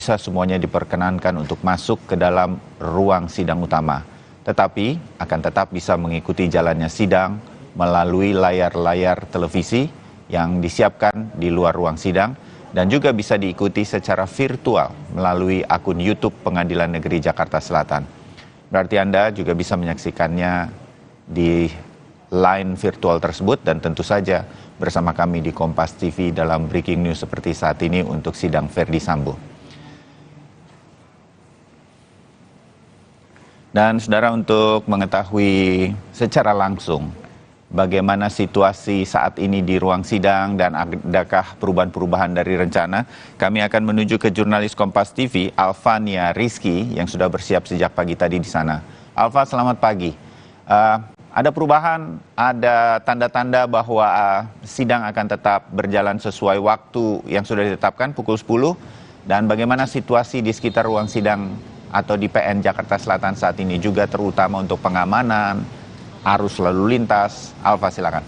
bisa semuanya diperkenankan untuk masuk ke dalam ruang sidang utama. Tetapi akan tetap bisa mengikuti jalannya sidang melalui layar-layar televisi yang disiapkan di luar ruang sidang dan juga bisa diikuti secara virtual melalui akun YouTube Pengadilan Negeri Jakarta Selatan. Berarti Anda juga bisa menyaksikannya di line virtual tersebut dan tentu saja bersama kami di Kompas TV dalam breaking news seperti saat ini untuk sidang Verdi Sambo. Dan saudara, untuk mengetahui secara langsung bagaimana situasi saat ini di ruang sidang dan adakah perubahan-perubahan dari rencana, kami akan menuju ke jurnalis Kompas TV, Alfania Rizky, yang sudah bersiap sejak pagi tadi di sana. Alfa, selamat pagi. Ada perubahan, ada tanda-tanda bahwa sidang akan tetap berjalan sesuai waktu yang sudah ditetapkan pukul 10, dan bagaimana situasi di sekitar ruang sidang atau di PN Jakarta Selatan saat ini juga, terutama untuk pengamanan, arus lalu lintas. Alfa, silakan.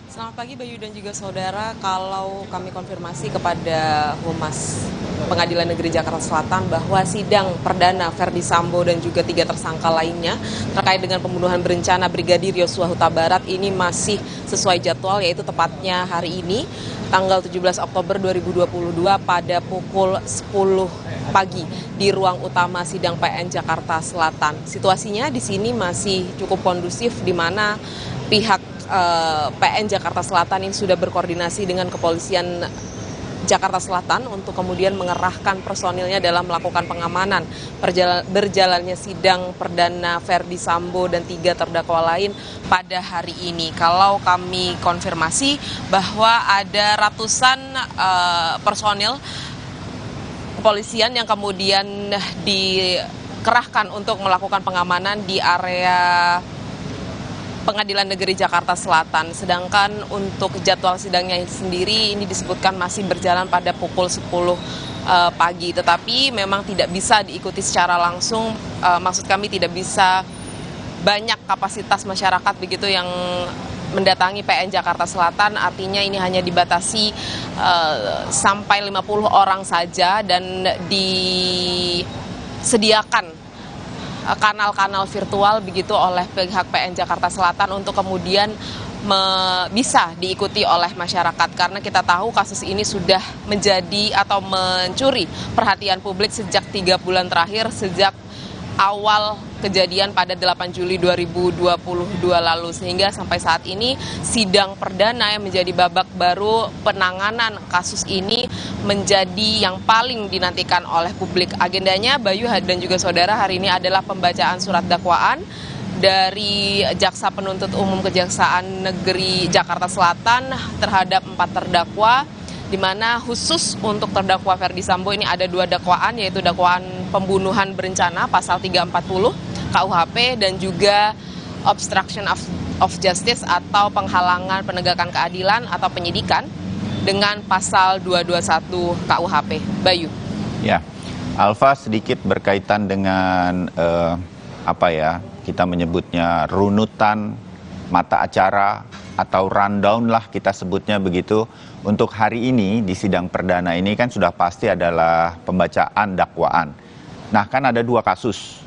Selamat pagi Bayu dan juga saudara. Kalau kami konfirmasi kepada Humas Pengadilan Negeri Jakarta Selatan bahwa sidang perdana Verdi Sambo dan juga 3 tersangka lainnya terkait dengan pembunuhan berencana Brigadir Yosua Huta Barat ini masih sesuai jadwal, yaitu tepatnya hari ini tanggal 17 Oktober 2022 pada pukul 10 pagi di ruang utama sidang PN Jakarta Selatan. Situasinya di sini masih cukup kondusif, di mana pihak PN Jakarta Selatan ini sudah berkoordinasi dengan kepolisian Jakarta Selatan untuk kemudian mengerahkan personilnya dalam melakukan pengamanan berjalannya sidang perdana Verdi Sambo dan 3 terdakwa lain pada hari ini. Kalau kami konfirmasi bahwa ada ratusan personil kepolisian yang kemudian dikerahkan untuk melakukan pengamanan di area Pengadilan Negeri Jakarta Selatan. Sedangkan untuk jadwal sidangnya sendiri ini disebutkan masih berjalan pada pukul 10 pagi. Tetapi memang tidak bisa diikuti secara langsung, maksud kami tidak bisa banyak kapasitas masyarakat begitu yang mendatangi PN Jakarta Selatan, artinya ini hanya dibatasi sampai 50 orang saja dan disediakan kanal-kanal virtual begitu oleh pihak PN Jakarta Selatan untuk kemudian bisa diikuti oleh masyarakat, karena kita tahu kasus ini sudah menjadi atau mencuri perhatian publik sejak 3 bulan terakhir, sejak awal kejadian pada 8 Juli 2022 lalu, sehingga sampai saat ini sidang perdana yang menjadi babak baru penanganan kasus ini menjadi yang paling dinantikan oleh publik. Agendanya, Bayu dan juga saudara, hari ini adalah pembacaan surat dakwaan dari Jaksa Penuntut Umum Kejaksaan Negeri Jakarta Selatan terhadap 4 terdakwa, di mana khusus untuk terdakwa Verdi Sambo ini ada 2 dakwaan, yaitu dakwaan pembunuhan berencana pasal 340 KUHP dan juga obstruction of justice atau penghalangan penegakan keadilan atau penyidikan dengan pasal 221 KUHP. Bayu. Ya, Alfa, sedikit berkaitan dengan kita menyebutnya runutan mata acara atau rundown lah kita sebutnya begitu. Untuk hari ini di sidang perdana ini kan sudah pasti adalah pembacaan dakwaan. Nah, kan ada 2 kasus,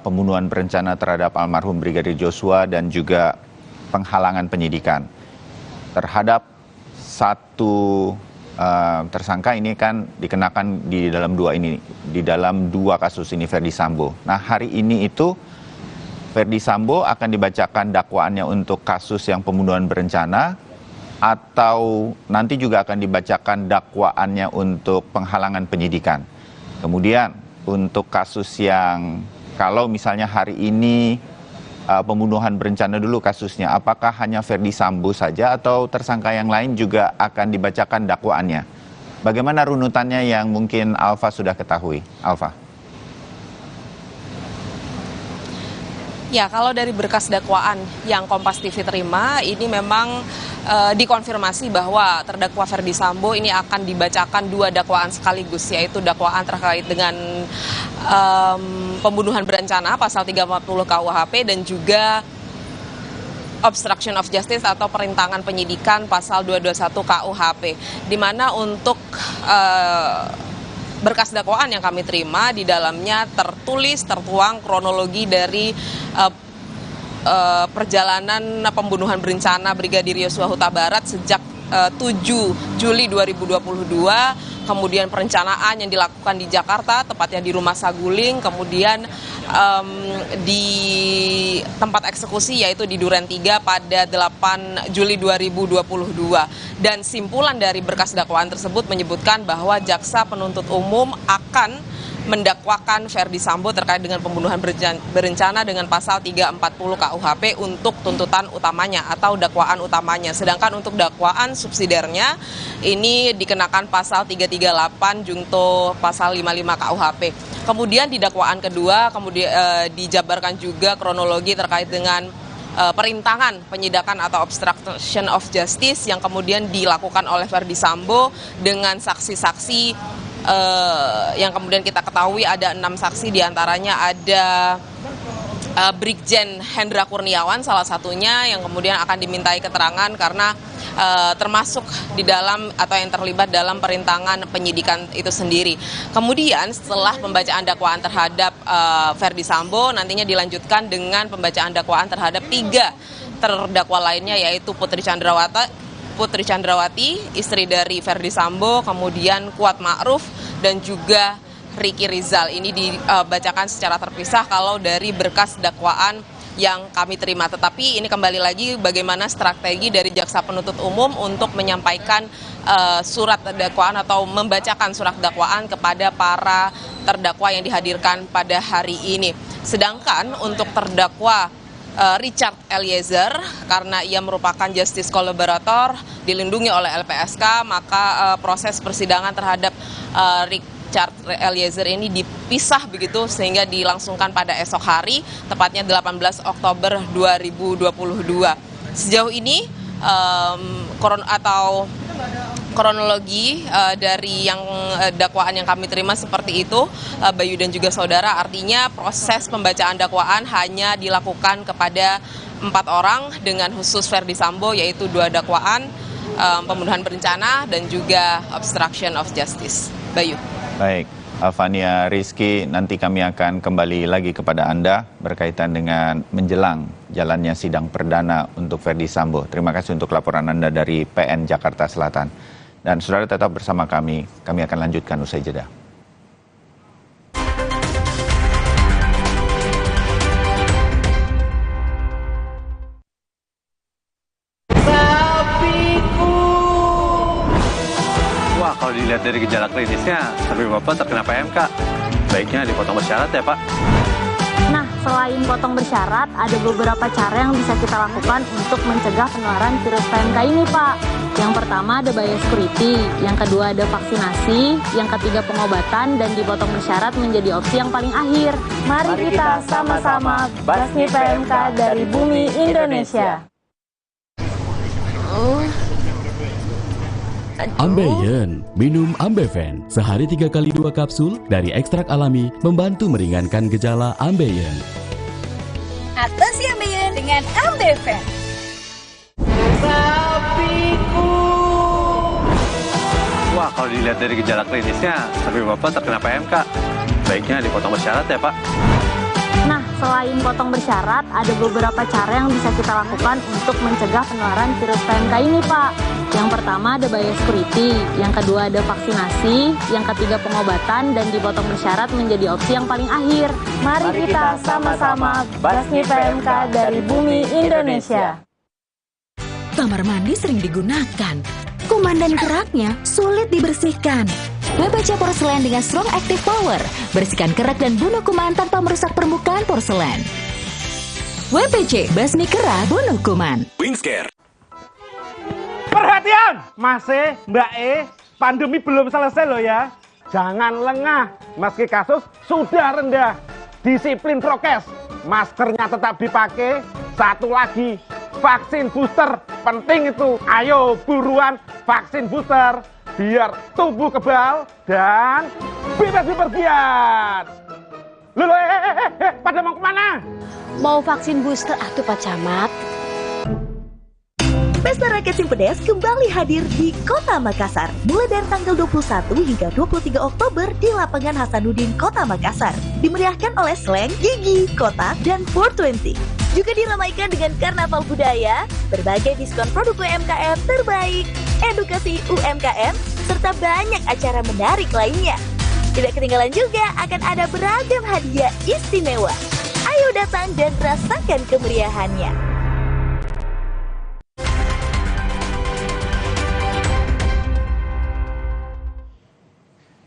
pembunuhan berencana terhadap almarhum Brigadir Joshua dan juga penghalangan penyidikan. Terhadap 1 tersangka ini kan dikenakan di dalam 2 kasus ini Verdi Sambo. Nah, hari ini itu Verdi Sambo akan dibacakan dakwaannya untuk kasus yang pembunuhan berencana, atau nanti juga akan dibacakan dakwaannya untuk penghalangan penyidikan. Kemudian untuk kasus yang kalau misalnya hari ini pembunuhan berencana dulu kasusnya, apakah hanya Verdi Sambo saja atau tersangka yang lain juga akan dibacakan dakwaannya? Bagaimana runutannya yang mungkin Alfa sudah ketahui, Alfa? Ya, kalau dari berkas dakwaan yang Kompas TV terima, ini memang dikonfirmasi bahwa terdakwa Verdi Sambo ini akan dibacakan 2 dakwaan sekaligus, yaitu dakwaan terkait dengan pembunuhan berencana pasal 340 KUHP dan juga obstruction of justice atau perintangan penyidikan pasal 221 KUHP, di mana untuk berkas dakwaan yang kami terima di dalamnya tertuang kronologi dari perjalanan pembunuhan berencana Brigadir Yosua Huta Barat sejak 7 Juli 2022, kemudian perencanaan yang dilakukan di Jakarta, tepatnya di Rumah Saguling, kemudian di tempat eksekusi yaitu di Duren 3 pada 8 Juli 2022. Dan simpulan dari berkas dakwaan tersebut menyebutkan bahwa jaksa penuntut umum akan mendakwakan Ferdi Sambo terkait dengan pembunuhan berencana dengan pasal 340 KUHP untuk tuntutan utamanya atau dakwaan utamanya. Sedangkan untuk dakwaan subsidiarnya ini dikenakan pasal 338 junto pasal 55 KUHP. Kemudian di dakwaan kedua dijabarkan juga kronologi terkait dengan perintangan penyidakan atau obstruction of justice yang kemudian dilakukan oleh Ferdi Sambo dengan saksi-saksi yang kemudian kita ketahui ada 6 saksi, diantaranya ada Brigjen Hendra Kurniawan salah satunya yang kemudian akan dimintai keterangan karena termasuk di dalam atau yang terlibat dalam perintangan penyidikan itu sendiri. Kemudian setelah pembacaan dakwaan terhadap Ferdi Sambo, nantinya dilanjutkan dengan pembacaan dakwaan terhadap 3 terdakwa lainnya, yaitu Putri Chandrawati, istri dari Ferdi Sambo, kemudian Kuat Ma'ruf, dan juga Ricky Rizal. Ini dibacakan secara terpisah kalau dari berkas dakwaan yang kami terima. Tetapi ini kembali lagi bagaimana strategi dari jaksa penuntut umum untuk menyampaikan surat dakwaan atau membacakan surat dakwaan kepada para terdakwa yang dihadirkan pada hari ini. Sedangkan untuk terdakwa Richard Eliezer, karena ia merupakan justice collaborator dilindungi oleh LPSK, maka proses persidangan terhadap Richard Eliezer ini dipisah begitu sehingga dilangsungkan pada esok hari, tepatnya 18 Oktober 2022. Sejauh ini kronologi dari yang dakwaan yang kami terima seperti itu, Bayu dan juga saudara. Artinya proses pembacaan dakwaan hanya dilakukan kepada 4 orang dengan khusus Ferdi Sambo, yaitu 2 dakwaan pembunuhan berencana dan juga obstruction of justice. Bayu. Baik, Alvania Rizky, nanti kami akan kembali lagi kepada Anda berkaitan dengan menjelang jalannya sidang perdana untuk Ferdi Sambo. Terima kasih untuk laporan Anda dari PN Jakarta Selatan. Dan saudara tetap bersama kami akan lanjutkan usai jeda. Wah, kalau dilihat dari gejala klinisnya, sapi Bapak terkena PMK. Baiknya dipotong bersyarat ya, Pak. Nah, selain potong bersyarat, ada beberapa cara yang bisa kita lakukan untuk mencegah penularan virus PMK ini, Pak. Yang pertama ada biosecurity, yang kedua ada vaksinasi, yang ketiga pengobatan, dan dipotong bersyarat menjadi opsi yang paling akhir. Mari kita sama-sama basmi PMK dari bumi Indonesia. Ambeien, minum Ambeven, sehari 3 kali 2 kapsul dari ekstrak alami, membantu meringankan gejala Ambeien. Atasi Ambeien dengan Ambeven. Wah, kalau dilihat dari gejala klinisnya, sapi Bapak terkena PMK. Baiknya dipotong bersyarat ya, Pak. Nah, selain potong bersyarat, ada beberapa cara yang bisa kita lakukan untuk mencegah penularan virus PMK ini, Pak. Yang pertama ada biosecurity, yang kedua ada vaksinasi, yang ketiga pengobatan, dan dipotong bersyarat menjadi opsi yang paling akhir. Mari kita sama-sama basmi PMK dari bumi Indonesia. Kamar mandi sering digunakan, kuman dan keraknya sulit dibersihkan. WPC Porselen dengan Strong Active Power, bersihkan kerak dan bunuh kuman tanpa merusak permukaan porselen. WPC, basmi kerak, bunuh kuman. Wingscare. Perhatian, Mas E, Mbak E, pandemi belum selesai loh ya. Jangan lengah, meski kasus sudah rendah. Disiplin prokes, maskernya tetap dipakai. Satu lagi, vaksin booster, penting itu. Ayo buruan vaksin booster, biar tubuh kebal dan bebas bepergian. Loh, pada mau kemana? Mau vaksin booster atuh Pak Camat. Pesta Rakyat Simpedes kembali hadir di Kota Makassar. Mulai dari tanggal 21 hingga 23 Oktober di Lapangan Hasanuddin, Kota Makassar. Dimeriahkan oleh Slang, Gigi, Kotak, dan 420. Juga diramaikan dengan karnaval budaya, berbagai diskon produk UMKM terbaik, edukasi UMKM, serta banyak acara menarik lainnya. Tidak ketinggalan juga akan ada beragam hadiah istimewa. Ayo datang dan rasakan kemeriahannya.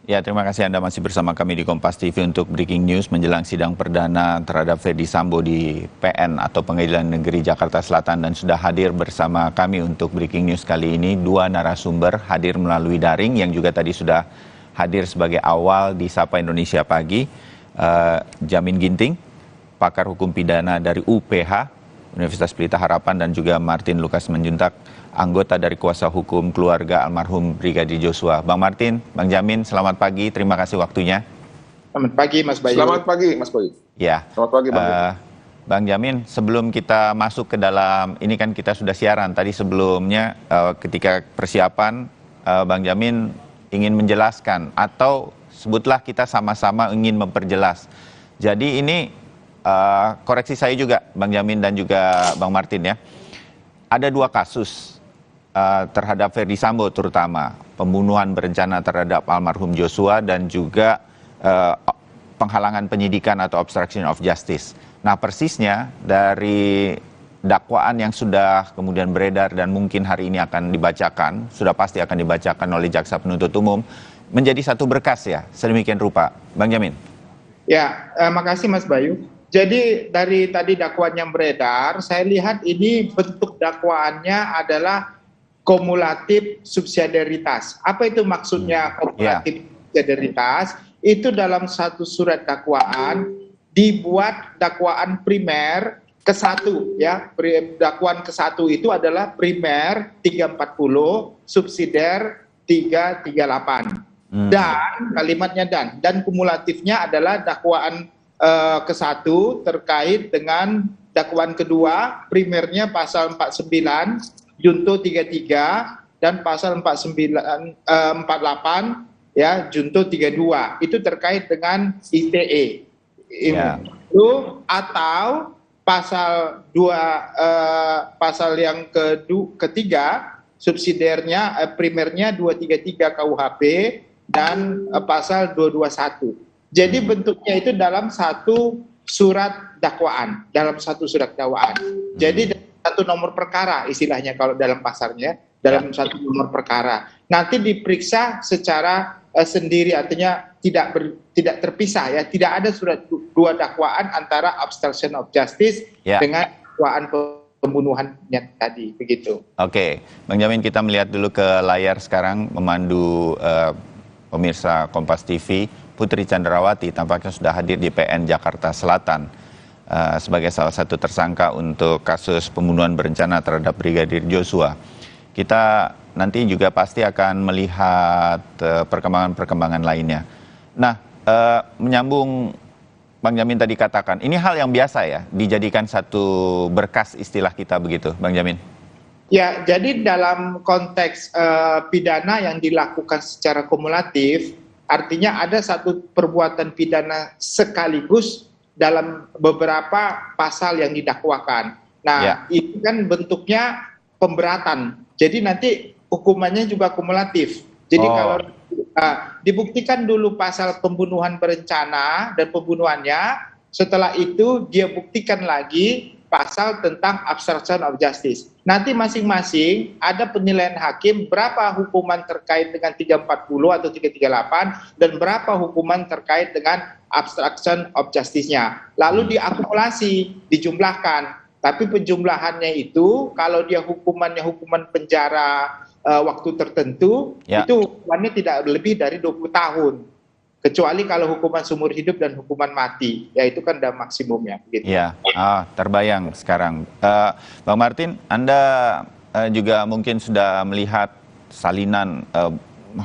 Ya, terima kasih Anda masih bersama kami di Kompas TV untuk Breaking News menjelang sidang perdana terhadap Ferdy Sambo di PN atau Pengadilan Negeri Jakarta Selatan, dan sudah hadir bersama kami untuk Breaking News kali ini dua narasumber hadir melalui daring yang juga tadi sudah hadir sebagai awal di Sapa Indonesia Pagi. Jamin Ginting, pakar hukum pidana dari UPH, Universitas Pelita Harapan, dan juga Martin Lukas Menjuntak, anggota dari kuasa hukum keluarga almarhum Brigadir Joshua. Bang Martin, Bang Jamin, selamat pagi. Terima kasih waktunya. Selamat pagi, Mas Bayu. Selamat pagi, Mas Bayu. Ya. Selamat pagi, Bang. Bang Jamin, sebelum kita masuk ke dalam, ini kan kita sudah siaran tadi sebelumnya, ketika persiapan, Bang Jamin ingin menjelaskan, atau sebutlah kita sama-sama ingin memperjelas. Jadi ini, koreksi saya juga, Bang Jamin dan juga Bang Martin ya, ada dua kasus terhadap Ferdy Sambo, terutama pembunuhan berencana terhadap almarhum Joshua dan juga penghalangan penyidikan atau obstruction of justice. Nah, persisnya dari dakwaan yang sudah kemudian beredar dan mungkin hari ini akan dibacakan, sudah pasti akan dibacakan oleh jaksa penuntut umum, menjadi satu berkas ya, sedemikian rupa. Bang Jamin. Ya, makasih Mas Bayu. Jadi dari tadi dakwaan yang beredar, saya lihat ini bentuk dakwaannya adalah kumulatif subsidiaritas. Apa itu maksudnya kumulatif subsidiaritas? Itu dalam satu surat dakwaan dibuat dakwaan primer ke-1 ya. Dakwaan ke-1 itu adalah primer 340, subsidiar 338. Dan kalimatnya dan kumulatifnya adalah dakwaan ke-1 terkait dengan dakwaan kedua, primernya pasal 49 junto 33 dan pasal 48 ya junto 32, itu terkait dengan ITE. Itu atau pasal 2 pasal yang ketiga subsidiarnya primernya 233 KUHP dan pasal 221. Jadi bentuknya itu dalam satu surat dakwaan, Jadi satu nomor perkara istilahnya kalau dalam pasarnya, dalam satu nomor perkara. Nanti diperiksa secara sendiri, artinya tidak terpisah ya, tidak ada surat dua dakwaan antara obstruction of justice dengan dakwaan pembunuhannya tadi, begitu. Oke, Bang Jamin, kita melihat dulu ke layar sekarang memandu pemirsa Kompas TV. Putri Chandrawati tampaknya sudah hadir di PN Jakarta Selatan sebagai salah satu tersangka untuk kasus pembunuhan berencana terhadap Brigadir Joshua. Kita nanti juga pasti akan melihat perkembangan-perkembangan lainnya. Nah, menyambung Bang Jamin tadi katakan, ini hal yang biasa ya, dijadikan satu berkas istilah kita begitu, Bang Jamin? Ya, jadi dalam konteks pidana yang dilakukan secara kumulatif, artinya ada satu perbuatan pidana sekaligus dalam beberapa pasal yang didakwakan. Nah, itu kan bentuknya pemberatan. Jadi nanti hukumannya juga kumulatif. Jadi kalau dibuktikan dulu pasal pembunuhan berencana dan pembunuhannya, setelah itu dia buktikan lagi pasal tentang obstruction of justice. Nanti masing-masing ada penilaian hakim berapa hukuman terkait dengan 340 atau 338 dan berapa hukuman terkait dengan obstruction of justice-nya. Lalu diakumulasi, dijumlahkan. Tapi penjumlahannya itu kalau dia hukumannya hukuman penjara waktu tertentu, itu hukumannya tidak lebih dari 20 tahun. Kecuali kalau hukuman seumur hidup dan hukuman mati, ya itu kan udah maksimumnya. Gitu. Ya, terbayang sekarang. Bang Martin, Anda juga mungkin sudah melihat salinan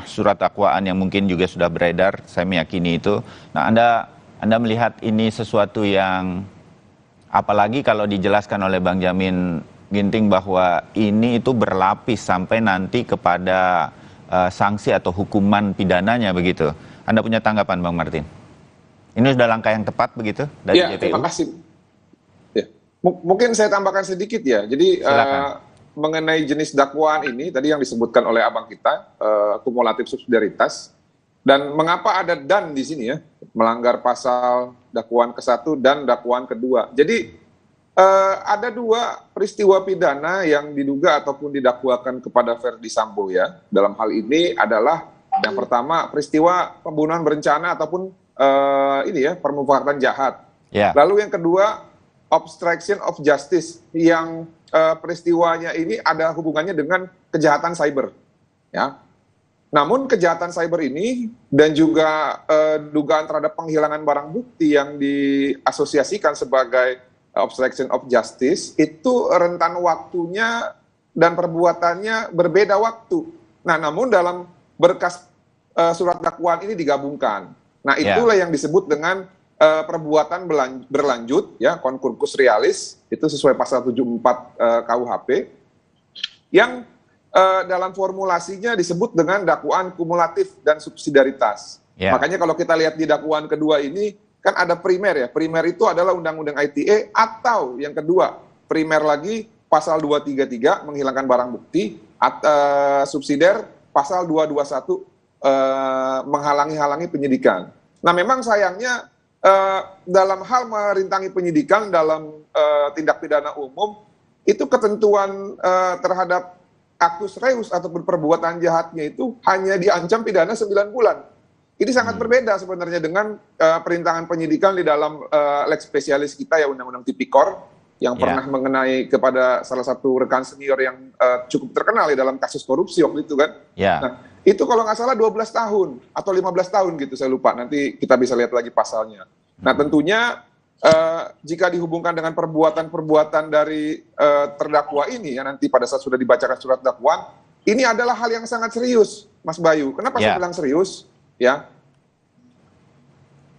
surat dakwaan yang mungkin juga sudah beredar, saya meyakini itu. Nah, Anda melihat ini sesuatu yang, apalagi kalau dijelaskan oleh Bang Jamin Ginting, bahwa ini itu berlapis sampai nanti kepada sanksi atau hukuman pidananya begitu. Anda punya tanggapan, Bang Martin? Ini sudah langkah yang tepat begitu dari Ya, JPU? terima kasih. Ya. Mungkin saya tambahkan sedikit ya. Jadi mengenai jenis dakwaan ini tadi yang disebutkan oleh abang kita, kumulatif subsidiaritas, dan mengapa ada dan di sini ya, melanggar pasal dakwaan ke-1 dan dakwaan ke-2. Jadi ada 2 peristiwa pidana yang diduga ataupun didakwakan kepada Ferdy Sambo ya. Dalam hal ini adalah yang pertama peristiwa pembunuhan berencana ataupun ini ya, permufakatan jahat. Yeah. Lalu yang kedua obstruction of justice yang peristiwanya ini ada hubungannya dengan kejahatan cyber. Ya. Namun kejahatan cyber ini dan juga dugaan terhadap penghilangan barang bukti yang diasosiasikan sebagai obstruction of justice itu rentan waktunya dan perbuatannya berbeda waktu. Nah, namun dalam berkas surat dakwaan ini digabungkan. Nah, itulah yang disebut dengan perbuatan berlanjut, ya, concursus realis, itu sesuai pasal 74 KUHP, yang dalam formulasinya disebut dengan dakwaan kumulatif dan subsidiaritas. Makanya kalau kita lihat di dakwaan kedua ini, kan ada primer ya, primer itu adalah Undang-Undang ITE, atau yang kedua, primer lagi pasal 233 menghilangkan barang bukti, subsidiar pasal 221 menghalangi penyidikan. Nah, memang sayangnya dalam hal merintangi penyidikan dalam tindak pidana umum, itu ketentuan terhadap actus reus ataupun perbuatan jahatnya itu hanya diancam pidana 9 bulan. Ini sangat berbeda sebenarnya dengan perintangan penyidikan di dalam lex spesialis kita ya, Undang-Undang Tipikor, yang pernah mengenai kepada salah satu rekan senior yang cukup terkenal ya dalam kasus korupsi waktu itu kan. Nah, itu kalau nggak salah 12 tahun atau 15 tahun gitu, saya lupa. Nanti kita bisa lihat lagi pasalnya. Nah, tentunya jika dihubungkan dengan perbuatan-perbuatan dari terdakwa ini, ya nanti pada saat sudah dibacakan surat dakwaan, ini adalah hal yang sangat serius, Mas Bayu. Kenapa saya bilang serius? Ya,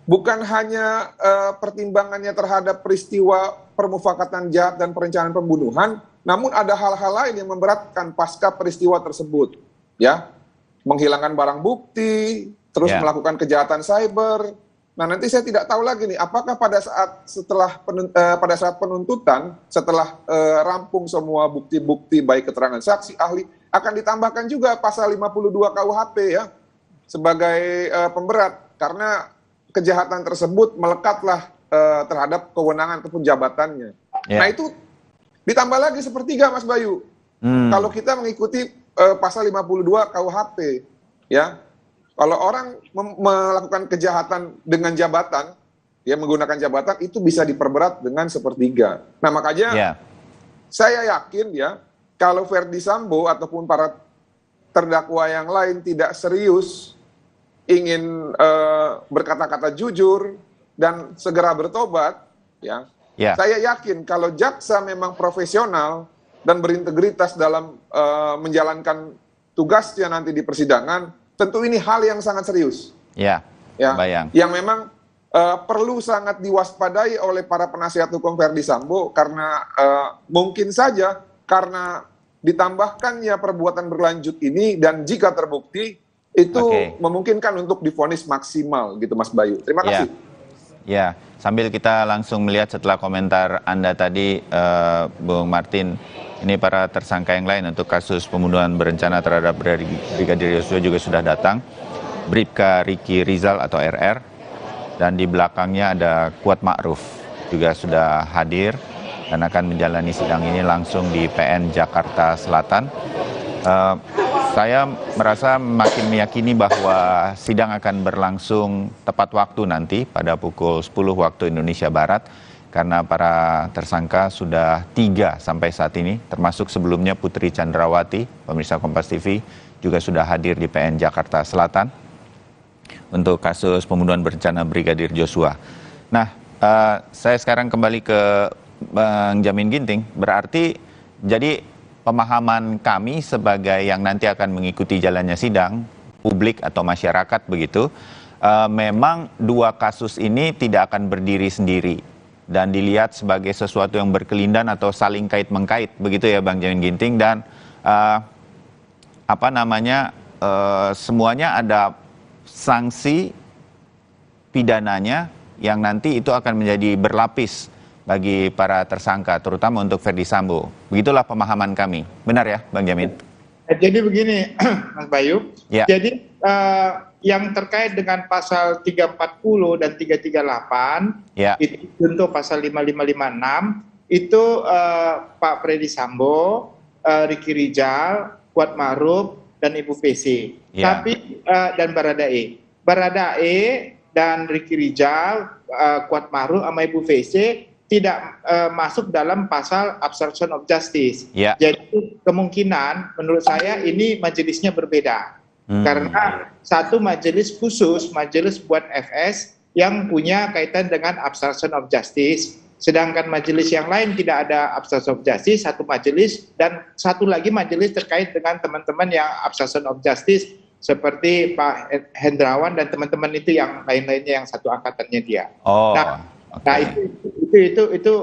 bukan hanya pertimbangannya terhadap peristiwa permufakatan jahat dan perencanaan pembunuhan, namun ada hal-hal lain yang memberatkan pasca peristiwa tersebut. Ya, menghilangkan barang bukti, terus melakukan kejahatan cyber. Nah, nanti saya tidak tahu lagi nih, apakah pada saat penuntutan, setelah rampung semua bukti-bukti baik keterangan saksi, ahli, akan ditambahkan juga pasal 52 KUHP ya, sebagai pemberat, karena kejahatan tersebut melekatlah terhadap kewenangan ataupun jabatannya. Nah, itu ditambah lagi sepertiga, Mas Bayu. Kalau kita mengikuti pasal 52 KUHP, ya, kalau orang melakukan kejahatan dengan jabatan, ya menggunakan jabatan, itu bisa diperberat dengan sepertiga. Nah, makanya saya yakin ya, kalau Ferdy Sambo ataupun para terdakwa yang lain tidak serius ingin berkata-kata jujur dan segera bertobat, ya, saya yakin kalau jaksa memang profesional dan berintegritas dalam menjalankan tugasnya nanti di persidangan, tentu ini hal yang sangat serius. Bayang. Yang memang perlu sangat diwaspadai oleh para penasihat hukum Ferdy Sambo, karena mungkin saja karena ditambahkannya perbuatan berlanjut ini, dan jika terbukti itu memungkinkan untuk divonis maksimal gitu, Mas Bayu. Terima kasih. Ya, sambil kita langsung melihat setelah komentar Anda tadi, Bung Martin, ini para tersangka yang lain untuk kasus pembunuhan berencana terhadap Brigadir Yosua juga sudah datang. Bribka Riki Rizal atau RR, dan di belakangnya ada Kuat Ma'ruf juga sudah hadir dan akan menjalani sidang ini langsung di PN Jakarta Selatan. Saya merasa makin meyakini bahwa sidang akan berlangsung tepat waktu nanti pada pukul 10 waktu Indonesia Barat, karena para tersangka sudah 3 sampai saat ini, termasuk sebelumnya Putri Chandrawati, pemirsa Kompas TV, juga sudah hadir di PN Jakarta Selatan untuk kasus pembunuhan berencana Brigadir Joshua. Nah, saya sekarang kembali ke Bang Jamin Ginting. Berarti jadi pemahaman kami sebagai yang nanti akan mengikuti jalannya sidang, publik atau masyarakat begitu, memang 2 kasus ini tidak akan berdiri sendiri. dan dilihat sebagai sesuatu yang berkelindan atau saling kait-mengkait, begitu ya Bang Jamin Ginting, dan semuanya ada sanksi pidananya yang nanti itu akan menjadi berlapis bagi para tersangka, terutama untuk Ferdy Sambo. Begitulah pemahaman kami. Benar ya, Bang Jamin? Jadi begini, Mas Bayu. Ya. Jadi yang terkait dengan pasal 340 dan 338, ya, itu untuk pasal 5556, itu Pak Ferdy Sambo, Ricky Rizal, Kuat Ma'ruf, dan Ibu PC. Ya. Tapi, dan Baradae. Baradae dan Ricky Rizal, Kuat Ma'ruf, sama Ibu PC tidak masuk dalam pasal obstruction of justice. Ya. Jadi kemungkinan menurut saya ini majelisnya berbeda. Karena satu majelis khusus, majelis buat FS yang punya kaitan dengan obstruction of justice. Sedangkan majelis yang lain tidak ada obstruction of justice, satu majelis, dan satu lagi majelis terkait dengan teman-teman yang obstruction of justice seperti Pak Hendrawan dan teman-teman itu yang lain-lainnya yang satu angkatannya dia. Oh. Nah, itu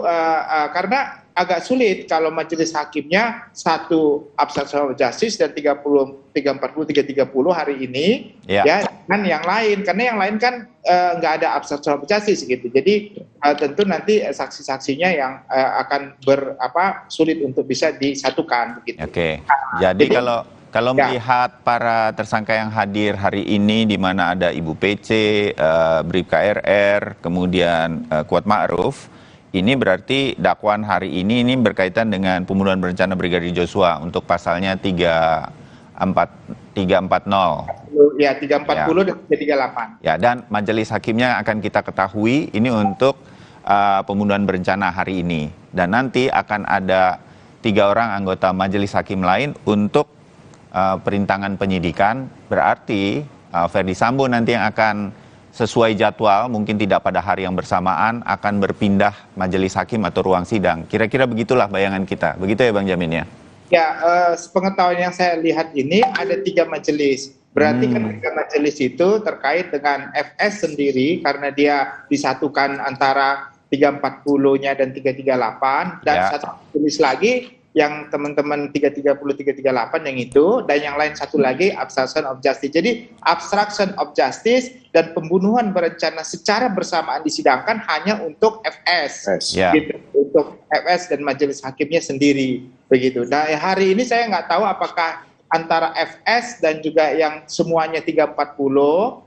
karena agak sulit kalau majelis hakimnya satu obstruction of justice dan 340 330 hari ini, ya, dengan yang lain, karena yang lain kan nggak ada obstruction of justice gitu. Jadi tentu nanti saksi-saksinya yang akan sulit untuk bisa disatukan gitu. Oke. Jadi kalau melihat para tersangka yang hadir hari ini, di mana ada Ibu PC, Bribka RR, kemudian Kuat Ma'ruf, ini berarti dakwaan hari ini berkaitan dengan pembunuhan berencana Brigadir Joshua untuk pasalnya 340. Ya, 340 dan 338. Ya, dan majelis hakimnya akan kita ketahui ini untuk pembunuhan berencana hari ini. Dan nanti akan ada 3 orang anggota majelis hakim lain untuk perintangan penyidikan. Berarti Ferdy Sambo nanti yang akan sesuai jadwal, mungkin tidak pada hari yang bersamaan, akan berpindah majelis hakim atau ruang sidang. Kira-kira begitulah bayangan kita. Begitu ya Bang Jamin ya? Ya, sepengetahuan yang saya lihat ini ada 3 majelis. Berarti kan 3 majelis itu terkait dengan FS sendiri karena dia disatukan antara 340-nya dan 338, dan satu majelis lagi yang teman-teman 330, 338 yang itu, dan yang lain satu lagi obstruction of justice. Jadi obstruction of justice dan pembunuhan berencana secara bersamaan disidangkan hanya untuk FS, gitu, untuk FS dan majelis hakimnya sendiri, begitu. Nah hari ini saya nggak tahu apakah antara FS dan juga yang semuanya 340,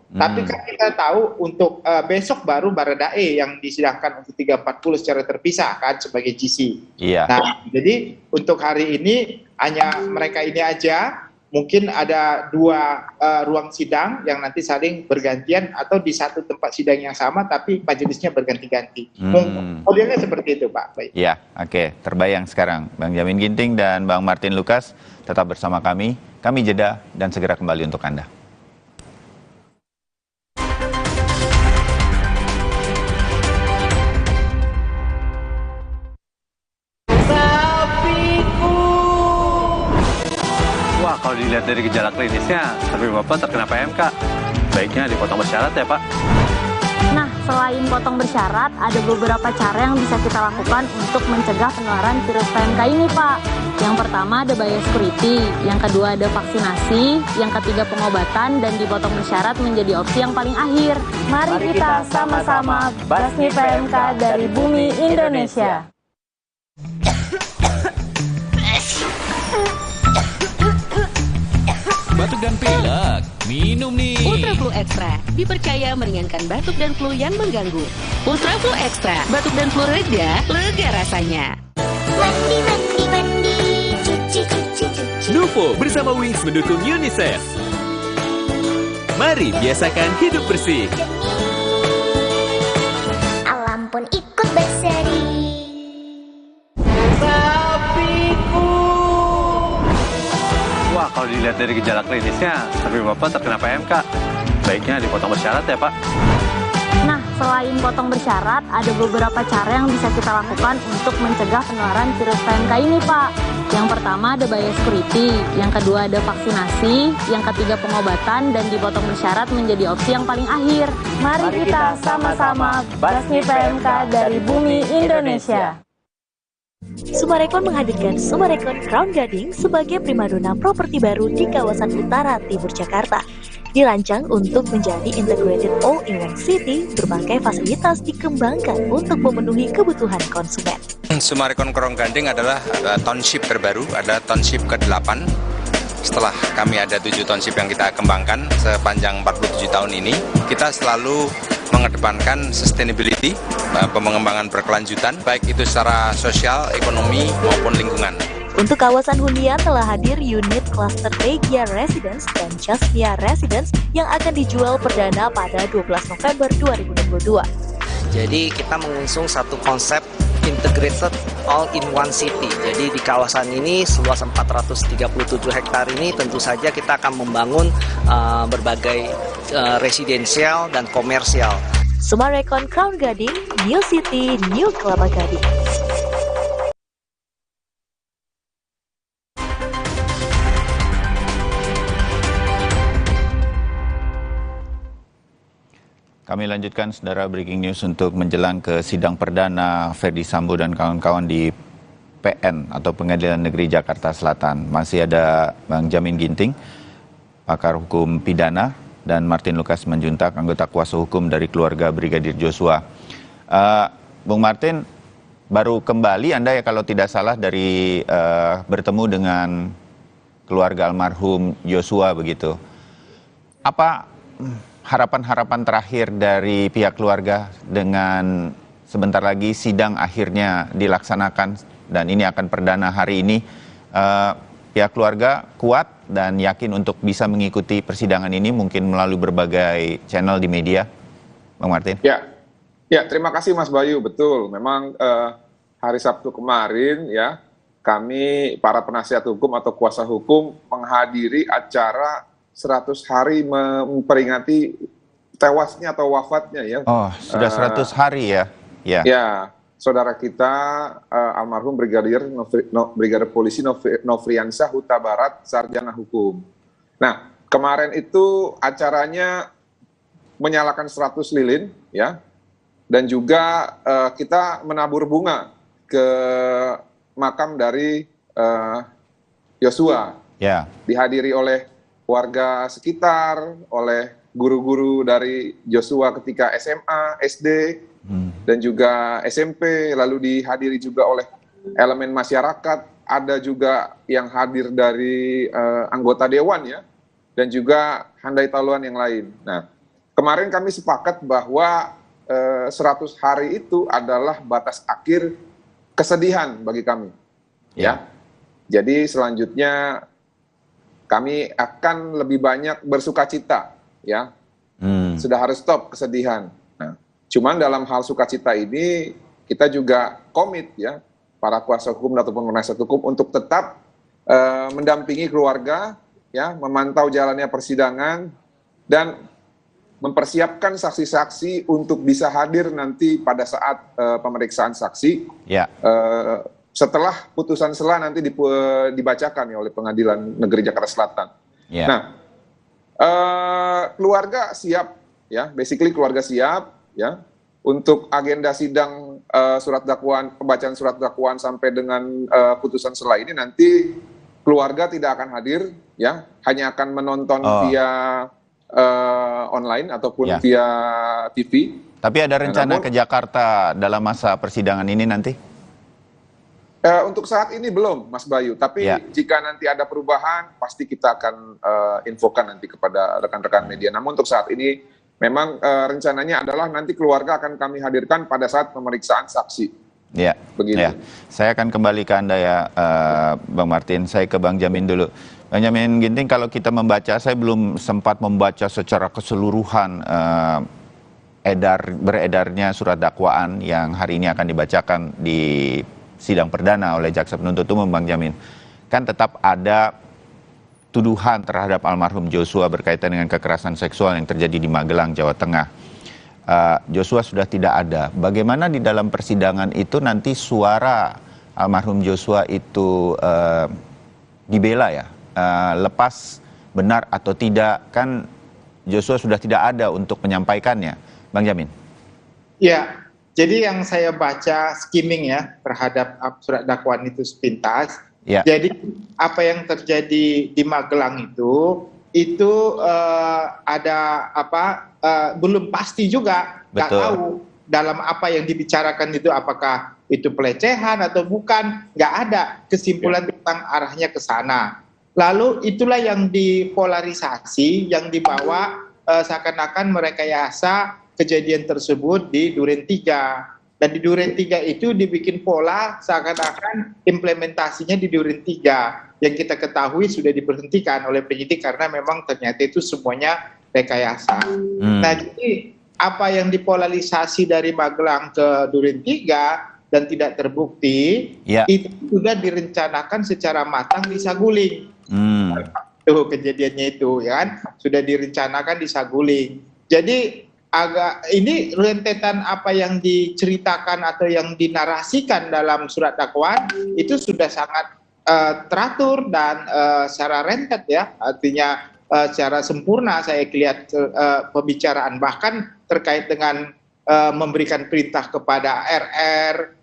tapi kan kita tahu untuk besok baru Baradae yang disidangkan untuk 340 secara terpisah kan sebagai GC. Iya. Nah, jadi untuk hari ini hanya mereka ini aja, mungkin ada 2 ruang sidang yang nanti saling bergantian atau di satu tempat sidang yang sama tapi majelisnya berganti-ganti. Modelnya seperti itu, Pak. Baik. Iya, oke. Terbayang sekarang. Bang Jamin Ginting dan Bang Martin Lukas tetap bersama kami. Kami jeda dan segera kembali untuk Anda. Wah, kalau dilihat dari gejala klinisnya, sapi Bapak terkena PMK. Baiknya dipotong bersyarat ya, Pak. Nah, selain potong bersyarat, ada beberapa cara yang bisa kita lakukan untuk mencegah penularan virus PMK ini, Pak. Yang pertama ada biosecurity, yang kedua ada vaksinasi, yang ketiga pengobatan, dan dipotong bersyarat menjadi opsi yang paling akhir. Mari kita sama-sama basmi PMK dari bumi Indonesia. Batuk dan pilek, minum nih. Ultra Flu Extra dipercaya meringankan batuk dan flu yang mengganggu. Ultra Flu Extra, batuk dan flu reda, lega rasanya. Mandi, cuci. Nuvo bersama Wings mendukung UNICEF. Mari biasakan hidup bersih. Alam pun ikut berseri. Wah, kalau dilihat dari gejala klinisnya, sapi Bapak terkena PMK. Baiknya dipotong bersyarat ya, Pak. Nah, selain potong bersyarat, ada beberapa cara yang bisa kita lakukan untuk mencegah penularan virus PMK ini, Pak. Yang pertama ada biosecurity, yang kedua ada vaksinasi, yang ketiga pengobatan, dan dipotong bersyarat menjadi opsi yang paling akhir. Mari kita sama-sama basmi PMK dari bumi Indonesia. Sumarekon menghadirkan Sumarekon Crown Gading sebagai primadona properti baru di kawasan utara timur Jakarta. Dirancang untuk menjadi integrated all-in-one city, berbagai fasilitas dikembangkan untuk memenuhi kebutuhan konsumen. Sumarekon Crown Gading adalah township terbaru, ada township ke-8. Setelah kami ada 7 township yang kita kembangkan sepanjang 47 tahun ini, kita selalu mengedepankan sustainability, pengembangan berkelanjutan, baik itu secara sosial, ekonomi, maupun lingkungan. Untuk kawasan hunian telah hadir unit cluster Regia Residence dan Jasmia Residence yang akan dijual perdana pada 12 November 2022. Jadi kita mengusung satu konsep integrated all-in-one city. Jadi di kawasan ini seluas 437 hektar ini tentu saja kita akan membangun berbagai residensial dan komersial. Sumarekon Crown Gading, New City, New Kelapa Gading. Kami lanjutkan, saudara, breaking news untuk menjelang ke sidang perdana Ferdi Sambo dan kawan-kawan di PN atau Pengadilan Negeri Jakarta Selatan. Masih ada Bang Jamin Ginting, pakar hukum pidana, dan Martin Lukas Manjuntak, anggota kuasa hukum dari keluarga Brigadir Joshua. Bung Martin, baru kembali Anda ya kalau tidak salah dari bertemu dengan keluarga almarhum Joshua begitu. Apa harapan-harapan terakhir dari pihak keluarga dengan sebentar lagi sidang akhirnya dilaksanakan dan ini akan perdana hari ini? Pihak keluarga kuat dan yakin untuk bisa mengikuti persidangan ini mungkin melalui berbagai channel di media, Bang Martin? Ya, terima kasih Mas Bayu. Betul, memang hari Sabtu kemarin ya kami para penasihat hukum atau kuasa hukum menghadiri acara 100 hari memperingati tewasnya atau wafatnya ya. Oh, sudah 100 hari ya? Ya, saudara kita almarhum Brigadir Polisi Nofriansyah Huta Barat, Sarjana Hukum. Nah, kemarin itu acaranya menyalakan 100 lilin ya. Dan juga kita menabur bunga ke makam dari Joshua. Ya. Dihadiri oleh warga sekitar, oleh guru-guru dari Joshua ketika SMA, SD, dan juga SMP, lalu dihadiri juga oleh elemen masyarakat, ada juga yang hadir dari anggota dewan ya, dan juga handai taluan yang lain. Nah, kemarin kami sepakat bahwa 100 hari itu adalah batas akhir kesedihan bagi kami. Ya. Jadi selanjutnya kami akan lebih banyak bersukacita, ya. Sudah harus stop kesedihan. Nah, cuman dalam hal sukacita ini kita juga komit, ya, para kuasa hukum ataupun penasihat hukum untuk tetap mendampingi keluarga, ya, memantau jalannya persidangan dan mempersiapkan saksi-saksi untuk bisa hadir nanti pada saat pemeriksaan saksi. Ya. Setelah putusan sela nanti dibacakan ya oleh Pengadilan Negeri Jakarta Selatan. Yeah. Nah, keluarga siap, ya, basically keluarga siap, ya, untuk agenda sidang surat dakwaan, pembacaan surat dakwaan sampai dengan putusan sela ini nanti keluarga tidak akan hadir, ya, hanya akan menonton via online ataupun via TV. Tapi ada rencana ke Jakarta dalam masa persidangan ini nanti? Untuk saat ini belum, Mas Bayu. Tapi jika nanti ada perubahan, pasti kita akan infokan nanti kepada rekan-rekan media. Namun untuk saat ini, memang rencananya adalah nanti keluarga akan kami hadirkan pada saat pemeriksaan saksi. Ya, begitu. Ya. Saya akan kembali ke Anda ya, Bang Martin. Saya ke Bang Jamin dulu. Bang Jamin Ginting, kalau kita membaca, saya belum sempat membaca secara keseluruhan beredarnya surat dakwaan yang hari ini akan dibacakan di sidang perdana oleh jaksa penuntut umum, Bang Jamin. Kan tetap ada tuduhan terhadap almarhum Joshua berkaitan dengan kekerasan seksual yang terjadi di Magelang, Jawa Tengah. Joshua sudah tidak ada. Bagaimana di dalam persidangan itu nanti suara almarhum Joshua itu dibela ya? Lepas benar atau tidak, kan Joshua sudah tidak ada untuk menyampaikannya, Bang Jamin. Ya, jadi yang saya baca skimming ya terhadap surat dakwaan itu sepintas. Ya. Jadi apa yang terjadi di Magelang itu ada belum pasti juga, nggak tahu dalam apa yang dibicarakan itu apakah itu pelecehan atau bukan, nggak ada kesimpulan tentang arahnya ke sana. Lalu itulah yang dipolarisasi, yang dibawa seakan-akan merekayasa kejadian tersebut di Duren 3. Dan di Duren 3 itu dibikin pola seakan-akan implementasinya di Duren 3. Yang kita ketahui sudah diberhentikan oleh penyidik karena memang ternyata itu semuanya rekayasa. Nah, jadi apa yang dipolarisasi dari Magelang ke Duren 3 dan tidak terbukti, itu sudah direncanakan secara matang di Saguling. Tuh kejadiannya itu, ya kan? Sudah direncanakan di Saguling. Jadi ini rentetan apa yang diceritakan atau yang dinarasikan dalam surat dakwaan itu sudah sangat teratur dan secara rentet ya, artinya secara sempurna saya lihat pembicaraan, bahkan terkait dengan memberikan perintah kepada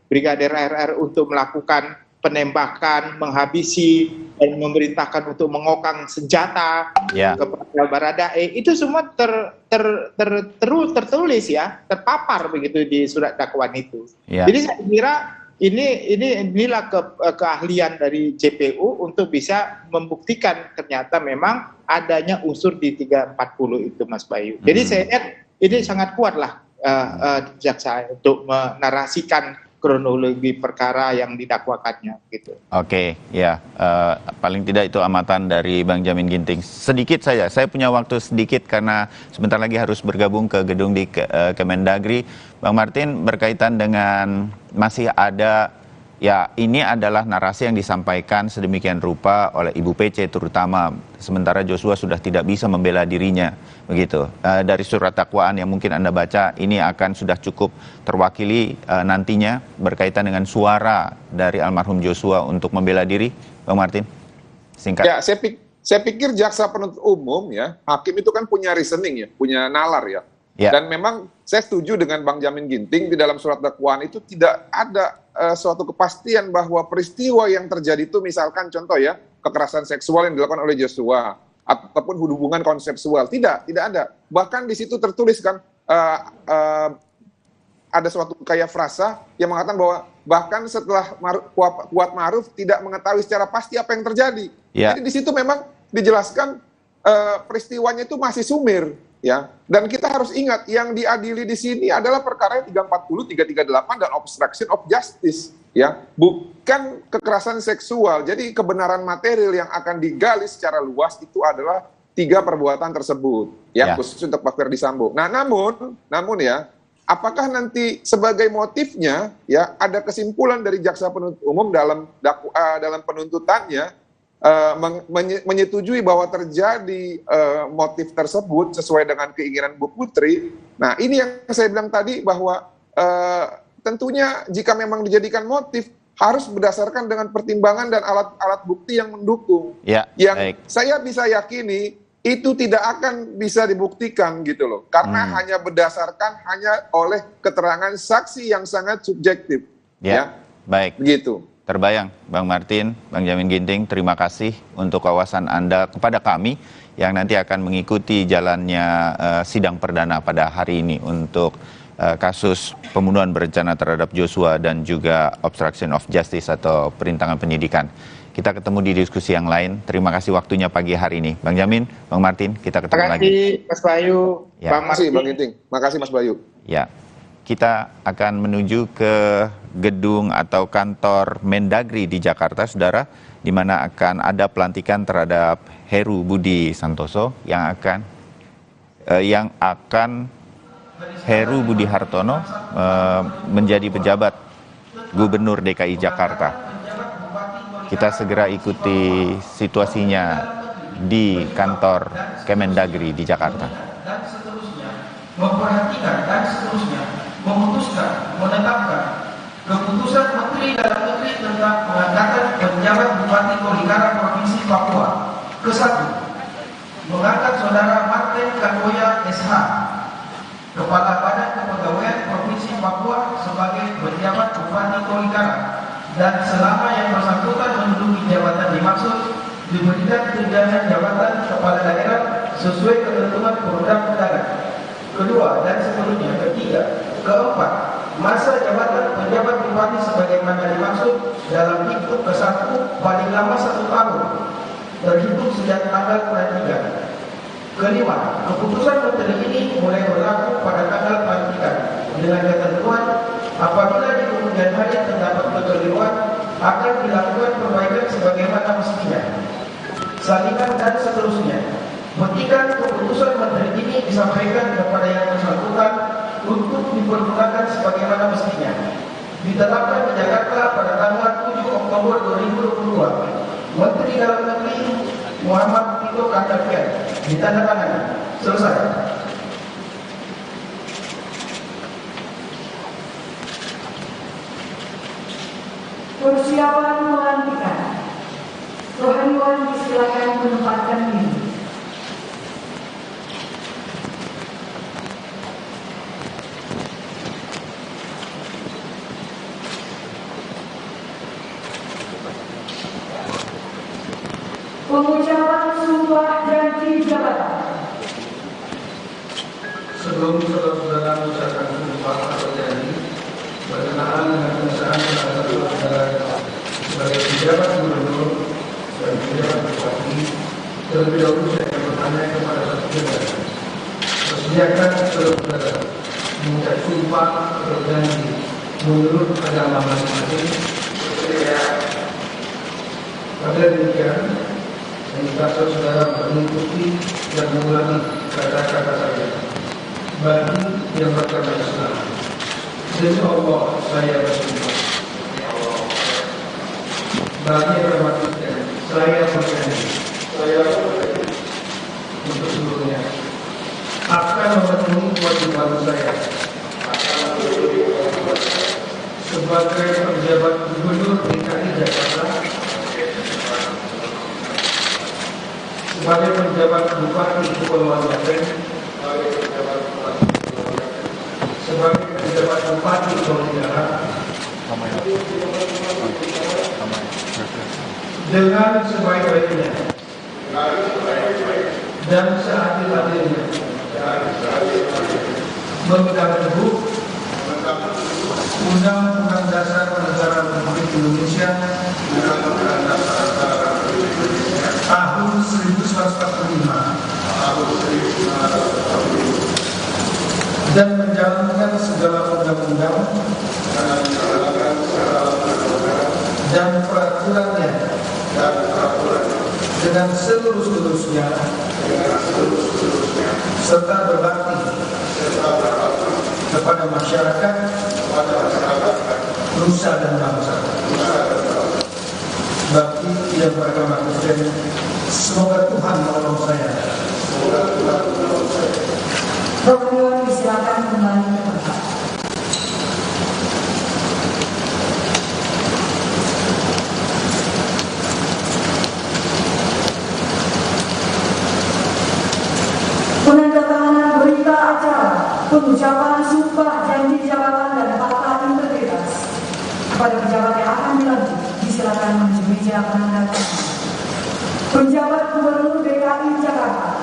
Brigadir RR untuk melakukan penembakan, menghabisi, dan memerintahkan untuk mengokang senjata kepada Baradae, itu semua tertulis ya, terpapar begitu di surat dakwaan itu. Jadi saya kira inilah keahlian dari JPU untuk bisa membuktikan ternyata memang adanya unsur di 340 itu, Mas Bayu. Jadi saya lihat ini sangat kuatlah jaksa untuk menarasikan kronologi perkara yang didakwakannya gitu. Oke, ya, paling tidak itu amatan dari Bang Jamin Ginting. Sedikit saja, saya punya waktu sedikit karena sebentar lagi harus bergabung ke gedung di Kemendagri. Bang Martin, berkaitan dengan masih ada, ya ini adalah narasi yang disampaikan sedemikian rupa oleh Ibu PC terutama, sementara Joshua sudah tidak bisa membela dirinya. Begitu. Dari surat dakwaan yang mungkin Anda baca, ini akan sudah cukup terwakili nantinya berkaitan dengan suara dari almarhum Joshua untuk membela diri, Bang Martin? Singkat. Ya, saya pikir jaksa penuntut umum ya, hakim itu kan punya reasoning ya, punya nalar ya. Dan memang saya setuju dengan Bang Jamin Ginting, di dalam surat dakwaan itu tidak ada suatu kepastian bahwa peristiwa yang terjadi itu misalkan contoh ya, kekerasan seksual yang dilakukan oleh Joshua ataupun hubungan konseksual, tidak ada. Bahkan di situ tertulis kan ada suatu kayak frasa yang mengatakan bahwa bahkan setelah Kuat Ma'ruf tidak mengetahui secara pasti apa yang terjadi. Jadi di situ memang dijelaskan peristiwanya itu masih sumir ya. Dan kita harus ingat yang diadili di sini adalah perkara 340, 338 dan obstruction of justice ya, bukan kekerasan seksual. Jadi kebenaran material yang akan digali secara luas itu adalah 3 perbuatan tersebut ya, khusus untuk Pak Ferdisambo. Nah, namun ya, apakah nanti sebagai motifnya ya ada kesimpulan dari jaksa penuntut umum dalam penuntutannya menyetujui bahwa terjadi motif tersebut sesuai dengan keinginan Bu Putri. Nah, ini yang saya bilang tadi bahwa tentunya jika memang dijadikan motif harus berdasarkan dengan pertimbangan dan alat bukti yang mendukung. Saya bisa yakini itu tidak akan bisa dibuktikan gitu loh, karena hanya berdasarkan oleh keterangan saksi yang sangat subjektif. Baik. Begitu. Terbayang, Bang Martin, Bang Jamin Ginting, terima kasih untuk wawasan Anda kepada kami yang nanti akan mengikuti jalannya sidang perdana pada hari ini untuk kasus pembunuhan berencana terhadap Joshua dan juga obstruction of justice atau perintangan penyidikan. Kita ketemu di diskusi yang lain. Terima kasih waktunya pagi hari ini. Bang Jamin, Bang Martin, kita ketemu lagi. Terima kasih Mas Bayu, Bang Martin. Bang Ginting. Makasih Mas Bayu. Ya, kita akan menuju ke gedung atau kantor Mendagri di Jakarta, saudara, di mana akan ada pelantikan terhadap Heru Budi Santoso yang akan Heru Budi Hartono menjadi pejabat Gubernur DKI Jakarta. Kita segera ikuti situasinya di kantor Kemendagri di Jakarta. memperhatikan dan seterusnya memutuskan, menetapkan keputusan Menteri Dalam Negeri tentang pengangkatan penjabat Bupati Tolikara Provinsi Papua. Ke-1, mengangkat Saudara Martin Kakoya SH, Kepala Badan Kepegawaian Provinsi Papua sebagai penjabat Bupati Tolikara, dan selama yang bersangkutan menduduki jabatan dimaksud diberikan tunjangan jabatan kepala daerah sesuai ketentuan perundang-undangan. Kedua dan seterusnya. Ketiga. Keempat, masa jabatan penjabat bupati sebagaimana dimaksud dalam Diktum ke-1 paling lama 1 tahun terhitung sejak tanggal pelantikan. Kelima, keputusan menteri ini mulai berlaku pada tanggal pelantikan dengan ketentuan apabila di kemudian hari terdapat kekeliruan akan dilakukan perbaikan sebagaimana mestinya. Salinan dan seterusnya. Petikan keputusan menteri ini disampaikan kepada yang bersangkutan untuk dipergunakan sebagaimana mestinya. Ditetapkan di Jakarta pada tanggal 7 Oktober 2022. Menteri Dalam Negeri Muhammad Tito Karnavian. Ditandatangani. Selesai. Persiapan pelantikan. Rohaniwan disilakan menempatkan diri. Pengucapan sumpah janji jabatan. Sebelum saudara-saudara mengucapkan sumpah atau janji berkenaan dengan pengesahan terhadap saudara sebagai pejabat gubernur dan pejabat bupati, terlebih dahulu saya akan bertanya kepada saudara. Persediakan saudara mengucap sumpah atau janji menurut agama masing-masing. Pada demikian, minta saudara mengikuti dan mengulangi kata-kata saya. Bagi yang beragama Islam, demi Allah saya bersumpah. Bagi yang beragama Kristen, saya berjanji. Untuk seluruhnya akan memenuhi kewajiban saya sebagai pejabat Gubernur DKI Jakarta, sebagai penjabat Bupati Kepulauan Yapen, sebagai penjabat Bupati Tolikara, dengan sebaik-baiknya dan seadil-adilnya, memegang teguh Undang-Undang Dasar Negara Republik Indonesia tahun 1945 dan menjalankan segala undang-undang dan peraturannya dengan seluruh-seluruhnya serta berbakti kepada masyarakat, nusa dan bangsa. Bakti yang beragama Kristen, semoga Tuhan menolong saya. Rohaniwan disilakan kembali ke tempat. Penandatanganan berita acara pengucapan sumpah janji jabatan dan fakta integritas kepada pejabat yang akan dilantik disilakan menuju meja penandatanganan. Penjabat Gubernur DKI Jakarta.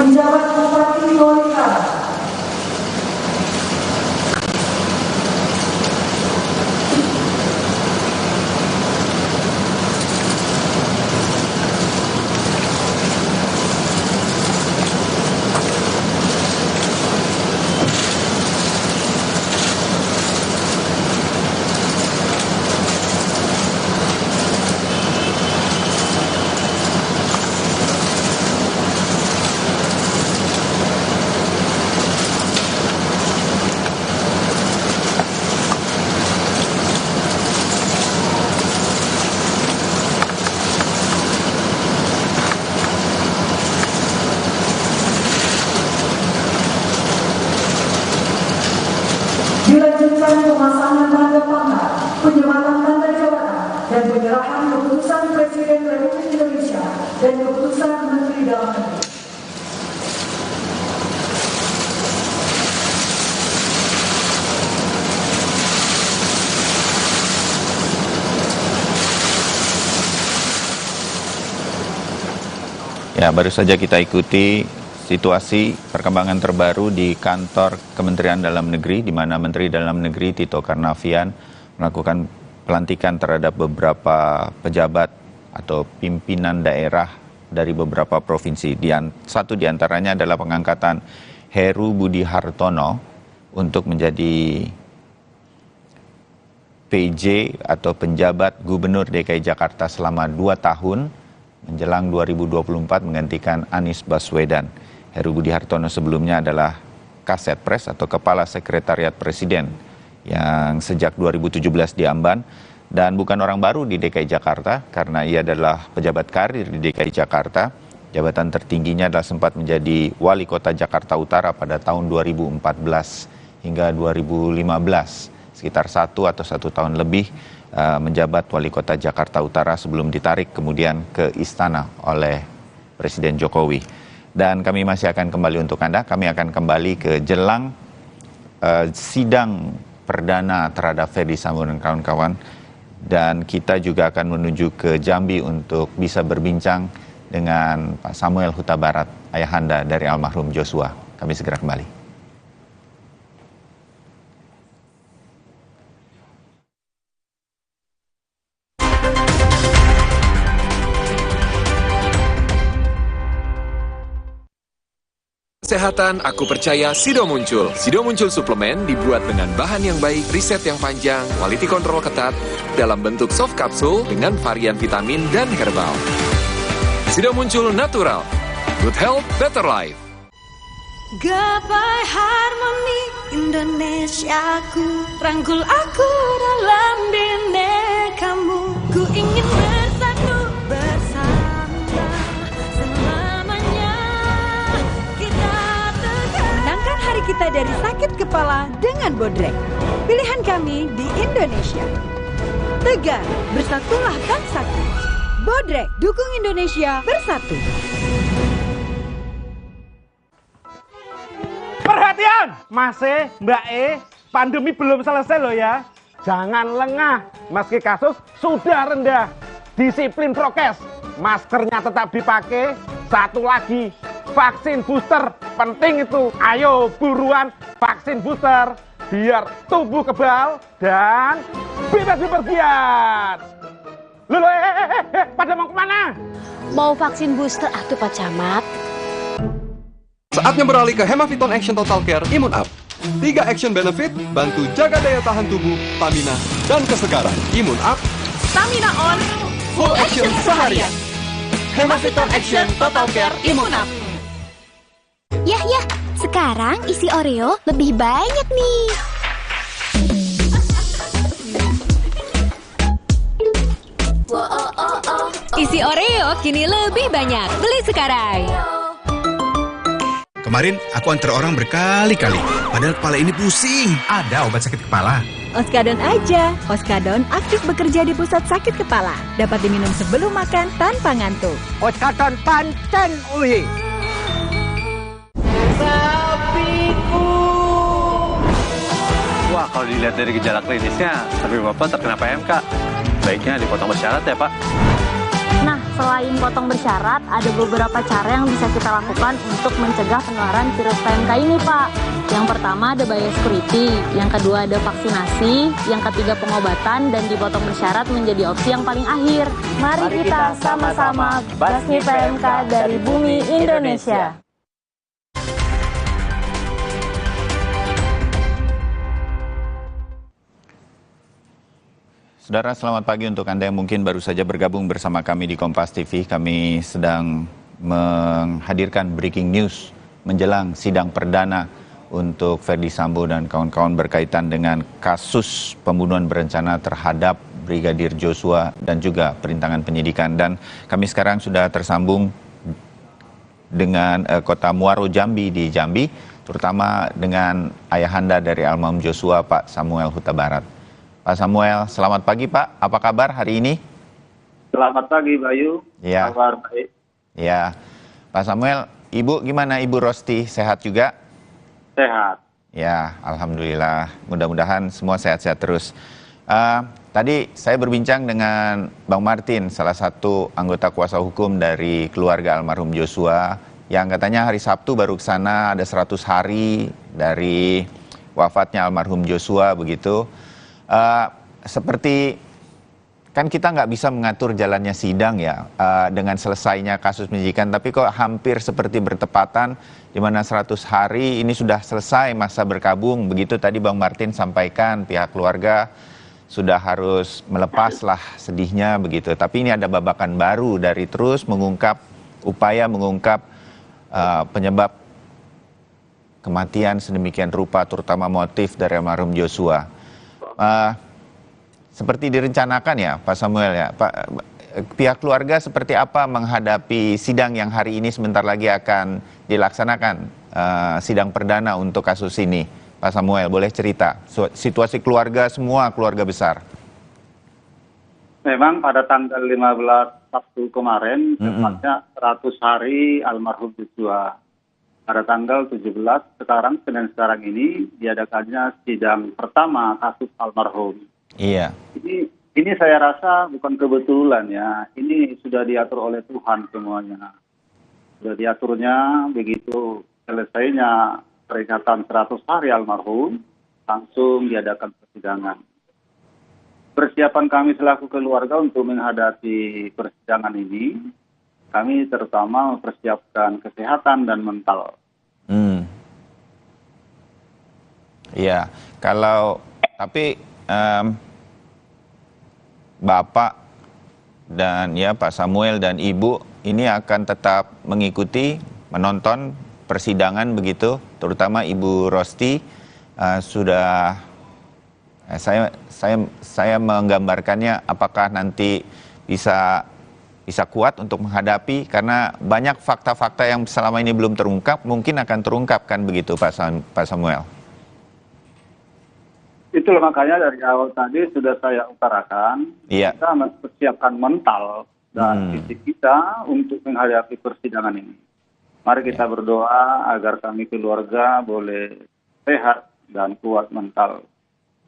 penjabat Bupati Tolikara, dilanjutkan pemasangan tanda pangkat, penyematan tanda jabatan, dan penyerahan keputusan Presiden Republik Indonesia dan keputusan Menteri Dalam Negeri. Ya, baru saja kita ikuti situasi perkembangan terbaru di kantor Kementerian Dalam Negeri, di mana Menteri Dalam Negeri Tito Karnavian melakukan pelantikan terhadap beberapa pejabat atau pimpinan daerah dari beberapa provinsi. Satu di antaranya adalah pengangkatan Heru Budi Hartono untuk menjadi PJ atau penjabat Gubernur DKI Jakarta selama 2 tahun menjelang 2024 menggantikan Anies Baswedan. Heru Budi Hartono sebelumnya adalah Kaset Pres atau Kepala Sekretariat Presiden yang sejak 2017 diemban dan bukan orang baru di DKI Jakarta karena ia adalah pejabat karir di DKI Jakarta. Jabatan tertingginya adalah sempat menjadi Wali Kota Jakarta Utara pada tahun 2014 hingga 2015. Sekitar 1 atau 1 tahun lebih menjabat Wali Kota Jakarta Utara sebelum ditarik kemudian ke istana oleh Presiden Jokowi. Dan kami masih akan kembali untuk Anda, kami akan kembali ke jelang sidang perdana terhadap Ferdy Sambo dan kawan-kawan. Dan kita juga akan menuju ke Jambi untuk bisa berbincang dengan Pak Samuel Huta Barat, ayahanda dari almarhum Joshua. Kami segera kembali. Kesehatan aku percaya Sido Muncul. Sido Muncul suplemen dibuat dengan bahan yang baik, riset yang panjang, quality control ketat, dalam bentuk soft kapsul dengan varian vitamin dan herbal. Sido Muncul natural. Good health, better life. Gapai harmoni Indonesiaku, rangkul aku dalam binekamu. Ku ingin bersatu bersama selamanya. Menangkan hari kita dari sakit kepala dengan Bodrek. Pilihan kami di Indonesia. Tegar, bersatulah kan sakit. Bodrek, dukung Indonesia bersatu. Perhatian, Mas E, Mbak E, pandemi belum selesai loh ya. Jangan lengah, meski kasus sudah rendah. Disiplin prokes, maskernya tetap dipakai. Satu lagi, vaksin booster, penting itu. Ayo buruan vaksin booster, biar tubuh kebal dan bebas bepergian. Loh, pada mau kemana? Mau vaksin booster atuh Pak Camat. Saatnya beralih ke Hemaviton Action Total Care Imun Up. 3 action benefit, bantu jaga daya tahan tubuh, stamina, dan kesegaran. Imun Up, Stamina on, full action seharian. Hemaviton Action Total Care Imun Up. Yah, sekarang isi Oreo lebih banyak nih. Isi Oreo kini lebih banyak. Beli sekarang. Kemarin aku antar orang berkali-kali, padahal kepala ini pusing. Ada obat sakit kepala. Oskadon aja. Oskadon aktif bekerja di pusat sakit kepala. Dapat diminum sebelum makan tanpa ngantuk. Oskadon pancen uhi. Sapiku. Wah, kalau dilihat dari gejala klinisnya, sapi Bapak terkena PMK. Baiknya dipotong bersyarat ya, Pak. Nah, selain potong bersyarat, ada beberapa cara yang bisa kita lakukan untuk mencegah penularan virus PMK ini, Pak. Yang pertama ada biosecurity, yang kedua ada vaksinasi, yang ketiga pengobatan, dan dipotong bersyarat menjadi opsi yang paling akhir. Mari kita sama-sama basmi PMK dari bumi Indonesia. Saudara, selamat pagi untuk Anda yang mungkin baru saja bergabung bersama kami di Kompas TV. Kami sedang menghadirkan breaking news menjelang sidang perdana untuk Ferdy Sambo dan kawan-kawan berkaitan dengan kasus pembunuhan berencana terhadap Brigadir Joshua dan juga perintangan penyidikan. Dan kami sekarang sudah tersambung dengan kota Muaro Jambi di Jambi, terutama dengan ayahanda dari almarhum Joshua, Pak Samuel Huta Barat. Pak Samuel, selamat pagi Pak. Apa kabar hari ini? Selamat pagi Bayu. Ya. Kabar baik. Ya, Pak Samuel, Ibu gimana? Ibu Rosti sehat juga? Sehat. Ya, alhamdulillah. Mudah-mudahan semua sehat-sehat terus. Tadi saya berbincang dengan Bang Martin, salah satu anggota kuasa hukum dari keluarga almarhum Joshua, yang katanya hari Sabtu baru ke sana, ada 100 hari dari wafatnya almarhum Joshua begitu. Seperti kan kita nggak bisa mengatur jalannya sidang ya, dengan selesainya kasus penyidikan, tapi kok hampir seperti bertepatan di mana 100 hari ini sudah selesai masa berkabung. Begitu tadi Bang Martin sampaikan, pihak keluarga sudah harus melepaslah sedihnya begitu. Tapi ini ada babakan baru dari terus upaya mengungkap penyebab kematian sedemikian rupa, terutama motif dari almarhum Joshua. Seperti direncanakan ya Pak Samuel ya, pihak keluarga seperti apa menghadapi sidang yang hari ini sebentar lagi akan dilaksanakan, sidang perdana untuk kasus ini. Pak Samuel, boleh cerita situasi keluarga, semua keluarga besar? Memang pada tanggal 15 Sabtu kemarin, tepatnya 100 hari almarhum Joshua. Pada tanggal 17 sekarang ini diadakannya sidang pertama kasus almarhum. Iya. Ini saya rasa bukan kebetulan ya. Ini sudah diatur oleh Tuhan semuanya. Sudah diaturnya begitu selesainya peringatan 100 hari almarhum, langsung diadakan persidangan. Persiapan kami selaku keluarga untuk menghadapi persidangan ini, kami terutama mempersiapkan kesehatan dan mental. Iya, tapi Bapak dan ya Pak Samuel dan Ibu ini akan tetap mengikuti, menonton persidangan begitu, terutama Ibu Rosti sudah saya menggambarkannya apakah nanti bisa kuat untuk menghadapi, karena banyak fakta-fakta yang selama ini belum terungkap mungkin akan terungkap kan begitu Pak Samuel. Itulah makanya dari awal tadi sudah saya utarakan, kita mempersiapkan mental dan fisik kita untuk menghadapi persidangan ini. Mari kita berdoa agar kami keluarga boleh sehat dan kuat mental.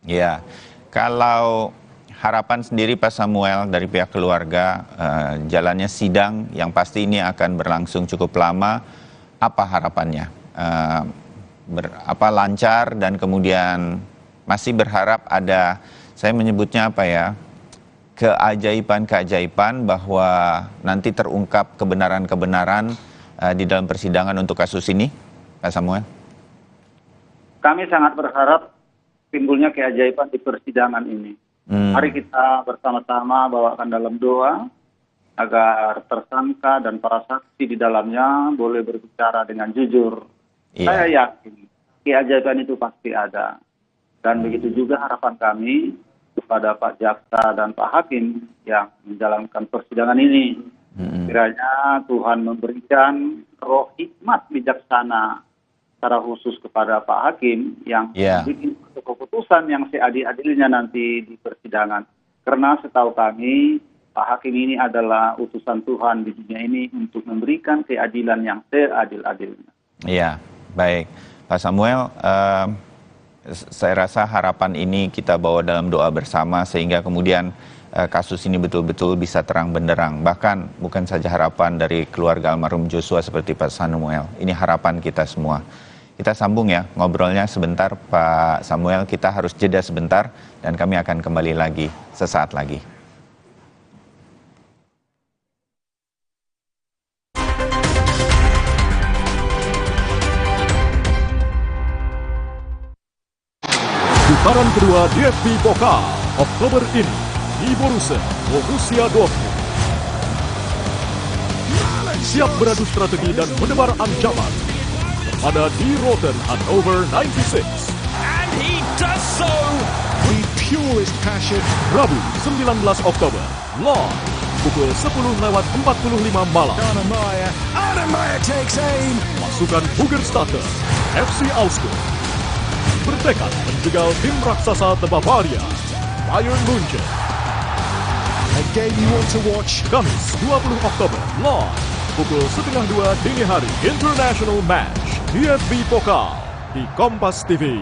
Ya, kalau harapan sendiri Pak Samuel dari pihak keluarga, jalannya sidang yang pasti ini akan berlangsung cukup lama, apa harapannya? Lancar dan kemudian masih berharap ada, saya menyebutnya keajaiban bahwa nanti terungkap kebenaran-kebenaran di dalam persidangan untuk kasus ini, Pak Samuel? Kami sangat berharap timbulnya keajaiban di persidangan ini. Mari kita bersama-sama bawakan dalam doa agar tersangka dan para saksi di dalamnya boleh berbicara dengan jujur. Saya yakin keajaiban itu pasti ada. Dan begitu juga harapan kami kepada Pak Jaksa dan Pak Hakim yang menjalankan persidangan ini. Kiranya Tuhan memberikan roh hikmat bijaksana secara khusus kepada Pak Hakim yang bikin keputusan yang seadil-adilnya nanti di persidangan. Karena setahu kami Pak Hakim ini adalah utusan Tuhan di dunia ini untuk memberikan keadilan yang seadil-adilnya. Iya, baik. Pak Samuel, saya rasa harapan ini kita bawa dalam doa bersama sehingga kemudian kasus ini betul-betul bisa terang benderang. Bahkan bukan saja harapan dari keluarga almarhum Joshua seperti Pak Samuel, ini harapan kita semua. Kita sambung ya ngobrolnya sebentar Pak Samuel, kita harus jeda sebentar dan kami akan kembali lagi sesaat lagi. Putaran kedua DFB Pokal Oktober ini di Borussia Dortmund. Siap beradu strategi dan menebar ancaman pada di Roten Hannover 96. And he does so with purest passion. Rabu 19 Oktober live pukul 10:45 malam. Annemeyer takes aim. Pasukan Bugerstatter FC Augsburg bertekad menjegal tim raksasa The Bavaria Bayern Munchen. A game you want to watch. Kamis 20 Oktober live pukul 1:30 dini hari. International Match DFB Pokal di Kompas TV.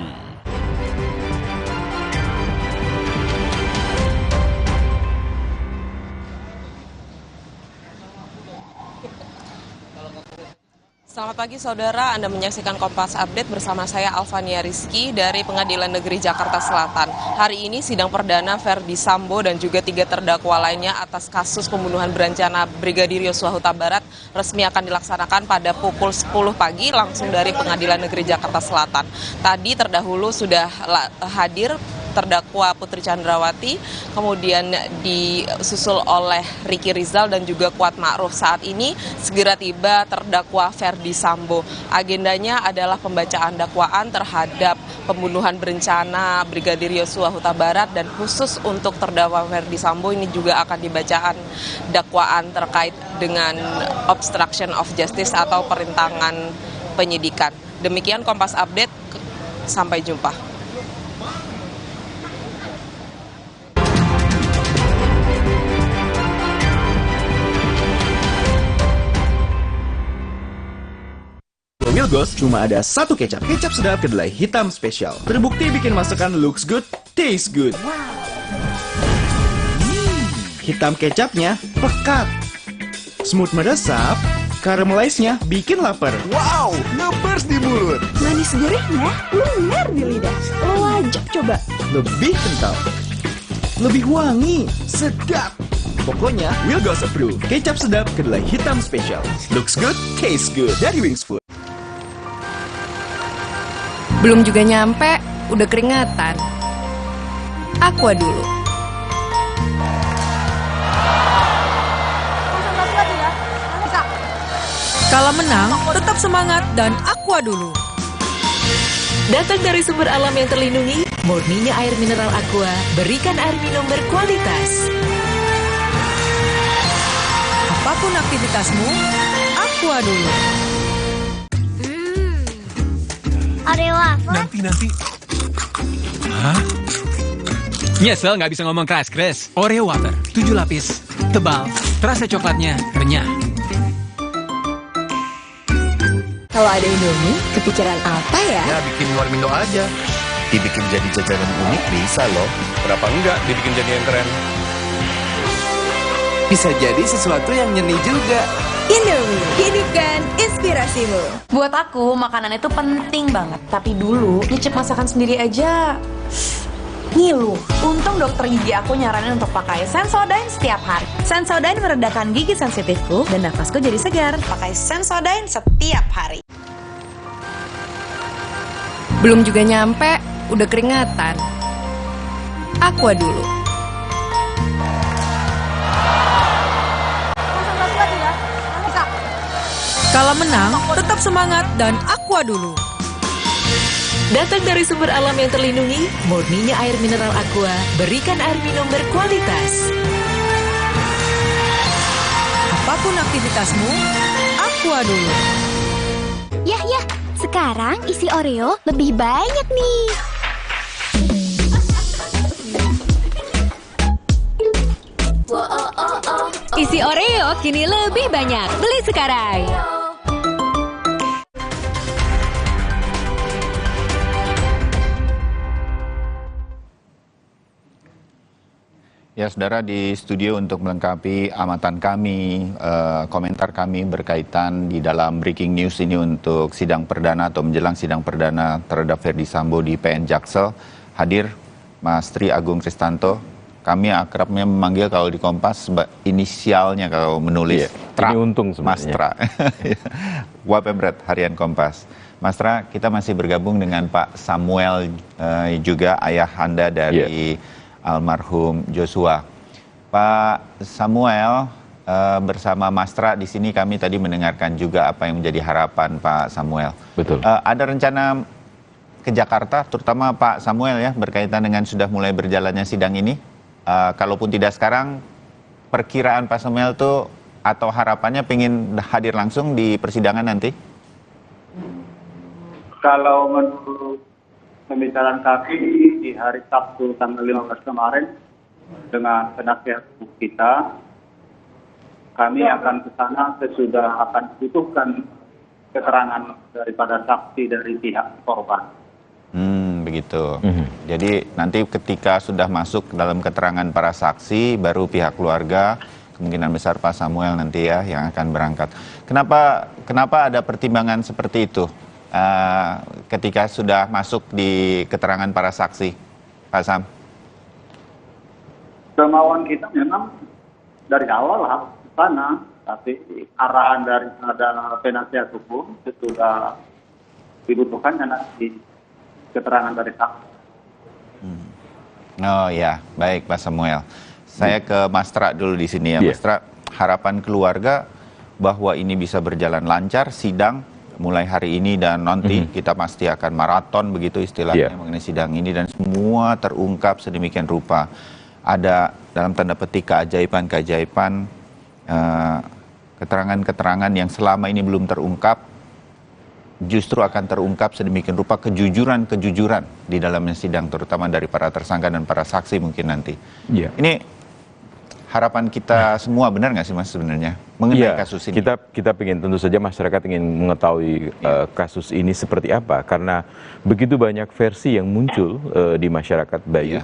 Selamat pagi saudara, Anda menyaksikan Kompas Update bersama saya Alfania Rizky dari Pengadilan Negeri Jakarta Selatan. Hari ini sidang perdana Verdi Sambo dan juga 3 terdakwa lainnya atas kasus pembunuhan berencana Brigadir Yosua Huta Barat resmi akan dilaksanakan pada pukul 10 pagi langsung dari Pengadilan Negeri Jakarta Selatan. Tadi terdahulu sudah hadir terdakwa Putri Chandrawati, kemudian disusul oleh Ricky Rizal dan juga Kuat Ma'ruf. Saat ini segera tiba terdakwa Verdi Sambo. Agendanya adalah pembacaan dakwaan terhadap pembunuhan berencana Brigadir Yosua Huta Barat, dan khusus untuk terdakwa Verdi Sambo ini juga akan dibacaan dakwaan terkait dengan obstruction of justice atau perintangan penyidikan. Demikian Kompas Update, sampai jumpa. Milgos cuma ada satu kecap. Kecap sedap kedelai hitam spesial. Terbukti bikin masakan looks good, taste good. Hitam kecapnya pekat. Smooth meresap, caramelize-nya bikin lapar. Wow, ngebers di mulut. Manis gurihnya lumer di lidah. Lo wajib coba. Lebih kental, lebih wangi, sedap. Pokoknya Milgos approve. Kecap sedap kedelai hitam spesial. Looks good, taste good. Dari Wings Food. Belum juga nyampe, udah keringatan. Aqua dulu. Kalau menang, tetap semangat dan Aqua dulu. Datang dari sumber alam yang terlindungi, murninya air mineral Aqua, berikan air minum berkualitas. Apapun aktivitasmu, Aqua dulu. Oreo wafer. Nanti. Hah? Nyesel nggak bisa ngomong keras-keras. Oreo wafer, 7 lapis, tebal, terasa coklatnya renyah. Kalau ada Indomie, kepikiran apa ya? Ya bikin warmindo aja. Dibikin jadi jajanan unik bisa loh. Kenapa enggak dibikin jadi yang keren? Bisa jadi sesuatu yang nyeni juga. Indomie, hidupkan inspirasimu. Buat aku, makanan itu penting banget. Tapi dulu, nyicip masakan sendiri aja ngilu. Untung dokter gigi aku nyaranin untuk pakai Sensodyne setiap hari. Sensodyne meredakan gigi sensitifku dan nafasku jadi segar. Pakai Sensodyne setiap hari. Belum juga nyampe, udah keringatan. Aqua dulu. Kalau menang, tetap semangat dan Aqua dulu. Datang dari sumber alam yang terlindungi, murninya air mineral Aqua, berikan air minum berkualitas. Apapun aktivitasmu, Aqua dulu. Yah, sekarang isi Oreo lebih banyak nih. Isi Oreo kini lebih banyak. Beli sekarang. Ya, saudara, di studio untuk melengkapi amatan kami, komentar kami berkaitan di dalam breaking news ini untuk sidang perdana atau menjelang sidang perdana terhadap Ferdy Sambo di PN Jaksel, hadir Mas Tri Agung Kristanto. Kami akrabnya memanggil kalau di Kompas inisialnya kalau menulis. Ini untung sebenarnya. Mas Tra. Wapemret Harian Kompas. Mas Tra, kita masih bergabung dengan Pak Samuel, juga ayah Anda dari almarhum Joshua. Pak Samuel, bersama Mas Tra di sini kami tadi mendengarkan juga apa yang menjadi harapan Pak Samuel. Betul. Ada rencana ke Jakarta, terutama Pak Samuel ya, berkaitan dengan sudah mulai berjalannya sidang ini. Kalaupun tidak sekarang, perkiraan Pak Samuel tuh atau harapannya pengen hadir langsung di persidangan nanti? Kalau menurut pembicaraan kami di hari Sabtu tanggal 15 kemarin dengan penasihat hukum kita, kami akan ke sana sesudah akan butuhkan keterangan daripada saksi dari pihak korban. Begitu. Jadi nanti ketika sudah masuk dalam keterangan para saksi, baru pihak keluarga, kemungkinan besar Pak Samuel nanti ya yang akan berangkat. Kenapa ada pertimbangan seperti itu? Ketika sudah masuk di keterangan para saksi, Pak Sam? Kemauan kita memang dari awal harus ke sana, tapi arahan dari penasihat hukum sesudah dibutuhkannya nanti keterangan dari saksi. Oh ya, baik Pak Samuel. Saya ke Mas Tra dulu di sini ya, Mas Tra. Harapan keluarga bahwa ini bisa berjalan lancar, sidang mulai hari ini dan nanti kita pasti akan maraton begitu istilahnya mengenai sidang ini dan semua terungkap sedemikian rupa. Ada dalam tanda petik keajaiban-keajaiban, keterangan-keterangan yang selama ini belum terungkap justru akan terungkap sedemikian rupa, kejujuran-kejujuran di dalamnya sidang terutama dari para tersangka dan para saksi mungkin nanti. Ini harapan kita semua, benar nggak sih Mas sebenarnya mengenai kasus ini? Kita ingin, tentu saja masyarakat ingin mengetahui kasus ini seperti apa, karena begitu banyak versi yang muncul di masyarakat Bayu.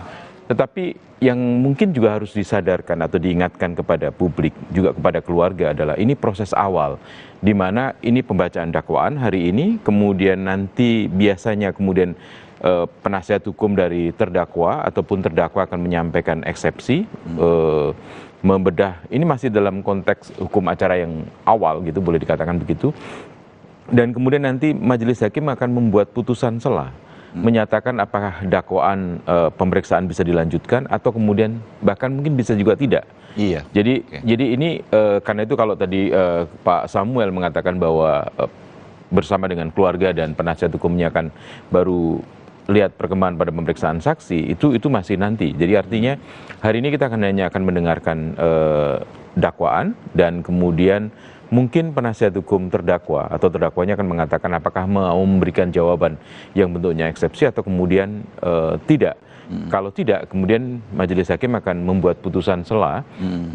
Tetapi yang mungkin juga harus disadarkan atau diingatkan kepada publik, juga kepada keluarga adalah ini proses awal, di mana ini pembacaan dakwaan hari ini, kemudian nanti biasanya kemudian penasihat hukum dari terdakwa ataupun terdakwa akan menyampaikan eksepsi, membedah, ini masih dalam konteks hukum acara yang awal gitu, boleh dikatakan begitu. Dan kemudian nanti majelis hakim akan membuat putusan sela, menyatakan apakah dakwaan pemeriksaan bisa dilanjutkan atau kemudian bahkan mungkin bisa juga tidak. Jadi ini karena itu kalau tadi Pak Samuel mengatakan bahwa bersama dengan keluarga dan penasihat hukumnya akan baru lihat perkembangan pada pemeriksaan saksi, itu masih nanti. Jadi artinya hari ini kita hanya akan mendengarkan dakwaan dan kemudian mungkin penasihat hukum terdakwa atau terdakwanya akan mengatakan apakah mau memberikan jawaban yang bentuknya eksepsi atau kemudian tidak. Kalau tidak, kemudian majelis hakim akan membuat putusan sela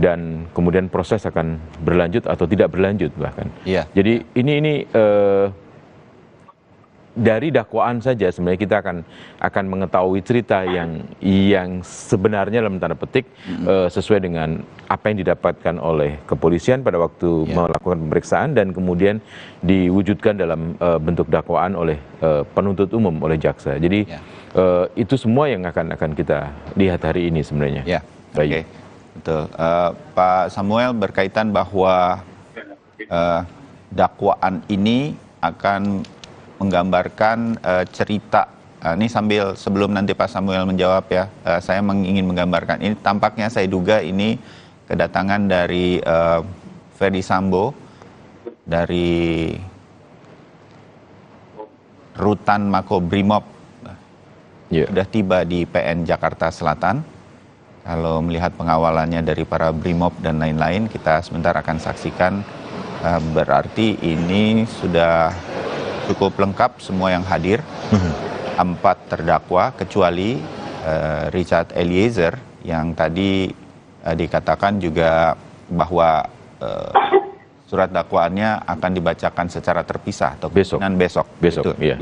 dan kemudian proses akan berlanjut atau tidak berlanjut bahkan. Jadi ini dari dakwaan saja sebenarnya kita akan mengetahui cerita yang sebenarnya dalam tanda petik sesuai dengan apa yang didapatkan oleh kepolisian pada waktu melakukan pemeriksaan dan kemudian diwujudkan dalam bentuk dakwaan oleh penuntut umum, oleh jaksa. Jadi itu semua yang akan kita lihat hari ini sebenarnya. Oke, betul. Pak Samuel berkaitan bahwa dakwaan ini akan menggambarkan cerita. Ini sebelum nanti Pak Samuel menjawab ya, saya ingin menggambarkan. Ini tampaknya saya duga ini kedatangan dari Ferdy Sambo dari Rutan Makobrimob. Sudah tiba di PN Jakarta Selatan. Kalau melihat pengawalannya dari para Brimob dan lain-lain, kita sebentar akan saksikan. Berarti ini sudah cukup lengkap semua yang hadir. 4 terdakwa kecuali Richard Eliezer yang tadi dikatakan juga bahwa surat dakwaannya akan dibacakan secara terpisah atau besok.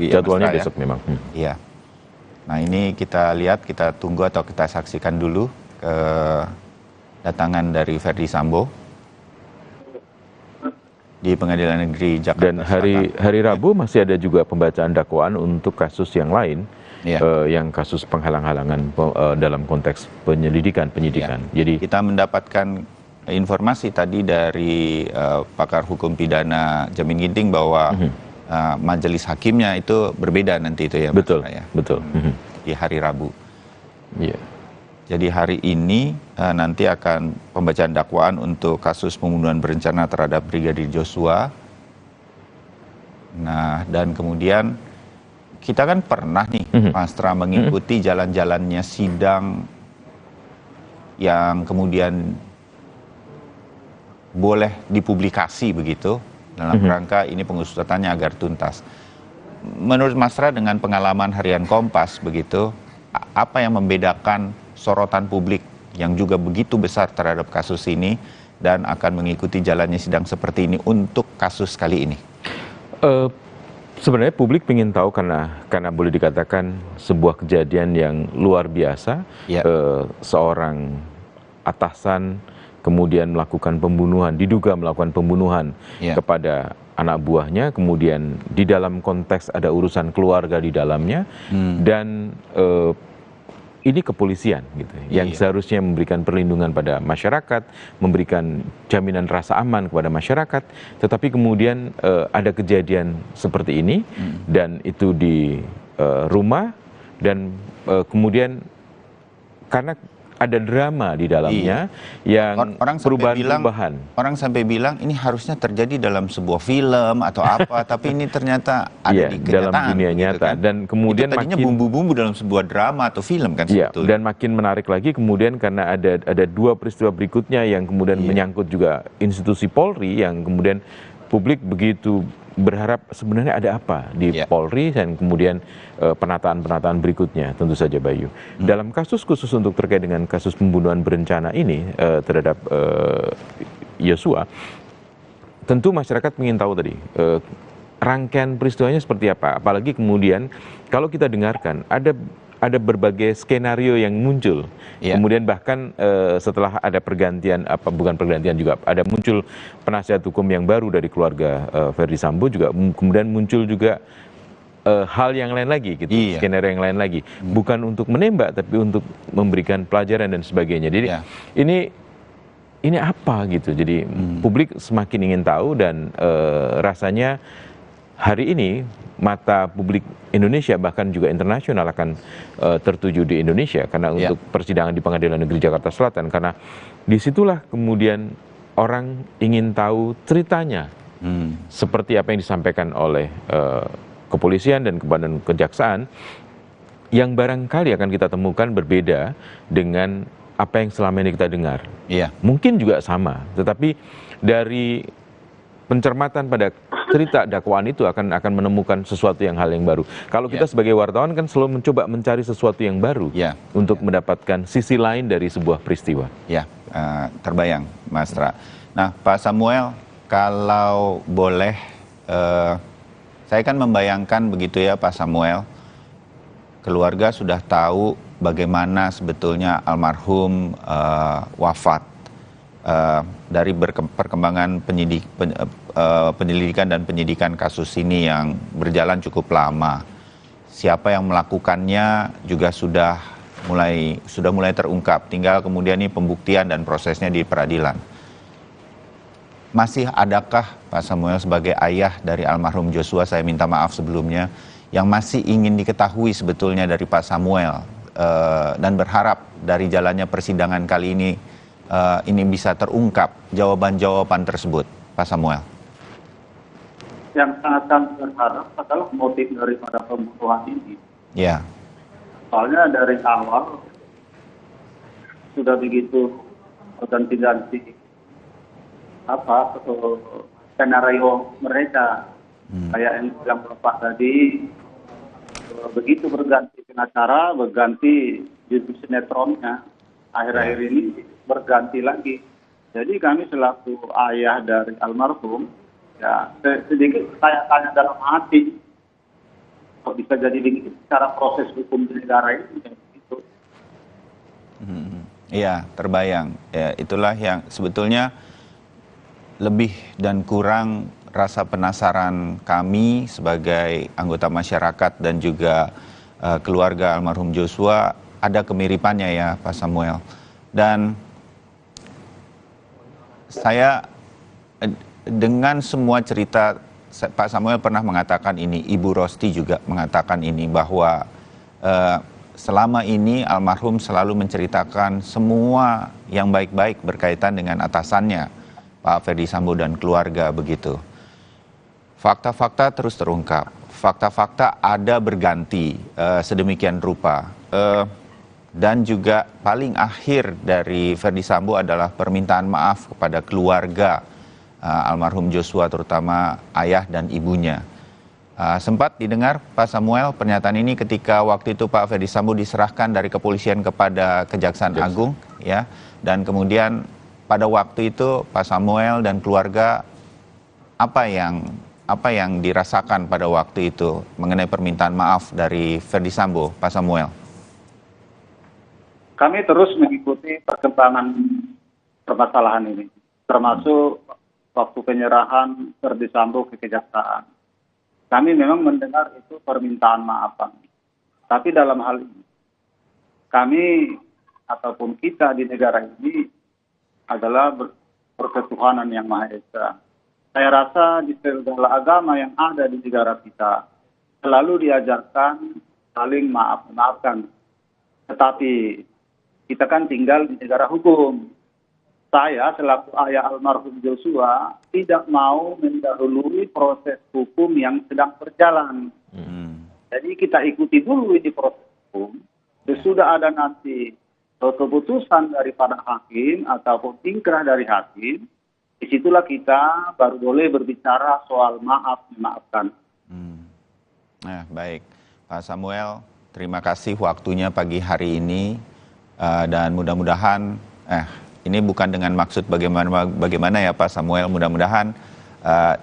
Jadwalnya besok memang. Iya. Nah ini kita lihat, kita tunggu atau kita saksikan dulu kedatangan dari Verdi Sambo di Pengadilan Negeri Jakarta Dan hari Rabu masih ada juga pembacaan dakwaan untuk kasus yang lain, yang kasus penghalang-halangan dalam konteks penyidikan. Jadi kita mendapatkan informasi tadi dari pakar hukum pidana Jamin Ginting bahwa majelis hakimnya itu berbeda nanti itu ya, betul, Mas, ya? betul. Di hari Rabu. Iya. Jadi hari ini nanti akan pembacaan dakwaan untuk kasus pembunuhan berencana terhadap Brigadir Joshua. Nah, dan kemudian kita kan pernah nih, Mas Tra, mengikuti jalan-jalannya sidang yang kemudian boleh dipublikasi begitu dalam rangka ini pengusutannya agar tuntas. Menurut Mas Tra, dengan pengalaman harian Kompas begitu, apa yang membedakan sorotan publik yang juga begitu besar terhadap kasus ini dan akan mengikuti jalannya sidang seperti ini untuk kasus kali ini? Sebenarnya publik ingin tahu karena boleh dikatakan sebuah kejadian yang luar biasa. Seorang atasan kemudian melakukan pembunuhan, diduga melakukan pembunuhan kepada anak buahnya, kemudian di dalam konteks ada urusan keluarga di dalamnya, dan ini kepolisian gitu, yang seharusnya memberikan perlindungan pada masyarakat, memberikan jaminan rasa aman kepada masyarakat, tetapi kemudian ada kejadian seperti ini, dan itu di rumah, dan kemudian karena ada drama di dalamnya yang perubahan-perubahan. Orang sampai bilang ini harusnya terjadi dalam sebuah film atau apa, tapi ini ternyata ada di kenyataan. Dalam dunia nyata. Kan? Dan kemudian itu tadinya bumbu-bumbu dalam sebuah drama atau film kan sebetulnya. Dan makin menarik lagi kemudian karena ada dua peristiwa berikutnya yang kemudian menyangkut juga institusi Polri, yang kemudian publik begitu berharap sebenarnya ada apa di Polri, dan kemudian penataan-penataan berikutnya tentu saja, Bayu. Dalam kasus khusus untuk terkait dengan kasus pembunuhan berencana ini terhadap Yosua, tentu masyarakat ingin tahu tadi rangkaian peristiwanya seperti apa. Apalagi kemudian kalau kita dengarkan ada berbagai skenario yang muncul. Kemudian bahkan setelah ada pergantian, bukan pergantian juga, ada muncul penasihat hukum yang baru dari keluarga Verdi Sambo juga, kemudian muncul juga hal yang lain lagi gitu, skenario yang lain lagi. Bukan untuk menembak, tapi untuk memberikan pelajaran dan sebagainya. Jadi ini apa gitu. Jadi publik semakin ingin tahu, dan rasanya hari ini mata publik Indonesia bahkan juga internasional akan tertuju di Indonesia karena untuk persidangan di Pengadilan Negeri Jakarta Selatan, karena disitulah kemudian orang ingin tahu ceritanya seperti apa yang disampaikan oleh kepolisian dan kejaksaan, yang barangkali akan kita temukan berbeda dengan apa yang selama ini kita dengar. Mungkin juga sama, tetapi dari pencermatan pada cerita dakwaan itu akan menemukan sesuatu hal yang baru. Kalau kita sebagai wartawan kan selalu mencoba mencari sesuatu yang baru untuk mendapatkan sisi lain dari sebuah peristiwa. Terbayang, Mas Tra. Nah, Pak Samuel, kalau boleh, saya kan membayangkan begitu ya, Pak Samuel, keluarga sudah tahu bagaimana sebetulnya almarhum wafat. Dari perkembangan penyelidikan dan penyidikan kasus ini yang berjalan cukup lama, siapa yang melakukannya juga sudah mulai terungkap, tinggal kemudian ini pembuktian dan prosesnya di peradilan. Masih adakah Pak Samuel sebagai ayah dari almarhum Joshua, saya minta maaf sebelumnya, yang masih ingin diketahui sebetulnya dari Pak Samuel, dan berharap dari jalannya persidangan kali ini bisa terungkap jawaban-jawaban tersebut, Pak Samuel? Yang sangat kami berharap adalah motif daripada pembunuhan ini. Soalnya dari awal sudah begitu ganti-ganti skenario mereka, kayak yang bilang Bapak tadi, begitu berganti pengacara, berganti judul sinetronnya, akhir-akhir ini berganti lagi. Jadi kami selaku ayah dari almarhum, sedikit tanya dalam hati, kok bisa jadi begitu cara proses hukum di negara ini begitu. Iya, terbayang. Ya, itulah yang sebetulnya lebih dan kurang rasa penasaran kami sebagai anggota masyarakat dan juga keluarga almarhum Joshua. Ada kemiripannya ya, Pak Samuel. Dan saya dengan semua cerita, Pak Samuel pernah mengatakan ini, Ibu Rosti juga mengatakan ini, bahwa selama ini almarhum selalu menceritakan semua yang baik-baik berkaitan dengan atasannya, Pak Ferdi Sambo dan keluarga begitu. Fakta-fakta terus terungkap, fakta-fakta ada berganti sedemikian rupa. Dan juga paling akhir dari Ferdi Sambo adalah permintaan maaf kepada keluarga almarhum Joshua, terutama ayah dan ibunya. Sempat didengar Pak Samuel pernyataan ini ketika waktu itu Pak Ferdi Sambo diserahkan dari kepolisian kepada Kejaksaan Agung, ya, dan kemudian pada waktu itu Pak Samuel dan keluarga apa yang dirasakan pada waktu itu mengenai permintaan maaf dari Ferdi Sambo, Pak Samuel? Kami terus mengikuti perkembangan permasalahan ini, termasuk waktu penyerahan Ferdi Sambo ke Kejaksaan. Kami memang mendengar itu permintaan maaf, tapi dalam hal ini kami ataupun kita di negara ini adalah berketuhanan yang Maha Esa. Saya rasa di segala agama yang ada di negara kita selalu diajarkan saling maafkan. Tetapi kita kan tinggal di negara hukum. Saya selaku ayah almarhum Joshua tidak mau mendahului proses hukum yang sedang berjalan. Jadi kita ikuti dulu ini proses hukum. Sesudah ada nanti keputusan daripada hakim ataupun ingkrah dari hakim, disitulah kita baru boleh berbicara soal memaafkan. Nah, baik. Pak Samuel, terima kasih waktunya pagi hari ini. Dan mudah-mudahan, ini bukan dengan maksud bagaimana ya Pak Samuel, mudah-mudahan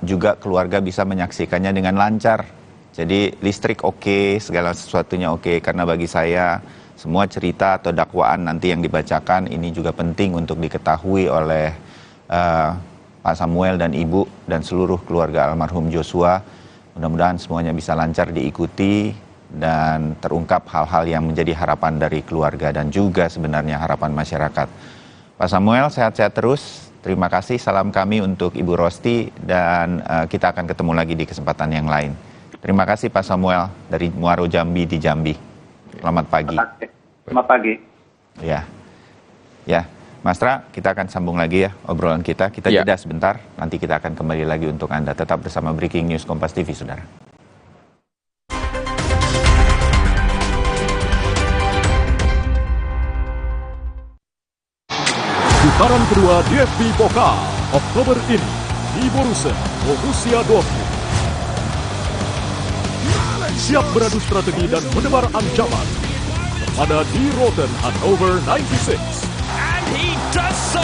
juga keluarga bisa menyaksikannya dengan lancar. Jadi listrik oke, segala sesuatunya oke, karena bagi saya semua cerita atau dakwaan nanti yang dibacakan ini juga penting untuk diketahui oleh Pak Samuel dan Ibu dan seluruh keluarga almarhum Joshua. Mudah-mudahan semuanya bisa lancar diikuti dan terungkap hal-hal yang menjadi harapan dari keluarga dan juga sebenarnya harapan masyarakat. Pak Samuel, sehat-sehat terus. Terima kasih, salam kami untuk Ibu Rosti dan kita akan ketemu lagi di kesempatan yang lain. Terima kasih Pak Samuel dari Muaro Jambi di Jambi. Selamat pagi. Selamat pagi. Ya, Mas Tra, kita akan sambung lagi ya obrolan kita. Kita jeda sebentar, nanti kita akan kembali lagi untuk Anda. Tetap bersama Breaking News Kompas TV, saudara. Putaran kedua DFB Pokal Oktober ini di Borussia Dortmund. Siap beradu strategi dan menebar ancaman kepada di Roten Hannover 96. And he does so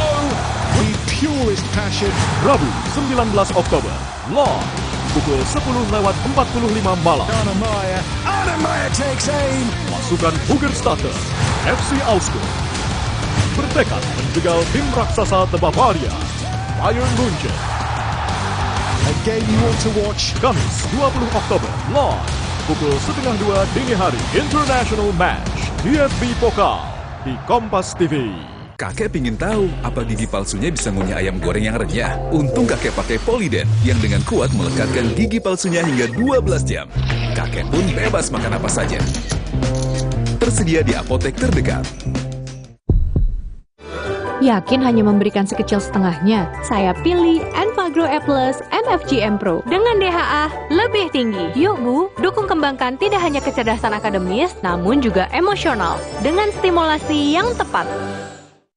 with purest passion. Rabu 19 Oktober live pukul 10:45 malam. Annemeyer takes aim. Pasukan Hugerstatter FC Augsburg bertekad menjegal tim raksasa The Bavaria, Bayern Munchen. A game you want to watch. Kamis 20 Oktober live pukul 1:30 dini hari. International Match DFB Pokal di Kompas TV. Kakek pingin tahu apa gigi palsunya bisa ngunyah ayam goreng yang renyah. Untung kakek pakai Poliden yang dengan kuat melekatkan gigi palsunya hingga 12 jam. Kakek pun bebas makan apa saja. Tersedia di apotek terdekat. Yakin hanya memberikan sekecil setengahnya? Saya pilih Enfagrow E+ MFGM Pro dengan DHA lebih tinggi. Yuk Bu, dukung kembangkan tidak hanya kecerdasan akademis, namun juga emosional dengan stimulasi yang tepat.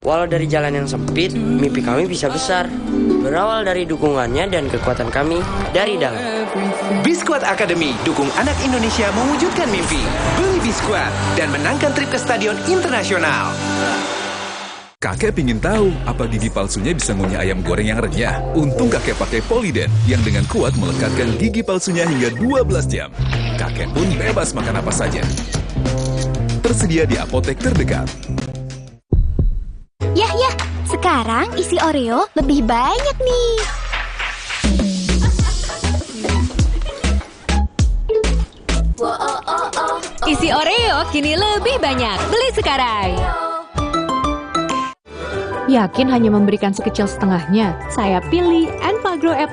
Walau dari jalan yang sempit, mimpi kami bisa besar. Berawal dari dukungannya dan kekuatan kami dari dalam. Biskuat Academy, dukung anak Indonesia mewujudkan mimpi. Beli Biskuat dan menangkan trip ke stadion internasional. Kakek pingin tahu apa gigi palsunya bisa ngunyah ayam goreng yang renyah. Untung kakek pakai Poliden yang dengan kuat melekatkan gigi palsunya hingga 12 jam. Kakek pun bebas makan apa saja. Tersedia di apotek terdekat. Yah, sekarang isi Oreo lebih banyak nih. Isi Oreo kini lebih banyak. Beli sekarang. Yakin hanya memberikan sekecil setengahnya? Saya pilih Enfagrow E+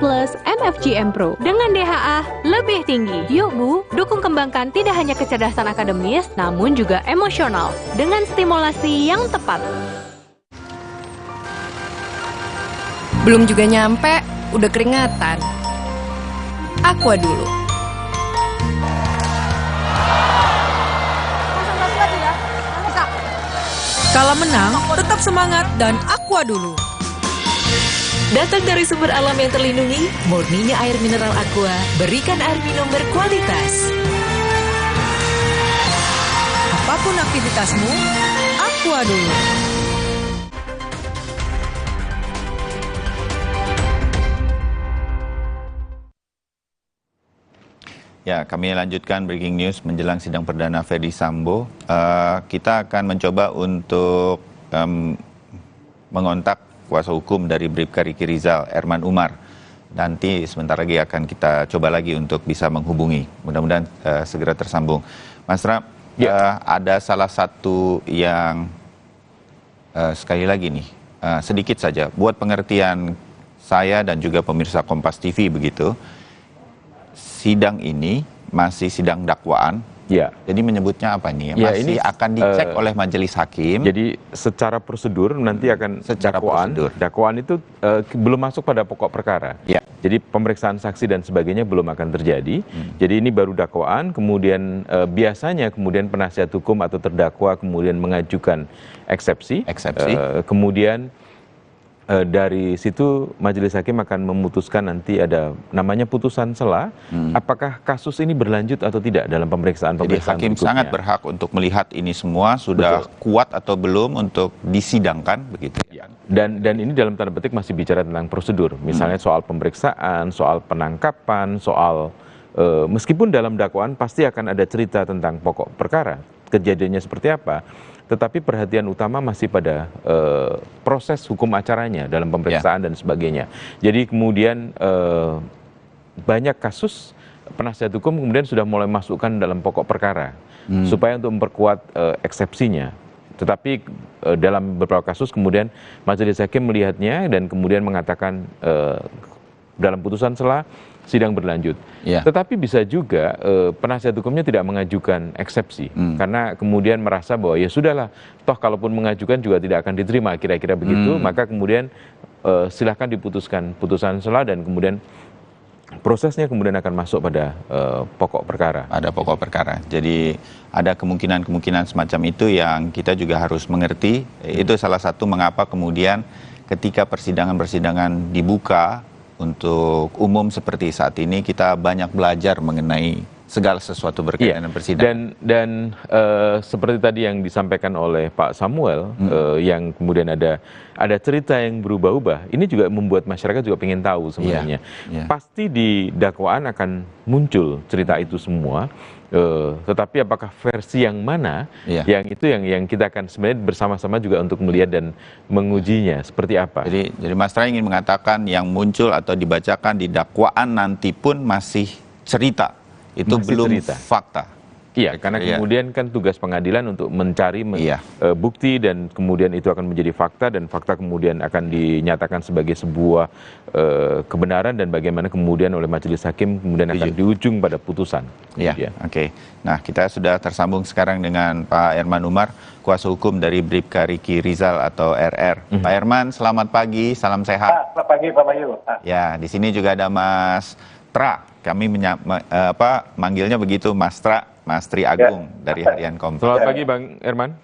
MFGM Pro dengan DHA lebih tinggi. Yuk Bu, dukung kembangkan tidak hanya kecerdasan akademis, namun juga emosional dengan stimulasi yang tepat. Belum juga nyampe, udah keringatan. Aqua dulu. Kalau menang, tetap semangat dan Aqua dulu. Datang dari sumber alam yang terlindungi, murninya air mineral Aqua, berikan air minum berkualitas. Apapun aktivitasmu, Aqua dulu. Ya, kami lanjutkan breaking news menjelang sidang perdana Ferdi Sambo. Kita akan mencoba untuk mengontak kuasa hukum dari Bribka Riki Rizal, Erman Umar. Nanti sebentar lagi akan kita coba lagi untuk bisa menghubungi. Mudah-mudahan segera tersambung. Mas Ra, ada salah satu yang sekali lagi nih, sedikit saja buat pengertian saya dan juga pemirsa Kompas TV begitu. Sidang ini masih sidang dakwaan. Ya. Jadi menyebutnya apa nih? Ya, masih ini akan dicek oleh majelis hakim. Jadi secara prosedur nanti akan dakwaan itu belum masuk pada pokok perkara. Ya. Jadi pemeriksaan saksi dan sebagainya belum akan terjadi. Jadi ini baru dakwaan, kemudian biasanya kemudian penasihat hukum atau terdakwa kemudian mengajukan eksepsi. Kemudian dari situ majelis hakim akan memutuskan, nanti ada namanya putusan sela, apakah kasus ini berlanjut atau tidak dalam pemeriksaan Jadi hakim berikutnya. sangat berhak untuk melihat ini semua sudah kuat atau belum untuk disidangkan begitu ya. Dan ini dalam tanda petik masih bicara tentang prosedur, misalnya soal pemeriksaan, soal penangkapan, soal meskipun dalam dakwaan pasti akan ada cerita tentang pokok perkara, kejadiannya seperti apa. Tetapi perhatian utama masih pada proses hukum acaranya dalam pemeriksaan dan sebagainya. Jadi kemudian banyak kasus penasihat hukum kemudian sudah mulai masukkan dalam pokok perkara supaya untuk memperkuat eksepsinya. Tetapi dalam beberapa kasus kemudian majelis hakim melihatnya dan kemudian mengatakan dalam putusan sela sidang berlanjut. Tetapi bisa juga penasihat hukumnya tidak mengajukan eksepsi karena kemudian merasa bahwa ya sudahlah, toh kalaupun mengajukan juga tidak akan diterima, kira-kira begitu. Maka kemudian silahkan diputuskan putusan sela dan kemudian prosesnya kemudian akan masuk pada pokok perkara. Ada pokok perkara. Jadi ada kemungkinan-kemungkinan semacam itu yang kita juga harus mengerti. Itu salah satu mengapa kemudian ketika persidangan-persidangan dibuka untuk umum seperti saat ini, kita banyak belajar mengenai segala sesuatu berkaitan dengan persidangan. Dan seperti tadi yang disampaikan oleh Pak Samuel, yang kemudian ada cerita yang berubah-ubah, ini juga membuat masyarakat juga ingin tahu sebenarnya. Pasti di dakwaan akan muncul cerita itu semua, tetapi apakah versi yang mana, yang itu yang kita akan sebenarnya bersama-sama juga untuk melihat dan mengujinya seperti apa. Jadi Mas Tra ingin mengatakan yang muncul atau dibacakan di dakwaan nanti pun masih cerita. Itu masih belum cerita. Fakta. Iya, karena kemudian kan tugas pengadilan untuk mencari bukti dan kemudian itu akan menjadi fakta dan fakta kemudian akan dinyatakan sebagai sebuah kebenaran dan bagaimana kemudian oleh majelis hakim kemudian akan di ujung pada putusan. Iya, oke. Nah, kita sudah tersambung sekarang dengan Pak Erman Umar, kuasa hukum dari Bribka Riki Rizal atau RR. Pak Erman, selamat pagi, salam sehat. Selamat pagi, Pak Bayu. Ya, di sini juga ada Mas Tra. Kami manggilnya begitu, Mas Tra, Mas Tri Agung dari Harian Kompas. Selamat pagi, Bang Erman.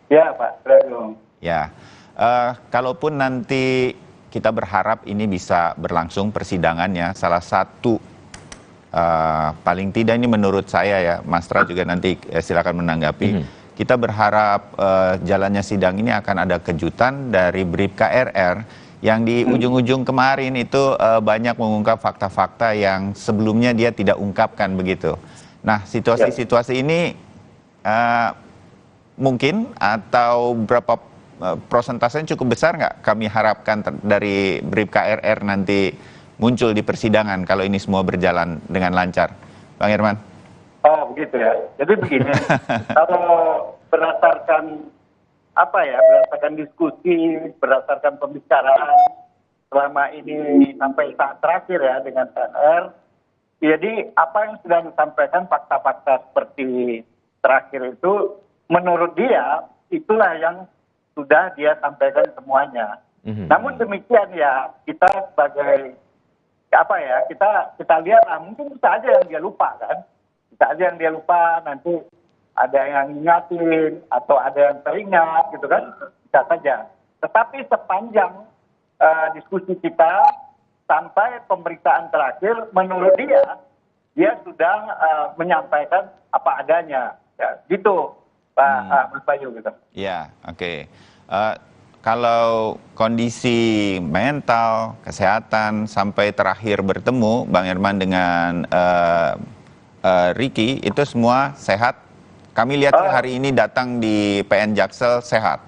Ya, Pak Tri Agung. Ya, kalaupun nanti kita berharap ini bisa berlangsung persidangannya, salah satu paling tidak ini menurut saya ya, Mas Tra juga nanti silakan menanggapi. Kita berharap jalannya sidang ini akan ada kejutan dari Bribka RR yang di ujung-ujung kemarin itu banyak mengungkap fakta-fakta yang sebelumnya dia tidak ungkapkan begitu. Nah, situasi-situasi ini mungkin atau berapa prosentasenya cukup besar nggak kami harapkan dari Bribka RR nanti muncul di persidangan kalau ini semua berjalan dengan lancar, Bang Herman? Oh begitu ya. Jadi begini, kalau berdasarkan berdasarkan diskusi, berdasarkan pembicaraan selama ini sampai saat terakhir ya dengan RR, jadi apa yang sudah disampaikan fakta-fakta seperti terakhir itu, menurut dia itulah yang sudah dia sampaikan semuanya. Namun demikian ya, kita sebagai kita lihat mungkin bisa aja yang dia lupa kan, bisa aja yang dia lupa, nanti ada yang ingatin atau ada yang teringat gitu kan, bisa saja. Tetapi sepanjang diskusi kita sampai pemeriksaan terakhir, menurut dia sudah menyampaikan apa adanya, ya, gitu, Pak Mas Bayu gitu. Ya, oke. Kalau kondisi mental, kesehatan sampai terakhir bertemu Bang Herman dengan Ricky itu semua sehat. Kami lihat hari ini datang di PN Jaksel sehat.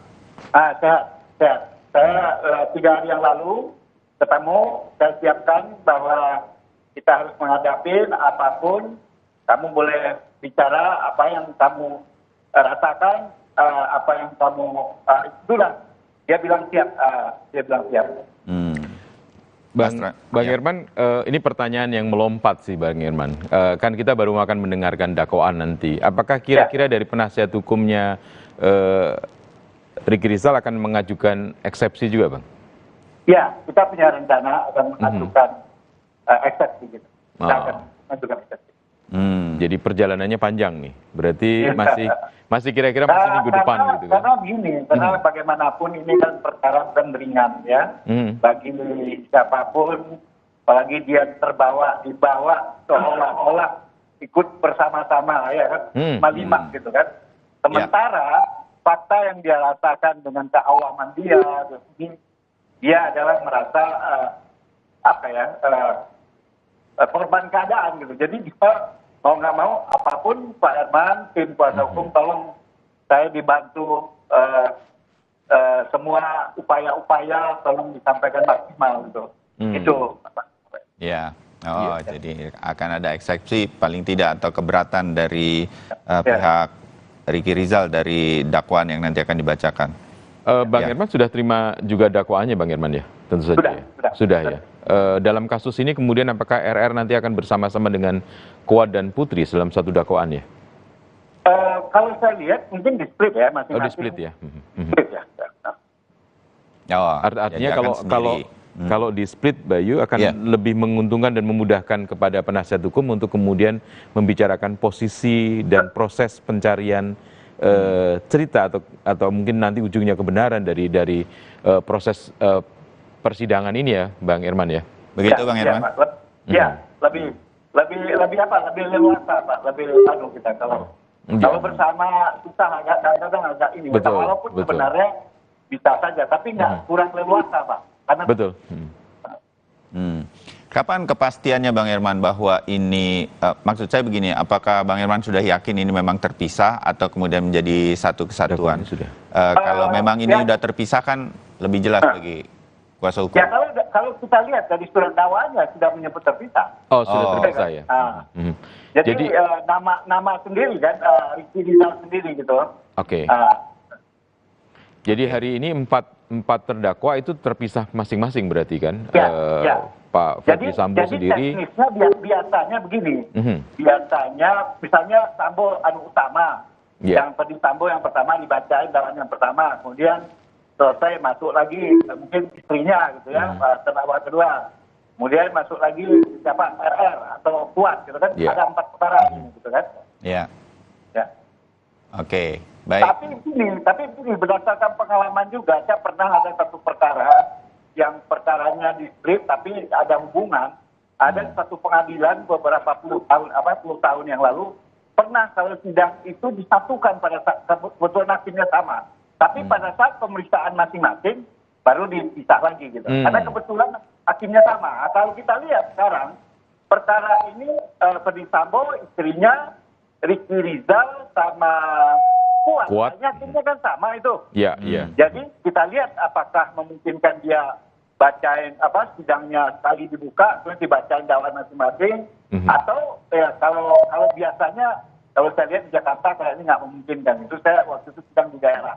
Sehat. Saya 3 hari yang lalu ketemu, saya siapkan bahwa kita harus menghadapi apapun. Kamu boleh bicara apa yang kamu rasakan, apa yang kamu itulah. Dia bilang siap. Bang Herman, ini pertanyaan yang melompat sih Bang Herman. Kan kita baru akan mendengarkan dakwaan nanti. Apakah kira-kira dari penasihat hukumnya Ricky Rizal akan mengajukan eksepsi juga, Bang? Ya, kita punya rencana akan mengajukan eksepsi gitu. Kita akan mengajukan eksepsi. Jadi perjalanannya panjang nih. Berarti masih kira-kira masih minggu depan gitu kan? Karena begini, karena bagaimanapun ini kan perkara ringan ya. Bagi siapapun, apalagi dia dibawa seolah-olah ikut bersama-sama ya kan, 5 gitu kan. Sementara fakta yang dia rasakan dengan keawaman dia adalah merasa korban keadaan gitu. Jadi dia mau nggak mau apapun Pak Herman, tim kuasa hukum, tolong saya dibantu semua upaya-upaya tolong disampaikan maksimal gitu. Itu. Ya. Jadi akan ada eksepsi paling tidak atau keberatan dari pihak Ricky Rizal dari dakwaan yang nanti akan dibacakan. Bang Herman sudah terima juga dakwaannya Bang Herman ya? Tentu saja. Sudah ya. Dalam kasus ini kemudian apakah RR nanti akan bersama-sama dengan Kuat dan Putri dalam satu dakwaan ya? Kalau saya lihat mungkin di split ya masing-masing. Oh, di split ya. Split ya. Artinya kalau di split Bayu akan lebih menguntungkan dan memudahkan kepada penasihat hukum untuk kemudian membicarakan posisi dan proses pencarian cerita atau mungkin nanti ujungnya kebenaran dari proses persidangan ini ya, Bang Herman ya. Begitu Bang Herman? Lebih leluasa Pak, lebih kita kalau bersama susah kadang-kadang agak ini. Walaupun sebenarnya bisa saja, tapi nggak kurang leluasa Pak. Karena Kapan kepastiannya Bang Herman bahwa ini, maksud saya begini, apakah Bang Herman sudah yakin ini memang terpisah atau kemudian menjadi satu kesatuan? Kalau memang ini sudah terpisah kan lebih jelas bagi kuasa hukum. Ya kalau kita lihat dari surat dakwaannya sudah menyebut terpisah. Oh, sudah terpisah ya. Jadi nama sendiri kan, Ricky Rizal sendiri gitu. Oke. Jadi hari ini empat terdakwa itu terpisah masing-masing berarti kan? Pak Ferdi Sambo sendiri. Jadi teknisnya biasanya begini. Biasanya misalnya Sambo utama, yang Ferdi Sambo yang pertama dibacain dakwaan yang pertama, kemudian selesai masuk lagi mungkin istrinya gitu ya, terdakwa kedua. Kemudian masuk lagi siapa RR atau Kuat gitu kan, ada 4 perkara gitu kan. Iya. Ya. Oke, baik. Tapi ini berdasarkan pengalaman juga, saya pernah ada satu perkara yang perkaranya di split tapi ada hubungan. Ada satu pengadilan beberapa puluh tahun yang lalu pernah kalau sidang itu disatukan pada saat kebetulan hakimnya sama. Tapi pada saat pemeriksaan masing-masing baru dipisah lagi gitu. Karena kebetulan hakimnya sama. Kalau kita lihat sekarang perkara ini Ferdi Sambo, istrinya Ricky Rizal sama Kuat. Yakinnya kan sama itu. Iya, iya. Jadi kita lihat apakah memungkinkan dia bacain sidangnya sekali dibuka terus dibacain dakwaan masing-masing atau ya kalau biasanya kalau saya lihat di Jakarta kayaknya nggak memungkinkan. Itu saya waktu itu sedang di daerah.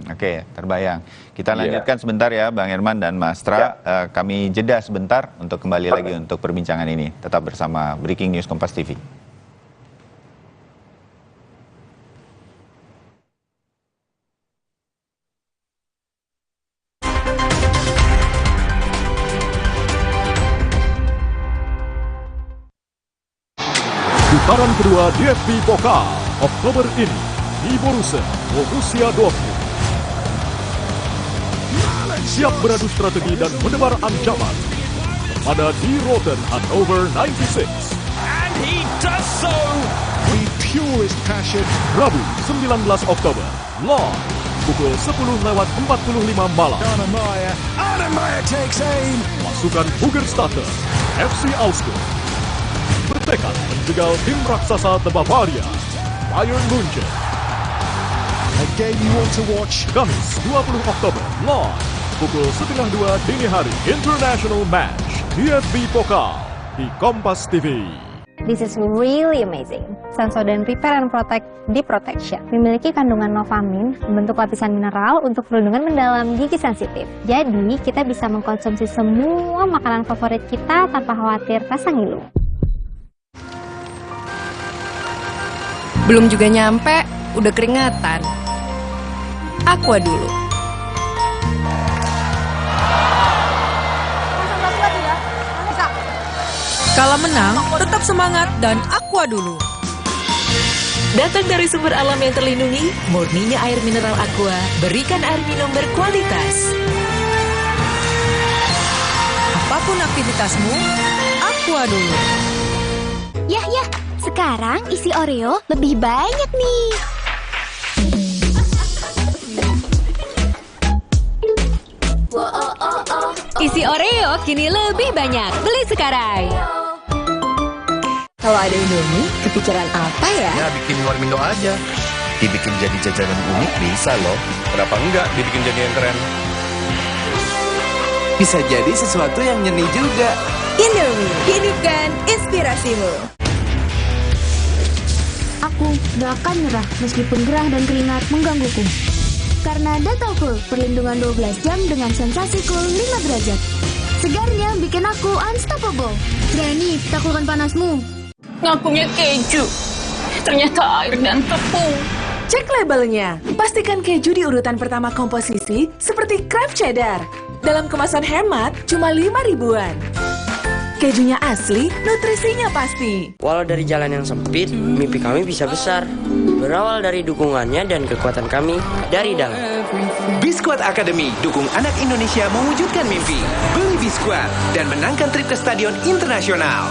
Oke, terbayang. Kita lanjutkan sebentar ya Bang Herman dan Mas Tra. Kami jeda sebentar untuk kembali lagi untuk perbincangan ini. Tetap bersama Breaking News Kompas TV. Putaran kedua DFB Pokal Oktober ini di Borussia Dortmund. Siap beradu strategi dan menebar ancaman pada di Roten Hannover 96. And he does so with purest passion. Rabu 19 Oktober live pukul 10:45 malam. Annemeyer takes aim. Pasukan Bugerstatter FC Augsburg bertekad menjegal tim raksasa The Bavaria Bayern Munchen. A game you want to watch. Kamis 20 Oktober live pukul 1:30 dini hari International Match DFB Pokal di Kompas TV. This is really amazing. Sensodyne Repair and Protect Deep Protection memiliki kandungan novamin, membentuk lapisan mineral untuk perlindungan mendalam gigi sensitif. Jadi, kita bisa mengkonsumsi semua makanan favorit kita tanpa khawatir rasa ngilu. Belum juga nyampe, udah keringatan. Aqua dulu. Kala menang, tetap semangat dan Aqua dulu. Datang dari sumber alam yang terlindungi, murninya air mineral Aqua, berikan air minum berkualitas. Apapun aktivitasmu, Aqua dulu. Yah, sekarang isi Oreo lebih banyak nih. Isi Oreo kini lebih banyak. Beli sekarang. Kalau ada Indomie, kepikiran apa ya? Ya, bikin warmindo aja. Dibikin jadi jajanan unik bisa loh. Kenapa enggak dibikin jadi yang keren? Bisa jadi sesuatu yang nyeni juga. Indomie, hidupkan inspirasimu. Aku gak akan nyerah meskipun gerah dan keringat menggangguku. Karena Dental Cool, perlindungan 12 jam dengan sensasi cool 5 derajat. Segarnya bikin aku unstoppable. Berani taklukkan panasmu. Ngakunya keju, ternyata air dan tepung. Cek labelnya. Pastikan keju di urutan pertama komposisi seperti Kraft Cheddar. Dalam kemasan hemat, cuma 5 ribuan. Kejunya asli, nutrisinya pasti. Walau dari jalan yang sempit, mimpi kami bisa besar. Berawal dari dukungannya dan kekuatan kami dari dalam. Biskuat Academy dukung anak Indonesia mewujudkan mimpi. Beli Biskuat dan menangkan trip ke stadion internasional.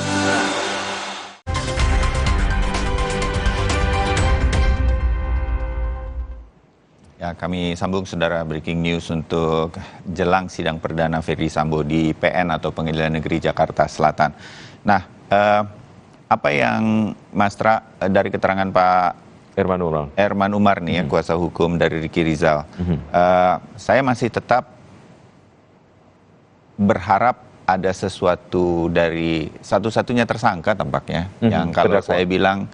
Ya, kami sambung saudara breaking news untuk jelang sidang perdana Ferdi Sambo di PN atau Pengadilan Negeri Jakarta Selatan. Nah, apa yang Mas Tra dari keterangan Pak Herman Umar nih ya, kuasa hukum dari Ricky Rizal, saya masih tetap berharap ada sesuatu dari satu-satunya tersangka tampaknya, yang kalau saya bilang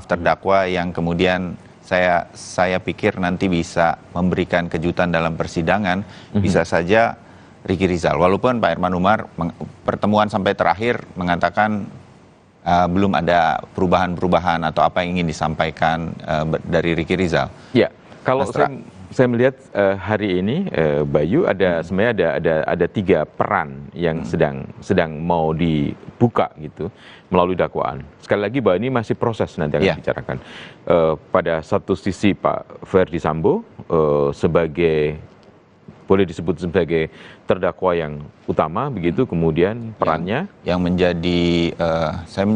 terdakwa yang kemudian saya pikir nanti bisa memberikan kejutan dalam persidangan, bisa saja Ricky Rizal. Walaupun Pak Herman Umar pertemuan sampai terakhir mengatakan belum ada perubahan-perubahan atau apa yang ingin disampaikan dari Ricky Rizal. Ya, kalau saya melihat hari ini Bayu sebenarnya ada 3 peran yang sedang mau dibuka gitu melalui dakwaan. Sekali lagi bahwa ini masih proses nanti akan dibicarakan. Pada satu sisi Pak Ferdi Sambo boleh disebut sebagai terdakwa yang utama begitu, kemudian perannya yang menjadi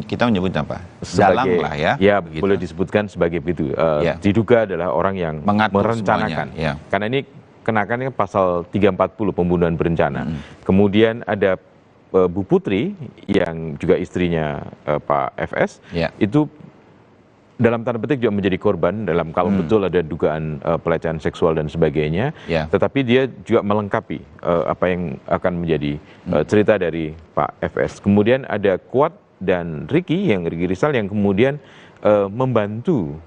kita menyebutnya apa? Dalang lah ya. Ya, begitu. Boleh disebutkan sebagai begitu. Diduga adalah orang yang merencanakan. Karena ini kenakannya pasal 340 pembunuhan berencana. Kemudian ada Bu Putri yang juga istrinya Pak FS, itu dalam tanda petik juga menjadi korban dalam kalau betul ada dugaan pelecehan seksual dan sebagainya, tetapi dia juga melengkapi apa yang akan menjadi cerita dari Pak FS. Kemudian ada Kuat dan Ricky Rizal yang kemudian membantu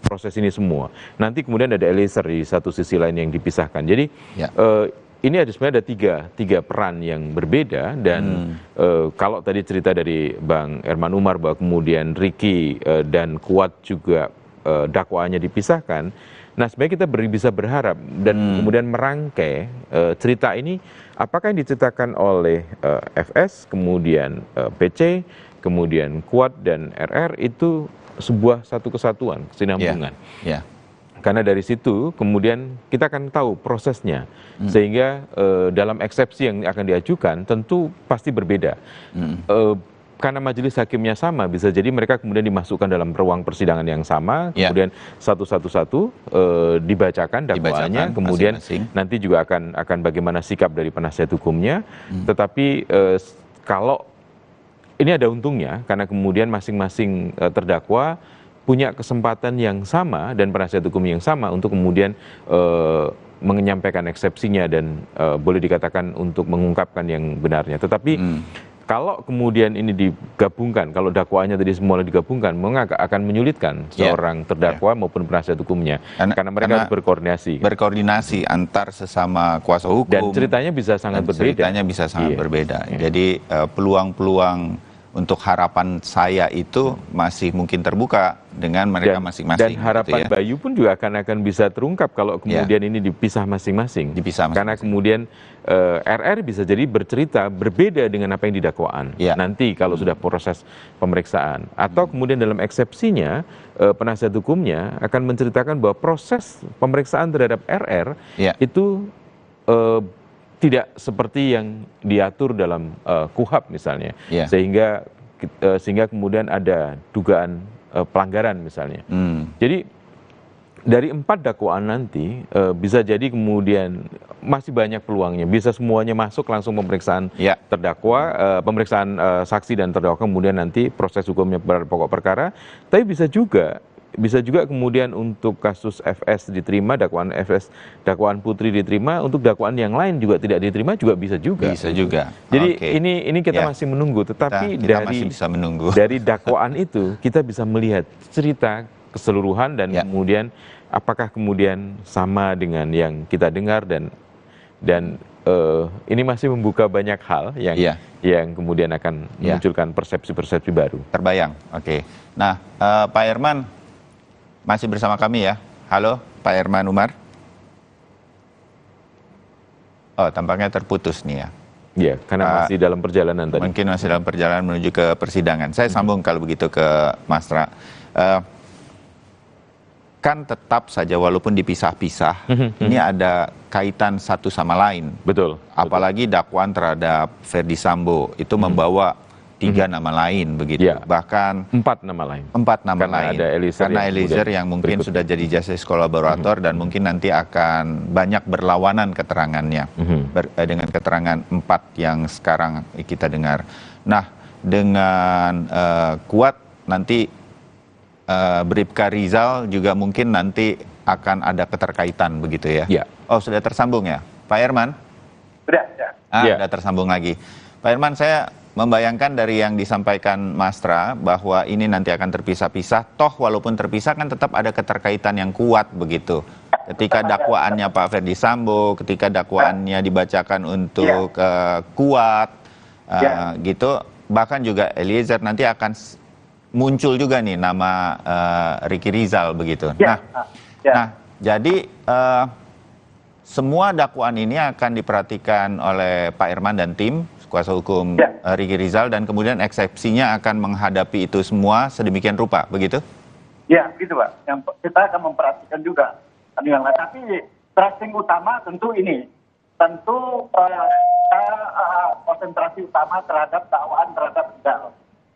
proses ini semua. Nanti kemudian ada Eliezer di satu sisi lain yang dipisahkan. Jadi ini sebenarnya ada tiga peran yang berbeda dan kalau tadi cerita dari Bang Herman Umar bahwa kemudian Ricky dan Kuat juga dakwaannya dipisahkan, nah sebenarnya kita bisa berharap dan kemudian merangkai cerita ini apakah yang diceritakan oleh FS, kemudian PC, kemudian Kuat dan RR itu sebuah satu kesatuan, kesinambungan. Karena dari situ kemudian kita akan tahu prosesnya, sehingga dalam eksepsi yang akan diajukan tentu pasti berbeda. Karena majelis hakimnya sama, bisa jadi mereka kemudian dimasukkan dalam ruang persidangan yang sama, kemudian satu-satu dibacakan dakwaannya, kemudian nanti juga akan bagaimana sikap dari penasihat hukumnya. Tetapi kalau ini ada untungnya, karena kemudian masing-masing terdakwa punya kesempatan yang sama dan penasihat hukum yang sama untuk kemudian menyampaikan eksepsinya dan boleh dikatakan untuk mengungkapkan yang benarnya. Tetapi kalau kemudian ini digabungkan, kalau dakwaannya tadi semua digabungkan, akan menyulitkan seorang terdakwa maupun penasihat hukumnya, karena mereka harus berkoordinasi. Berkoordinasi antar sesama kuasa hukum. Dan ceritanya bisa sangat berbeda. Ceritanya bisa sangat berbeda. Jadi peluang-peluang untuk harapan saya itu masih mungkin terbuka dengan mereka masing-masing. Dan harapan gitu Bayu pun juga akan bisa terungkap kalau kemudian ini dipisah masing-masing. Karena kemudian RR bisa jadi bercerita berbeda dengan apa yang didakwaan. Nanti kalau sudah proses pemeriksaan. Atau kemudian dalam eksepsinya, penasihat hukumnya akan menceritakan bahwa proses pemeriksaan terhadap RR itu tidak seperti yang diatur dalam KUHAP misalnya, sehingga kemudian ada dugaan pelanggaran misalnya. Jadi dari 4 dakwaan nanti bisa jadi kemudian masih banyak peluangnya, bisa semuanya masuk langsung pemeriksaan terdakwa, pemeriksaan saksi dan terdakwa, kemudian nanti proses hukumnya pokok perkara. Tapi bisa juga kemudian untuk kasus FS diterima, dakwaan FS, dakwaan Putri diterima, untuk dakwaan yang lain juga tidak diterima juga bisa juga. Bisa juga. Jadi ini kita masih menunggu, tetapi kita masih bisa menunggu. Dari dakwaan itu kita bisa melihat cerita keseluruhan dan kemudian apakah kemudian sama dengan yang kita dengar dan ini masih membuka banyak hal yang kemudian akan memunculkan persepsi-persepsi baru. Terbayang. Oke. Nah, Pak Herman masih bersama kami ya. Halo, Pak Herman Umar. Oh, tampaknya terputus nih ya. Iya, karena masih dalam perjalanan tadi. Mungkin masih dalam perjalanan menuju ke persidangan. Saya sambung kalau begitu ke Mas Ra. Kan tetap saja walaupun dipisah-pisah, ini ada kaitan satu sama lain. Betul. Apalagi dakwaan terhadap Ferdi Sambo itu membawa 3 nama lain begitu, bahkan 4 nama lain. 4 nama karena lain. Ada Eliezer yang mungkin sudah jadi justice kolaborator dan mungkin nanti akan banyak berlawanan keterangannya dengan keterangan 4 yang sekarang kita dengar. Nah, dengan Kuat nanti Bribka Rizal juga mungkin nanti akan ada keterkaitan begitu ya. Oh, sudah tersambung ya, Pak Herman? Sudah. Sudah tersambung lagi. Pak Herman, saya membayangkan dari yang disampaikan Mas Ra bahwa ini nanti akan terpisah-pisah, toh walaupun terpisah kan tetap ada keterkaitan yang kuat begitu. Ketika dakwaannya Pak Ferdi Sambo, ketika dakwaannya dibacakan untuk Kuat, gitu, bahkan juga Eliezer nanti akan muncul juga nih nama Ricky Rizal begitu. Nah, jadi semua dakwaan ini akan diperhatikan oleh Pak Herman dan tim kuasa hukum Ricky Rizal dan kemudian eksepsinya akan menghadapi itu semua sedemikian rupa, begitu? Ya, begitu Pak. Yang kita akan memperhatikan juga. Tapi tracing utama tentu ini. Tentu konsentrasi utama terhadap dakwaan terhadap Rizal.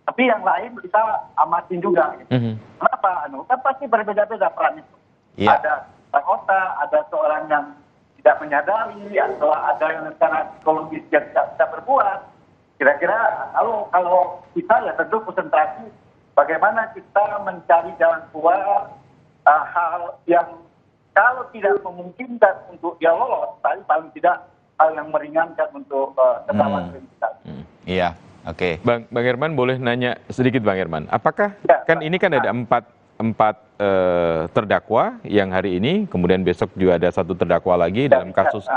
Tapi yang lain kita amatin juga. Gitu. Kenapa? Kan pasti berbeda-beda peran itu. Ada anggota, ada seorang yang tidak menyadari, atau ada yang secara psikologis yang tidak bisa berbuat. Kira-kira kalau kita ya tentu konsentrasi bagaimana kita mencari jalan keluar hal yang kalau tidak memungkinkan untuk dia lolos, tapi paling tidak hal yang meringankan untuk terdakwa kita. Iya, oke. Bang Herman, boleh nanya sedikit Bang Herman, apakah kan ini kan ada empat terdakwa yang hari ini, kemudian besok juga ada satu terdakwa lagi dalam kasus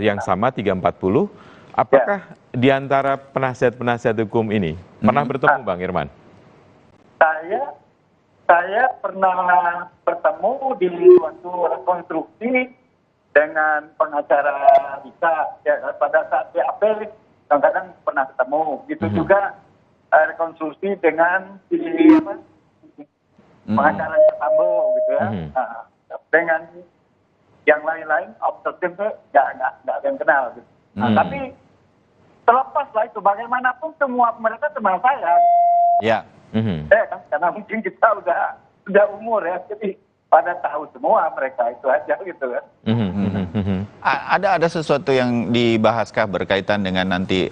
yang sama 340. Apakah di antara penasihat-penasihat hukum ini pernah bertemu Bang Herman? Saya pernah bertemu di suatu rekonstruksi dengan pengacara Rika pada saat BAP, kadang-kadang pernah ketemu. Gitu juga rekonstruksi dengan pengacaranya Sambo gitu ya. Dengan yang lain-lain observation nggak ada yang kenal gitu. Tapi terlepaslah itu, bagaimanapun semua mereka teman saya. Ya. Kan, karena mungkin kita udah umur ya, jadi pada tahu semua mereka itu aja gitu kan. Ada sesuatu yang dibahaskah berkaitan dengan nanti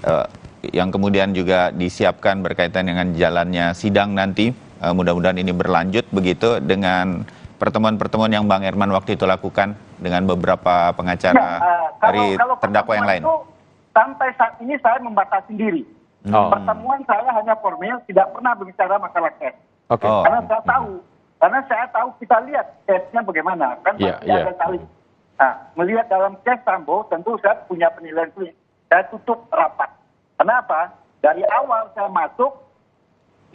yang kemudian juga disiapkan berkaitan dengan jalannya sidang nanti? Mudah-mudahan ini berlanjut begitu dengan pertemuan-pertemuan yang Bang Herman waktu itu lakukan dengan beberapa pengacara dari terdakwa yang lain. Sampai saat ini saya membatasi diri. Pertemuan saya hanya formil, tidak pernah berbicara masalah case. Karena saya tahu kita lihat case-nya bagaimana, kan ada saling. Melihat dalam case Sambo, tentu saya punya penilaian sendiri. Saya tutup rapat. Kenapa? Dari awal saya masuk,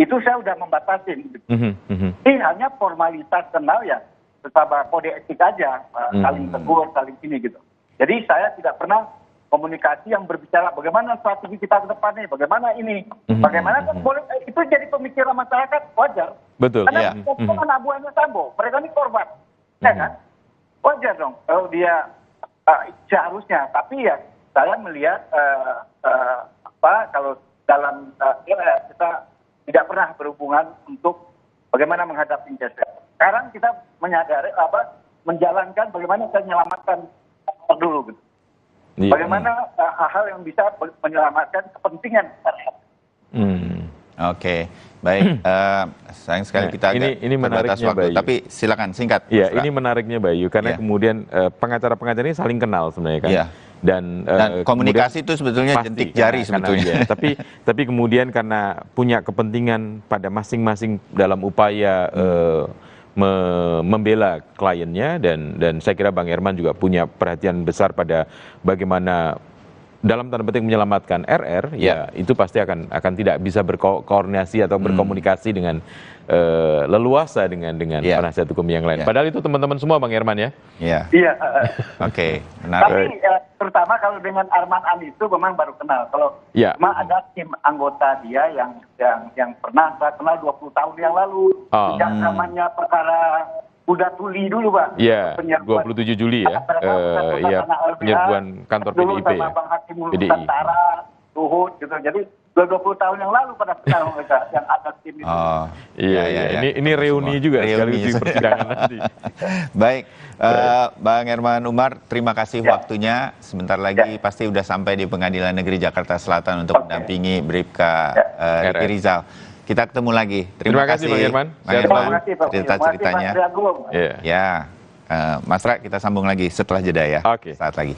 itu saya sudah membatasi. Ini hanya formalitas kenal ya, bersama kode etik aja, saling tegur, saling ini gitu. Jadi saya tidak pernah komunikasi yang berbicara bagaimana strategi kita ke depannya, bagaimana ini, bagaimana kan boleh itu jadi pemikiran masyarakat, wajar. Betul. Karena itu kan abuannya Sambo, mereka ini korban, ya kan? Wajar dong kalau dia seharusnya. Tapi ya saya melihat kalau dalam kita tidak pernah berhubungan untuk bagaimana menghadapi jasa. Sekarang kita menyadari menjalankan bagaimana saya menyelamatkan dulu gitu. Bagaimana hal-hal yang bisa menyelamatkan kepentingan masyarakat. Oke, baik. Sayang sekali kita agak ini menariknya waktu, Bayu. tapi silakan singkat. Iya, ini menariknya Bayu karena kemudian pengacara-pengacara ini saling kenal sebenarnya kan. Dan komunikasi itu sebetulnya jentik jari sebetulnya. Tapi kemudian karena punya kepentingan pada masing-masing dalam upaya membela kliennya dan saya kira Bang Herman juga punya perhatian besar pada bagaimana dalam tanda petik menyelamatkan RR, ya itu pasti akan tidak bisa berkoordinasi atau berkomunikasi dengan leluasa dengan penasihat hukum yang lain. Padahal itu teman-teman semua Bang Herman ya. Iya. Oke, tapi terutama kalau dengan Arman Ali itu memang baru kenal. Kalau memang ada tim anggota dia yang pernah saya kenal 20 tahun yang lalu. Yang namanya perkara Kuda Tuli dulu, Pak. Iya, 27 Juli ya. Penyerbuan kantor PDIP ya. Bang Hakim Nusantara, Luhut gitu. Jadi 20 tahun yang lalu pada kenal mereka yang ada tim itu. Ini reuni juga sekaligus di persidangan nanti. Baik, Bang Herman Umar, terima kasih waktunya. Sebentar lagi pasti udah sampai di Pengadilan Negeri Jakarta Selatan untuk mendampingi Bribka Riki Rizal. Kita ketemu lagi. Terima kasih Bang Herman. Cerita-ceritanya. Ya, Mas Ra, kita sambung lagi setelah jeda ya. Saat lagi.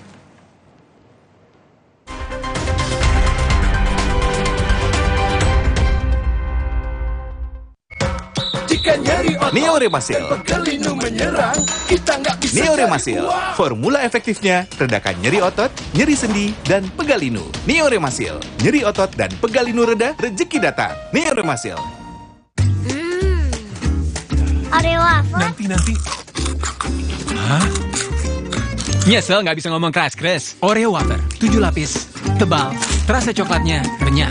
Neo Remasil. Neo Remasil. Formula efektifnya redakan nyeri otot, nyeri sendi, dan pegalinu. Neo Remasil. Nyeri otot dan pegalinu reda, rezeki datang. Neo Remasil. Oreo wafer? Nanti. Hah? Nyesel nggak bisa ngomong keras-keras. Oreo wafer, 7 lapis, tebal, terasa coklatnya renyah.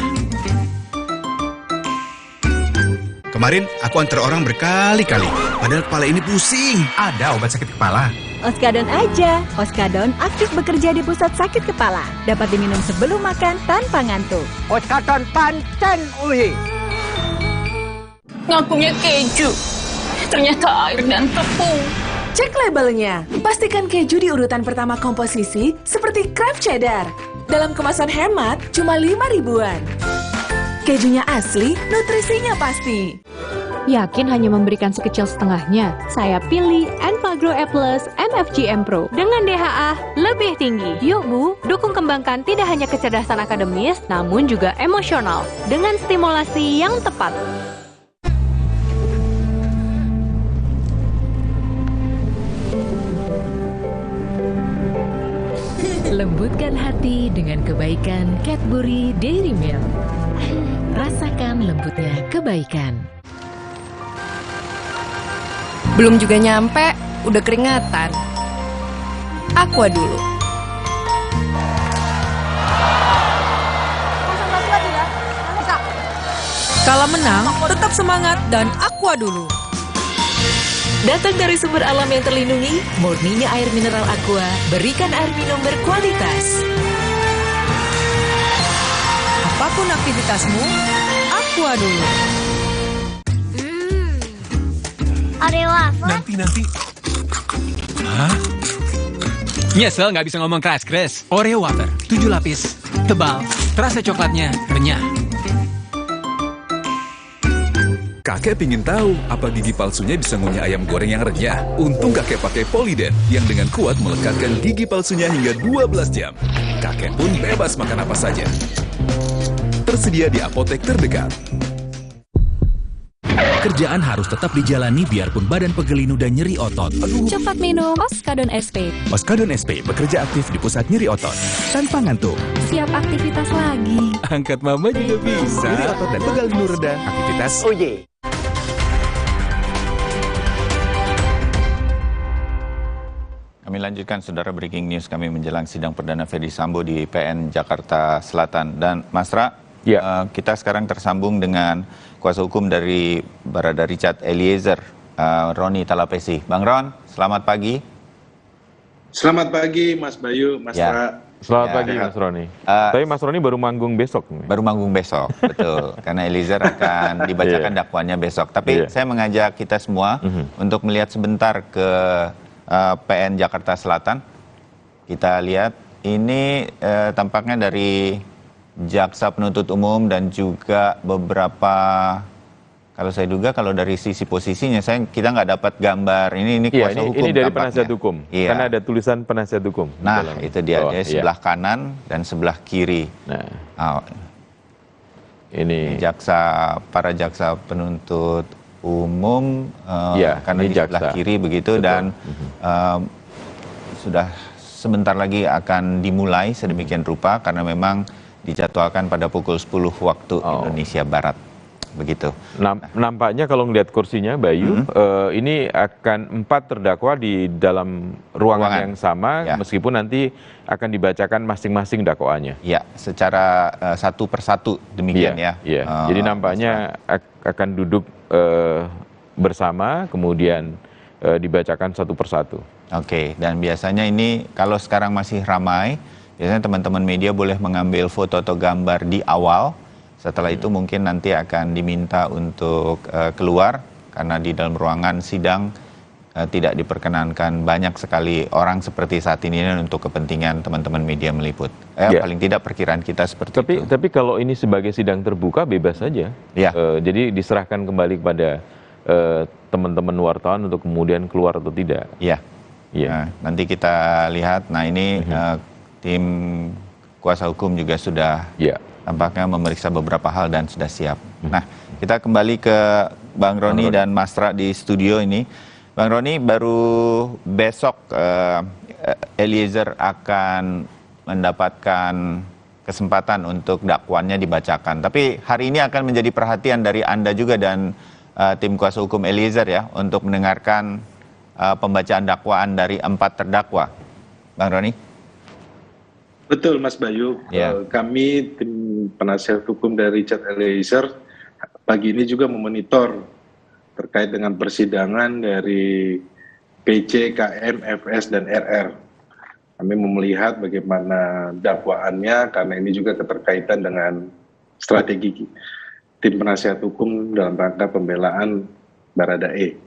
Kemarin aku antar orang berkali-kali, padahal kepala ini pusing. Ada obat sakit kepala. Oskadon aja. Oskadon aktif bekerja di pusat sakit kepala. Dapat diminum sebelum makan tanpa ngantuk. Oskadon pancen uli. Ngakunya keju. Ternyata air dan tepung. Cek labelnya. Pastikan keju di urutan pertama komposisi seperti Kraft Cheddar. Dalam kemasan hemat, cuma 5 ribuan. Kejunya asli, nutrisinya pasti. Yakin hanya memberikan sekecil setengahnya? Saya pilih Enfagrow E+ MFGM Pro dengan DHA lebih tinggi. Yuk Bu, dukung kembangkan tidak hanya kecerdasan akademis, namun juga emosional dengan stimulasi yang tepat. Lembutkan hati dengan kebaikan Cadbury Dairy Milk. Rasakan lembutnya kebaikan. Belum juga nyampe, udah keringatan. Aqua dulu. Kala menang, tetap semangat dan Aqua dulu. Datang dari sumber alam yang terlindungi, murninya air mineral Aqua, berikan air minum berkualitas. Apapun aktivitasmu, Aqua dulu. Oreo wafer? Nanti. Hah? Nyesel nggak bisa ngomong keras-keras. Oreo wafer, 7 lapis, tebal, terasa coklatnya renyah. Kakek pingin tahu apa gigi palsunya bisa ngunyah ayam goreng yang renyah. Untung kakek pakai Polydent yang dengan kuat melekatkan gigi palsunya hingga 12 jam. Kakek pun bebas makan apa saja. Tersedia di apotek terdekat. Kerjaan harus tetap dijalani biarpun badan pegel linu dan nyeri otot. Cepat minum Oskadon SP. Oskadon SP bekerja aktif di pusat nyeri otot tanpa ngantuk. Siap aktivitas lagi. Angkat mama juga bisa. Nyeri otot dan pegal linu reda. Aktivitas Kami lanjutkan, saudara, breaking news kami menjelang sidang perdana Ferdy Sambo di PN Jakarta Selatan. Dan Mas Ra, kita sekarang tersambung dengan kuasa hukum dari Barada Richard Eliezer, Roni Talapesi. Bang Ron, selamat pagi. Selamat pagi Mas Bayu, Mas Ra. Selamat pagi Mas Roni. Tapi Mas Roni baru manggung besok. Baru manggung besok, betul. Karena Eliezer akan dibacakan dakwaannya besok. Tapi saya mengajak kita semua untuk melihat sebentar ke PN Jakarta Selatan. Kita lihat ini tampaknya dari jaksa penuntut umum dan juga beberapa, kalau saya duga kalau dari sisi posisinya kita nggak dapat gambar ini kuasa hukum. Ini dari tampaknya penasihat hukum, karena ada tulisan penasihat hukum. Nah itu dia, sebelah kanan dan sebelah kiri. Ini para jaksa penuntut umum, karena di sebelah kiri begitu. Betul. Dan sudah sebentar lagi akan dimulai sedemikian rupa karena memang dijadwalkan pada pukul 10 waktu Indonesia Barat. Begitu. Nampaknya kalau ngelihat kursinya, Bayu, ini akan 4 terdakwa di dalam ruangan yang sama, meskipun nanti akan dibacakan masing-masing dakwaannya. Ya, secara satu persatu demikian ya. Jadi nampaknya akan duduk bersama, kemudian dibacakan satu persatu. Oke, dan biasanya ini kalau sekarang masih ramai, biasanya teman-teman media boleh mengambil foto atau gambar di awal. Setelah itu mungkin nanti akan diminta untuk keluar karena di dalam ruangan sidang tidak diperkenankan banyak sekali orang seperti saat ini untuk kepentingan teman-teman media meliput. Paling tidak perkiraan kita seperti itu. Tapi kalau ini sebagai sidang terbuka bebas saja. Jadi diserahkan kembali kepada teman-teman wartawan untuk kemudian keluar atau tidak. Nah, nanti kita lihat. Nah ini tim kuasa hukum juga sudah tampaknya memeriksa beberapa hal dan sudah siap. Nah, kita kembali ke Bang Roni dan Mas Ra di studio ini. Bang Roni, baru besok Eliezer akan mendapatkan kesempatan untuk dakwaannya dibacakan. Tapi hari ini akan menjadi perhatian dari Anda juga dan tim kuasa hukum Eliezer ya, untuk mendengarkan pembacaan dakwaan dari 4 terdakwa. Bang Roni? Betul Mas Bayu, kami tim penasihat hukum dari Richard Eliezer pagi ini juga memonitor terkait dengan persidangan dari PC, KM, FS, dan RR. Kami melihat bagaimana dakwaannya karena ini juga keterkaitan dengan strategi tim penasihat hukum dalam rangka pembelaan Baradae.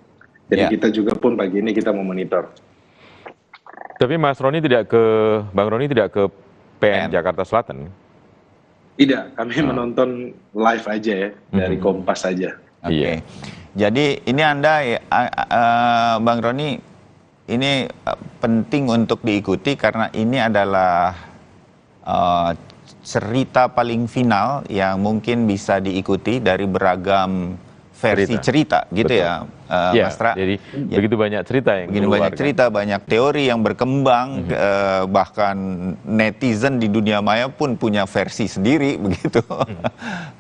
Jadi kita juga pun pagi ini kita memonitor. Tapi Mas Roni Bang Roni tidak ke PN Jakarta Selatan? Tidak, kami menonton live aja ya, dari Kompas saja. Oke. Jadi ini Anda, Bang Roni, ini penting untuk diikuti karena ini adalah cerita paling final yang mungkin bisa diikuti dari beragam versi cerita gitu. Betul. Ya, Mas Tra. Jadi begitu banyak cerita yang begitu banyak cerita, banyak teori yang berkembang, bahkan netizen di dunia maya pun punya versi sendiri begitu.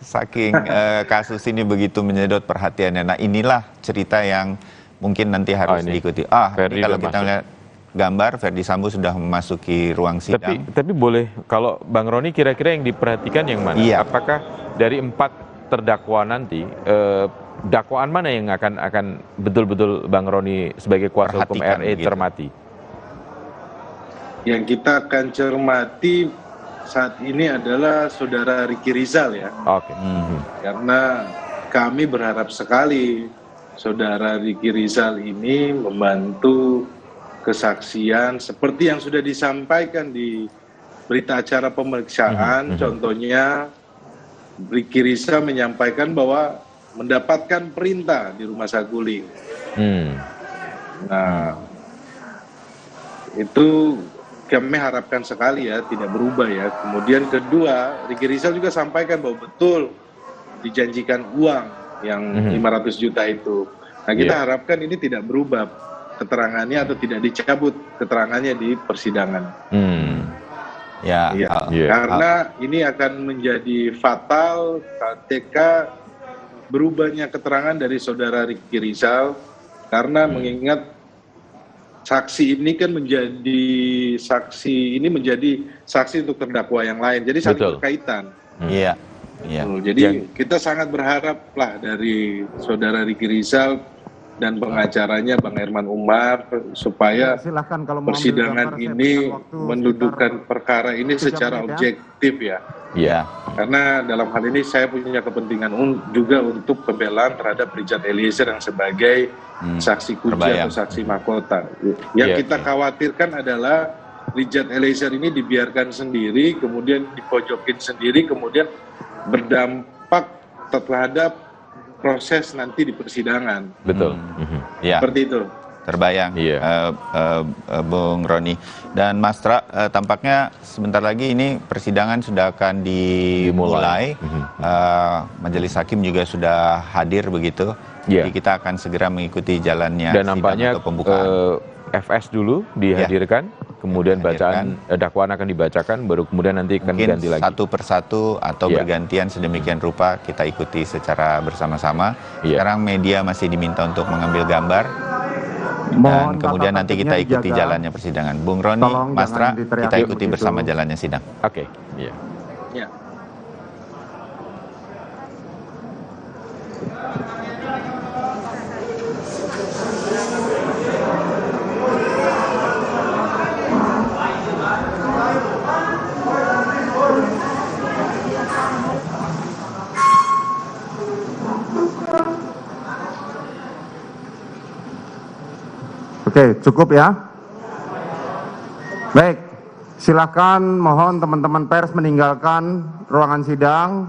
Saking kasus ini begitu menyedot perhatiannya. Nah, inilah cerita yang mungkin nanti harus diikuti. Ini kalau kita lihat gambar, Ferdi Sambo sudah memasuki ruang sidang. Tapi boleh, kalau Bang Roni kira-kira yang diperhatikan yang mana? Iya. Apakah dari 4 terdakwa nanti, dakwaan mana yang akan betul-betul Bang Roni sebagai kuasa hukum RE cermati? Yang kita akan cermati saat ini adalah saudara Ricky Rizal ya. Oke. Karena kami berharap sekali saudara Ricky Rizal ini membantu kesaksian seperti yang sudah disampaikan di berita acara pemeriksaan. Contohnya Ricky Rizal menyampaikan bahwa mendapatkan perintah di rumah Saguling. Nah, itu kami harapkan sekali ya, tidak berubah ya. Kemudian kedua, Ricky Rizal juga sampaikan bahwa betul dijanjikan uang yang 500 juta itu. Nah, kita harapkan ini tidak berubah keterangannya atau tidak dicabut keterangannya di persidangan. Karena ini akan menjadi fatal ketika berubahnya keterangan dari saudara Ricky Rizal, karena mengingat saksi ini kan menjadi saksi untuk terdakwa yang lain, jadi saling berkaitan. Jadi kita sangat berharap lah dari saudara Ricky Rizal dan pengacaranya Bang Herman Umar supaya persidangan ini mendudukan perkara ini secara objektif ya. Karena dalam hal ini saya punya kepentingan juga untuk pembelaan terhadap Richard Eliezer yang sebagai saksi kunci atau saksi mahkota. Yang kita khawatirkan adalah Richard Eliezer ini dibiarkan sendiri, kemudian dipojokin sendiri, kemudian berdampak terhadap proses nanti di persidangan. Betul. Seperti itu. Terbayang, Bung Roni. Dan Mas Tra, tampaknya sebentar lagi ini persidangan sudah akan dimulai. Majelis Hakim juga sudah hadir begitu. Jadi kita akan segera mengikuti jalannya dan nampaknya FS dulu dihadirkan, kemudian bacaan dakwaan akan dibacakan, baru kemudian nanti akan diganti lagi. Satu persatu atau bergantian sedemikian rupa kita ikuti secara bersama-sama. Sekarang media masih diminta untuk mengambil gambar. Dan kemudian nanti kita ikuti jalannya persidangan. Bung Roni, Mas Tra, kita ikuti bersama jalannya sidang. Oke. Oke, cukup ya. Baik, silakan mohon teman-teman pers meninggalkan ruangan sidang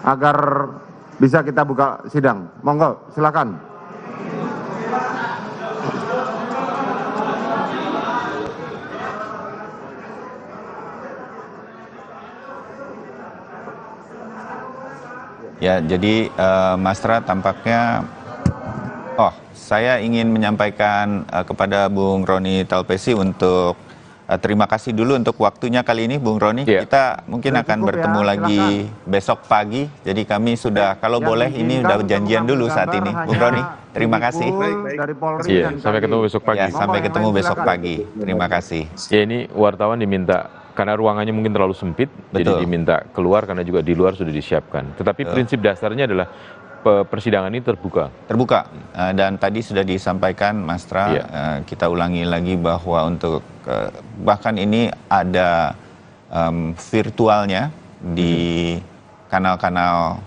agar bisa kita buka sidang. Monggo, silakan. Ya, jadi Mas Tra tampaknya saya ingin menyampaikan kepada Bung Roni Talpesi untuk terima kasih dulu untuk waktunya kali ini, Bung Roni. Kita mungkin akan bertemu lagi besok pagi. Jadi kami sudah, kalau boleh ini udah janjian dulu saat ini, Bung Roni. Terima kasih. Sampai ketemu besok pagi. Sampai ketemu besok pagi. Terima kasih. Ini wartawan diminta, karena ruangannya mungkin terlalu sempit, jadi diminta keluar karena juga di luar sudah disiapkan. Tetapi prinsip dasarnya adalah persidangan ini terbuka. Dan tadi sudah disampaikan Mas Tra, kita ulangi lagi bahwa untuk bahkan ini ada virtualnya di kanal-kanal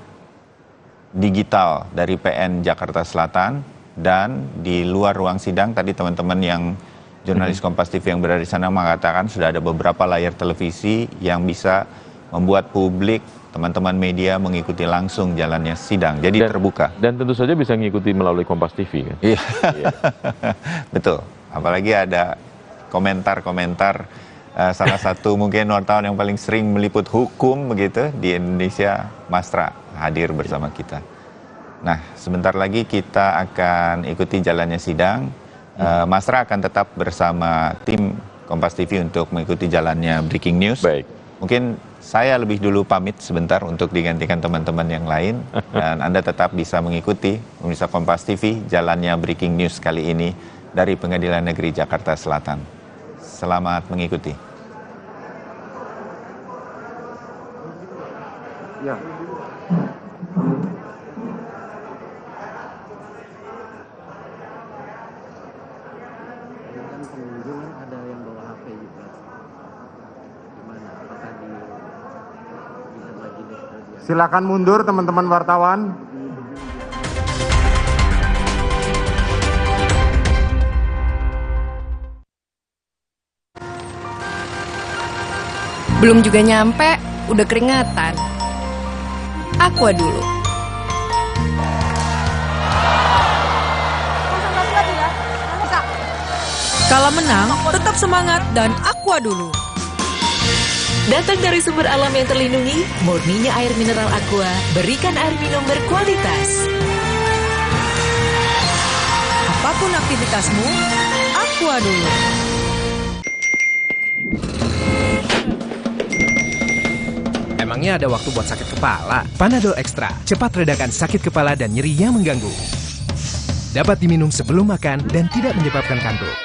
digital dari PN Jakarta Selatan, dan di luar ruang sidang tadi teman-teman yang jurnalis Kompas TV yang berada di sana mengatakan sudah ada beberapa layar televisi yang bisa membuat publik, teman-teman media mengikuti langsung jalannya sidang. Jadi terbuka. Dan tentu saja bisa mengikuti melalui Kompas TV kan? Iya, betul. Apalagi ada komentar-komentar salah satu mungkin wartawan yang paling sering meliput hukum begitu di Indonesia, Mas Ra, hadir bersama kita. Nah, sebentar lagi kita akan ikuti jalannya sidang. Mas Ra akan tetap bersama tim Kompas TV untuk mengikuti jalannya breaking news. Baik. Mungkin saya lebih dulu pamit sebentar untuk digantikan teman-teman yang lain. Dan Anda tetap bisa mengikuti pemirsa Kompas TV jalannya breaking news kali ini dari Pengadilan Negeri Jakarta Selatan. Selamat mengikuti. Ya. Silakan mundur teman-teman wartawan. Belum juga nyampe, udah keringatan. Aqua dulu. Kalau menang, tetap semangat dan Aqua dulu. Datang dari sumber alam yang terlindungi, murninya air mineral Aqua, berikan air minum berkualitas. Apapun aktivitasmu, Aqua dulu. Emangnya ada waktu buat sakit kepala? Panadol Extra, cepat redakan sakit kepala dan nyeri yang mengganggu. Dapat diminum sebelum makan dan tidak menyebabkan kantuk.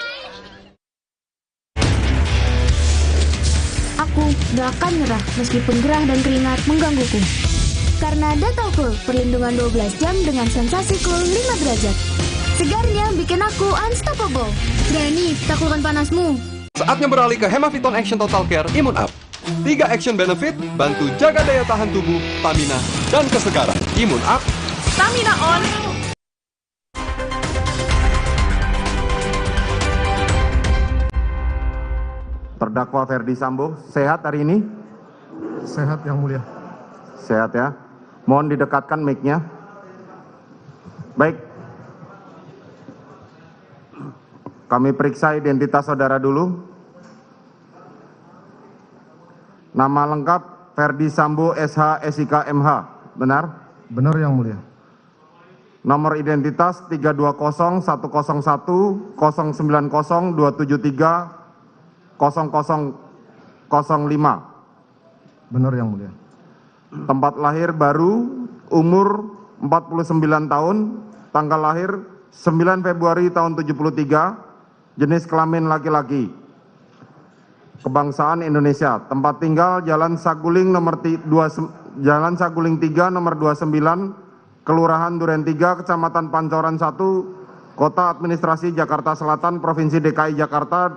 Aku gak akan nyerah meskipun gerah dan keringat menggangguku. Karena Dental Cool, perlindungan 12 jam dengan sensasi cool 5 derajat. Segarnya bikin aku unstoppable. Berani taklukkan panasmu. Saatnya beralih ke Hemaviton Action Total Care Immune Up. 3 action benefit, bantu jaga daya tahan tubuh, stamina, dan kesegaran. Immune Up, Stamina on. Terdakwa Ferdi Sambo, sehat hari ini? Sehat yang mulia. Sehat ya. Mohon didekatkan mic-nya. Baik. Kami periksa identitas saudara dulu. Nama lengkap Ferdi Sambo SH SIK MH, benar? Benar yang mulia. Nomor identitas 320 101 090 273 0005. Benar yang mulia. Tempat lahir baru, umur 49 tahun, tanggal lahir 9 Februari tahun 73, jenis kelamin laki-laki. Kebangsaan Indonesia. Tempat tinggal Jalan Saguling Jalan Saguling 3 nomor 29, Kelurahan Duren 3, Kecamatan Pancoran 1, Kota Administrasi Jakarta Selatan, Provinsi DKI Jakarta,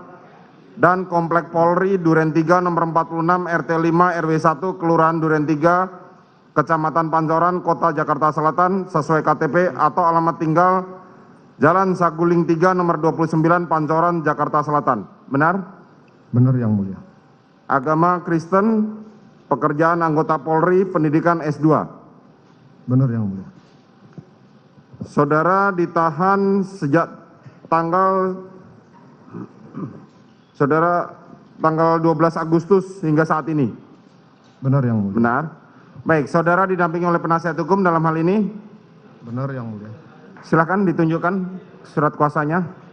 dan Komplek Polri Duren 3 nomor 46 RT 5 RW 1 Kelurahan Duren 3 Kecamatan Pancoran Kota Jakarta Selatan sesuai KTP atau alamat tinggal Jalan Saguling 3 nomor 29 Pancoran Jakarta Selatan. Benar? Benar yang mulia. Agama Kristen, pekerjaan anggota Polri, pendidikan S2. Benar yang mulia. Saudara ditahan sejak tanggal 12 Agustus hingga saat ini. Benar yang mulia. Benar. Baik, saudara didampingi oleh penasihat hukum dalam hal ini. Benar yang mulia. Silakan ditunjukkan surat kuasanya.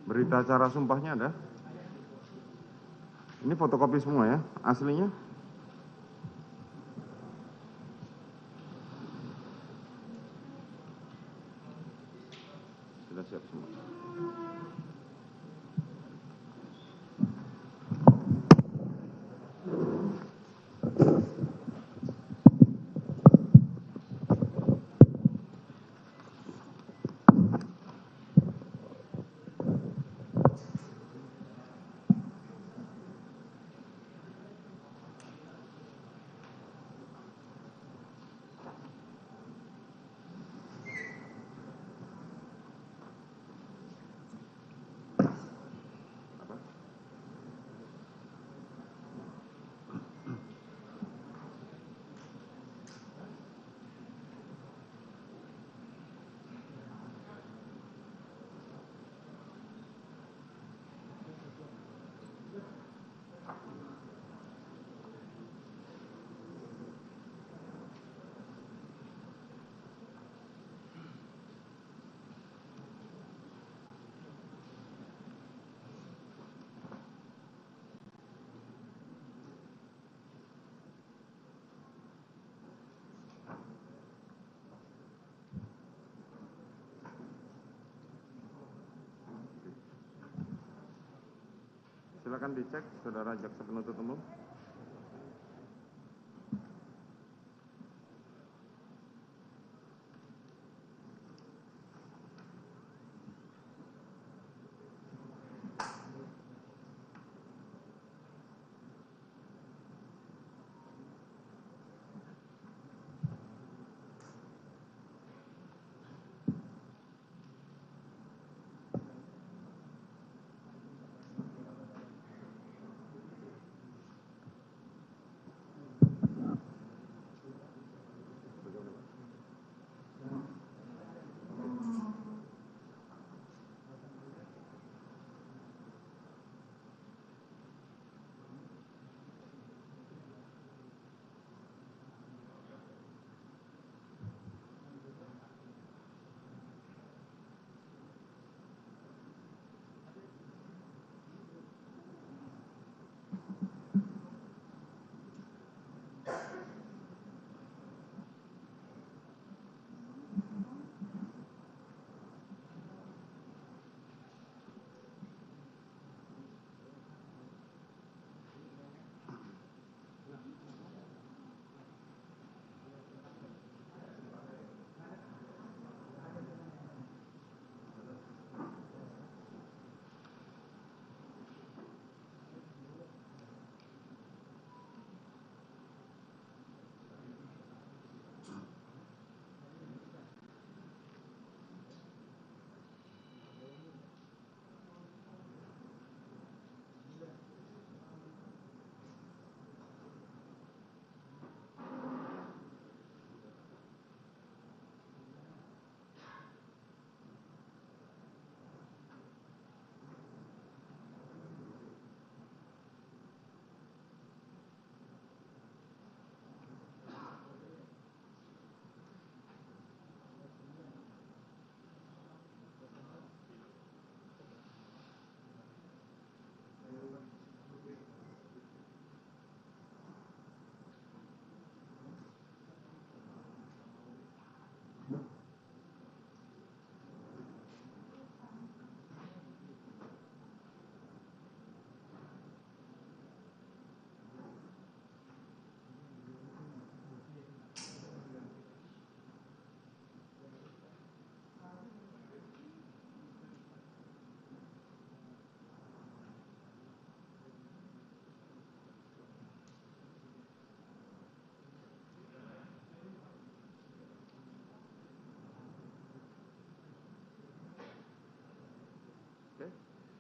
Berita acara sumpahnya ada. Ini fotokopi semua ya, aslinya. Sudah siap semua. silakan dicek, saudara jaksa penuntut umum.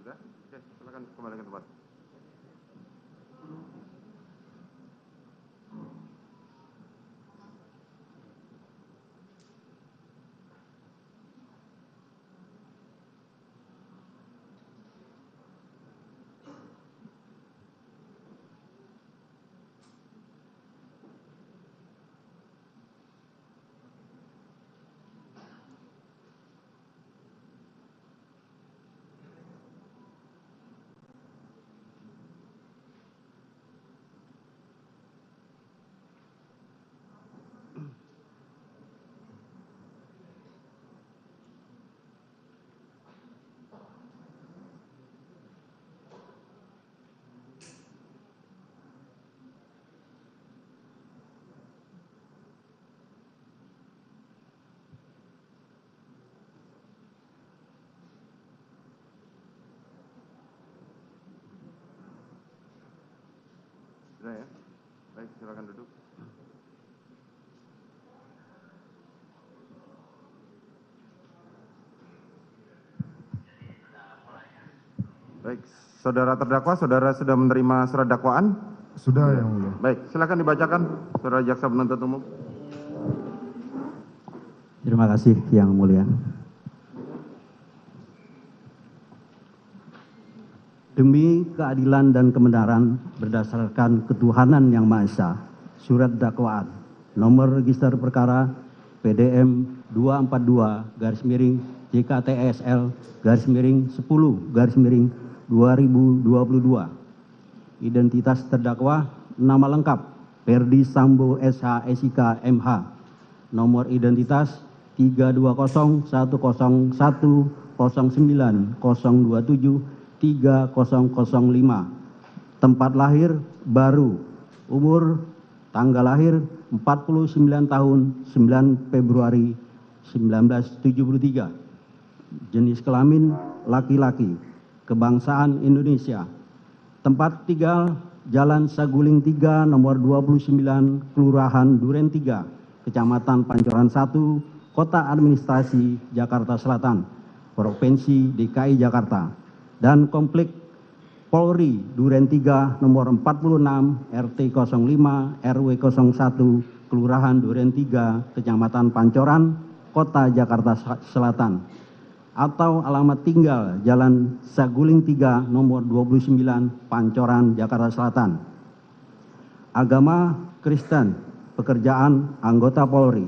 Sudah? Oke, silakan kembali ke tempat. Sudah ya? Baik, silakan duduk. Baik, saudara terdakwa, saudara sudah menerima surat dakwaan? Sudah, Yang Mulia. Baik, silakan dibacakan, saudara jaksa penuntut umum. Terima kasih, Yang Mulia. Demi keadilan dan kebenaran berdasarkan ketuhanan yang Maha Esa, surat dakwaan nomor register perkara PDM 242-10-TSL-10-2022. Identitas terdakwa, nama lengkap Ferdi Sambo SH SIK MH, nomor identitas 320101090273005 tempat lahir Baru, umur tanggal lahir 49 tahun 9 Februari 1973, jenis kelamin laki-laki, kebangsaan Indonesia, tempat tinggal Jalan Saguling 3 nomor 29, Kelurahan Duren 3, Kecamatan Pancoran 1, Kota Administrasi Jakarta Selatan, Provinsi DKI Jakarta, dan Komplek Polri Duren 3 nomor 46 RT 05 RW 01 Kelurahan Duren 3 Kecamatan Pancoran Kota Jakarta Selatan, atau alamat tinggal Jalan Saguling 3 nomor 29 Pancoran Jakarta Selatan. Agama Kristen, pekerjaan anggota Polri,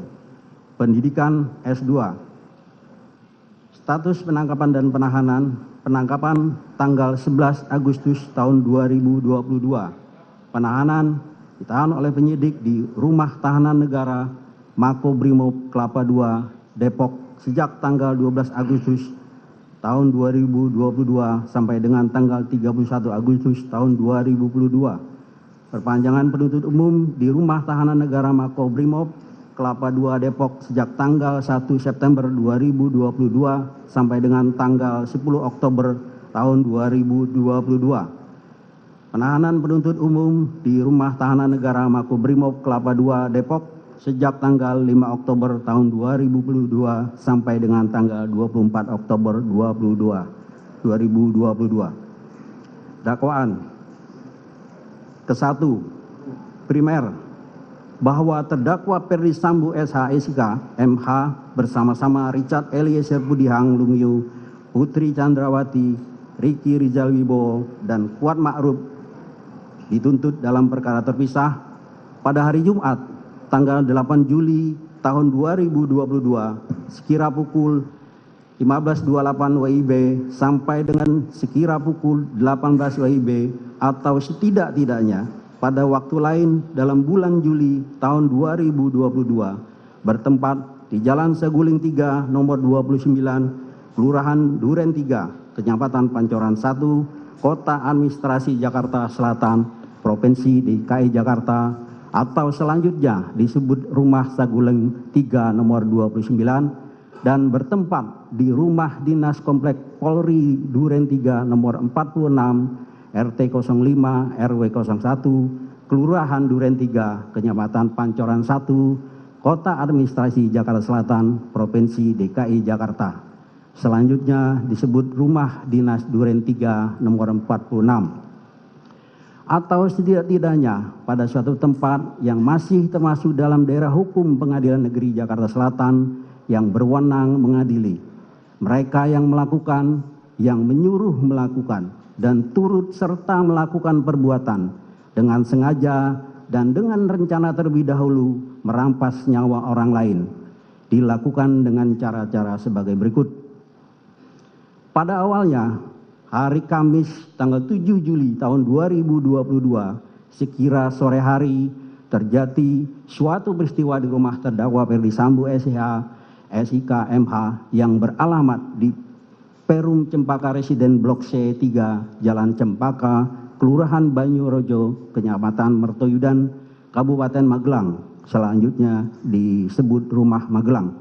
pendidikan S2. Status penangkapan dan penahanan: penangkapan tanggal 11 Agustus tahun 2022. Penahanan ditahan oleh penyidik di Rumah Tahanan Negara Makobrimob Kelapa II, Depok sejak tanggal 12 Agustus tahun 2022 sampai dengan tanggal 31 Agustus tahun 2022. Perpanjangan penuntut umum di Rumah Tahanan Negara Makobrimob Kelapa II, Depok sejak tanggal 1 September 2022 sampai dengan tanggal 10 Oktober tahun 2022. Penahanan penuntut umum di Rumah Tahanan Negara Makobrimob Kelapa II, Depok sejak tanggal 5 Oktober tahun 2022 sampai dengan tanggal 24 Oktober 2022. Dakwaan ke-1, primer, bahwa terdakwa Ferdi Sambo SH MH bersama-sama Richard Eliezer Pudihang Lumiu, Putri Chandrawati, Ricky Rizal Wibowo, dan Kuat Ma'ruf dituntut dalam perkara terpisah pada hari Jumat tanggal 8 Juli tahun 2022 sekira pukul 15.28 WIB sampai dengan sekira pukul 18 WIB atau setidak-tidaknya pada waktu lain dalam bulan Juli tahun 2022 bertempat di Jalan Saguling 3 nomor 29 Kelurahan Duren 3 Kecamatan Pancoran 1 Kota Administrasi Jakarta Selatan Provinsi DKI Jakarta atau selanjutnya disebut Rumah Saguling 3 nomor 29 dan bertempat di Rumah Dinas Komplek Polri Duren 3 nomor 46 RT 05 RW 01 Kelurahan Duren 3 Kecamatan Pancoran 1 Kota Administrasi Jakarta Selatan Provinsi DKI Jakarta. Selanjutnya disebut Rumah Dinas Duren 3 nomor 46. Atau setidak-tidaknya pada suatu tempat yang masih termasuk dalam daerah hukum Pengadilan Negeri Jakarta Selatan yang berwenang mengadili. Mereka yang melakukan, yang menyuruh melakukan, dan turut serta melakukan perbuatan dengan sengaja dan dengan rencana terlebih dahulu merampas nyawa orang lain dilakukan dengan cara-cara sebagai berikut. Pada awalnya hari Kamis tanggal 7 Juli tahun 2022 sekira sore hari terjadi suatu peristiwa di rumah terdakwa Ferdi Sambo SIK MH yang beralamat di Perum Cempaka Residen Blok C3 Jalan Cempaka Kelurahan Banyurojo Kecamatan Mertoyudan Kabupaten Magelang, selanjutnya disebut Rumah Magelang.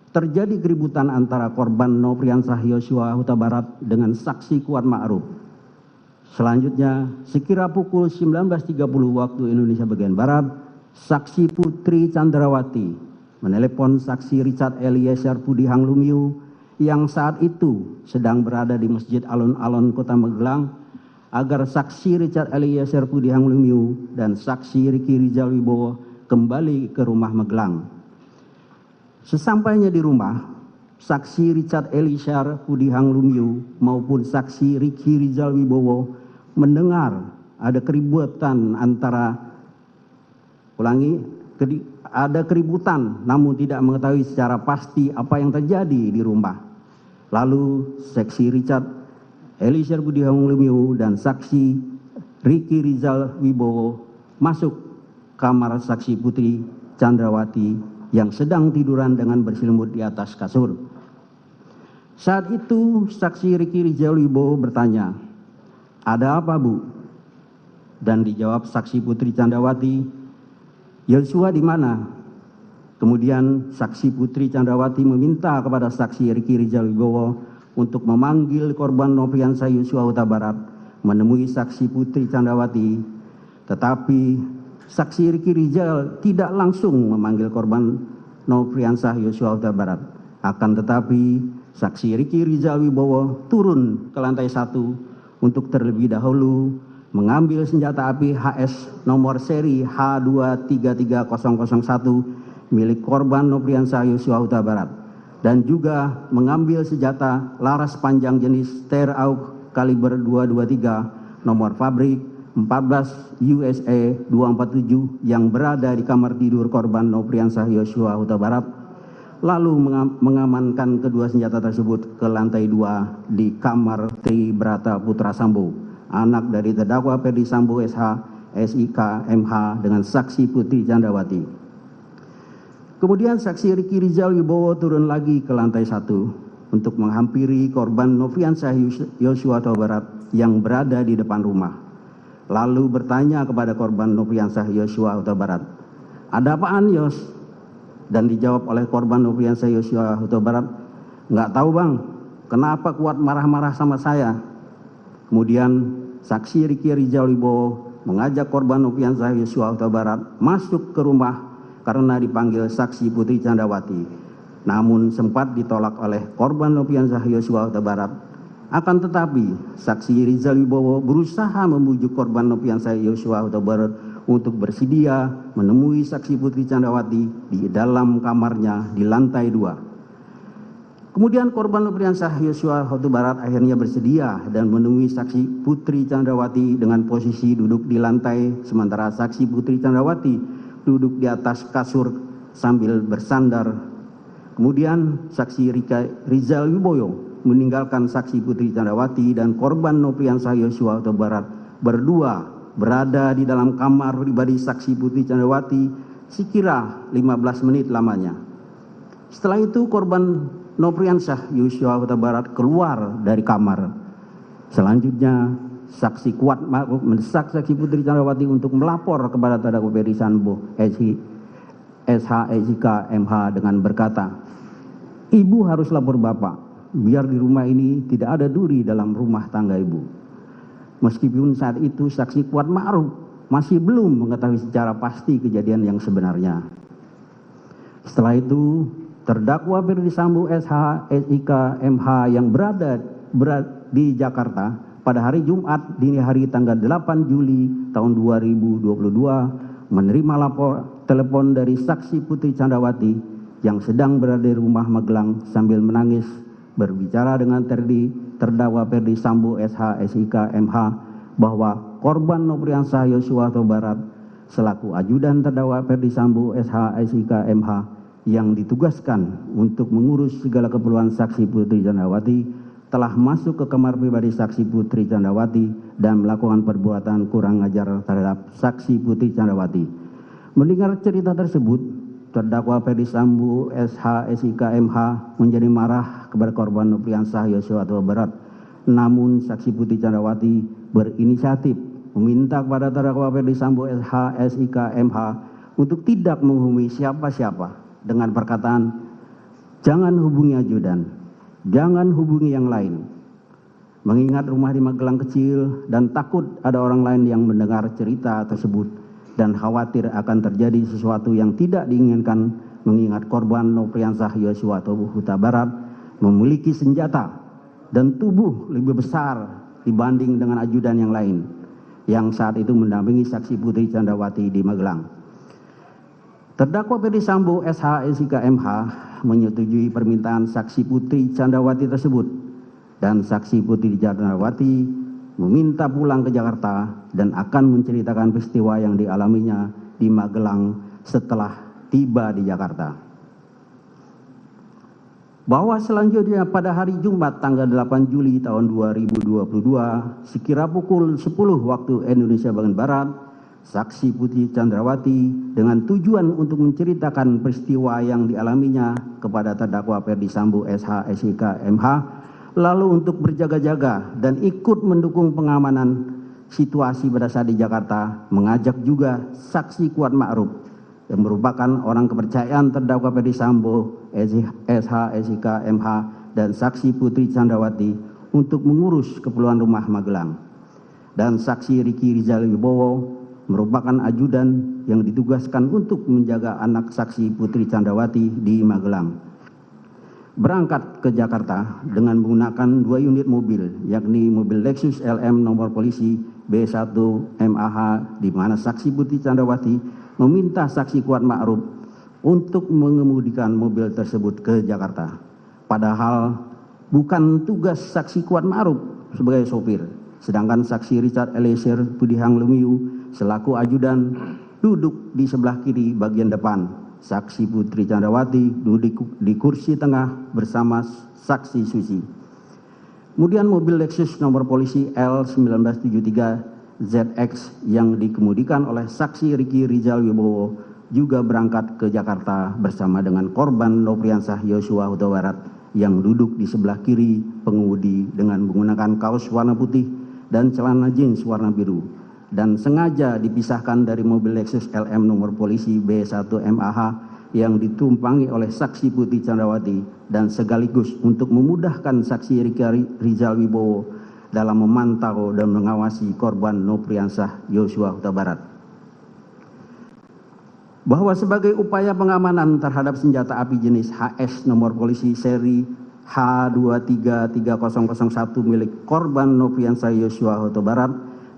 Terjadi keributan antara korban Nopriansah Yosua Huta Barat dengan saksi Kuat Ma'ruf. Selanjutnya sekira pukul 19.30 waktu Indonesia bagian Barat, saksi Putri Chandrawati menelepon saksi Richard Eliezer Pudihang Lumiu yang saat itu sedang berada di Masjid Alun-Alun Kota Magelang agar saksi Richard Eliezer Pudihang Lumiu dan saksi Ricky Rizal Wibowo kembali ke rumah Magelang. Sesampainya di rumah, saksi Richard Eliezer Pudihang Lumiu maupun saksi Ricky Rizal Wibowo mendengar ada keributan ada keributan namun tidak mengetahui secara pasti apa yang terjadi di rumah. Lalu saksi Richard Eliezer Pudihang Lumiu dan saksi Ricky Rizal Wibowo masuk kamar saksi Putri Chandrawati yang sedang tiduran dengan berselimut di atas kasur. Saat itu saksi Ricky Rizal Wibowo bertanya, "Ada apa, Bu?" Dan dijawab saksi Putri Chandrawati, Yosua di mana? Kemudian saksi Putri Chandrawati meminta kepada saksi Ricky Rizal Wibowo untuk memanggil korban Nofriansah Yosua Huta Barat menemui saksi Putri Chandrawati, tetapi saksi Ricky Rizal tidak langsung memanggil korban Nofriansah Yosua Huta Barat. Akan tetapi saksi Ricky Rizal Wibowo turun ke lantai 1 untuk terlebih dahulu mengambil senjata api HS nomor seri H233001 milik korban Nofriansah Yosua Huta Barat dan juga mengambil senjata laras panjang jenis Ter AUG kaliber 223 nomor pabrik 14 USA 247 yang berada di kamar tidur korban Nofriansah Yosua Huta Barat, lalu mengamankan kedua senjata tersebut ke lantai 2 di kamar Tri Brata Putra Sambo, anak dari terdakwa Ferdi Sambo SH, SIK, MH dengan saksi Putri Chandrawati. Kemudian saksi Ricky Rizal Wibowo turun lagi ke lantai 1 untuk menghampiri korban Nofriansah Yosua Huta Barat yang berada di depan rumah. Lalu bertanya kepada korban Nofriansah Yosua Huta Barat, "Ada apaan, Yos?" Dan dijawab oleh korban Nofriansah Yosua Huta Barat, "Nggak tahu bang, kenapa Kuat marah-marah sama saya?" Kemudian saksi Ricky Rizal Wibowo mengajak korban Nofriansah Yosua Huta Barat masuk ke rumah karena dipanggil saksi Putri Chandrawati. Namun sempat ditolak oleh korban Nofriansah Yosua Huta Barat. Akan tetapi saksi Rizal Wibowo berusaha membujuk korban Nofriansah Yosua Huta Barat untuk bersedia menemui saksi Putri Chandrawati di dalam kamarnya di lantai 2. Kemudian korban Nofriansah Yosua Huta Barat akhirnya bersedia dan menemui saksi Putri Chandrawati dengan posisi duduk di lantai, sementara saksi Putri Chandrawati duduk di atas kasur sambil bersandar. Kemudian saksi Rizal Wibowo meninggalkan saksi Putri Chandrawati dan korban Nofriansah Yosua Huta Barat berdua berada di dalam kamar pribadi saksi Putri Chandrawati sekira 15 menit lamanya. Setelah itu korban Nofriansah Yosua Huta Barat keluar dari kamar. Selanjutnya saksi Kuat Ma'ruf mendesak saksi Putri Chandrawati untuk melapor kepada terdakwa Ferdi Sambo SH, SIK, MH dengan berkata, "Ibu harus lapor Bapak, biar di rumah ini tidak ada duri dalam rumah tangga Ibu." Meskipun saat itu saksi Kuat Ma'ruf masih belum mengetahui secara pasti kejadian yang sebenarnya. Setelah itu, terdakwa Ferdi Sambo SH, SIK, MH yang berada di Jakarta pada hari Jumat dini hari tanggal 8 Juli tahun 2022 menerima lapor telepon dari saksi Putri Chandrawati yang sedang berada di rumah Magelang sambil menangis berbicara dengan terdakwa Ferdi Sambo SH, SIK, MH bahwa korban Nofriansah Yosua Huta Barat selaku ajudan terdakwa Ferdi Sambo SH, SIK, MH yang ditugaskan untuk mengurus segala keperluan saksi Putri Chandrawati telah masuk ke kamar pribadi saksi Putri Chandrawati dan melakukan perbuatan kurang ajar terhadap saksi Putri Chandrawati. Mendengar cerita tersebut, terdakwa Ferdi Sambo SH, SIK, MH menjadi marah kepada korban Nofriansah Yosua Huta Barat. Namun saksi Putri Chandrawati berinisiatif meminta kepada terdakwa Ferdi Sambo SH, SIK, MH untuk tidak menghubungi siapa-siapa dengan perkataan, "Jangan hubungi ajudan, jangan hubungi yang lain." Mengingat rumah di Magelang kecil dan takut ada orang lain yang mendengar cerita tersebut dan khawatir akan terjadi sesuatu yang tidak diinginkan, mengingat korban Nofriansah Yosua Huta Barat memiliki senjata dan tubuh lebih besar dibanding dengan ajudan yang lain yang saat itu mendampingi saksi Putri Chandrawati di Magelang. Terdakwa Ferdi Sambo SH, SIK, MH menyetujui permintaan saksi Putri Chandrawati tersebut dan saksi Putri Chandrawati meminta pulang ke Jakarta dan akan menceritakan peristiwa yang dialaminya di Magelang setelah tiba di Jakarta. Bahwa selanjutnya pada hari Jumat tanggal 8 Juli tahun 2022 sekira pukul 10 waktu Indonesia bagian Barat, saksi Putri Chandrawati dengan tujuan untuk menceritakan peristiwa yang dialaminya kepada terdakwa Ferdi Sambo SH, SIK, MH, lalu untuk berjaga-jaga dan ikut mendukung pengamanan situasi pada saat di Jakarta, mengajak juga saksi Kuat Ma'ruf yang merupakan orang kepercayaan terdakwa Ferdi Sambo, SH, SIK, MH, dan saksi Putri Chandrawati untuk mengurus keperluan rumah Magelang. Dan saksi Riki Rizal Wibowo merupakan ajudan yang ditugaskan untuk menjaga anak saksi Putri Chandrawati di Magelang. Berangkat ke Jakarta dengan menggunakan 2 unit mobil, yakni mobil Lexus LM nomor polisi B1 MAH, di mana saksi Putri Chandrawati meminta saksi Kuat Ma'ruf untuk mengemudikan mobil tersebut ke Jakarta. Padahal bukan tugas saksi Kuat Ma'ruf sebagai sopir, sedangkan saksi Richard Eliezer Budihang Lumiu selaku ajudan duduk di sebelah kiri bagian depan. Saksi Putri Chandrawati duduk di kursi tengah bersama saksi Susi. Kemudian mobil Lexus nomor polisi L1973ZX yang dikemudikan oleh saksi Riki Rizal Wibowo juga berangkat ke Jakarta bersama dengan korban Nofriansah Yosua Huta Barat yang duduk di sebelah kiri pengemudi dengan menggunakan kaos warna putih dan celana jeans warna biru, dan sengaja dipisahkan dari mobil Lexus LM nomor polisi B1 MAH yang ditumpangi oleh saksi Putri Chandrawati, dan sekaligus untuk memudahkan saksi Riki Rizal Wibowo dalam memantau dan mengawasi korban Nofriansah Yosua Huta Barat. Bahwa sebagai upaya pengamanan terhadap senjata api jenis HS nomor polisi seri H233001 milik korban Nofriansah Yosua Huta Barat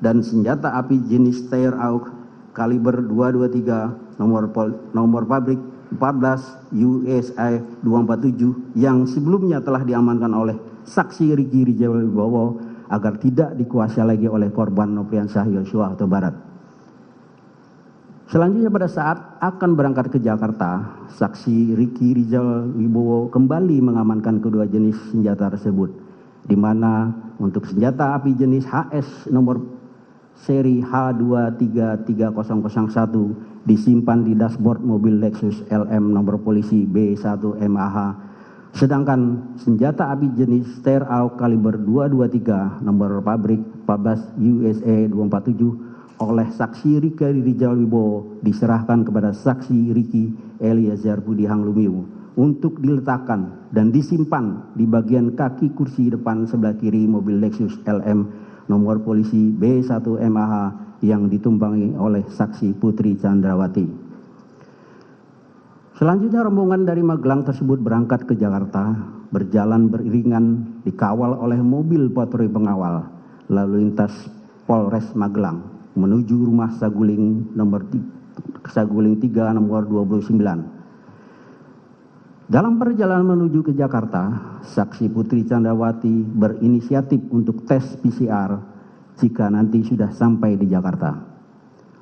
dan senjata api jenis Steyr AUK kaliber 223 nomor pabrik 14 USA 247 yang sebelumnya telah diamankan oleh saksi Riki Rizal Wibowo agar tidak dikuasai lagi oleh korban Nofriansah Yosua Huta Barat. Selanjutnya pada saat akan berangkat ke Jakarta, saksi Riki Rizal Wibowo kembali mengamankan kedua jenis senjata tersebut, di mana untuk senjata api jenis HS nomor seri H233001 disimpan di dashboard mobil Lexus LM nomor polisi B1 MAH, sedangkan senjata api jenis Steyr AUK kaliber 223 nomor pabrik 14 USA 247 oleh saksi Riki Rizal Wibowo diserahkan kepada saksi Riki Eliezer Budihang Lumiu untuk diletakkan dan disimpan di bagian kaki kursi depan sebelah kiri mobil Lexus LM nomor polisi B1 MAH yang ditumpangi oleh saksi Putri Chandrawati. Selanjutnya rombongan dari Magelang tersebut berangkat ke Jakarta, berjalan beriringan dikawal oleh mobil patroli pengawal lalu lintas Polres Magelang menuju rumah Saguling 3 nomor 29. Dalam perjalanan menuju ke Jakarta, saksi Putri Chandrawati berinisiatif untuk tes PCR jika nanti sudah sampai di Jakarta.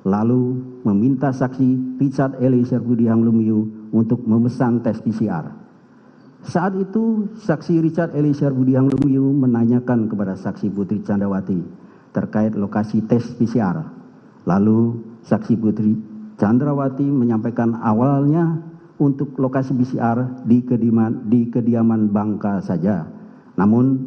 Lalu meminta saksi Richard Eliezer Budihang Lumiu untuk memesan tes PCR. Saat itu saksi Richard Eliezer Budihang Lumiu menanyakan kepada saksi Putri Chandrawati terkait lokasi tes PCR. Lalu saksi Putri Chandrawati menyampaikan awalnya untuk lokasi PCR di kediaman Bangka saja. Namun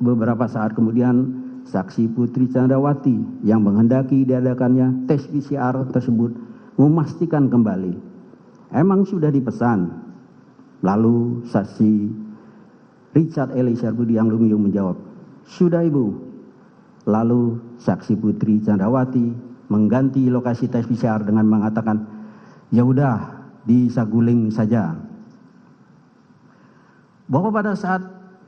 beberapa saat kemudian saksi Putri Chandrawati yang menghendaki diadakannya tes PCR tersebut memastikan kembali, emang sudah dipesan. Lalu saksi Richard Eliezer Budihang Lumiu menjawab, sudah Ibu. Lalu saksi Putri Chandrawati mengganti lokasi tes PCR dengan mengatakan, ya udah di Saguling saja. Bahwa pada saat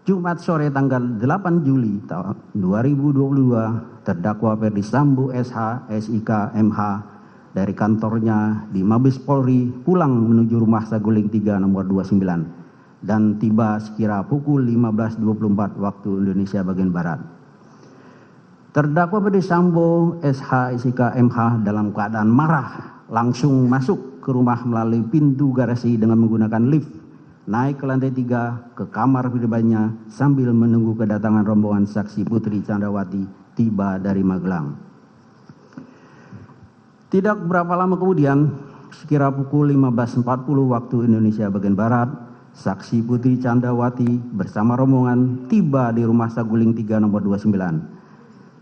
Jumat sore tanggal 8 Juli 2022 terdakwa Ferdi Sambo SH, SIK, MH dari kantornya di Mabes Polri pulang menuju rumah Saguling 3 nomor 29 dan tiba sekira pukul 15.24 waktu Indonesia bagian Barat. Terdakwa Ferdi Sambo SH, SIK, MH dalam keadaan marah langsung masuk ke rumah melalui pintu garasi dengan menggunakan lift, naik ke lantai 3 ke kamar pribadinya sambil menunggu kedatangan rombongan saksi Putri Chandrawati tiba dari Magelang. Tidak berapa lama kemudian, sekira pukul 15.40 waktu Indonesia bagian Barat, saksi Putri Chandrawati bersama rombongan tiba di rumah Saguling 3 nomor 29.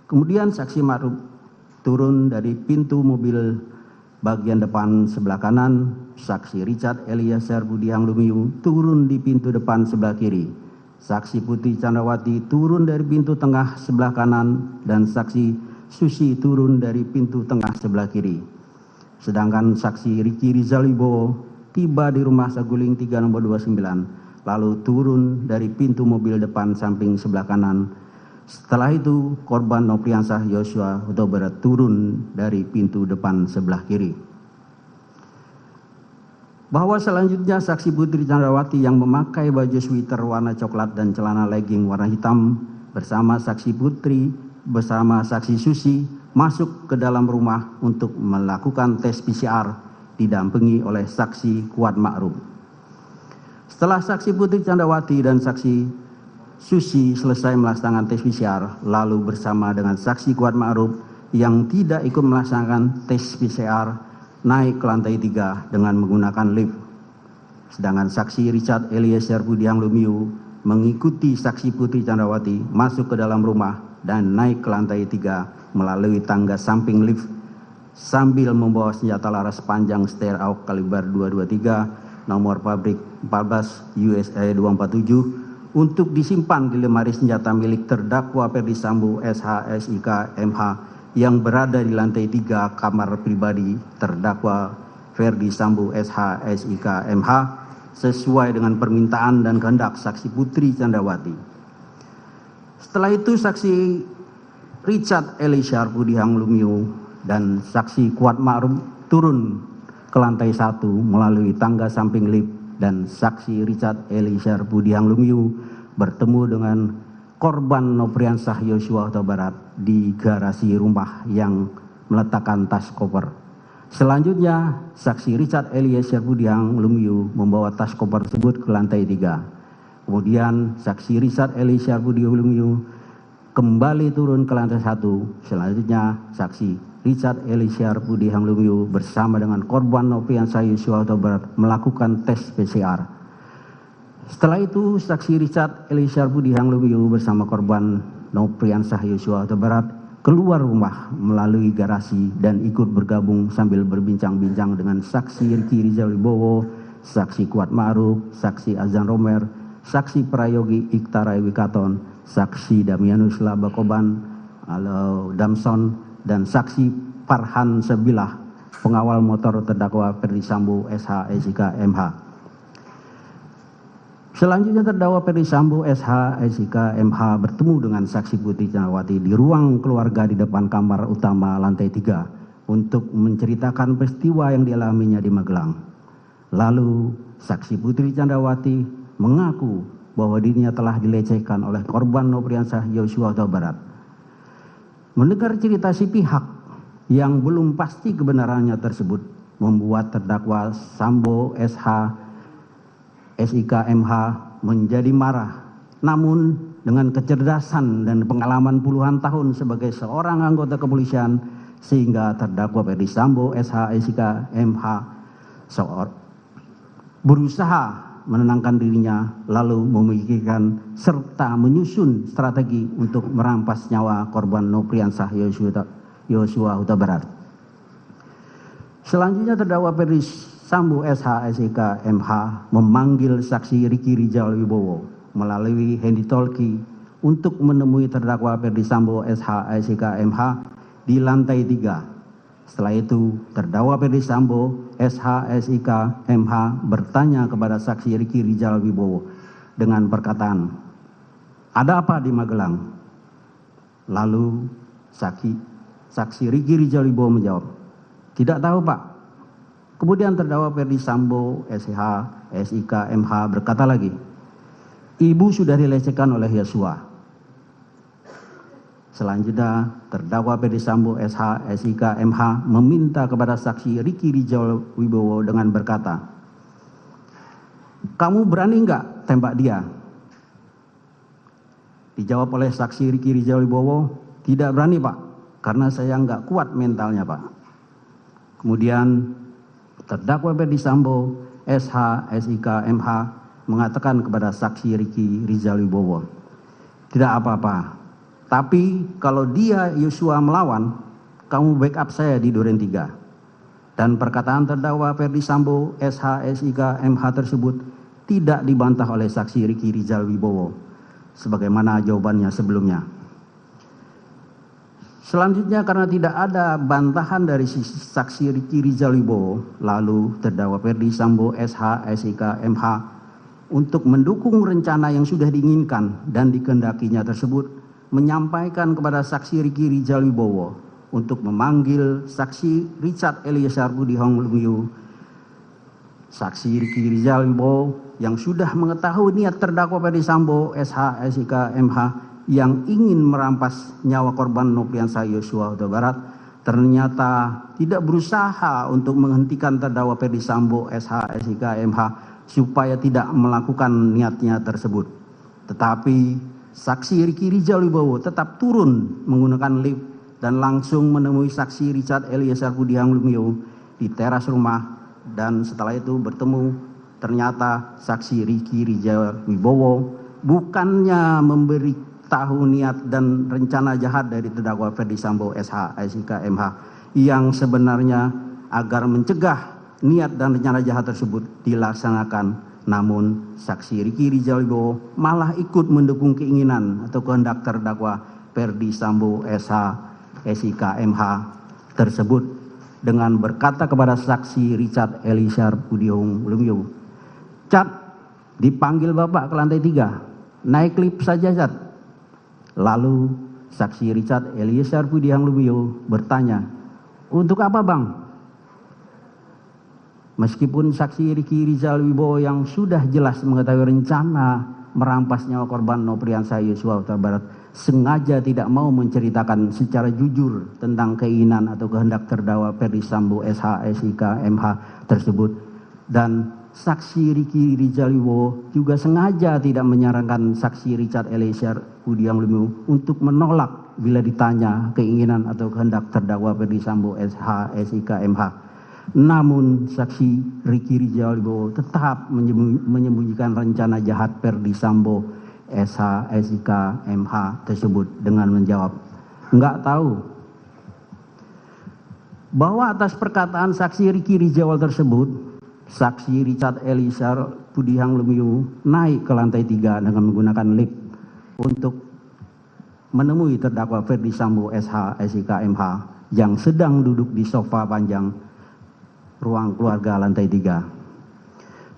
Kemudian saksi Ma'ruf turun dari pintu mobil bagian depan sebelah kanan. Saksi Richard Eliezer Budiang Lumiu turun di pintu depan sebelah kiri. Saksi Putri Chandrawati turun dari pintu tengah sebelah kanan dan saksi Susi turun dari pintu tengah sebelah kiri. Sedangkan saksi Riki Rizal Wibowo tiba di rumah Saguling 3 nomor 29, lalu turun dari pintu mobil depan samping sebelah kanan. Setelah itu, korban Nopriansah Yosua Huta Barat turun dari pintu depan sebelah kiri. Bahwa selanjutnya saksi Putri Chandrawati yang memakai baju sweater warna coklat dan celana legging warna hitam bersama saksi Putri bersama saksi Susi masuk ke dalam rumah untuk melakukan tes PCR didampingi oleh saksi Kuat Ma'ruf. Setelah saksi Putri Chandrawati dan saksi Susi selesai melaksanakan tes PCR, lalu bersama dengan saksi Kuat Ma'ruf yang tidak ikut melaksanakan tes PCR naik ke lantai 3 dengan menggunakan lift. Sedangkan saksi Richard Eliezer Budiang Lumiu mengikuti saksi Putri Chandrawati masuk ke dalam rumah dan naik ke lantai 3 melalui tangga samping lift sambil membawa senjata laras panjang Steyr AUK kaliber 223 nomor pabrik 14 USA 247 untuk disimpan di lemari senjata milik terdakwa Ferdi Sambo SH SIK MH yang berada di lantai 3 kamar pribadi terdakwa Ferdi Sambo SH SIK MH sesuai dengan permintaan dan kehendak saksi Putri Chandrawati. Setelah itu saksi Richard Eliezer Budiang Lumiu dan saksi Kuat Ma'ruf turun ke lantai 1 melalui tangga samping lift dan saksi Richard Eliezer Budiang Lumiu bertemu dengan korban Nopriansah Yosua Huta Barat di garasi rumah yang meletakkan tas koper. Selanjutnya, saksi Richard Eliezer Budiang Lumiu membawa tas koper tersebut ke lantai 3. Kemudian, saksi Richard Eliezer Budiang Lumiu kembali turun ke lantai 1. Selanjutnya, saksi Richard Eliezer Budiang Lumiu bersama dengan korban Nopriansah Yosua Huta Barat melakukan tes PCR. Setelah itu, saksi Richard Eliezer Budiang Lumiu bersama korban Nopriansah Yosua Huta Barat keluar rumah melalui garasi dan ikut bergabung sambil berbincang-bincang dengan saksi Riki Rizal Wibowo, saksi Kuat Ma'ruf, saksi Azan Romer, saksi Prayogi Iktara Wikaton, saksi Damianus Labakoban, Damson, dan saksi Farhan Sebilah, pengawal motor terdakwa Ferdi Sambo SH SIK MH. Selanjutnya terdakwa Ferdi Sambo SH SIK MH bertemu dengan saksi Putri Chandrawati di ruang keluarga di depan kamar utama lantai 3 untuk menceritakan peristiwa yang dialaminya di Magelang. Lalu saksi Putri Chandrawati mengaku bahwa dirinya telah dilecehkan oleh korban Nopriansah Yosua Huta Barat. Mendengar cerita si pihak yang belum pasti kebenarannya tersebut membuat terdakwa Sambo SH SIK MH menjadi marah. Namun dengan kecerdasan dan pengalaman puluhan tahun sebagai seorang anggota kepolisian sehingga terdakwa Ferdi Sambo SH SIK MH berusaha menenangkan dirinya lalu memikirkan serta menyusun strategi untuk merampas nyawa korban Nopriansah Yosua Huta Barat. Selanjutnya terdakwa Ferdi Sambo SH SIK MH memanggil saksi Riki Rizal Wibowo melalui handy talkie untuk menemui terdakwa Ferdi Sambo SH SIK MH di lantai 3. Setelah itu terdakwa Ferdi Sambo SH SIK MH bertanya kepada saksi Riki Rizal Wibowo dengan perkataan, "Ada apa di Magelang?" Lalu saksi Riki Rizal Wibowo menjawab, "Tidak tahu, Pak." Kemudian terdakwa Ferdi Sambo SH SIK MH berkata lagi, "Ibu sudah dilecehkan oleh Yosua." Selanjutnya terdakwa Ferdi Sambo SH SIK MH meminta kepada saksi Riki Rizal Wibowo dengan berkata, "Kamu berani enggak tembak dia?" Dijawab oleh saksi Riki Rizal Wibowo, "Tidak berani, Pak, karena saya enggak kuat mentalnya, Pak." Kemudian terdakwa Ferdi Sambo SH SIK MH mengatakan kepada saksi Riki Rizal Wibowo, "Tidak apa-apa, Tapi kalau dia Yosua melawan, kamu backup saya di Duren 3. Dan perkataan terdakwa Ferdi Sambo, SH, SIK, MH tersebut tidak dibantah oleh saksi Riki Rizal Wibowo, sebagaimana jawabannya sebelumnya. Selanjutnya, karena tidak ada bantahan dari saksi Riki Rizal Wibowo, lalu terdakwa Ferdi Sambo, SH, SIK, MH untuk mendukung rencana yang sudah diinginkan dan dikehendakinya tersebut, menyampaikan kepada saksi Riki Rizal Wibowo untuk memanggil saksi Richard Eliezer Budiang Lumiu. Saksi Riki Rizal Wibowo yang sudah mengetahui niat terdakwa Ferdi Sambo, SH, SIK, MH yang ingin merampas nyawa korban Nofriansah Yosua Huta Barat, ternyata tidak berusaha untuk menghentikan terdakwa Ferdi Sambo, SH, SIK, MH supaya tidak melakukan niatnya tersebut. Tetapi saksi Riki Rizal Wibowo tetap turun menggunakan lift dan langsung menemui saksi Richard Eliezer Budiang Lumiu di teras rumah, dan setelah itu bertemu. Ternyata saksi Riki Rizal Wibowo bukannya memberitahu niat dan rencana jahat dari terdakwa Ferdi Sambo, SH, SIK, MH yang sebenarnya agar mencegah niat dan rencana jahat tersebut dilaksanakan. Namun saksi Riki Rizal Wibowo malah ikut mendukung keinginan atau kehendak terdakwa Ferdi Sambo, SH, SIK, MH tersebut dengan berkata kepada saksi Richard Eliezer Budiang Lumiu, "Cat, dipanggil Bapak ke lantai 3, naik lift saja, Cat." Lalu saksi Richard Eliezer Budiang Lumiu bertanya, "Untuk apa, Bang?" Meskipun saksi Riki Rizal Wibowo yang sudah jelas mengetahui rencana merampas nyawa korban Nofriansah Yosua Huta Barat sengaja tidak mau menceritakan secara jujur tentang keinginan atau kehendak terdakwa Ferdi Sambo, SH, SIK, MH tersebut, dan saksi Riki Rizal Wibowo juga sengaja tidak menyarankan saksi Richard Eliezer Budiang Lumiu untuk menolak bila ditanya keinginan atau kehendak terdakwa Ferdi Sambo, SH, SIK, MH. Namun saksi Riki Rizal Wibowo tetap menyembunyikan rencana jahat Ferdi Sambo, SH, SIK, MH tersebut dengan menjawab, "Enggak tahu." Bahwa atas perkataan saksi Riki Rizal tersebut, saksi Richard Eliezer Budiang Lumiu naik ke lantai 3 dengan menggunakan lift untuk menemui terdakwa Ferdi Sambo, SH, SIK, MH yang sedang duduk di sofa panjang ruang keluarga lantai 3.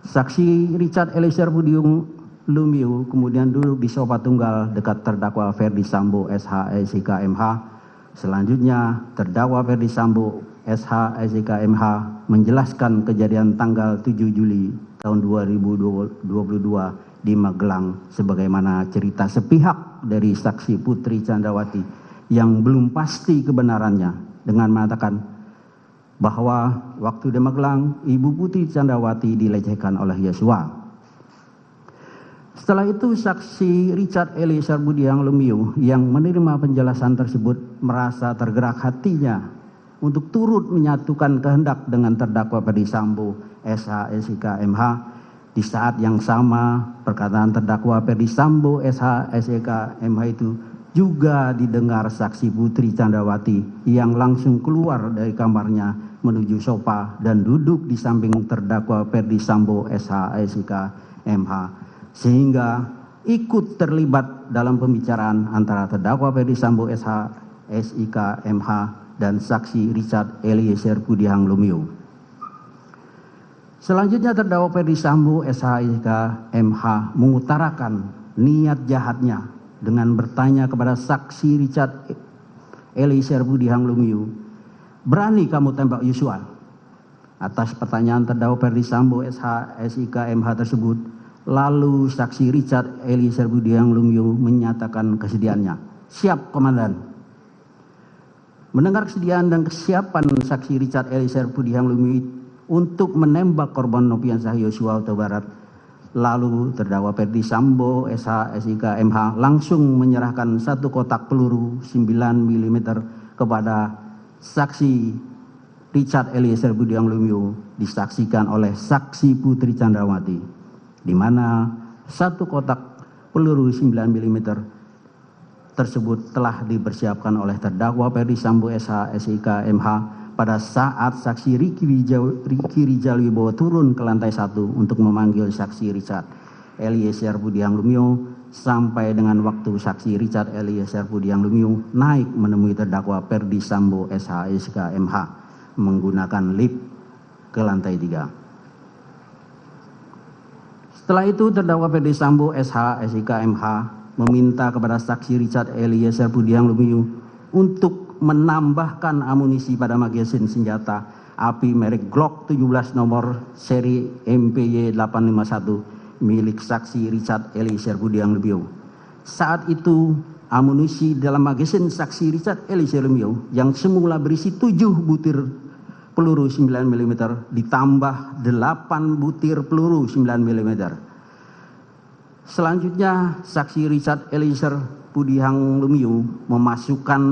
Saksi Richard Eliezer Budiang Lumiu kemudian duduk di sofa tunggal dekat terdakwa Ferdi Sambo, SH, SIK, MH. Selanjutnya terdakwa Ferdi Sambo, SH, SIK, MH menjelaskan kejadian tanggal 7 Juli tahun 2022 di Magelang sebagaimana cerita sepihak dari saksi Putri Candrawati yang belum pasti kebenarannya, dengan mengatakan bahwa waktu di Magelang Ibu Putri Candrawati dilecehkan oleh Yosua. Setelah itu saksi Richard Eliezer Budiang Lumiu yang menerima penjelasan tersebut merasa tergerak hatinya untuk turut menyatukan kehendak dengan terdakwa Ferdi Sambo, SH, SIK, MH. Di saat yang sama perkataan terdakwa Ferdi Sambo, SH, SIK, MH itu juga didengar saksi Putri Candrawati yang langsung keluar dari kamarnya menuju sofa dan duduk di samping terdakwa Ferdi Sambo, SH, SIK, MH, sehingga ikut terlibat dalam pembicaraan antara terdakwa Ferdi Sambo, SH, SIK, MH dan saksi Richard Eliezer Budiang Lumiu. Selanjutnya terdakwa Ferdi Sambo, SH, SIK, MH mengutarakan niat jahatnya dengan bertanya kepada saksi Richard Eliezer Budiang Lumiu, "Berani kamu tembak Yosua?" Atas pertanyaan terdakwa Ferdi Sambo, SH, SIK, MH tersebut, lalu saksi Richard Eliezer Budiang Lumiu menyatakan kesediaannya. "Siap, Komandan." Mendengar kesediaan dan kesiapan saksi Richard Eliezer Budiang Lumiu untuk menembak korban Nofriansah Yosua Huta Barat, lalu terdakwa Ferdi Sambo, SH, SIK, MH langsung menyerahkan satu kotak peluru 9 mm kepada saksi Richard Eliezer Budiang Lumiu, disaksikan oleh saksi Putri Candrawati, di mana satu kotak peluru 9 mm tersebut telah dipersiapkan oleh terdakwa Ferdi Sambo SH SIK MH pada saat saksi Ricky Rijal Wibowo turun ke lantai 1 untuk memanggil saksi Richard Eliezer Budiang Lumiu sampai dengan waktu saksi Richard Eliezer Budiang Lumiu naik menemui terdakwa Ferdi Sambo SH SIK MH menggunakan lift ke lantai 3. Setelah itu terdakwa Ferdi Sambo SH SIK MH meminta kepada saksi Richard Eliezer Budiang Lumiu untuk menambahkan amunisi pada magasin senjata api merek Glock 17 nomor seri MPY 851 milik saksi Richard Eliezer Budiang Lumiu. Saat itu amunisi dalam magasin saksi Richard Eliezer Lumiu yang semula berisi 7 butir peluru 9 mm ditambah 8 butir peluru 9 mm. Selanjutnya, saksi Richard Eliezer Budiang Lumiu memasukkan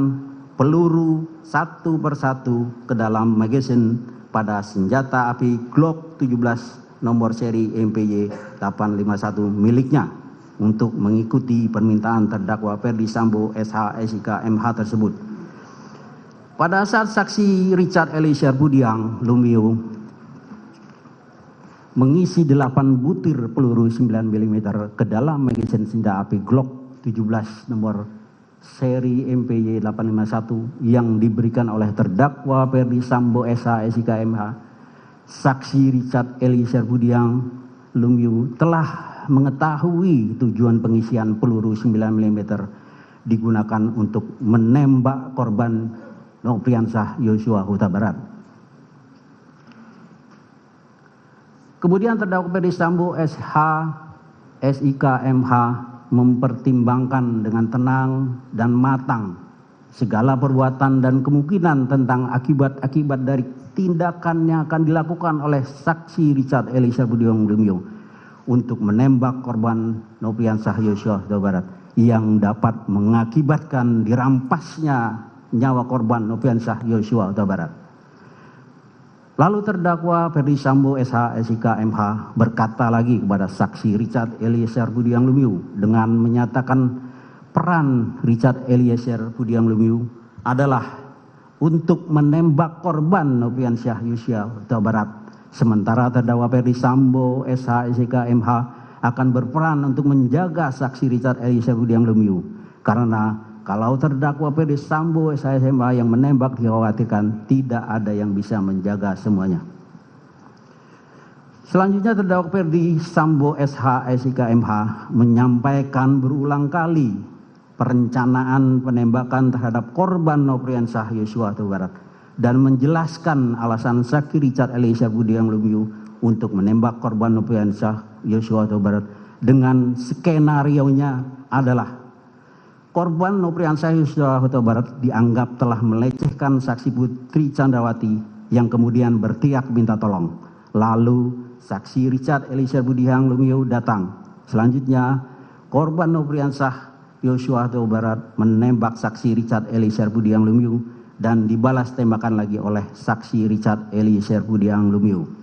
peluru satu persatu ke dalam magasin pada senjata api Glock 17 nomor seri MPY 851 miliknya untuk mengikuti permintaan terdakwa Ferdi Sambo SH SIK MH tersebut. Pada saat saksi Richard Eliezer Budiang Lumiu mengisi 8 butir peluru 9 mm ke dalam magasin senjata api Glock 17 nomor seri MPY 851 yang diberikan oleh terdakwa Ferdi Sambo SH SIK MH, saksi Richard Eliezer Budiang Lumiu telah mengetahui tujuan pengisian peluru 9 mm digunakan untuk menembak korban Nopriansah Yosua Huta Barat. Kemudian terdakwa Ferdi Sambo SH SIK MH mempertimbangkan dengan tenang dan matang segala perbuatan dan kemungkinan tentang akibat-akibat dari tindakan yang akan dilakukan oleh saksi Richard Eliezer Budiang Lumiu untuk menembak korban Nopriansah Yosua Huta Barat yang dapat mengakibatkan dirampasnya nyawa korban Nopriansah Yosua Huta Barat. Lalu terdakwa Ferdi Sambo SH SIK MH berkata lagi kepada saksi Richard Eliezer Budiang Lumiu dengan menyatakan peran Richard Eliezer Budiang Lumiu adalah untuk menembak korban Nopriansah Yosua Huta Barat, sementara terdakwa Ferdi Sambo SH SIK MH akan berperan untuk menjaga saksi Richard Eliezer Budiang Lumiu karena kalau terdakwa Ferdi Sambo SH SIK MH yang menembak dikhawatirkan tidak ada yang bisa menjaga semuanya. Selanjutnya terdakwa Ferdi Sambo SH SIK MH menyampaikan berulang kali perencanaan penembakan terhadap korban Nopriansah Yosua Huta Barat dan menjelaskan alasan saksi Richard Eliezer Budiang Lumiu untuk menembak korban Nopriansah Yosua Huta Barat dengan skenarionya adalah korban Nopriansah Yosua Huta Barat dianggap telah melecehkan saksi Putri Chandrawati yang kemudian berteriak minta tolong. Lalu saksi Richard Eliezer Budiang Lumiu datang. Selanjutnya korban Nopriansah Yosua Huta Barat menembak saksi Richard Eliezer Budiang Lumiu dan dibalas tembakan lagi oleh saksi Richard Eliezer Budiang Lumiu.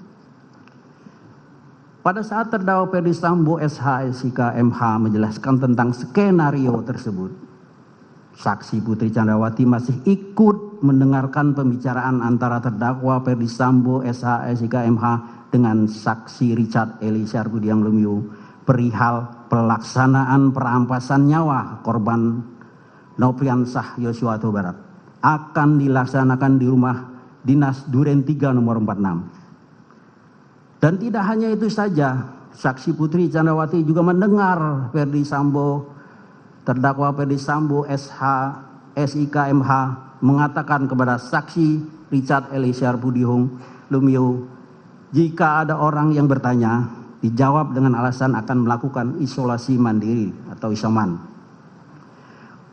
Pada saat terdakwa Ferdi Sambo SH SIK MH menjelaskan tentang skenario tersebut, saksi Putri Chandrawati masih ikut mendengarkan pembicaraan antara terdakwa Ferdi Sambo SH SIK MH dengan saksi Richard Eliezer Budiang Lumiu perihal pelaksanaan perampasan nyawa korban Nopriansah Yosua Huta Barat akan dilaksanakan di rumah dinas Duren 3 nomor 46. Dan tidak hanya itu saja, saksi Putri Chandrawati juga mendengar Ferdi Sambo, terdakwa Ferdi Sambo SH SIK MH mengatakan kepada saksi Richard Eliezer Budiang Lumiu, jika ada orang yang bertanya, dijawab dengan alasan akan melakukan isolasi mandiri atau isoman.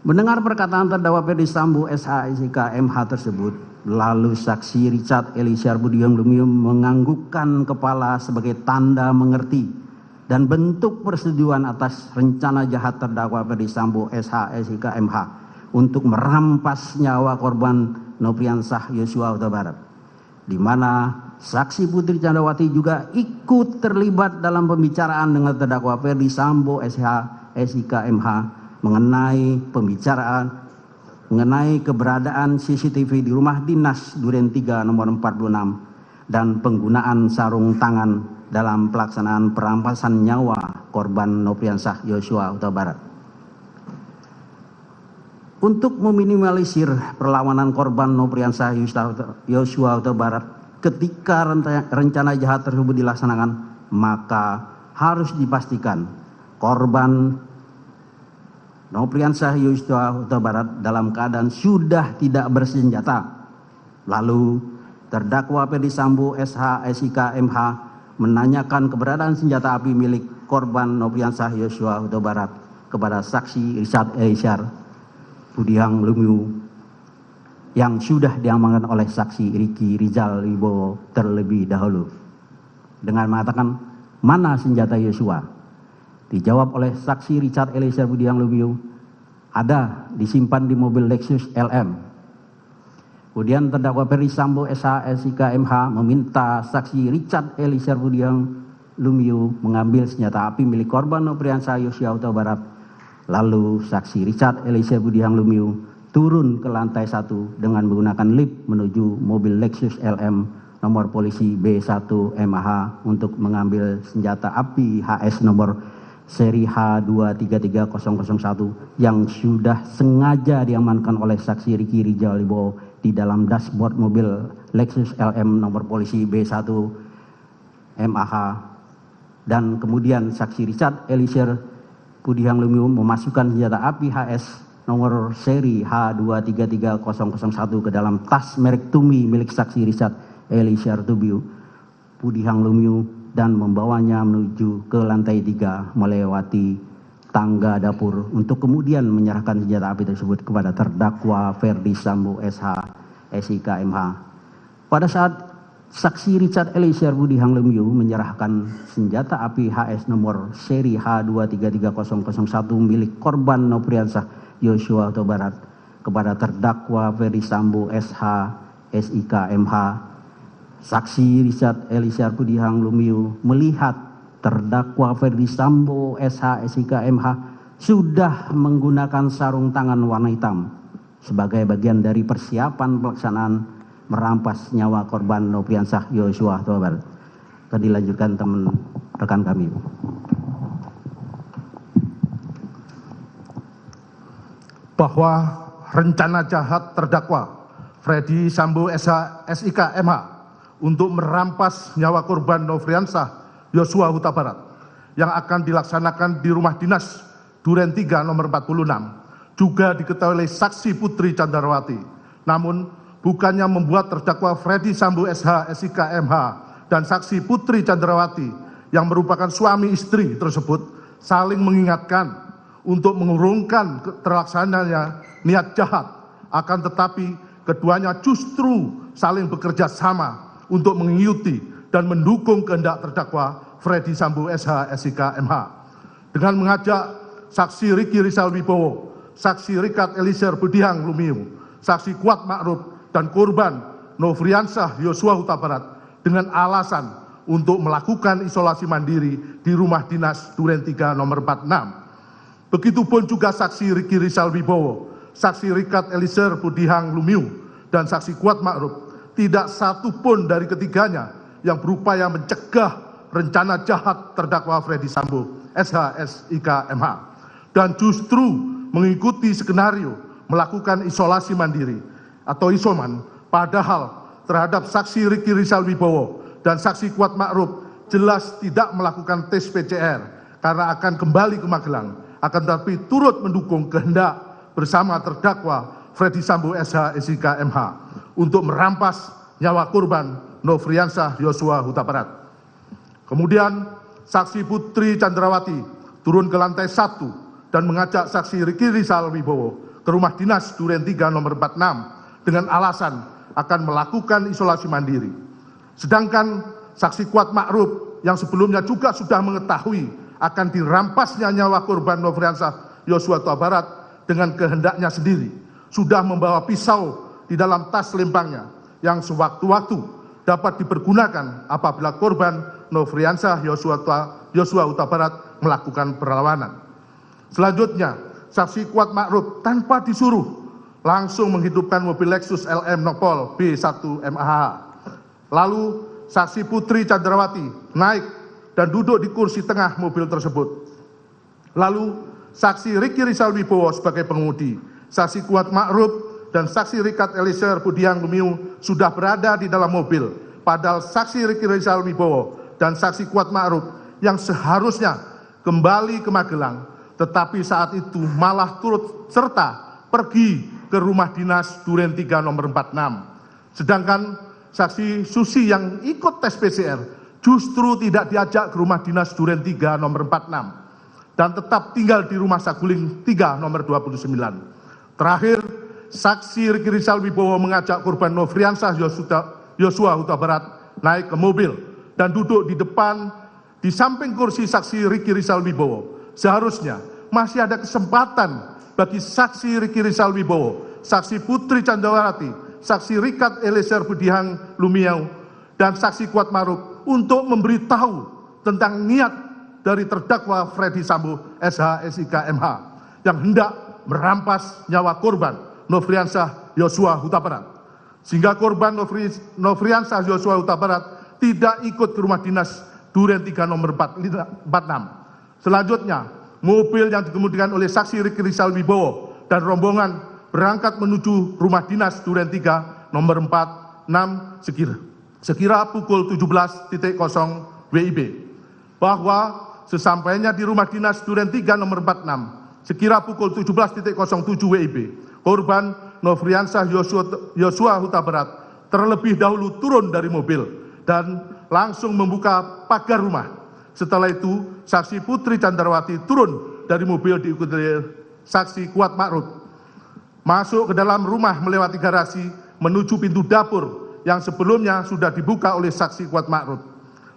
Mendengar perkataan terdakwa Ferdi Sambo SH SIK MH tersebut, lalu saksi Richard Eliezer Budiang Lumiu menganggukkan kepala sebagai tanda mengerti dan bentuk persetujuan atas rencana jahat terdakwa Ferdi Sambo SH SIK MH untuk merampas nyawa korban Nopriansah Yosua Huta Barat, di mana saksi Putri Chandrawati juga ikut terlibat dalam pembicaraan dengan terdakwa Ferdi Sambo SH SIK MH mengenai pembicaraan mengenai keberadaan CCTV di rumah dinas Duren 3 nomor 46 dan penggunaan sarung tangan dalam pelaksanaan perampasan nyawa korban Nofriansah Yosua Huta Barat. Untuk meminimalisir perlawanan korban Nofriansah Yosua Huta Barat ketika rencana jahat tersebut dilaksanakan, maka harus dipastikan korban Nofriansah Yosua Huta Barat dalam keadaan sudah tidak bersenjata. Lalu terdakwa Ferdi Sambo SH SIK MH menanyakan keberadaan senjata api milik korban Nofriansah Yosua Huta Barat kepada saksi Richard Eliezer Budiang Lumiu yang sudah diamankan oleh saksi Ricky Rizal Wibowo terlebih dahulu dengan mengatakan, mana senjata Yosua? Dijawab oleh saksi Richard Eliezer Budiang Lumiu, ada, disimpan di mobil Lexus LM. Kemudian terdakwa Ferdi Sambo SH SIK MH meminta saksi Richard Eliezer Budiang Lumiu mengambil senjata api milik korban Nofriansah Yosua Huta Barat. Lalu saksi Richard Eliezer Budiang Lumiu turun ke lantai 1 dengan menggunakan lift menuju mobil Lexus LM nomor polisi B1 MH untuk mengambil senjata api HS nomor seri H233001 yang sudah sengaja diamankan oleh saksi Ricky Rizal Wibowo di dalam dashboard mobil Lexus LM nomor polisi B1 MAH. Dan kemudian saksi Richard Eliezer Budiang Lumiu memasukkan senjata api HS nomor seri H233001 ke dalam tas merek Tumi milik saksi Richard Eliezer Budiang Lumiu dan membawanya menuju ke lantai 3 melewati tangga dapur untuk kemudian menyerahkan senjata api tersebut kepada terdakwa Ferdi Sambo SH SIK MH. Pada saat saksi Richard Eliezer Budiang Lumiu menyerahkan senjata api HS nomor seri H233001 milik korban Nofriansah Yosua Huta Barat kepada terdakwa Ferdi Sambo SH SIK MH, saksi Richard Eliezer Budiang Lumiu melihat terdakwa Ferdi Sambo SH SIK MH sudah menggunakan sarung tangan warna hitam sebagai bagian dari persiapan pelaksanaan merampas nyawa korban Nofriansah Yosua Huta Barat. Tadi dilanjutkan teman rekan kami. Bahwa rencana jahat terdakwa Ferdi Sambo SH SIK MH untuk merampas nyawa korban Nofriansah Yosua Huta Barat yang akan dilaksanakan di rumah dinas Duren 3 nomor 46 juga diketahui oleh saksi Putri Candrawati. Namun bukannya membuat terdakwa Ferdi Sambo SH SIK MH dan saksi Putri Candrawati yang merupakan suami istri tersebut saling mengingatkan untuk mengurungkan terlaksananya niat jahat, akan tetapi keduanya justru saling bekerja sama untuk mengikuti dan mendukung kehendak terdakwa Ferdi Sambo SH SIK MH dengan mengajak saksi Ricky Rizal Wibowo, saksi Richard Eliezer Budiang Lumiu, saksi Kuat Ma'ruf dan korban Nofriansah Yosua Huta Barat dengan alasan untuk melakukan isolasi mandiri di rumah dinas Duren 3 nomor 46. Begitupun juga saksi Ricky Rizal Wibowo, saksi Richard Eliezer Budiang Lumiu dan saksi Kuat Ma'ruf, tidak satu pun dari ketiganya yang berupaya mencegah rencana jahat terdakwa Ferdi Sambo SH SIK MH dan justru mengikuti skenario melakukan isolasi mandiri atau isoman, padahal terhadap saksi Ricky Rizal Wibowo dan saksi Kuat Ma'ruf jelas tidak melakukan tes PCR karena akan kembali ke Magelang, akan tetapi turut mendukung kehendak bersama terdakwa Ferdi Sambo SH SIK MH untuk merampas nyawa korban Nofriansah Yosua Huta Barat. Kemudian saksi Putri Candrawati turun ke lantai 1 dan mengajak saksi Ricky Rizal Wibowo ke rumah dinas Duren 3 nomor 46 dengan alasan akan melakukan isolasi mandiri. Sedangkan saksi Kuat Ma'ruf yang sebelumnya juga sudah mengetahui akan dirampasnya nyawa korban Nofriansah Yosua Huta Barat dengan kehendaknya sendiri, sudah membawa pisau di dalam tas lempangnya yang sewaktu-waktu dapat dipergunakan apabila korban Nofriansah Yosua Huta Barat melakukan perlawanan. Selanjutnya, saksi Kuat Ma'ruf tanpa disuruh langsung menghidupkan mobil Lexus LM Nopol B1 MAH. Lalu saksi Putri Chandrawati naik dan duduk di kursi tengah mobil tersebut. Lalu saksi Ricky Rizal Wibowo sebagai pengemudi, saksi Kuat Ma'ruf dan saksi Richard Eliezer Budiang Lumiu sudah berada di dalam mobil, padahal saksi Ricky Rizal Wibowo dan saksi Kuat Ma'ruf yang seharusnya kembali ke Magelang, tetapi saat itu malah turut serta pergi ke rumah dinas Duren 3 nomor 46. Sedangkan saksi Susi yang ikut tes PCR justru tidak diajak ke rumah dinas Duren 3 nomor 46 dan tetap tinggal di rumah Saguling 3 nomor 29. Terakhir, saksi Ricky Rizal Wibowo mengajak korban Nofriansah Yosua Huta Barat naik ke mobil dan duduk di depan di samping kursi saksi Ricky Rizal Wibowo. Seharusnya masih ada kesempatan bagi saksi Ricky Rizal Wibowo, saksi Putri Chandrawati, saksi Richard Eliezer Budiang Lumiu, dan saksi Kuat Ma'ruf untuk memberitahu tentang niat dari terdakwa Freddy Sambo SH SIK MH yang hendak merampas nyawa korban Nofriansah Yosua Huta Barat, sehingga korban Nofriansah Yosua Huta Barat tidak ikut ke rumah dinas Duren 3 nomor 46. Selanjutnya, mobil yang dikemudikan oleh saksi Ricky Rizal Wibowo dan rombongan berangkat menuju rumah dinas Duren 3 nomor 46 sekira pukul 17.00 WIB. Bahwa sesampainya di rumah dinas Duren 3 nomor 46 sekira pukul 17.07 WIB, korban Nofriansah Yosua Huta Barat terlebih dahulu turun dari mobil dan langsung membuka pagar rumah. Setelah itu, saksi Putri Chandrawati turun dari mobil diikuti oleh saksi Kuat Ma'ruf, masuk ke dalam rumah melewati garasi menuju pintu dapur yang sebelumnya sudah dibuka oleh saksi Kuat Ma'ruf.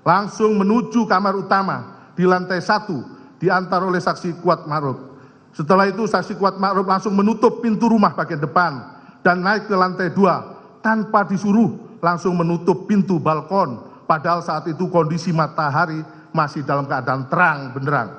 Langsung menuju kamar utama di lantai 1 diantar oleh saksi Kuat Ma'ruf. Setelah itu saksi Kuat Ma'ruf langsung menutup pintu rumah bagian depan dan naik ke lantai 2 tanpa disuruh langsung menutup pintu balkon, padahal saat itu kondisi matahari masih dalam keadaan terang benderang.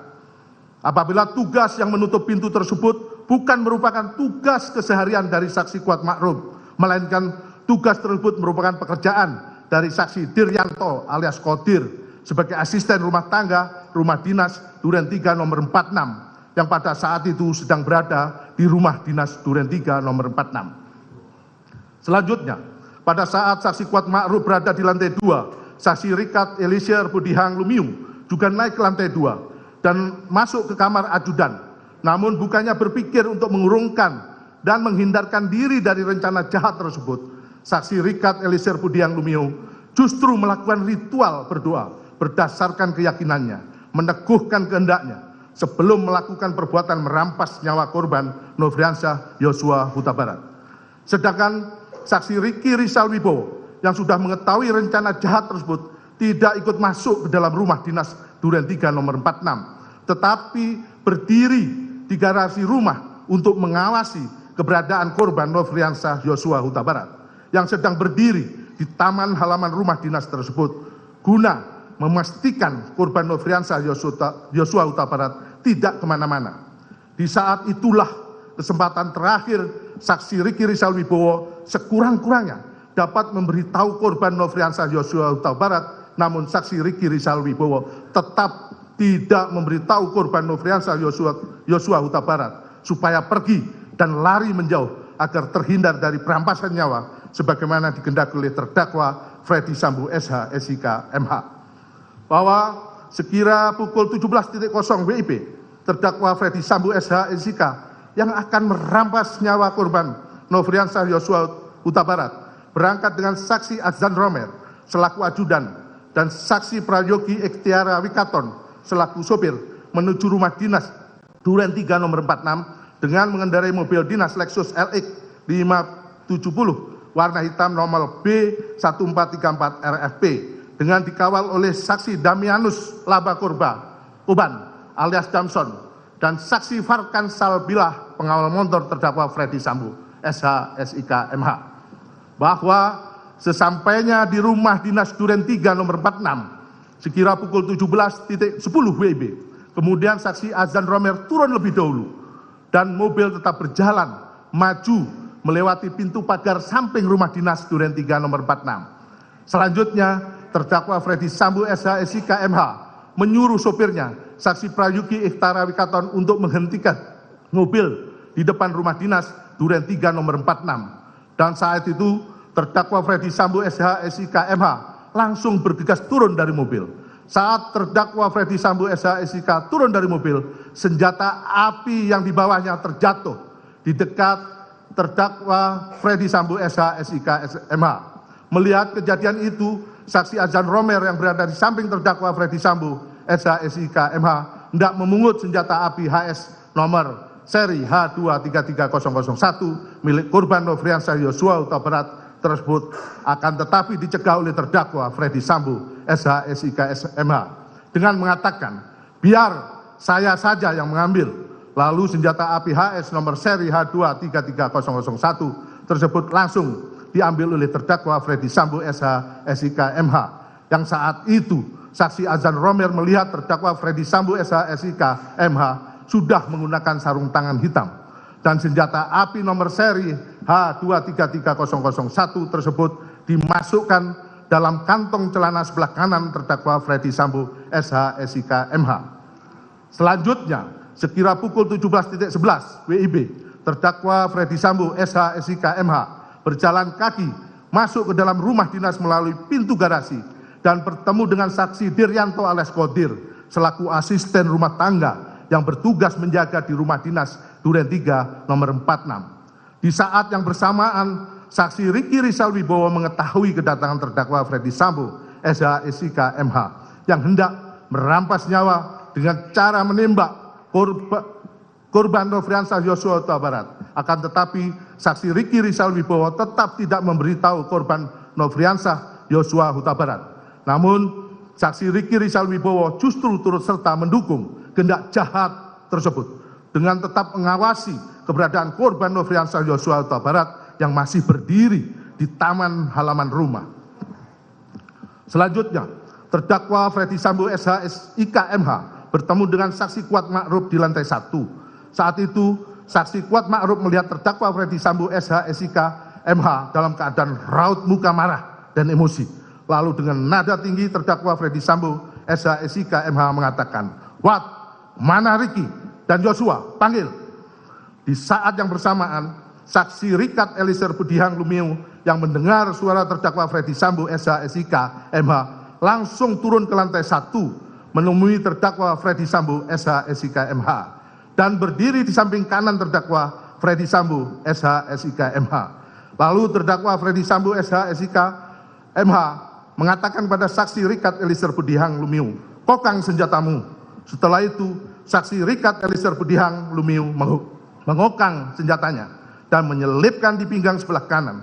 Apabila tugas yang menutup pintu tersebut bukan merupakan tugas keseharian dari saksi Kuat Ma'ruf, melainkan tugas tersebut merupakan pekerjaan dari saksi Diryanto alias Kodir sebagai asisten rumah tangga rumah dinas Duren 3 nomor 46 yang pada saat itu sedang berada di rumah dinas Duren 3 nomor 46. Selanjutnya, pada saat saksi Kuat Ma'ruf berada di lantai 2, saksi Richard Eliezer Budiang Lumiu juga naik ke lantai 2 dan masuk ke kamar ajudan. Namun bukannya berpikir untuk mengurungkan dan menghindarkan diri dari rencana jahat tersebut, saksi Richard Eliezer Budiang Lumiu justru melakukan ritual berdoa berdasarkan keyakinannya, meneguhkan kehendaknya sebelum melakukan perbuatan merampas nyawa korban Nofriansah Yosua Huta Barat. Sedangkan saksi Ricky Rizal Wibowo yang sudah mengetahui rencana jahat tersebut tidak ikut masuk ke dalam rumah dinas Duren 3 nomor 46, tetapi berdiri di garasi rumah untuk mengawasi keberadaan korban Nofriansah Yosua Huta Barat yang sedang berdiri di taman halaman rumah dinas tersebut guna memastikan korban Nofriansah Yosua Huta Barat tidak kemana-mana. Di saat itulah kesempatan terakhir saksi Ricky Rizal Wibowo sekurang-kurangnya dapat memberitahu korban Nofriansah Yosua Huta Barat, namun saksi Ricky Rizal Wibowo tetap tidak memberitahu korban Nofriansah Yosua Huta Barat supaya pergi dan lari menjauh agar terhindar dari perampasan nyawa sebagaimana dikehendaki oleh terdakwa Freddy Sambo SH SIK MH. Bahwa sekira pukul 17.00 WIB, terdakwa Freddy Sambo SH SIK yang akan merampas nyawa korban Nofriansah Yosua Huta Barat berangkat dengan saksi Azan Romer selaku ajudan dan saksi Prayogi Ektiara Wikaton selaku sopir menuju rumah dinas Duren 3 nomor 46 dengan mengendarai mobil dinas Lexus LX 570 warna hitam nomor B1434 RFP dengan dikawal oleh saksi Damianus Laba Oban alias Damson dan saksi Farkan Salbilah pengawal motor terdakwa Freddy Sambo SH SIK MH, bahwa sesampainya di rumah dinas Duren 3 nomor 46 sekira pukul 17.10 WIB, kemudian saksi Azan Romer turun lebih dahulu dan mobil tetap berjalan maju melewati pintu pagar samping rumah dinas Duren 3 nomor 46. Selanjutnya, terdakwa Freddy Sambo SH SIK MH menyuruh sopirnya, saksi Prayugi Ikhtara Wikaton, untuk menghentikan mobil di depan rumah dinas Duren 3 nomor 46. Dan saat itu, terdakwa Freddy Sambo SH SIK MH langsung bergegas turun dari mobil. Saat terdakwa Freddy Sambo SH SIK turun dari mobil, senjata api yang dibawanya terjatuh di dekat terdakwa Freddy Sambo SH SIK MH. Melihat kejadian itu, saksi Azan Romer yang berada di samping terdakwa Freddy Sambo SH SIK MH hendak memungut senjata api HS nomor seri H233001 milik korban Nofriansah Yosua Huta Barat tersebut, akan tetapi dicegah oleh terdakwa Freddy Sambo SH SIK MH dengan mengatakan, biar saya saja yang mengambil. Lalu senjata api HS nomor seri H233001 tersebut langsung diambil oleh terdakwa Freddy Sambo SH SIK MH, yang saat itu saksi Azan Romer melihat terdakwa Freddy Sambo SH SIK MH sudah menggunakan sarung tangan hitam, dan senjata api nomor seri H233001 tersebut dimasukkan dalam kantong celana sebelah kanan terdakwa Freddy Sambo SH SIK MH. Selanjutnya, sekira pukul 17.11 WIB, terdakwa Freddy Sambo SH SIK MH berjalan kaki masuk ke dalam rumah dinas melalui pintu garasi dan bertemu dengan saksi Diryanto alias Kodir selaku asisten rumah tangga yang bertugas menjaga di rumah dinas Duren 3 nomor 46. Di saat yang bersamaan, saksi Riki Rizal Wibowo mengetahui kedatangan terdakwa Freddy Sambo SH SIK MH yang hendak merampas nyawa dengan cara menembak korban Nofriansah Yosua Huta Barat. Akan tetapi saksi Riki Rizal Wibowo tetap tidak memberitahu korban Nofriansah Yosua Huta Barat. Namun saksi Riki Rizal Wibowo justru turut serta mendukung kehendak jahat tersebut dengan tetap mengawasi keberadaan korban Nofriansah Yosua Huta Barat yang masih berdiri di taman halaman rumah. Selanjutnya, terdakwa Freddy Sambo SH SIK MH bertemu dengan saksi Kuat Ma'ruf di lantai 1. Saat itu, saksi Kuat Ma'ruf melihat terdakwa Freddy Sambo SH SIK MH dalam keadaan raut muka marah dan emosi. Lalu dengan nada tinggi terdakwa Freddy Sambo SH SIK MH mengatakan, "Wat, mana Riki dan Yosua? Panggil." Di saat yang bersamaan, saksi Rikat Elisir Budihang Lumiu yang mendengar suara terdakwa Freddy Sambo SH SIK MH langsung turun ke lantai 1 menemui terdakwa Freddy Sambo SH SIK MH dan berdiri di samping kanan terdakwa Freddy Sambo SH SIK MH. Lalu terdakwa Freddy Sambo SH SIK MH mengatakan pada saksi Rikat Elisir Budihang Lumiu, "Kokang senjatamu." Setelah itu, saksi Rikat Elisir Budihang Lumiu mengokang senjatanya dan menyelipkan di pinggang sebelah kanan.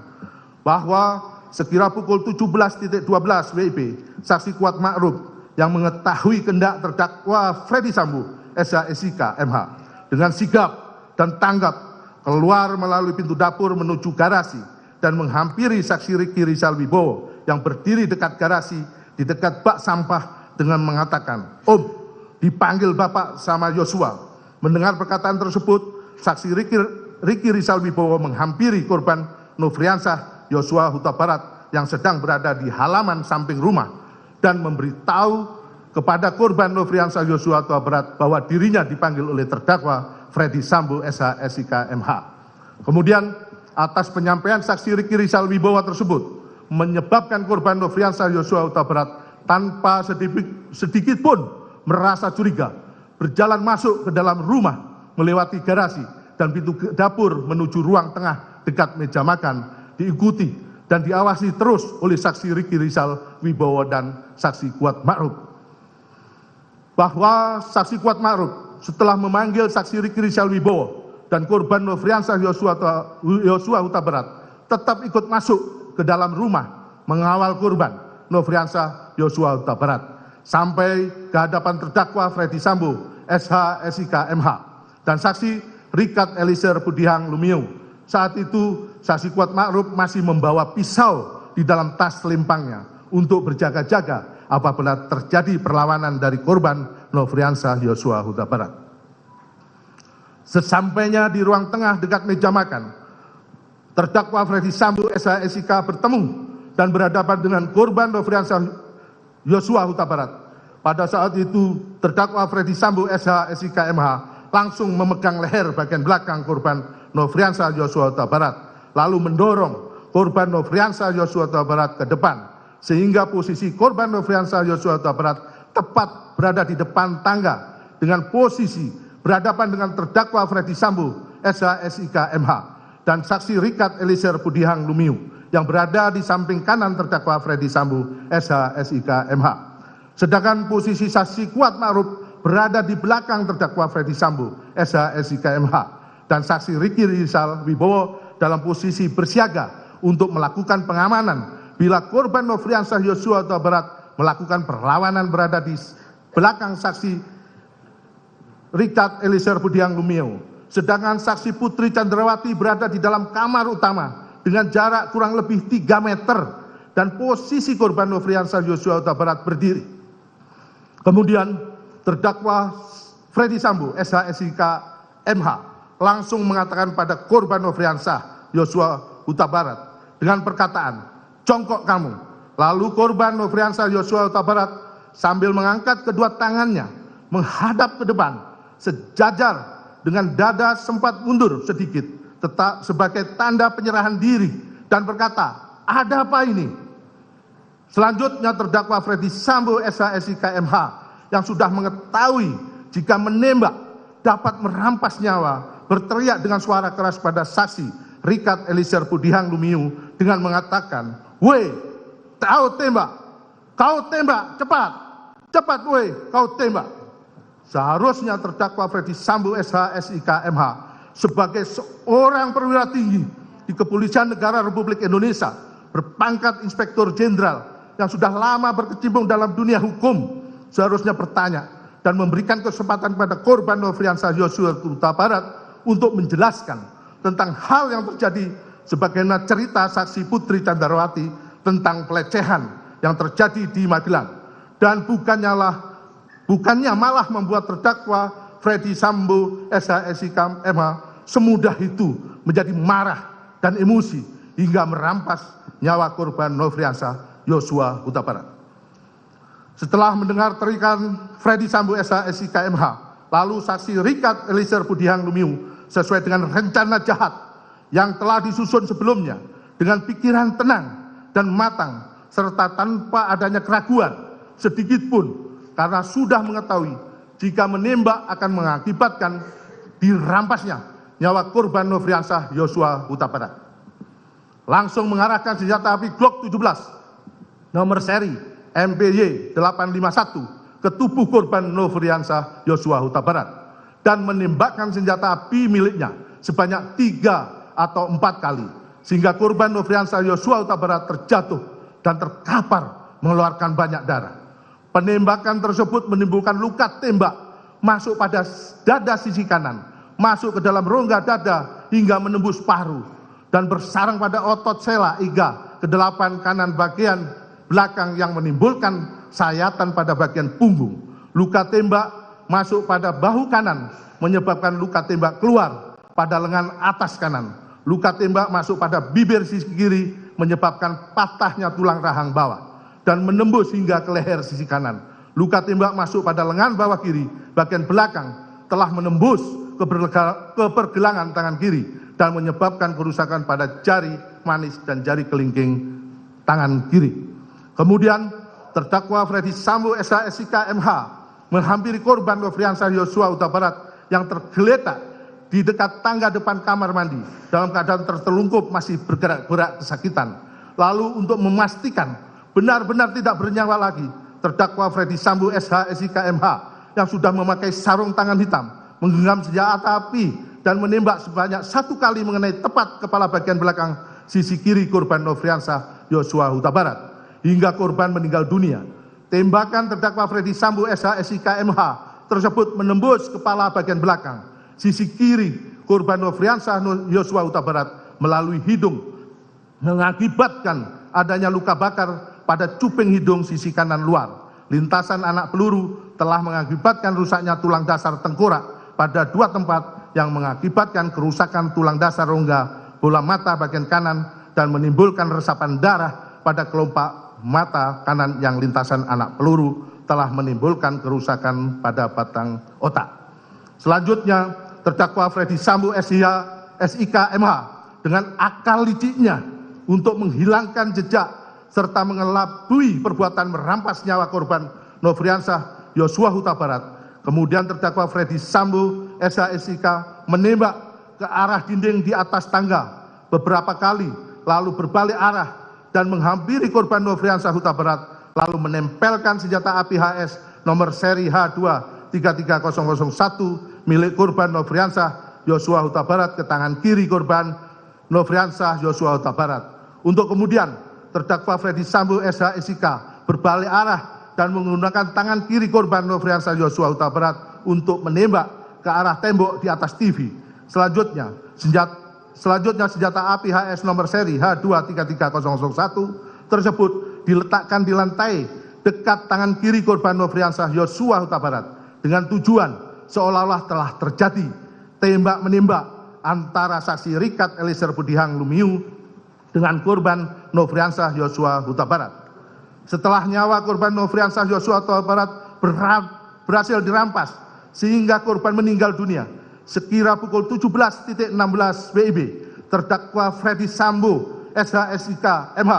Bahwa sekira pukul 17.12 WIB, saksi Kuat Ma'ruf yang mengetahui kehendak terdakwa Freddy Sambo SH SIK MH dengan sigap dan tanggap keluar melalui pintu dapur menuju garasi dan menghampiri saksi Riki Rizal Wibowo yang berdiri dekat garasi di dekat bak sampah dengan mengatakan, "Om, dipanggil Bapak sama Yosua." Mendengar perkataan tersebut, saksi Riki Rizal Wibowo menghampiri korban Nofriansah Yosua Huta Barat yang sedang berada di halaman samping rumah dan memberitahu kepada korban Nofriansah Yosua Huta Barat bahwa dirinya dipanggil oleh terdakwa Freddy Sambo SH SIK MH. Kemudian atas penyampaian saksi Riki Rizal Wibowo tersebut menyebabkan korban Nofriansah Yosua Huta Barat tanpa sedikit pun merasa curiga berjalan masuk ke dalam rumah melewati garasi dan pintu dapur menuju ruang tengah dekat meja makan, diikuti dan diawasi terus oleh saksi Riki Rizal Wibowo dan saksi Kuat Ma'ruf. Bahwa saksi Kuat Ma'ruf setelah memanggil saksi Riki Rizal Wibowo dan korban Nofriansah Yosua Huta Barat tetap ikut masuk ke dalam rumah mengawal korban Nofriansah Yosua Huta Barat sampai ke hadapan terdakwa Freddy Sambo SH SIK MH dan saksi Rikat Elisir Budihang Lumiu. Saat itu saksi Kuat Ma'ruf masih membawa pisau di dalam tas selimpangnya untuk berjaga-jaga apabila terjadi perlawanan dari korban Nofriansah Yosua Huta Barat. Sesampainya di ruang tengah dekat meja makan, terdakwa Freddy Sambo SH SIK bertemu dan berhadapan dengan korban Nofriansah Yosua Huta Barat. Pada saat itu terdakwa Freddy Sambo SH SIK MH langsung memegang leher bagian belakang korban Nofriansah Yosua Huta Barat, lalu mendorong korban Nofriansah Yosua Huta Barat ke depan, sehingga posisi korban Nofriansah Yosua Huta Barat tepat berada di depan tangga dengan posisi berhadapan dengan terdakwa Freddy Sambo SH SIK MH dan saksi Richard Eliezer Budiang Lumiu yang berada di samping kanan terdakwa Freddy Sambo SH SIK MH. Sedangkan posisi saksi Kuat Ma'ruf berada di belakang terdakwa Freddy Sambo SH SIK MH dan saksi Riki Rizal Wibowo dalam posisi bersiaga untuk melakukan pengamanan bila korban Nofriansah Yosua Huta Barat melakukan perlawanan berada di belakang saksi Richard Eliezer Budiang Lumiu. Sedangkan saksi Putri Chandrawati berada di dalam kamar utama dengan jarak kurang lebih 3 meter dan posisi korban Nofriansah Yosua Huta Barat berdiri. Kemudian terdakwa Freddy Sambo SH SIK MH langsung mengatakan pada korban Nofriansah Yosua Huta Barat dengan perkataan, "Jongkok kamu." Lalu korban Nofriansah Yosua Huta Barat sambil mengangkat kedua tangannya menghadap ke depan sejajar dengan dada sempat mundur sedikit tetap sebagai tanda penyerahan diri dan berkata, "Ada apa ini?" Selanjutnya terdakwa Freddy Sambo SH SIK MH yang sudah mengetahui jika menembak dapat merampas nyawa berteriak dengan suara keras pada saksi Richard Eliezer Budiang Lumiu dengan mengatakan, "Weh, kau tembak, cepat weh, kau tembak." Seharusnya terdakwa Freddy Sambo SH SIK MH sebagai seorang perwira tinggi di Kepolisian Negara Republik Indonesia berpangkat Inspektur Jenderal yang sudah lama berkecimpung dalam dunia hukum seharusnya bertanya dan memberikan kesempatan pada korban Nofriansah Yosua Huta Barat untuk menjelaskan tentang hal yang terjadi sebagaimana cerita saksi Putri Chandrawati tentang pelecehan yang terjadi di Magelang dan bukannya malah membuat terdakwa Freddy Sambo SH SIK MH semudah itu menjadi marah dan emosi hingga merampas nyawa korban Nofriansah Yosua Huta Barat. Setelah mendengar teriakan Freddy Sambo SH SIK MH, lalu saksi Richard Eliezer Budiang Lumiu sesuai dengan rencana jahat yang telah disusun sebelumnya dengan pikiran tenang dan matang serta tanpa adanya keraguan sedikit pun karena sudah mengetahui jika menembak akan mengakibatkan dirampasnya nyawa korban Nofriansah Yosua Huta Barat. Langsung mengarahkan senjata api Glock 17 nomor seri MPY 851 ke tubuh korban Nofriansah Yosua Huta Barat dan menembakkan senjata api miliknya sebanyak 3 atau 4 kali sehingga korban Nofriansah Yosua Huta Barat terjatuh dan terkapar mengeluarkan banyak darah. Penembakan tersebut menimbulkan luka tembak masuk pada dada sisi kanan, masuk ke dalam rongga dada hingga menembus paru dan bersarang pada otot sela iga ke-8 kanan bagian belakang yang menimbulkan sayatan pada bagian punggung. Luka tembak masuk pada bahu kanan menyebabkan luka tembak keluar pada lengan atas kanan. Luka tembak masuk pada bibir sisi kiri menyebabkan patahnya tulang rahang bawah dan menembus hingga ke leher sisi kanan. Luka tembak masuk pada lengan bawah kiri bagian belakang telah menembus ke pergelangan tangan kiri dan menyebabkan kerusakan pada jari manis dan jari kelingking tangan kiri. Kemudian terdakwa Freddy Sambo SH SIK MH menghampiri korban Nofriansah Yosua Huta Barat yang tergeletak di dekat tangga depan kamar mandi dalam keadaan tertelungkup masih bergerak-gerak kesakitan. Lalu untuk memastikan benar-benar tidak bernyawa lagi, terdakwa Freddy Sambo SH SIK MH yang sudah memakai sarung tangan hitam, menggenggam senjata api dan menembak sebanyak 1 kali mengenai tepat kepala bagian belakang sisi kiri korban Nofriansah Yosua Huta Barat hingga korban meninggal dunia. Tembakan terdakwa Freddy Sambo SH SIK MH tersebut menembus kepala bagian belakang sisi kiri korban Nofriansah Yosua Huta Barat melalui hidung mengakibatkan adanya luka bakar pada cuping hidung sisi kanan luar. Lintasan anak peluru telah mengakibatkan rusaknya tulang dasar tengkorak pada 2 tempat yang mengakibatkan kerusakan tulang dasar rongga bola mata bagian kanan dan menimbulkan resapan darah pada kelopak mata kanan yang lintasan anak peluru telah menimbulkan kerusakan pada batang otak. Selanjutnya, terdakwa Freddy Sambo SIK MH dengan akal liciknya untuk menghilangkan jejak serta mengelabui perbuatan merampas nyawa korban Nofriansah Yosua Huta Barat. Kemudian terdakwa Freddy Sambo SIK menembak ke arah dinding di atas tangga beberapa kali, lalu berbalik arah dan menghampiri korban Nofriansah Huta Barat, lalu menempelkan senjata api HS nomor seri H2 33001 milik korban Nofriansah Yosua Huta Barat ke tangan kiri korban Nofriansah Yosua Huta Barat. Untuk kemudian terdakwa Freddy Sambo SIK berbalik arah dan menggunakan tangan kiri korban Nofriansah Yosua Huta Barat untuk menembak ke arah tembok di atas TV. Selanjutnya senjata api HS nomor seri H2 33001 tersebut diletakkan di lantai dekat tangan kiri korban Nofriansah Yosua Huta Barat dengan tujuan seolah-olah telah terjadi tembak-menembak antara saksi Richard Eliezer Budiang Lumiu dengan korban Nofriansah Yosua Huta Barat. Setelah nyawa korban Nofriansah Yosua Huta Barat berhasil dirampas sehingga korban meninggal dunia, sekira pukul 17.16 WIB, terdakwa Freddy Sambo SIK MH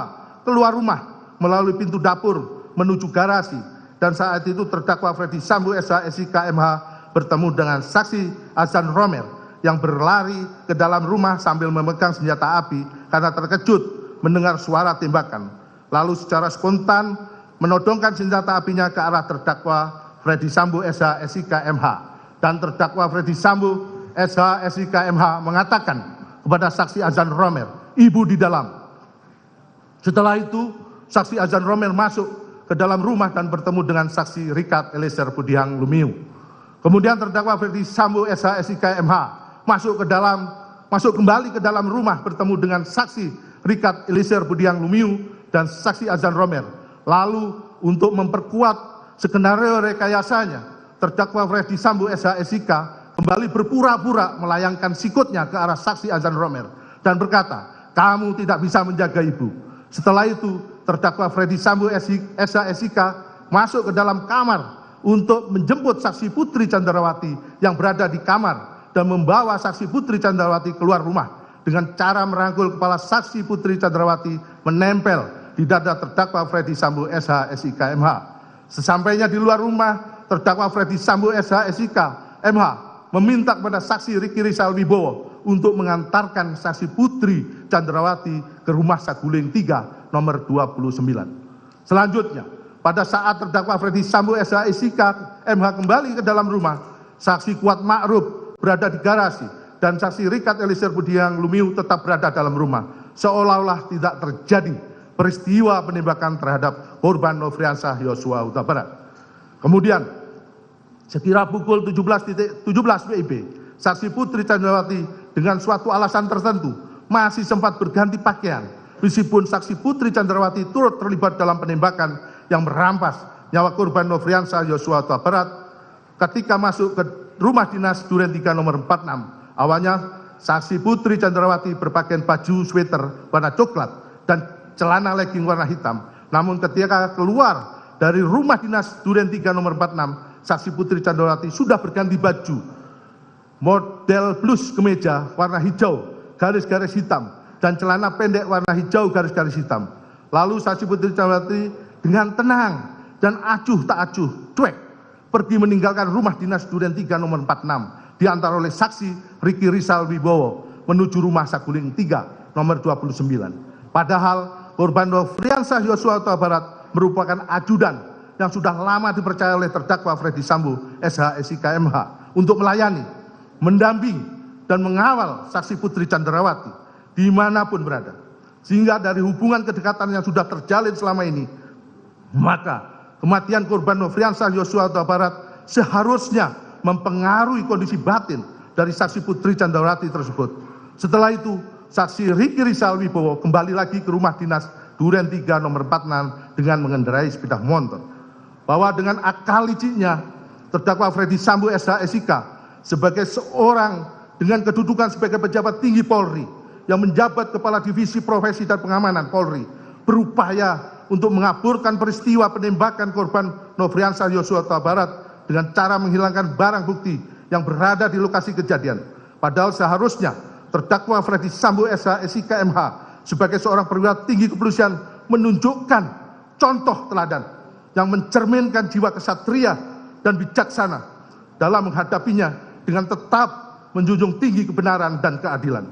keluar rumah melalui pintu dapur menuju garasi, dan saat itu terdakwa Freddy Sambo SIK MH bertemu dengan saksi Azan Romer yang berlari ke dalam rumah sambil memegang senjata api karena terkejut mendengar suara tembakan. Lalu secara spontan menodongkan senjata apinya ke arah terdakwa Freddy Sambo SIK MH, dan terdakwa Freddy Sambo SIK MH mengatakan kepada saksi Azan Romer, "Ibu di dalam." Setelah itu saksi Azan Romer masuk ke dalam rumah dan bertemu dengan saksi Richard Eliezer Budiang Lumiu. Kemudian terdakwa Freddy Sambo SIK MH masuk kembali ke dalam rumah bertemu dengan saksi Richard Eliezer Budiang Lumiu dan saksi Azan Romer. Lalu untuk memperkuat skenario rekayasanya, terdakwa Freddy Sambo SIK kembali berpura-pura melayangkan sikutnya ke arah saksi Azan Romer dan berkata, "Kamu tidak bisa menjaga ibu." Setelah itu terdakwa Freddy Sambo SIK masuk ke dalam kamar untuk menjemput saksi Putri Candrawati yang berada di kamar dan membawa saksi Putri Candrawati keluar rumah dengan cara merangkul kepala saksi Putri Candrawati menempel di dada terdakwa Freddy Sambo SIK MH. Sesampainya di luar rumah, terdakwa Freddy Sambo SIK MH meminta kepada saksi Riki Rizal Wibowo untuk mengantarkan saksi Putri Candrawati ke rumah Saguling 3 nomor 29. Selanjutnya, pada saat terdakwa Freddy Sambo SIK MH kembali ke dalam rumah, saksi Kuat Ma'ruf berada di garasi dan saksi Richard Eliezer Budiang Lumiu tetap berada dalam rumah, seolah-olah tidak terjadi peristiwa penembakan terhadap korban Nofriansah Yosua Huta Barat. Kemudian, sekira pukul 17.17 WIB, saksi Putri Candrawati dengan suatu alasan tertentu masih sempat berganti pakaian, meskipun saksi Putri Candrawati turut terlibat dalam penembakan yang merampas nyawa korban Nofriansah Yosua Huta Barat ketika masuk ke rumah dinas Duren 3 nomor 46. Awalnya saksi Putri Candrawati berpakaian baju sweater warna coklat dan celana legging warna hitam. Namun ketika keluar dari rumah dinas Duren 3 nomor 46, saksi Putri Candrawati sudah berganti baju model blus kemeja warna hijau garis-garis hitam dan celana pendek warna hijau garis-garis hitam. Lalu saksi Putri Candrawati dengan tenang dan acuh tak acuh cuek pergi meninggalkan rumah dinas Duren 3 nomor 46 diantar oleh saksi Riki Rizal Wibowo menuju rumah Saguling 3 nomor 29. Padahal korban Nofriansah Yosua Huta Barat merupakan ajudan yang sudah lama dipercaya oleh terdakwa Freddy Sambo SIK MH untuk melayani, mendampingi, dan mengawal saksi Putri Candrawati dimanapun berada. Sehingga dari hubungan kedekatan yang sudah terjalin selama ini, maka kematian korban Nofriansah Yosua Huta Barat seharusnya mempengaruhi kondisi batin dari saksi Putri Candrawati tersebut. Setelah itu, saksi Riki Rizal Wibowo kembali lagi ke rumah dinas Duren 3 nomor 46 dengan mengendarai sepeda motor. Bahwa dengan akal liciknya, terdakwa Freddy Sambo SIK sebagai seorang dengan kedudukan sebagai pejabat tinggi Polri yang menjabat Kepala Divisi Profesi dan Pengamanan Polri berupaya untuk mengaburkan peristiwa penembakan korban Nofriansah Yosua Huta Barat dengan cara menghilangkan barang bukti yang berada di lokasi kejadian. Padahal seharusnya terdakwa Freddy Sambo SH SIK MH sebagai seorang perwira tinggi kepolisian menunjukkan contoh teladan yang mencerminkan jiwa kesatria dan bijaksana dalam menghadapinya dengan tetap menjunjung tinggi kebenaran dan keadilan,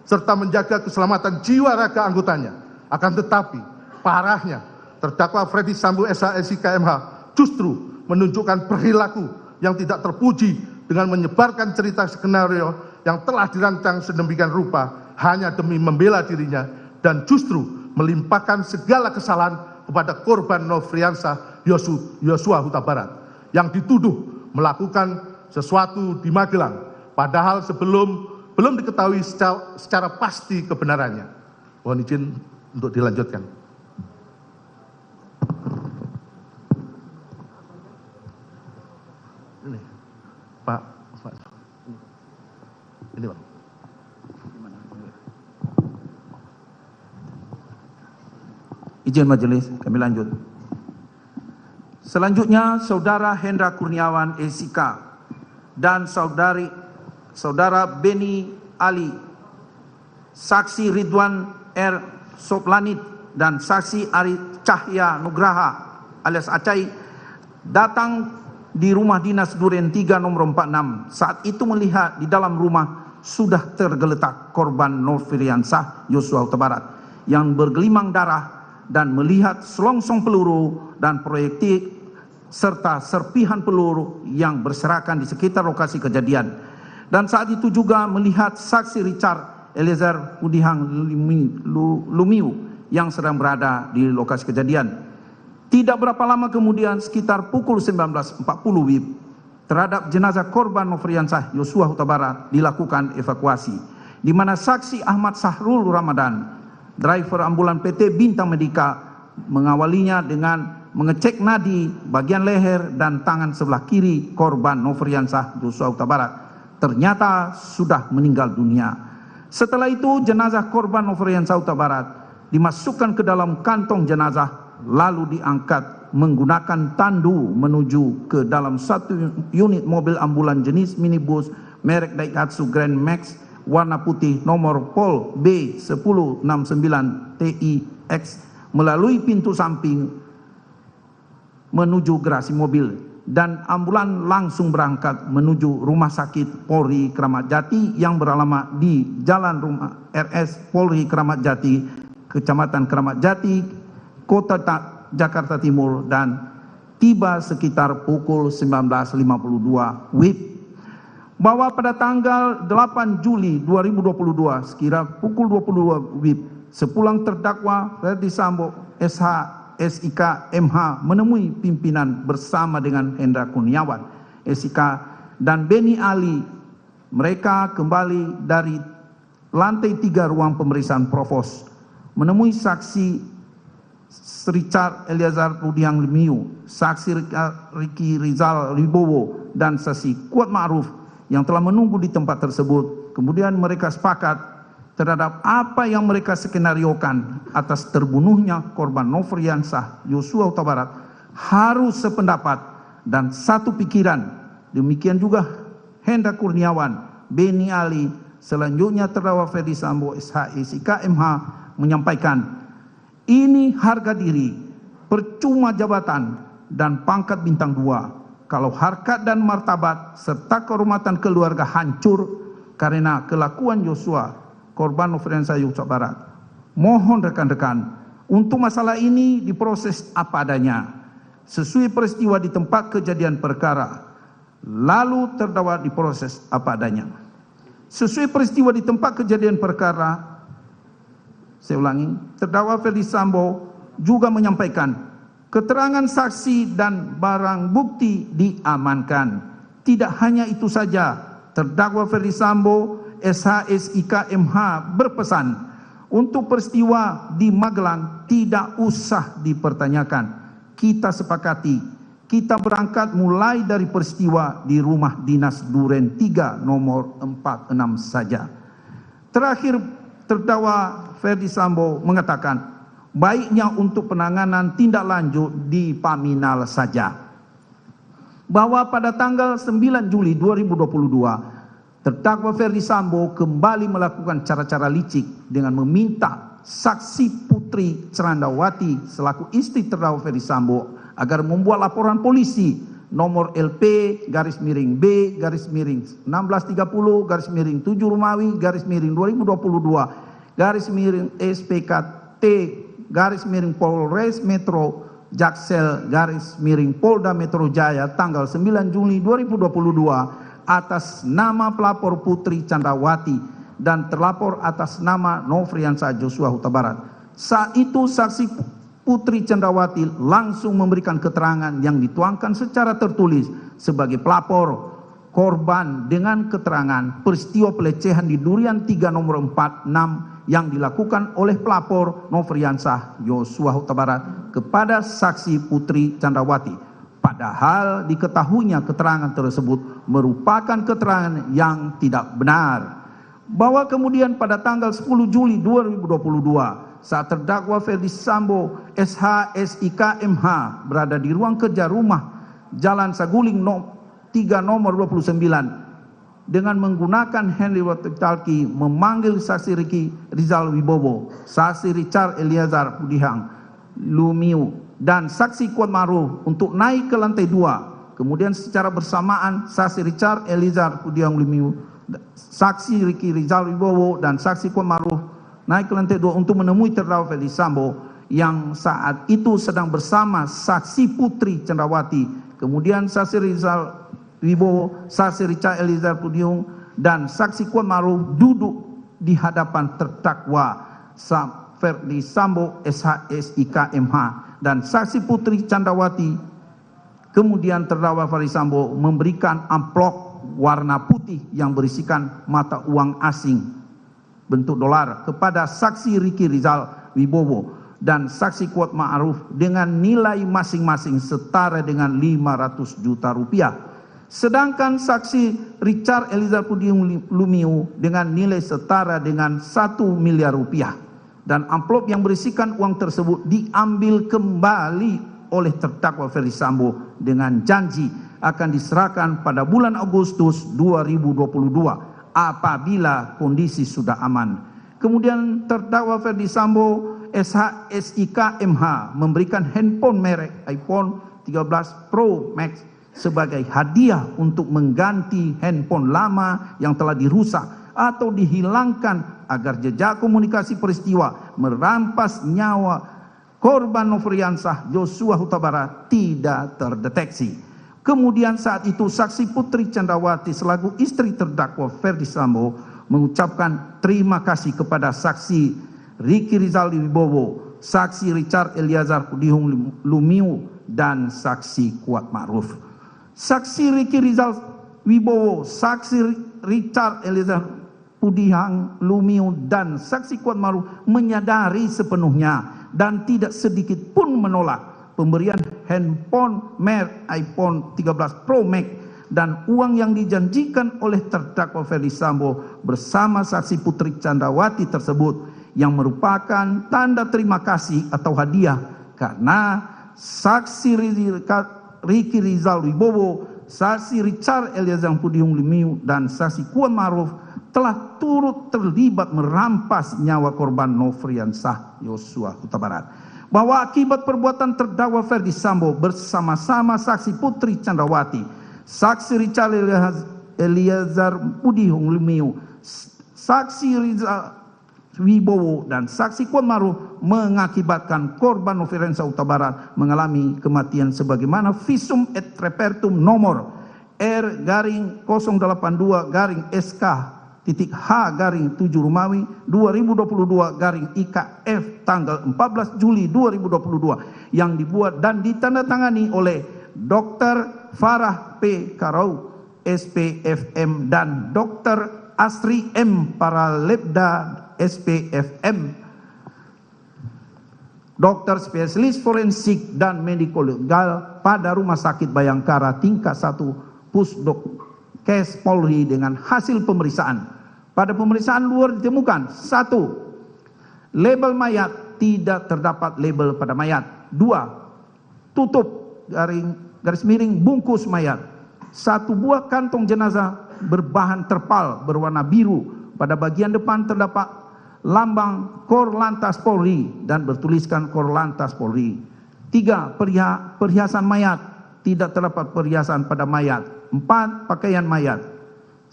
serta menjaga keselamatan jiwa raga anggotanya. Akan tetapi, parahnya, terdakwa Freddy Sambo SH SIK MH justru menunjukkan perilaku yang tidak terpuji dengan menyebarkan cerita skenario yang telah dirancang sedemikian rupa hanya demi membela dirinya dan justru melimpahkan segala kesalahan kepada korban Nofriansah Yosua Huta Barat yang dituduh melakukan sesuatu di Magelang, padahal belum diketahui secara pasti kebenarannya. Mohon izin untuk dilanjutkan. Ini, Pak. Ini, Pak. Izin majelis, kami lanjut. Selanjutnya, Saudara Hendra Kurniawan SIK dan Saudara Beni Ali, Saksi Ridwan R. Soplanit dan Saksi Ari Cahya Nugraha alias Acai datang di rumah dinas Duren 3 nomor 46. Saat itu melihat di dalam rumah sudah tergeletak korban Nofriansah Yosua Huta Barat yang bergelimang darah dan melihat selongsong peluru dan proyektil serta serpihan peluru yang berserakan di sekitar lokasi kejadian. Dan saat itu juga melihat saksi Richard Eliezer Udihang Lumiu yang sedang berada di lokasi kejadian. Tidak berapa lama kemudian, sekitar pukul 19.40 WIB, terhadap jenazah korban Nofriansah Yosua Huta Barat dilakukan evakuasi, di mana saksi Ahmad Sahrul Ramadan, driver ambulan PT Bintang Medika, mengawalinya dengan mengecek nadi bagian leher dan tangan sebelah kiri korban Nofriansah Yosua Huta Barat. Ternyata sudah meninggal dunia. Setelah itu jenazah korban Nofriansah Huta Barat dimasukkan ke dalam kantong jenazah lalu diangkat menggunakan tandu menuju ke dalam satu unit mobil ambulan jenis minibus merek Daihatsu Grand Max warna putih nomor Pol B1069 TIX melalui pintu samping menuju garasi mobil, dan ambulan langsung berangkat menuju rumah sakit Polri Kramat Jati yang beralamat di Jalan Rumah RS Polri Kramat Jati, Kecamatan Kramat Jati, Kota Jakarta Timur, dan tiba sekitar pukul 19.52 WIB. Bahwa pada tanggal 8 Juli 2022 sekira pukul 22 WIB, sepulang terdakwa Freddy Sambo SH SIK MH menemui pimpinan bersama dengan Hendra Kurniawan SIK dan Beni Ali. Mereka kembali dari lantai 3 ruang pemeriksaan provos, menemui saksi Richard Eliezer Udihang Lumiu, saksi Ricky Rizal Wibowo, dan saksi Kuat Ma'ruf yang telah menunggu di tempat tersebut. Kemudian mereka sepakat terhadap apa yang mereka skenariokan atas terbunuhnya korban Nofriansah Yosua Huta Barat harus sependapat dan satu pikiran. Demikian juga Hendra Kurniawan, Beni Ali. Selanjutnya terdakwa Freddy Sambo SH SIK MH menyampaikan, ini harga diri, percuma jabatan dan pangkat bintang 2 kalau harkat dan martabat serta kehormatan keluarga hancur karena kelakuan Yosua korban Nofriansah Yosua Barat. Mohon rekan-rekan untuk masalah ini diproses apa adanya sesuai peristiwa di tempat kejadian perkara, lalu terdakwa diproses apa adanya sesuai peristiwa di tempat kejadian perkara. Saya ulangi, terdakwa Freddy Sambo juga menyampaikan keterangan saksi dan barang bukti diamankan. Tidak hanya itu saja, terdakwa Freddy Sambo SH SIK MH berpesan untuk peristiwa di Magelang tidak usah dipertanyakan. Kita sepakati kita berangkat mulai dari peristiwa di rumah dinas Duren 3 nomor 46 saja. Terakhir, terdakwa Ferdi Sambo mengatakan baiknya untuk penanganan tindak lanjut di Paminal saja. Bahwa pada tanggal 9 Juli 2022, terdakwa Ferdi Sambo kembali melakukan cara-cara licik dengan meminta saksi Putri Candrawati selaku istri terdakwa Ferdi Sambo agar membuat laporan polisi nomor LP-7-B-2022-7-2022-7-SP-KT-Polres Metro Jaksel-Polda Metro Jaya tanggal 9 Juli 2022 atas nama pelapor Putri Candrawati dan terlapor atas nama Nofriansah Joshua Huta Barat. Saat itu saksi Putri Candrawati langsung memberikan keterangan yang dituangkan secara tertulis sebagai pelapor korban dengan keterangan peristiwa pelecehan di Durian 3 nomor 46 yang dilakukan oleh pelapor Nofriansah Joshua Huta Barat kepada saksi Putri Candrawati. Padahal diketahuinya keterangan tersebut merupakan keterangan yang tidak benar. Bahwa kemudian pada tanggal 10 Juli 2022 saat terdakwa Ferdi Sambo SH SIK MH berada di ruang kerja rumah Jalan Saguling 3 nomor 29 dengan menggunakan hand walkie-talkie memanggil saksi Ricky Rizal Wibowo, saksi Richard Eliezer Pudihang Lumiu dan saksi Kuat Maruf untuk naik ke lantai 2. Kemudian secara bersamaan saksi Richard Eliezer Pudihang Lumiu, saksi Ricky Rizal Wibowo dan saksi Kuat Maruf naik ke lantai 2 untuk menemui terdakwa Ferdi Sambo yang saat itu sedang bersama saksi Putri Candrawati. Kemudian saksi Rizal Wibowo, saksi Richard Eliezer Pudihang dan saksi Kuat Maruf duduk di hadapan terdakwa Ferdi Sambo SH SIK MH dan saksi Putri Candrawati. Kemudian terdakwa Ferdi Sambo memberikan amplop warna putih yang berisikan mata uang asing bentuk dolar kepada saksi Ricky Rizal Wibowo dan saksi Kuat Ma'ruf dengan nilai masing-masing setara dengan 500 juta rupiah. Sedangkan saksi Richard Eliezer Pudihang Lumiu dengan nilai setara dengan 1 miliar rupiah. Dan amplop yang berisikan uang tersebut diambil kembali oleh terdakwa Ferdi Sambo dengan janji akan diserahkan pada bulan Agustus 2022 apabila kondisi sudah aman. Kemudian terdakwa Ferdi Sambo SH SIK MH memberikan handphone merek iPhone 13 Pro Max sebagai hadiah untuk mengganti handphone lama yang telah dirusak atau dihilangkan agar jejak komunikasi peristiwa merampas nyawa korban Nofriansah Joshua Huta Barat tidak terdeteksi. Kemudian saat itu saksi Putri Candrawati selaku istri terdakwa Ferdi Sambo mengucapkan terima kasih kepada saksi Ricky Rizal Wibowo, saksi Richard Eliezer Pudihang Lumiu dan saksi Kuat Ma'ruf. Saksi Ricky Rizal Wibowo, saksi Richard Eliezer Pudihang Lumiu dan saksi Kuat Ma'ruf menyadari sepenuhnya dan tidak sedikit pun menolak pemberian handphone merek iPhone 13 Pro Max dan uang yang dijanjikan oleh terdakwa Ferdi Sambo bersama saksi Putri Candrawati tersebut yang merupakan tanda terima kasih atau hadiah karena saksi Ricky Rizal Wibowo, saksi Richard Eliezer Pudihang Lumiu dan saksi Kuat Ma'ruf telah turut terlibat merampas nyawa korban Nofriansah Joshua Huta Barat. Bahwa akibat perbuatan terdakwa Ferdi Sambo bersama-sama saksi Putri Candrawati, saksi Richard Eliezer Pudihang Lumiu, saksi Rizal Wibowo dan saksi Kuat Ma'ruf mengakibatkan korban Nofriansah Huta Barat mengalami kematian sebagaimana visum et repertum nomor R-082-SK-H-7 Romawi 2022-IKF tanggal 14 Juli 2022 yang dibuat dan ditandatangani oleh Dr. Farah P. Karau SPFM dan Dr. Asri M. Paralebda SPFM. dokter spesialis forensik dan mediko-legal pada Rumah Sakit Bayangkara tingkat 1 Pusdokes Polri dengan hasil pemeriksaan. Pada pemeriksaan luar ditemukan: 1. Label mayat tidak terdapat label pada mayat. 2. Tutup garis miring bungkus mayat. 1 buah kantong jenazah berbahan terpal berwarna biru. Pada bagian depan terdapat lambang Korlantas Polri dan bertuliskan Korlantas Polri. 3. Perhiasan mayat, tidak terdapat perhiasan pada mayat. 4. Pakaian mayat.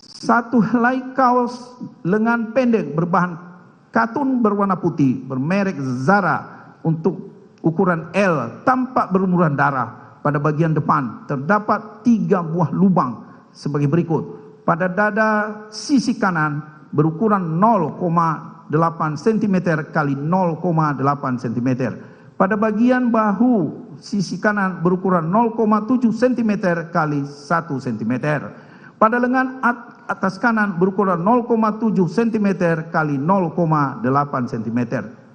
1 helai kaos lengan pendek berbahan katun berwarna putih bermerek Zara untuk ukuran L tampak berlumuran darah. Pada bagian depan terdapat 3 buah lubang sebagai berikut. Pada dada sisi kanan berukuran 0,8 cm kali 0,8 cm. Pada bagian bahu sisi kanan berukuran 0,7 cm kali 1 cm. Pada lengan atas kanan berukuran 0,7 cm kali 0,8 cm.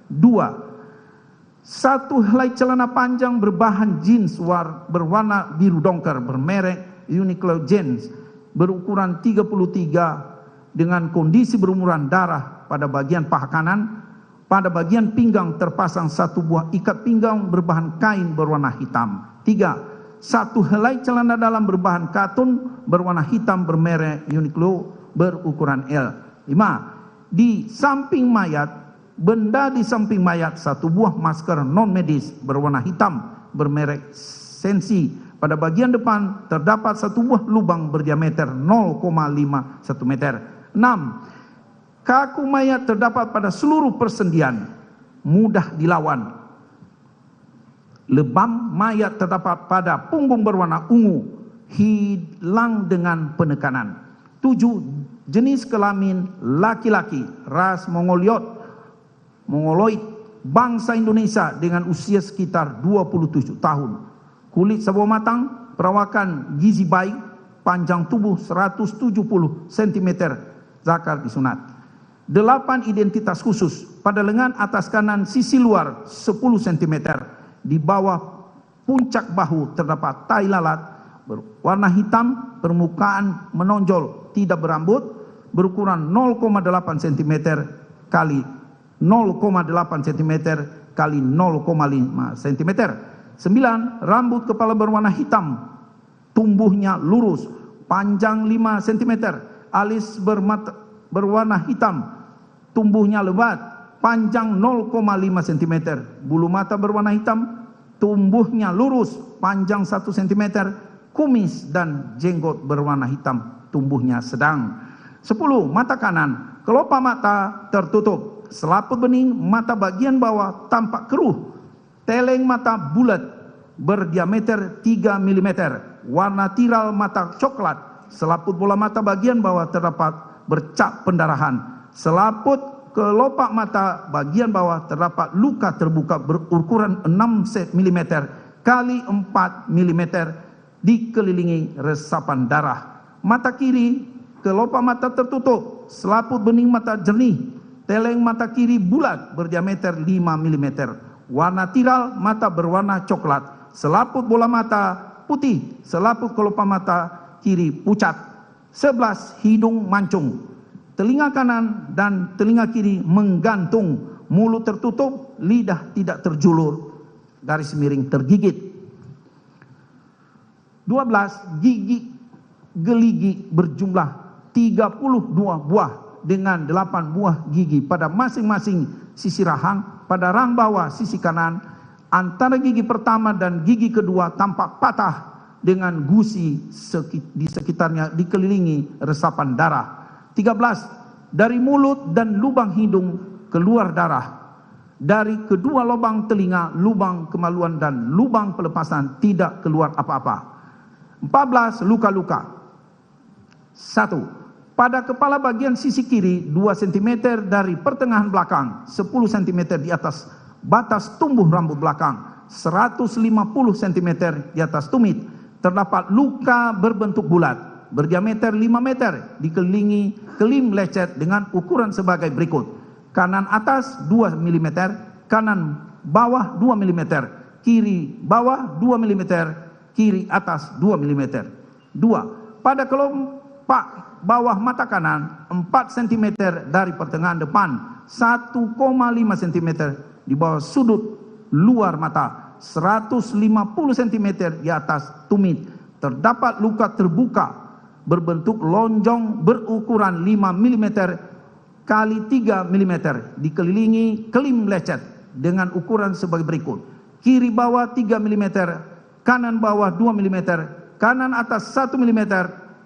2. 1 helai celana panjang berbahan jeans berwarna biru dongker bermerek Uniqlo Jeans berukuran 33 dengan kondisi berlumuran darah pada bagian paha kanan. Pada bagian pinggang terpasang 1 buah ikat pinggang berbahan kain berwarna hitam. 3. 1 helai celana dalam berbahan katun berwarna hitam bermerek Uniqlo berukuran L. 5. Di samping mayat, benda di samping mayat 1 buah masker non medis berwarna hitam bermerek Sensi. Pada bagian depan terdapat 1 buah lubang berdiameter 0,51 meter. 6. Kaku mayat terdapat pada seluruh persendian, mudah dilawan. Lebam mayat terdapat pada punggung berwarna ungu, hilang dengan penekanan. 7. Jenis kelamin laki-laki, ras Mongoloid, bangsa Indonesia dengan usia sekitar 27 tahun. Kulit sawo matang, perawakan gizi baik, panjang tubuh 170 cm, zakar disunat. 8 identitas khusus. Pada lengan atas kanan sisi luar 10 cm. Di bawah puncak bahu terdapat tai lalat berwarna hitam, permukaan menonjol, tidak berambut, berukuran 0,8 cm kali 0,8 cm kali 0,5 cm. 9. Rambut kepala berwarna hitam, tumbuhnya lurus, panjang 5 cm, alis berwarna hitam, tumbuhnya lebat, panjang 0,5 cm, bulu mata berwarna hitam, tumbuhnya lurus, panjang 1 cm, kumis dan jenggot berwarna hitam, tumbuhnya sedang. 10. Mata kanan, kelopak mata tertutup, selaput bening mata bagian bawah tampak keruh, teleng mata bulat berdiameter 3 mm, warna tiral mata coklat, selaput bola mata bagian bawah terdapat bercak pendarahan, selaput kelopak mata bagian bawah terdapat luka terbuka berukuran 6 mm kali 4 mm dikelilingi resapan darah. Mata kiri kelopak mata tertutup, selaput bening mata jernih, teleng mata kiri bulat berdiameter 5 mm, warna tiral mata berwarna coklat, selaput bola mata putih, selaput kelopak mata kiri pucat. 11. Hidung mancung, telinga kanan dan telinga kiri menggantung, mulut tertutup, lidah tidak terjulur, garis miring tergigit. 12. Geligi berjumlah 32 buah dengan 8 buah gigi pada masing-masing sisi rahang. Pada rahang bawah sisi kanan, antara gigi pertama dan gigi kedua tampak patah dengan gusi di sekitarnya dikelilingi resapan darah. 13. Dari mulut dan lubang hidung keluar darah. Dari kedua lubang telinga, lubang kemaluan dan lubang pelepasan tidak keluar apa-apa. 14. Luka-luka. 1. Pada kepala bagian sisi kiri 2 cm dari pertengahan belakang, 10 cm di atas batas tumbuh rambut belakang, 150 cm di atas tumit, terdapat luka berbentuk bulat berdiameter 5 meter dikelilingi kelim lecet dengan ukuran sebagai berikut: kanan atas 2 mm, kanan bawah 2 mm, kiri bawah 2 mm, kiri atas 2 mm. 2. Pada kelopak bawah mata kanan 4 cm dari pertengahan depan, 1,5 cm di bawah sudut luar mata, 150 cm di atas tumit. Terdapat luka terbuka berbentuk lonjong berukuran 5 mm kali 3 mm dikelilingi kelim lecet dengan ukuran sebagai berikut: kiri bawah 3 mm, kanan bawah 2 mm, kanan atas 1 mm,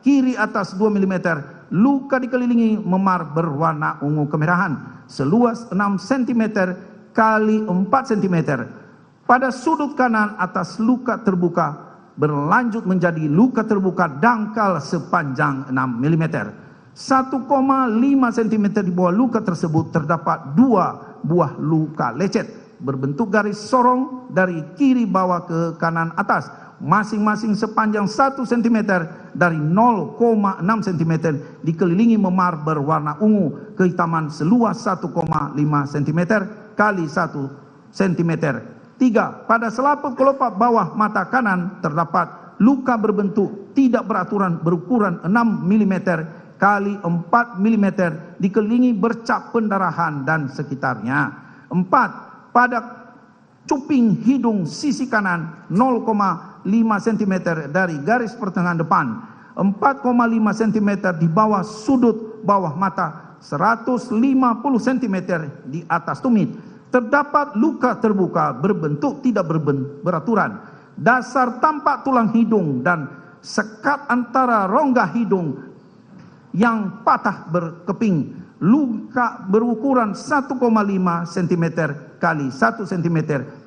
kiri atas 2 mm. Luka dikelilingi memar berwarna ungu kemerahan seluas 6 cm kali 4 cm. Pada sudut kanan atas luka terbuka berlanjut menjadi luka terbuka dangkal sepanjang 6 mm. 1,5 cm di bawah luka tersebut terdapat 2 buah luka lecet berbentuk garis sorong dari kiri bawah ke kanan atas, masing-masing sepanjang 1 cm dari 0,6 cm dikelilingi memar berwarna ungu kehitaman seluas 1,5 cm kali 1 cm. 3. Pada selaput kelopak bawah mata kanan terdapat luka berbentuk tidak beraturan berukuran 6 mm kali 4 mm dikelilingi bercak pendarahan dan sekitarnya. 4. Pada cuping hidung sisi kanan 0,5 cm dari garis pertengahan depan, 4,5 cm di bawah sudut bawah mata, 150 cm di atas tumit. Terdapat luka terbuka berbentuk tidak beraturan. Dasar tampak tulang hidung dan sekat antara rongga hidung yang patah berkeping. Luka berukuran 1,5 cm kali 1 cm.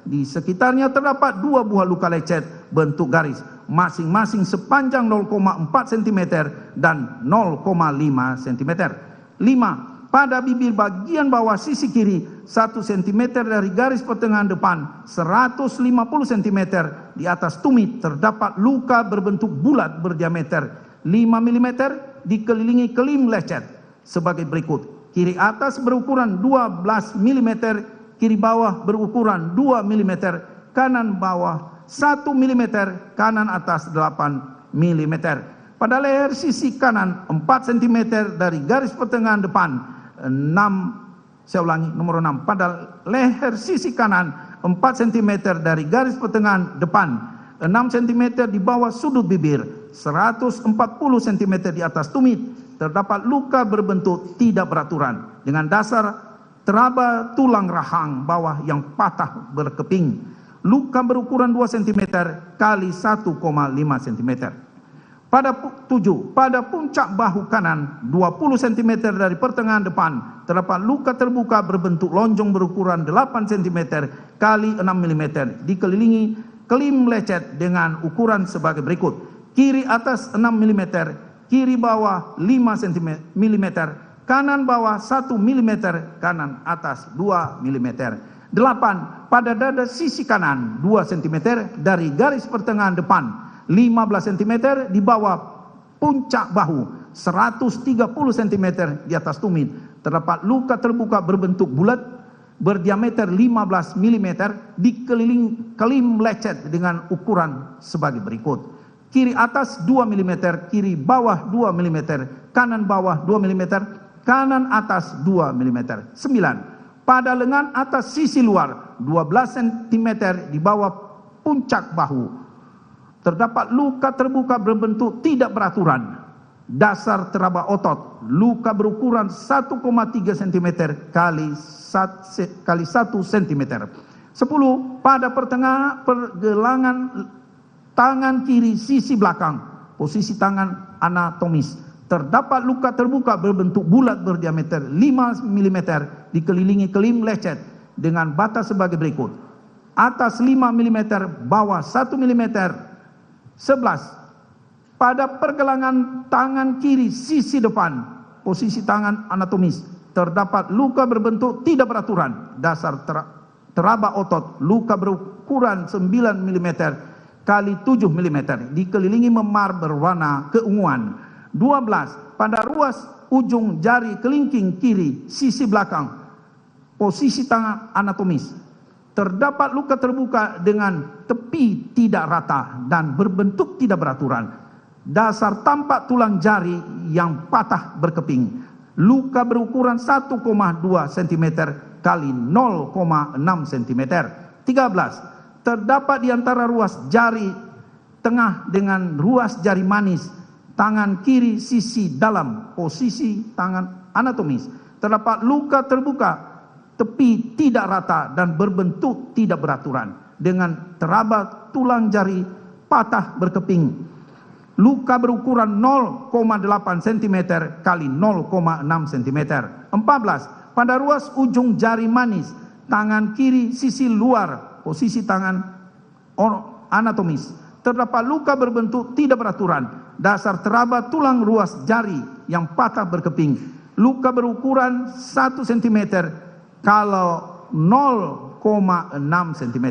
Di sekitarnya terdapat 2 buah luka lecet bentuk garis, masing-masing sepanjang 0,4 cm dan 0,5 cm. 5. Pada bibir bagian bawah sisi kiri 1 cm dari garis pertengahan depan, 150 cm di atas tumit terdapat luka berbentuk bulat berdiameter 5 mm dikelilingi kelim lecet sebagai berikut: kiri atas berukuran 12 mm, kiri bawah berukuran 2 mm, kanan bawah 1 mm, kanan atas 8 mm. Pada leher sisi kanan 4 cm dari garis pertengahan depan, 6. Pada leher sisi kanan 4 cm dari garis pertengahan depan, 6 cm di bawah sudut bibir, 140 cm di atas tumit terdapat luka berbentuk tidak beraturan dengan dasar teraba tulang rahang bawah yang patah berkeping. Luka berukuran 2 cm kali 1,5 cm. Pada 7. Pada puncak bahu kanan 20 cm dari pertengahan depan terdapat luka terbuka berbentuk lonjong berukuran 8 cm kali 6 mm dikelilingi kelim lecet dengan ukuran sebagai berikut: kiri atas 6 mm, kiri bawah 5 mm, kanan bawah 1 mm, kanan atas 2 mm. 8. Pada dada sisi kanan 2 cm dari garis pertengahan depan, 15 cm di bawah puncak bahu, 130 cm di atas tumit terdapat luka terbuka berbentuk bulat berdiameter 15 mm dikelilingi kelim lecet dengan ukuran sebagai berikut: kiri atas 2 mm, kiri bawah 2 mm, kanan bawah 2 mm, kanan atas 2 mm. 9. Pada lengan atas sisi luar 12 cm di bawah puncak bahu terdapat luka terbuka berbentuk tidak beraturan. Dasar teraba otot, luka berukuran 1,3 cm kali 1 cm. 10. Pada pergelangan tangan kiri sisi belakang, posisi tangan anatomis, terdapat luka terbuka berbentuk bulat berdiameter 5 mm dikelilingi kelim lecet dengan batas sebagai berikut: atas 5 mm, bawah 1 mm. 11. Pada pergelangan tangan kiri sisi depan, posisi tangan anatomis, terdapat luka berbentuk tidak beraturan. Dasar teraba otot, luka berukuran 9 mm kali 7 mm dikelilingi memar berwarna keunguan. 12. Pada ruas ujung jari kelingking kiri sisi belakang, posisi tangan anatomis, Terdapat luka terbuka dengan tepi tidak rata dan berbentuk tidak beraturan. Dasar tampak tulang jari yang patah berkeping. Luka berukuran 1,2 cm kali 0,6 cm. 13. Terdapat di antara ruas jari tengah dengan ruas jari manis tangan kiri sisi dalam posisi tangan anatomis. Terdapat luka terbuka tepi tidak rata dan berbentuk tidak beraturan dengan teraba tulang jari patah berkeping. Luka berukuran 0,8 cm kali 0,6 cm. 14. Pada ruas ujung jari manis tangan kiri sisi luar posisi tangan anatomis terdapat luka berbentuk tidak beraturan. Dasar teraba tulang ruas jari yang patah berkeping. Luka berukuran 1 cm kalau 0,6 cm.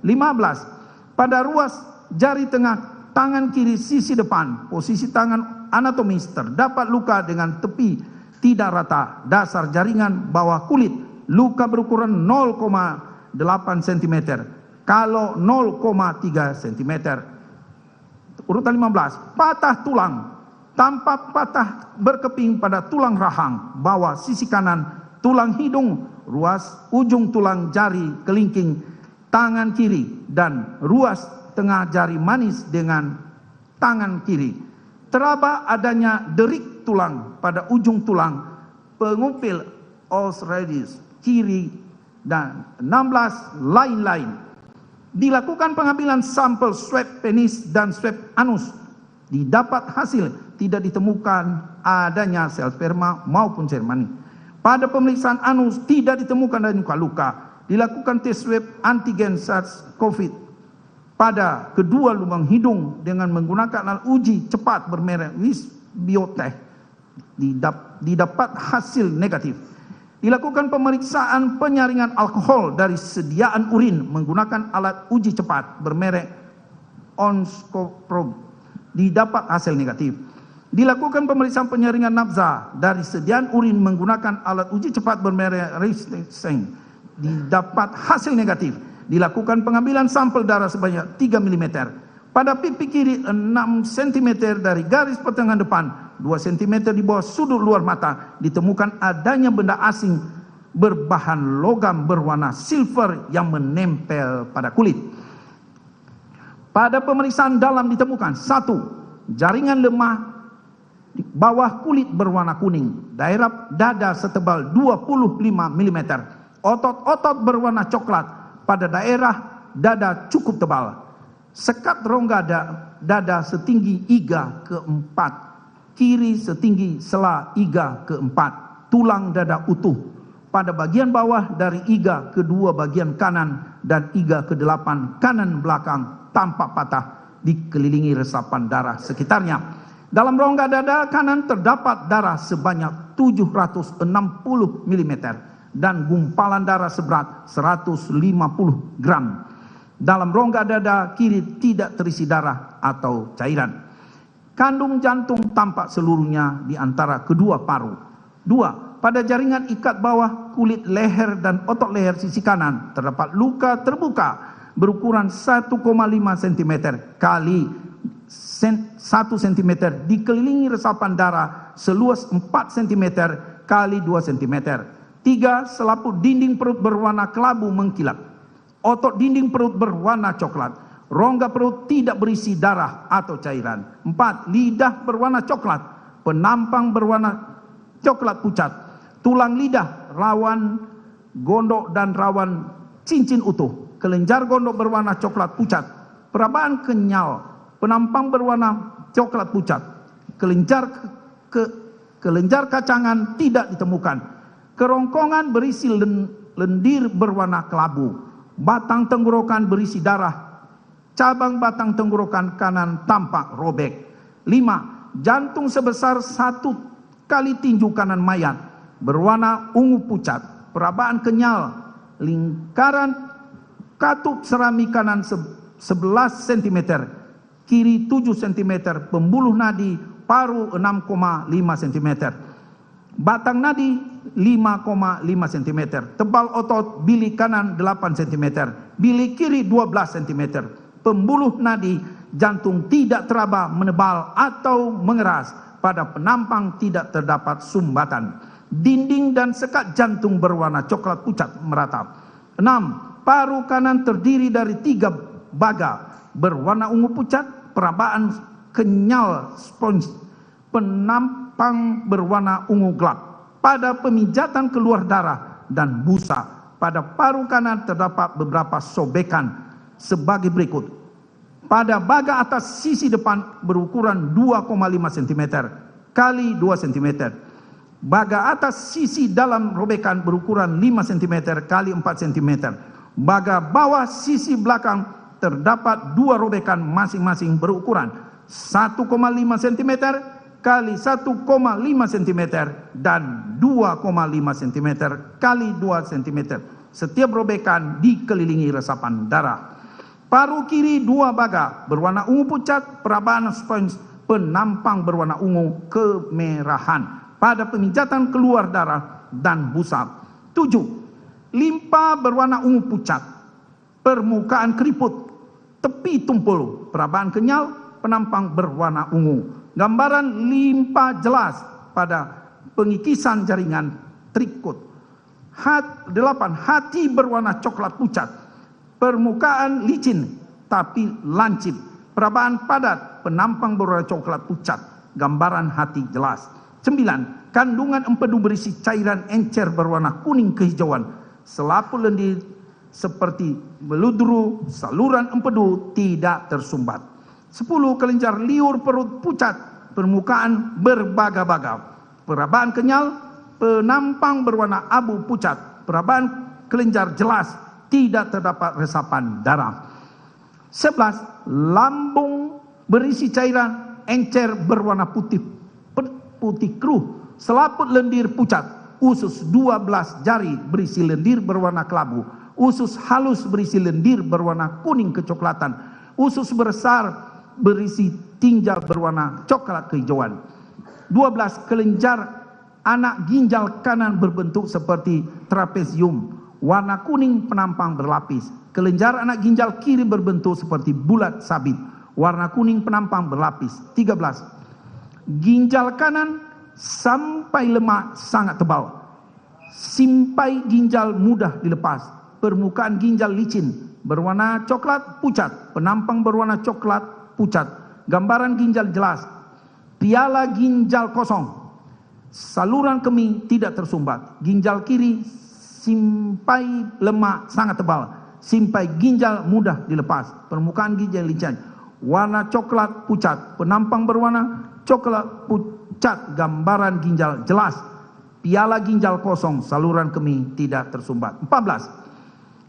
15. Pada ruas jari tengah tangan kiri sisi depan posisi tangan anatomis terdapat luka dengan tepi tidak rata. Dasar jaringan bawah kulit. Luka berukuran 0,8 cm kalau 0,3 cm. Urutan 15. Patah tulang. Tampak patah berkeping pada tulang rahang bawah sisi kanan, tulang hidung, ruas ujung tulang jari kelingking tangan kiri dan ruas tengah jari manis dengan tangan kiri. Teraba adanya derik tulang pada ujung tulang pengupil os radius kiri dan 16 lain-lain. Dilakukan pengambilan sampel swab penis dan swab anus. Didapat hasil tidak ditemukan adanya sel sperma maupun sel mani. Pada pemeriksaan anus tidak ditemukan adanya luka-luka. Dilakukan tes swab antigen SARS-CoV pada kedua lubang hidung dengan menggunakan alat uji cepat bermerek Biotech. Didapat hasil negatif. Dilakukan pemeriksaan penyaringan alkohol dari sediaan urin menggunakan alat uji cepat bermerek Onscoprobe. Didapat hasil negatif. Dilakukan pemeriksaan penyaringan nafza dari sediaan urin menggunakan alat uji cepat bermerek Riesling. Didapat hasil negatif. Dilakukan pengambilan sampel darah sebanyak 3 mm. Pada pipi kiri 6 cm dari garis pertengahan depan, 2 cm di bawah sudut luar mata, ditemukan adanya benda asing berbahan logam berwarna silver yang menempel pada kulit. Pada pemeriksaan dalam ditemukan 1. Jaringan lemah di bawah kulit berwarna kuning, daerah dada setebal 25 mm, otot-otot berwarna coklat pada daerah dada cukup tebal, sekat rongga dada setinggi iga keempat, kiri setinggi sela iga keempat, tulang dada utuh pada bagian bawah dari iga kedua bagian kanan dan iga ke-8 kanan belakang tampak patah, dikelilingi resapan darah sekitarnya. Dalam rongga dada kanan terdapat darah sebanyak 760 mm dan gumpalan darah seberat 150 gram. Dalam rongga dada kiri tidak terisi darah atau cairan. Kandung jantung tampak seluruhnya di antara kedua paru. 2. Pada jaringan ikat bawah kulit leher dan otot leher sisi kanan terdapat luka terbuka berukuran 1,5 cm kali 1 cm dikelilingi resapan darah seluas 4 cm kali 2 cm. 3. Selaput dinding perut berwarna kelabu mengkilap. Otot dinding perut berwarna coklat. Rongga perut tidak berisi darah atau cairan. 4. Lidah berwarna coklat. Penampang berwarna coklat pucat. Tulang lidah rawan gondok dan rawan cincin utuh. Kelenjar gondok berwarna coklat pucat. Perabaan kenyal. Penampang berwarna coklat pucat. Kelenjar kacangan tidak ditemukan. Kerongkongan berisi lendir berwarna kelabu. Batang tenggorokan berisi darah. Cabang batang tenggorokan kanan tampak robek. 5. Jantung sebesar 1 kali tinju kanan mayat berwarna ungu pucat. Perabaan kenyal. Lingkaran katup serami kanan 11 cm, kiri 7 cm, pembuluh nadi paru 6,5 cm. Batang nadi 5,5 cm. Tebal otot bilik kanan 8 cm. Bilik kiri 12 cm. Pembuluh nadi jantung tidak teraba, menebal atau mengeras. Pada penampang tidak terdapat sumbatan. Dinding dan sekat jantung berwarna coklat pucat merata. 6. Paru kanan terdiri dari 3 baga berwarna ungu pucat, perabaan kenyal spons, penampang berwarna ungu gelap. Pada pemijatan keluar darah dan busa. Pada paru kanan terdapat beberapa sobekan sebagai berikut. Pada baga atas sisi depan berukuran 2,5 cm kali 2 cm. Baga atas sisi dalam robekan berukuran 5 cm kali 4 cm. Baga bawah sisi belakang terdapat 2 robekan masing-masing berukuran 1,5 cm kali 1,5 cm dan 2,5 cm kali 2 cm. Setiap robekan dikelilingi resapan darah. Paru kiri 2 baga berwarna ungu pucat, perabaan spons penampang berwarna ungu kemerahan. Pada pemijatan keluar darah dan busa. 7. Limpa berwarna ungu pucat, permukaan keriput, tepi tumpul, perabaan kenyal, penampang berwarna ungu. Gambaran limpa jelas pada pengikisan jaringan trikut. 8. Hati berwarna coklat pucat, permukaan licin tapi lancip, perabaan padat, penampang berwarna coklat pucat, gambaran hati jelas. 9. Kandungan empedu berisi cairan encer berwarna kuning kehijauan, selaput lendir seperti beludru, saluran empedu tidak tersumbat. 10. Kelenjar liur perut pucat, permukaan berbaga-baga, perabaan kenyal, penampang berwarna abu pucat, perabaan kelenjar jelas, tidak terdapat resapan darah. 11. Lambung berisi cairan encer berwarna putih keruh, selaput lendir pucat, usus 12 jari berisi lendir berwarna kelabu, usus halus berisi lendir berwarna kuning kecoklatan, usus besar berisi tinjal berwarna coklat kehijauan. 12. Kelenjar anak ginjal kanan berbentuk seperti trapezium, warna kuning penampang berlapis. Kelenjar anak ginjal kiri berbentuk seperti bulat sabit, warna kuning penampang berlapis. 13. Ginjal kanan sampai lemak sangat tebal, simpai ginjal mudah dilepas, permukaan ginjal licin berwarna coklat pucat, penampang berwarna coklat pucat, gambaran ginjal jelas, piala ginjal kosong, saluran kemih tidak tersumbat, ginjal kiri simpai lemak sangat tebal, simpai ginjal mudah dilepas, permukaan ginjal licin, warna coklat pucat, penampang berwarna coklat pucat, gambaran ginjal jelas, piala ginjal kosong, saluran kemih tidak tersumbat. 14.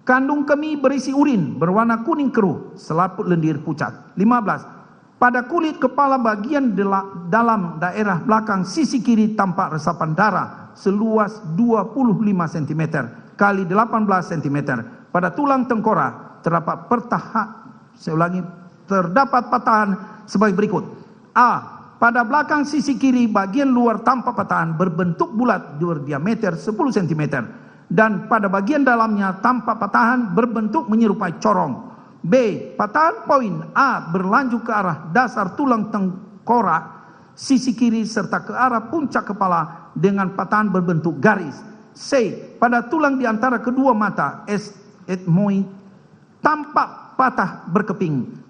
Kandung kemih berisi urin berwarna kuning keruh, selaput lendir pucat. 15. Pada kulit kepala bagian dalam daerah belakang sisi kiri tampak resapan darah seluas 25 cm kali 18 cm. Pada tulang tengkorak terdapat terdapat patahan sebagai berikut. A. Pada belakang sisi kiri bagian luar tanpa patahan berbentuk bulat berdiameter 10 cm dan pada bagian dalamnya tanpa patahan berbentuk menyerupai corong. B. Patahan poin A berlanjut ke arah dasar tulang tengkorak sisi kiri serta ke arah puncak kepala dengan patahan berbentuk garis. C. Pada tulang di antara kedua mata etmoid tampak patah berkeping.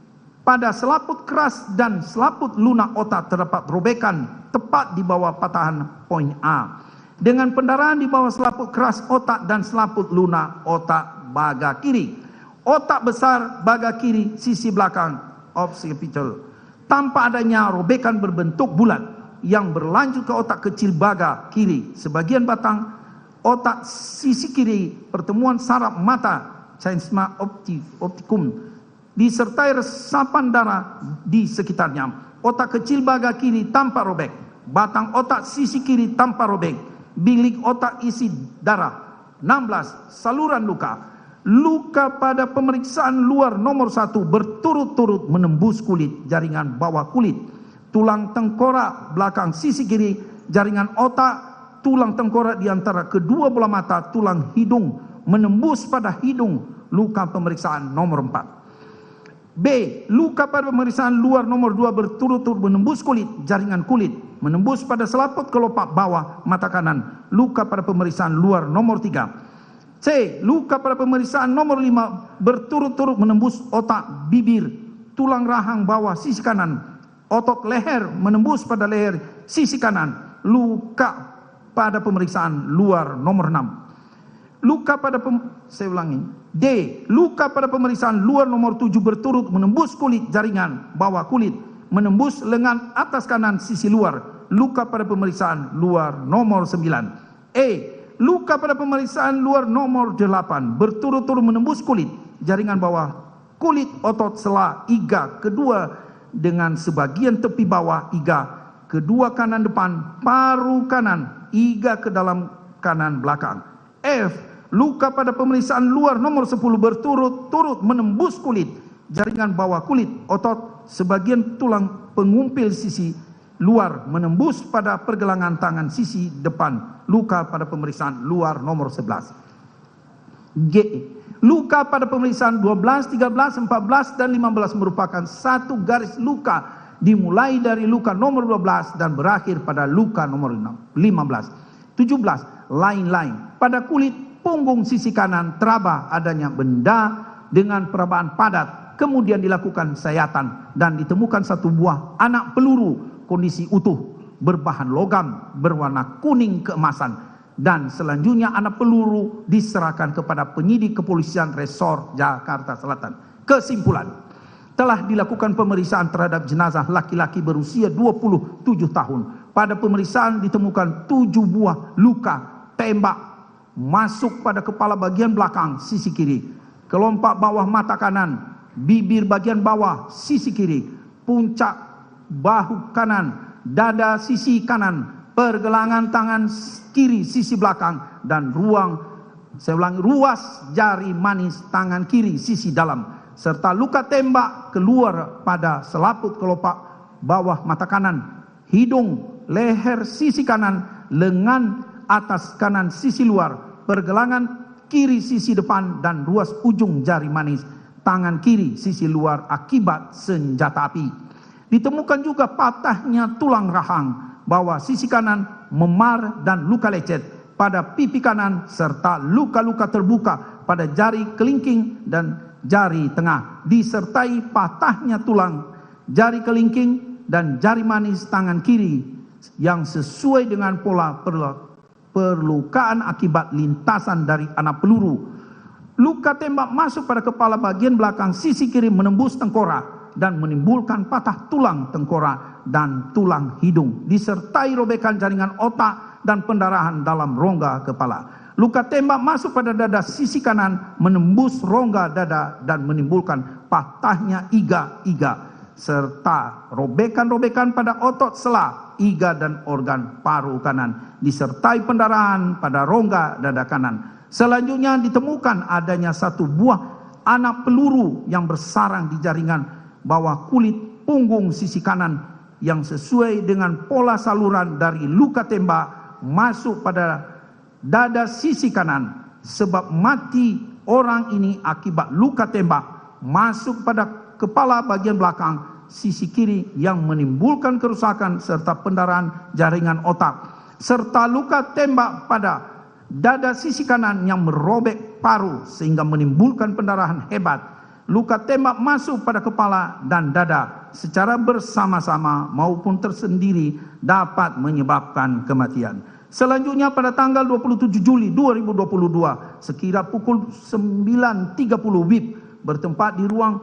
Pada selaput keras dan selaput lunak otak terdapat robekan tepat di bawah patahan poin A. Dengan pendarahan di bawah selaput keras otak dan selaput lunak otak baga kiri. Otak besar baga kiri sisi belakang occipital. Tanpa adanya robekan berbentuk bulat yang berlanjut ke otak kecil baga kiri. Sebagian batang otak sisi kiri pertemuan saraf mata caisma optikum disertai resapan darah di sekitarnya. Otak kecil baga kiri tanpa robek, batang otak sisi kiri tanpa robek, bilik otak isi darah. 16. Saluran luka. Luka pada pemeriksaan luar nomor 1 berturut-turut menembus kulit, jaringan bawah kulit, tulang tengkorak belakang sisi kiri, jaringan otak, tulang tengkorak di antara kedua bola mata, tulang hidung, menembus pada hidung, luka pemeriksaan nomor 4. B. Luka pada pemeriksaan luar nomor 2 berturut-turut menembus kulit, jaringan kulit, menembus pada selaput kelopak bawah mata kanan, luka pada pemeriksaan luar nomor 3. C. Luka pada pemeriksaan nomor 5 berturut-turut menembus otak, bibir, tulang rahang bawah sisi kanan, otot leher menembus pada leher sisi kanan, luka pada pemeriksaan luar nomor 6. Luka pada saya ulangi. D. Luka pada pemeriksaan luar nomor 7 berturut menembus kulit, jaringan bawah kulit, menembus lengan atas kanan sisi luar, luka pada pemeriksaan luar nomor 9. E. Luka pada pemeriksaan luar nomor 8 berturut-turut menembus kulit, jaringan bawah kulit, otot sela iga kedua dengan sebagian tepi bawah iga kedua kanan depan, paru kanan, iga ke dalam kanan belakang. F. Luka pada pemeriksaan luar nomor 10 berturut-turut menembus kulit, jaringan bawah kulit, otot, sebagian tulang pengumpil sisi luar menembus pada pergelangan tangan sisi depan, luka pada pemeriksaan luar nomor 11. G. Luka pada pemeriksaan 12, 13, 14, dan 15 merupakan satu garis luka dimulai dari luka nomor 12 dan berakhir pada luka nomor 15. 17. Lain-lain. Pada kulit punggung sisi kanan teraba adanya benda dengan perabaan padat, kemudian dilakukan sayatan dan ditemukan satu buah anak peluru kondisi utuh berbahan logam berwarna kuning keemasan, dan selanjutnya anak peluru diserahkan kepada penyidik kepolisian resor Jakarta Selatan. Kesimpulan, telah dilakukan pemeriksaan terhadap jenazah laki-laki berusia 27 tahun. Pada pemeriksaan ditemukan 7 buah luka tembak masuk pada kepala bagian belakang sisi kiri, kelopak bawah mata kanan, bibir bagian bawah sisi kiri, puncak bahu kanan, dada sisi kanan, pergelangan tangan kiri sisi belakang, dan ruas jari manis tangan kiri sisi dalam, serta luka tembak keluar pada selaput kelopak bawah mata kanan, hidung, leher sisi kanan, lengan atas kanan sisi luar, pergelangan kiri sisi depan, dan ruas ujung jari manis tangan kiri sisi luar akibat senjata api. Ditemukan juga patahnya tulang rahang bawah sisi kanan, memar dan luka lecet pada pipi kanan, serta luka-luka terbuka pada jari kelingking dan jari tengah, disertai patahnya tulang jari kelingking dan jari manis tangan kiri yang sesuai dengan pola perlukaan akibat lintasan dari anak peluru. Luka tembak masuk pada kepala bagian belakang sisi kiri menembus tengkorak dan menimbulkan patah tulang tengkorak dan tulang hidung, disertai robekan jaringan otak dan pendarahan dalam rongga kepala. Luka tembak masuk pada dada sisi kanan menembus rongga dada dan menimbulkan patahnya iga-iga, serta robekan-robekan pada otot sela, iga dan organ paru kanan, disertai pendarahan pada rongga dada kanan. Selanjutnya ditemukan adanya satu buah anak peluru yang bersarang di jaringan bawah kulit punggung sisi kanan yang sesuai dengan pola saluran dari luka tembak masuk pada dada sisi kanan. Sebab mati orang ini akibat luka tembak masuk pada kepala bagian belakang sisi kiri yang menimbulkan kerusakan serta pendarahan jaringan otak, serta luka tembak pada dada sisi kanan yang merobek paru sehingga menimbulkan pendarahan hebat. Luka tembak masuk pada kepala dan dada secara bersama-sama maupun tersendiri dapat menyebabkan kematian. Selanjutnya pada tanggal 27 Juli 2022 sekira pukul 9.30 WIB bertempat di ruang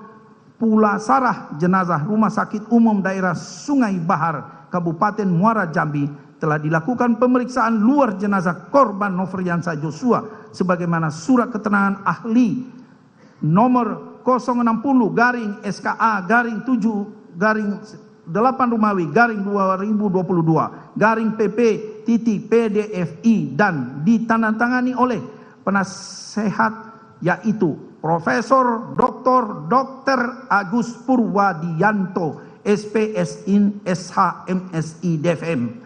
Pulasarah jenazah Rumah Sakit Umum Daerah Sungai Bahar, Kabupaten Muara Jambi, telah dilakukan pemeriksaan luar jenazah korban Nofriansah Joshua sebagaimana surat keterangan ahli nomor 060-SKA-7-8 Romawi /2022/PP-PDFI dan ditandatangani oleh penasehat yaitu Profesor Dr. Agus Purwadianto, SPSIN, SH, MSI, DFM.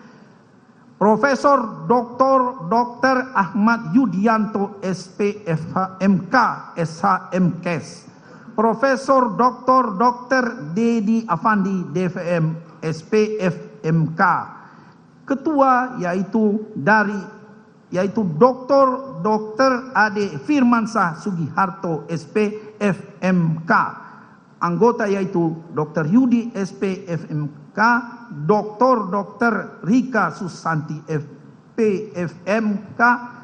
Profesor Dr. Ahmad Yudianto SPFMK SHMKes, Profesor Dr. Dedi Afandi DVM SPFMK. Ketua yaitu Dr. Ade Firmansyah Sugiharto SPFMK. Anggota yaitu Dr. Yudi SPFMK, Dr. Rika Susanti SPFMK,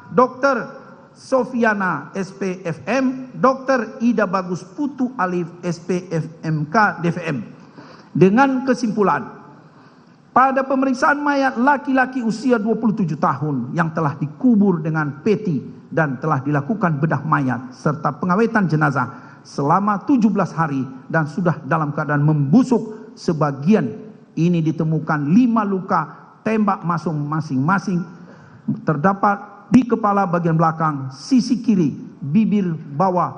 Dr. Sofiana SPFM, Dr. Ida Bagus Putu Alif SPFMK DVM. Dengan kesimpulan, pada pemeriksaan mayat laki-laki usia 27 tahun yang telah dikubur dengan peti dan telah dilakukan bedah mayat serta pengawetan jenazah selama 17 hari dan sudah dalam keadaan membusuk, sebagian ini ditemukan 5 luka tembak masuk masing-masing, terdapat di kepala bagian belakang, sisi kiri, bibir bawah,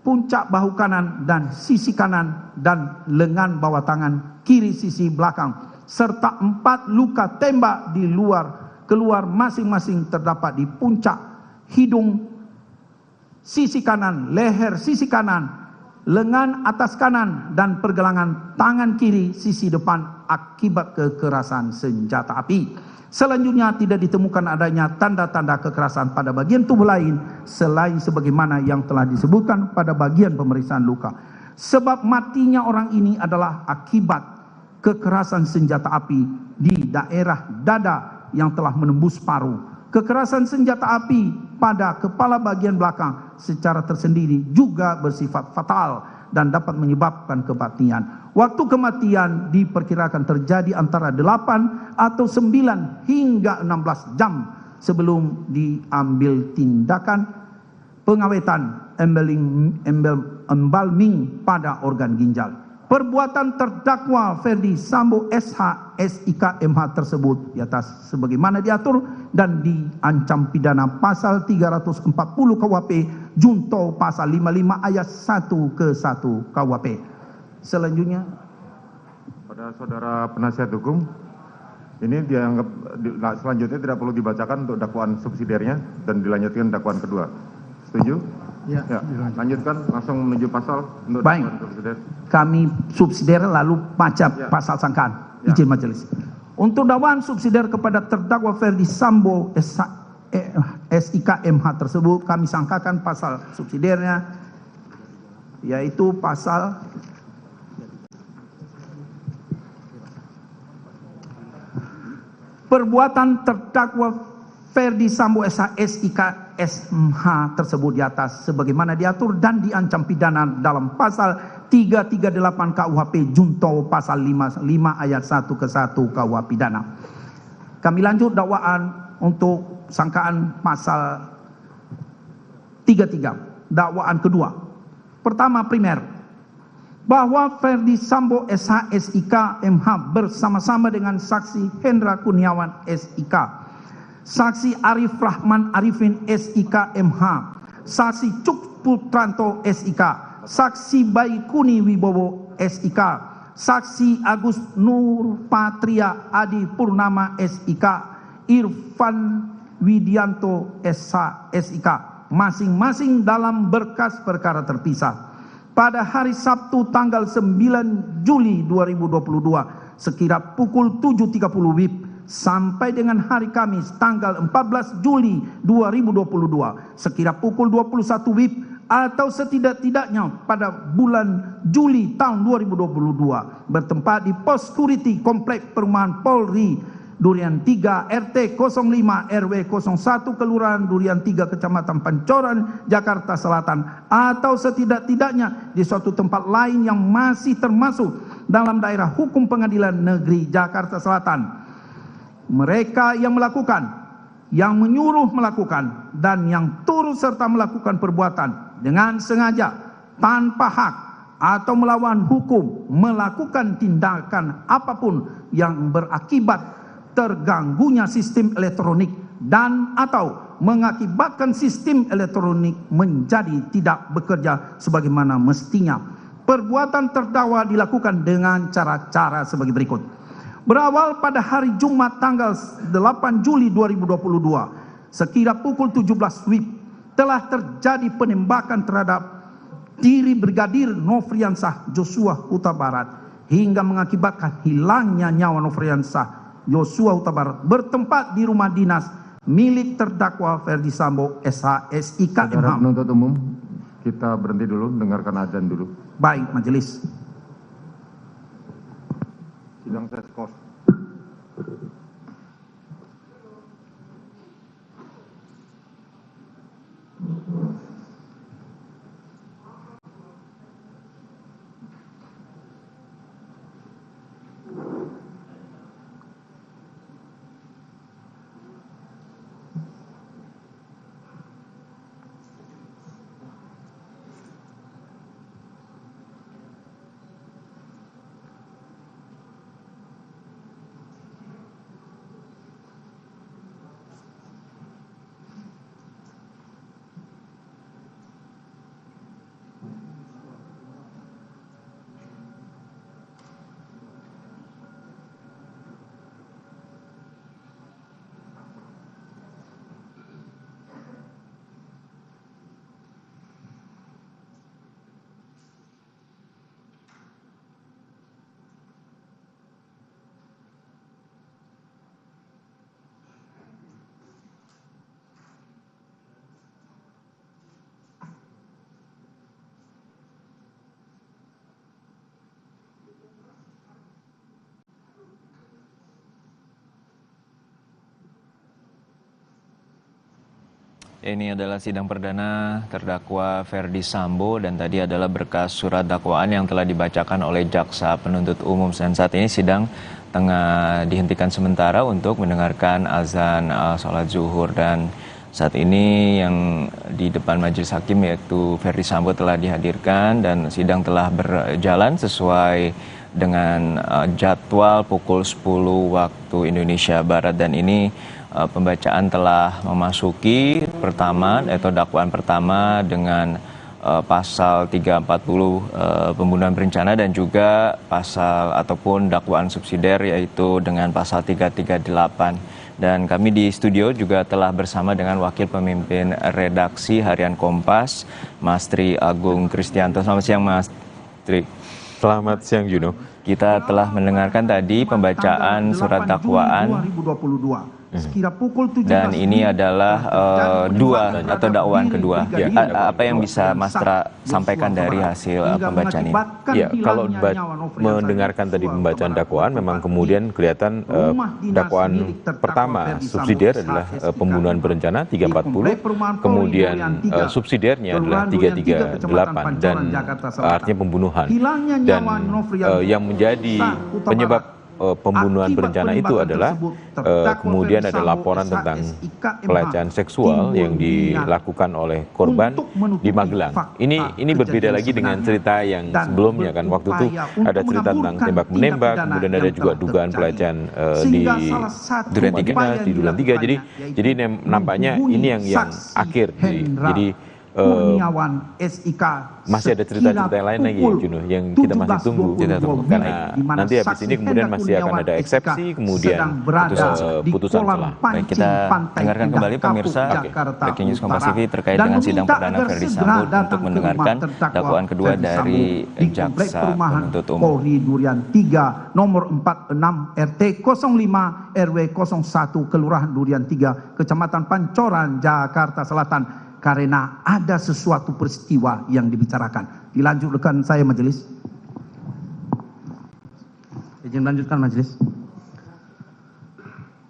puncak bahu kanan dan sisi kanan, dan lengan bawah tangan kiri sisi belakang, serta 4 luka tembak di keluar masing-masing terdapat di puncak hidung sisi kanan, leher sisi kanan, lengan atas kanan, dan pergelangan tangan kiri sisi depan akibat kekerasan senjata api. Selanjutnya tidak ditemukan adanya tanda-tanda kekerasan pada bagian tubuh lain selain sebagaimana yang telah disebutkan pada bagian pemeriksaan luka. Sebab matinya orang ini adalah akibat kekerasan senjata api di daerah dada yang telah menembus paru. Kekerasan senjata api pada kepala bagian belakang secara tersendiri juga bersifat fatal dan dapat menyebabkan kematian. Waktu kematian diperkirakan terjadi antara 8 atau 9 hingga 16 jam sebelum diambil tindakan pengawetan embalming pada organ ginjal. Perbuatan terdakwa Ferdi Sambo SH SIK MH tersebut di atas sebagaimana diatur dan diancam pidana pasal 340 KUHP junto pasal 55 ayat 1 ke 1 KUHP. Selanjutnya pada saudara penasihat hukum, ini dianggap selanjutnya tidak perlu dibacakan untuk dakwaan subsidiarnya dan dilanjutkan dakwaan kedua. Setuju? Ya, lanjutkan langsung menuju pasal untuk baik. Kami subsidiar lalu baca pasal sangkaan. Izin majelis. Untuk dakwaan subsidiar kepada terdakwa Ferdi Sambo SIK MH tersebut kami sangkakan pasal subsidiarnya yaitu pasal perbuatan terdakwa Ferdi Sambo SIK SMH tersebut di atas sebagaimana diatur dan diancam pidana dalam pasal 338 KUHP junto pasal 55 ayat 1 ke 1 KUH pidana. Kami lanjut dakwaan untuk sangkaan pasal 33. Dakwaan kedua. Pertama primer, bahwa Ferdi Sambo SH SIK MH bersama-sama dengan saksi Hendra Kurniawan SIK, saksi Arif Rahman Arifin SIK MH, saksi Cuk Putranto SIK, saksi Baikuni Wibowo SIK, saksi Agus Nur Patria Adi Purnama SIK, Irfan Widianto SH SIK, masing-masing dalam berkas perkara terpisah. Pada hari Sabtu tanggal 9 Juli 2022 sekira pukul 7.30 WIB sampai dengan hari Kamis tanggal 14 Juli 2022 sekira pukul 21 WIB atau setidak-tidaknya pada bulan Juli tahun 2022 bertempat di pos security Komplek Perumahan Polri Durian 3 RT 05 RW 01 Kelurahan Durian 3 Kecamatan Pancoran Jakarta Selatan atau setidak-tidaknya di suatu tempat lain yang masih termasuk dalam daerah hukum Pengadilan Negeri Jakarta Selatan. Mereka yang melakukan, yang menyuruh melakukan, dan yang turut serta melakukan perbuatan dengan sengaja, tanpa hak, atau melawan hukum, melakukan tindakan apapun yang berakibat terganggunya sistem elektronik dan atau mengakibatkan sistem elektronik menjadi tidak bekerja sebagaimana mestinya. Perbuatan terdakwa dilakukan dengan cara-cara sebagai berikut. Berawal pada hari Jumat tanggal 8 Juli 2022, sekira pukul 17 WIB, telah terjadi penembakan terhadap diri Brigadir Nofriansah Joshua Huta Barat hingga mengakibatkan hilangnya nyawa Nofriansah Joshua Huta Barat bertempat di rumah dinas milik terdakwa Ferdi Sambo SHSIK MH. Saudara penuntut umum, kita berhenti dulu, dengarkan azan dulu. Baik, majelis. Sidang seskos. Ini adalah sidang perdana terdakwa Ferdi Sambo dan tadi adalah berkas surat dakwaan yang telah dibacakan oleh jaksa penuntut umum. Dan saat ini sidang tengah dihentikan sementara untuk mendengarkan azan sholat zuhur, dan saat ini yang di depan majelis hakim yaitu Ferdi Sambo telah dihadirkan dan sidang telah berjalan sesuai dengan jadwal pukul 10 waktu Indonesia Barat, dan ini pembacaan telah memasuki pertama atau dakwaan pertama dengan pasal 340 pembunuhan berencana dan juga pasal ataupun dakwaan subsidiar yaitu dengan pasal 338. Dan kami di studio juga telah bersama dengan wakil pemimpin redaksi Harian Kompas, Mas Tri Agung Kristianto. Selamat siang Mas Tri. Selamat siang Juno. Kita telah mendengarkan tadi pembacaan surat dakwaan 2022. Sekira pukul 17 dan ini adalah dua atau dakwaan kedua. Ya, apa yang bisa Mas Tra sampaikan dari hasil pembacaan ini? Ya, kalau mendengarkan tadi pembacaan dakwaan, memang kemudian kelihatan dakwaan pertama subsidiar adalah pembunuhan berencana 340, kemudian subsidiarnya adalah 338 dan artinya pembunuhan. Dan yang menjadi penyebab pembunuhan berencana itu adalah kemudian ada laporan tentang pelecehan seksual yang dilakukan oleh korban di Magelang. Ini berbeda lagi dengan cerita yang sebelumnya kan, waktu itu ada cerita tentang tembak menembak, kemudian ada juga dugaan pelecehan di Duren 3. Jadi nampaknya ini yang akhir. Jadi Kurniawan SIK masih ada cerita-cerita yang lain lagi Juno yang kita masih tunggu karena nanti habis ini kemudian masih akan ada eksepsi, kemudian putusan selah. Baik, kita dengarkan kembali pemirsa Breaking News Kompas TV terkait dengan sidang perdana Ferdi Sambo untuk mendengarkan dakwaan kedua dari jaksa penuntut umum. Polri Durian 3 nomor 46 RT 05 RW 01 Kelurahan Durian 3 Kecamatan Pancoran Jakarta Selatan, karena ada sesuatu peristiwa yang dibicarakan. Dilanjutkan saya majelis. Izin lanjutkan majelis.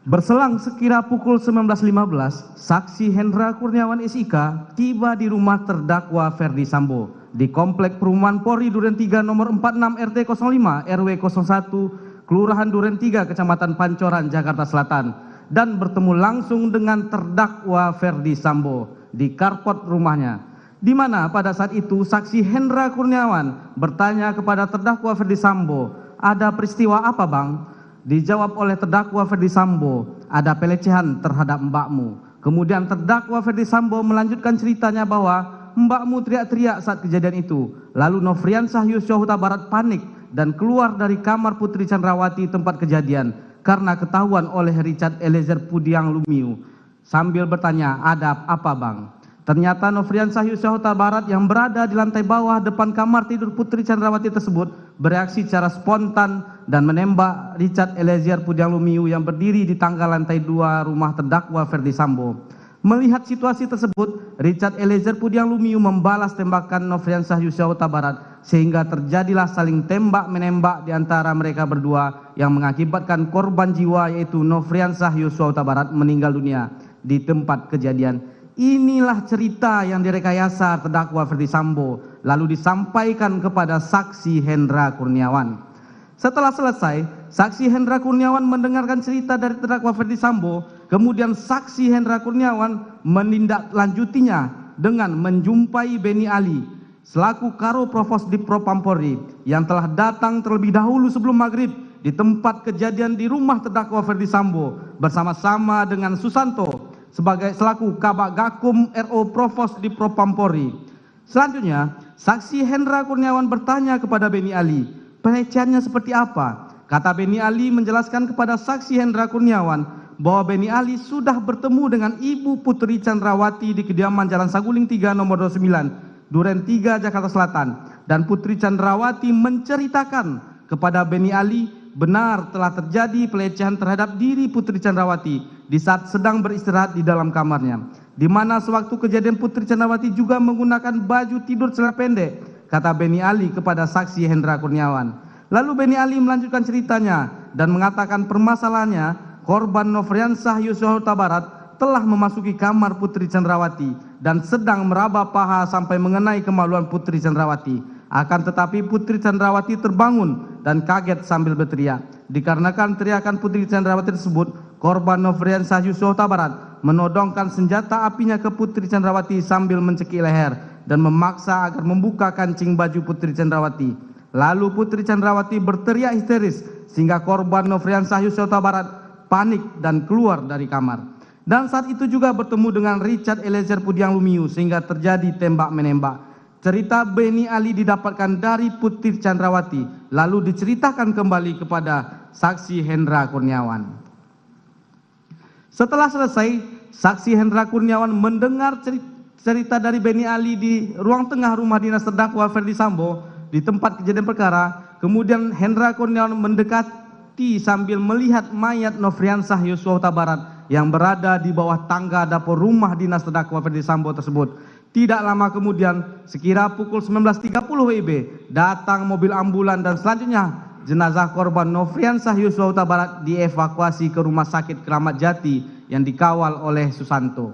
Berselang sekira pukul 19.15, saksi Hendra Kurniawan SIK tiba di rumah terdakwa Ferdi Sambo di Komplek Perumahan Polri Duren 3 nomor 46 RT 05 RW 01 Kelurahan Duren 3 Kecamatan Pancoran Jakarta Selatan dan bertemu langsung dengan terdakwa Ferdi Sambo di karpot rumahnya, di mana pada saat itu saksi Hendra Kurniawan bertanya kepada terdakwa Ferdi Sambo, ada peristiwa apa bang? Dijawab oleh terdakwa Ferdi Sambo, ada pelecehan terhadap mbakmu. Kemudian terdakwa Ferdi Sambo melanjutkan ceritanya bahwa mbakmu teriak-teriak saat kejadian itu. Lalu Nofriansah Joshua Huta Barat panik dan keluar dari kamar Putri Chandrawati tempat kejadian karena ketahuan oleh Richard Eliezer Pudiang Lumiu. Sambil bertanya, ada apa bang? Ternyata Nofriansah Yosua Huta Barat yang berada di lantai bawah depan kamar tidur Putri Chandrawati tersebut bereaksi secara spontan dan menembak Richard Eliezer Pudiang Lumiu yang berdiri di tangga lantai 2 rumah terdakwa Ferdi Sambo. Melihat situasi tersebut, Richard Eliezer Pudiang Lumiu membalas tembakan Nofriansah Yosua Huta Barat sehingga terjadilah saling tembak-menembak di antara mereka berdua yang mengakibatkan korban jiwa yaitu Nofriansah Yosua Huta Barat meninggal dunia di tempat kejadian. Inilah cerita yang direkayasa terdakwa Ferdi Sambo lalu disampaikan kepada saksi Hendra Kurniawan. Setelah selesai, saksi Hendra Kurniawan mendengarkan cerita dari terdakwa Ferdi Sambo, kemudian saksi Hendra Kurniawan menindaklanjutinya dengan menjumpai Beni Ali selaku Karo Provos di Propampori yang telah datang terlebih dahulu sebelum maghrib di tempat kejadian di rumah terdakwa Ferdi Sambo bersama-sama dengan Susanto selaku Kabak Gakum RO Provos di Propampori. Selanjutnya, saksi Hendra Kurniawan bertanya kepada Beni Ali, pelecehannya seperti apa? Kata Beni Ali menjelaskan kepada saksi Hendra Kurniawan bahwa Beni Ali sudah bertemu dengan Ibu Putri Chandrawati di kediaman Jalan Saguling 3 nomor 29, Duren 3, Jakarta Selatan. Dan Putri Chandrawati menceritakan kepada Beni Ali benar telah terjadi pelecehan terhadap diri Putri Chandrawati di saat sedang beristirahat di dalam kamarnya, di mana sewaktu kejadian Putri Chandrawati juga menggunakan baju tidur celana pendek, kata Beni Ali kepada saksi Hendra Kurniawan. Lalu Beni Ali melanjutkan ceritanya dan mengatakan permasalahannya korban Nofriansah Yosua Huta Barat telah memasuki kamar Putri Chandrawati dan sedang meraba paha sampai mengenai kemaluan Putri Chandrawati. Akan tetapi Putri Chandrawati terbangun dan kaget sambil berteriak. Dikarenakan teriakan Putri Chandrawati tersebut, korban Nofriansah Yosua Huta Barat menodongkan senjata apinya ke Putri Chandrawati sambil mencekik leher dan memaksa agar membuka kancing baju Putri Chandrawati. Lalu Putri Chandrawati berteriak histeris sehingga korban Nofriansah Yosua Huta Barat panik dan keluar dari kamar. Dan saat itu juga bertemu dengan Richard Eliezer Pudiang Lumiu sehingga terjadi tembak-menembak. Cerita Beni Ali didapatkan dari Putri Chandrawati lalu diceritakan kembali kepada saksi Hendra Kurniawan. Setelah selesai, saksi Hendra Kurniawan mendengar cerita dari Beni Ali di ruang tengah rumah dinas terdakwa Ferdi Sambo di tempat kejadian perkara. Kemudian Hendra Kurniawan mendekati sambil melihat mayat Nofriansah Yosua Huta Barat yang berada di bawah tangga dapur rumah dinas terdakwa Ferdi Sambo tersebut. Tidak lama kemudian, sekira pukul 19.30 WIB, datang mobil ambulan dan selanjutnya jenazah korban Nofriansah Yosua Huta Barat dievakuasi ke Rumah Sakit Kramat Jati yang dikawal oleh Susanto.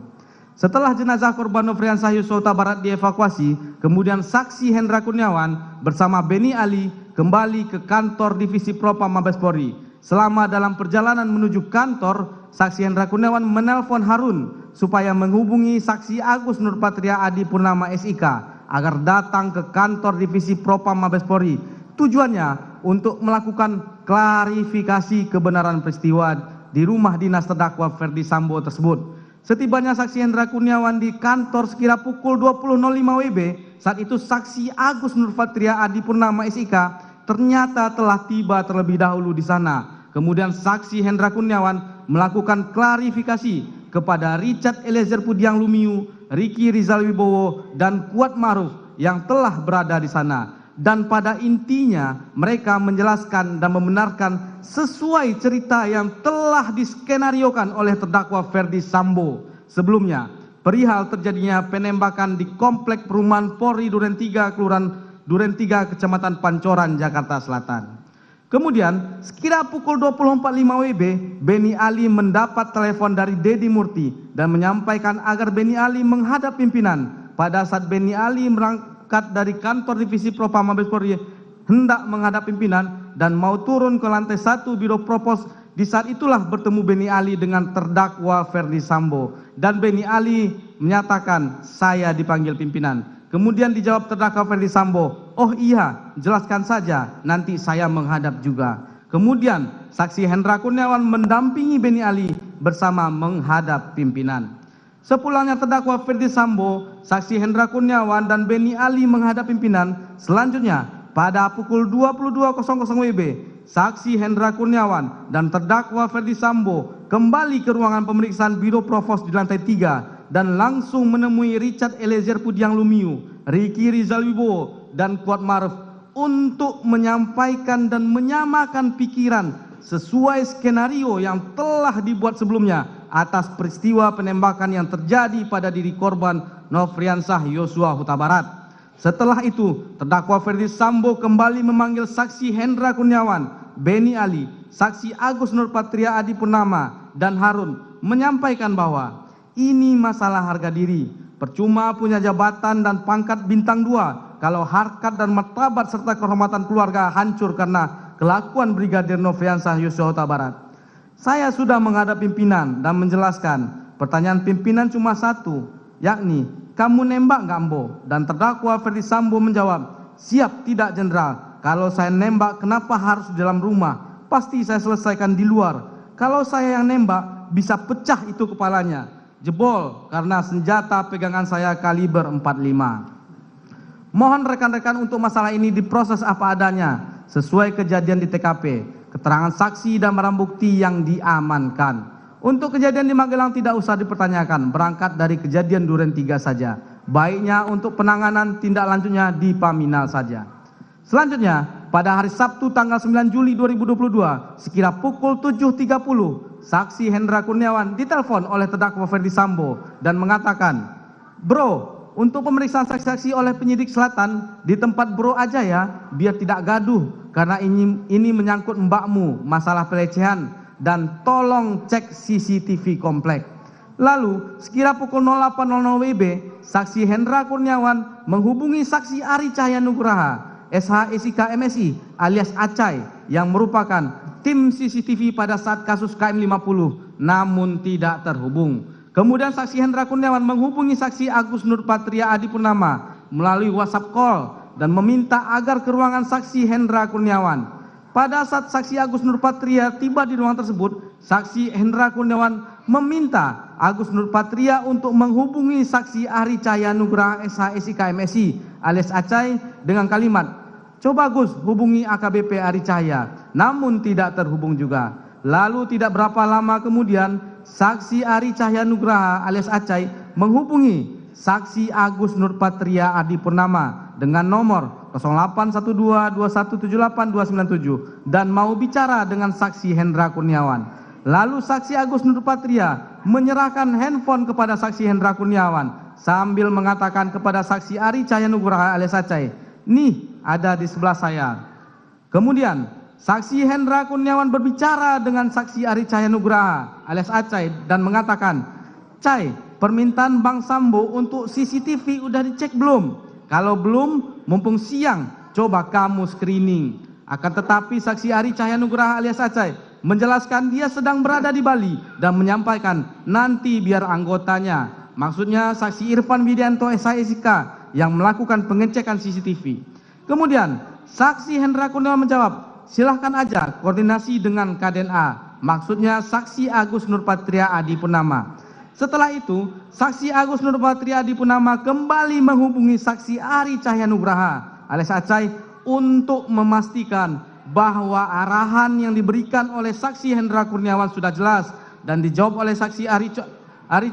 Setelah jenazah korban Nofriansah Yosua Huta Barat dievakuasi, kemudian saksi Hendra Kurniawan bersama Beni Ali kembali ke kantor Divisi Propam Mabes Polri. Selama dalam perjalanan menuju kantor, saksi Hendra Kurniawan menelpon Harun supaya menghubungi saksi Agus Nurpatria Adi Purnama SIK agar datang ke kantor Divisi Propam Mabes Polri. Tujuannya untuk melakukan klarifikasi kebenaran peristiwa di rumah dinas terdakwa Ferdi Sambo tersebut. Setibanya saksi Hendra Kurniawan di kantor sekira pukul 20.05 WIB, saat itu saksi Agus Nurpatria Adi Purnama SIK ternyata telah tiba terlebih dahulu di sana. Kemudian saksi Hendra Kurniawan melakukan klarifikasi kepada Richard Eliezer Pudiang Lumiu, Riki Rizal Wibowo, dan Kuat Maruf yang telah berada di sana. Dan pada intinya mereka menjelaskan dan membenarkan sesuai cerita yang telah diskenariokan oleh terdakwa Ferdi Sambo sebelumnya perihal terjadinya penembakan di Komplek Perumahan Polri Duren 3, Kelurahan Duren 3, Kecamatan Pancoran, Jakarta Selatan. Kemudian, sekira pukul 20.45 WIB, Beni Ali mendapat telepon dari Dedi Murti dan menyampaikan agar Beni Ali menghadap pimpinan. Pada saat Beni Ali berangkat dari kantor Divisi Propam Mabes Polri hendak menghadap pimpinan dan mau turun ke lantai 1 Biro Propos, di saat itulah bertemu Beni Ali dengan terdakwa Ferdi Sambo. Dan Beni Ali menyatakan, saya dipanggil pimpinan. Kemudian dijawab terdakwa Ferdi Sambo, oh iya, jelaskan saja, nanti saya menghadap juga. Kemudian saksi Hendra Kurniawan mendampingi Beni Ali bersama menghadap pimpinan. Sepulangnya terdakwa Ferdi Sambo, saksi Hendra Kurniawan dan Beni Ali menghadap pimpinan. Selanjutnya pada pukul 22.00 WIB, Saksi Hendra Kurniawan dan terdakwa Ferdi Sambo kembali ke ruangan pemeriksaan Biro Provos di lantai 3 dan langsung menemui Richard Eliezer Pudiang Lumiu, Ricky Rizal Wibowo, dan Kuat Maruf untuk menyampaikan dan menyamakan pikiran sesuai skenario yang telah dibuat sebelumnya atas peristiwa penembakan yang terjadi pada diri korban Nofriansah Yosua Huta Barat. Setelah itu, terdakwa Ferdi Sambo kembali memanggil saksi Hendra Kurniawan, Beni Ali, saksi Agus Nurpatria Adi Purnama, dan Harun menyampaikan bahwa ini masalah harga diri. Percuma punya jabatan dan pangkat bintang 2 kalau harkat dan martabat serta kehormatan keluarga hancur karena kelakuan Brigadir Nofriansah Yosua Huta Barat. Saya sudah menghadap pimpinan dan menjelaskan. Pertanyaan pimpinan cuma satu, yakni, kamu nembak nggak Ambo? Dan terdakwa Ferdi Sambo menjawab, siap tidak jenderal. Kalau saya nembak kenapa harus di dalam rumah? Pasti saya selesaikan di luar. Kalau saya yang nembak bisa pecah itu kepalanya. Jebol karena senjata pegangan saya kaliber 45. Mohon rekan-rekan untuk masalah ini diproses apa adanya sesuai kejadian di TKP, keterangan saksi dan barang bukti yang diamankan. Untuk kejadian di Magelang tidak usah dipertanyakan, berangkat dari kejadian Duren 3 saja. Baiknya untuk penanganan tindak lanjutnya di Paminal saja. Selanjutnya, pada hari Sabtu tanggal 9 Juli 2022, sekira pukul 7.30, saksi Hendra Kurniawan ditelepon oleh terdakwa Ferdi Sambo dan mengatakan, "Bro, untuk pemeriksaan saksi-saksi oleh penyidik Selatan di tempat bro aja ya, biar tidak gaduh, karena ini menyangkut mbakmu, masalah pelecehan, dan tolong cek CCTV komplek." Lalu, sekira pukul 08.00 WIB, saksi Hendra Kurniawan menghubungi saksi Ari Cahya Nugraha, SH-SIK MSI alias Acai, yang merupakan tim CCTV pada saat kasus KM50, namun tidak terhubung. Kemudian saksi Hendra Kurniawan menghubungi saksi Agus Nurpatria Adi Purnama melalui WhatsApp call dan meminta agar ke ruangan saksi Hendra Kurniawan. Pada saat saksi Agus Nurpatria tiba di ruangan tersebut, saksi Hendra Kurniawan meminta Agus Nurpatria untuk menghubungi saksi Ari Cahya Nugraha SH-SIK MSI alias Acai dengan kalimat, "Coba Gus hubungi AKBP Ari Cahya," namun tidak terhubung juga. Lalu tidak berapa lama kemudian, saksi Ari Cahya Nugraha alias Acai menghubungi saksi Agus Nurpatria Adi Purnama dengan nomor 0812217827 dan mau bicara dengan saksi Hendra Kurniawan. Lalu saksi Agus Nurpatria menyerahkan handphone kepada saksi Hendra Kurniawan sambil mengatakan kepada saksi Ari Cahya Nugraha alias Acai, "Nih ada di sebelah saya." Kemudian saksi Hendra Kurniawan berbicara dengan saksi Ari Cahya Nugraha alias Acai dan mengatakan, "Cai, permintaan Bang Sambo untuk CCTV udah dicek belum? Kalau belum, mumpung siang, coba kamu screening." Akan tetapi saksi Ari Cahya Nugraha alias Acai menjelaskan dia sedang berada di Bali dan menyampaikan nanti biar anggotanya, maksudnya saksi Irfan Widianto SH-SIK yang melakukan pengecekan CCTV. Kemudian saksi Hendra Kurniawan menjawab, "Silahkan aja koordinasi dengan KDNA," maksudnya saksi Agus Nurpatria Adi Purnama. Setelah itu, saksi Agus Nurpatria Adi Purnama kembali menghubungi saksi Ari Cahya Nugraha alias Acai untuk memastikan bahwa arahan yang diberikan oleh saksi Hendra Kurniawan sudah jelas dan dijawab oleh saksi Ari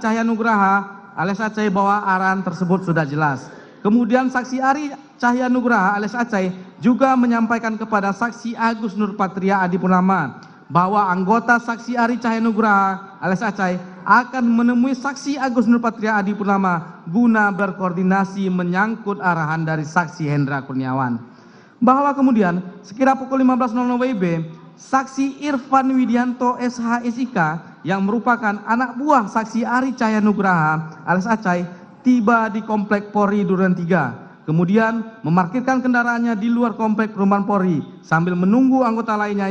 Cahya Nugraha alias Acai bahwa arahan tersebut sudah jelas. Kemudian saksi Ari Cahya Nugraha alias Acai juga menyampaikan kepada saksi Agus Nurpatria Adi Purnama bahwa anggota saksi Ari Cahya Nugraha alias Acai akan menemui saksi Agus Nurpatria Adi Purnama guna berkoordinasi menyangkut arahan dari saksi Hendra Kurniawan. Bahwa kemudian sekira pukul 15.00 WIB, saksi Irfan Widianto SH-SIK yang merupakan anak buah saksi Ari Cahya Nugraha alias Acai tiba di komplek Polri Duren 3. Kemudian memarkirkan kendaraannya di luar komplek perumahan Polri sambil menunggu anggota lainnya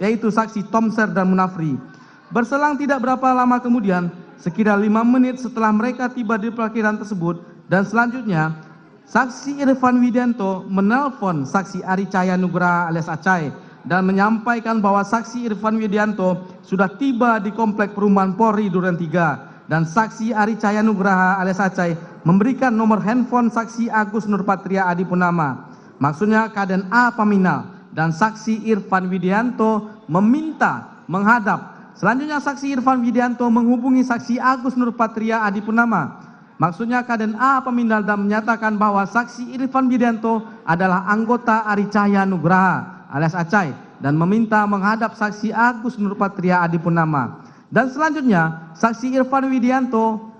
yaitu saksi Tomser dan Munafri. Berselang tidak berapa lama kemudian, sekira 5 menit setelah mereka tiba di parkiran tersebut dan selanjutnya, saksi Irfan Widianto menelpon saksi Ari Cahya Nugraha alias Acai dan menyampaikan bahwa saksi Irfan Widianto sudah tiba di komplek perumahan Polri Duren 3 dan saksi Ari Cahya Nugraha alias Acai memberikan nomor handphone saksi Agus Nurpatria Adi Purnama. Maksudnya Kaden A Paminal dan saksi Irfan Widianto meminta menghadap. Selanjutnya saksi Irfan Widianto menghubungi saksi Agus Nurpatria Adipurnama. Maksudnya Kaden A Paminal dan menyatakan bahwa saksi Irfan Widianto adalah anggota Ari Cahya Nugraha alias Acai dan meminta menghadap saksi Agus Nurpatria Adipurnama. Dan selanjutnya saksi Irfan Widianto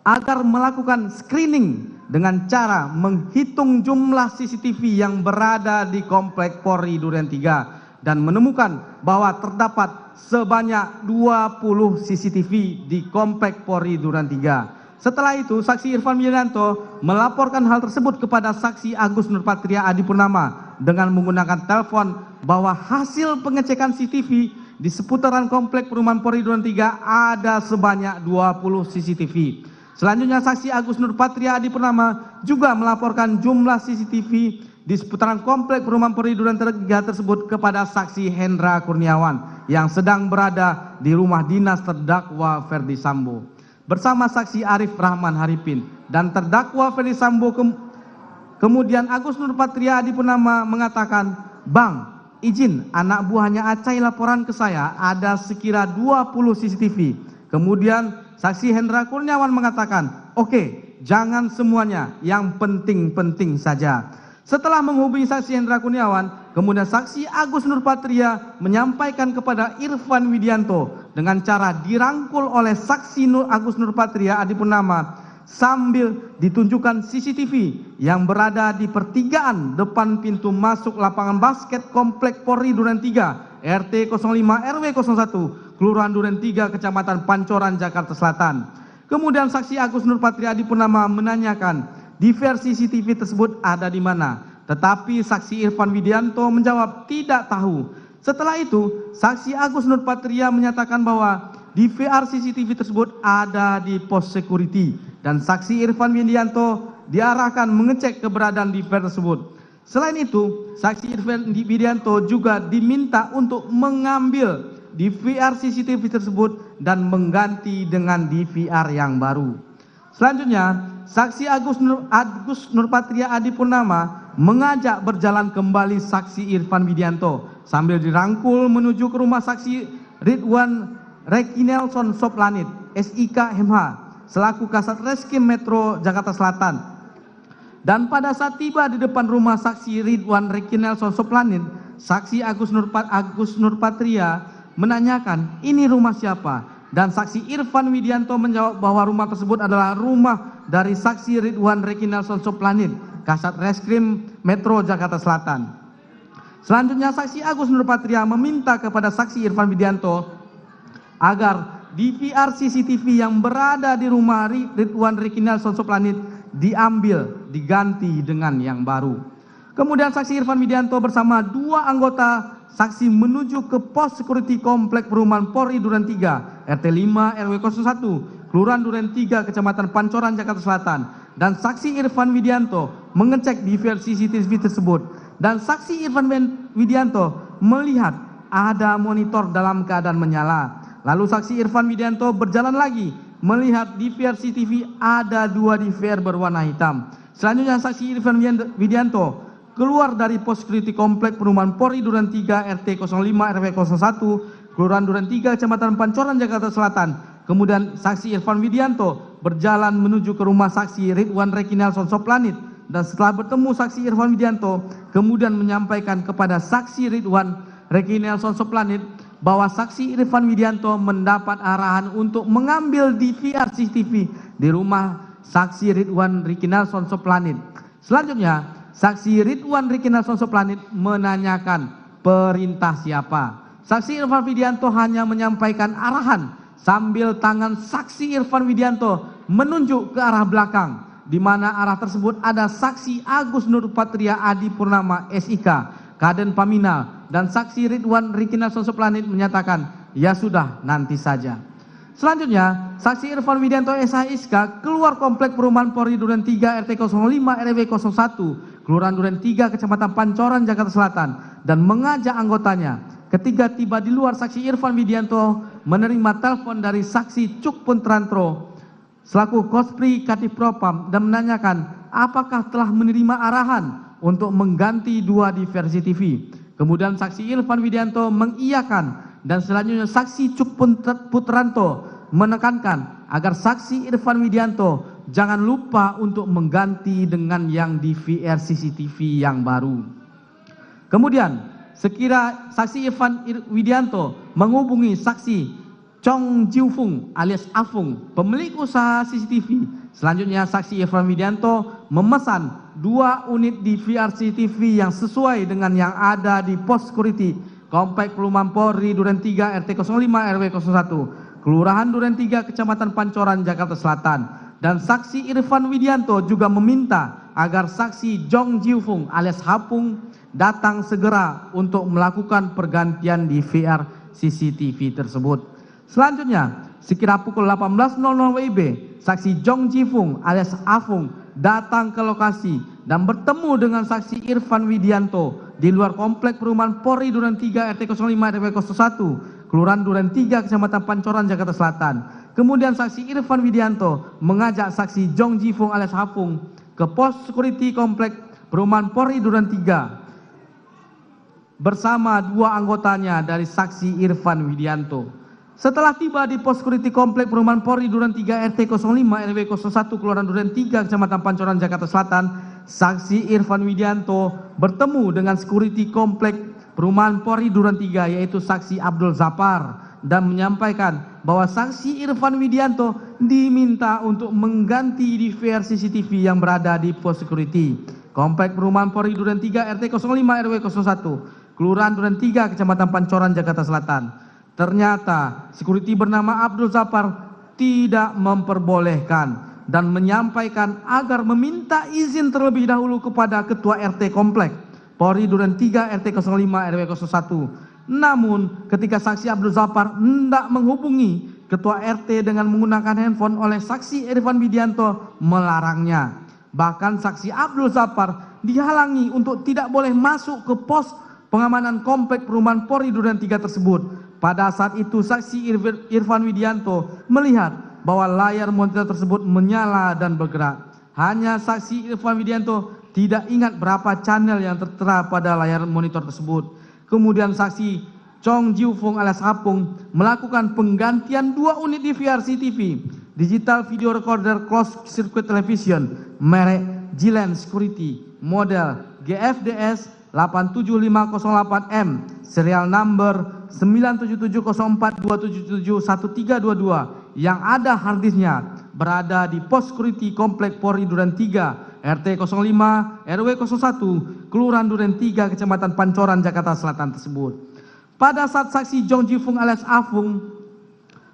agar melakukan screening dengan cara menghitung jumlah CCTV yang berada di Komplek Polri Duren 3 dan menemukan bahwa terdapat sebanyak 20 CCTV di Komplek Polri Duren 3. Setelah itu, saksi Irfan Widianto melaporkan hal tersebut kepada saksi Agus Nurpatria Adipurnama dengan menggunakan telepon bahwa hasil pengecekan CCTV di seputaran Komplek Perumahan Polri Duren 3 ada sebanyak 20 CCTV. Selanjutnya saksi Agus Nurpatria Adipurnama juga melaporkan jumlah CCTV di seputaran Komplek Perumahan Polri Duren 3 tersebut kepada saksi Hendra Kurniawan yang sedang berada di rumah dinas terdakwa Ferdi Sambo bersama saksi Arif Rahman Haripin dan terdakwa Ferdi Sambo. Kemudian Agus Nurpatria Adipurnama mengatakan, "Bang, izin anak buahnya Acai laporan ke saya ada sekira 20 CCTV." Kemudian saksi Hendra Kurniawan mengatakan, "Oke, jangan semuanya, yang penting-penting saja." Setelah menghubungi saksi Hendra Kurniawan, kemudian saksi Agus Nurpatria menyampaikan kepada Irfan Widianto dengan cara dirangkul oleh saksi Agus Nurpatria Adipurnama sambil ditunjukkan CCTV yang berada di pertigaan depan pintu masuk lapangan basket Komplek Polri Duren 3 RT 05 RW 01 Kelurahan Duren 3 Kecamatan Pancoran Jakarta Selatan. Kemudian saksi Agus Nurpatria Adipurnama menanyakan di versi CCTV tersebut ada di mana, tetapi saksi Irfan Widianto menjawab tidak tahu. Setelah itu saksi Agus Nurpatria menyatakan bahwa di VR CCTV tersebut ada di pos security dan saksi Irfan Widianto diarahkan mengecek keberadaan di VR tersebut. Selain itu, saksi Irfan Widianto juga diminta untuk mengambil DVR CCTV tersebut dan mengganti dengan DVR yang baru. Selanjutnya, saksi Agus Nurpatria Adipurnama mengajak berjalan kembali saksi Irfan Widianto sambil dirangkul menuju ke rumah saksi Ridwan Rekinelson Soplanit, SIK MH, selaku Kasat Reskrim Metro Jakarta Selatan. Dan pada saat tiba di depan rumah saksi Ridwan Rekinelson Soplanit, saksi Agus Nurpatria menanyakan, "Ini rumah siapa?" Dan saksi Irfan Widianto menjawab bahwa rumah tersebut adalah rumah dari saksi Ridwan Rekinelson Soplanit, Kasat Reskrim Metro Jakarta Selatan. Selanjutnya saksi Agus Nurpatria meminta kepada saksi Irfan Widianto agar DVR CCTV yang berada di rumah Ridwan Rekinelson Soplanit diganti dengan yang baru. Kemudian saksi Irfan Widianto bersama dua anggota saksi menuju ke pos security Komplek Perumahan Polri Duren 3 RT 5 RW 01 Kelurahan Duren 3 Kecamatan Pancoran Jakarta Selatan, dan saksi Irfan Widianto mengecek DVR CCTV tersebut, dan saksi Irfan Widianto melihat ada monitor dalam keadaan menyala. Lalu saksi Irfan Widianto berjalan lagi melihat DVR CCTV ada 2 DVR berwarna hitam. Selanjutnya saksi Irfan Widianto keluar dari pos security Komplek Perumahan Polri Duren 3 RT 05 RW 01 Kelurahan Duren 3 Kecamatan Pancoran Jakarta Selatan. Kemudian saksi Irfan Widianto berjalan menuju ke rumah saksi Ridwan Rekinelson Soplanit, dan setelah bertemu saksi Irfan Widianto kemudian menyampaikan kepada saksi Ridwan Rekinelson Soplanit bahwa saksi Irfan Widianto mendapat arahan untuk mengambil DVR CCTV di rumah saksi Ridwan Rekinelson Soplanit. Selanjutnya, saksi Ridwan Rekinelson Soplanit menanyakan perintah siapa. Saksi Irfan Widianto hanya menyampaikan arahan sambil tangan saksi Irfan Widianto menunjuk ke arah belakang, di mana arah tersebut ada saksi Agus Nurpatria Adipurnama SIK, Kaden Paminal, dan saksi Ridwan Rekinelson Soplanit menyatakan, "Ya sudah, nanti saja." Selanjutnya, saksi Irfan Widianto SHSK keluar Komplek Perumahan Polri Duren 3 RT 05 RW 01 Kelurahan Duren 3 Kecamatan Pancoran Jakarta Selatan dan mengajak anggotanya. Ketika tiba di luar, saksi Irfan Widianto menerima telepon dari saksi Cuk Puntrantro selaku Kospri Kadif Propam dan menanyakan apakah telah menerima arahan untuk mengganti 2 di versi TV. Kemudian saksi Irfan Widianto mengiyakan dan selanjutnya saksi Cuk Putranto menekankan agar saksi Irfan Widianto jangan lupa untuk mengganti dengan yang di VR CCTV yang baru. Kemudian sekira saksi Irfan Widianto menghubungi saksi Chong Jiufung alias Afung, pemilik usaha CCTV. Selanjutnya saksi Irfan Widianto memesan 2 unit di VR CCTV yang sesuai dengan yang ada di pos security Komplek Perumahan Polri Duren 3 RT 05 RW 01 Kelurahan Duren 3 Kecamatan Pancoran Jakarta Selatan. Dan saksi Irfan Widianto juga meminta agar saksi Jong Jiufung alias Hapung datang segera untuk melakukan pergantian di VR CCTV tersebut. Selanjutnya, sekira pukul 18.00 WIB, saksi Jong Jifung alias Afung datang ke lokasi dan bertemu dengan saksi Irfan Widianto di luar Komplek Perumahan Polri Duren 3 RT 05 RW 01 Kelurahan Duren 3 Kecamatan Pancoran Jakarta Selatan. Kemudian saksi Irfan Widianto mengajak saksi Jong Jifung alias Afung ke pos security Komplek Perumahan Polri Duren 3 bersama 2 anggotanya dari saksi Irfan Widianto. Setelah tiba di pos security Komplek Perumahan Polri Duren 3 RT 05 RW 01 Kelurahan Duren 3 Kecamatan Pancoran Jakarta Selatan, saksi Irfan Widianto bertemu dengan security Komplek Perumahan Polri Duren 3 yaitu saksi Abdul Zapar dan menyampaikan bahwa saksi Irfan Widianto diminta untuk mengganti di VR CCTV yang berada di pos security Komplek Perumahan Polri Duren 3 RT 05 RW 01 Kelurahan Duren 3 Kecamatan Pancoran Jakarta Selatan. Ternyata security bernama Abdul Zapar tidak memperbolehkan dan menyampaikan agar meminta izin terlebih dahulu kepada Ketua RT Komplek Polri Duren 3 RT 05 RW 01. Namun ketika saksi Abdul Zapar hendak menghubungi Ketua RT dengan menggunakan handphone oleh saksi Irfan Widianto melarangnya. Bahkan saksi Abdul Zapar dihalangi untuk tidak boleh masuk ke pos pengamanan Komplek Perumahan Polri Duren 3 tersebut. Pada saat itu saksi Irfan Widianto melihat bahwa layar monitor tersebut menyala dan bergerak. Hanya saksi Irfan Widianto tidak ingat berapa channel yang tertera pada layar monitor tersebut. Kemudian saksi Chong Jiufung alias Hapung melakukan penggantian 2 unit di VR CCTV digital video recorder closed circuit television merek Gilan Security model GFDS 87508M serial number 9770427711322 yang ada harddisknya berada di pos security Komplek Polri Duren 3 RT 05 RW 01 Kelurahan Duren 3 Kecamatan Pancoran Jakarta Selatan tersebut. Pada saat saksi Jong Jifung alias Afung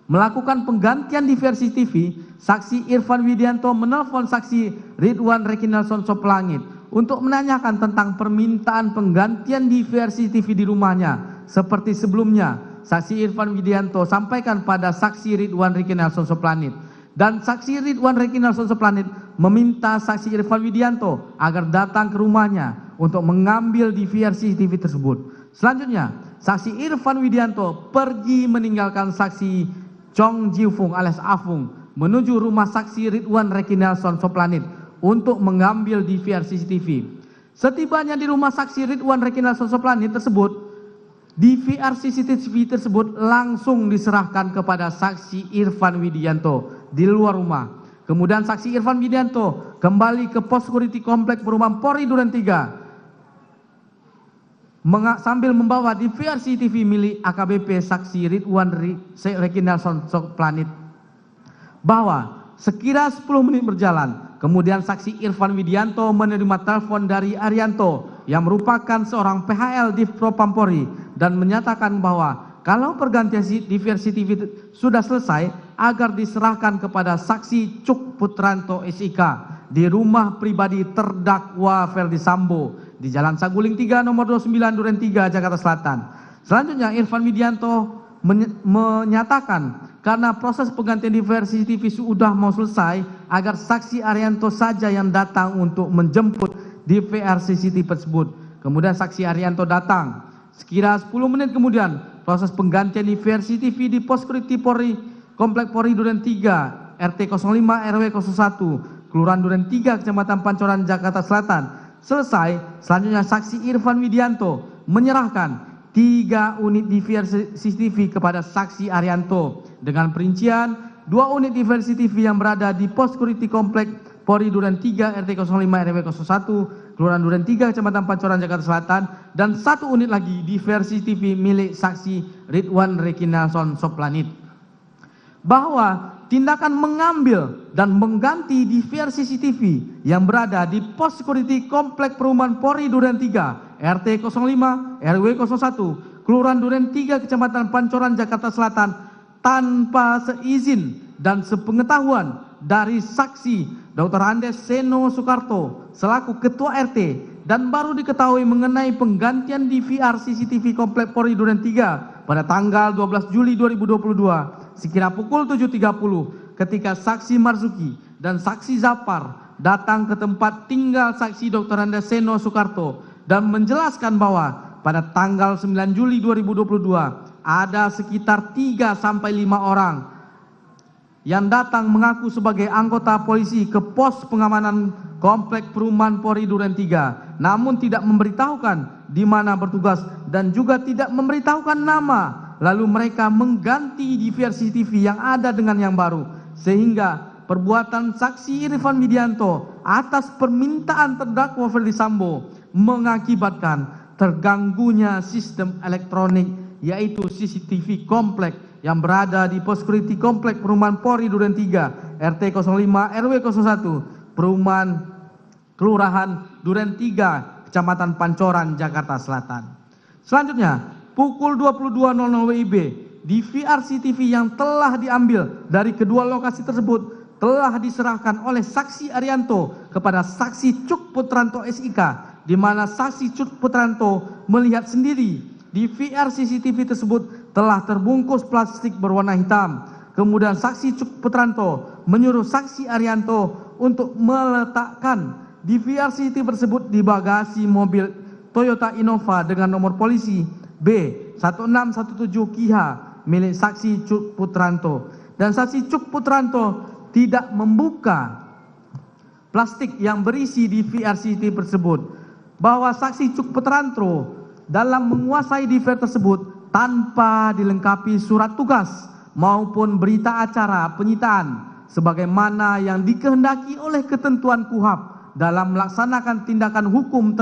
melakukan penggantian di versi TV, saksi Irfan Widianto menelpon saksi Ridwan Rekinelson Soplangit untuk menanyakan tentang permintaan penggantian di versi TV di rumahnya. Seperti sebelumnya, saksi Irfan Widianto sampaikan pada saksi Ridwan Rekinelson Soplangit. Dan saksi Ridwan Rekinelson Soplangit meminta saksi Irfan Widianto agar datang ke rumahnya untuk mengambil di VRC TV tersebut. Selanjutnya, saksi Irfan Widianto pergi meninggalkan saksi Chong Jiufung alias Afung menuju rumah saksi Ridwan Rekinelson Soplangit untuk mengambil DVR CCTV. Setibanya di rumah saksi Ridwan Rekinelson Soplangit tersebut, DVR CCTV tersebut langsung diserahkan kepada saksi Irfan Widianto di luar rumah. Kemudian saksi Irfan Widianto kembali ke pos security Komplek Perumahan Polri Duren 3 sambil membawa DVR CCTV milik AKBP saksi Ridwan Rekinelson Soplangit. Bahwa sekira 10 menit berjalan, kemudian saksi Irfan Widianto menerima telepon dari Arianto yang merupakan seorang PHL di Propam Polri dan menyatakan bahwa kalau pergantian DVR CCTV sudah selesai agar diserahkan kepada saksi Cuk Putranto SIK di rumah pribadi terdakwa Ferdi Sambo di Jalan Saguling 3 nomor 29 Duren 3 Jakarta Selatan. Selanjutnya Irfan Widianto menyatakan karena proses penggantian DVR CCTV sudah mau selesai agar saksi Arianto saja yang datang untuk menjemput DVR CCTV tersebut. Kemudian saksi Arianto datang. Sekira 10 menit kemudian proses penggantian DVR CCTV di pos security Polri Komplek Polri Duren 3 RT 05 RW 01 Kelurahan Duren 3 Kecamatan Pancoran Jakarta Selatan Selesai, selanjutnya saksi Irfan Widianto menyerahkan 3 unit DVR CCTV kepada saksi Arianto dengan perincian 2 unit DVR CCTV yang berada di pos security komplek Polri Duren 3 RT 05 RW 01 Kelurahan Duren 3 Kecamatan Pancoran Jakarta Selatan dan 1 unit lagi DVR CCTV milik saksi Ridwan Reki Nelson Soplanit. Bahwa tindakan mengambil dan mengganti DVR CCTV yang berada di pos security komplek perumahan Polri Duren 3 RT 05 RW 01 Kelurahan Duren 3 Kecamatan Pancoran Jakarta Selatan tanpa seizin dan sepengetahuan dari saksi Dr. Andes Seno Soekarto selaku Ketua RT dan baru diketahui mengenai penggantian DVR CCTV komplek Polri Duren 3 pada tanggal 12 Juli 2022 sekira pukul 7.30 ketika saksi Marzuki dan saksi Zafar datang ke tempat tinggal saksi Dr. Andes Seno Soekarto dan menjelaskan bahwa pada tanggal 9 Juli 2022 ada sekitar 3 sampai 5 orang yang datang mengaku sebagai anggota polisi ke pos pengamanan komplek perumahan Polri Duren 3 namun tidak memberitahukan di mana bertugas dan juga tidak memberitahukan nama, lalu mereka mengganti DVR CCTV yang ada dengan yang baru sehingga perbuatan saksi Irfan Widianto atas permintaan terdakwa Ferdi Sambo mengakibatkan terganggunya sistem elektronik yaitu CCTV komplek yang berada di pos security komplek perumahan Polri Duren 3 RT 05 RW 01 perumahan Kelurahan Duren 3 Kecamatan Pancoran Jakarta Selatan. Selanjutnya pukul 22.00 WIB DVR CCTV yang telah diambil dari kedua lokasi tersebut telah diserahkan oleh saksi Arianto kepada saksi Cuk Putranto SIK di mana saksi Cuk Putranto melihat sendiri DVR CCTV tersebut telah terbungkus plastik berwarna hitam. Kemudian saksi Cuk Putranto menyuruh saksi Arianto untuk meletakkan DVR CCTV tersebut di bagasi mobil Toyota Innova dengan nomor polisi B1617 KIH milik saksi Cuk Putranto. Dan saksi Cuk Putranto tidak membuka plastik yang berisi DVR CCTV tersebut. Bahwa saksi Cuk Putranto dalam menguasai DVR tersebut tanpa dilengkapi surat tugas maupun berita acara penyitaan sebagaimana yang dikehendaki oleh ketentuan KUHP dalam melaksanakan tindakan hukum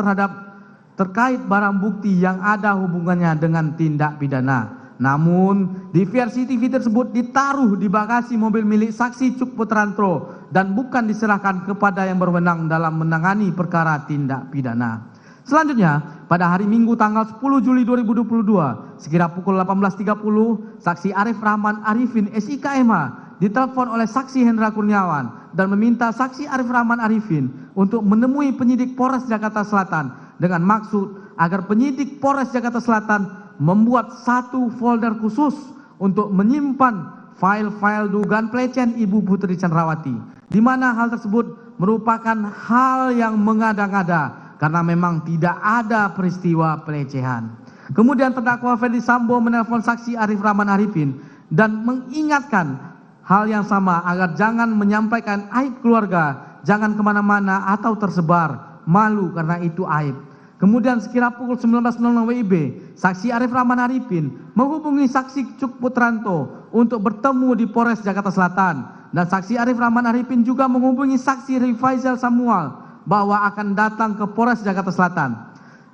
terkait barang bukti yang ada hubungannya dengan tindak pidana. Namun DVR CCTV tersebut ditaruh di bagasi mobil milik saksi Cuk Putranto dan bukan diserahkan kepada yang berwenang dalam menangani perkara tindak pidana. Selanjutnya, pada hari Minggu tanggal 10 Juli 2022, sekira pukul 18.30, saksi Arif Rahman Arifin SIK MH ditelepon oleh saksi Hendra Kurniawan dan meminta saksi Arif Rahman Arifin untuk menemui penyidik Polres Jakarta Selatan dengan maksud agar penyidik Polres Jakarta Selatan membuat satu folder khusus untuk menyimpan file-file dugaan pelecehan Ibu Putri Chandrawati, di mana hal tersebut merupakan hal yang mengada-ngada karena memang tidak ada peristiwa pelecehan. Kemudian terdakwa Ferdi Sambo menelpon saksi Arif Rahman Arifin dan mengingatkan hal yang sama agar jangan menyampaikan aib keluarga, jangan kemana-mana atau tersebar, malu karena itu aib. Kemudian sekira pukul 19.00 WIB, saksi Arif Rahman Arifin menghubungi saksi Cuk Putranto untuk bertemu di Polres Jakarta Selatan. Dan saksi Arif Rahman Arifin juga menghubungi saksi Rifaizal Samuel bahwa akan datang ke Polres Jakarta Selatan.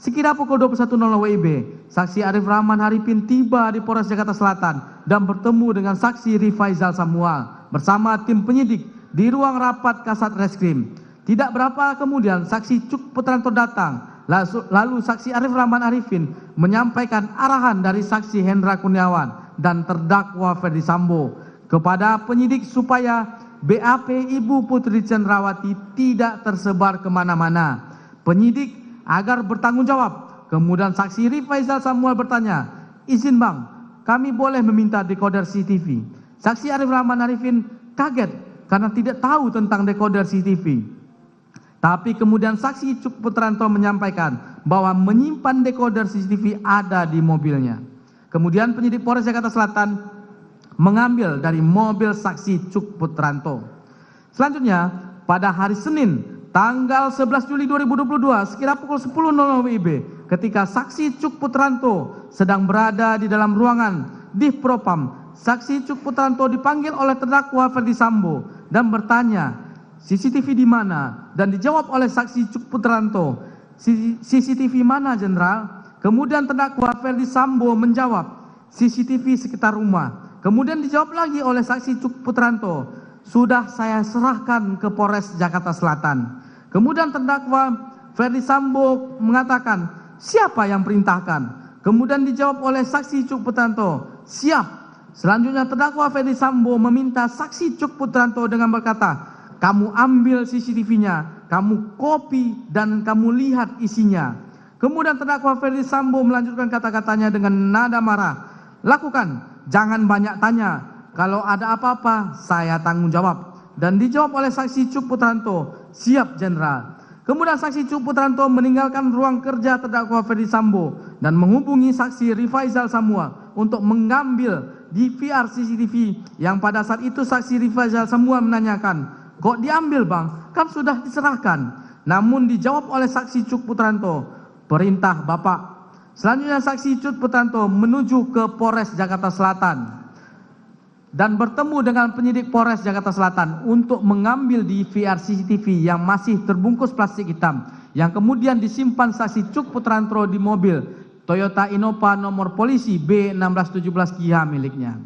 Sekira pukul 21.00 WIB, saksi Arif Rahman Arifin tiba di Polres Jakarta Selatan dan bertemu dengan saksi Rifaizal Samuel bersama tim penyidik di ruang rapat Kasat Reskrim. Tidak berapa kemudian saksi Cuk Putranto datang. Lalu saksi Arif Rahman Arifin menyampaikan arahan dari saksi Hendra Kurniawan dan terdakwa Ferdi Sambo kepada penyidik supaya BAP Ibu Putri Chandrawati tidak tersebar kemana-mana. Penyidik agar bertanggung jawab. Kemudian saksi Rifaizal Samuel bertanya, izin bang, kami boleh meminta dekoder CCTV. Saksi Arif Rahman Arifin kaget karena tidak tahu tentang dekoder CCTV. Tapi kemudian saksi Cuk Putranto menyampaikan bahwa menyimpan dekoder CCTV ada di mobilnya. Kemudian penyidik Polres Jakarta Selatan mengambil dari mobil saksi Cuk Putranto. Selanjutnya, pada hari Senin tanggal 11 Juli 2022 sekira pukul 10.00 WIB ketika saksi Cuk Putranto sedang berada di dalam ruangan Divpropam. Saksi Cuk Putranto dipanggil oleh terdakwa Ferdi Sambo dan bertanya, CCTV di mana? Dan dijawab oleh saksi Cuk Putranto, CCTV mana Jenderal? Kemudian terdakwa Ferdi Sambo menjawab, CCTV sekitar rumah. Kemudian dijawab lagi oleh saksi Cuk Putranto, sudah saya serahkan ke Polres Jakarta Selatan. Kemudian terdakwa Ferdi Sambo mengatakan, siapa yang perintahkan? Kemudian dijawab oleh saksi Cuk Putranto, siap. Selanjutnya terdakwa Ferdi Sambo meminta saksi Cuk Putranto dengan berkata, kamu ambil CCTV-nya, kamu copy dan kamu lihat isinya. Kemudian terdakwa Ferdi Sambo melanjutkan kata-katanya dengan nada marah, lakukan, jangan banyak tanya. Kalau ada apa-apa, saya tanggung jawab. Dan dijawab oleh saksi Cuk Putranto, siap Jenderal. Kemudian saksi Cuk Putranto meninggalkan ruang kerja terdakwa Ferdi Sambo dan menghubungi saksi Rifaizal Samua untuk mengambil DVR CCTV yang pada saat itu saksi Rifaizal Samua menanyakan, kok diambil bang? Kan sudah diserahkan. Namun dijawab oleh saksi Cuk Putranto, perintah Bapak. Selanjutnya saksi Cuk Putranto menuju ke Polres Jakarta Selatan dan bertemu dengan penyidik Polres Jakarta Selatan untuk mengambil DVR CCTV yang masih terbungkus plastik hitam yang kemudian disimpan saksi Cuk Putranto di mobil Toyota Innova nomor polisi B1617KH miliknya.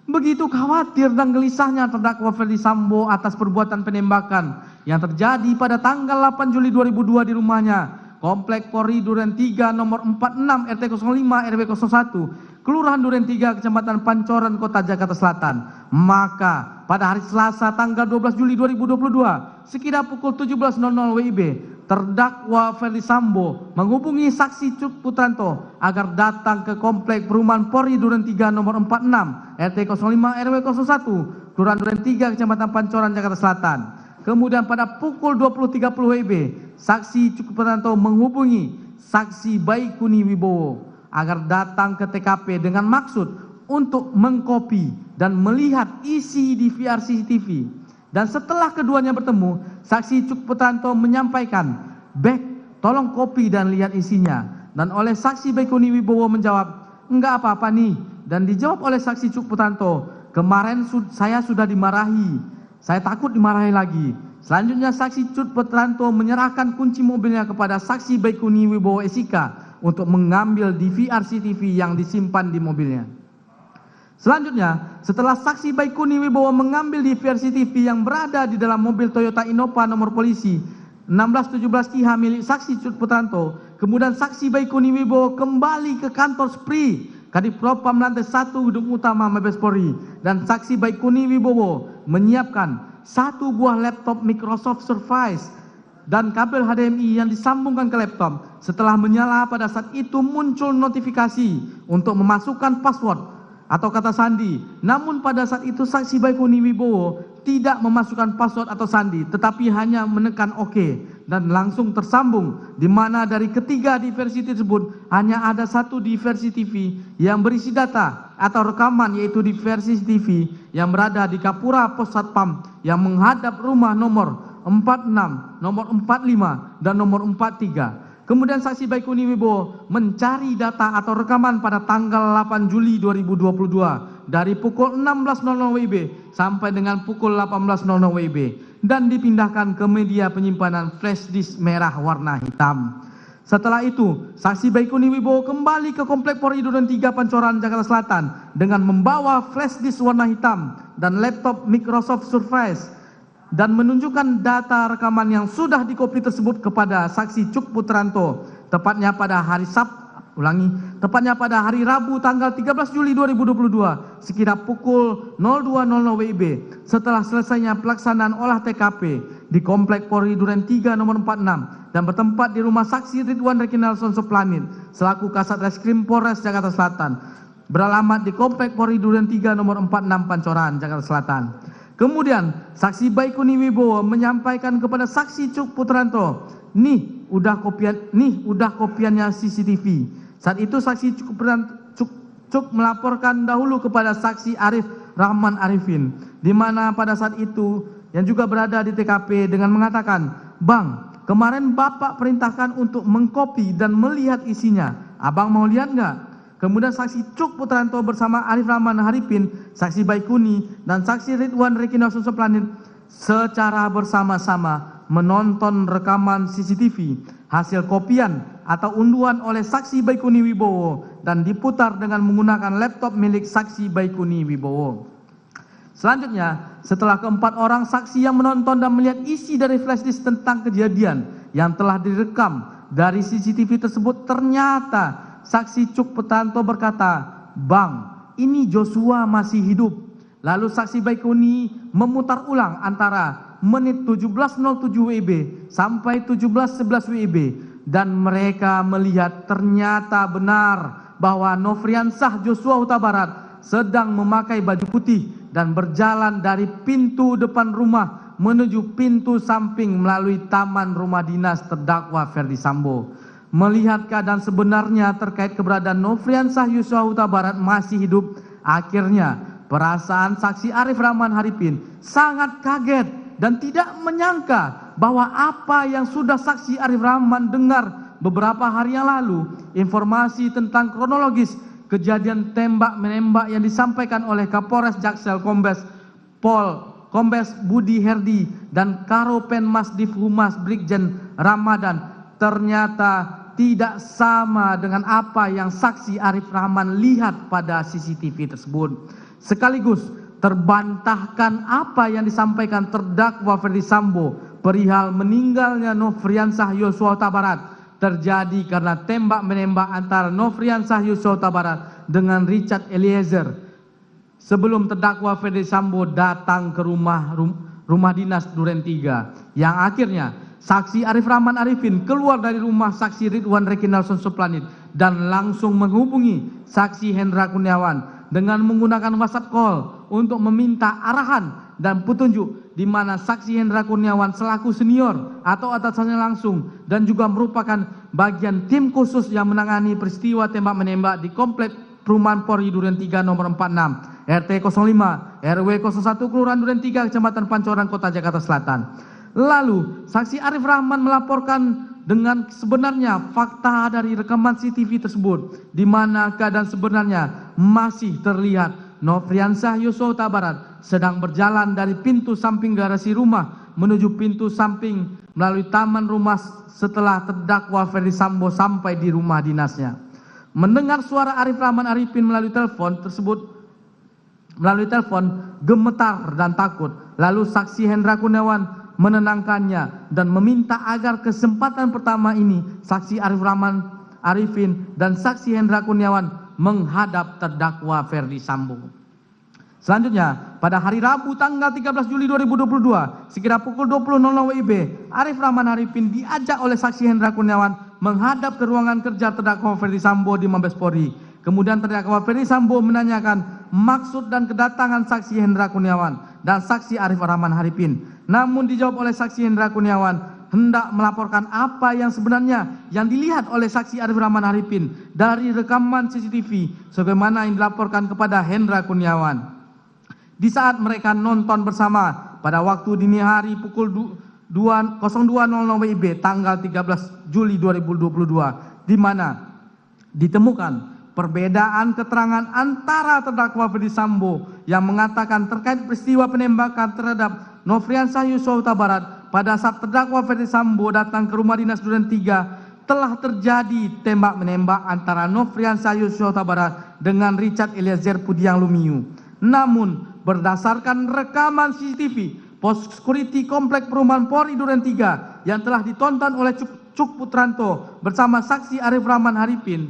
Begitu khawatir dan gelisahnya terdakwa Ferdi Sambo atas perbuatan penembakan yang terjadi pada tanggal 8 Juli 2002 di rumahnya, Komplek Polri Duren 3 nomor 46 RT 05 RW 01 Kelurahan Duren 3, Kecamatan Pancoran, Kota Jakarta Selatan. Maka pada hari Selasa tanggal 12 Juli 2022 sekira pukul 17.00 WIB, terdakwa Ferdi Sambo menghubungi saksi Cuk Putranto agar datang ke Komplek Perumahan Polri Duren 3 nomor 46 RT 05 RW 01 Kelurahan Duren 3, Kecamatan Pancoran, Jakarta Selatan. Kemudian pada pukul 20.30 WIB, saksi Cuk Putranto menghubungi saksi Baikuni Wibowo agar datang ke TKP dengan maksud untuk mengkopi dan melihat isi DVR CCTV. Dan setelah keduanya bertemu, saksi Cuk Putranto menyampaikan, Bek, tolong kopi dan lihat isinya. Dan oleh saksi Baikuni Wibowo menjawab, enggak apa-apa nih. Dan dijawab oleh saksi Cuk Putranto, kemarin saya sudah dimarahi, saya takut dimarahi lagi. Selanjutnya saksi Cuk Putranto menyerahkan kunci mobilnya kepada saksi Baikuni Wibowo SIK untuk mengambil DVR CCTV yang disimpan di mobilnya. Selanjutnya, setelah saksi Baikuni Wibowo mengambil DVR CCTV yang berada di dalam mobil Toyota Innova nomor polisi 1617KH milik saksi Cuk Putranto, kemudian saksi Baikuni Wibowo kembali ke kantor SPRI Kadipropam lantai 1 gedung utama Mabes Polri dan saksi Baikuni Wibowo menyiapkan satu buah laptop Microsoft Surface dan kabel HDMI yang disambungkan ke laptop. Setelah menyala pada saat itu muncul notifikasi untuk memasukkan password atau kata sandi. Namun pada saat itu saksi Baikuni Wibowo tidak memasukkan password atau sandi, tetapi hanya menekan OK dan langsung tersambung, di mana dari ketiga diversi tersebut hanya ada satu diversi TV yang berisi data atau rekaman, yaitu diversi TV yang berada di Kapura Pos Satpam yang menghadap rumah nomor 46, nomor 45, dan nomor 43. Kemudian saksi Baikuni Wibowo mencari data atau rekaman pada tanggal 8 Juli 2022 dari pukul 16.00 WIB sampai dengan pukul 18.00 WIB dan dipindahkan ke media penyimpanan flash disk merah warna hitam. Setelah itu, saksi Baikuni Wibowo kembali ke Komplek Polri Duren 3 Pancoran, Jakarta Selatan dengan membawa flash disk warna hitam dan laptop Microsoft Surface dan menunjukkan data rekaman yang sudah dikopi tersebut kepada saksi Cuk Putranto tepatnya pada hari Rabu tanggal 13 Juli 2022 sekira pukul 02.00 WIB setelah selesainya pelaksanaan olah TKP di Komplek Polri Duren 3 nomor 46 dan bertempat di rumah saksi Ridwan Rekinalson Soplanit selaku Kasat Reskrim Polres Jakarta Selatan beralamat di Komplek Polri Duren 3 nomor 46 Pancoran, Jakarta Selatan. Kemudian saksi Baikuni Wibowo menyampaikan kepada saksi Cuk Putranto, nih udah kopiannya CCTV. Saat itu saksi Cuk melaporkan dahulu kepada saksi Arif Rahman Arifin, di mana pada saat itu yang juga berada di TKP dengan mengatakan Bang, kemarin Bapak perintahkan untuk mengkopi dan melihat isinya. Abang mau lihat nggak? Kemudian saksi Cuk Putranto bersama Arif Rahman Haripin, saksi Baikuni, dan saksi Ridwan Rekinal Sosoplanit secara bersama-sama menonton rekaman CCTV hasil kopian atau unduhan oleh saksi Baikuni Wibowo dan diputar dengan menggunakan laptop milik saksi Baikuni Wibowo. Selanjutnya, setelah keempat orang saksi yang menonton dan melihat isi dari flash disk tentang kejadian yang telah direkam dari CCTV tersebut, ternyata saksi Cuk Putranto berkata, "Bang, ini Joshua masih hidup." Lalu saksi Baikuni memutar ulang antara menit 17.07 WIB sampai 17.11 WIB dan mereka melihat ternyata benar bahwa Nofriansah Joshua Huta Barat sedang memakai baju putih dan berjalan dari pintu depan rumah menuju pintu samping melalui taman rumah dinas terdakwa Ferdi Sambo. Melihat keadaan sebenarnya terkait keberadaan Nofriansah Joshua Huta Barat masih hidup, akhirnya perasaan saksi Arif Rahman Haripin sangat kaget dan tidak menyangka bahwa apa yang sudah saksi Arif Rahman dengar beberapa hari yang lalu, informasi tentang kronologis kejadian tembak-menembak yang disampaikan oleh Kapolres Jaksel Kombes Budi Herdi dan Karopenmas Div Humas Brigjen Ramadan ternyata tidak sama dengan apa yang saksi Arif Rahman lihat pada CCTV tersebut. Sekaligus terbantahkan apa yang disampaikan terdakwa Ferdi Sambo perihal meninggalnya Nofriansah Joshua Huta Barat terjadi karena tembak-menembak antara Nofriansah Joshua Huta Barat dengan Richard Eliezer sebelum terdakwa Ferdi Sambo datang ke rumah dinas Duren 3, yang akhirnya saksi Arif Rahman Arifin keluar dari rumah saksi Ridwan Rekinal Sosoplanit dan langsung menghubungi saksi Hendra Kurniawan dengan menggunakan WhatsApp call untuk meminta arahan dan petunjuk di mana saksi Hendra Kurniawan selaku senior atau atasannya langsung dan juga merupakan bagian tim khusus yang menangani peristiwa tembak-menembak di komplek Perumahan Polri Duren 3 nomor 46 RT 05 RW 01 Kelurahan Duren 3 Kecamatan Pancoran Kota Jakarta Selatan. Lalu saksi Arif Rahman melaporkan dengan sebenarnya fakta dari rekaman CCTV tersebut di mana keadaan sebenarnya masih terlihat Nofriansah Joshua Huta Barat sedang berjalan dari pintu samping garasi rumah menuju pintu samping melalui taman rumah setelah terdakwa Ferdi Sambo sampai di rumah dinasnya. Mendengar suara Arif Rahman Arifin melalui telepon gemetar dan takut. Lalu saksi Hendra Kurniawan menenangkannya dan meminta agar kesempatan pertama ini saksi Arif Rahman Arifin dan saksi Hendra Kurniawan menghadap terdakwa Ferdi Sambo. Selanjutnya, pada hari Rabu tanggal 13 Juli 2022, sekira pukul 20.00 WIB, Arif Rahman Arifin diajak oleh saksi Hendra Kurniawan menghadap ke ruangan kerja terdakwa Ferdi Sambo di Mabes Polri. Kemudian terdakwa Ferdi Sambo menanyakan maksud dan kedatangan saksi Hendra Kurniawan dan saksi Arif Rahman Haripin. Namun dijawab oleh saksi Hendra Kurniawan hendak melaporkan apa yang sebenarnya yang dilihat oleh saksi Arif Rahman Haripin dari rekaman CCTV sebagaimana yang dilaporkan kepada Hendra Kurniawan. Di saat mereka nonton bersama pada waktu dini hari pukul 02.00 WIB tanggal 13 Juli 2022 di mana ditemukan perbedaan keterangan antara terdakwa Ferdi Sambo yang mengatakan terkait peristiwa penembakan terhadap Nofriansah Joshua Huta Barat pada saat terdakwa Ferdi Sambo datang ke rumah dinas Duren 3 telah terjadi tembak-menembak antara Nofriansah Joshua Huta Barat dengan Richard Eliezer Pudiang Lumiu. Namun berdasarkan rekaman CCTV pos security komplek Perumahan Polri Duren 3 yang telah ditonton oleh Cuk Putranto bersama saksi Arif Rahman Haripin,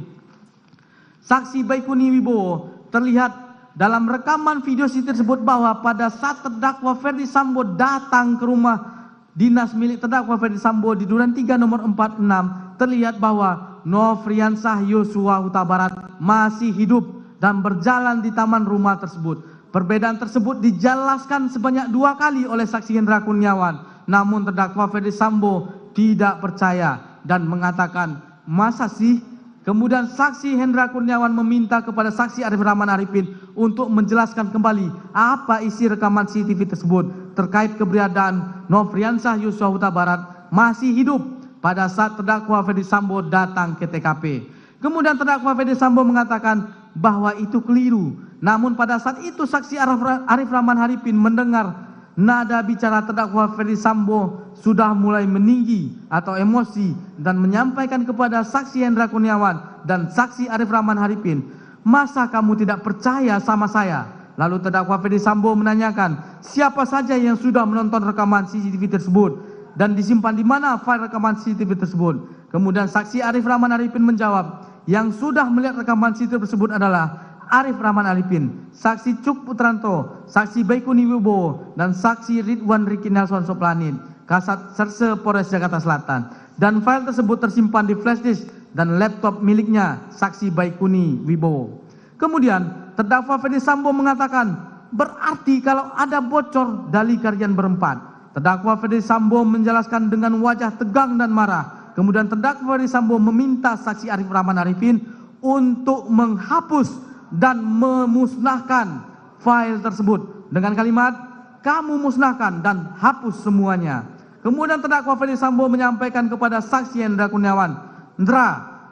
saksi Baikuni Wibowo, terlihat dalam rekaman video CCTV tersebut bahwa pada saat terdakwa Ferdi Sambo datang ke rumah dinas milik terdakwa Ferdi Sambo di Duren 3 nomor 46, terlihat bahwa Nofriansah Joshua Huta Barat masih hidup dan berjalan di taman rumah tersebut. Perbedaan tersebut dijelaskan sebanyak 2 kali oleh saksi Hendra Kurniawan. Namun terdakwa Ferdi Sambo tidak percaya dan mengatakan, "Masa sih?" Kemudian saksi Hendra Kurniawan meminta kepada saksi Arif Rahman Arifin untuk menjelaskan kembali apa isi rekaman CCTV tersebut terkait keberadaan Nofriansah Joshua Huta Barat masih hidup pada saat terdakwa Ferdi Sambo datang ke TKP. Kemudian terdakwa Ferdi Sambo mengatakan bahwa itu keliru. Namun pada saat itu saksi Arif Rahman Haripin mendengar nada bicara terdakwa Ferdi Sambo sudah mulai meninggi atau emosi dan menyampaikan kepada saksi Hendra Kurniawan dan saksi Arif Rahman Haripin, "Masa kamu tidak percaya sama saya?" Lalu terdakwa Ferdi Sambo menanyakan siapa saja yang sudah menonton rekaman CCTV tersebut dan disimpan di mana file rekaman CCTV tersebut. Kemudian saksi Arif Rahman Haripin menjawab, yang sudah melihat rekaman CCTV tersebut adalah Arif Rahman Haripin, saksi Cuk Putranto, saksi Baikuni Wibowo, dan saksi Ridwan Riki Nelson Soplanin, Kasat Serse Polres Jakarta Selatan. Dan file tersebut tersimpan di flash disk dan laptop miliknya saksi Baikuni Wibowo. Kemudian terdakwa Ferdi Sambo mengatakan, berarti kalau ada bocor dari kalian berempat. Terdakwa Ferdi Sambo menjelaskan dengan wajah tegang dan marah. Kemudian terdakwa Ferdi Sambo meminta saksi Arif Rahman Haripin untuk menghapus dan memusnahkan file tersebut dengan kalimat, "Kamu musnahkan dan hapus semuanya." Kemudian terdakwa Ferdi Sambo menyampaikan kepada saksi Hendra Kurniawan, "Hendra,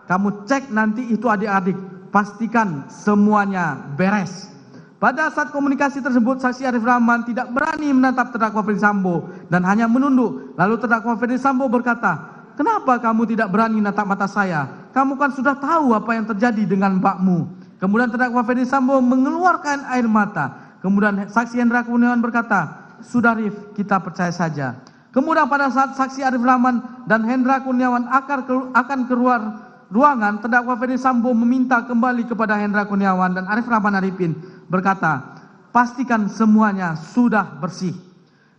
kamu cek nanti itu adik-adik, pastikan semuanya beres." Pada saat komunikasi tersebut, saksi Arif Rahman tidak berani menatap terdakwa Ferdi Sambo dan hanya menunduk. Lalu terdakwa Ferdi Sambo berkata, "Kenapa kamu tidak berani natap mata saya? Kamu kan sudah tahu apa yang terjadi dengan mbakmu." Kemudian terdakwa Ferdi Sambo mengeluarkan air mata. Kemudian saksi Hendra Kurniawan berkata, "Sudah Rif, kita percaya saja." Kemudian pada saat saksi Arif Rahman dan Hendra Kurniawan akan keluar ruangan, terdakwa Ferdi Sambo meminta kembali kepada Hendra Kurniawan dan Arif Rahman Haripin, berkata, "Pastikan semuanya sudah bersih."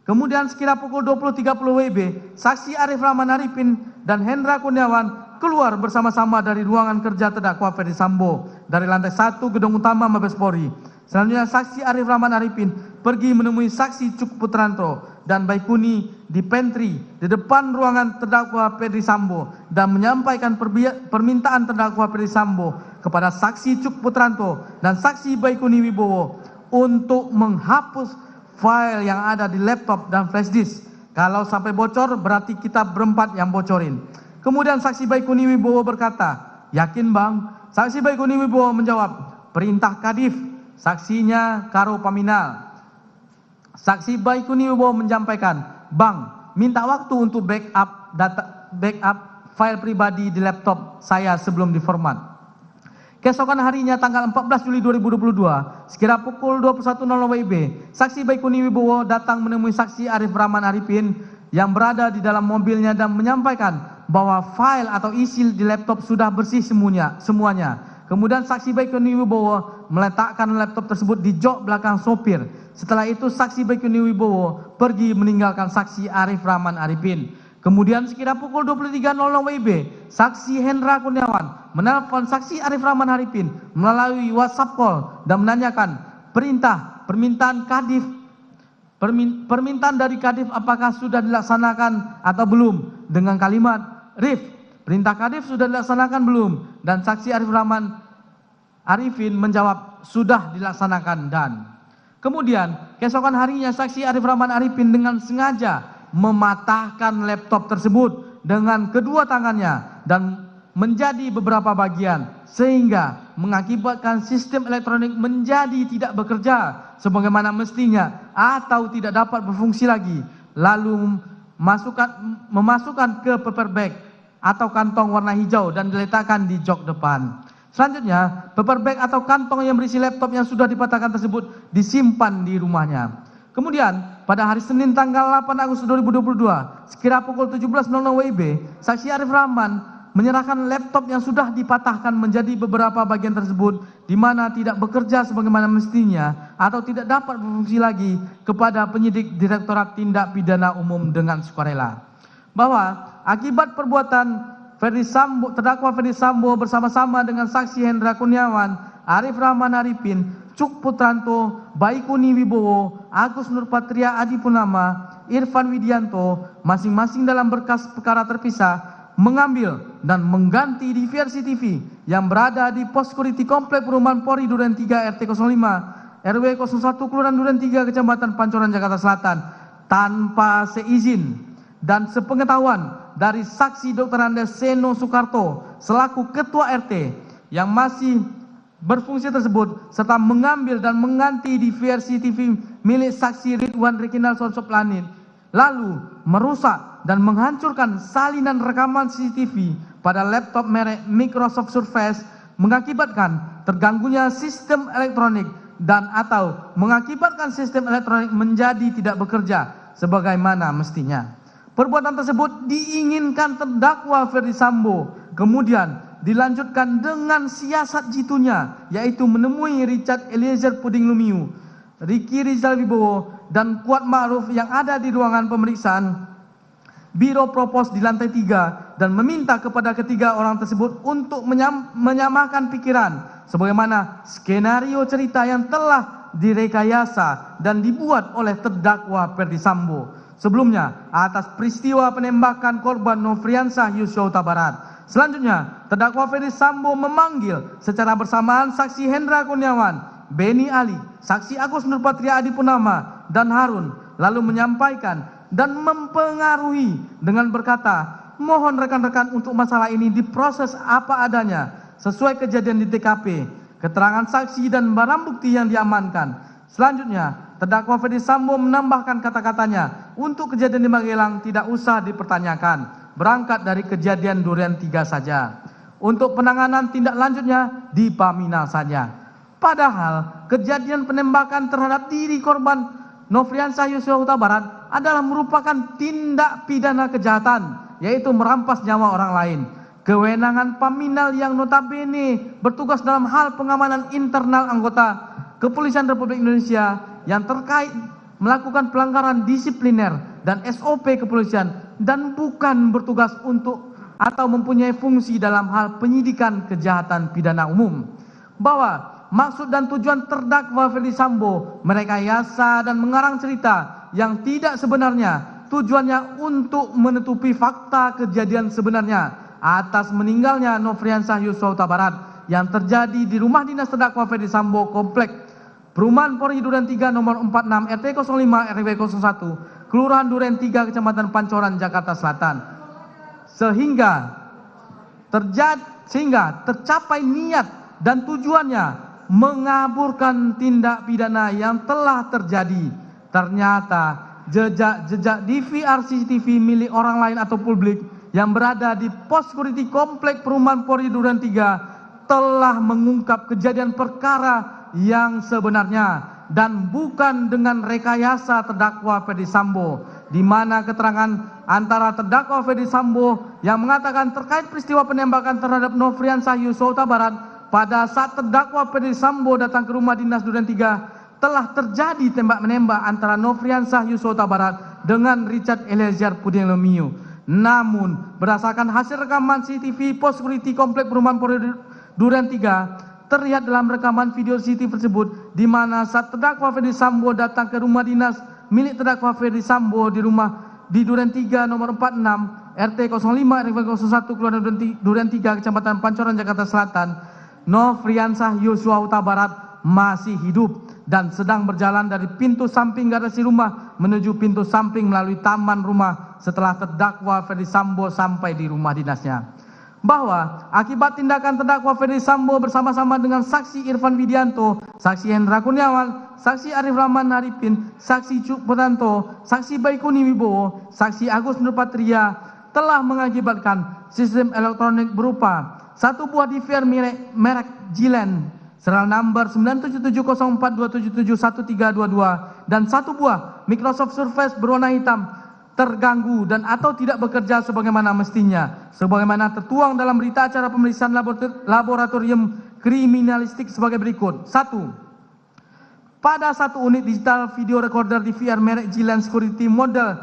Kemudian sekira pukul 20.30 WIB, saksi Arif Rahman Haripin dan Hendra Kurniawan keluar bersama-sama dari ruangan kerja terdakwa Ferdi Sambo dari lantai 1 gedung utama Mabes Polri. Selanjutnya saksi Arif Rahman Haripin pergi menemui saksi Cuk Putranto dan Baikuni di pantry di depan ruangan terdakwa Ferdi Sambo dan menyampaikan permintaan terdakwa Ferdi Sambo kepada saksi Cuk Putranto dan saksi Baikuni Wibowo untuk menghapus file yang ada di laptop dan flash disk. Kalau sampai bocor berarti kita berempat yang bocorin. Kemudian saksi Baikuni Wibowo berkata, "Yakin Bang?" Saksi Baikuni Wibowo menjawab, "Perintah Kadif." Saksinya Karo Paminal. Saksi Baikuni Wibowo menyampaikan, "Bang, minta waktu untuk backup file pribadi di laptop saya sebelum diformat." Keesokan harinya tanggal 14 Juli 2022, sekira pukul 21.00 WIB, saksi Baikuni Wibowo datang menemui saksi Arif Rahman Haripin yang berada di dalam mobilnya dan menyampaikan bahwa file atau isi di laptop sudah bersih semuanya. Kemudian saksi Baikuni Wibowo meletakkan laptop tersebut di jok belakang sopir. Setelah itu saksi Baikuni Wibowo pergi meninggalkan saksi Arif Rahman Haripin. Kemudian sekira pukul 23.00 WIB, saksi Hendra Kurniawan menelpon saksi Arif Rahman Haripin melalui WhatsApp call dan menanyakan permintaan dari Kadif apakah sudah dilaksanakan atau belum, dengan kalimat, "Rif, perintah Kadif sudah dilaksanakan belum?" Dan saksi Arif Rahman Haripin menjawab, "Sudah dilaksanakan." Dan kemudian keesokan harinya saksi Arif Rahman Haripin dengan sengaja mematahkan laptop tersebut dengan kedua tangannya dan menjadi beberapa bagian sehingga mengakibatkan sistem elektronik menjadi tidak bekerja sebagaimana mestinya atau tidak dapat berfungsi lagi, lalu memasukkan ke paper bag atau kantong warna hijau dan diletakkan di jok depan. Selanjutnya, paper bag atau kantong yang berisi laptop yang sudah dipatahkan tersebut disimpan di rumahnya. Kemudian, pada hari Senin tanggal 8 Agustus 2022, sekira pukul 17.00 WIB, saksi Arif Rahman menyerahkan laptop yang sudah dipatahkan menjadi beberapa bagian tersebut di mana tidak bekerja sebagaimana mestinya atau tidak dapat berfungsi lagi kepada penyidik Direktorat Tindak Pidana Umum dengan sukarela. Bahwa akibat perbuatan terdakwa Ferdi Sambo bersama-sama dengan saksi Hendra Kurniawan, Arif Rahman Haripin, Cuk Putranto, Baikuni Wibowo, Agus Nurpatria Adipurnama, Irfan Widianto, masing-masing dalam berkas perkara terpisah, mengambil dan mengganti DVR CCTV yang berada di pos security komplek perumahan Polri Duren 3 RT 05 RW 01 Kelurahan Duren 3 Kecamatan Pancoran Jakarta Selatan tanpa seizin dan sepengetahuan dari saksi Dr. Andes Seno Soekarto selaku Ketua RT yang masih berfungsi tersebut serta mengambil dan mengganti di versi TV milik saksi Ridwan Rekinal Sosoplanin, lalu merusak dan menghancurkan salinan rekaman CCTV pada laptop merek Microsoft Surface, mengakibatkan terganggunya sistem elektronik dan atau mengakibatkan sistem elektronik menjadi tidak bekerja sebagaimana mestinya. Perbuatan tersebut diinginkan terdakwa Ferdi Sambo kemudian dilanjutkan dengan siasat jitunya, yaitu menemui Richard Eliezer Puding Lumiu, Ricky Rizal Wibowo, dan Kuat Ma'ruf yang ada di ruangan pemeriksaan Biro Propos di lantai 3 dan meminta kepada ketiga orang tersebut untuk menyamakan pikiran sebagaimana skenario cerita yang telah direkayasa dan dibuat oleh terdakwa Ferdi Sambo sebelumnya atas peristiwa penembakan korban Nofriansah Yosua Huta Barat. Selanjutnya, terdakwa Ferdi Sambo memanggil secara bersamaan saksi Hendra Kurniawan, Beni Ali, saksi Agus Nurpatria Adi Purnama, dan Harun, lalu menyampaikan dan mempengaruhi dengan berkata, mohon rekan-rekan untuk masalah ini diproses apa adanya, sesuai kejadian di TKP, keterangan saksi dan barang bukti yang diamankan. Selanjutnya, terdakwa Ferdi Sambo menambahkan kata-katanya, untuk kejadian di Magelang tidak usah dipertanyakan. Berangkat dari kejadian Duren 3 saja. Untuk penanganan tindak lanjutnya di Pamina saja. Padahal kejadian penembakan terhadap diri korban Nofriansah Yosua Huta Barat adalah merupakan tindak pidana kejahatan, yaitu merampas nyawa orang lain. Kewenangan Paminal yang notabene bertugas dalam hal pengamanan internal anggota Kepolisian Republik Indonesia yang terkait melakukan pelanggaran disipliner dan SOP kepolisian dan bukan bertugas untuk atau mempunyai fungsi dalam hal penyidikan kejahatan pidana umum. Bahwa maksud dan tujuan terdakwa Ferdi Sambo merekayasa dan mengarang cerita yang tidak sebenarnya, tujuannya untuk menutupi fakta kejadian sebenarnya atas meninggalnya Nofriansah Yosua Huta Barat yang terjadi di rumah dinas terdakwa Ferdi Sambo komplek Perumahan Polri Duren 3 nomor 46 RT 05 RW 01 Kelurahan Duren 3 Kecamatan Pancoran Jakarta Selatan, sehingga tercapai niat dan tujuannya mengaburkan tindak pidana yang telah terjadi. Ternyata jejak-jejak DVR CCTV milik orang lain atau publik yang berada di pos security komplek Perumahan Polri Duren 3 telah mengungkap kejadian perkara yang sebenarnya dan bukan dengan rekayasa terdakwa Ferdi Sambo, di mana keterangan antara terdakwa Ferdi Sambo yang mengatakan terkait peristiwa penembakan terhadap Nofriansah Yosua Huta Barat pada saat terdakwa Ferdi Sambo datang ke rumah dinas Duren 3 telah terjadi tembak-menembak antara Nofriansah Yosua Huta Barat dengan Richard Eliezer Puding Lumiu. Namun berdasarkan hasil rekaman CCTV pos security komplek Perumahan Polri Duren 3 terlihat dalam rekaman video CCTV tersebut di mana saat terdakwa Ferdi Sambo datang ke rumah dinas milik terdakwa Ferdi Sambo di Duren 3 nomor 46 RT 05 RW 01 Kelurahan Duren 3 Kecamatan Pancoran Jakarta Selatan, Nofriansah Yosua Huta Barat masih hidup dan sedang berjalan dari pintu samping garasi rumah menuju pintu samping melalui taman rumah setelah terdakwa Ferdi Sambo sampai di rumah dinasnya. Bahwa akibat tindakan terdakwa Ferdi Sambo bersama-sama dengan saksi Irfan Widianto, saksi Hendra Kurniawan, saksi Arif Rahman Haripin, saksi Cuk Putanto, saksi Baikuni Wibowo, saksi Agus Nurpatria telah mengakibatkan sistem elektronik berupa satu buah DVR merek Gilen serial number 97704277132 dan satu buah Microsoft Surface berwarna hitam terganggu dan atau tidak bekerja sebagaimana mestinya, sebagaimana tertuang dalam berita acara pemeriksaan laboratorium kriminalistik sebagai berikut. 1. Pada satu unit digital video recorder DVR merek Gilen Security model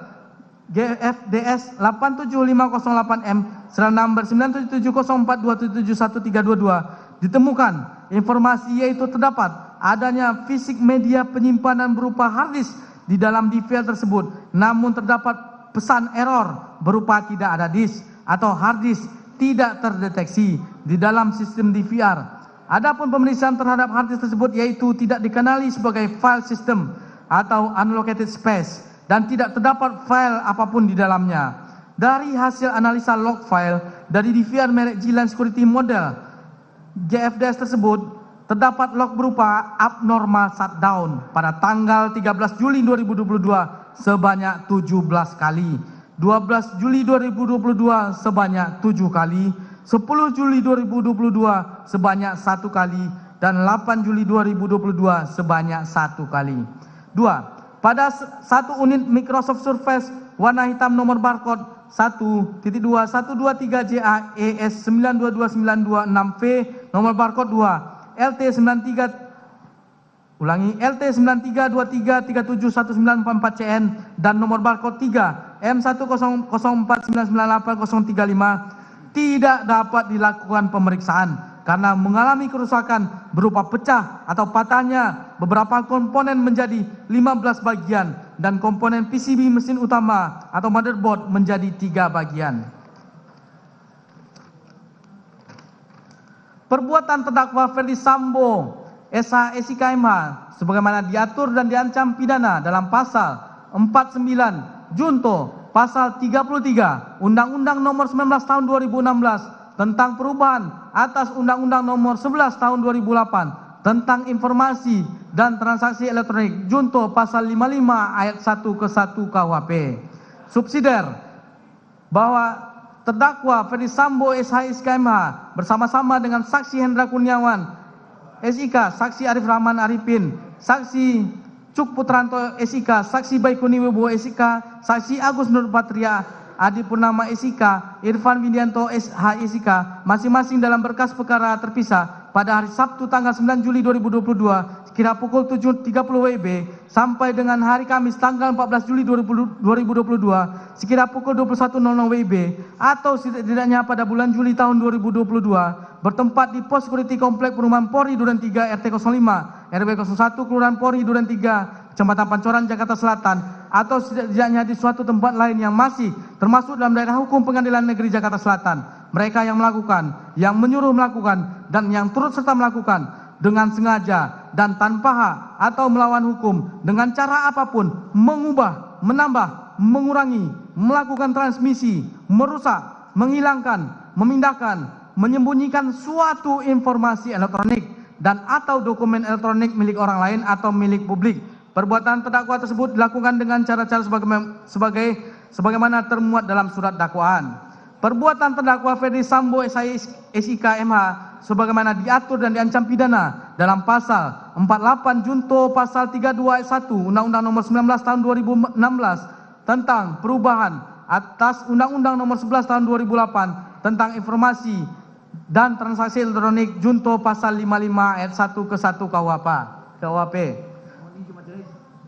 GFDS 87508M serial number 97704277132 ditemukan informasi yaitu terdapat adanya fisik media penyimpanan berupa hard disk di dalam DVR tersebut, namun terdapat pesan error berupa tidak ada disk atau hard disk tidak terdeteksi di dalam sistem DVR. Adapun pemeriksaan terhadap hard disk tersebut yaitu tidak dikenali sebagai file system atau unallocated space dan tidak terdapat file apapun di dalamnya. Dari hasil analisa log file dari DVR merek G-Line Security Model GFDS tersebut, terdapat log berupa abnormal shutdown pada tanggal 13 Juli 2022 sebanyak 17 kali, 12 Juli 2022 sebanyak 7 kali, 10 Juli 2022 sebanyak 1 kali, dan 8 Juli 2022 sebanyak 1 kali. 2. Pada satu unit Microsoft Surface warna hitam nomor barcode 1.2.123JA ES 922926V nomor barcode 2 LT9323371944CN dan nomor barcode 3 M100499835 tidak dapat dilakukan pemeriksaan karena mengalami kerusakan berupa pecah atau patahnya beberapa komponen menjadi 15 bagian dan komponen PCB mesin utama atau motherboard menjadi 3 bagian. Perbuatan terdakwa Ferdi Sambo SH SIK MH sebagaimana diatur dan diancam pidana dalam pasal 49 junto pasal 33 Undang-Undang Nomor 19 Tahun 2016 tentang perubahan atas Undang-Undang Nomor 11 Tahun 2008 tentang informasi dan transaksi elektronik junto pasal 55 ayat 1 ke 1 KUHP. Subsidiar bahwa terdakwa Ferdi Sambo SH SIK MH bersama-sama dengan saksi Hendra Kurniawan SIK, saksi Arif Rahman Arifin, saksi Cuk Putranto SIK, saksi Baikuni Wibowo SIK, saksi Agus Nur Patria Adi Purnama SIK, Irfan Widianto SH SIK, masing-masing dalam berkas perkara terpisah pada hari Sabtu tanggal 9 Juli 2022 sekira pukul 7.30 WIB sampai dengan hari Kamis tanggal 14 Juli 2022 sekira pukul 21.00 WIB atau setidaknya pada bulan Juli tahun 2022 bertempat di pos security komplek perumahan Polri Duren 3 RT 05 RW 01 Kelurahan Polri Duren 3 Kecamatan Pancoran Jakarta Selatan atau setidaknya di suatu tempat lain yang masih termasuk dalam daerah hukum Pengadilan Negeri Jakarta Selatan. Mereka yang melakukan, yang menyuruh melakukan, dan yang turut serta melakukan dengan sengaja dan tanpa hak atau melawan hukum dengan cara apapun mengubah, menambah, mengurangi, melakukan transmisi, merusak, menghilangkan, memindahkan, menyembunyikan suatu informasi elektronik dan atau dokumen elektronik milik orang lain atau milik publik. Perbuatan terdakwa tersebut dilakukan dengan cara-cara sebagaimana termuat dalam surat dakwaan. Perbuatan terdakwa Ferdi Sambo SIK MH sebagaimana diatur dan diancam pidana dalam pasal 48 junto pasal 32 ayat 1 Undang-Undang Nomor 19 Tahun 2016 tentang perubahan atas Undang-Undang Nomor 11 Tahun 2008 tentang informasi dan transaksi elektronik junto pasal 55 ayat 1 ke 1 KUHP.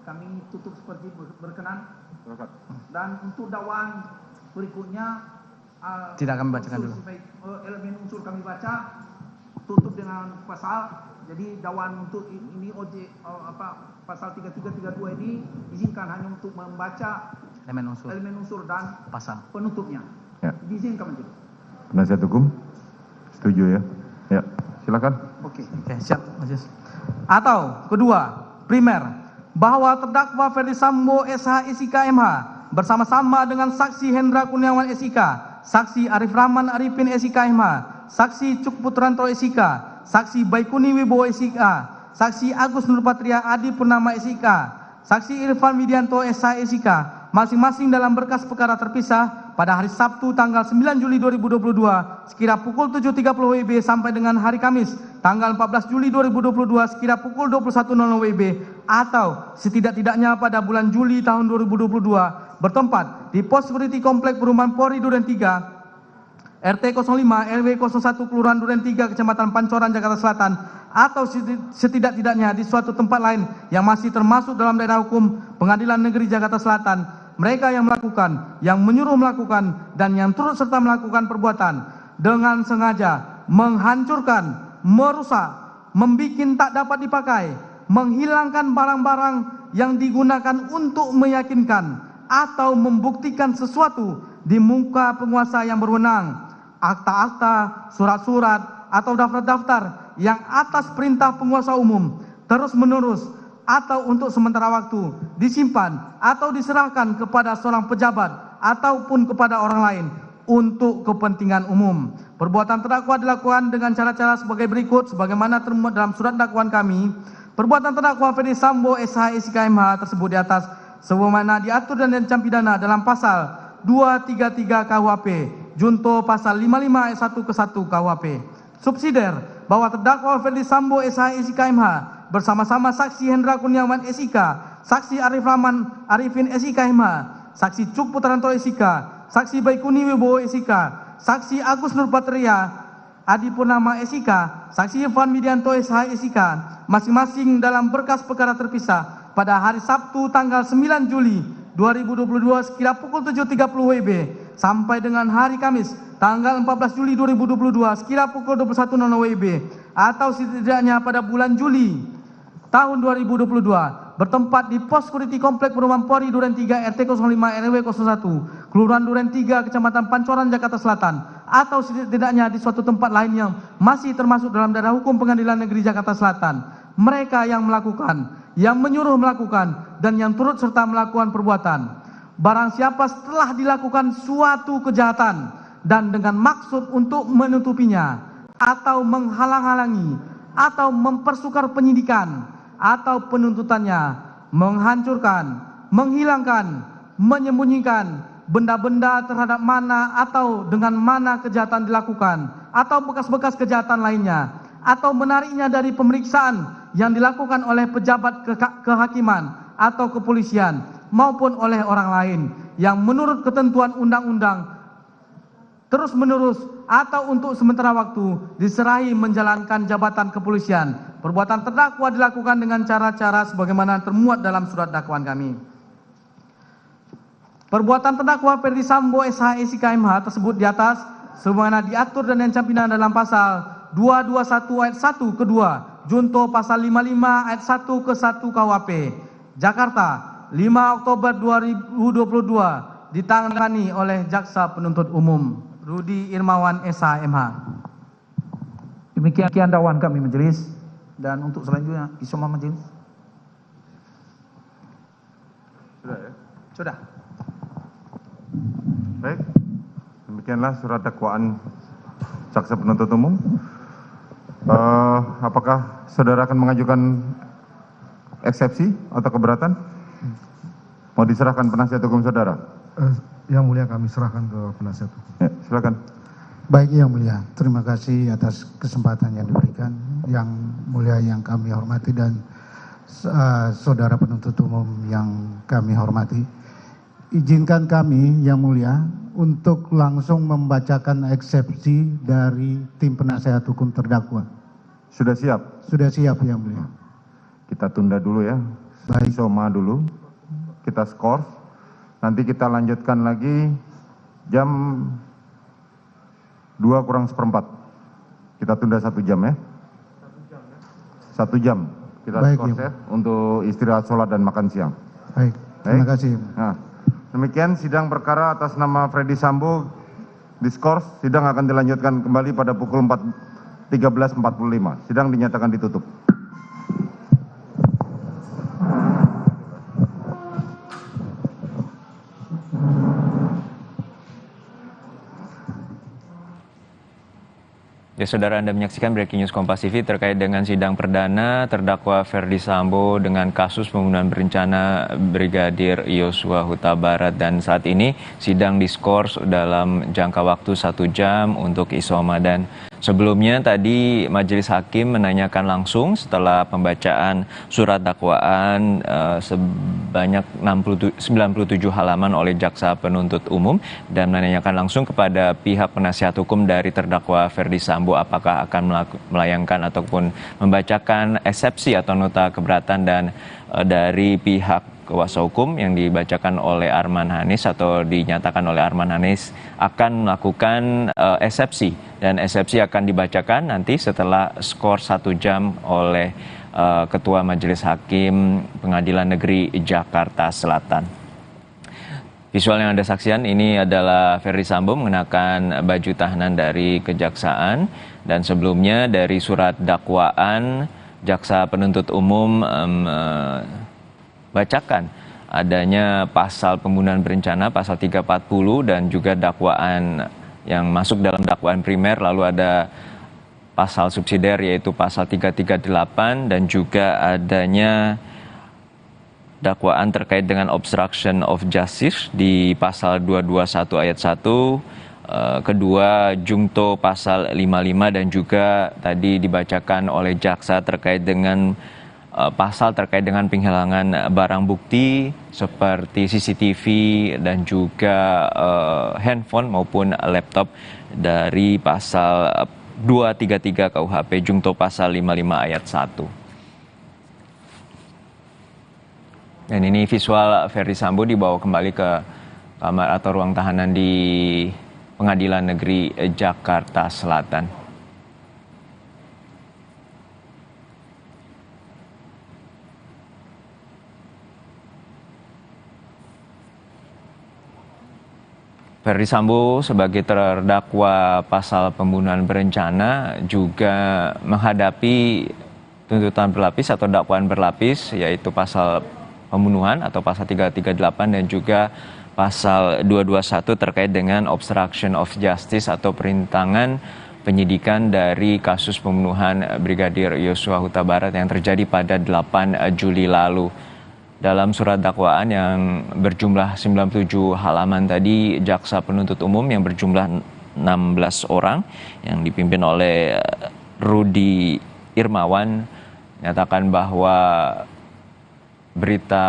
Kami tutup seperti berkenan. Dan untuk dakwaan berikutnya tidak kami bacakan dulu. Elemen unsur kami baca tutup dengan pasal. Jadi dakwaan untuk ini pasal 3332 ini izinkan hanya untuk membaca elemen unsur dan pasal penutupnya. Ya. Diizinkan menjadi. Penasihat hukum setuju ya? Ya, silakan. Oke, siap, Majelis. Atau kedua, primer bahwa terdakwa Ferdi Sambo SH SIK MH bersama-sama dengan saksi Hendra Kurniawan SIK, saksi Arif Rahman Arifin SIK MH, saksi Cuk Putranto SIK, saksi Baikuni Wibowo SIK, saksi Agus Nur Patria Adi Purnama SIK, saksi Irfan Widianto SH SIK, masing-masing dalam berkas perkara terpisah pada hari Sabtu tanggal 9 Juli 2022 sekira pukul 7.30 WIB sampai dengan hari Kamis tanggal 14 Juli 2022 sekira pukul 21.00 WIB atau setidak-tidaknya pada bulan Juli tahun 2022 bertempat di pos security komplek perumahan Polri Duren 3 RT 05 RW 01 Kelurahan Duren 3 Kecamatan Pancoran Jakarta Selatan atau setidak-tidaknya di suatu tempat lain yang masih termasuk dalam daerah hukum Pengadilan Negeri Jakarta Selatan. Mereka yang melakukan, yang menyuruh melakukan, dan yang turut serta melakukan perbuatan dengan sengaja menghancurkan, merusak, membikin tak dapat dipakai, menghilangkan barang-barang yang digunakan untuk meyakinkan atau membuktikan sesuatu di muka penguasa yang berwenang, akta-akta, surat-surat, atau daftar-daftar yang atas perintah penguasa umum terus-menerus atau untuk sementara waktu disimpan atau diserahkan kepada seorang pejabat ataupun kepada orang lain untuk kepentingan umum. Perbuatan terdakwa dilakukan dengan cara-cara sebagai berikut sebagaimana termuat dalam surat dakwaan kami. Perbuatan terdakwa Ferdi Sambo SH SIK MH tersebut di atas sebagaimana diatur dan diancam pidana dalam pasal 233 KUHP junto pasal 55 ayat 1 ke 1 KUHP. Subsidiar bahwa terdakwa Ferdi Sambo SH SIK MH bersama-sama saksi Hendra Kurniawan SIK, saksi Arif Rahman Arifin SIK MH, saksi Cuk Putranto SIK, saksi Baikuni Wibowo SIK, saksi Agus Nurpatria Adi Purnama SIK, saksi Irfan Widianto SH SIK, masing-masing dalam berkas perkara terpisah pada hari Sabtu tanggal 9 Juli 2022 sekira pukul 7.30 WIB sampai dengan hari Kamis tanggal 14 Juli 2022 sekira pukul 21.00 WIB atau setidaknya pada bulan Juli tahun 2022 bertempat di pos security komplek perumahan Polri Duren 3 RT 05 RW 01 Kelurahan Duren 3 Kecamatan Pancoran Jakarta Selatan atau setidaknya di suatu tempat lain yang masih termasuk dalam daerah hukum Pengadilan Negeri Jakarta Selatan. Mereka yang melakukan, yang menyuruh melakukan dan yang turut serta melakukan perbuatan barang siapa setelah dilakukan suatu kejahatan dan dengan maksud untuk menutupinya atau menghalang-halangi atau mempersukar penyidikan atau penuntutannya, menghancurkan, menghilangkan, menyembunyikan benda-benda terhadap mana atau dengan mana kejahatan dilakukan atau bekas-bekas kejahatan lainnya atau menariknya dari pemeriksaan yang dilakukan oleh pejabat kehakiman atau kepolisian maupun oleh orang lain yang menurut ketentuan undang-undang terus-menerus atau untuk sementara waktu diserahi menjalankan jabatan kepolisian. Perbuatan terdakwa dilakukan dengan cara-cara sebagaimana termuat dalam surat dakwaan kami. Perbuatan terdakwa Ferdi Sambo SH SIK MH tersebut di atas sebagaimana diatur dan diancam pidana dalam pasal 221 ayat 1 kedua junto pasal 55 ayat 1 ke 1 KUHP Jakarta 5 Oktober 2022 ditangani oleh Jaksa Penuntut Umum Rudi Irmawan SH MH. Demikian dakwaan kami majelis, dan untuk selanjutnya isoma majelis. Sudah ya? Sudah. Baik, demikianlah surat dakwaan Jaksa Penuntut Umum. Apakah saudara akan mengajukan eksepsi atau keberatan? Mau diserahkan penasihat hukum saudara? Yang mulia kami serahkan ke penasihat hukum. Ya, silakan. Baik Yang Mulia, terima kasih atas kesempatan yang diberikan. Yang Mulia yang kami hormati dan saudara penuntut umum yang kami hormati. Izinkan kami Yang Mulia untuk langsung membacakan eksepsi dari tim penasehat hukum terdakwa. Sudah siap? Sudah siap Yang Mulia. Kita tunda dulu ya. Baik. Soma dulu. Kita skor. Nanti kita lanjutkan lagi jam 2:04. Kita tunda 1 jam ya. 1 jam. Kita skor ya untuk istirahat sholat dan makan siang. Baik, terima kasih. Nah, demikian sidang perkara atas nama Ferdi Sambo diskors. Sidang akan dilanjutkan kembali pada pukul 13.45. Sidang dinyatakan ditutup. Ya, saudara, Anda menyaksikan Breaking News Kompas TV terkait dengan sidang perdana terdakwa Ferdi Sambo dengan kasus pembunuhan berencana Brigadir Yosua Huta Barat, dan saat ini sidang diskors dalam jangka waktu 1 jam untuk isoma. Dan sebelumnya tadi majelis hakim menanyakan langsung setelah pembacaan surat dakwaan sebanyak 97 halaman oleh jaksa penuntut umum dan menanyakan langsung kepada pihak penasihat hukum dari terdakwa Ferdi Sambo apakah akan melayangkan ataupun membacakan eksepsi atau nota keberatan, dan dari pihak kuasa hukum yang dibacakan oleh Arman Hanis atau dinyatakan oleh Arman Hanis akan melakukan eksepsi, dan eksepsi akan dibacakan nanti setelah skor 1 jam oleh Ketua Majelis Hakim Pengadilan Negeri Jakarta Selatan. Visual yang Anda saksikan ini adalah Ferdi Sambo mengenakan baju tahanan dari kejaksaan, dan sebelumnya dari surat dakwaan jaksa penuntut umum bacakan adanya pasal pembunuhan berencana, pasal 340, dan juga dakwaan yang masuk dalam dakwaan primer, lalu ada pasal subsidiar yaitu pasal 338 dan juga adanya dakwaan terkait dengan obstruction of justice di pasal 221 ayat 1, kedua jungto pasal 55, dan juga tadi dibacakan oleh jaksa terkait dengan pasal terkait dengan penghilangan barang bukti seperti CCTV dan juga handphone maupun laptop dari pasal 233 KUHP jungto pasal 55 ayat 1. Dan ini visual Ferdi Sambo dibawa kembali ke kamar atau ruang tahanan di Pengadilan Negeri Jakarta Selatan. Ferdi Sambo sebagai terdakwa pasal pembunuhan berencana juga menghadapi tuntutan berlapis atau dakwaan berlapis, yaitu pasal pembunuhan atau pasal 338 dan juga pasal 221 terkait dengan obstruction of justice atau perintangan penyidikan dari kasus pembunuhan Brigadir Yosua Huta Barat yang terjadi pada 8 Juli lalu. Dalam surat dakwaan yang berjumlah 97 halaman tadi, jaksa penuntut umum yang berjumlah 16 orang yang dipimpin oleh Rudi Irmawan menyatakan bahwa berita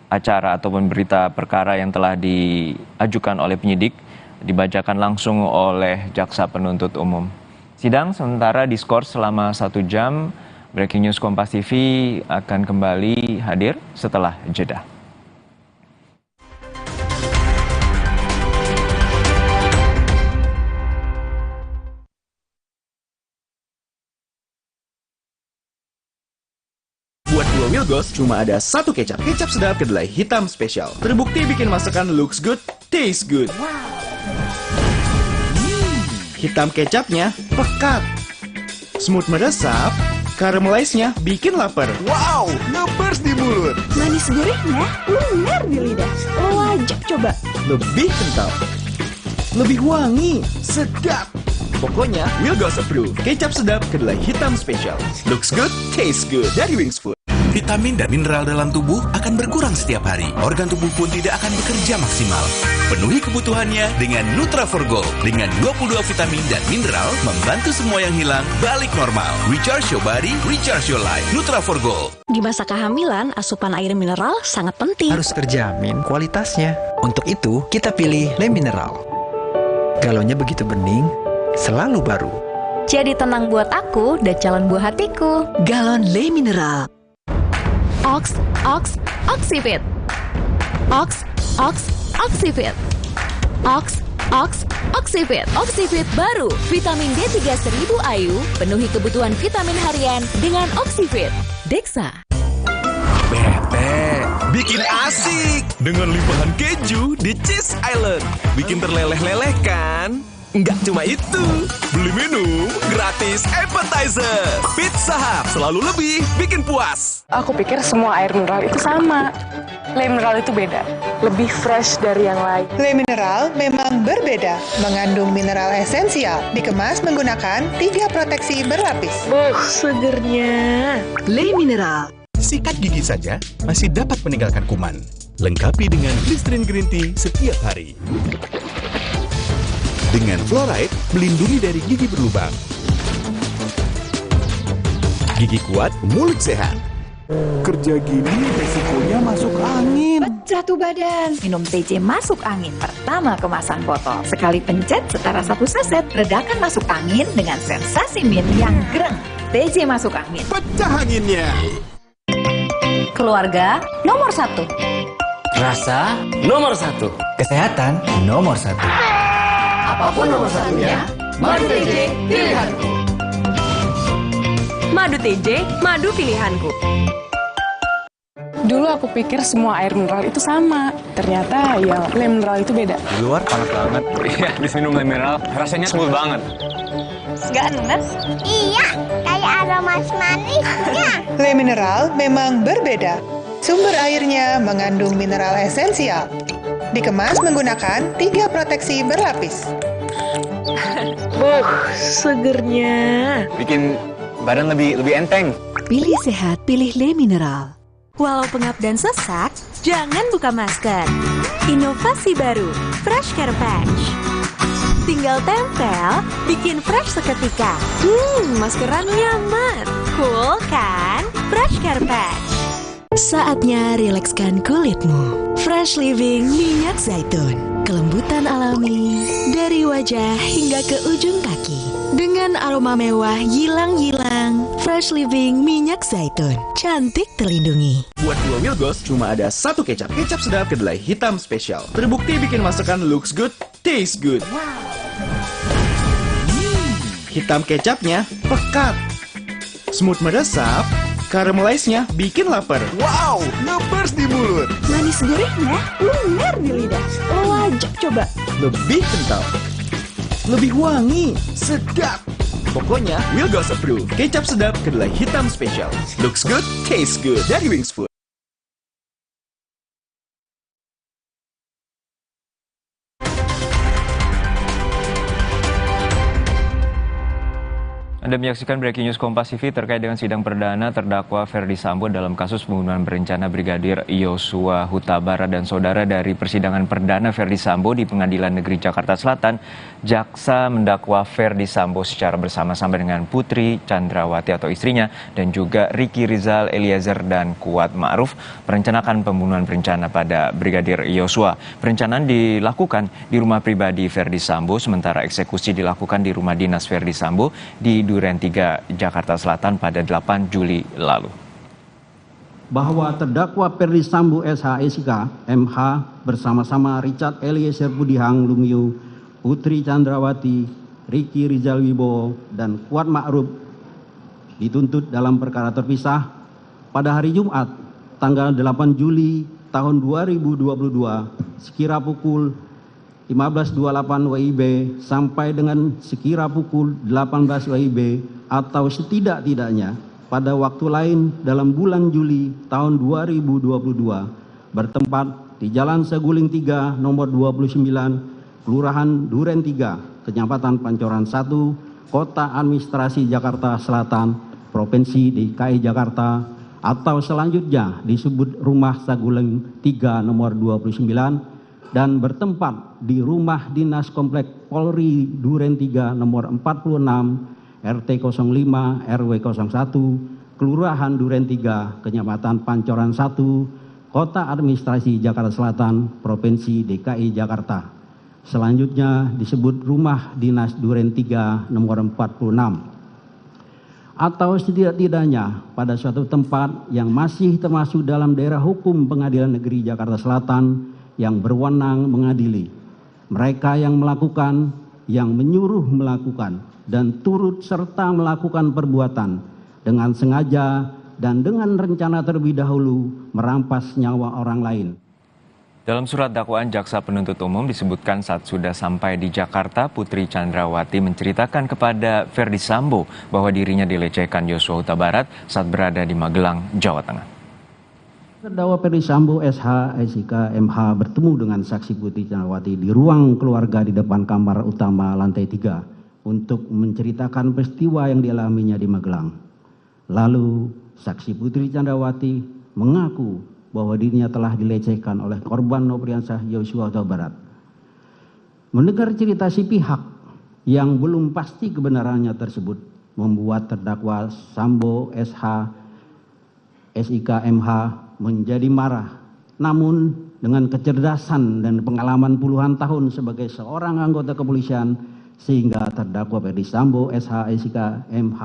acara ataupun berita perkara yang telah diajukan oleh penyidik dibacakan langsung oleh jaksa penuntut umum. Sidang sementara diskors selama 1 jam. Breaking News Kompas TV akan kembali hadir setelah jeda. Buat 2 Wilgos, cuma ada 1 kecap. Kecap sedap kedelai hitam spesial. Terbukti bikin masakan looks good, taste good. Hitam kecapnya pekat. Smooth meresap, caramelize-nya bikin lapar. Wow, ngebers di mulut. Manis gurihnya lumer di lidah. Wajib coba. Lebih kental, lebih wangi, sedap. Pokoknya Wilgos approve. Kecap sedap kedelai hitam spesial. Looks good, tastes good. Dari Wings Food. Vitamin dan mineral dalam tubuh akan berkurang setiap hari. Organ tubuh pun tidak akan bekerja maksimal. Penuhi kebutuhannya dengan Nutra4Gold. Dengan 22 vitamin dan mineral, membantu semua yang hilang balik normal. Recharge your body, recharge your life. Nutra4Gold. Di masa kehamilan, asupan air mineral sangat penting. Harus terjamin kualitasnya. Untuk itu, kita pilih Le Mineral. Galonnya begitu bening, selalu baru. Jadi tenang buat aku dan calon buah hatiku. Galon Le Mineral. Oxivit. Oxivit. Oxivit. Oxivit baru, vitamin D3 1000 IU, penuhi kebutuhan vitamin harian dengan Oxivit. Dexa. Bete, bikin asik dengan limpahan keju di Cheese Island. Bikin terleleh-leleh kan? Nggak cuma itu, beli minum gratis appetizer. Pizza Hut selalu lebih bikin puas. Aku pikir semua air mineral itu sama. Le Mineral itu beda, lebih fresh dari yang lain. Le Mineral memang berbeda, mengandung mineral esensial, dikemas menggunakan 3 proteksi berlapis. Segernya. Le Mineral. Sikat gigi saja masih dapat meninggalkan kuman. Lengkapi dengan Listerine Green Tea setiap hari. Dengan fluoride, melindungi dari gigi berlubang. Gigi kuat, mulut sehat. Kerja gini resikonya masuk angin. Pecah tuh badan. Minum TJ masuk angin. Pertama kemasan botol. Sekali pencet setara 1 saset. Redakan masuk angin dengan sensasi mint yang greng. TJ masuk angin. Pecah anginnya. Keluarga nomor 1. Rasa nomor 1. Kesehatan nomor 1. Apapun nomor satunya, Madu TJ pilihanku. Madu TJ, madu pilihanku. Dulu aku pikir semua air mineral itu sama. Ternyata yang Le Mineral itu beda. Di luar panas banget. Iya, habis minum Le Mineral rasanya smooth banget. Ganas? Iya, kayak ada manis-manisnya. Le mineral memang berbeda. Sumber airnya mengandung mineral esensial. Dikemas menggunakan 3 proteksi berlapis. Segernya. Bikin badan lebih enteng. Pilih sehat, pilih Le Mineral. Walau pengap dan sesak, jangan buka masker. Inovasi baru, Fresh Care Patch. Tinggal tempel, bikin fresh seketika. Maskeran nyaman. Cool kan? Fresh Care Patch. Saatnya rilekskan kulitmu. Fresh Living minyak zaitun. Kelembutan alami dari wajah hingga ke ujung kaki. Dengan aroma mewah yilang-yilang. Fresh Living minyak zaitun. Cantik terlindungi. Buat 2 Wilgos cuma ada 1 kecap. Kecap sedap kedelai hitam spesial. Terbukti bikin masakan looks good, taste good. Hitam kecapnya pekat. Smooth meresap. Caramelize-nya bikin lapar. Wow, ngebers di mulut. Manis gurihnya lumer di lidah. Wajib coba. Lebih kental. Lebih wangi, sedap. Pokoknya Wilgos approve. Kecap sedap kedelai hitam spesial. Looks good, taste good. Dari Wings Food. Anda menyaksikan Breaking News Kompas TV terkait dengan sidang perdana terdakwa Ferdi Sambo dalam kasus pembunuhan berencana Brigadir Yosua Huta Barat dan saudara. Dari persidangan perdana Ferdi Sambo di Pengadilan Negeri Jakarta Selatan, jaksa mendakwa Ferdi Sambo secara bersama-sama dengan Putri Chandrawati atau istrinya dan juga Ricky Rizal Eliezer dan Kuat Ma'ruf merencanakan pembunuhan berencana pada Brigadir Yosua. Perencanaan dilakukan di rumah pribadi Ferdi Sambo, sementara eksekusi dilakukan di rumah dinas Ferdi Sambo di Duren 3, Jakarta Selatan pada 8 Juli lalu. Bahwa terdakwa Ferdi Sambo SH.SIK MH bersama-sama Richard Eliezer Budihang Lumiu, Putri Chandrawati, Ricky Rizal Wibowo, dan Kuat Ma'ruf dituntut dalam perkara terpisah pada hari Jumat tanggal 8 Juli tahun 2022 sekira pukul 15.28 WIB sampai dengan sekira pukul 18 WIB atau setidak-tidaknya pada waktu lain dalam bulan Juli tahun 2022 bertempat di Jalan Saguling 3 nomor 29 Kelurahan Duren 3 Kecamatan Pancoran 1 Kota Administrasi Jakarta Selatan Provinsi DKI Jakarta atau selanjutnya disebut Rumah Saguling 3 nomor 29 dan bertempat di Rumah Dinas Komplek Polri Duren 3 nomor 46 RT 05 RW 01 Kelurahan Duren 3 Kecamatan Pancoran 1 Kota Administrasi Jakarta Selatan Provinsi DKI Jakarta. Selanjutnya disebut Rumah Dinas Duren 3 nomor 46. Atau setidak-tidaknya pada suatu tempat yang masih termasuk dalam daerah hukum Pengadilan Negeri Jakarta Selatan yang berwenang mengadili. Mereka yang melakukan, yang menyuruh melakukan, dan turut serta melakukan perbuatan dengan sengaja dan dengan rencana terlebih dahulu merampas nyawa orang lain. Dalam surat dakwaan jaksa penuntut umum disebutkan saat sudah sampai di Jakarta, Putri Chandrawati menceritakan kepada Ferdi Sambo bahwa dirinya dilecehkan Yosua Huta Barat saat berada di Magelang, Jawa Tengah. Terdakwa Ferdi Sambo SH.SIK MH bertemu dengan saksi Putri Chandrawati di ruang keluarga di depan kamar utama lantai 3 untuk menceritakan peristiwa yang dialaminya di Magelang. Lalu saksi Putri Chandrawati mengaku bahwa dirinya telah dilecehkan oleh korban Nofriansah Yosua Huta Barat. Mendengar cerita si pihak yang belum pasti kebenarannya tersebut membuat terdakwa Sambo SH.SIK MH menjadi marah. Namun dengan kecerdasan dan pengalaman puluhan tahun sebagai seorang anggota kepolisian sehingga terdakwa Ferdi Sambo SH.SIK MH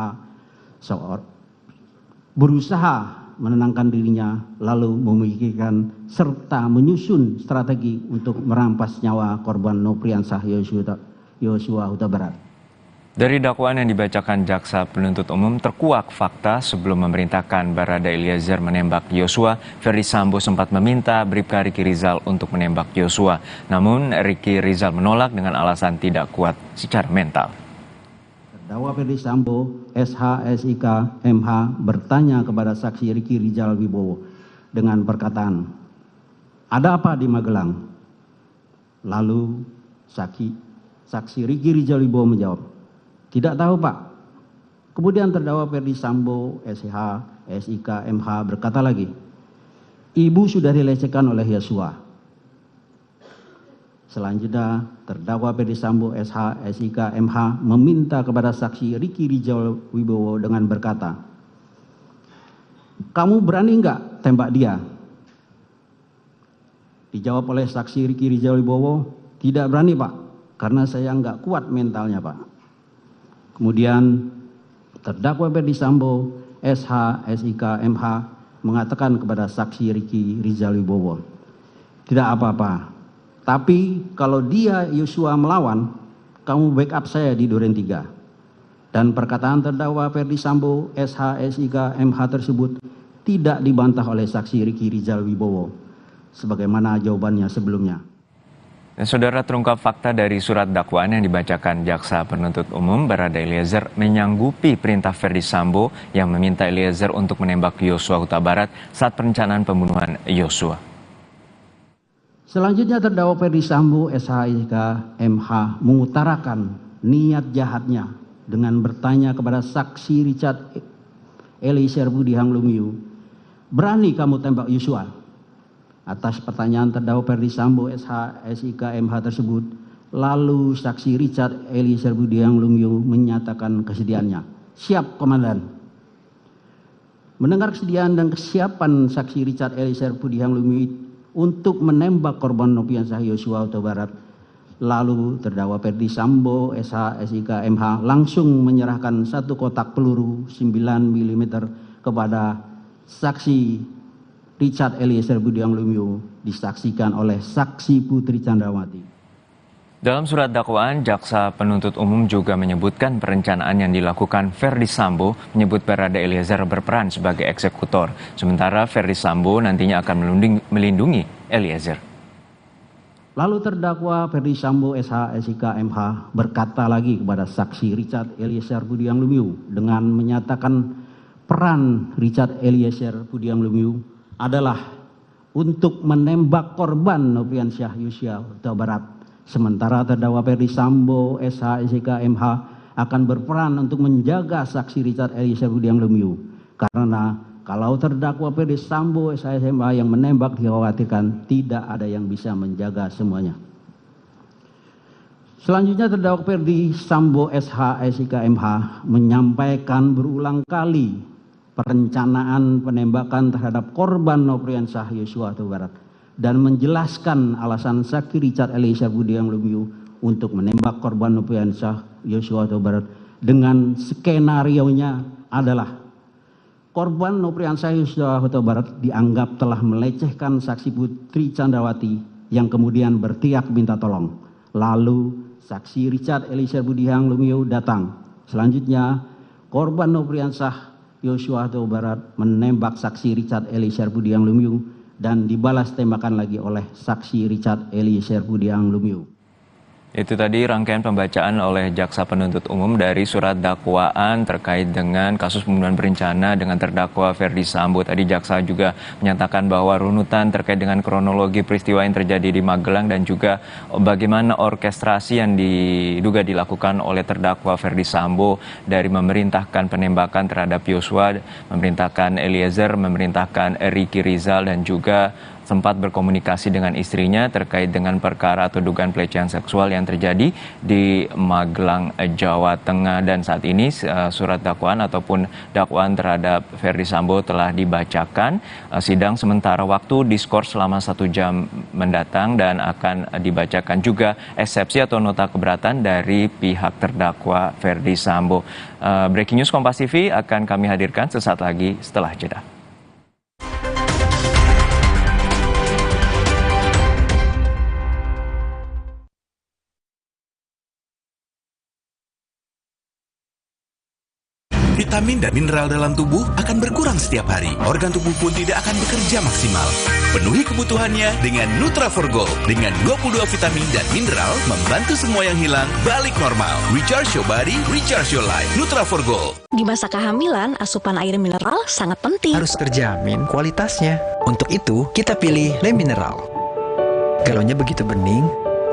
berusaha menenangkan dirinya lalu memikirkan serta menyusun strategi untuk merampas nyawa korban Nofriansah Yosua Huta Barat. Dari dakwaan yang dibacakan jaksa penuntut umum terkuak fakta sebelum memerintahkan Barada Eliezer menembak Yosua, Ferdi Sambo sempat meminta Bribka Ricky Rizal untuk menembak Yosua. Namun Ricky Rizal menolak dengan alasan tidak kuat secara mental. terdakwa Ferdi Sambo, SH, SIK, MH bertanya kepada saksi Riki Rizal Wibowo dengan perkataan, "Ada apa di Magelang?" Lalu saksi Riki Rizal Wibowo menjawab, "Tidak tahu, Pak." Kemudian terdakwa Ferdi Sambo, SH, SIK, MH berkata lagi, "Ibu sudah dilecehkan oleh Yosua." Selanjutnya, terdakwa Ferdi Sambo, SH, SIK, MH meminta kepada saksi Riki Rizal Wibowo dengan berkata, "Kamu berani nggak tembak dia?" Dijawab oleh saksi Riki Rizal Wibowo, "Tidak berani, Pak, karena saya nggak kuat mentalnya, Pak." Kemudian terdakwa Ferdi Sambo, SH, SIK, MH mengatakan kepada saksi Riki Rizal Wibowo, "Tidak apa-apa. Tapi kalau dia Yosua melawan, kamu backup saya di Duren 3. Dan perkataan terdakwa Ferdi Sambo, SH, SIK, MH tersebut tidak dibantah oleh saksi Riki Rizal Wibowo, sebagaimana jawabannya sebelumnya. Dan saudara, terungkap fakta dari surat dakwaan yang dibacakan jaksa penuntut umum, Barada Eliezer menyanggupi perintah Ferdi Sambo yang meminta Eliezer untuk menembak Yosua Huta Barat saat perencanaan pembunuhan Yosua. Selanjutnya terdakwa Ferdi Sambo, SH, MH mengutarakan niat jahatnya dengan bertanya kepada saksi Richard Eliezer Budiang Lumiu, "Berani kamu tembak Yosua?" Atas pertanyaan terdakwa Ferdi Sambo, SH, SIK, MH tersebut, lalu saksi Richard Eliezer Budiang Lumiu menyatakan kesediaannya. "Siap, Komandan." Mendengar kesediaan dan kesiapan saksi Richard Eliezer Budiang Lumiu untuk menembak korban Nofriansah Yosua Huta Barat, lalu terdakwa Ferdi Sambo, SH, SIK, MH langsung menyerahkan satu kotak peluru 9 mm kepada saksi Richard Eliezer Budiang Lumiu, disaksikan oleh saksi Putri Chandrawati. Dalam surat dakwaan, jaksa penuntut umum juga menyebutkan perencanaan yang dilakukan Ferdi Sambo menyebut Barada Eliezer berperan sebagai eksekutor, sementara Ferdi Sambo nantinya akan melindungi Eliezer. Lalu terdakwa Ferdi Sambo, SH, SIK, MH berkata lagi kepada saksi Richard Eliezer Budiang Lumiu dengan menyatakan peran Richard Eliezer Budiang Lumiu adalah untuk menembak korban Nofriansah Yosua Huta Barat. Sementara terdakwa Ferdi Sambo, SH, SIK, MH akan berperan untuk menjaga saksi Richard Eliezer Budiang Lumiu. Karena kalau terdakwa Ferdi Sambo, SH, MH yang menembak dikhawatirkan tidak ada yang bisa menjaga semuanya. Selanjutnya terdakwa Ferdi Sambo, SH, SIK, MH menyampaikan berulang kali perencanaan penembakan terhadap korban Nofriansah Yosua Huta Barat dan menjelaskan alasan saksi Richard Eliezer Budiang Lumiu untuk menembak korban Nofriansah Yosua Huta Barat dengan skenarionya adalah korban Nofriansah Yosua Huta Barat dianggap telah melecehkan saksi Putri Chandrawati yang kemudian berteriak minta tolong. Lalu saksi Richard Eliezer Budiang Lumiu datang. Selanjutnya korban Nofriansah Yosua Huta Barat menembak saksi Richard Eliezer Budiang Lumiu dan dibalas tembakan lagi oleh saksi Richard Eliezer Budiang Lumiu. Itu tadi rangkaian pembacaan oleh jaksa penuntut umum dari surat dakwaan terkait dengan kasus pembunuhan berencana dengan terdakwa Ferdi Sambo. Tadi jaksa juga menyatakan bahwa runutan terkait dengan kronologi peristiwa yang terjadi di Magelang dan juga bagaimana orkestrasi yang diduga dilakukan oleh terdakwa Ferdi Sambo dari memerintahkan penembakan terhadap Yosua, memerintahkan Eliezer, memerintahkan Riki Rizal dan juga sempat berkomunikasi dengan istrinya terkait dengan perkara atau dugaan pelecehan seksual yang terjadi di Magelang, Jawa Tengah. Dan saat ini surat dakwaan ataupun dakwaan terhadap Ferdi Sambo telah dibacakan. Sidang sementara waktu diskors selama 1 jam mendatang dan akan dibacakan juga eksepsi atau nota keberatan dari pihak terdakwa Ferdi Sambo. Breaking News Kompas TV akan kami hadirkan sesaat lagi setelah jeda. Vitamin dan mineral dalam tubuh akan berkurang setiap hari. Organ tubuh pun tidak akan bekerja maksimal. Penuhi kebutuhannya dengan Nutraforgold. Dengan 22 vitamin dan mineral, membantu semua yang hilang balik normal. Recharge your body, recharge your life. Nutraforgold. Di masa kehamilan, asupan air mineral sangat penting. Harus terjamin kualitasnya. Untuk itu, kita pilih Le Mineral. Galonnya begitu bening,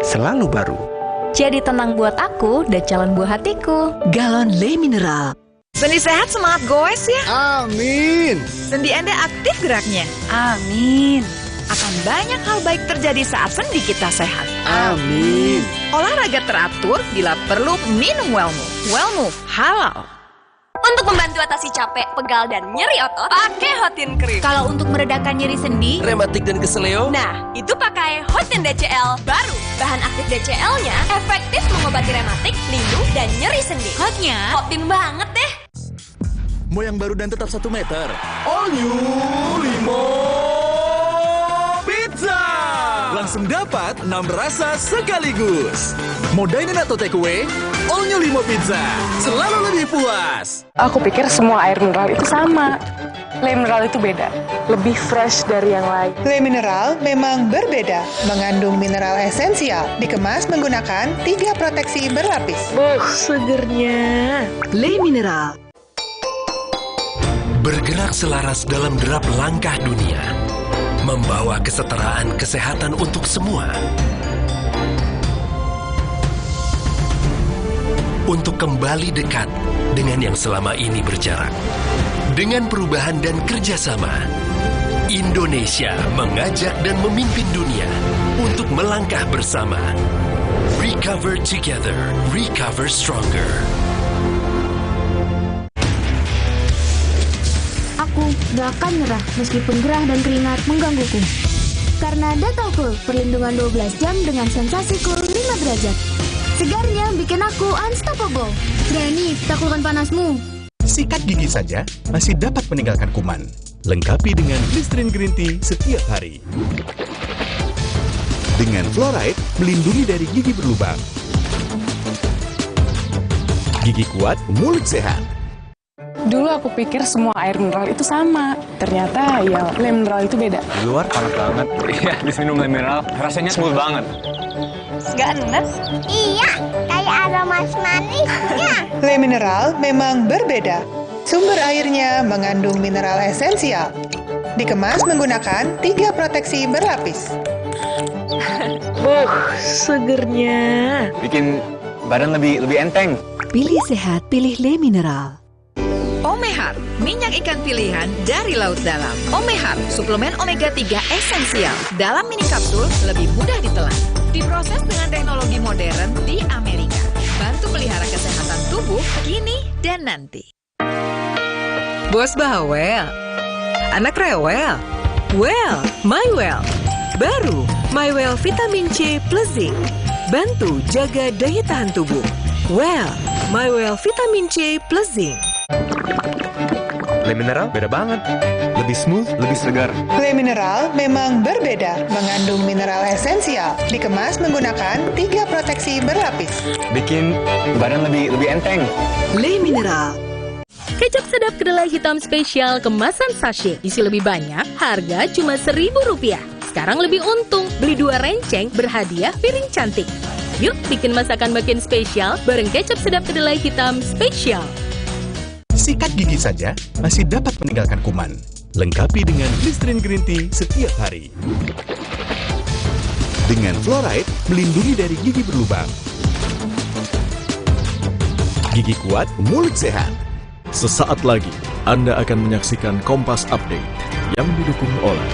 selalu baru. Jadi tenang buat aku dan calon buah hatiku. Galon Le Mineral. Sendi sehat semangat goes ya. Amin. Sendi Anda aktif geraknya. Amin. Akan banyak hal baik terjadi saat sendi kita sehat. Amin. Olahraga teratur, bila perlu minum Wellmove. Wellmove halal. Untuk membantu atasi capek, pegal, dan nyeri otot, pakai Hotin Cream. Kalau untuk meredakan nyeri sendi, rematik dan keseleo, nah itu pakai Hotin DCL baru. Bahan aktif DCL-nya efektif mengobati rematik, lindung, dan nyeri sendi. Hotnya Hotin banget deh. Moyang baru dan tetap 1 meter. All new Limo Pizza. Langsung dapat 6 rasa sekaligus. Mau dine-in atau take away? All new Limo Pizza. Selalu lebih puas. Aku pikir semua air mineral itu sama. Le Mineral itu beda, lebih fresh dari yang lain. Le Mineral memang berbeda, mengandung mineral esensial, dikemas menggunakan 3 proteksi berlapis. Segernya. Le Mineral. bergerak selaras dalam derap langkah dunia, membawa kesetaraan kesehatan untuk semua. Untuk kembali dekat dengan yang selama ini berjarak. Dengan perubahan dan kerjasama, Indonesia mengajak dan memimpin dunia untuk melangkah bersama. Recover together, recover stronger. Aku gak akan nyerah meskipun gerah dan keringat menggangguku. Karena Dental Cool, perlindungan 12 jam dengan sensasi cool 5 derajat. Segarnya bikin aku unstoppable. Berani taklukkan panasmu. Sikat gigi saja masih dapat meninggalkan kuman. Lengkapi dengan Listerine Green Tea setiap hari. Dengan fluoride, melindungi dari gigi berlubang. Gigi kuat, mulut sehat. Dulu aku pikir semua air mineral itu sama. Ternyata ya Le Mineral itu beda. Di luar panas banget. Iya, di sini minum Le Mineral rasanya smooth banget. Gak enes? Iya, kayak aroma manisnya. Le Mineral memang berbeda. Sumber airnya mengandung mineral esensial. Dikemas menggunakan 3 proteksi berlapis. Segernya. Bikin badan lebih enteng. Pilih sehat, pilih Le Mineral. Omehar, minyak ikan pilihan dari laut dalam. Omehar, suplemen omega 3 esensial. Dalam mini kapsul, lebih mudah ditelan. Diproses dengan teknologi modern di Amerika. Bantu pelihara kesehatan tubuh kini dan nanti. Bos bawel, anak rewel. Well, MyWell. Baru, MyWell Vitamin C plus Zinc. Bantu jaga daya tahan tubuh. Well, MyWell Vitamin C plus Zinc. Le Mineral beda banget. Lebih smooth, lebih segar. Le Mineral memang berbeda, mengandung mineral esensial. Dikemas menggunakan 3 proteksi berlapis. Bikin badan lebih enteng. Le Mineral. Kecap sedap kedelai hitam spesial kemasan sachet. Isi lebih banyak, harga cuma Rp1.000. Sekarang lebih untung, beli 2 renceng, berhadiah piring cantik. Yuk bikin masakan makin spesial bareng kecap sedap kedelai hitam spesial. Sikat gigi saja masih dapat meninggalkan kuman. Lengkapi dengan Listerine Green Tea setiap hari. Dengan fluoride, melindungi dari gigi berlubang. Gigi kuat, mulut sehat. Sesaat lagi, Anda akan menyaksikan Kompas Update yang didukung oleh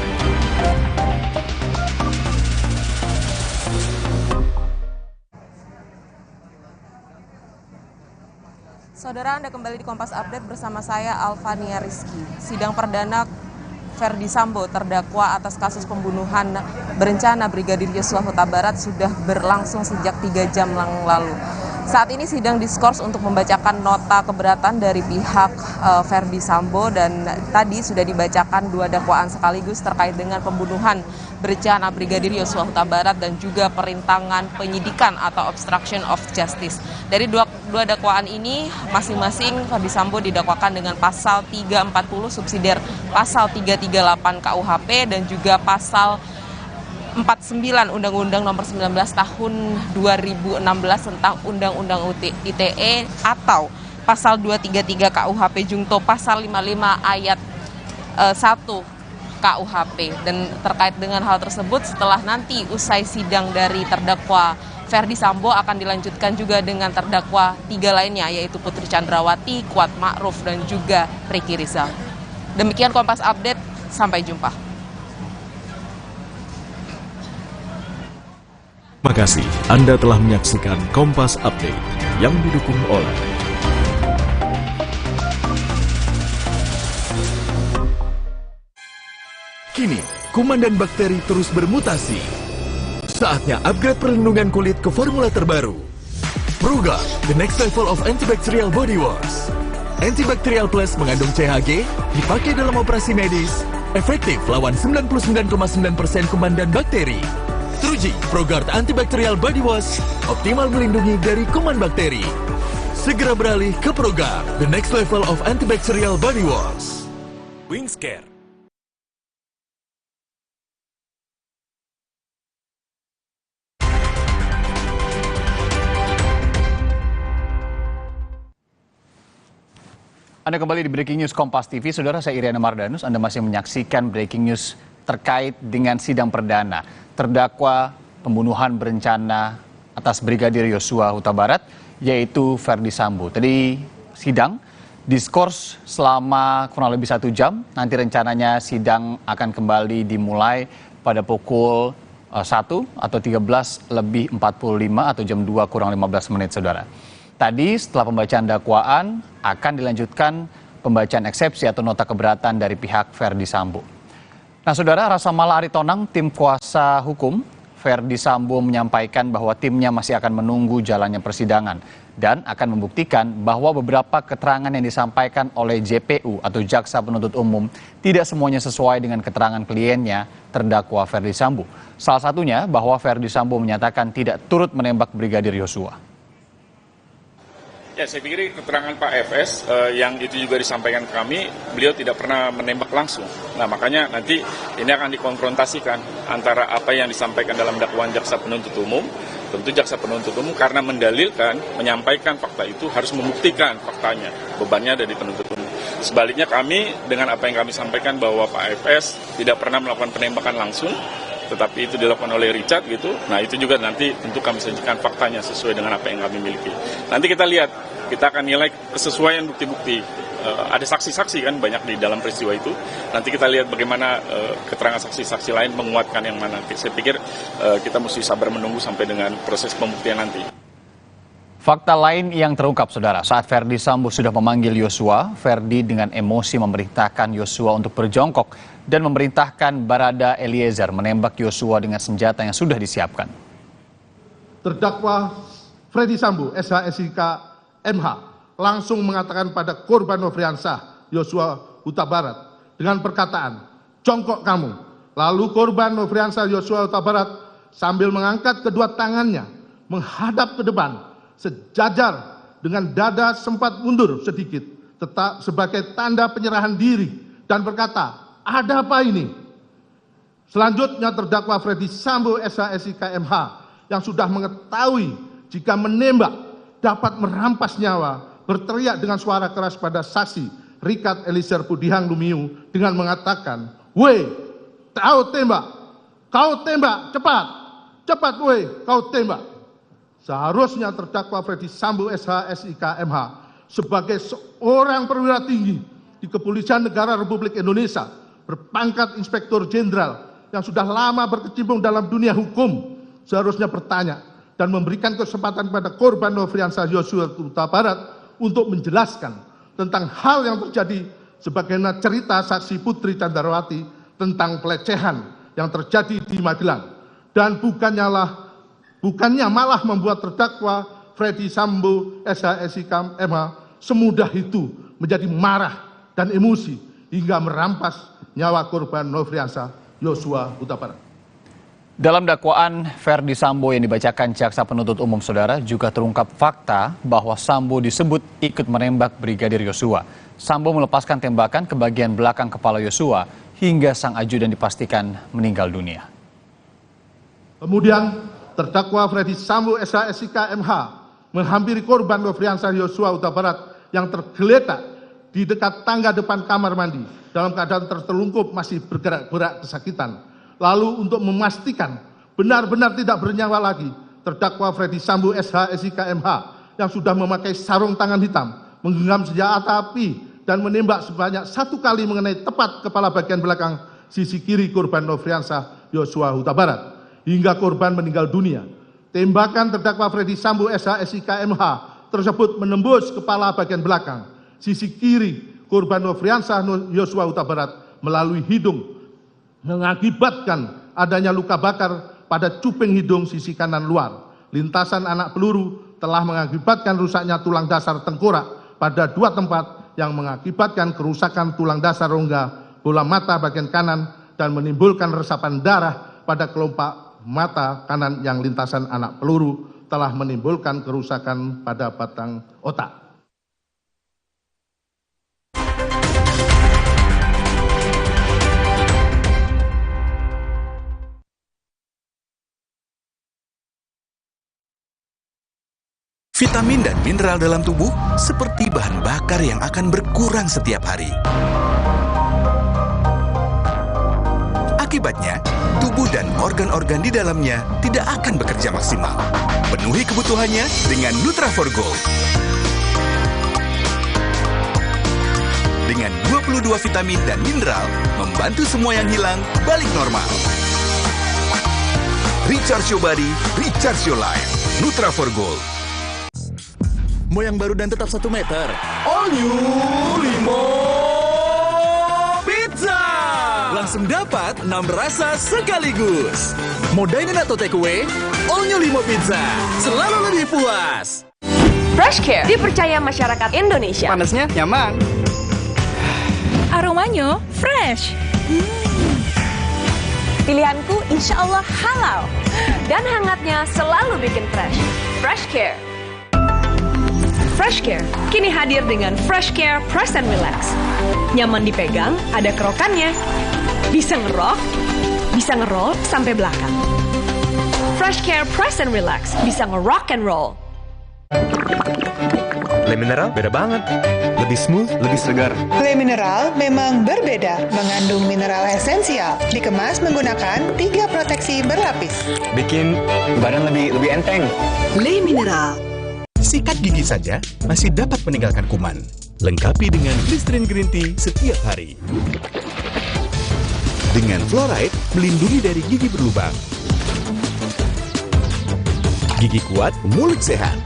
Saudara, Anda kembali di Kompas Update bersama saya Alfania Rizky. Sidang perdana Ferdi Sambo terdakwa atas kasus pembunuhan berencana Brigadir Yosua Huta Barat sudah berlangsung sejak 3 jam lalu. Saat ini sidang diskors untuk membacakan nota keberatan dari pihak Ferdi Sambo, dan tadi sudah dibacakan 2 dakwaan sekaligus terkait dengan pembunuhan berencana Brigadir Yosua Huta Barat dan juga perintangan penyidikan atau obstruction of justice. Dari dua dakwaan ini masing-masing Ferdi Sambo didakwakan dengan pasal 340 subsidiar pasal 338 KUHP dan juga pasal 49 Undang-Undang Nomor 19 Tahun 2016 tentang Undang-Undang ITE atau pasal 233 KUHP Jungto pasal 55 ayat 1 KUHP. Dan terkait dengan hal tersebut, setelah nanti usai sidang dari terdakwa Ferdi Sambo akan dilanjutkan juga dengan terdakwa 3 lainnya, yaitu Putri Chandrawati, Kuat Ma'ruf dan juga Ricky Rizal. Demikian Kompas Update, sampai jumpa. Terima kasih Anda telah menyaksikan Kompas Update yang didukung oleh Kini, kuman dan bakteri terus bermutasi. Saatnya upgrade perlindungan kulit ke formula terbaru. ProGuard, the next level of antibacterial body wash. Antibacterial Plus mengandung CHG, dipakai dalam operasi medis, efektif lawan 99,9% kuman dan bakteri. Teruji ProGuard Antibacterial Body Wash, optimal melindungi dari kuman bakteri. Segera beralih ke ProGuard, the next level of antibacterial body wash. Wingscare. Anda kembali di Breaking News Kompas TV. Saudara, saya Iriana Mardanus. Anda masih menyaksikan Breaking News terkait dengan sidang perdana terdakwa pembunuhan berencana atas Brigadir Yosua Huta Barat, yaitu Ferdi Sambo. Tadi sidang diskors selama kurang lebih 1 jam. Nanti rencananya sidang akan kembali dimulai pada pukul 1 atau 13:45 atau jam 2 kurang 15 menit, saudara. Tadi setelah pembacaan dakwaan akan dilanjutkan pembacaan eksepsi atau nota keberatan dari pihak Ferdi Sambo. Nah, saudara, Rasa Mala Aritonang, tim kuasa hukum Ferdi Sambo menyampaikan bahwa timnya masih akan menunggu jalannya persidangan dan akan membuktikan bahwa beberapa keterangan yang disampaikan oleh JPU atau Jaksa Penuntut Umum tidak semuanya sesuai dengan keterangan kliennya terdakwa Ferdi Sambo. Salah satunya bahwa Ferdi Sambo menyatakan tidak turut menembak Brigadir Yosua. Ya, saya pikir keterangan Pak FS yang itu juga disampaikan ke kami, beliau tidak pernah menembak langsung. Nah, makanya nanti ini akan dikonfrontasikan antara apa yang disampaikan dalam dakwaan Jaksa Penuntut Umum. Tentu Jaksa Penuntut Umum karena mendalilkan, menyampaikan fakta itu harus membuktikan faktanya. Bebannya ada di penuntut umum. Sebaliknya kami dengan apa yang kami sampaikan bahwa Pak FS tidak pernah melakukan penembakan langsung, tetapi itu dilakukan oleh Richard gitu. Nah, itu juga nanti tentu kami sajikan faktanya sesuai dengan apa yang kami miliki. Nanti kita lihat, kita akan nilai kesesuaian bukti-bukti. Ada saksi-saksi kan banyak di dalam peristiwa itu. Nanti kita lihat bagaimana keterangan saksi-saksi lain menguatkan yang mana. Saya pikir kita mesti sabar menunggu sampai dengan proses pembuktian nanti. Fakta lain yang terungkap, saudara, saat Ferdi Sambo sudah memanggil Yosua, Ferdi dengan emosi memerintahkan Yosua untuk berjongkok dan memerintahkan Barada Eliezer menembak Yosua dengan senjata yang sudah disiapkan. Terdakwa Ferdi Sambo, SHSIK MH, langsung mengatakan pada korban Nofriansah Yosua Huta Barat dengan perkataan, "Jongkok kamu." Lalu korban Nofriansah Yosua Huta Barat sambil mengangkat kedua tangannya menghadap ke depan, sejajar dengan dada sempat mundur sedikit, tetap sebagai tanda penyerahan diri dan berkata, "Ada apa ini?" Selanjutnya terdakwa Ferdi Sambo SHSIK MH yang sudah mengetahui jika menembak dapat merampas nyawa, berteriak dengan suara keras pada saksi Richard Eliezer Pudihang Lumiu dengan mengatakan, "Weh, kau tembak, cepat, cepat weh, kau tembak." Seharusnya terdakwa Ferdi Sambo SHSIK MH sebagai seorang perwira tinggi di Kepolisian Negara Republik Indonesia berpangkat Inspektur Jenderal yang sudah lama berkecimpung dalam dunia hukum seharusnya bertanya dan memberikan kesempatan pada korban Nofriansah Yosua Huta Barat untuk menjelaskan tentang hal yang terjadi sebagaimana cerita saksi Putri Chandrawati tentang pelecehan yang terjadi di Magelang, dan bukannya malah membuat terdakwa Ferdi Sambo, SH, SIK, MH semudah itu menjadi marah dan emosi hingga merampas nyawa korban Nofriansah Yosua Huta Barat. Dalam dakwaan Ferdi Sambo yang dibacakan jaksa penuntut umum saudara juga terungkap fakta bahwa Sambo disebut ikut menembak Brigadir Yosua. Sambo melepaskan tembakan ke bagian belakang kepala Yosua hingga sang ajudan dipastikan meninggal dunia. Kemudian terdakwa Ferdi Sambo SH, SIK, MH menghampiri korban Nofriansah Yosua Huta Barat yang tergeletak di dekat tangga depan kamar mandi dalam keadaan tertelungkup masih bergerak-gerak kesakitan. Lalu untuk memastikan benar-benar tidak bernyawa lagi, terdakwa Ferdi Sambo SH, SIK, MH yang sudah memakai sarung tangan hitam, menggenggam senjata api dan menembak sebanyak 1 kali mengenai tepat kepala bagian belakang sisi kiri korban Nofriansah Yosua Huta Barat hingga korban meninggal dunia. Tembakan terdakwa Ferdi Sambo SH, SIK, MH tersebut menembus kepala bagian belakang sisi kiri korban Nofriansah Yosua Huta Barat melalui hidung, mengakibatkan adanya luka bakar pada cuping hidung sisi kanan luar. Lintasan anak peluru telah mengakibatkan rusaknya tulang dasar tengkorak pada 2 tempat yang mengakibatkan kerusakan tulang dasar rongga bola mata bagian kanan dan menimbulkan resapan darah pada kelopak mata kanan yang lintasan anak peluru telah menimbulkan kerusakan pada batang otak. Vitamin dan mineral dalam tubuh seperti bahan bakar yang akan berkurang setiap hari. Akibatnya, tubuh dan organ-organ di dalamnya tidak akan bekerja maksimal. Penuhi kebutuhannya dengan Nutra4Gold. Dengan 22 vitamin dan mineral, membantu semua yang hilang balik normal. Recharge your body, recharge your life. Nutra4Gold. Mau yang baru dan tetap 1 meter. All new Limo Pizza. Langsung dapat 6 rasa sekaligus. Mau dine-in atau take away? All new Limo Pizza. Selalu lebih puas. Fresh Care dipercaya masyarakat Indonesia. Panasnya nyaman. Aromanya fresh. Pilihanku insya Allah halal. Dan hangatnya selalu bikin fresh. Fresh Care. Fresh Care kini hadir dengan Fresh Care Press and Relax. Nyaman dipegang, ada kerokannya. Bisa ngerok, bisa ngeroll sampai belakang. Fresh Care Press and Relax bisa ngerock and roll. Le Mineral beda banget. Lebih smooth, lebih segar. Le Mineral memang berbeda, mengandung mineral esensial, dikemas menggunakan 3 proteksi berlapis. Bikin badan lebih enteng. Le Mineral. Sikat gigi saja masih dapat meninggalkan kuman. Lengkapi dengan Listerine Green Tea setiap hari. Dengan fluoride, melindungi dari gigi berlubang. Gigi kuat, mulut sehat.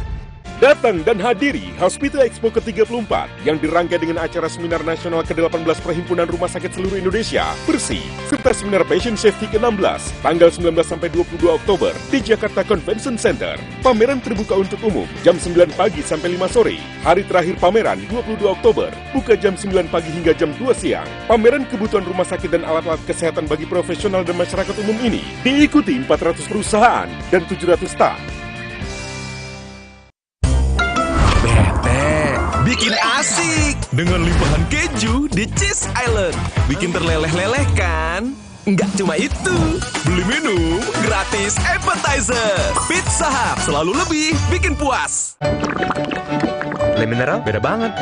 Datang dan hadiri Hospital Expo ke-34 yang dirangkai dengan acara Seminar Nasional ke-18 Perhimpunan Rumah Sakit Seluruh Indonesia, Bersih, serta Seminar Patient Safety ke-16, tanggal 19-22 Oktober di Jakarta Convention Center. Pameran terbuka untuk umum jam 9 pagi sampai 5 sore. Hari terakhir pameran 22 Oktober, buka jam 9 pagi hingga jam 2 siang. Pameran kebutuhan rumah sakit dan alat-alat kesehatan bagi profesional dan masyarakat umum ini diikuti 400 perusahaan dan 700 staf. Bikin asik dengan limpahan keju di Cheese Island. Bikin terleleh-leleh kan? Nggak cuma itu, beli minum gratis appetizer. Pizza Hut selalu lebih bikin puas. Le Mineral beda banget.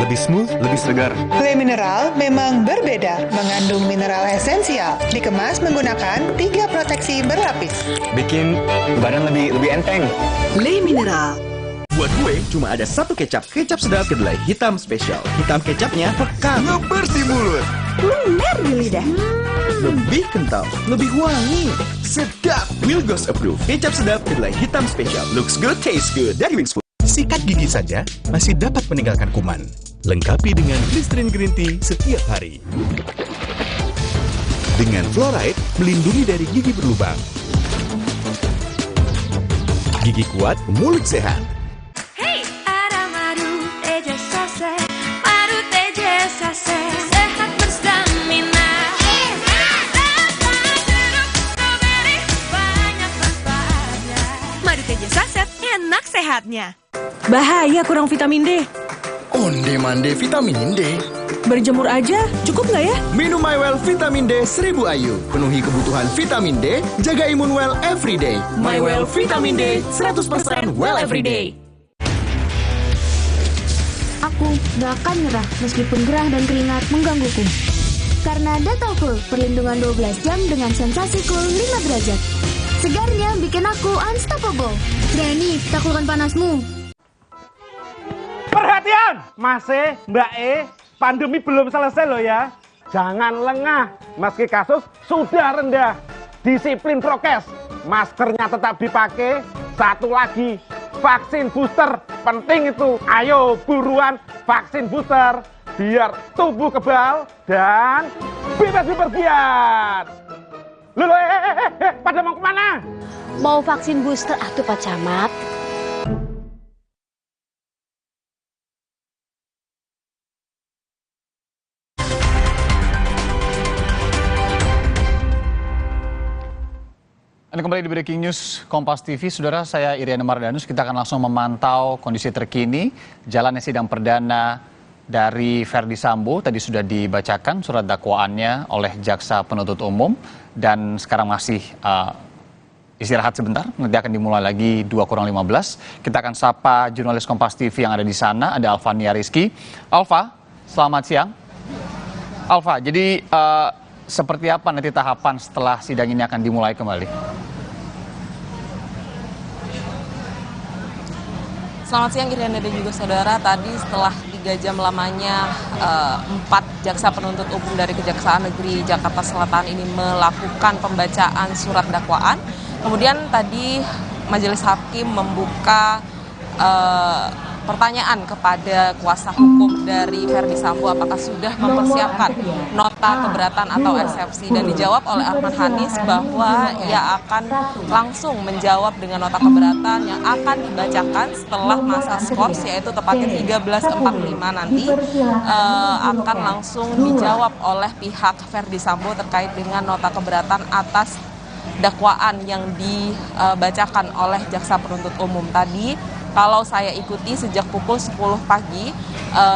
Lebih smooth, lebih segar. Le Mineral memang berbeda, mengandung mineral esensial, dikemas menggunakan 3 proteksi berlapis. Bikin badan lebih enteng. Le Mineral. Buat gue cuma ada 1 kecap. Kecap sedap kedelai hitam spesial. Hitam kecapnya pekat, ngebersih mulut, lumer di lidah, lebih kental, lebih wangi, sedap. Wilgos Approved. Kecap sedap kedelai hitam spesial. Looks good, tastes good. Dari Wings Food. Sikat gigi saja masih dapat meninggalkan kuman. Lengkapi dengan Listerine Green Tea setiap hari. Dengan fluoride, melindungi dari gigi berlubang. Gigi kuat, mulut sehat. sehatnya. Bahaya kurang vitamin D. Onde-mande vitamin D. Berjemur aja, cukup nggak ya? Minum MyWell Vitamin D 1000 IU. Penuhi kebutuhan vitamin D, jaga imun well everyday. MyWell Vitamin D 100% well everyday. Aku gak akan nyerah meskipun gerah dan keringat menggangguku. Karena Dettol Cool, perlindungan 12 jam dengan sensasi cool 5 derajat. Segarnya bikin aku unstoppable. Berani taklukkan panasmu. Perhatian, Mas E, Mbak E, pandemi belum selesai loh ya. Jangan lengah, meski kasus sudah rendah. Disiplin prokes, maskernya tetap dipakai. Satu lagi, vaksin booster, penting itu. Ayo buruan vaksin booster, biar tubuh kebal dan bebas bepergian. Loh, pada mau kemana? Mau vaksin booster atuh Pak Camat. Anda kembali di Breaking News Kompas TV. Saudara, saya Iriana Mardanus. Kita akan langsung memantau kondisi terkini jalannya sidang perdana dari Ferdi Sambo. Tadi sudah dibacakan surat dakwaannya oleh jaksa penuntut umum dan sekarang masih istirahat sebentar. Nanti akan dimulai lagi 2:15. Kita akan sapa jurnalis Kompas TV yang ada di sana. Ada Alfania Rizky. Alfa, selamat siang. Alfa, jadi seperti apa nanti tahapan setelah sidang ini akan dimulai kembali? Selamat siang Iriana dan juga saudara. Tadi setelah 3 jam lamanya 4 jaksa penuntut umum dari Kejaksaan Negeri Jakarta Selatan ini melakukan pembacaan surat dakwaan. Kemudian tadi majelis hakim membuka pertanyaan kepada kuasa hukum dari Ferdi Sambo apakah sudah mempersiapkan nota keberatan atau eksepsi, dan dijawab oleh Arman Hanis bahwa ia akan langsung menjawab dengan nota keberatan yang akan dibacakan setelah masa skors, yaitu tepatnya 13.45 nanti akan langsung dijawab oleh pihak Ferdi Sambo terkait dengan nota keberatan atas dakwaan yang dibacakan oleh jaksa penuntut umum. Tadi kalau saya ikuti sejak pukul 10 pagi,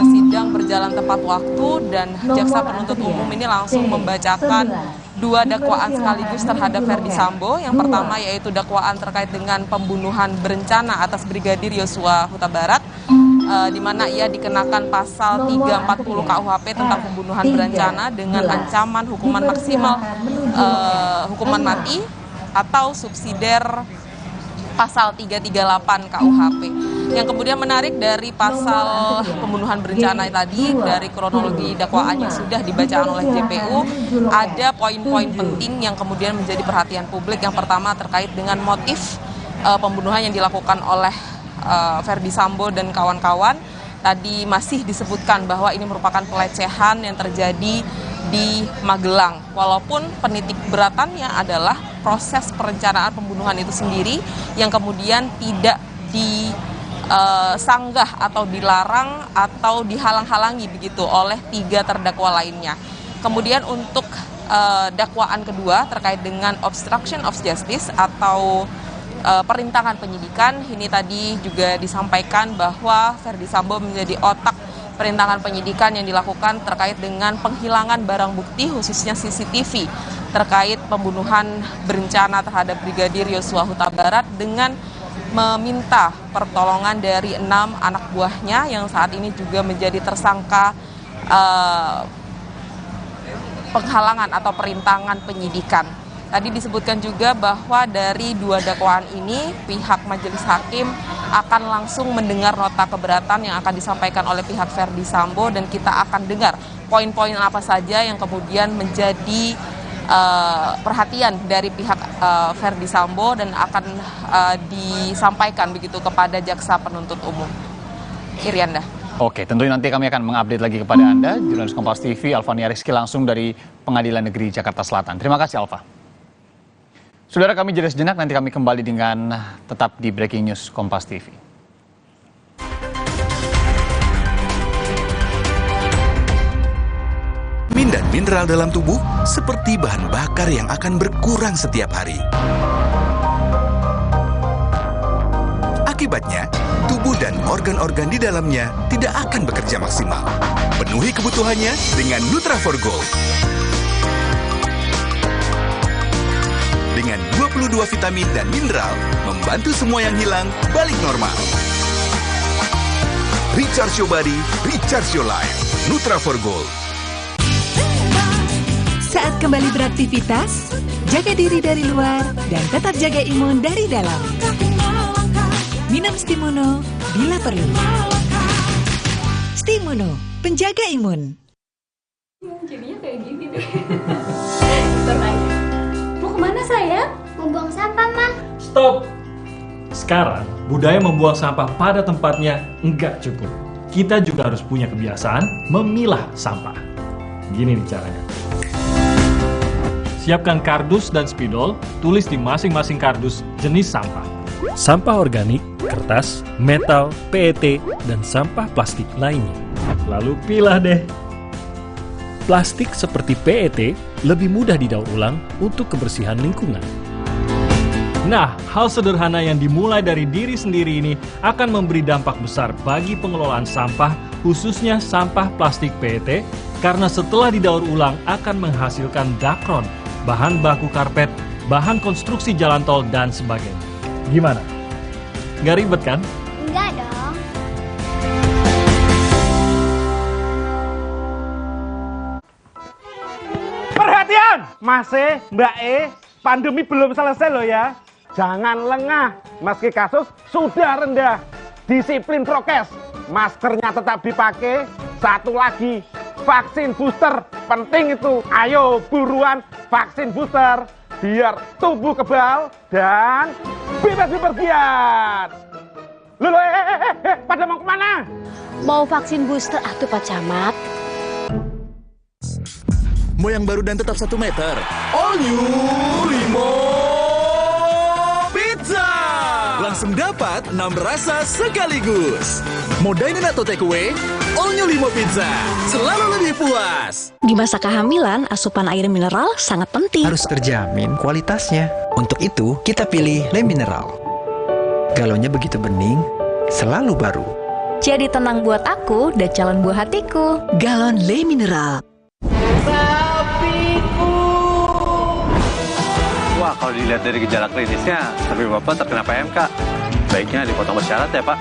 sidang berjalan tepat waktu dan jaksa penuntut umum ini langsung membacakan 2 dakwaan sekaligus terhadap Ferdi Sambo. Yang pertama yaitu dakwaan terkait dengan pembunuhan berencana atas Brigadir Yosua Huta Barat, di mana ia dikenakan pasal 340 KUHP tentang pembunuhan berencana dengan ancaman hukuman maksimal hukuman mati atau subsidiar pasal 338 KUHP. Yang kemudian menarik dari pasal pembunuhan berencana tadi, dari kronologi dakwaannya sudah dibacakan oleh JPU, ada poin-poin penting yang kemudian menjadi perhatian publik. Yang pertama terkait dengan motif pembunuhan yang dilakukan oleh Ferdi Sambo dan kawan-kawan. Tadi masih disebutkan bahwa ini merupakan pelecehan yang terjadi di Magelang. Walaupun penitik beratannya adalah proses perencanaan pembunuhan itu sendiri yang kemudian tidak disanggah atau dilarang atau dihalang-halangi begitu oleh 3 terdakwa lainnya. Kemudian untuk dakwaan kedua terkait dengan obstruction of justice atau perintangan penyidikan, ini tadi juga disampaikan bahwa Ferdi Sambo menjadi otak perintangan penyidikan yang dilakukan terkait dengan penghilangan barang bukti khususnya CCTV terkait pembunuhan berencana terhadap Brigadir Yosua Huta Barat dengan meminta pertolongan dari 6 anak buahnya yang saat ini juga menjadi tersangka penghalangan atau perintangan penyidikan. Tadi disebutkan juga bahwa dari 2 dakwaan ini pihak majelis hakim akan langsung mendengar nota keberatan yang akan disampaikan oleh pihak Ferdi Sambo, dan kita akan dengar poin-poin apa saja yang kemudian menjadi perhatian dari pihak Ferdi Sambo dan akan disampaikan begitu kepada jaksa penuntut umum. Irianda. Oke, tentunya nanti kami akan mengupdate lagi kepada Anda, jurnalis Kompas TV Alfania Rizky langsung dari Pengadilan Negeri Jakarta Selatan. Terima kasih Alfa. Saudara, kami jeda sejenak, nanti kami kembali dengan tetap di Breaking News Kompas TV. Vitamin dan mineral dalam tubuh seperti bahan bakar yang akan berkurang setiap hari. Akibat Akibatnya, tubuh dan organ-organ di dalamnya tidak akan bekerja maksimal. Penuhi kebutuhannya dengan Nutra4Gold. Dengan 22 vitamin dan mineral, membantu semua yang hilang balik normal. Recharge your body, recharge your life. Nutra4Gold. Saat kembali beraktivitas, jaga diri dari luar dan tetap jaga imun dari dalam. Minum Stimuno bila perlu. Stimuno, penjaga imun. Jadinya kayak gini deh. Mau kemana sayang? Mau buang sampah, Ma. Stop! Sekarang, budaya membuang sampah pada tempatnya enggak cukup. Kita juga harus punya kebiasaan memilah sampah. Gini nih caranya. Siapkan kardus dan spidol, tulis di masing-masing kardus jenis sampah. Sampah organik, kertas, metal, PET, dan sampah plastik lainnya. Lalu pilah deh. Plastik seperti PET lebih mudah didaur ulang untuk kebersihan lingkungan. Nah, hal sederhana yang dimulai dari diri sendiri ini akan memberi dampak besar bagi pengelolaan sampah, khususnya sampah plastik PET, karena setelah didaur ulang akan menghasilkan dakron, bahan baku karpet, bahan konstruksi jalan tol, dan sebagainya. Gimana? Nggak ribet kan? Enggak dong. Perhatian, Mas E, Mbak E, pandemi belum selesai loh ya. Jangan lengah, meski kasus sudah rendah. Disiplin prokes, maskernya tetap dipakai. Satu lagi, vaksin booster, penting itu. Ayo buruan vaksin booster, biar tubuh kebal dan bebas bepergian. Loh, pada mau kemana? Mau vaksin booster atuh Pak Camat. Mau yang baru dan tetap 1 meter. All new Limo Pizza. Langsung dapat 6 rasa sekaligus. Mau dine-in atau take away? All new Limo Pizza. Selalu lebih puas. Di masa kehamilan, asupan air mineral sangat penting. Harus terjamin kualitasnya. Untuk itu, kita pilih Le Mineral. Galonnya begitu bening, selalu baru. Jadi tenang buat aku dan calon buah hatiku. Galon Le Mineral. Wah, kalau dilihat dari gejala klinisnya, sapi Bapak terkena PMK. Baiknya dipotong bersyarat ya, Pak.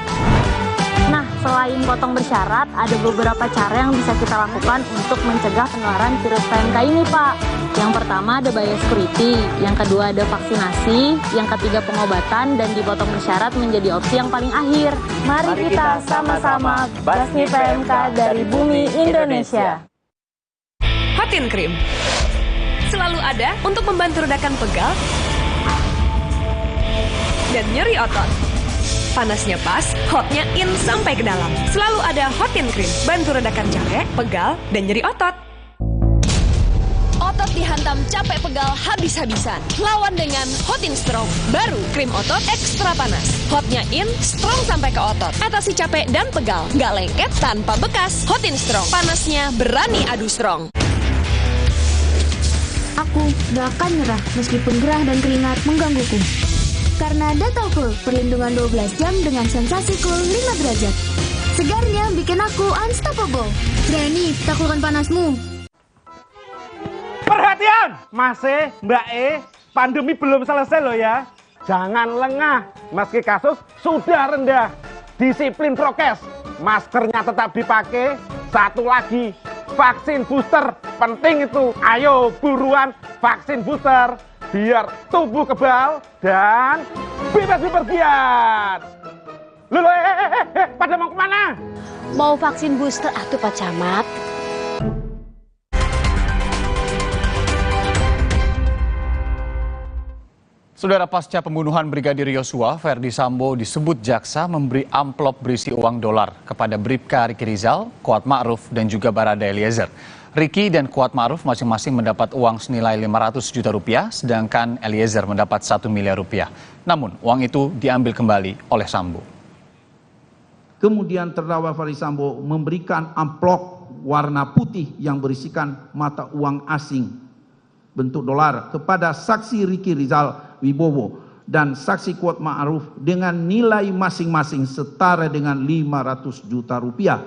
Nah, selain potong bersyarat, ada beberapa cara yang bisa kita lakukan untuk mencegah penularan virus PMK ini, Pak. Yang pertama ada biosecurity, yang kedua ada vaksinasi, yang ketiga pengobatan, dan dipotong bersyarat menjadi opsi yang paling akhir. Mari kita sama-sama basmi PMK dari bumi Indonesia. Hotin Cream selalu ada untuk membantu redakan pegal dan nyeri otot. Panasnya pas, hotnya in sampai ke dalam. Selalu ada Hotin Cream, bantu redakan capek, pegal, dan nyeri otot. Otot dihantam capek pegal habis-habisan. Lawan dengan Hotin Strong. Baru krim otot ekstra panas. Hotnya in, strong sampai ke otot. Atasi capek dan pegal. Nggak lengket tanpa bekas. Hotin Strong. Panasnya berani adu strong. Aku gak akan nyerah meskipun gerah dan keringat menggangguku. Karena Dettol Cool, perlindungan 12 jam dengan sensasi cool 5 derajat. Segarnya bikin aku unstoppable. Berani taklukkan panasmu. Perhatian, Mas E, Mbak E, pandemi belum selesai loh ya. Jangan lengah, meski kasus sudah rendah. Disiplin prokes, maskernya tetap dipakai. Satu lagi, vaksin booster, penting itu. Ayo buruan vaksin booster, biar tubuh kebal dan bebas bepergian. Loh, pada mau kemana? Mau vaksin booster atuh Pak Camat. Saudara, pasca pembunuhan Brigadir Yosua, Verdi Sambo disebut jaksa memberi amplop berisi uang dolar kepada Bribka Riki Rizal, Kuat Ma'ruf, dan juga Barada Eliezer. Riki dan Kuat Ma'ruf masing-masing mendapat uang senilai 500 juta rupiah, sedangkan Eliezer mendapat 1 miliar rupiah. Namun, uang itu diambil kembali oleh Sambo. Kemudian terdakwa Verdi Sambo memberikan amplop warna putih yang berisikan mata uang asing bentuk dolar kepada saksi Riki Rizal Wibowo dan saksi Kuat Ma'ruf dengan nilai masing-masing setara dengan 500 juta rupiah.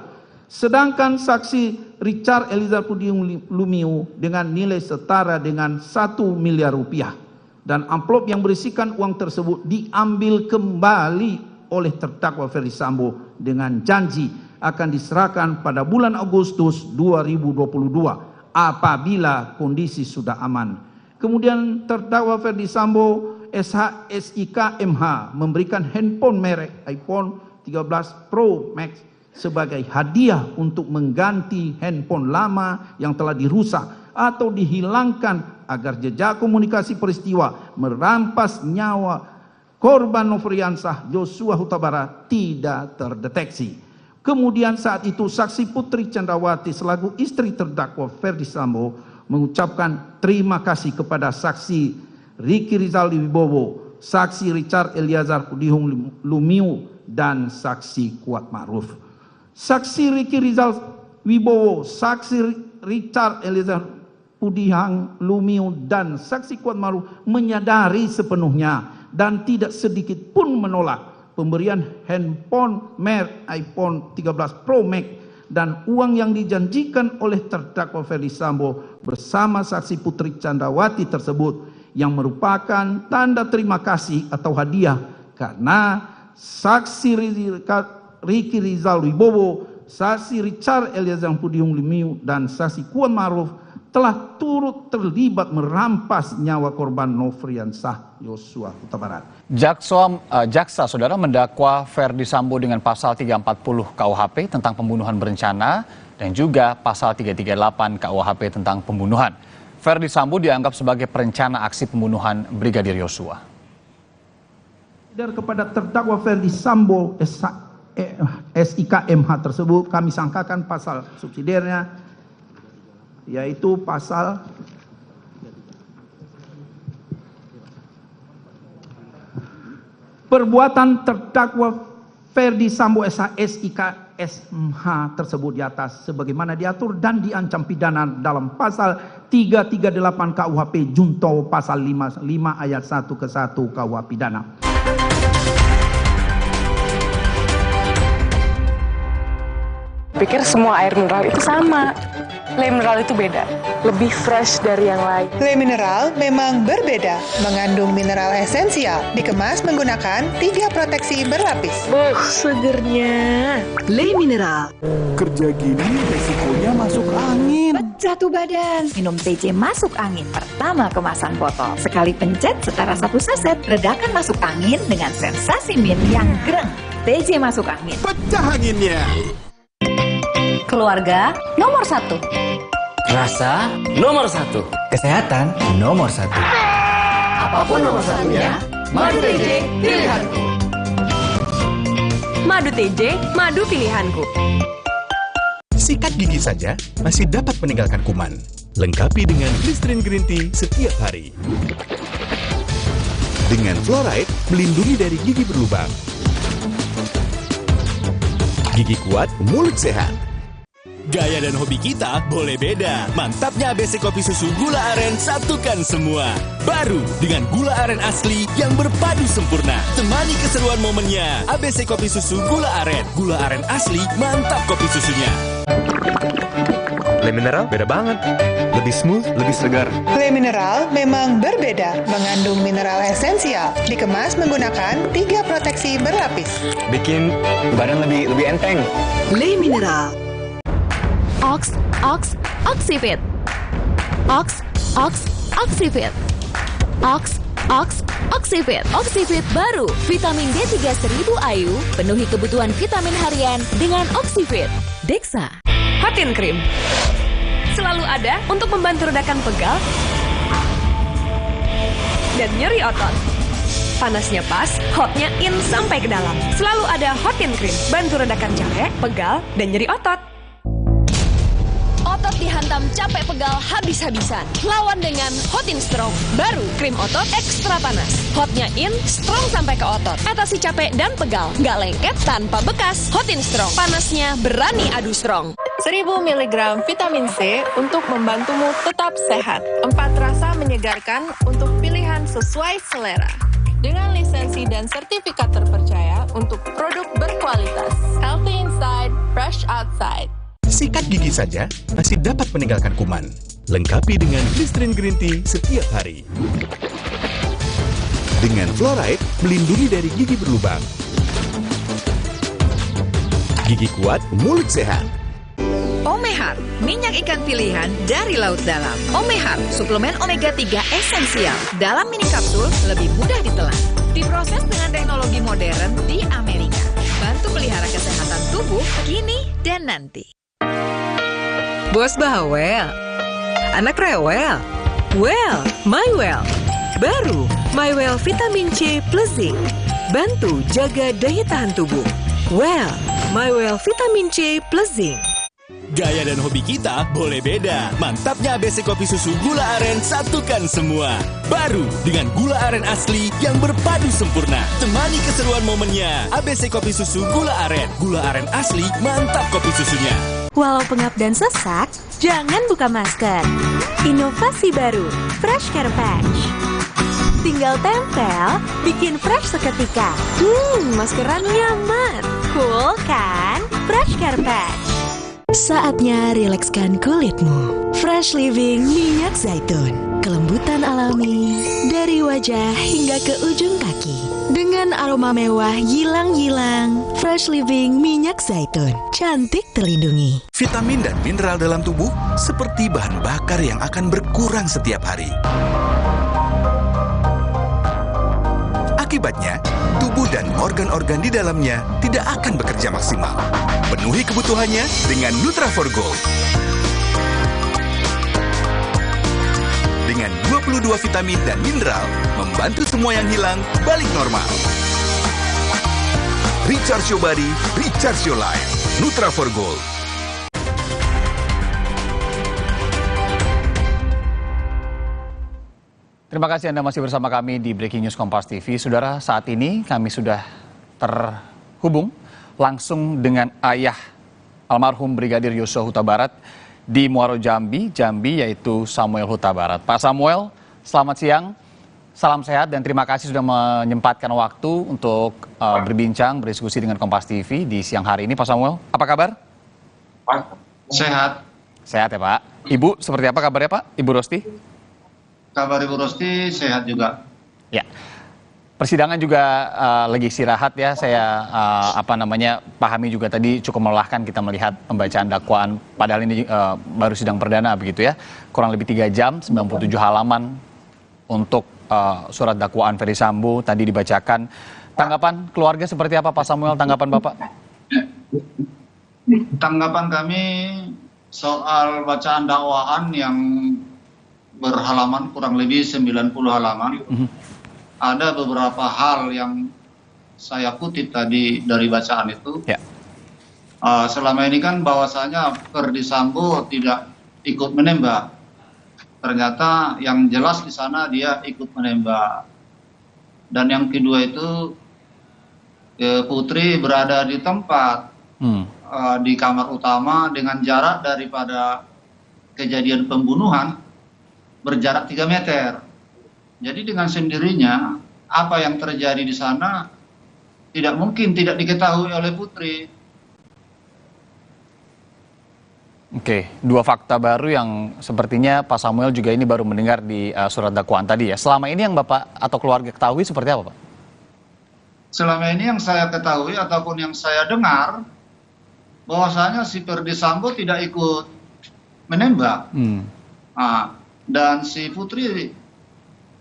Sedangkan saksi Richard Eliezer Pudium Lumiu dengan nilai setara dengan 1 miliar rupiah. Dan amplop yang berisikan uang tersebut diambil kembali oleh terdakwa Ferdi Sambo dengan janji akan diserahkan pada bulan Agustus 2022 apabila kondisi sudah aman. Kemudian terdakwa Ferdi Sambo SIK MH memberikan handphone merek iPhone 13 Pro Max sebagai hadiah untuk mengganti handphone lama yang telah dirusak atau dihilangkan agar jejak komunikasi peristiwa merampas nyawa korban Nofriansah Yosua Huta Barat tidak terdeteksi. Kemudian saat itu saksi Putri Chandrawati selaku istri terdakwa Ferdi Sambo mengucapkan terima kasih kepada saksi Ricky Rizal Wibowo, saksi Richard Eliezer Pudium Lumiu, dan saksi Kuat Ma'ruf. Saksi Ricky Rizal Wibowo, saksi Richard Eliezer Pudium Lumiu, dan saksi Kuat Ma'ruf menyadari sepenuhnya dan tidak sedikit pun menolak pemberian handphone merek iPhone 13 Pro Max dan uang yang dijanjikan oleh terdakwa Ferdi Sambo bersama saksi Putri Chandrawati tersebut, yang merupakan tanda terima kasih atau hadiah karena saksi Ricky Rizal Wibowo, saksi Richard Eliezer Pudium Lumiu, dan saksi Kuat Ma'ruf telah turut terlibat merampas nyawa korban Nofriansah Yosua Huta Barat. Jaksa saudara mendakwa Ferdi Sambo dengan pasal 340 KUHP tentang pembunuhan berencana dan juga pasal 338 KUHP tentang pembunuhan. Ferdi Sambo dianggap sebagai perencana aksi pembunuhan Brigadir Yosua. Dan kepada terdakwa Ferdi Sambo SIK MH tersebut kami sangkakan pasal subsidiarnya, yaitu pasal perbuatan terdakwa Ferdi Sambo SIK SMH tersebut di atas sebagaimana diatur dan diancam pidana dalam pasal 338 KUHP junto pasal 55 ayat 1 ke 1 KUH pidana. Pikir semua air mineral itu sama. Le mineral itu beda, lebih fresh dari yang lain. Le mineral memang berbeda, mengandung mineral esensial, dikemas menggunakan 3 proteksi berlapis. Segernya. Le mineral. Kerja gini resikonya masuk angin. Pecah tuh badan. Minum TJ masuk angin. Pertama kemasan botol. Sekali pencet setara 1 saset. Redakan masuk angin dengan sensasi mint yang greng. TJ masuk angin. Pecah anginnya. Keluarga nomor 1. Rasa nomor 1. Kesehatan nomor 1. Apapun nomor satunya, madu TJ pilihanku. Madu TJ, madu pilihanku. Sikat gigi saja masih dapat meninggalkan kuman. Lengkapi dengan Listerine Green Tea setiap hari. Dengan fluoride, melindungi dari gigi berlubang. Gigi kuat, mulut sehat. Gaya dan hobi kita boleh beda. Mantapnya ABC Kopi Susu Gula Aren satukan semua. Baru dengan gula aren asli yang berpadu sempurna. Temani keseruan momennya. ABC Kopi Susu Gula Aren. Gula aren asli, mantap kopi susunya. Le mineral beda banget. Lebih smooth, lebih segar. Le mineral memang berbeda, mengandung mineral esensial, dikemas menggunakan 3 proteksi berlapis. Bikin badan lebih enteng. Le mineral. Oxyfit. Oxyfit. Oxyfit. Oxyfit baru, vitamin D3 1000 IU, penuhi kebutuhan vitamin harian dengan Oxyfit. Dexa. Hotin Cream. Selalu ada untuk membantu redakan pegal dan nyeri otot. Panasnya pas, hotnya in sampai ke dalam. Selalu ada Hotin Cream, bantu redakan capek, pegal, dan nyeri otot. Otot dihantam capek pegal habis-habisan. Lawan dengan Hotin Strong. Baru krim otot ekstra panas. Hotnya in, strong sampai ke otot. Atasi capek dan pegal. Nggak lengket tanpa bekas. Hotin Strong. Panasnya berani adu strong. 1000 mg vitamin C untuk membantumu tetap sehat. 4 rasa menyegarkan untuk pilihan sesuai selera. dengan lisensi dan sertifikat terpercaya untuk produk berkualitas. Healthy inside, fresh outside. Sikat gigi saja masih dapat meninggalkan kuman. Lengkapi dengan Listerine Green Tea setiap hari. Dengan fluoride, melindungi dari gigi berlubang. Gigi kuat, mulut sehat. Omehar, minyak ikan pilihan dari laut dalam. Omehar, suplemen omega 3 esensial. Dalam mini kapsul, lebih mudah ditelan. Diproses dengan teknologi modern di Amerika. Bantu pelihara kesehatan tubuh kini dan nanti. Bos bawel, anak rewel. Well, MyWell. Baru, MyWell Vitamin C plus Zinc. Bantu jaga daya tahan tubuh. Well, MyWell Vitamin C plus Zinc. Gaya dan hobi kita boleh beda. Mantapnya ABC Kopi Susu Gula Aren satukan semua. Baru dengan gula aren asli yang berpadu sempurna. Temani keseruan momennya. ABC Kopi Susu Gula Aren. Gula aren asli, mantap kopi susunya. Walau pengap dan sesak, jangan buka masker. Inovasi baru, Fresh Care Patch. Tinggal tempel, bikin fresh seketika. Maskeran nyaman. Cool kan? Fresh Care Patch. Saatnya rilekskan kulitmu. Fresh Living minyak zaitun. Kelembutan alami dari wajah hingga ke ujung kaki. Dengan aroma mewah yilang-yilang. Fresh Living minyak zaitun. Cantik terlindungi. Vitamin dan mineral dalam tubuh seperti bahan bakar yang akan berkurang setiap hari. Akibatnya, tubuh dan organ-organ di dalamnya tidak akan bekerja maksimal. Penuhi kebutuhannya dengan Nutra4Gold. Dengan 22 vitamin dan mineral, membantu semua yang hilang balik normal. Recharge your body, recharge your life. Nutra4Gold. Terima kasih Anda masih bersama kami di Breaking News Kompas TV. Saudara, saat ini kami sudah terhubung langsung dengan ayah almarhum Brigadir Yosua Huta Barat di Muaro Jambi, yaitu Samuel Huta Barat. Pak Samuel, selamat siang, salam sehat dan terima kasih sudah menyempatkan waktu untuk berbincang, berdiskusi dengan Kompas TV di siang hari ini. Pak Samuel, apa kabar? Sehat. Sehat ya Pak. Ibu, seperti apa kabarnya Pak? Ibu Rosti? Kabar Ibu Rosti sehat juga. Ya, persidangan juga lagi istirahat ya. Saya pahami juga tadi cukup melelahkan kita melihat pembacaan dakwaan. Padahal ini baru sidang perdana begitu ya. Kurang lebih 3 jam, 97 halaman untuk surat dakwaan Ferdy Sambo tadi dibacakan. Tanggapan keluarga seperti apa Pak Samuel? Tanggapan Bapak? Tanggapan kami soal bacaan dakwaan yang berhalaman kurang lebih 90 halaman. Ada beberapa hal yang saya kutip tadi dari bacaan itu. Ya. Selama ini kan bahwasanya Ferdy Sambo tidak ikut menembak. Ternyata yang jelas di sana dia ikut menembak. Dan yang kedua itu Putri berada di tempat di kamar utama dengan jarak daripada kejadian pembunuhan berjarak 3 meter. Jadi dengan sendirinya apa yang terjadi di sana tidak mungkin tidak diketahui oleh Putri. Oke, 2 fakta baru yang sepertinya Pak Samuel juga ini baru mendengar di surat dakwaan tadi ya. Selama ini yang Bapak atau keluarga ketahui seperti apa Pak? Selama ini yang saya ketahui ataupun yang saya dengar bahwasanya si Ferdy Sambo tidak ikut menembak. Dan si Putri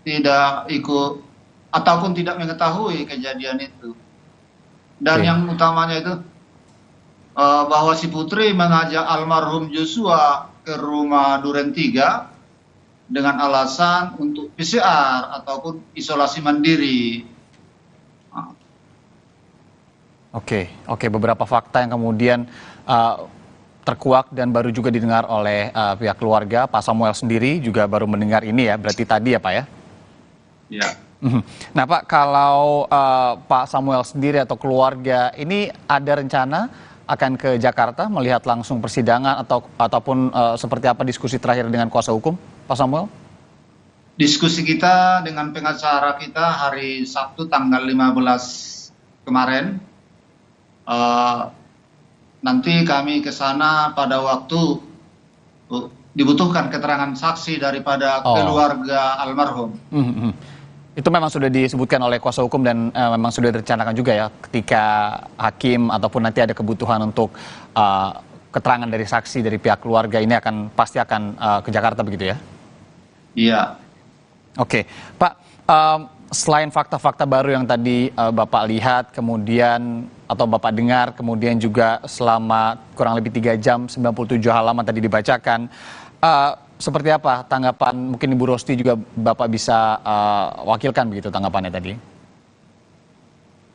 tidak ikut ataupun tidak mengetahui kejadian itu. Dan yang utamanya itu bahwa si Putri mengajak almarhum Yosua ke rumah Duren 3 dengan alasan untuk PCR ataupun isolasi mandiri. Oke, beberapa fakta yang kemudian terkuak dan baru juga didengar oleh pihak keluarga. Pak Samuel sendiri juga baru mendengar ini ya, berarti tadi ya Pak ya? Iya. Nah Pak, kalau Pak Samuel sendiri atau keluarga ini ada rencana akan ke Jakarta melihat langsung persidangan ataupun seperti apa diskusi terakhir dengan kuasa hukum, Pak Samuel? diskusi kita dengan pengacara kita hari Sabtu tanggal 15 kemarin, nanti kami ke sana pada waktu dibutuhkan keterangan saksi daripada keluarga almarhum. Itu memang sudah disebutkan oleh kuasa hukum dan memang sudah direncanakan juga ya ketika hakim ataupun nanti ada kebutuhan untuk keterangan dari saksi dari pihak keluarga ini pasti akan ke Jakarta begitu ya? Iya. Oke, Pak, selain fakta-fakta baru yang tadi Bapak lihat, kemudian atau Bapak dengar, kemudian juga selama kurang lebih 3 jam 97 halaman tadi dibacakan, seperti apa tanggapan, mungkin Ibu Rosti juga Bapak bisa wakilkan begitu tanggapannya tadi?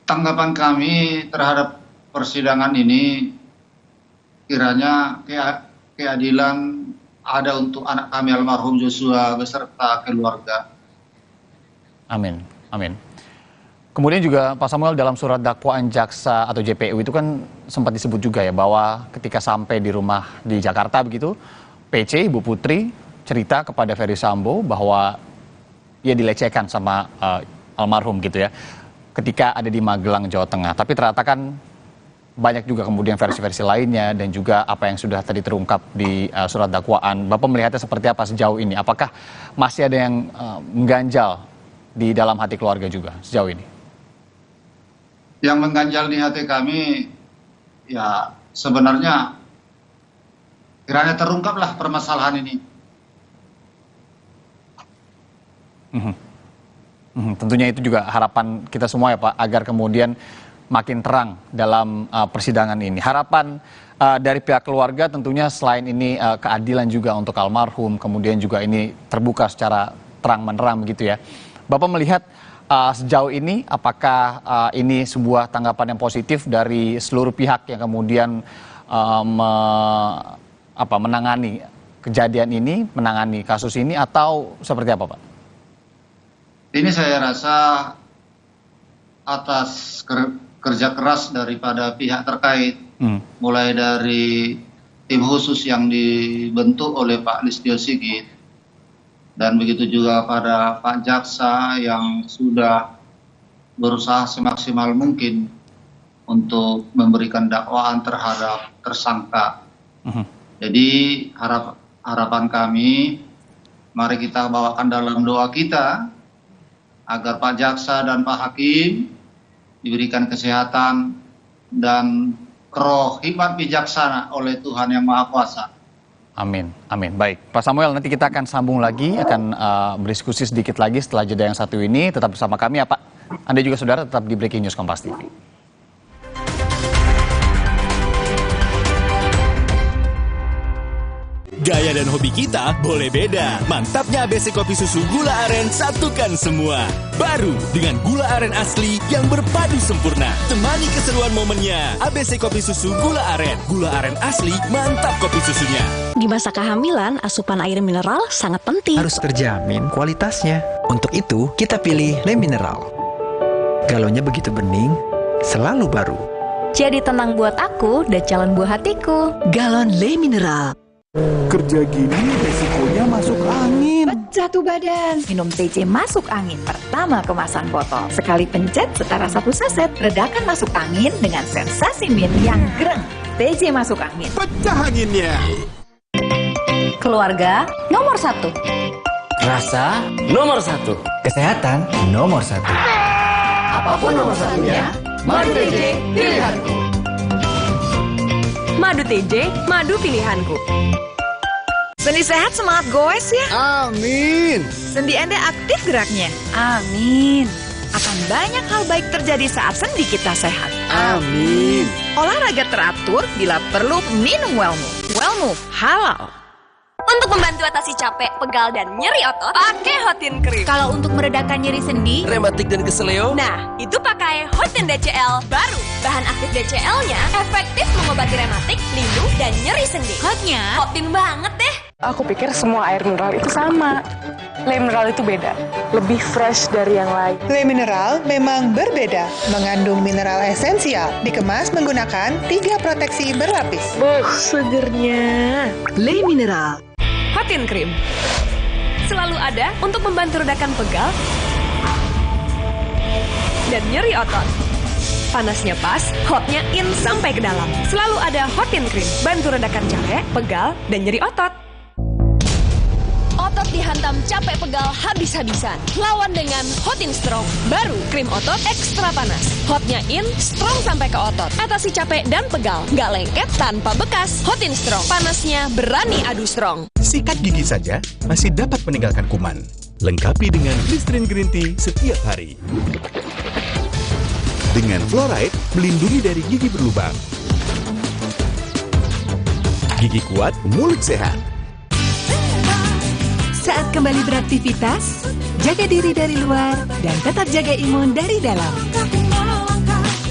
Tanggapan kami terhadap persidangan ini, kiranya keadilan ada untuk anak kami almarhum Joshua beserta keluarga. Amin, amin. Kemudian juga Pak Samuel, dalam surat dakwaan jaksa atau JPU itu kan sempat disebut juga ya bahwa ketika sampai di rumah di Jakarta begitu, PC, Ibu Putri, cerita kepada Ferry Sambo bahwa ia dilecehkan sama almarhum gitu ya, ketika ada di Magelang, Jawa Tengah. Tapi ternyata kan banyak juga kemudian versi-versi lainnya dan juga apa yang sudah tadi terungkap di surat dakwaan. Bapak melihatnya seperti apa sejauh ini? Apakah masih ada yang mengganjal di dalam hati keluarga juga sejauh ini? Yang mengganjal di hati kami, ya sebenarnya kiranya terungkaplah permasalahan ini. Tentunya itu juga harapan kita semua ya Pak, agar kemudian makin terang dalam persidangan ini. Harapan dari pihak keluarga tentunya selain ini keadilan juga untuk almarhum, kemudian juga ini terbuka secara terang menerang gitu ya. Bapak melihat sejauh ini apakah ini sebuah tanggapan yang positif dari seluruh pihak yang kemudian menangani kejadian ini, menangani kasus ini, atau seperti apa Pak? Ini saya rasa atas kerja keras daripada pihak terkait, mulai dari tim khusus yang dibentuk oleh Pak Listio Sigit, dan begitu juga pada Pak Jaksa yang sudah berusaha semaksimal mungkin untuk memberikan dakwaan terhadap tersangka. Jadi harapan kami, mari kita bawakan dalam doa kita agar Pak Jaksa dan Pak Hakim diberikan kesehatan dan roh hikmat bijaksana oleh Tuhan Yang Maha Kuasa. Amin, amin. Baik, Pak Samuel, nanti kita akan sambung lagi, akan berdiskusi sedikit lagi setelah jeda yang satu ini. Tetap bersama kami ya Pak. Anda juga saudara tetap di Breaking News Kompas TV. Gaya dan hobi kita boleh beda. Mantapnya ABC Kopi Susu Gula Aren satukan semua. Baru dengan gula aren asli yang berpadu sempurna. Temani keseruan momennya. ABC Kopi Susu Gula Aren. Gula aren asli, mantap kopi susunya. Di masa kehamilan, asupan air mineral sangat penting. Harus terjamin kualitasnya. Untuk itu, kita pilih Le Mineral. Galonnya begitu bening, selalu baru. Jadi tenang buat aku dan calon buah hatiku. Galon Le Mineral. Kerja gini resikonya masuk angin. Pecah tuh badan. Minum TJ masuk angin pertama kemasan botol. Sekali pencet setara 1 saset. Redakan masuk angin dengan sensasi mint yang greng. TJ masuk angin. Pecah anginnya. Keluarga nomor 1. Rasa nomor 1. Kesehatan nomor 1. Apapun nomor satunya, madu TJ pilihanku. Madu TJ, madu pilihanku. Sendi sehat, semangat goes ya. Amin. Sendi Anda aktif geraknya. Amin. Akan banyak hal baik terjadi saat sendi kita sehat. Amin. Olahraga teratur, bila perlu minum Wellmove. Wellmove halal. Untuk membantu atasi capek, pegal, dan nyeri otot, pakai Hotin Cream. Kalau untuk meredakan nyeri sendi, rematik dan keseleo, nah, itu pakai Hotin DCL baru. Bahan aktif DCL-nya efektif mengobati rematik, lindung, dan nyeri sendi. hotnya Hotin banget deh. Aku pikir semua air mineral itu sama. Le Mineral itu beda, lebih fresh dari yang lain. Le Mineral memang berbeda, mengandung mineral esensial, dikemas menggunakan 3 proteksi berlapis. Segernya. Le Mineral. Hotin Cream. selalu ada untuk membantu redakan pegal dan nyeri otot. Panasnya pas, hotnya in sampai ke dalam. Selalu ada Hot in Cream, bantu redakan capek, pegal, dan nyeri otot. Otot dihantam capek pegal habis-habisan. Lawan dengan Hot in Strong. Baru, krim otot ekstra panas. Hotnya in, strong sampai ke otot. Atasi capek dan pegal. Nggak lengket tanpa bekas. Hot in Strong. Panasnya berani adu strong. Sikat gigi saja masih dapat meninggalkan kuman. Lengkapi dengan Listerine Green Tea setiap hari. Dengan fluoride, melindungi dari gigi berlubang. Gigi kuat, mulut sehat. Saat kembali beraktivitas, jaga diri dari luar dan tetap jaga imun dari dalam.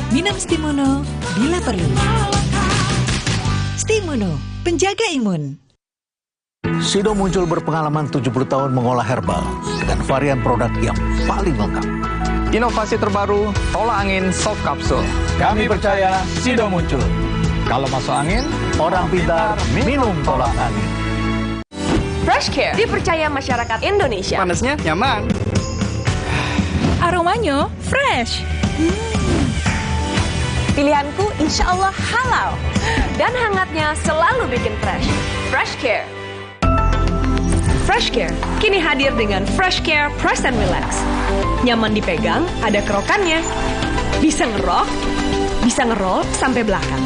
Minum Stimuno bila perlu. Stimuno, penjaga imun. Sido muncul berpengalaman 70 tahun mengolah herbal dengan varian produk yang paling lengkap. Inovasi terbaru, tolak angin soft capsule. Kami percaya Sido muncul. Kalau masuk angin, orang pintar minum tolak angin. Fresh Care dipercaya masyarakat Indonesia. Panasnya nyaman. Aromanya fresh. Pilihanku insya Allah halal. Dan hangatnya selalu bikin fresh. Fresh Care. Fresh Care kini hadir dengan Fresh Care Press and Relax. Nyaman dipegang, ada kerokannya. Bisa ngerok, bisa ngerol sampai belakang.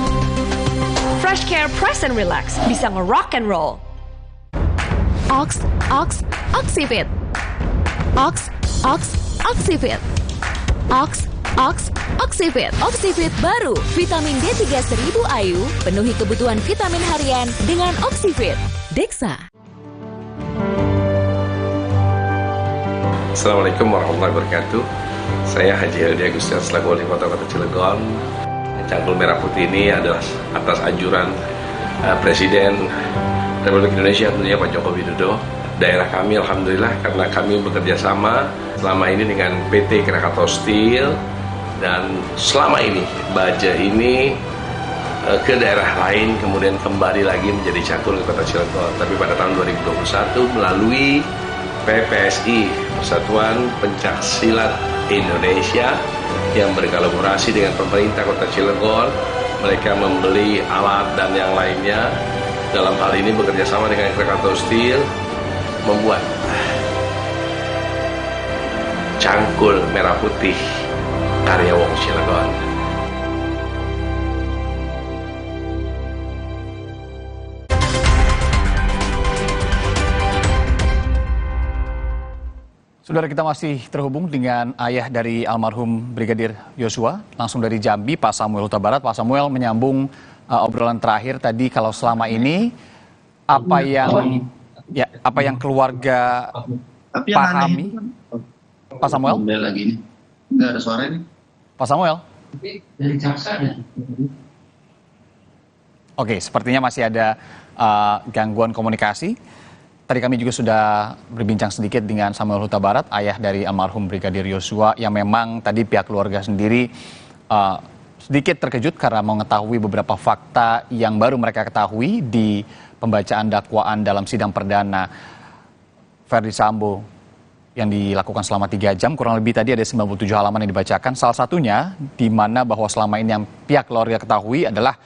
Fresh Care Press and Relax bisa ngerock and roll. Oxyfit. Oxyfit. Oxyfit. Oxyfit baru, vitamin D3 1000 IU, penuhi kebutuhan vitamin harian dengan Oxyfit. Dexa. Assalamualaikum warahmatullahi wabarakatuh. Saya Haji Heldi Agustian selaku Wali Kota Cilegon. Cangkul Merah Putih ini adalah atas anjuran Presiden Republik Indonesia tentunya Pak Joko Widodo. Daerah kami alhamdulillah karena kami bekerja sama selama ini dengan PT Krakatau Steel dan selama ini baja ini ke daerah lain kemudian kembali lagi menjadi cangkul ke Kota Cilegon. Tapi pada tahun 2021 melalui PPSI, Persatuan Pencaksilat Indonesia yang berkolaborasi dengan pemerintah Kota Cilegon, mereka membeli alat dan yang lainnya. Dalam hal ini bekerja sama dengan Krakatau Steel membuat cangkul merah putih karya Wong Cilegon. Saudara, kita masih terhubung dengan ayah dari almarhum Brigadir Yosua, langsung dari Jambi, Pak Samuel Huta Barat. Pak Samuel menyambung obrolan terakhir tadi, kalau selama ini apa yang keluarga pahami. Pak Samuel? Lagi nih. Nggak ada suara ini. Pak Samuel? Dari jaksa ya. Oke, sepertinya masih ada gangguan komunikasi. Tadi kami juga sudah berbincang sedikit dengan Samuel Huta Barat, ayah dari almarhum Brigadir Yosua, yang memang tadi pihak keluarga sendiri sedikit terkejut karena mengetahui beberapa fakta yang baru mereka ketahui di pembacaan dakwaan dalam sidang perdana Verdi Sambo yang dilakukan selama 3 jam. Kurang lebih tadi ada 97 halaman yang dibacakan. Salah satunya di mana bahwa selama ini yang pihak keluarga ketahui adalah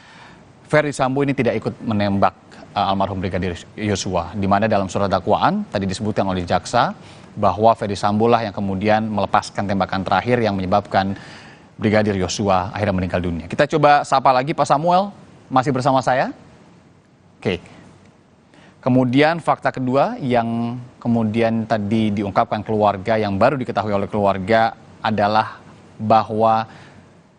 Verdi Sambo ini tidak ikut menembak almarhum Brigadir Yosua, di mana dalam surat dakwaan tadi disebutkan oleh jaksa bahwa Verdi Sambo lah yang kemudian melepaskan tembakan terakhir yang menyebabkan Brigadir Yosua akhirnya meninggal dunia. Kita coba sapa lagi Pak Samuel, masih bersama saya? Oke. Kemudian fakta kedua yang kemudian tadi diungkapkan keluarga, yang baru diketahui oleh keluarga adalah bahwa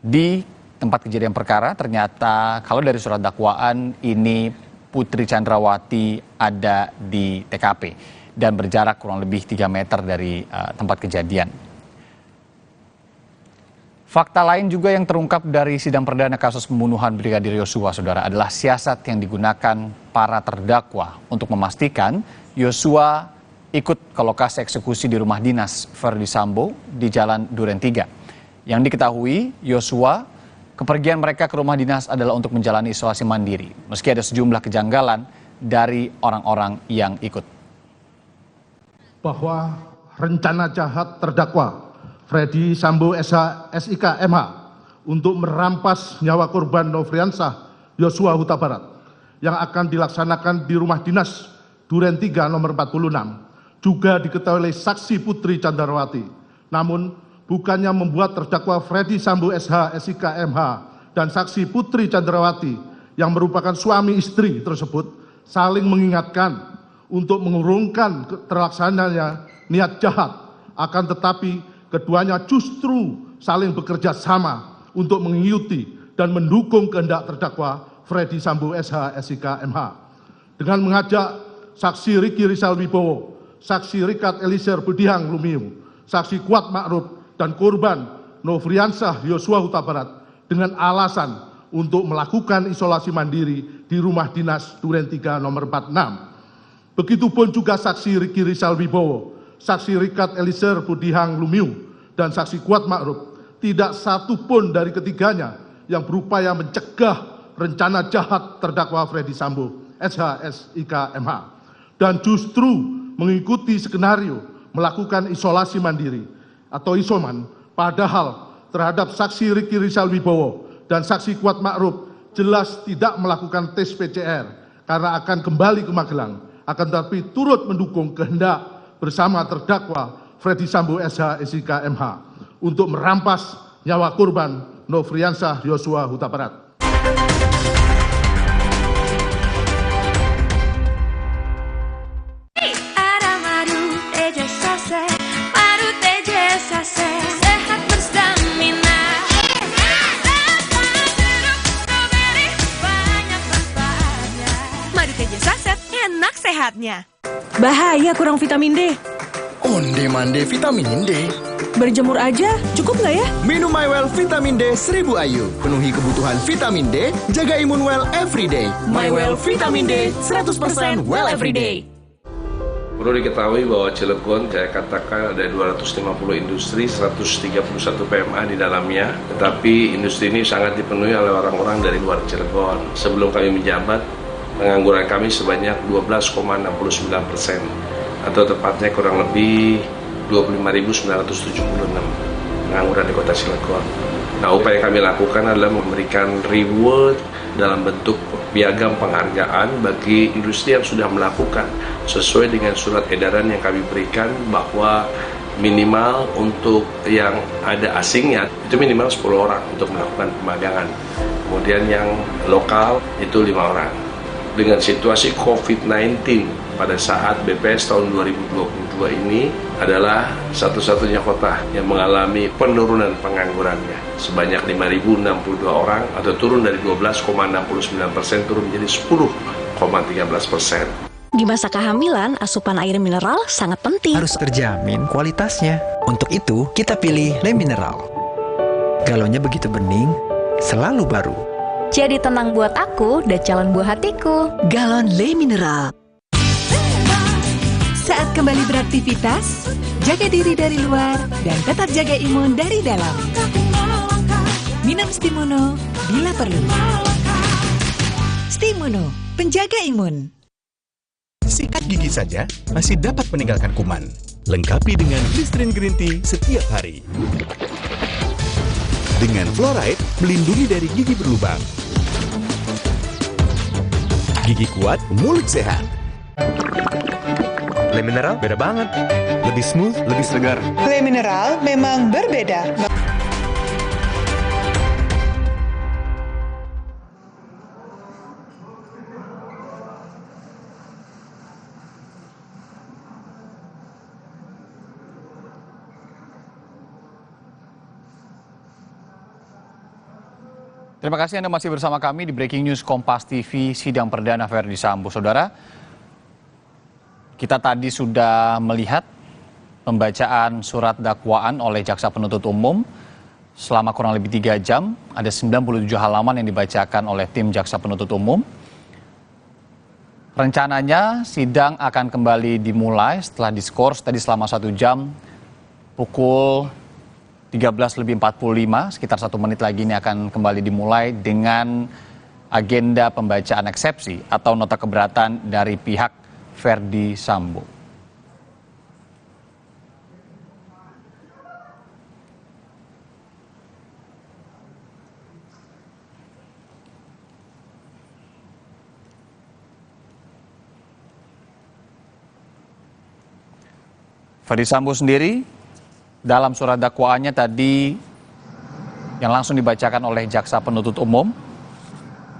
di tempat kejadian perkara ternyata kalau dari surat dakwaan ini Putri Chandrawati ada di TKP dan berjarak kurang lebih 3 meter dari tempat kejadian. Fakta lain juga yang terungkap dari sidang perdana kasus pembunuhan Brigadir Yosua, saudara, adalah siasat yang digunakan para terdakwa untuk memastikan Yosua ikut ke lokasi eksekusi di rumah dinas Verdi Sambo di Jalan Duren 3. Yang diketahui, Yosua kepergian mereka ke rumah dinas adalah untuk menjalani isolasi mandiri, meski ada sejumlah kejanggalan dari orang-orang yang ikut. bahwa rencana jahat terdakwa Freddy Sambo SH SIK MH untuk merampas nyawa korban Nofriansah Yosua Huta Barat yang akan dilaksanakan di rumah dinas Duren 3 nomor 46 juga diketahui oleh saksi Putri Candrawati. Namun bukannya membuat terdakwa Freddy Sambo SH SIK MH dan saksi Putri Candrawati yang merupakan suami istri tersebut saling mengingatkan untuk mengurungkan terlaksananya niat jahat, akan tetapi keduanya justru saling bekerja sama untuk mengikuti dan mendukung kehendak terdakwa Freddy Sambo SH SIK MH dengan mengajak saksi Riki Rizal Wibowo, saksi Rikat Elisir Budihang Lumiu, saksi Kuat Ma'ruf dan korban Nofriansah Yosua Huta Barat dengan alasan untuk melakukan isolasi mandiri di rumah dinas Duren 3 nomor 46. Begitupun juga saksi Riki Rizal Wibowo, saksi Rikat Elisir Budihang Lumiu, dan saksi Kuat Ma'ruf, tidak satu pun dari ketiganya yang berupaya mencegah rencana jahat terdakwa Freddy Sambo SH SIK MH dan justru mengikuti skenario melakukan isolasi mandiri atau isoman, padahal terhadap saksi Riki Rizal Wibowo dan saksi Kuat Ma'ruf jelas tidak melakukan tes PCR karena akan kembali ke Magelang, akan tetapi turut mendukung kehendak bersama terdakwa Freddy Sambo SH SIK MH untuk merampas nyawa korban Nofriansah Yosua Huta Barat. Sehat berstamina. Madu TJ Saset, enak sehatnya. Bahaya kurang vitamin D. Onde-mande vitamin D. Berjemur aja, cukup nggak ya? Minum MyWell Vitamin D 1000 IU. Penuhi kebutuhan vitamin D, jaga imun well everyday. MyWell Vitamin D 100% well everyday. Perlu diketahui bahwa Cilegon, saya katakan ada 250 industri, 131 PMA di dalamnya. Tetapi industri ini sangat dipenuhi oleh orang-orang dari luar Cilegon. Sebelum kami menjabat, pengangguran kami sebanyak 12,69%. Atau tepatnya kurang lebih 25.976 pengangguran di kota Cilegon. Nah, upaya yang kami lakukan adalah memberikan reward dalam bentuk piagam penghargaan bagi industri yang sudah melakukan sesuai dengan surat edaran yang kami berikan, bahwa minimal untuk yang ada asingnya itu minimal 10 orang untuk melakukan pemagangan. Kemudian yang lokal itu 5 orang. Dengan situasi COVID-19 pada saat BPS tahun 2022 ini adalah satu-satunya kota yang mengalami penurunan penganggurannya sebanyak 5.062 orang, atau turun dari 12,69% turun menjadi 10,13%. Di masa kehamilan, asupan air mineral sangat penting. Harus terjamin kualitasnya. Untuk itu, kita pilih Le Mineral. Galonnya begitu bening, selalu baru. Jadi tenang buat aku dan calon buah hatiku. Galon Le Mineral. Saat kembali beraktivitas, jaga diri dari luar dan tetap jaga imun dari dalam. Minum Stimuno bila perlu. Stimuno, penjaga imun. Sikat gigi saja masih dapat meninggalkan kuman. Lengkapi dengan Listerine Green Tea setiap hari. Dengan fluoride, melindungi dari gigi berlubang. Gigi kuat, mulut sehat. Le Mineral beda banget. Lebih smooth, lebih segar. Le Mineral memang berbeda. Terima kasih Anda masih bersama kami di Breaking News Kompas TV, sidang perdana Freddy Sambo. Saudara, kita tadi sudah melihat pembacaan surat dakwaan oleh Jaksa Penuntut Umum selama kurang lebih 3 jam. Ada 97 halaman yang dibacakan oleh tim Jaksa Penuntut Umum. Rencananya sidang akan kembali dimulai setelah diskors tadi selama 1 jam pukul 13.45, sekitar 1 menit lagi ini akan kembali dimulai dengan agenda pembacaan eksepsi atau nota keberatan dari pihak Freddy Sambo. Ferdy Sambo sendiri dalam surat dakwaannya tadi yang langsung dibacakan oleh jaksa penuntut umum,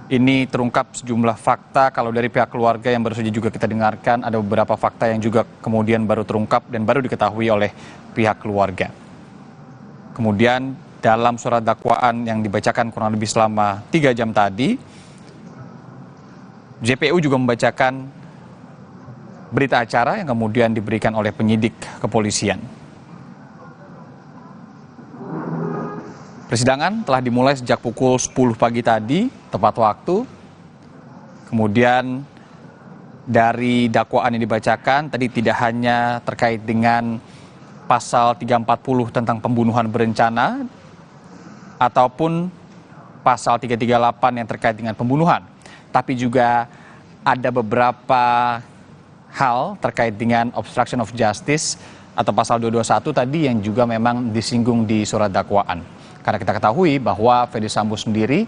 ini terungkap sejumlah fakta. Kalau dari pihak keluarga yang baru saja juga kita dengarkan, ada beberapa fakta yang juga kemudian baru terungkap dan baru diketahui oleh pihak keluarga. Kemudian dalam surat dakwaan yang dibacakan kurang lebih selama 3 jam tadi, JPU juga membacakan berita acara yang kemudian diberikan oleh penyidik kepolisian. Persidangan telah dimulai sejak pukul 10 pagi tadi, tepat waktu. Kemudian dari dakwaan yang dibacakan, tadi tidak hanya terkait dengan pasal 340 tentang pembunuhan berencana, ataupun pasal 338 yang terkait dengan pembunuhan. Tapi juga ada beberapa hal terkait dengan obstruction of justice atau pasal 221 tadi yang juga memang disinggung di surat dakwaan. Karena kita ketahui bahwa Ferdy Sambo sendiri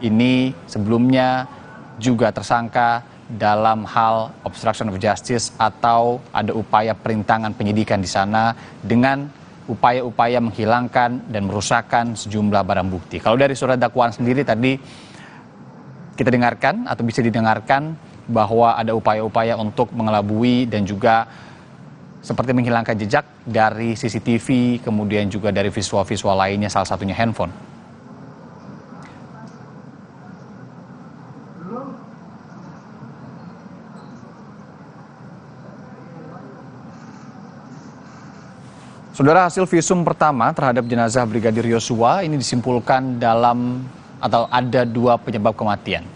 ini sebelumnya juga tersangka dalam hal obstruction of justice atau ada upaya perintangan penyidikan di sana dengan upaya-upaya menghilangkan dan merusakkan sejumlah barang bukti. Kalau dari surat dakwaan sendiri tadi kita dengarkan atau bisa didengarkan bahwa ada upaya-upaya untuk mengelabui dan juga seperti menghilangkan jejak dari CCTV, kemudian juga dari visual-visual lainnya, salah satunya handphone. Saudara, hasil visum pertama terhadap jenazah Brigadir Yosua ini disimpulkan dalam atau ada 2 penyebab kematian.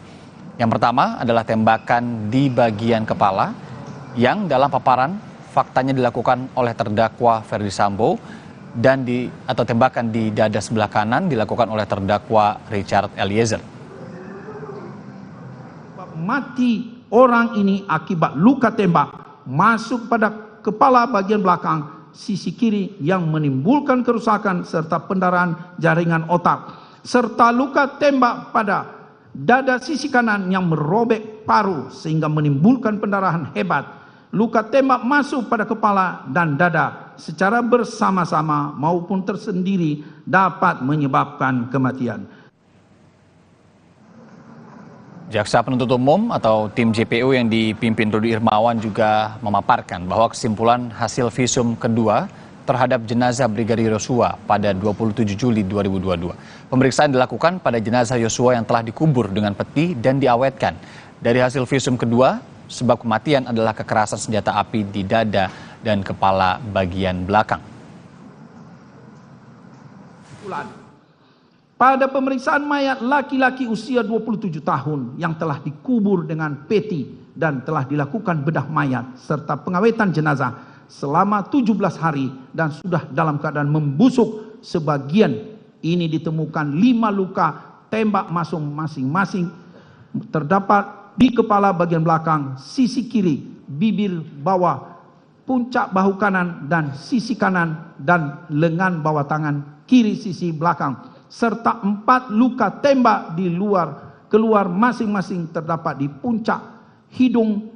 Yang pertama adalah tembakan di bagian kepala yang dalam paparan faktanya dilakukan oleh terdakwa Ferdy Sambo dan atau tembakan di dada sebelah kanan dilakukan oleh terdakwa Richard Eliezer. Mati orang ini akibat luka tembak masuk pada kepala bagian belakang sisi kiri yang menimbulkan kerusakan serta pendarahan jaringan otak, serta luka tembak pada dada sisi kanan yang merobek paru sehingga menimbulkan pendarahan hebat. Luka tembak masuk pada kepala dan dada secara bersama-sama maupun tersendiri dapat menyebabkan kematian. Jaksa penuntut umum atau tim JPU yang dipimpin Rudy Irmawan juga memaparkan bahwa kesimpulan hasil visum kedua terhadap jenazah Brigadir Yosua pada 27 Juli 2022. Pemeriksaan dilakukan pada jenazah Yosua yang telah dikubur dengan peti dan diawetkan. Dari hasil visum kedua, sebab kematian adalah kekerasan senjata api di dada dan kepala bagian belakang. Pada pemeriksaan mayat laki-laki usia 27 tahun yang telah dikubur dengan peti dan telah dilakukan bedah mayat serta pengawetan jenazah selama 17 hari dan sudah dalam keadaan membusuk, sebagian ini ditemukan 5 luka tembak masuk masing-masing terdapat di kepala bagian belakang, sisi kiri, bibir bawah, puncak bahu kanan dan sisi kanan dan lengan bawah tangan kiri sisi belakang, serta 4 luka tembak di keluar masing-masing terdapat di puncak hidung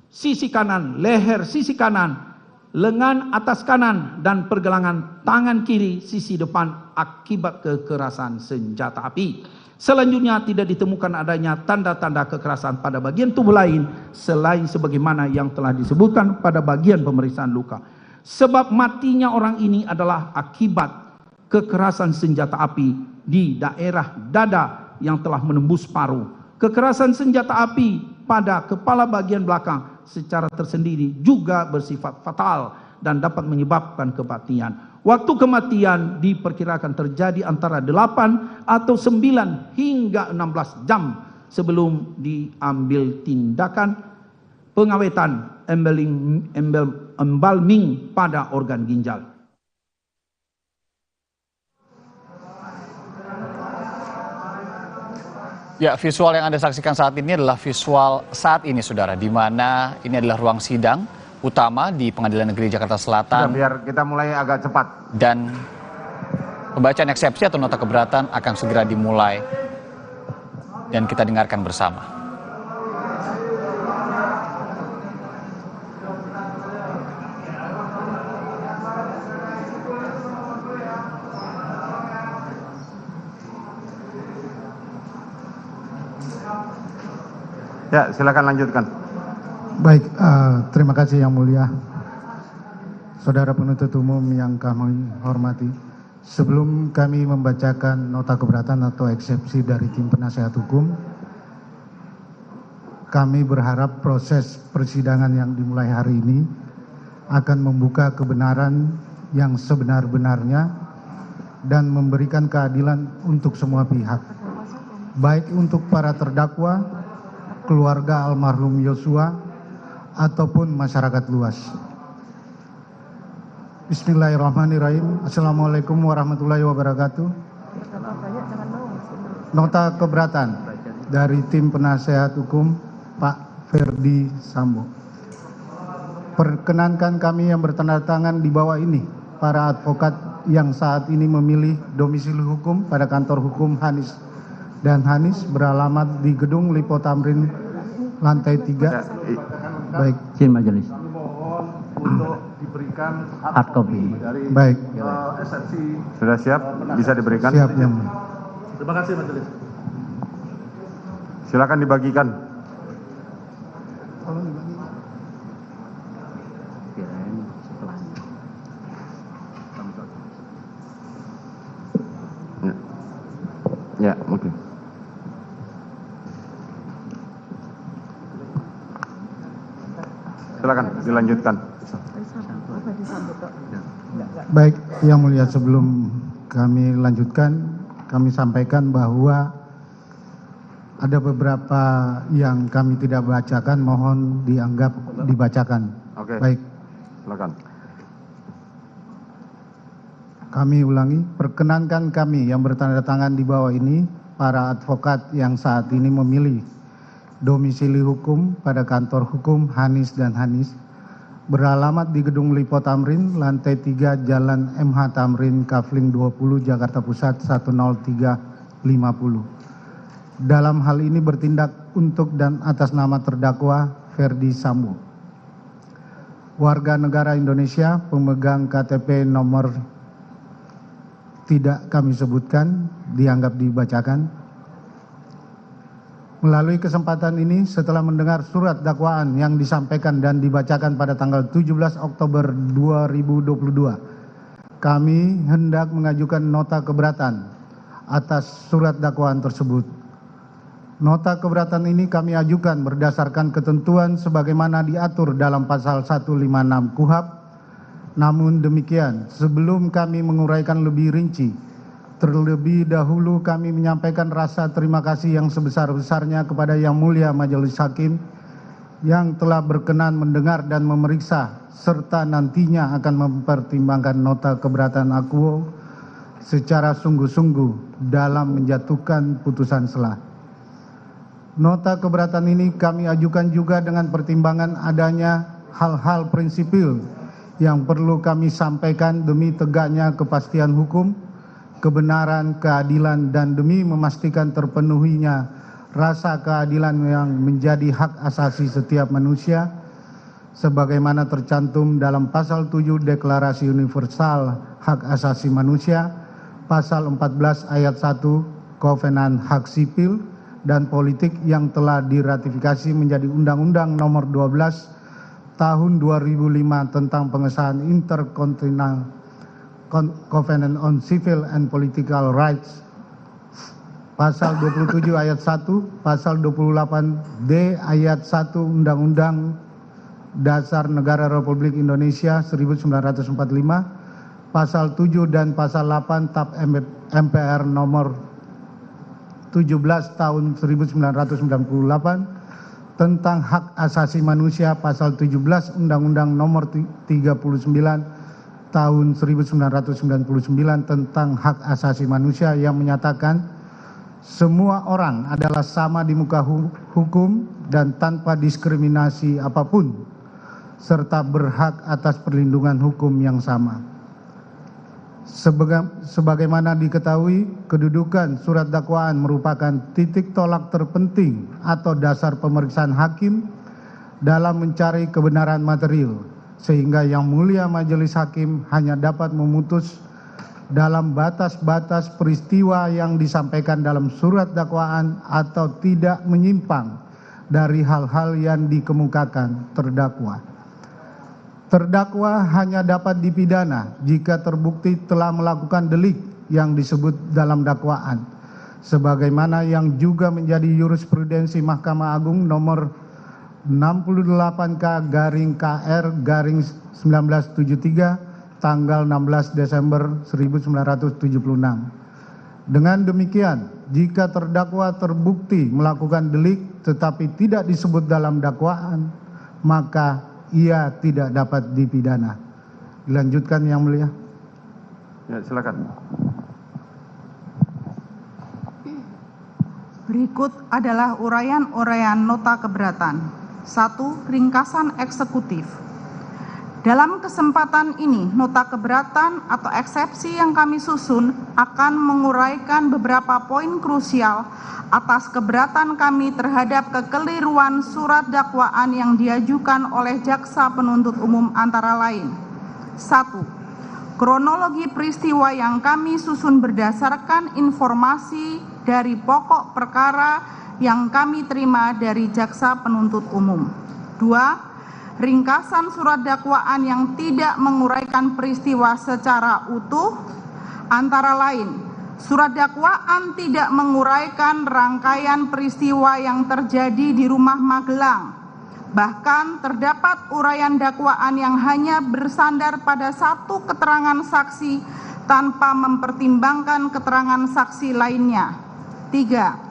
sisi kanan, leher sisi kanan, lengan atas kanan dan pergelangan tangan kiri sisi depan akibat kekerasan senjata api. Selanjutnya tidak ditemukan adanya tanda-tanda kekerasan pada bagian tubuh lain selain sebagaimana yang telah disebutkan pada bagian pemeriksaan luka. Sebab matinya orang ini adalah akibat kekerasan senjata api di daerah dada yang telah menembus paru. Kekerasan senjata api pada kepala bagian belakang secara tersendiri juga bersifat fatal dan dapat menyebabkan kematian. Waktu kematian diperkirakan terjadi antara 8 atau 9 hingga 16 jam sebelum diambil tindakan pengawetan embalming pada organ ginjal. Ya, visual yang Anda saksikan saat ini adalah visual saat ini, saudara, di mana ini adalah ruang sidang utama di Pengadilan Negeri Jakarta Selatan. Biar kita mulai agak cepat. Dan pembacaan eksepsi atau nota keberatan akan segera dimulai dan kita dengarkan bersama. Ya, silakan lanjutkan. Baik, terima kasih Yang Mulia. Saudara penuntut umum yang kami hormati, sebelum kami membacakan nota keberatan atau eksepsi dari tim penasehat hukum, kami berharap proses persidangan yang dimulai hari ini akan membuka kebenaran yang sebenar-benarnya dan memberikan keadilan untuk semua pihak, baik untuk para terdakwa, keluarga almarhum Yosua, ataupun masyarakat luas. Bismillahirrahmanirrahim. Assalamualaikum warahmatullahi wabarakatuh. Nota keberatan dari tim penasehat hukum Pak Ferdi Sambo. Perkenankan kami yang bertanda tangan di bawah ini, para advokat yang saat ini memilih domisili hukum pada kantor hukum Hanis dan Hanis beralamat di Gedung Lipo Tamrin lantai 3. Baik, izin majelis. Untuk diberikan hard copy. Baik. Eksepsi. Sudah siap? Bisa diberikan? Siap, Yang Mulia. Terima kasih majelis. Silakan dibagikan. Ya, oke. Silakan dilanjutkan. Baik, Yang Mulia, sebelum kami lanjutkan, kami sampaikan bahwa ada beberapa yang kami tidak bacakan, mohon dianggap dibacakan. Oke. Baik. Silakan. Kami ulangi, perkenankan kami yang bertanda tangan di bawah ini, para advokat yang saat ini memilih domisili hukum pada kantor hukum Hanis dan Hanis, beralamat di Gedung Lipo Tamrin, lantai 3, Jalan MH Tamrin, Kafling 20, Jakarta Pusat 10350. Dalam hal ini bertindak untuk dan atas nama terdakwa Ferdi Sambo, warga negara Indonesia, pemegang KTP nomor tidak kami sebutkan, dianggap dibacakan. Melalui kesempatan ini, setelah mendengar surat dakwaan yang disampaikan dan dibacakan pada tanggal 17 Oktober 2022, kami hendak mengajukan nota keberatan atas surat dakwaan tersebut. Nota keberatan ini kami ajukan berdasarkan ketentuan sebagaimana diatur dalam pasal 156 KUHP. Namun demikian, sebelum kami menguraikan lebih rinci, terlebih dahulu kami menyampaikan rasa terima kasih yang sebesar-besarnya kepada Yang Mulia Majelis Hakim yang telah berkenan mendengar dan memeriksa serta nantinya akan mempertimbangkan nota keberatan akuo secara sungguh-sungguh dalam menjatuhkan putusan selah. Nota keberatan ini kami ajukan juga dengan pertimbangan adanya hal-hal prinsipil yang perlu kami sampaikan demi tegaknya kepastian hukum, kebenaran, keadilan, dan demi memastikan terpenuhinya rasa keadilan yang menjadi hak asasi setiap manusia, sebagaimana tercantum dalam pasal 7 Deklarasi Universal Hak Asasi Manusia, pasal 14 ayat 1 Kovenan Hak Sipil dan Politik yang telah diratifikasi menjadi Undang-Undang Nomor 12 Tahun 2005 tentang pengesahan Intercontinental Covenant on Civil and Political Rights, pasal 27 ayat 1, pasal 28D ayat 1 Undang-Undang Dasar Negara Republik Indonesia 1945, pasal 7 dan pasal 8 TAP MPR nomor 17 tahun 1998 tentang hak asasi manusia, pasal 17 Undang-Undang nomor 39 tahun 1999 tentang hak asasi manusia yang menyatakan semua orang adalah sama di muka hukum dan tanpa diskriminasi apapun, serta berhak atas perlindungan hukum yang sama. Sebagaimana diketahui, kedudukan surat dakwaan merupakan titik tolak terpenting atau dasar pemeriksaan hakim dalam mencari kebenaran material, sehingga Yang Mulia Majelis Hakim hanya dapat memutus dalam batas-batas peristiwa yang disampaikan dalam surat dakwaan atau tidak menyimpang dari hal-hal yang dikemukakan terdakwa. Terdakwa hanya dapat dipidana jika terbukti telah melakukan delik yang disebut dalam dakwaan, sebagaimana yang juga menjadi jurisprudensi Mahkamah Agung nomor 68K/KR/1973 tanggal 16 Desember 1976. Dengan demikian, jika terdakwa terbukti melakukan delik tetapi tidak disebut dalam dakwaan, maka ia tidak dapat dipidana. Dilanjutkan Yang Mulia. Ya, silakan. Berikut adalah uraian-uraian nota keberatan. 1. Ringkasan eksekutif. Dalam kesempatan ini, nota keberatan atau eksepsi yang kami susun akan menguraikan beberapa poin krusial atas keberatan kami terhadap kekeliruan surat dakwaan yang diajukan oleh jaksa penuntut umum antara lain. 1. Kronologi peristiwa yang kami susun berdasarkan informasi dari pokok perkara yang kami terima dari jaksa penuntut umum. 2. Ringkasan surat dakwaan yang tidak menguraikan peristiwa secara utuh, antara lain, surat dakwaan tidak menguraikan rangkaian peristiwa yang terjadi di Rumah Magelang. Bahkan terdapat uraian dakwaan yang hanya bersandar pada satu keterangan saksi tanpa mempertimbangkan keterangan saksi lainnya. 3.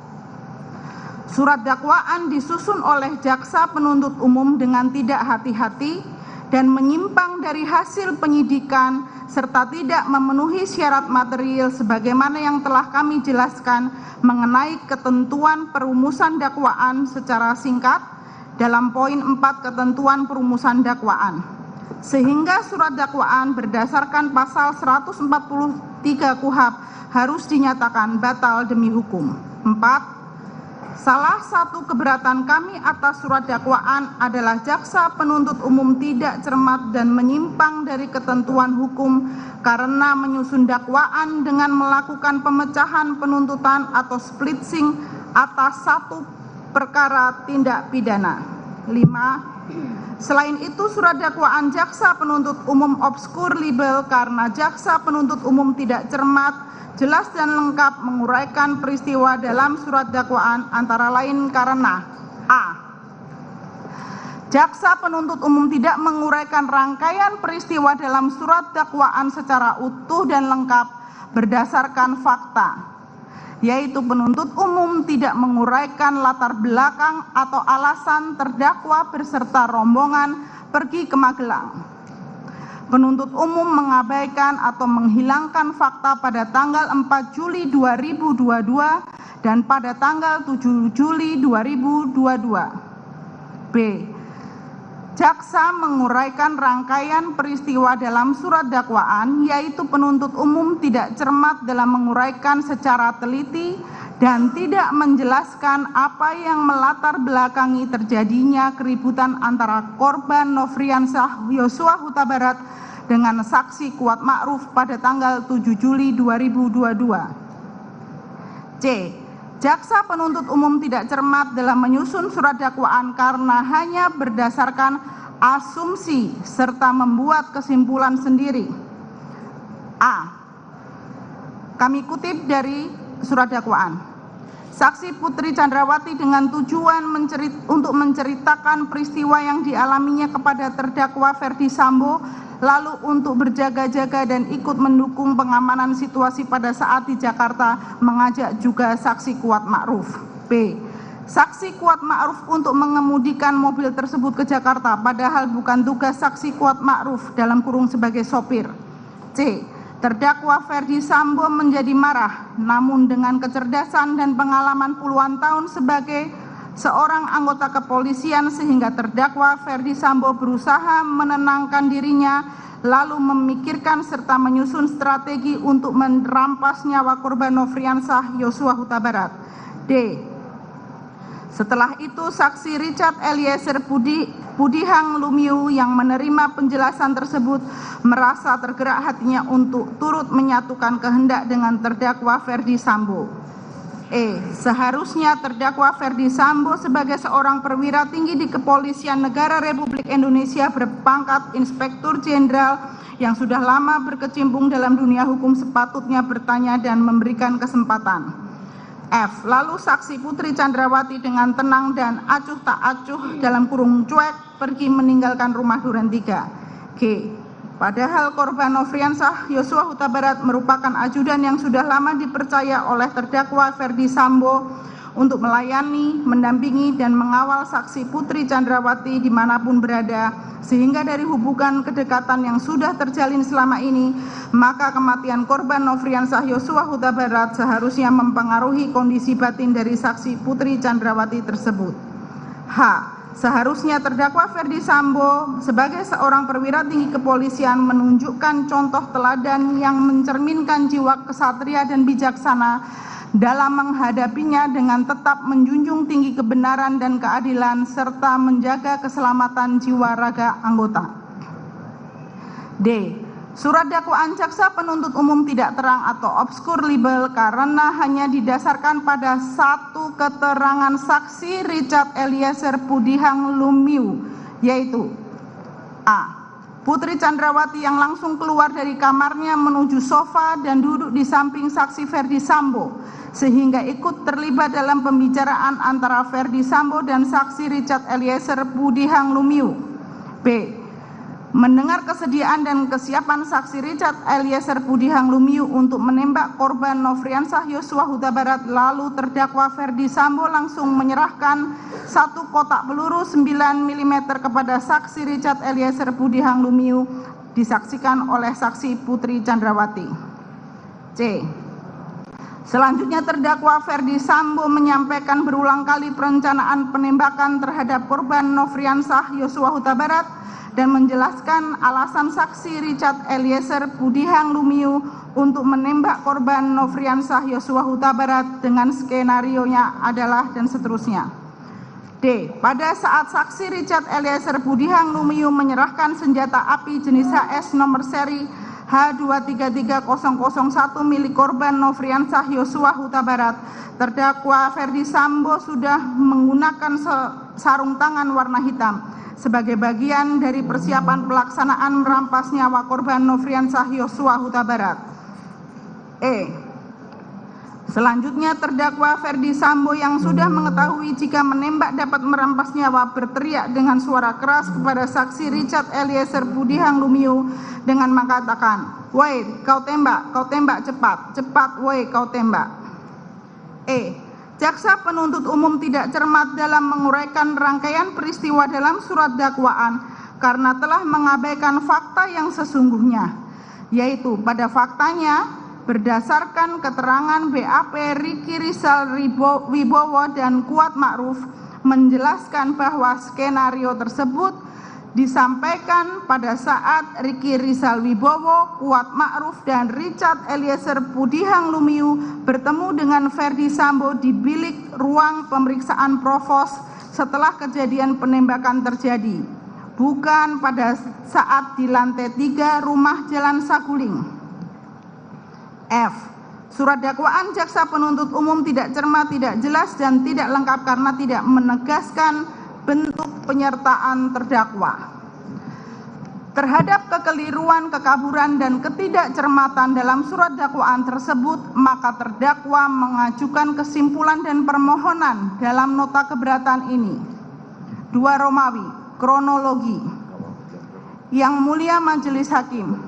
Surat dakwaan disusun oleh jaksa penuntut umum dengan tidak hati-hati dan menyimpang dari hasil penyidikan serta tidak memenuhi syarat material sebagaimana yang telah kami jelaskan mengenai ketentuan perumusan dakwaan secara singkat dalam poin 4 ketentuan perumusan dakwaan. Sehingga surat dakwaan berdasarkan pasal 143 KUHP harus dinyatakan batal demi hukum. 4. Salah satu keberatan kami atas surat dakwaan adalah jaksa penuntut umum tidak cermat dan menyimpang dari ketentuan hukum karena menyusun dakwaan dengan melakukan pemecahan penuntutan atau splitsing atas satu perkara tindak pidana. 5. Selain itu, surat dakwaan jaksa penuntut umum obskur libel karena jaksa penuntut umum tidak cermat, jelas dan lengkap menguraikan peristiwa dalam surat dakwaan antara lain karena A. Jaksa penuntut umum tidak menguraikan rangkaian peristiwa dalam surat dakwaan secara utuh dan lengkap berdasarkan fakta, yaitu penuntut umum tidak menguraikan latar belakang atau alasan terdakwa beserta rombongan pergi ke Magelang. Penuntut umum mengabaikan atau menghilangkan fakta pada tanggal 4 Juli 2022 dan pada tanggal 7 Juli 2022. B. Jaksa menguraikan rangkaian peristiwa dalam surat dakwaan, yaitu penuntut umum tidak cermat dalam menguraikan secara teliti dan tidak menjelaskan apa yang melatar belakangi terjadinya keributan antara korban Nofriansah Yosua Huta Barat dengan saksi Kuat Ma'ruf pada tanggal 7 Juli 2022. C. Jaksa penuntut umum tidak cermat dalam menyusun surat dakwaan karena hanya berdasarkan asumsi serta membuat kesimpulan sendiri. A. Kami kutip dari surat dakwaan. Saksi Putri Chandrawati dengan tujuan untuk menceritakan peristiwa yang dialaminya kepada terdakwa Ferdi Sambo, lalu untuk berjaga-jaga dan ikut mendukung pengamanan situasi pada saat di Jakarta, mengajak juga saksi Kuat Ma'ruf. B. Saksi Kuat Ma'ruf untuk mengemudikan mobil tersebut ke Jakarta, padahal bukan tugas saksi Kuat Ma'ruf dalam kurung sebagai sopir. C. Terdakwa Ferdi Sambo menjadi marah, namun dengan kecerdasan dan pengalaman puluhan tahun sebagai seorang anggota kepolisian sehingga terdakwa Ferdi Sambo berusaha menenangkan dirinya lalu memikirkan serta menyusun strategi untuk merampas nyawa korban Nofriansah Yosua Huta Barat. D. Setelah itu saksi Richard Eliezer Pudihang Lumiu yang menerima penjelasan tersebut merasa tergerak hatinya untuk turut menyatukan kehendak dengan terdakwa Ferdi Sambo. Seharusnya terdakwa Ferdi Sambo sebagai seorang perwira tinggi di Kepolisian Negara Republik Indonesia berpangkat Inspektur Jenderal yang sudah lama berkecimpung dalam dunia hukum sepatutnya bertanya dan memberikan kesempatan. Lalu saksi Putri Chandrawati dengan tenang dan acuh tak acuh dalam kurung cuek pergi meninggalkan rumah duren 3. G. Padahal korban Nofriansah Yosua Huta Barat merupakan ajudan yang sudah lama dipercaya oleh terdakwa Ferdi Sambo untuk melayani, mendampingi, dan mengawal saksi Putri Chandrawati dimanapun berada, sehingga dari hubungan kedekatan yang sudah terjalin selama ini, maka kematian korban Nofriansah Yosua Huta Barat seharusnya mempengaruhi kondisi batin dari saksi Putri Chandrawati tersebut. H. Seharusnya terdakwa Ferdi Sambo sebagai seorang perwira tinggi kepolisian menunjukkan contoh teladan yang mencerminkan jiwa kesatria dan bijaksana dalam menghadapinya dengan tetap menjunjung tinggi kebenaran dan keadilan serta menjaga keselamatan jiwa raga anggota. D. Surat dakwaan jaksa penuntut umum tidak terang atau obskur libel karena hanya didasarkan pada satu keterangan saksi Richard Eliezer Pudihang Lumiu, yaitu A. Putri Chandrawati yang langsung keluar dari kamarnya menuju sofa dan duduk di samping saksi Ferdi Sambo, sehingga ikut terlibat dalam pembicaraan antara Ferdi Sambo dan saksi Richard Eliezer Pudihang Lumiu. B. Mendengar kesediaan dan kesiapan saksi Richard Eliezer Pudihang Lumiu untuk menembak korban Nofriansah Yosua Huta Barat, lalu terdakwa Ferdi Sambo langsung menyerahkan satu kotak peluru 9 mm kepada saksi Richard Eliezer Pudihang Lumiu, disaksikan oleh saksi Putri Chandrawati. C. Selanjutnya terdakwa Ferdi Sambo menyampaikan berulang kali perencanaan penembakan terhadap korban Nofriansah Yosua Huta Barat dan menjelaskan alasan saksi Richard Eliezer Pudihang Lumiu untuk menembak korban Nofriansah Yosua Huta Barat dengan skenarionya adalah dan seterusnya. D. Pada saat saksi Richard Eliezer Pudihang Lumiu menyerahkan senjata api jenis HS nomor seri H233001 milik korban Nofriansah Yosua Huta Barat, terdakwa Ferdi Sambo sudah menggunakan sarung tangan warna hitam sebagai bagian dari persiapan pelaksanaan merampas nyawa korban Nofriansah Yosua Huta Barat. Selanjutnya terdakwa Ferdi Sambo yang sudah mengetahui jika menembak dapat merampas nyawa berteriak dengan suara keras kepada saksi Richard Eliezer Pudihang Lumiu dengan mengatakan, "Woi, kau tembak cepat, cepat, woi kau tembak." Jaksa penuntut umum tidak cermat dalam menguraikan rangkaian peristiwa dalam surat dakwaan karena telah mengabaikan fakta yang sesungguhnya, yaitu pada faktanya berdasarkan keterangan BAP Riki Rizal Wibowo dan Kuat Ma'ruf menjelaskan bahwa skenario tersebut disampaikan pada saat Riki Rizal Wibowo, Kuat Ma'ruf, dan Richard Eliezer Pudihang Lumiu bertemu dengan Ferdi Sambo di bilik ruang pemeriksaan provos setelah kejadian penembakan terjadi, bukan pada saat di lantai 3 rumah Jalan Saguling. F. Surat dakwaan jaksa penuntut umum tidak cermat, tidak jelas, dan tidak lengkap karena tidak menegaskan bentuk penyertaan terdakwa. Terhadap kekeliruan, kekaburan, dan ketidakcermatan dalam surat dakwaan tersebut, maka terdakwa mengajukan kesimpulan dan permohonan dalam nota keberatan ini. 2 Romawi, kronologi. Yang Mulia Majelis Hakim,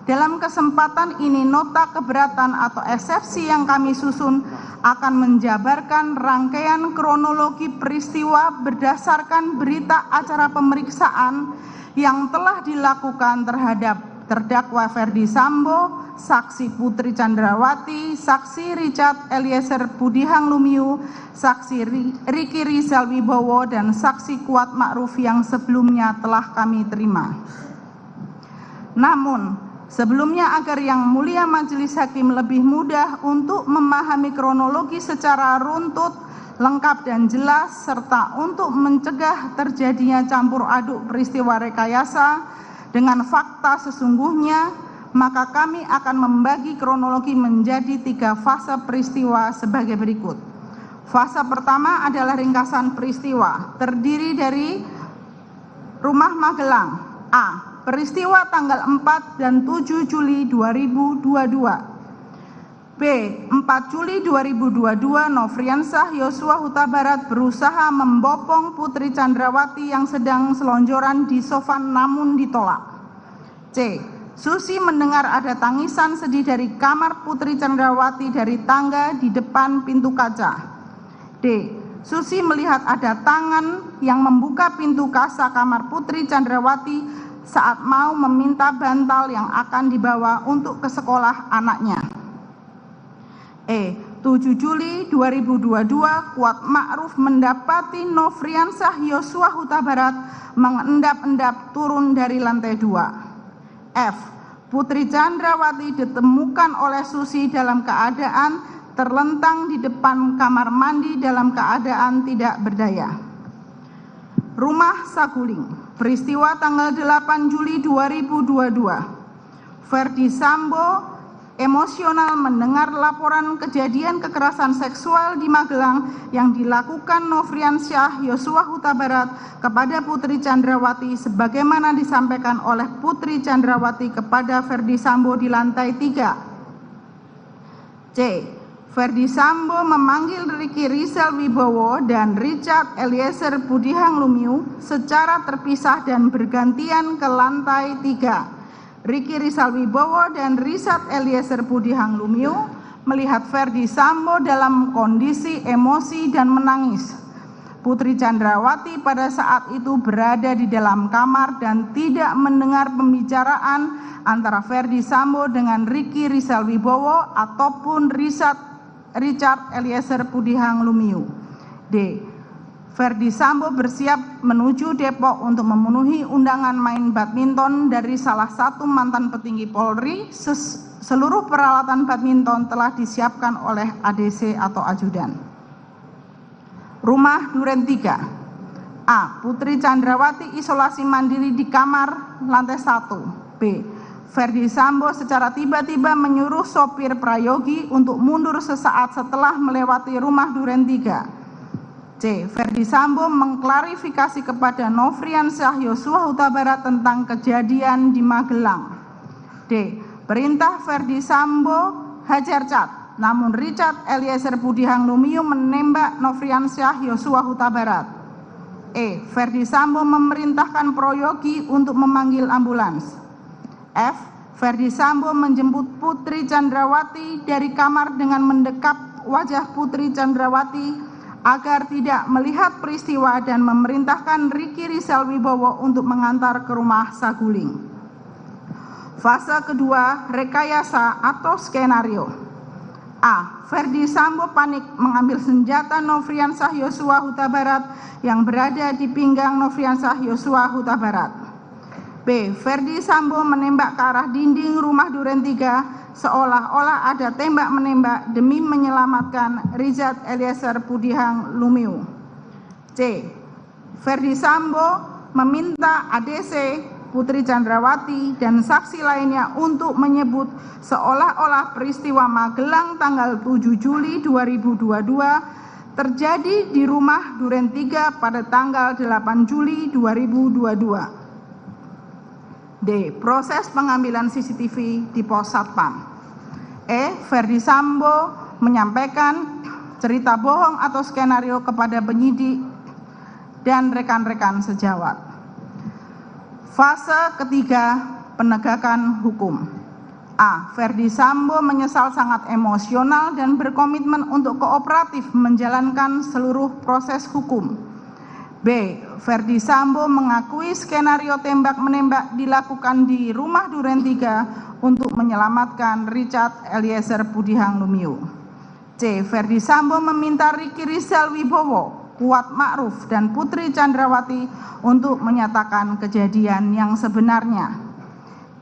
dalam kesempatan ini nota keberatan atau eksepsi yang kami susun akan menjabarkan rangkaian kronologi peristiwa berdasarkan berita acara pemeriksaan yang telah dilakukan terhadap terdakwa Ferdi Sambo, saksi Putri Chandrawati, saksi Richard Eliezer Pudihang Lumiu, saksi Riki Rizal Wibowo, dan saksi Kuat Ma'ruf yang sebelumnya telah kami terima. Namun, sebelumnya agar yang mulia Majelis Hakim lebih mudah untuk memahami kronologi secara runtut, lengkap dan jelas, serta untuk mencegah terjadinya campur aduk peristiwa rekayasa dengan fakta sesungguhnya, maka kami akan membagi kronologi menjadi 3 fase peristiwa sebagai berikut. Fase pertama adalah ringkasan peristiwa, terdiri dari Rumah Magelang. A. Peristiwa tanggal 4 dan 7 Juli 2022. B. 4 Juli 2022, Nofriansah Yosua Huta Barat berusaha membopong Putri Chandrawati yang sedang selonjoran di sofa namun ditolak. C. Susi mendengar ada tangisan sedih dari kamar Putri Chandrawati dari tangga di depan pintu kaca. D. Susi melihat ada tangan yang membuka pintu kaca kamar Putri Chandrawati saat mau meminta bantal yang akan dibawa untuk ke sekolah anaknya. 7 Juli 2022, Kuat Ma'ruf mendapati Nofriansah Yosua Huta Barat mengendap-endap turun dari lantai 2. F. Putri Chandrawati ditemukan oleh Susi dalam keadaan terlentang di depan kamar mandi dalam keadaan tidak berdaya. Rumah Saguling. Peristiwa tanggal 8 Juli 2022. Verdi Sambo emosional mendengar laporan kejadian kekerasan seksual di Magelang yang dilakukan Nofriansah Yosua Huta Barat kepada Putri Chandrawati sebagaimana disampaikan oleh Putri Chandrawati kepada Verdi Sambo di lantai 3. C. Verdi Sambo memanggil Ricky Rizal Wibowo dan Richard Eliezer Budihang Lumiu secara terpisah dan bergantian ke lantai 3. Ricky Rizal Wibowo dan Richard Eliezer Budihang Lumiu melihat Verdi Sambo dalam kondisi emosi dan menangis. Putri Chandrawati pada saat itu berada di dalam kamar dan tidak mendengar pembicaraan antara Verdi Sambo dengan Ricky Rizal Wibowo ataupun Richard Eliezer Budihang Lumiu. D. Verdi Sambo bersiap menuju Depok untuk memenuhi undangan main badminton dari salah satu mantan petinggi Polri. Seluruh peralatan badminton telah disiapkan oleh ADC atau ajudan. Rumah Duren 3. A. Putri Chandrawati isolasi mandiri di kamar lantai 1. B. Verdi Sambo secara tiba-tiba menyuruh sopir Prayogi untuk mundur sesaat setelah melewati rumah Duren 3. C. Verdi Sambo mengklarifikasi kepada Nofriansah Yosua Huta Barat tentang kejadian di Magelang. D. Perintah Verdi Sambo hajar cat, namun Richard Eliezer Budihang Lumiu menembak Nofriansah Yosua Huta Barat. E. Verdi Sambo memerintahkan Prayogi untuk memanggil ambulans. F. Verdi Sambo menjemput Putri Chandrawati dari kamar dengan mendekap wajah Putri Chandrawati agar tidak melihat peristiwa dan memerintahkan Ricky Rizal Wibowo untuk mengantar ke rumah Saguling. Fase kedua, rekayasa atau skenario. A. Verdi Sambo panik mengambil senjata Nofriansah Yosua Huta Barat yang berada di pinggang Nofriansah Yosua Huta Barat. B. Verdi Sambo menembak ke arah dinding rumah Duren 3 seolah-olah ada tembak-menembak demi menyelamatkan Richard Eliezer Budihang Lumiu. C. Verdi Sambo meminta ADC, Putri Chandrawati, dan saksi lainnya untuk menyebut seolah-olah peristiwa Magelang tanggal 7 Juli 2022 terjadi di rumah Duren 3 pada tanggal 8 Juli 2022. D. Proses pengambilan CCTV di pos Satpam. E. Verdi Sambo menyampaikan cerita bohong atau skenario kepada penyidik dan rekan-rekan sejawat. Fase ketiga, penegakan hukum. A. Verdi Sambo menyesal sangat emosional dan berkomitmen untuk kooperatif menjalankan seluruh proses hukum. B. Verdi Sambo mengakui skenario tembak-menembak dilakukan di rumah Duren 3 untuk menyelamatkan Richard Eliezer Budihang Lumiu. C. Verdi Sambo meminta Ricky Rizal Wibowo, Kuat Ma'ruf, dan Putri Chandrawati untuk menyatakan kejadian yang sebenarnya.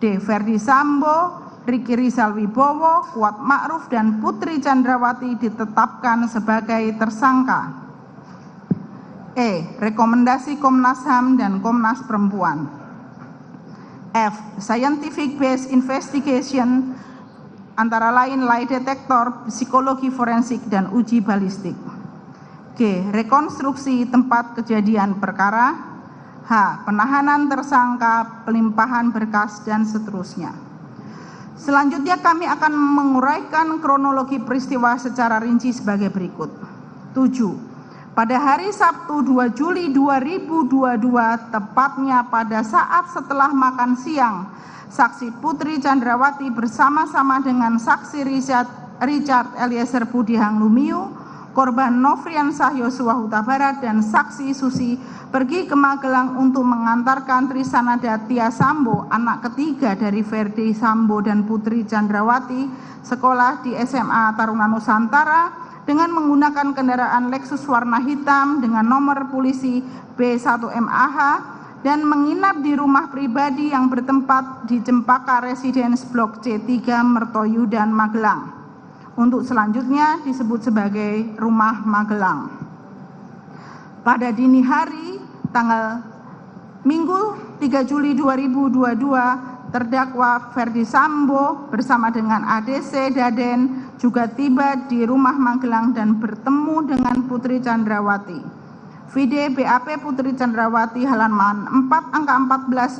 D. Verdi Sambo, Ricky Rizal Wibowo, Kuat Ma'ruf, dan Putri Chandrawati ditetapkan sebagai tersangka. E. Rekomendasi Komnas HAM dan Komnas Perempuan. F. Scientific based investigation antara lain lie detector, psikologi forensik, dan uji balistik. G. Rekonstruksi tempat kejadian perkara. H. Penahanan tersangka, pelimpahan berkas, dan seterusnya. Selanjutnya kami akan menguraikan kronologi peristiwa secara rinci sebagai berikut. 7. Pada hari Sabtu 2 Juli 2022, tepatnya pada saat setelah makan siang, Saksi Putri Chandrawati bersama-sama dengan Saksi Richard Eliezer Pudihang Lumiu, korban Nofriansah Yosua Huta Barat, dan Saksi Susi pergi ke Magelang untuk mengantarkan Trisana Datia Sambo, anak ketiga dari Ferdi Sambo dan Putri Chandrawati, sekolah di SMA Taruna Nusantara, dengan menggunakan kendaraan Lexus warna hitam dengan nomor polisi B1MAH dan menginap di rumah pribadi yang bertempat di Cempaka Residence Blok C3 Mertoyudan Magelang. Untuk selanjutnya disebut sebagai Rumah Magelang. Pada dini hari tanggal Minggu 3 Juli 2022, terdakwa Ferdi Sambo bersama dengan ADC Daden juga tiba di rumah Magelang dan bertemu dengan Putri Chandrawati. Vide BAP Putri Chandrawati halaman 4 angka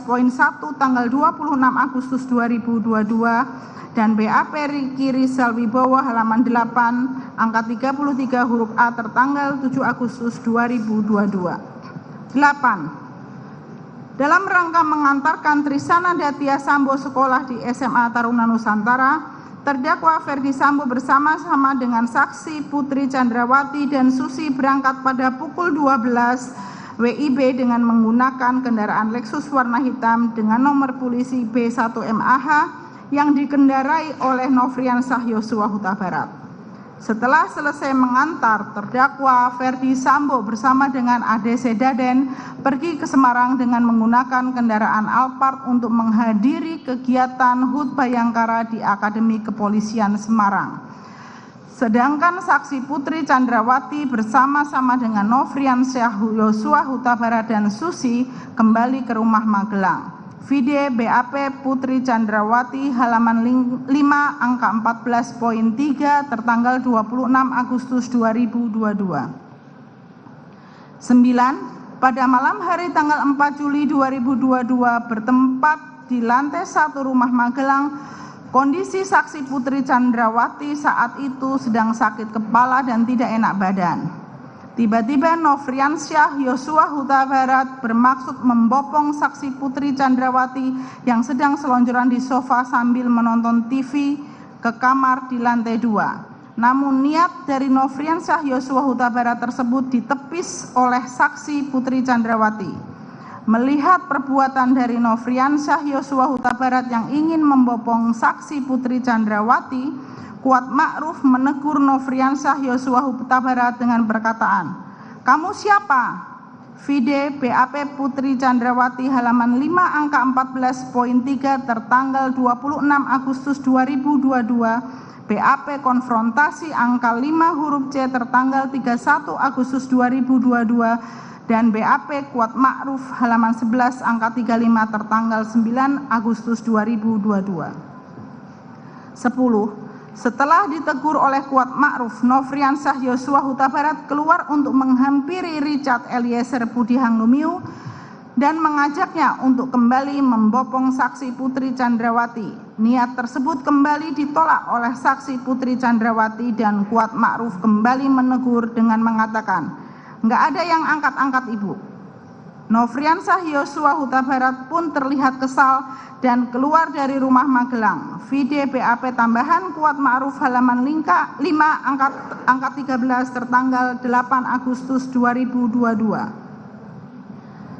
14.1 tanggal 26 Agustus 2022 dan BAP Riki Rizal Wibowo halaman 8 angka 33 huruf A tertanggal 7 Agustus 2022. 8. Dalam rangka mengantarkan Trisana Datia Sambo sekolah di SMA Taruna Nusantara, terdakwa Ferdi Sambo bersama-sama dengan Saksi Putri Chandrawati dan Susi berangkat pada pukul 12 WIB dengan menggunakan kendaraan Lexus warna hitam dengan nomor polisi B1MAH yang dikendarai oleh Nofriansah Yosua Huta Barat. Setelah selesai mengantar, terdakwa Ferdi Sambo bersama dengan ADC Daden pergi ke Semarang dengan menggunakan kendaraan Alphard untuk menghadiri kegiatan HUT Bayangkara di Akademi Kepolisian Semarang. Sedangkan Saksi Putri Chandrawati bersama-sama dengan Nofriansah Yosua Huta Barat dan Susi kembali ke rumah Magelang. Vide BAP Putri Chandrawati halaman 5 angka 14.3 tertanggal 26 Agustus 2022. 9. Pada malam hari tanggal 4 Juli 2022 bertempat di lantai 1 rumah Magelang, kondisi Saksi Putri Chandrawati saat itu sedang sakit kepala dan tidak enak badan. Tiba-tiba Nofriansyah Yosua Huta Barat bermaksud membopong Saksi Putri Chandrawati yang sedang selonjoran di sofa sambil menonton TV ke kamar di lantai 2. Namun niat dari Nofriansyah Yosua Huta Barat tersebut ditepis oleh Saksi Putri Chandrawati. Melihat perbuatan dari Nofriansyah Yosua Huta Barat yang ingin membopong Saksi Putri Chandrawati, Kuat Ma'ruf menegur Nofriansah Yosua Huta Barat dengan perkataan, "Kamu siapa?" Vide BAP Putri Chandrawati halaman 5 angka 14.3 tertanggal 26 Agustus 2022, BAP konfrontasi angka 5 huruf C tertanggal 31 Agustus 2022 dan BAP Kuat Ma'ruf halaman 11 angka 35 tertanggal 9 Agustus 2022. 10. Setelah ditegur oleh Kuat Ma'ruf, Nofriansah Yosua Huta Barat keluar untuk menghampiri Richard Eliezer Pudihang Lumiu dan mengajaknya untuk kembali membopong Saksi Putri Chandrawati. Niat tersebut kembali ditolak oleh Saksi Putri Chandrawati dan Kuat Ma'ruf kembali menegur dengan mengatakan, "Nggak ada yang angkat-angkat ibu." Nofriansah Yosua Huta Barat pun terlihat kesal dan keluar dari rumah Magelang. Vide BAP tambahan Kuat Ma'ruf halaman 5 angka 13 tertanggal 8 Agustus 2022.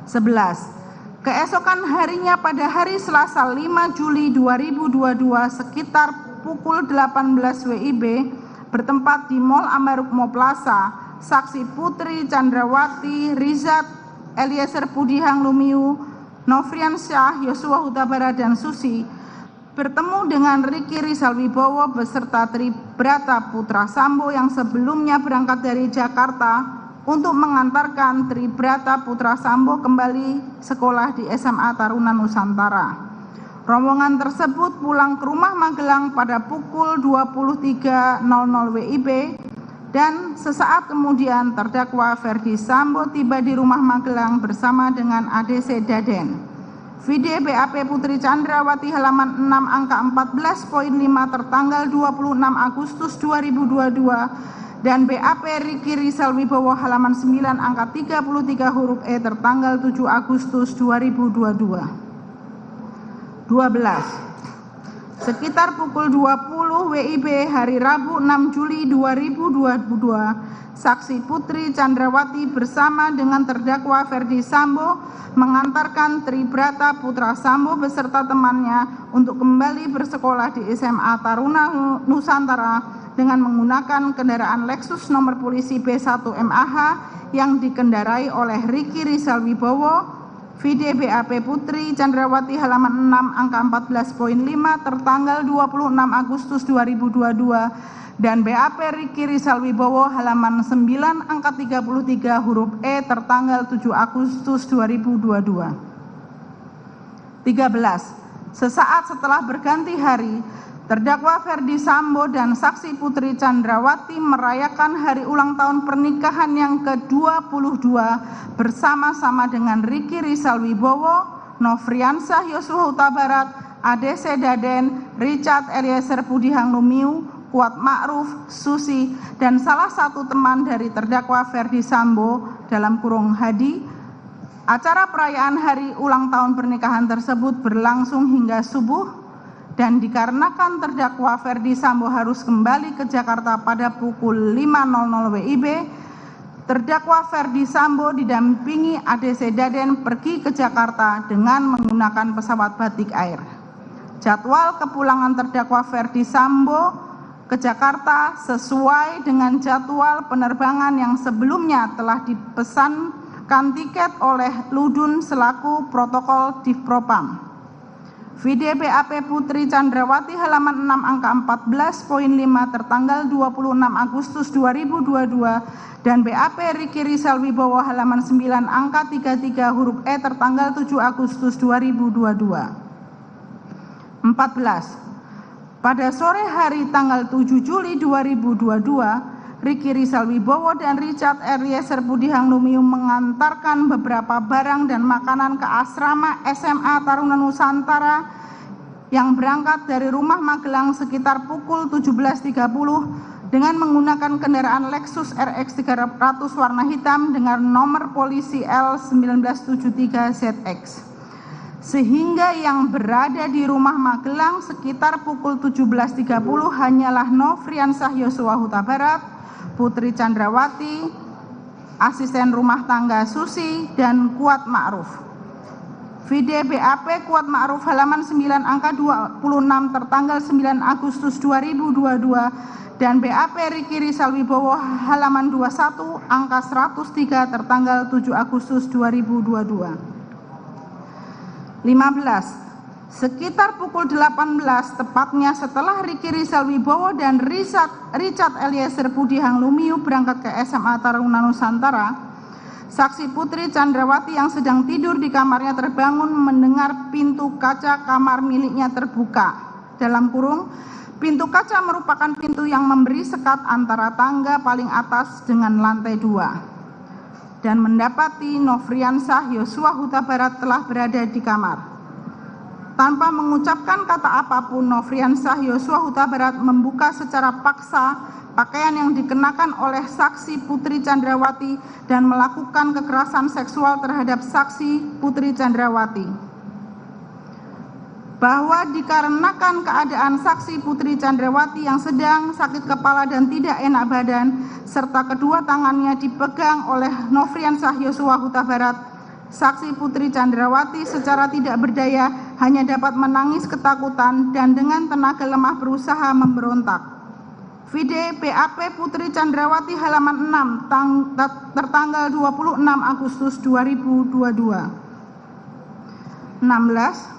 11. Keesokan harinya pada hari Selasa 5 Juli 2022 sekitar pukul 18 WIB bertempat di Mall Ambarukmo Plaza, Saksi Putri Chandrawati, Richard Eliezer Pudihang Lumiu, Nofriansyah Yosua Huta Barat dan Susi bertemu dengan Riki Rizal Wibowo beserta Tribrata Putra Sambo yang sebelumnya berangkat dari Jakarta untuk mengantarkan Tribrata Putra Sambo kembali sekolah di SMA Taruna Nusantara. Rombongan tersebut pulang ke rumah Magelang pada pukul 23.00 WIB dan sesaat kemudian terdakwa Ferdi Sambo tiba di rumah Magelang bersama dengan ADC Daden. Video BAP Putri Chandrawati halaman 6 angka 14.5 tertanggal 26 Agustus 2022 dan BAP Riki Rizal Wibowo halaman 9 angka 33 huruf E tertanggal 7 Agustus 2022. 12. Sekitar pukul 20 WIB hari Rabu 6 Juli 2022, saksi Putri Chandrawati bersama dengan terdakwa Ferdi Sambo mengantarkan Tribrata Putra Sambo beserta temannya untuk kembali bersekolah di SMA Taruna Nusantara dengan menggunakan kendaraan Lexus nomor polisi B1 MAH yang dikendarai oleh Riki Rizal Wibowo. Video BAP Putri Chandrawati halaman 6 angka 14.5 tertanggal 26 Agustus 2022 dan BAP Riki Rizal Wibowo halaman 9 angka 33 huruf E tertanggal 7 Agustus 2022. 13. Sesaat setelah berganti hari, terdakwa Ferdi Sambo dan saksi Putri Chandrawati merayakan hari ulang tahun pernikahan yang ke-22 bersama-sama dengan Riki Rizal Wibowo, Nofriansah Yosua Huta Barat, ADC Daden, Richard Eliezer Budihang Lumiu, Kuat Ma'ruf, Susi, dan salah satu teman dari terdakwa Ferdi Sambo dalam kurung Hadi. Acara perayaan hari ulang tahun pernikahan tersebut berlangsung hingga subuh dan dikarenakan terdakwa Ferdi Sambo harus kembali ke Jakarta pada pukul 5.00 WIB, terdakwa Ferdi Sambo didampingi ADC Daden pergi ke Jakarta dengan menggunakan pesawat Batik Air. Jadwal kepulangan terdakwa Ferdi Sambo ke Jakarta sesuai dengan jadwal penerbangan yang sebelumnya telah dipesankan tiket oleh Ludun selaku protokol Divpropam. Video BAP Putri Chandrawati halaman 6 angka 14.5 tertanggal 26 Agustus 2022 dan BAP Riki Rizal Wibowo halaman 9 angka 33 huruf E tertanggal 7 Agustus 2022. 14. Pada sore hari tanggal 7 Juli 2022, Riki Rizal Wibowo dan Richard Eliezer Budihang Lumiu mengantarkan beberapa barang dan makanan ke asrama SMA Taruna Nusantara yang berangkat dari rumah Magelang sekitar pukul 17.30 dengan menggunakan kendaraan Lexus RX 300 warna hitam dengan nomor polisi L1973ZX. Sehingga yang berada di rumah Magelang sekitar pukul 17.30 hanyalah Nofriansah Yosua Huta Barat, Putri Chandrawati, asisten rumah tangga Susi, dan Kuat Ma'ruf. Video BAP Kuat Ma'ruf halaman 9 angka 26 tertanggal 9 Agustus 2022 dan BAP Riki Rizal Wibowo halaman 21 angka 103 tertanggal 7 Agustus 2022. 15. Sekitar pukul 18 tepatnya setelah Riki Rizal Wibowo dan Richard Eliezer Budihang Lumiu berangkat ke SMA Taruna Nusantara, saksi Putri Chandrawati yang sedang tidur di kamarnya terbangun mendengar pintu kaca kamar miliknya terbuka. Dalam kurung, pintu kaca merupakan pintu yang memberi sekat antara tangga paling atas dengan lantai 2 dan mendapati Nofriansah Yosua Huta Barat telah berada di kamar. Tanpa mengucapkan kata apapun, Nofriansah Yosua Huta Barat membuka secara paksa pakaian yang dikenakan oleh saksi Putri Chandrawati dan melakukan kekerasan seksual terhadap saksi Putri Chandrawati. Bahwa dikarenakan keadaan saksi Putri Chandrawati yang sedang sakit kepala dan tidak enak badan, serta kedua tangannya dipegang oleh Nofriansah Yosua Huta Barat, saksi Putri Chandrawati secara tidak berdaya hanya dapat menangis ketakutan dan dengan tenaga lemah berusaha memberontak. Video BAP Putri Chandrawati halaman 6 tertanggal 26 Agustus 2022. 16.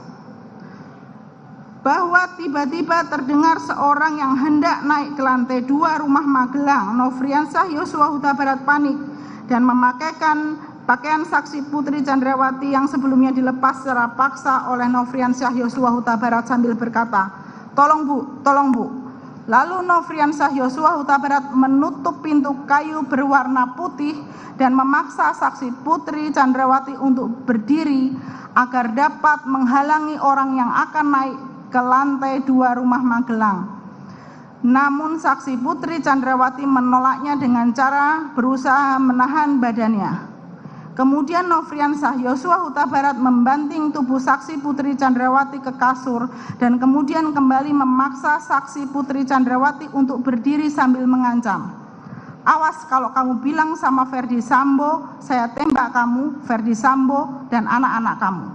Bahwa tiba-tiba terdengar seorang yang hendak naik ke lantai 2 rumah Magelang. Nofriansah Yosua Huta Barat panik dan memakaikan pakaian saksi Putri Chandrawati yang sebelumnya dilepas secara paksa oleh Nofriansyah Yosua Huta Barat sambil berkata, "Tolong Bu, tolong Bu." Lalu Nofriansyah Yosua Huta Barat menutup pintu kayu berwarna putih dan memaksa saksi Putri Chandrawati untuk berdiri agar dapat menghalangi orang yang akan naik ke lantai 2 rumah Magelang. Namun saksi Putri Chandrawati menolaknya dengan cara berusaha menahan badannya. Kemudian Nofriansyah Yosua Huta Barat membanting tubuh saksi Putri Chandrawati ke kasur dan kemudian kembali memaksa saksi Putri Chandrawati untuk berdiri sambil mengancam, "Awas kalau kamu bilang sama Ferdi Sambo, saya tembak kamu, Ferdi Sambo, dan anak-anak kamu."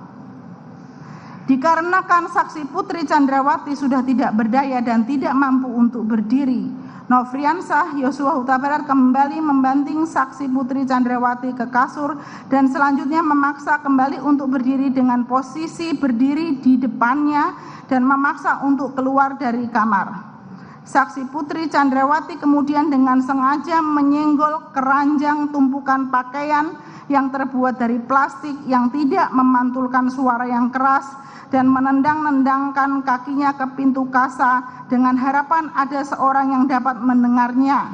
Dikarenakan saksi Putri Chandrawati sudah tidak berdaya dan tidak mampu untuk berdiri, Nofriansyah Yosua Huta Barat kembali membanting saksi Putri Chandrawati ke kasur dan selanjutnya memaksa kembali untuk berdiri dengan posisi berdiri di depannya dan memaksa untuk keluar dari kamar. Saksi Putri Chandrawati kemudian dengan sengaja menyenggol keranjang tumpukan pakaian yang terbuat dari plastik yang tidak memantulkan suara yang keras dan menendang-nendangkan kakinya ke pintu kasa dengan harapan ada seorang yang dapat mendengarnya.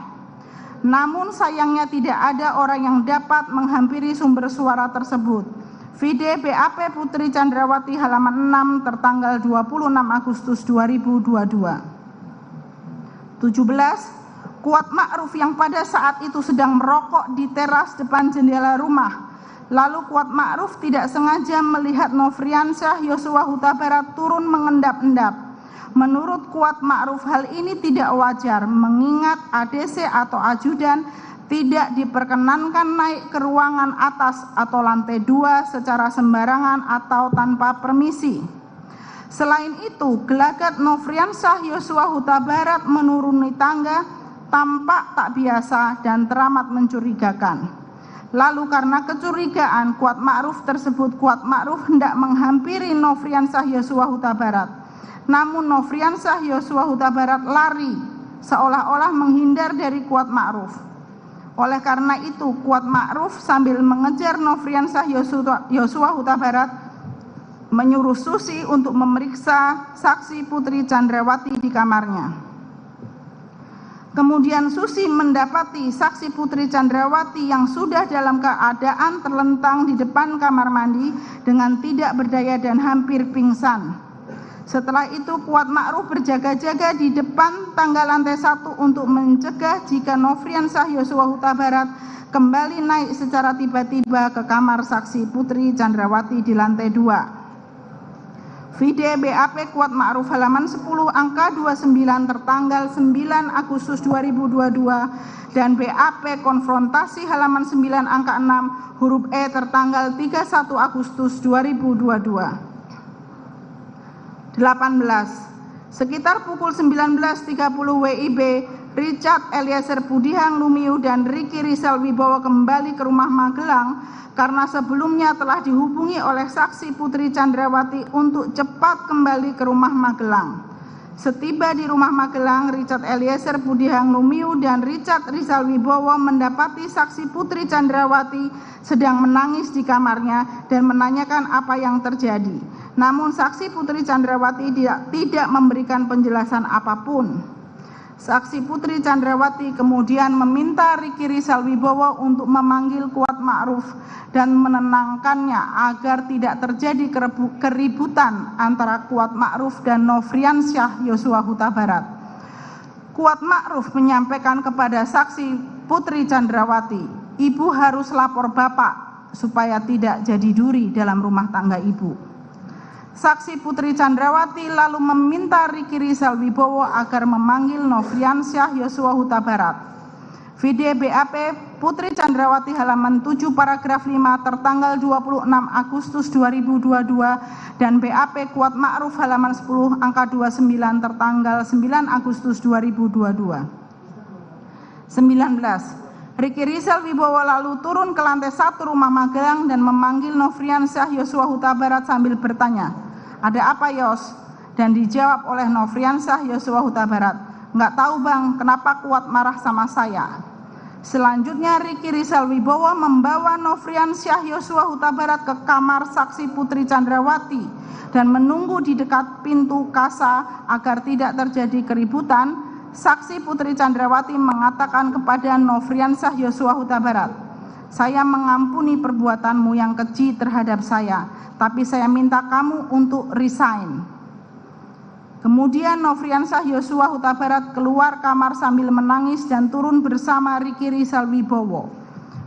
Namun sayangnya tidak ada orang yang dapat menghampiri sumber suara tersebut. Vide BAP Putri Chandrawati halaman 6 tertanggal 26 Agustus 2022. 17. Kuat Ma'ruf yang pada saat itu sedang merokok di teras depan jendela rumah. Lalu Kuat Ma'ruf tidak sengaja melihat Nofriansyah Yosua Huta Barat turun mengendap-endap. Menurut Kuat Ma'ruf hal ini tidak wajar mengingat ADC atau ajudan tidak diperkenankan naik ke ruangan atas atau lantai 2 secara sembarangan atau tanpa permisi. Selain itu, gelagat Nofriansyah Yosua Huta Barat menuruni tangga tampak tak biasa dan teramat mencurigakan. Lalu karena kecurigaan Kuat Ma'ruf tersebut, Kuat Ma'ruf hendak menghampiri Nofriansyah Yosua Huta Barat. Namun Nofriansyah Yosua Huta Barat lari seolah-olah menghindar dari Kuat Ma'ruf. Oleh karena itu Kuat Ma'ruf sambil mengejar Nofriansyah Yosua Huta Barat menyuruh Susi untuk memeriksa saksi Putri Chandrawati di kamarnya. Kemudian Susi mendapati saksi Putri Chandrawati yang sudah dalam keadaan terlentang di depan kamar mandi dengan tidak berdaya dan hampir pingsan. Setelah itu Kuat Ma'ruf berjaga-jaga di depan tangga lantai 1 untuk mencegah jika Nofriansyah Yosua Huta Barat kembali naik secara tiba-tiba ke kamar saksi Putri Chandrawati di lantai 2. Vide BAP Kuat Ma'ruf halaman 10 angka 29 tertanggal 9 Agustus 2022 dan BAP konfrontasi halaman 9 angka 6 huruf E tertanggal 31 Agustus 2022. 18. Sekitar pukul 19.30 WIB, Richard Eliezer Budihang Lumiu dan Ricky Rizal Wibowo kembali ke rumah Magelang karena sebelumnya telah dihubungi oleh saksi Putri Chandrawati untuk cepat kembali ke rumah Magelang. Setiba di rumah Magelang, Richard Eliezer Budihang Lumiu dan Richard Rizal Wibowo mendapati saksi Putri Chandrawati sedang menangis di kamarnya dan menanyakan apa yang terjadi. Namun saksi Putri Chandrawati tidak memberikan penjelasan apapun. Saksi Putri Chandrawati kemudian meminta Ricky Rizal Wibowo untuk memanggil Kuat Ma'ruf dan menenangkannya agar tidak terjadi keributan antara Kuat Ma'ruf dan Nofriansyah Yosua Huta Barat. Kuat Ma'ruf menyampaikan kepada saksi Putri Chandrawati, "Ibu harus lapor Bapak supaya tidak jadi duri dalam rumah tangga Ibu." Saksi Putri Chandrawati lalu meminta Ricky Rizal Wibowo agar memanggil Nofriansyah Yosua Huta Barat. Vide BAP Putri Chandrawati halaman 7 paragraf 5 tertanggal 26 Agustus 2022 dan BAP Kuat Ma'ruf halaman 10 angka 29 tertanggal 9 Agustus 2022. 19. Ricky Rizal Wibowo lalu turun ke lantai 1 rumah Magelang dan memanggil Nofriansyah Yosua Huta Barat sambil bertanya, "Ada apa Yos?" Dan dijawab oleh Nofriansyah Yosua Huta Barat, "Nggak tahu Bang, kenapa Kuat marah sama saya." Selanjutnya Riki Rizal Wibowo membawa Nofriansyah Yosua Huta Barat ke kamar saksi Putri Chandrawati dan menunggu di dekat pintu kasa agar tidak terjadi keributan. Saksi Putri Chandrawati mengatakan kepada Nofriansyah Yosua Huta Barat, "Saya mengampuni perbuatanmu yang keji terhadap saya, tapi saya minta kamu untuk resign." Kemudian Nofriansyah Yosua Huta Barat keluar kamar sambil menangis dan turun bersama Riki Rizal Wibowo.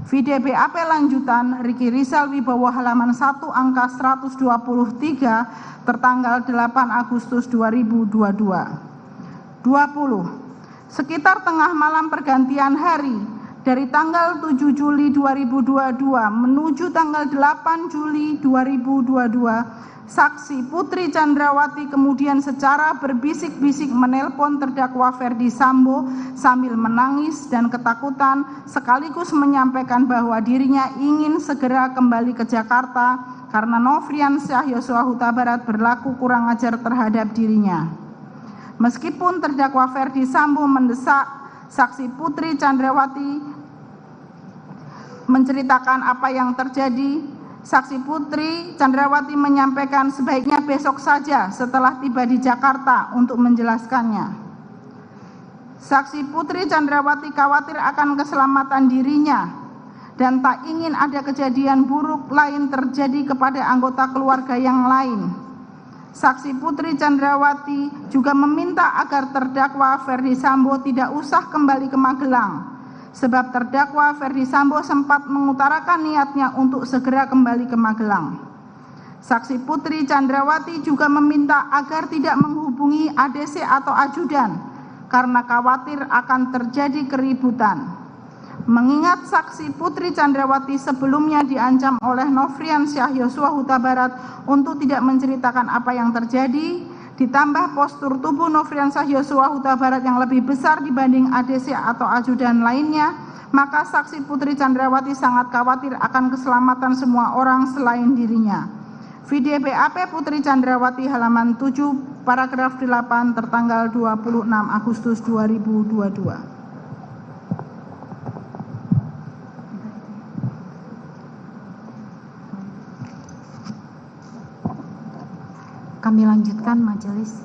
Video BAP lanjutan Riki Rizal Wibowo halaman 1 angka 123 tertanggal 8 Agustus 2022. 20. Sekitar tengah malam pergantian hari dari tanggal 7 Juli 2022 menuju tanggal 8 Juli 2022, saksi Putri Chandrawati kemudian secara berbisik-bisik menelpon terdakwa Ferdi Sambo sambil menangis dan ketakutan, sekaligus menyampaikan bahwa dirinya ingin segera kembali ke Jakarta karena Nofriansyah Yosua Huta Barat berlaku kurang ajar terhadap dirinya. Meskipun terdakwa Ferdi Sambo mendesak saksi Putri Chandrawati menceritakan apa yang terjadi, saksi Putri Chandrawati menyampaikan sebaiknya besok saja setelah tiba di Jakarta untuk menjelaskannya. Saksi Putri Chandrawati khawatir akan keselamatan dirinya dan tak ingin ada kejadian buruk lain terjadi kepada anggota keluarga yang lain. Saksi Putri Chandrawati juga meminta agar terdakwa Ferdi Sambo tidak usah kembali ke Magelang, sebab terdakwa Ferdi Sambo sempat mengutarakan niatnya untuk segera kembali ke Magelang. Saksi Putri Chandrawati juga meminta agar tidak menghubungi ADC atau ajudan karena khawatir akan terjadi keributan. Mengingat saksi Putri Chandrawati sebelumnya diancam oleh Nofriansyah Yosua Huta Barat untuk tidak menceritakan apa yang terjadi, ditambah postur tubuh Nofriansyah Yosua Huta Barat yang lebih besar dibanding ADC atau ajudan lainnya, maka saksi Putri Chandrawati sangat khawatir akan keselamatan semua orang selain dirinya. Video BAP Putri Chandrawati halaman 7 paragraf 8 tertanggal 26 Agustus 2022. Kami lanjutkan majelis.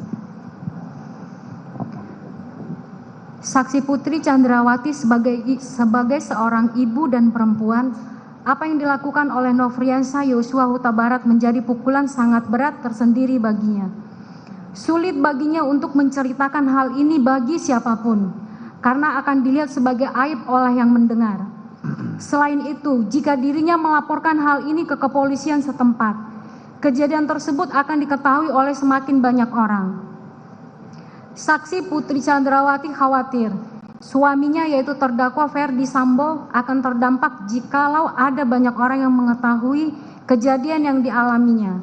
Saksi Putri Chandrawati sebagai seorang ibu dan perempuan, apa yang dilakukan oleh Nofriansyah Yosua Huta Barat menjadi pukulan sangat berat tersendiri baginya. Sulit baginya untuk menceritakan hal ini bagi siapapun, karena akan dilihat sebagai aib oleh yang mendengar. Selain itu, jika dirinya melaporkan hal ini ke kepolisian setempat, kejadian tersebut akan diketahui oleh semakin banyak orang. Saksi Putri Chandrawati khawatir suaminya yaitu terdakwa Ferdi Sambo akan terdampak jikalau ada banyak orang yang mengetahui kejadian yang dialaminya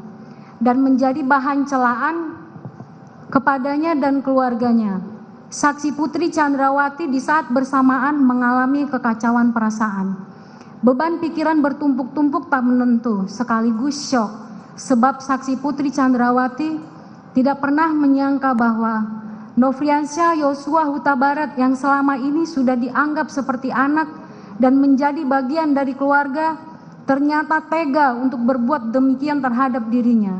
dan menjadi bahan celaan kepadanya dan keluarganya. Saksi Putri Chandrawati di saat bersamaan mengalami kekacauan perasaan. Beban pikiran bertumpuk-tumpuk tak menentu sekaligus syok, sebab saksi Putri Chandrawati tidak pernah menyangka bahwa Nofriansyah Yosua Huta Barat yang selama ini sudah dianggap seperti anak dan menjadi bagian dari keluarga ternyata tega untuk berbuat demikian terhadap dirinya.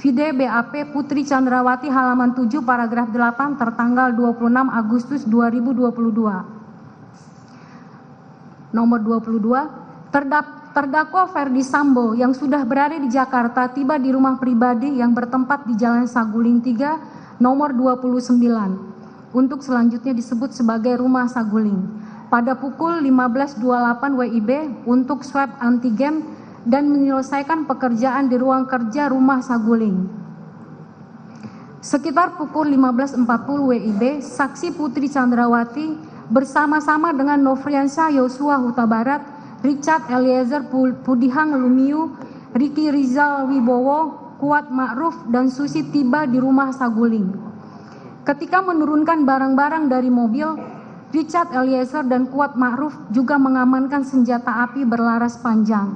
Video BAP Putri Chandrawati halaman 7 paragraf 8 tertanggal 26 Agustus 2022. Nomor 22, terdakwa Ferdi Sambo yang sudah berada di Jakarta tiba di rumah pribadi yang bertempat di Jalan Saguling 3 nomor 29 untuk selanjutnya disebut sebagai Rumah Saguling pada pukul 15.28 WIB untuk swab antigen dan menyelesaikan pekerjaan di ruang kerja Rumah Saguling. Sekitar pukul 15.40 WIB, saksi Putri Chandrawati bersama-sama dengan Nofriansyah Yosua Huta Barat, Richard Eliezer Pudihang Lumiu, Riki Rizal Wibowo, Kuat Ma'ruf dan Susi tiba di Rumah Saguling. Ketika menurunkan barang-barang dari mobil, Richard Eliezer dan Kuat Ma'ruf juga mengamankan senjata api berlaras panjang,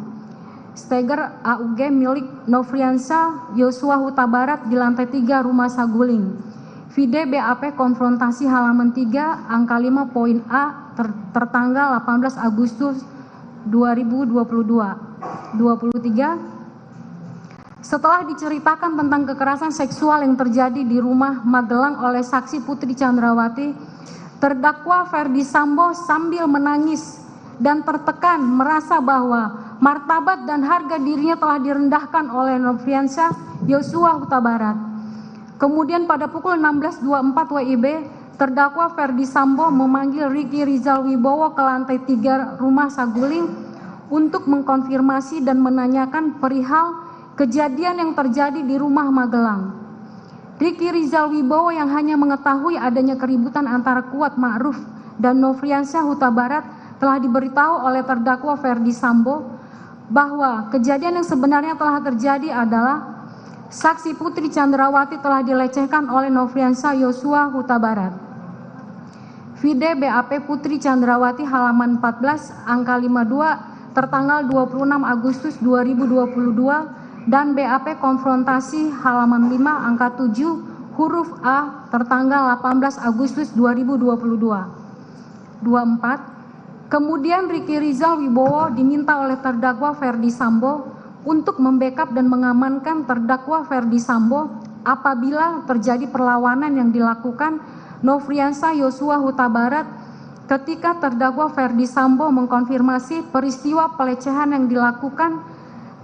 Steger AUG milik Nofriansyah Yosua Huta Barat di lantai 3 Rumah Saguling. Vide BAP konfrontasi halaman 3 angka 5 poin A tertanggal 18 Agustus 2022. 23. Setelah diceritakan tentang kekerasan seksual yang terjadi di rumah Magelang oleh saksi Putri Chandrawati, terdakwa Ferdi Sambo sambil menangis dan tertekan merasa bahwa martabat dan harga dirinya telah direndahkan oleh Nofriansyah Yosua Huta Barat. Kemudian pada pukul 16.24 WIB, terdakwa Ferdi Sambo memanggil Riki Rizal Wibowo ke lantai 3 rumah Saguling untuk mengkonfirmasi dan menanyakan perihal kejadian yang terjadi di rumah Magelang. Riki Rizal Wibowo yang hanya mengetahui adanya keributan antara Kuat Ma'ruf dan Nofriansyah Huta Barat telah diberitahu oleh terdakwa Ferdi Sambo bahwa kejadian yang sebenarnya telah terjadi adalah saksi Putri Chandrawati telah dilecehkan oleh Nofriansyah Yosua Huta Barat. Vide BAP Putri Chandrawati halaman 14 angka 52 tertanggal 26 Agustus 2022 dan BAP konfrontasi halaman 5 angka 7 huruf A tertanggal 18 Agustus 2022. 24. Kemudian Riki Rizal Wibowo diminta oleh terdakwa Ferdi Sambo untuk membackup dan mengamankan terdakwa Ferdi Sambo apabila terjadi perlawanan yang dilakukan Nofriansyah Yosua Huta Barat ketika terdakwa Ferdi Sambo mengkonfirmasi peristiwa pelecehan yang dilakukan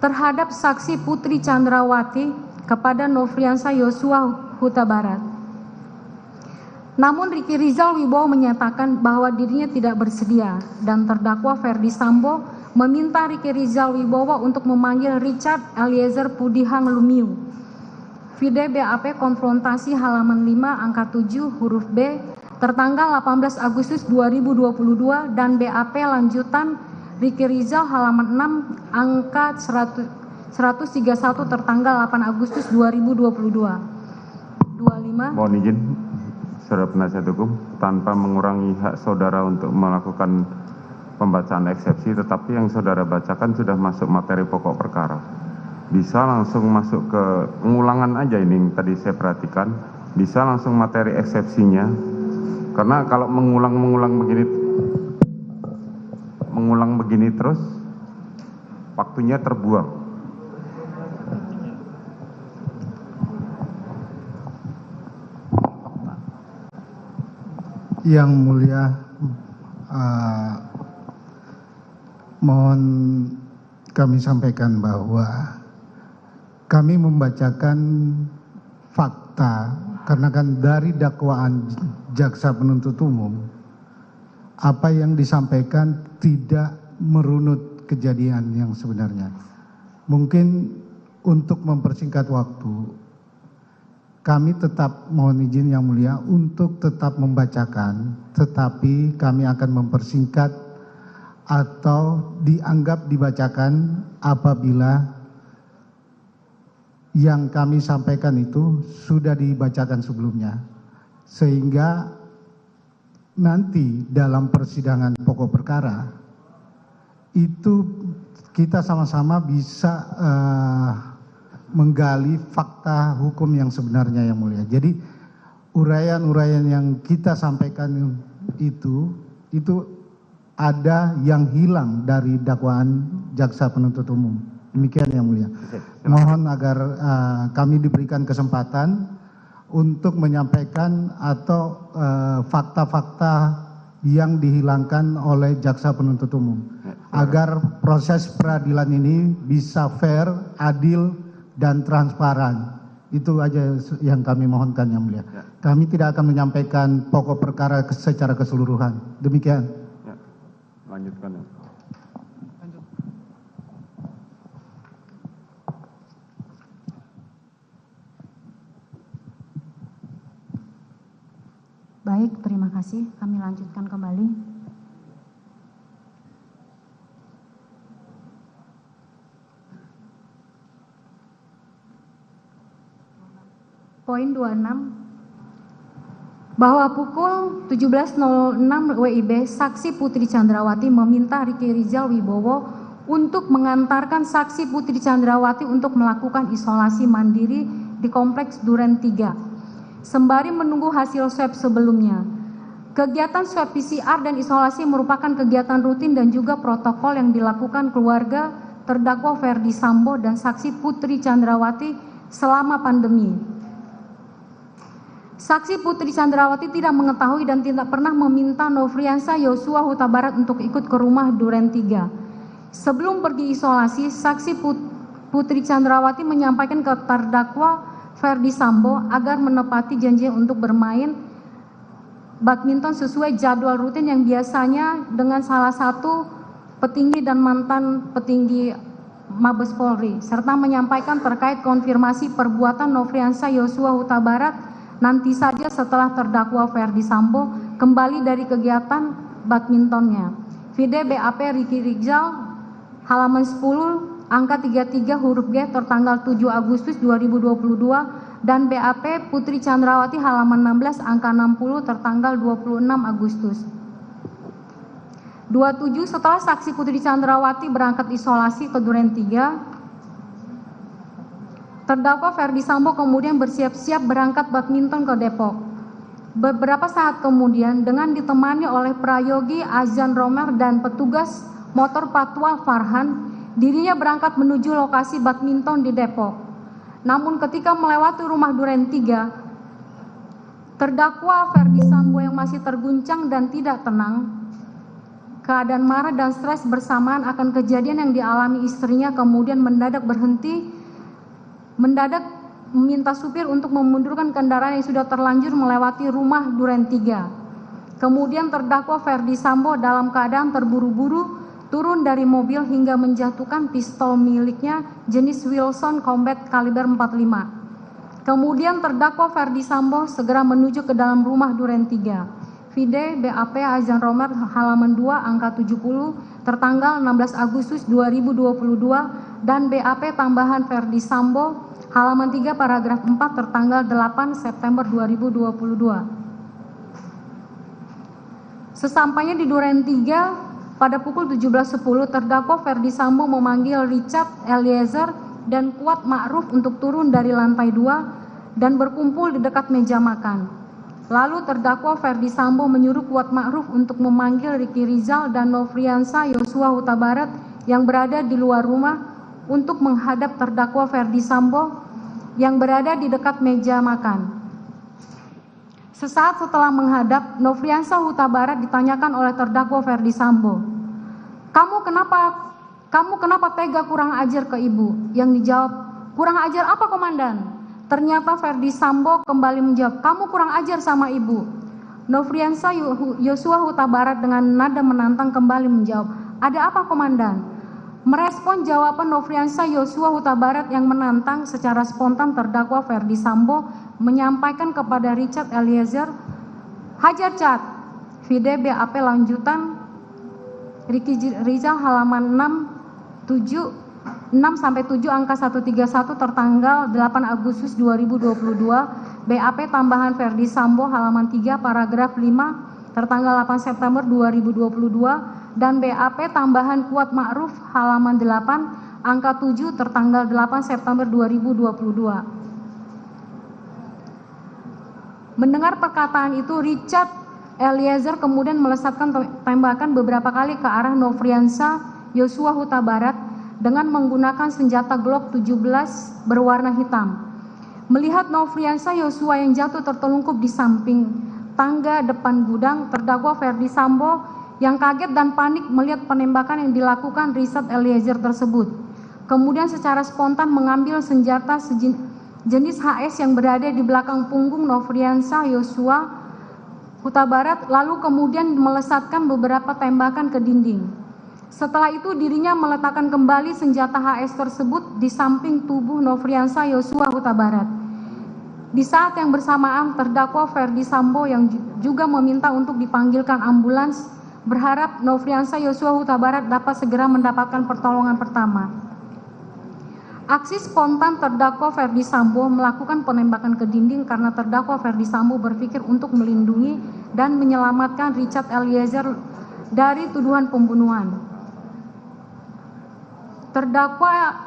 terhadap saksi Putri Chandrawati kepada Nofriansyah Yosua Huta Barat. Namun Riki Rizal Wibowo menyatakan bahwa dirinya tidak bersedia dan terdakwa Ferdi Sambo meminta Riki Rizal Wibowo untuk memanggil Richard Eliezer Pudihang Lumiu. Vide BAP konfrontasi halaman 5 angka 7 huruf B tertanggal 18 Agustus 2022 dan BAP lanjutan Riki Rizal halaman 6 angka 131 tertanggal 8 Agustus 2022. 25. Mohon izin, saudara penasihat hukum, tanpa mengurangi hak saudara untuk melakukan pembacaan eksepsi, tetapi yang saudara bacakan sudah masuk materi pokok perkara. Bisa langsung masuk ke pengulangan aja ini yang tadi saya perhatikan, bisa langsung materi eksepsinya, karena kalau mengulang begini terus waktunya terbuang. Yang mulia, mohon kami sampaikan bahwa kami membacakan fakta karena kan dari dakwaan jaksa penuntut umum apa yang disampaikan tidak merunut kejadian yang sebenarnya. Mungkin untuk mempersingkat waktu, kami tetap mohon izin yang mulia untuk tetap membacakan, tetapi kami akan mempersingkat atau dianggap dibacakan apabila yang kami sampaikan itu sudah dibacakan sebelumnya, sehingga nanti dalam persidangan pokok perkara itu kita sama-sama bisa menggali fakta hukum yang sebenarnya yang mulia. Jadi uraian-uraian yang kita sampaikan itu ada yang hilang dari dakwaan jaksa penuntut umum. Demikian yang mulia. Mohon agar kami diberikan kesempatan untuk menyampaikan atau fakta-fakta yang dihilangkan oleh jaksa penuntut umum, agar proses peradilan ini bisa fair, adil, dan transparan. Itu aja yang kami mohonkan yang mulia. Kami tidak akan menyampaikan pokok perkara secara keseluruhan. Demikian. Ya. Lanjutkan. Ya. Baik, terima kasih. Kami lanjutkan kembali. Poin 26, bahwa pukul 17.06 WIB, saksi Putri Chandrawati meminta Riki Rizal Wibowo untuk mengantarkan saksi Putri Chandrawati untuk melakukan isolasi mandiri di Kompleks Duren 3. sembari menunggu hasil swab sebelumnya. Kegiatan swab PCR dan isolasi merupakan kegiatan rutin dan juga protokol yang dilakukan keluarga terdakwa Ferdi Sambo dan saksi Putri Chandrawati selama pandemi. Saksi Putri Chandrawati tidak mengetahui dan tidak pernah meminta Nofriansah Yosua Huta Barat untuk ikut ke rumah Duren 3. Sebelum pergi isolasi, saksi Putri Chandrawati menyampaikan ke terdakwa Ferdi Sambo agar menepati janji untuk bermain badminton sesuai jadwal rutin yang biasanya dengan salah satu petinggi dan mantan petinggi Mabes Polri, serta menyampaikan terkait konfirmasi perbuatan Nofriansah Yosua Huta Barat nanti saja setelah terdakwa Ferdi Sambo kembali dari kegiatan badmintonnya. Vide BAP Ricky Rizal halaman 10 angka 33 huruf G tertanggal 7 Agustus 2022 dan BAP Putri Chandrawati halaman 16 angka 60 tertanggal 26 Agustus. 27 setelah saksi Putri Chandrawati berangkat isolasi ke Duren 3, terdakwa Ferdi Sambo kemudian bersiap-siap berangkat badminton ke Depok. Beberapa saat kemudian dengan ditemani oleh Prayogi Azan Romer dan petugas motor Patwal Farhan, dirinya berangkat menuju lokasi badminton di Depok. Namun ketika melewati rumah Duren 3, terdakwa Ferdi Sambo yang masih terguncang dan tidak tenang, keadaan marah dan stres bersamaan akan kejadian yang dialami istrinya kemudian mendadak meminta supir untuk memundurkan kendaraan yang sudah terlanjur melewati rumah Duren 3. Kemudian terdakwa Ferdi Sambo dalam keadaan terburu-buru turun dari mobil hingga menjatuhkan pistol miliknya jenis Wilson Combat kaliber 45. Kemudian terdakwa Ferdi Sambo segera menuju ke dalam rumah Duren 3. Vide BAP Azan Romer halaman 2 angka 70 tertanggal 16 Agustus 2022 dan BAP tambahan Ferdi Sambo halaman 3 paragraf 4 tertanggal 8 September 2022. Sesampainya di Duren 3 pada pukul 17.10 terdakwa Ferdi Sambo memanggil Richard Eliezer dan Kuat Ma'ruf untuk turun dari lantai 2 dan berkumpul di dekat meja makan. Lalu terdakwa Ferdi Sambo menyuruh Kuat Ma'ruf untuk memanggil Ricky Rizal dan Nofriansah Yosua Huta Barat yang berada di luar rumah untuk menghadap terdakwa Ferdi Sambo yang berada di dekat meja makan. Sesaat setelah menghadap, Nofriansah Huta Barat ditanyakan oleh terdakwa Ferdi Sambo, kamu kenapa tega kurang ajar ke ibu? Yang dijawab, kurang ajar apa komandan? Ternyata Ferdi Sambo kembali menjawab, kamu kurang ajar sama ibu. Nofriansah Yosua Huta Barat dengan nada menantang kembali menjawab, ada apa komandan? Merespon jawaban Nofriansah Yosua Huta Barat yang menantang, secara spontan terdakwa Ferdi Sambo menyampaikan kepada Richard Eliezer, hajar cat. Vide BAP lanjutan Ricky Rizal halaman 6-7 angka 131 tertanggal 8 Agustus 2022, BAP tambahan Ferdi Sambo halaman 3 paragraf 5 tertanggal 8 September 2022 dan BAP tambahan Kuat Ma'ruf halaman 8 angka 7 tertanggal 8 September 2022. Mendengar perkataan itu, Richard Eliezer kemudian melesatkan tembakan beberapa kali ke arah Nofriansah Yosua Huta Barat dengan menggunakan senjata Glock 17 berwarna hitam. Melihat Nofriansah Yosua yang jatuh tertelungkup di samping tangga depan gudang, terdakwa Ferdi Sambo yang kaget dan panik melihat penembakan yang dilakukan Richard Eliezer tersebut. Kemudian secara spontan mengambil senjata jenis HS yang berada di belakang punggung Nofriansah Yosua Huta Barat, lalu kemudian melesatkan beberapa tembakan ke dinding. Setelah itu dirinya meletakkan kembali senjata HS tersebut di samping tubuh Nofriansah Yosua Huta Barat. Di saat yang bersamaan terdakwa Ferdi Sambo yang juga meminta untuk dipanggilkan ambulans berharap Nofriansah Yosua Huta Barat dapat segera mendapatkan pertolongan pertama. Aksi spontan terdakwa Ferdi Sambo melakukan penembakan ke dinding karena terdakwa Ferdi Sambo berpikir untuk melindungi dan menyelamatkan Richard Eliezer dari tuduhan pembunuhan. Terdakwa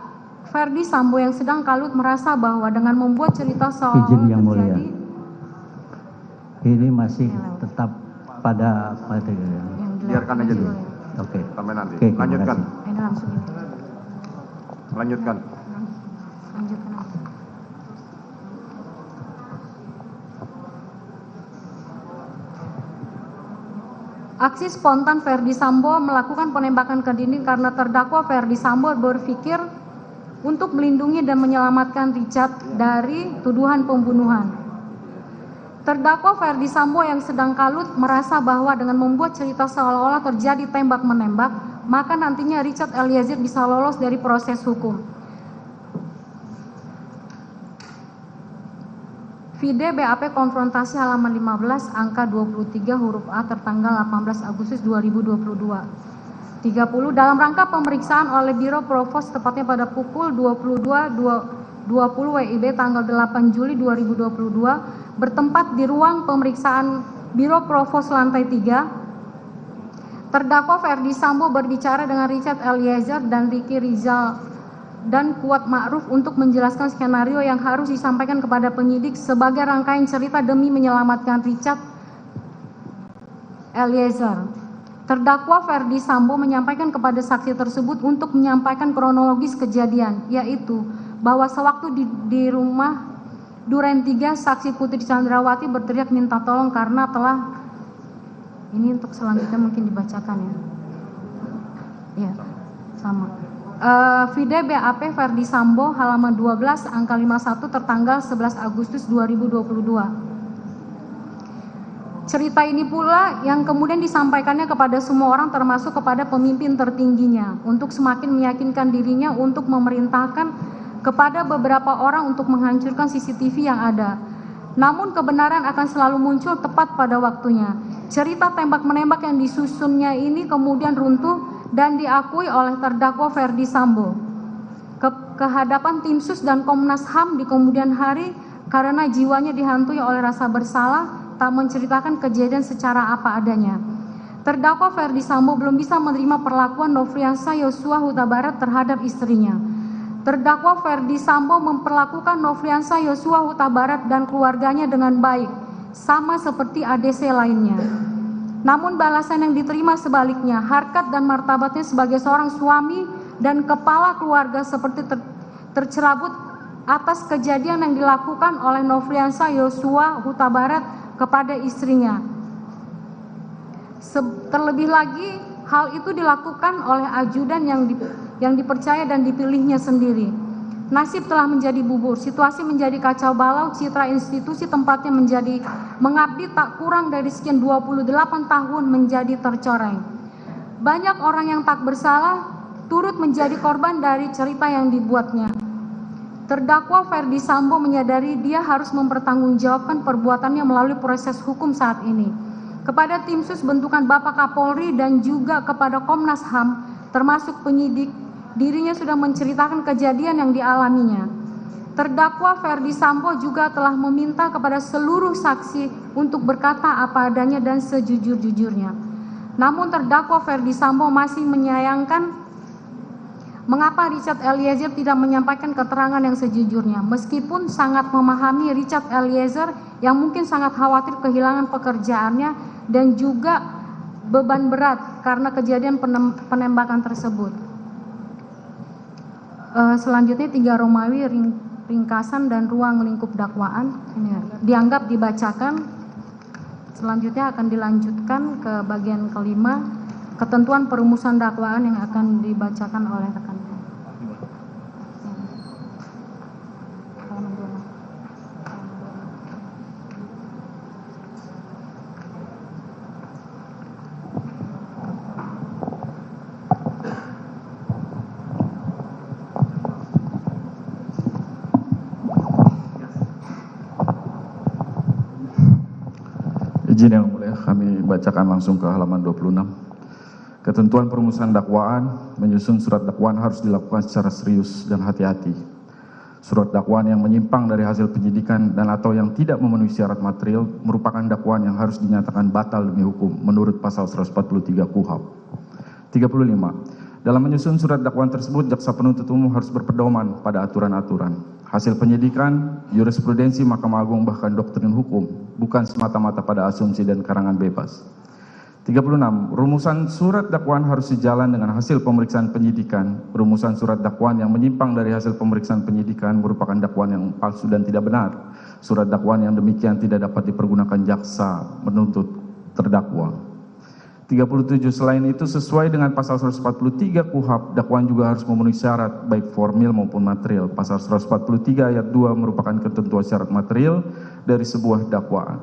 Ferdi Sambo yang sedang kalut merasa bahwa dengan membuat cerita soal terjadi Ini masih tetap pada Biarkan aja dulu. Oke. Sampai nanti. Oke, terima Lanjutkan. kasih. Ini langsung ini. Lanjutkan. Lanjutkan. Aksi spontan Verdi Sambo melakukan penembakan ke dinding karena terdakwa Verdi Sambo berpikir untuk melindungi dan menyelamatkan Richard dari tuduhan pembunuhan. Terdakwa Verdi Sambo yang sedang kalut merasa bahwa dengan membuat cerita seolah-olah terjadi tembak-menembak, maka nantinya Richard Eliezer bisa lolos dari proses hukum. Vide BAP konfrontasi halaman 15 angka 23 huruf A tertanggal 18 Agustus 2022. 30 dalam rangka pemeriksaan oleh Biro Provos tepatnya pada pukul 22.20 WIB tanggal 8 Juli 2022 bertempat di ruang pemeriksaan Biro Provos lantai 3. Terdakwa Verdi Sambo berbicara dengan Richard Eliezer dan Ricky Rizal dan Kuat Ma'ruf untuk menjelaskan skenario yang harus disampaikan kepada penyidik sebagai rangkaian cerita demi menyelamatkan Richard Eliezer. Terdakwa Verdi Sambo menyampaikan kepada saksi tersebut untuk menyampaikan kronologis kejadian, yaitu bahwa sewaktu di rumah Duren 3, saksi Putri Chandrawati berteriak minta tolong karena telah, ini untuk selanjutnya mungkin dibacakan ya. Ya, sama. Vide BAP Verdi Sambo halaman 12 angka 51 tertanggal 11 Agustus 2022. Cerita ini pula yang kemudian disampaikannya kepada semua orang termasuk kepada pemimpin tertingginya untuk semakin meyakinkan dirinya untuk memerintahkan kepada beberapa orang untuk menghancurkan CCTV yang ada. Namun kebenaran akan selalu muncul tepat pada waktunya. Cerita tembak-menembak yang disusunnya ini kemudian runtuh dan diakui oleh terdakwa Verdi Sambo ke hadapan tim sus dan Komnas HAM di kemudian hari karena jiwanya dihantui oleh rasa bersalah, tak menceritakan kejadian secara apa adanya. Terdakwa Verdi Sambo belum bisa menerima perlakuan Nofriansah Yosua Huta Barat terhadap istrinya. Terdakwa Verdi Sambo memperlakukan Nofriansah Yosua Huta Barat dan keluarganya dengan baik, sama seperti ADC lainnya. Namun balasan yang diterima sebaliknya, harkat dan martabatnya sebagai seorang suami dan kepala keluarga seperti tercerabut atas kejadian yang dilakukan oleh Nofriansah Yosua Huta Barat kepada istrinya. Terlebih lagi, hal itu dilakukan oleh ajudan yang dipercaya dan dipilihnya sendiri. Nasib telah menjadi bubur, situasi menjadi kacau balau, citra institusi tempatnya menjadi mengabdi tak kurang dari sekian 28 tahun menjadi tercoreng. Banyak orang yang tak bersalah turut menjadi korban dari cerita yang dibuatnya. Terdakwa Verdi Sambo menyadari dia harus mempertanggungjawabkan perbuatannya melalui proses hukum saat ini. Kepada tim sus bentukan Bapak Kapolri dan juga kepada Komnas HAM termasuk penyidik, dirinya sudah menceritakan kejadian yang dialaminya. Terdakwa Verdi Sambo juga telah meminta kepada seluruh saksi untuk berkata apa adanya dan sejujur-jujurnya. Namun terdakwa Verdi Sambo masih menyayangkan mengapa Richard Eliezer tidak menyampaikan keterangan yang sejujurnya. Meskipun sangat memahami Richard Eliezer yang mungkin sangat khawatir kehilangan pekerjaannya dan juga beban berat karena kejadian penembakan tersebut. Selanjutnya 3 Romawi ringkasan dan ruang lingkup dakwaan ini dianggap dibacakan. Selanjutnya akan dilanjutkan ke bagian kelima, ketentuan perumusan dakwaan yang akan dibacakan oleh rekan. Izin yang mulia, kami bacakan langsung ke halaman 26. Ketentuan perumusan dakwaan, menyusun surat dakwaan harus dilakukan secara serius dan hati-hati. Surat dakwaan yang menyimpang dari hasil penyidikan dan atau yang tidak memenuhi syarat material merupakan dakwaan yang harus dinyatakan batal demi hukum menurut pasal 143 KUHP. 35. Dalam menyusun surat dakwaan tersebut, jaksa penuntut umum harus berpedoman pada aturan-aturan, hasil penyidikan, jurisprudensi Mahkamah Agung bahkan doktrin hukum bukan semata-mata pada asumsi dan karangan bebas. 36. Rumusan surat dakwaan harus sejalan dengan hasil pemeriksaan penyidikan. Rumusan surat dakwaan yang menyimpang dari hasil pemeriksaan penyidikan merupakan dakwaan yang palsu dan tidak benar. Surat dakwaan yang demikian tidak dapat dipergunakan jaksa menuntut terdakwa. 37. Selain itu, sesuai dengan pasal 143 KUHP, dakwaan juga harus memenuhi syarat baik formil maupun material. Pasal 143 ayat 2 merupakan ketentuan syarat material dari sebuah dakwaan.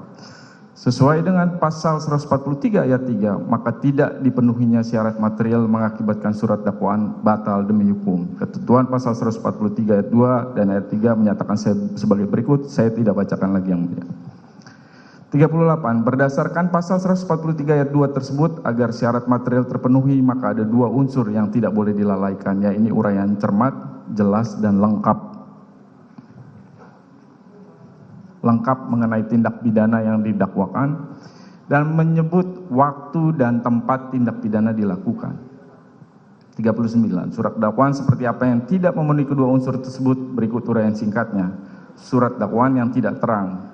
Sesuai dengan pasal 143 ayat 3, maka tidak dipenuhinya syarat material mengakibatkan surat dakwaan batal demi hukum. Ketentuan pasal 143 ayat 2 dan ayat 3 menyatakan sebagai berikut, saya tidak bacakan lagi yang mulia. 38. Berdasarkan pasal 143 ayat 2 tersebut, agar syarat material terpenuhi, maka ada dua unsur yang tidak boleh dilalaikan, yaitu uraian cermat, jelas, dan lengkap mengenai tindak pidana yang didakwakan dan menyebut waktu dan tempat tindak pidana dilakukan. 39. Surat dakwaan seperti apa yang tidak memenuhi kedua unsur tersebut, berikut uraian singkatnya. Surat dakwaan yang tidak terang.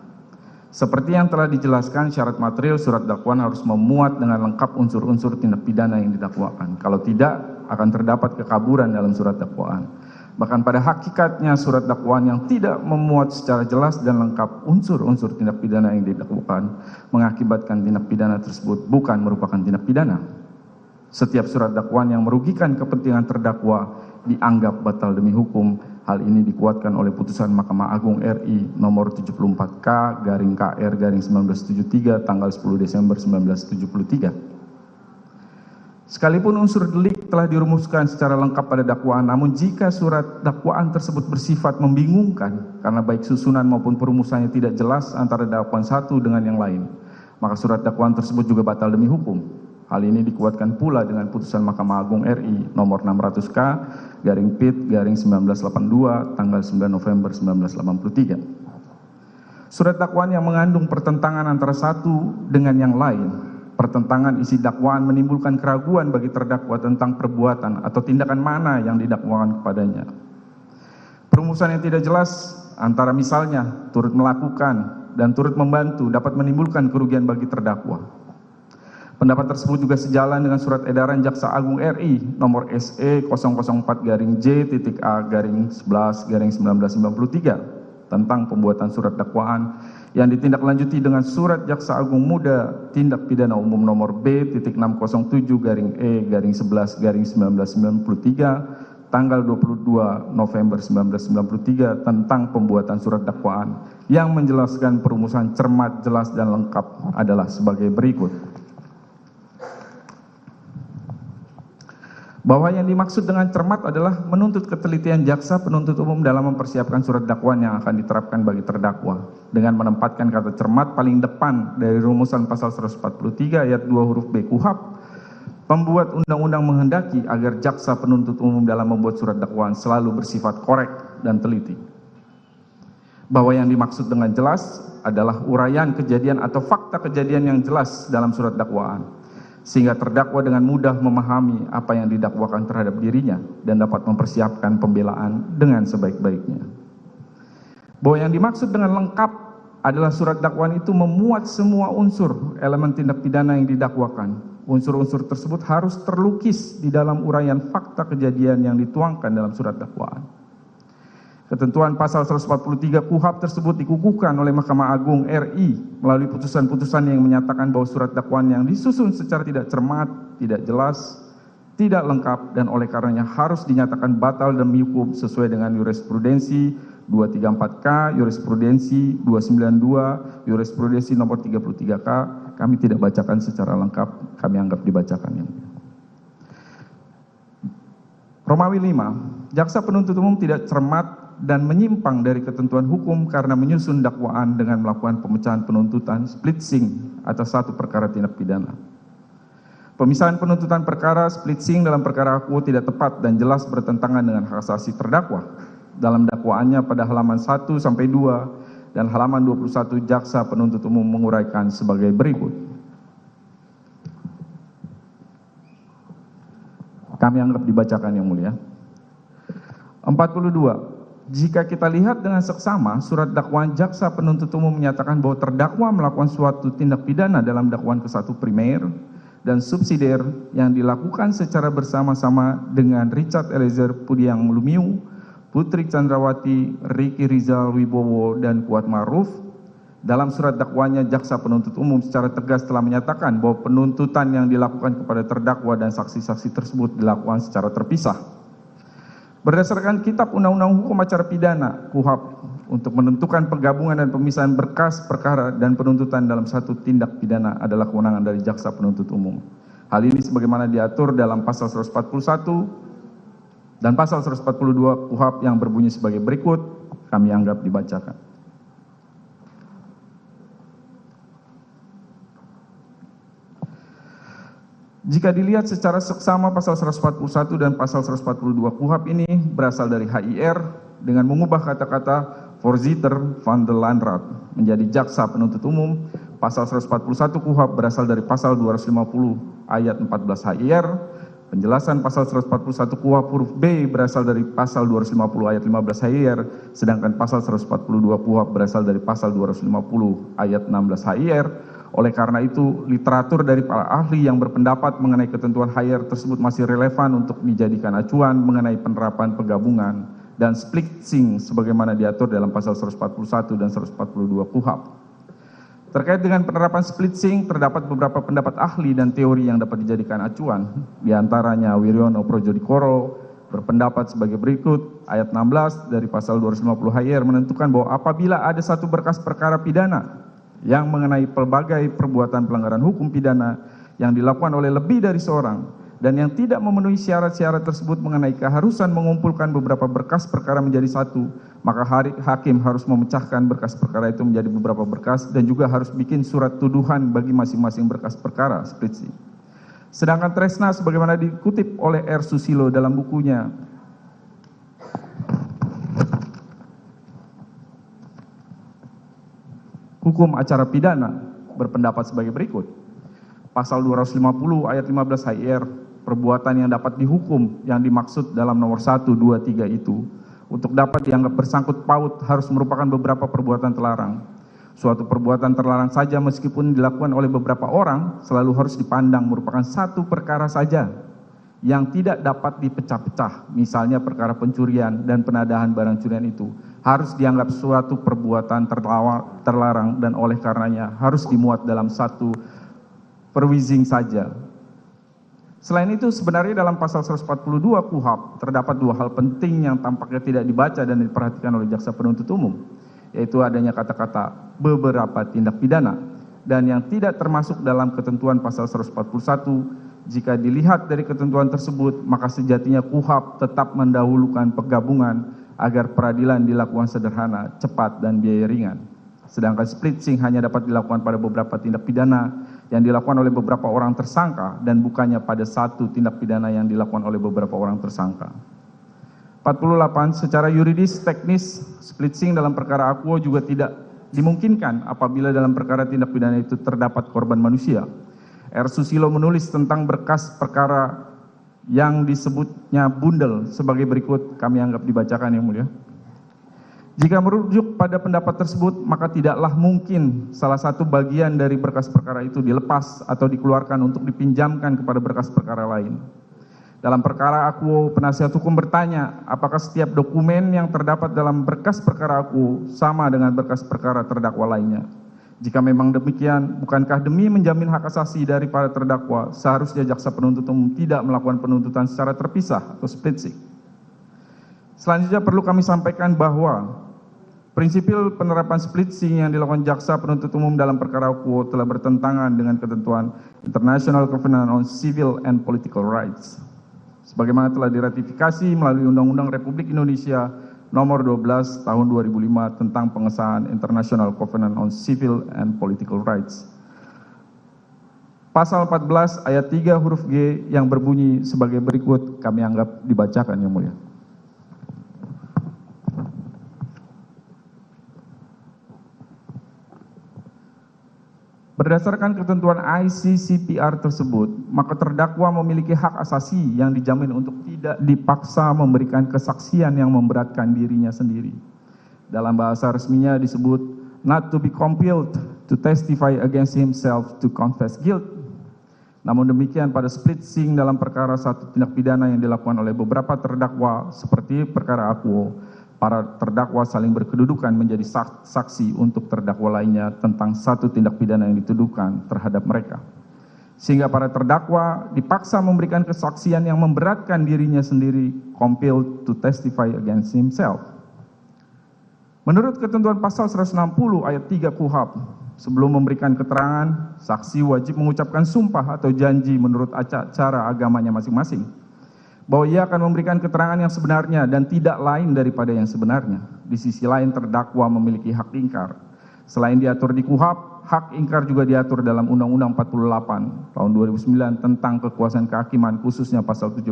Seperti yang telah dijelaskan, syarat material surat dakwaan harus memuat dengan lengkap unsur-unsur tindak pidana yang didakwakan. Kalau tidak, akan terdapat kekaburan dalam surat dakwaan. Bahkan pada hakikatnya surat dakwaan yang tidak memuat secara jelas dan lengkap unsur-unsur tindak pidana yang didakwakan mengakibatkan tindak pidana tersebut bukan merupakan tindak pidana. Setiap surat dakwaan yang merugikan kepentingan terdakwa dianggap batal demi hukum. Hal ini dikuatkan oleh putusan Mahkamah Agung RI nomor 74K/KR/1973 tanggal 10 Desember 1973. Sekalipun unsur delik telah dirumuskan secara lengkap pada dakwaan, namun jika surat dakwaan tersebut bersifat membingungkan karena baik susunan maupun perumusannya tidak jelas antara dakwaan satu dengan yang lain, maka surat dakwaan tersebut juga batal demi hukum. Hal ini dikuatkan pula dengan putusan Mahkamah Agung RI nomor 600K/PIT/1982 tanggal 9 November 1983. Surat dakwaan yang mengandung pertentangan antara satu dengan yang lain, pertentangan isi dakwaan menimbulkan keraguan bagi terdakwa tentang perbuatan atau tindakan mana yang didakwakan kepadanya. Perumusan yang tidak jelas antara misalnya turut melakukan dan turut membantu dapat menimbulkan kerugian bagi terdakwa. Pendapat tersebut juga sejalan dengan surat edaran Jaksa Agung RI nomor SE 004-J.A/11/1993 tentang pembuatan surat dakwaan yang ditindaklanjuti dengan surat Jaksa Agung Muda Tindak Pidana Umum nomor B.607-E/11/1993 tanggal 22 November 1993 tentang pembuatan surat dakwaan yang menjelaskan perumusan cermat, jelas, dan lengkap adalah sebagai berikut. Bahwa yang dimaksud dengan cermat adalah menuntut ketelitian jaksa penuntut umum dalam mempersiapkan surat dakwaan yang akan diterapkan bagi terdakwa dengan menempatkan kata cermat paling depan dari rumusan pasal 143 ayat 2 huruf B KUHP. Pembuat undang-undang menghendaki agar jaksa penuntut umum dalam membuat surat dakwaan selalu bersifat korek dan teliti. Bahwa yang dimaksud dengan jelas adalah uraian kejadian atau fakta kejadian yang jelas dalam surat dakwaan, sehingga terdakwa dengan mudah memahami apa yang didakwakan terhadap dirinya dan dapat mempersiapkan pembelaan dengan sebaik-baiknya. Bahwa yang dimaksud dengan lengkap adalah surat dakwaan itu memuat semua unsur elemen tindak pidana yang didakwakan. Unsur-unsur tersebut harus terlukis di dalam uraian fakta kejadian yang dituangkan dalam surat dakwaan. Ketentuan pasal 143 KUHP tersebut dikukuhkan oleh Mahkamah Agung RI melalui putusan-putusan yang menyatakan bahwa surat dakwaan yang disusun secara tidak cermat, tidak jelas, tidak lengkap, dan oleh karenanya harus dinyatakan batal demi hukum sesuai dengan jurisprudensi 234K, jurisprudensi 292, jurisprudensi nomor 33K. Kami tidak bacakan secara lengkap, kami anggap dibacakan yang Romawi 5. Jaksa penuntut umum tidak cermat dan menyimpang dari ketentuan hukum karena menyusun dakwaan dengan melakukan pemecahan penuntutan splitsing atas satu perkara tindak pidana. Pemisahan penuntutan perkara splitsing dalam perkara akuo tidak tepat dan jelas bertentangan dengan hak asasi terdakwa. Dalam dakwaannya pada halaman 1 sampai 2 dan halaman 21 jaksa penuntut umum menguraikan sebagai berikut. Kami anggap dibacakan yang mulia. 42. Jika kita lihat dengan seksama, surat dakwaan jaksa penuntut umum menyatakan bahwa terdakwa melakukan suatu tindak pidana dalam dakwaan ke-1 primer dan subsidiar yang dilakukan secara bersama-sama dengan Richard Eliezer Pudiang Lumiu, Putri Chandrawati, Ricky Rizal Wibowo, dan Kuat Ma'ruf. Dalam surat dakwaannya, jaksa penuntut umum secara tegas telah menyatakan bahwa penuntutan yang dilakukan kepada terdakwa dan saksi-saksi tersebut dilakukan secara terpisah. Berdasarkan Kitab Undang-Undang Hukum Acara Pidana (KUHAP), untuk menentukan penggabungan dan pemisahan berkas perkara dan penuntutan dalam satu tindak pidana adalah kewenangan dari jaksa penuntut umum. Hal ini sebagaimana diatur dalam pasal 141 dan pasal 142 KUHAP yang berbunyi sebagai berikut, kami anggap dibacakan. Jika dilihat secara seksama, pasal 141 dan pasal 142 KUHAP ini berasal dari HIR dengan mengubah kata-kata Voorzitter van de Landrat menjadi jaksa penuntut umum. Pasal 141 KUHAP berasal dari pasal 250 ayat 14 HIR. Penjelasan pasal 141 KUHAP huruf B berasal dari pasal 250 ayat 15 HIR, sedangkan pasal 142 KUHAP berasal dari pasal 250 ayat 16 HIR. Oleh karena itu, literatur dari para ahli yang berpendapat mengenai ketentuan HIR tersebut masih relevan untuk dijadikan acuan mengenai penerapan penggabungan dan splitting sebagaimana diatur dalam pasal 141 dan 142 KUHAP. Terkait dengan penerapan splitting, terdapat beberapa pendapat ahli dan teori yang dapat dijadikan acuan. Di antaranya Wiryono Projodikoro berpendapat sebagai berikut, ayat 16 dari pasal 250 HIR menentukan bahwa apabila ada satu berkas perkara pidana yang mengenai pelbagai perbuatan pelanggaran hukum pidana yang dilakukan oleh lebih dari seorang dan yang tidak memenuhi syarat-syarat tersebut mengenai keharusan mengumpulkan beberapa berkas perkara menjadi satu, maka hakim harus memecahkan berkas perkara itu menjadi beberapa berkas dan juga harus bikin surat tuduhan bagi masing-masing berkas perkara splitting. Sedangkan Tresna sebagaimana dikutip oleh R. Susilo dalam bukunya Hukum Acara Pidana berpendapat sebagai berikut. Pasal 250 ayat 15 HIR, perbuatan yang dapat dihukum yang dimaksud dalam nomor 1, 2, 3 itu untuk dapat dianggap bersangkut paut harus merupakan beberapa perbuatan terlarang. Suatu perbuatan terlarang saja meskipun dilakukan oleh beberapa orang selalu harus dipandang merupakan satu perkara saja yang tidak dapat dipecah-pecah, misalnya perkara pencurian dan penadahan barang curian itu harus dianggap suatu perbuatan terlarang dan oleh karenanya harus dimuat dalam satu perwising saja. Selain itu sebenarnya dalam pasal 142 KUHAP terdapat dua hal penting yang tampaknya tidak dibaca dan diperhatikan oleh jaksa penuntut umum, yaitu adanya kata-kata beberapa tindak pidana dan yang tidak termasuk dalam ketentuan pasal 141. Jika dilihat dari ketentuan tersebut, maka sejatinya KUHAP tetap mendahulukan penggabungan agar peradilan dilakukan sederhana, cepat, dan biaya ringan. Sedangkan splitting hanya dapat dilakukan pada beberapa tindak pidana yang dilakukan oleh beberapa orang tersangka dan bukannya pada satu tindak pidana yang dilakukan oleh beberapa orang tersangka. 48. Secara yuridis teknis, splitting dalam perkara akuo juga tidak dimungkinkan apabila dalam perkara tindak pidana itu terdapat korban manusia. R. Susilo menulis tentang berkas perkara yang disebutnya bundel sebagai berikut, kami anggap dibacakan yang mulia. Jika merujuk pada pendapat tersebut, maka tidaklah mungkin salah satu bagian dari berkas perkara itu dilepas atau dikeluarkan untuk dipinjamkan kepada berkas perkara lain. Dalam perkara akuo, penasihat hukum bertanya, apakah setiap dokumen yang terdapat dalam berkas perkara akuo sama dengan berkas perkara terdakwa lainnya? Jika memang demikian, bukankah demi menjamin hak asasi dari para terdakwa, seharusnya jaksa penuntut umum tidak melakukan penuntutan secara terpisah atau splitting? Selanjutnya perlu kami sampaikan bahwa prinsipil penerapan splitting yang dilakukan jaksa penuntut umum dalam perkara akuo telah bertentangan dengan ketentuan International Covenant on Civil and Political Rights, sebagaimana telah diratifikasi melalui Undang-Undang Republik Indonesia Nomor 12 Tahun 2005 tentang pengesahan International Covenant on Civil and Political Rights. Pasal 14 ayat 3 huruf G yang berbunyi sebagai berikut, kami anggap dibacakan yang mulia. Berdasarkan ketentuan ICCPR tersebut, maka terdakwa memiliki hak asasi yang dijamin untuk tidak dipaksa memberikan kesaksian yang memberatkan dirinya sendiri. Dalam bahasa resminya disebut not to be compelled to testify against himself to confess guilt. Namun demikian pada split sing dalam perkara satu tindak pidana yang dilakukan oleh beberapa terdakwa seperti perkara Akuo, para terdakwa saling berkedudukan menjadi saksi untuk terdakwa lainnya tentang satu tindak pidana yang dituduhkan terhadap mereka. Sehingga para terdakwa dipaksa memberikan kesaksian yang memberatkan dirinya sendiri, compelled to testify against himself. Menurut ketentuan pasal 160 ayat 3 KUHP, sebelum memberikan keterangan, saksi wajib mengucapkan sumpah atau janji menurut cara agamanya masing-masing, bahwa ia akan memberikan keterangan yang sebenarnya dan tidak lain daripada yang sebenarnya. Di sisi lain terdakwa memiliki hak ingkar. Selain diatur di KUHP, hak ingkar juga diatur dalam Undang-Undang 48 tahun 2009 tentang kekuasaan kehakiman, khususnya pasal 17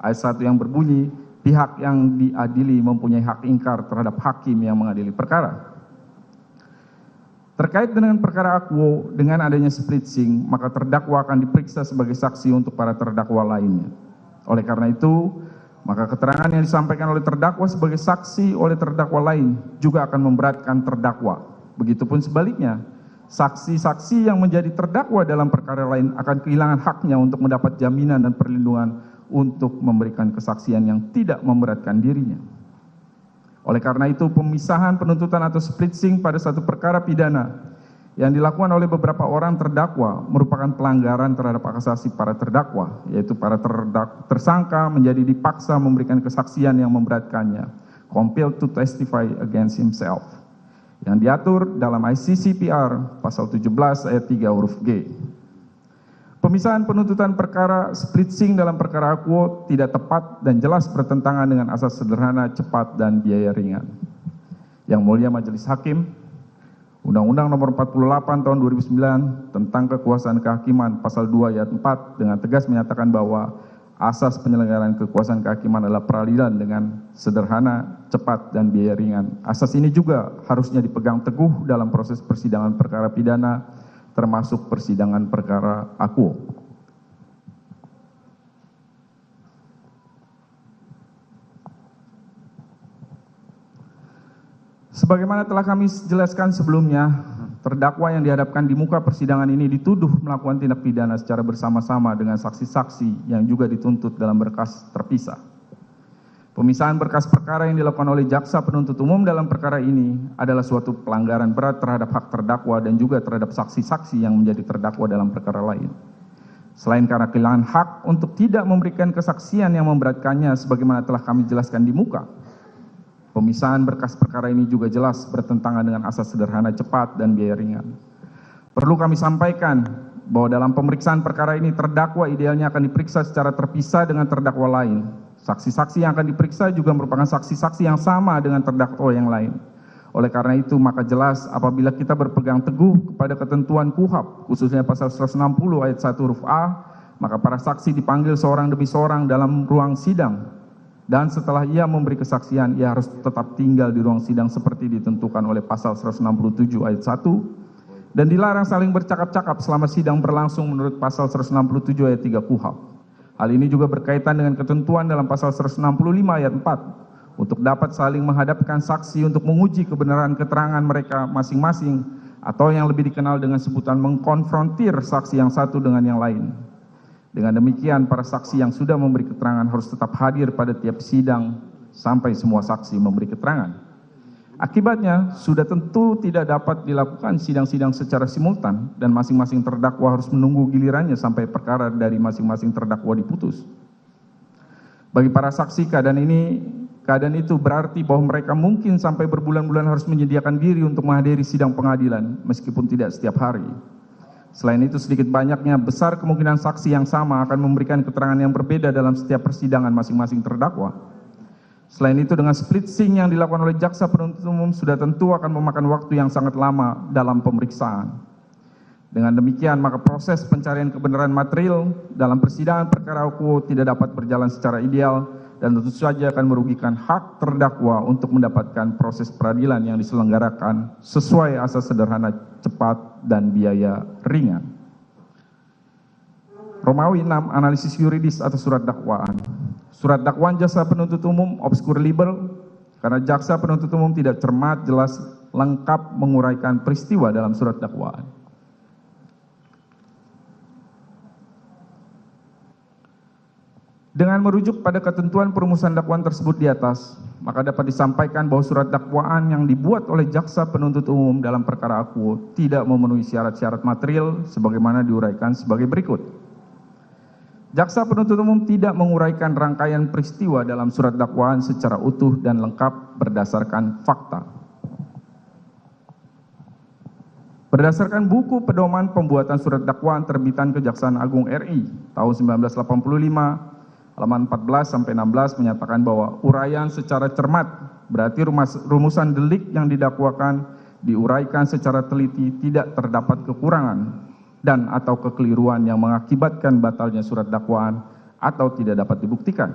ayat 1 yang berbunyi, pihak yang diadili mempunyai hak ingkar terhadap hakim yang mengadili perkara. Terkait dengan perkara Akuo, dengan adanya split sing, maka terdakwa akan diperiksa sebagai saksi untuk para terdakwa lainnya. Oleh karena itu, maka keterangan yang disampaikan oleh terdakwa sebagai saksi oleh terdakwa lain juga akan memberatkan terdakwa. Begitupun sebaliknya, saksi-saksi yang menjadi terdakwa dalam perkara lain akan kehilangan haknya untuk mendapat jaminan dan perlindungan untuk memberikan kesaksian yang tidak memberatkan dirinya. Oleh karena itu, pemisahan penuntutan atau split sing pada satu perkara pidana yang dilakukan oleh beberapa orang terdakwa merupakan pelanggaran terhadap hak asasi para terdakwa, yaitu para tersangka menjadi dipaksa memberikan kesaksian yang memberatkannya, compelled to testify against himself, yang diatur dalam ICCPR pasal 17 ayat 3 huruf G. Pemisahan penuntutan perkara split sing dalam perkara Akuo tidak tepat dan jelas bertentangan dengan asas sederhana, cepat, dan biaya ringan. Yang mulia Majelis Hakim, Undang-Undang Nomor 48 Tahun 2009 tentang kekuasaan kehakiman pasal 2 ayat 4 dengan tegas menyatakan bahwa asas penyelenggaraan kekuasaan kehakiman adalah peradilan dengan sederhana, cepat, dan biaya ringan. Asas ini juga harusnya dipegang teguh dalam proses persidangan perkara pidana, termasuk persidangan perkara Akuo. Sebagaimana telah kami jelaskan sebelumnya, terdakwa yang dihadapkan di muka persidangan ini dituduh melakukan tindak pidana secara bersama-sama dengan saksi-saksi yang juga dituntut dalam berkas terpisah. Pemisahan berkas perkara yang dilakukan oleh jaksa penuntut umum dalam perkara ini adalah suatu pelanggaran berat terhadap hak terdakwa dan juga terhadap saksi-saksi yang menjadi terdakwa dalam perkara lain. Selain karena kehilangan hak untuk tidak memberikan kesaksian yang memberatkannya sebagaimana telah kami jelaskan di muka, pemisahan berkas perkara ini juga jelas bertentangan dengan asas sederhana, cepat, dan biaya ringan. Perlu kami sampaikan bahwa dalam pemeriksaan perkara ini terdakwa idealnya akan diperiksa secara terpisah dengan terdakwa lain. Saksi-saksi yang akan diperiksa juga merupakan saksi-saksi yang sama dengan terdakwa yang lain. Oleh karena itu, maka jelas apabila kita berpegang teguh kepada ketentuan KUHP, khususnya pasal 160 ayat 1 huruf A, maka para saksi dipanggil seorang demi seorang dalam ruang sidang. Dan setelah ia memberi kesaksian, ia harus tetap tinggal di ruang sidang seperti ditentukan oleh pasal 167 ayat 1, dan dilarang saling bercakap-cakap selama sidang berlangsung menurut pasal 167 ayat 3 KUHP. Hal ini juga berkaitan dengan ketentuan dalam pasal 165 ayat 4, untuk dapat saling menghadapkan saksi untuk menguji kebenaran keterangan mereka masing-masing, atau yang lebih dikenal dengan sebutan mengkonfrontir saksi yang satu dengan yang lain. Dengan demikian, para saksi yang sudah memberi keterangan harus tetap hadir pada tiap sidang sampai semua saksi memberi keterangan. Akibatnya, sudah tentu tidak dapat dilakukan sidang-sidang secara simultan dan masing-masing terdakwa harus menunggu gilirannya sampai perkara dari masing-masing terdakwa diputus. Bagi para saksi, keadaan itu berarti bahwa mereka mungkin sampai berbulan-bulan harus menyediakan diri untuk menghadiri sidang pengadilan, meskipun tidak setiap hari. Selain itu, sedikit banyaknya besar kemungkinan saksi yang sama akan memberikan keterangan yang berbeda dalam setiap persidangan masing-masing terdakwa. Selain itu, dengan split sing yang dilakukan oleh jaksa penuntut umum sudah tentu akan memakan waktu yang sangat lama dalam pemeriksaan. Dengan demikian, maka proses pencarian kebenaran material dalam persidangan perkara Akuo tidak dapat berjalan secara ideal dan tentu saja akan merugikan hak terdakwa untuk mendapatkan proses peradilan yang diselenggarakan sesuai asas sederhana, cepat, dan biaya ringan. Romawi 6, analisis yuridis atas surat dakwaan. Surat dakwaan jaksa penuntut umum obscure libel karena jaksa penuntut umum tidak cermat, jelas, lengkap menguraikan peristiwa dalam surat dakwaan. Dengan merujuk pada ketentuan perumusan dakwaan tersebut di atas, maka dapat disampaikan bahwa surat dakwaan yang dibuat oleh jaksa penuntut umum dalam perkara akuo tidak memenuhi syarat-syarat material sebagaimana diuraikan sebagai berikut. Jaksa penuntut umum tidak menguraikan rangkaian peristiwa dalam surat dakwaan secara utuh dan lengkap berdasarkan fakta. Berdasarkan buku pedoman pembuatan surat dakwaan terbitan Kejaksaan Agung RI tahun 1985, halaman 14 sampai 16 menyatakan bahwa uraian secara cermat berarti rumusan delik yang didakwakan diuraikan secara teliti, tidak terdapat kekurangan dan atau kekeliruan yang mengakibatkan batalnya surat dakwaan atau tidak dapat dibuktikan.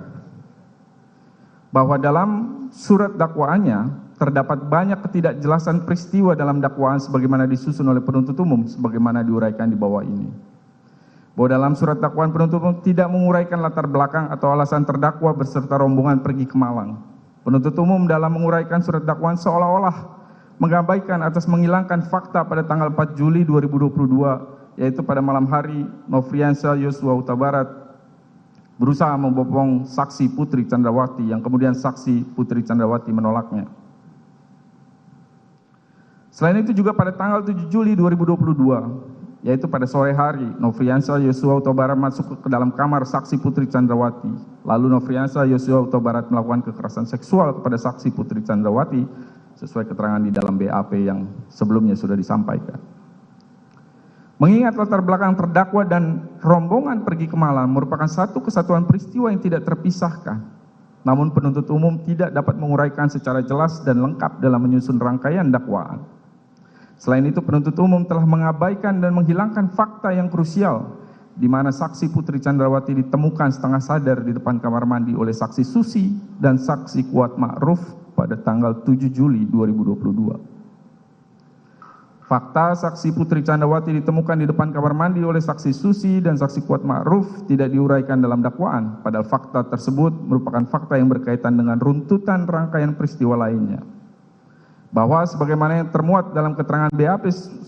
Bahwa dalam surat dakwaannya terdapat banyak ketidakjelasan peristiwa dalam dakwaan sebagaimana disusun oleh penuntut umum sebagaimana diuraikan di bawah ini. Bahwa dalam surat dakwaan penuntut umum tidak menguraikan latar belakang atau alasan terdakwa beserta rombongan pergi ke Malang. Penuntut umum dalam menguraikan surat dakwaan seolah-olah mengabaikan atas menghilangkan fakta pada tanggal 4 Juli 2022, yaitu pada malam hari Nofriansah Yosua Huta Barat berusaha membopong saksi Putri Candrawati yang kemudian saksi Putri Candrawati menolaknya. Selain itu juga pada tanggal 7 Juli 2022, yaitu pada sore hari Nofriansah Yosua Huta Barat masuk ke dalam kamar saksi Putri Candrawati. Lalu Nofriansah Yosua Huta Barat melakukan kekerasan seksual kepada saksi Putri Candrawati sesuai keterangan di dalam BAP yang sebelumnya sudah disampaikan. Mengingat latar belakang terdakwa dan rombongan pergi ke Malang merupakan satu kesatuan peristiwa yang tidak terpisahkan, namun penuntut umum tidak dapat menguraikan secara jelas dan lengkap dalam menyusun rangkaian dakwaan. Selain itu, penuntut umum telah mengabaikan dan menghilangkan fakta yang krusial, di mana saksi Putri Candrawati ditemukan setengah sadar di depan kamar mandi oleh saksi Susi dan saksi Kuat Ma'ruf pada tanggal 7 Juli 2022. Fakta saksi Putri Candrawati ditemukan di depan kamar mandi oleh saksi Susi dan saksi Kuat Ma'ruf tidak diuraikan dalam dakwaan, padahal fakta tersebut merupakan fakta yang berkaitan dengan runtutan rangkaian peristiwa lainnya. Bahwa sebagaimana yang termuat dalam keterangan BAP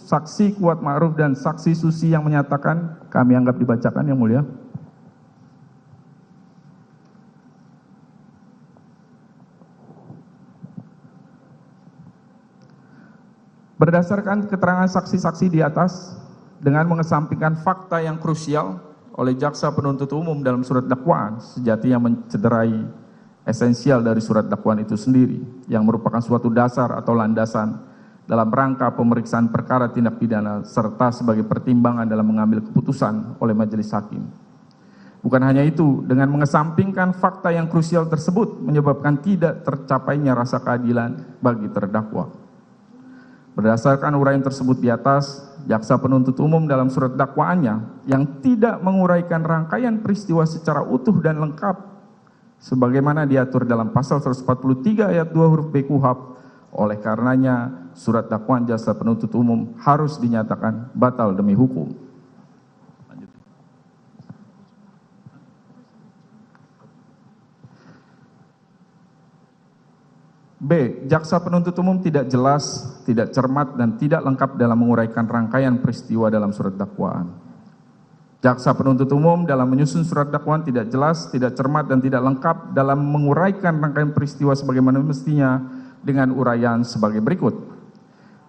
saksi Kuat Ma'ruf dan saksi Susi yang menyatakan, kami anggap dibacakan yang mulia. Berdasarkan keterangan saksi-saksi di atas, dengan mengesampingkan fakta yang krusial oleh jaksa penuntut umum dalam surat dakwaan, sejatinya mencederai esensial dari surat dakwaan itu sendiri, yang merupakan suatu dasar atau landasan dalam rangka pemeriksaan perkara tindak pidana serta sebagai pertimbangan dalam mengambil keputusan oleh majelis hakim. Bukan hanya itu, dengan mengesampingkan fakta yang krusial tersebut menyebabkan tidak tercapainya rasa keadilan bagi terdakwa. Berdasarkan uraian tersebut di atas, jaksa penuntut umum dalam surat dakwaannya yang tidak menguraikan rangkaian peristiwa secara utuh dan lengkap sebagaimana diatur dalam pasal 143 ayat 2 huruf B KUHP, oleh karenanya surat dakwaan jaksa penuntut umum harus dinyatakan batal demi hukum. B. Jaksa penuntut umum tidak jelas, tidak cermat, dan tidak lengkap dalam menguraikan rangkaian peristiwa dalam surat dakwaan. Jaksa penuntut umum dalam menyusun surat dakwaan tidak jelas, tidak cermat, dan tidak lengkap dalam menguraikan rangkaian peristiwa sebagaimana mestinya dengan uraian sebagai berikut.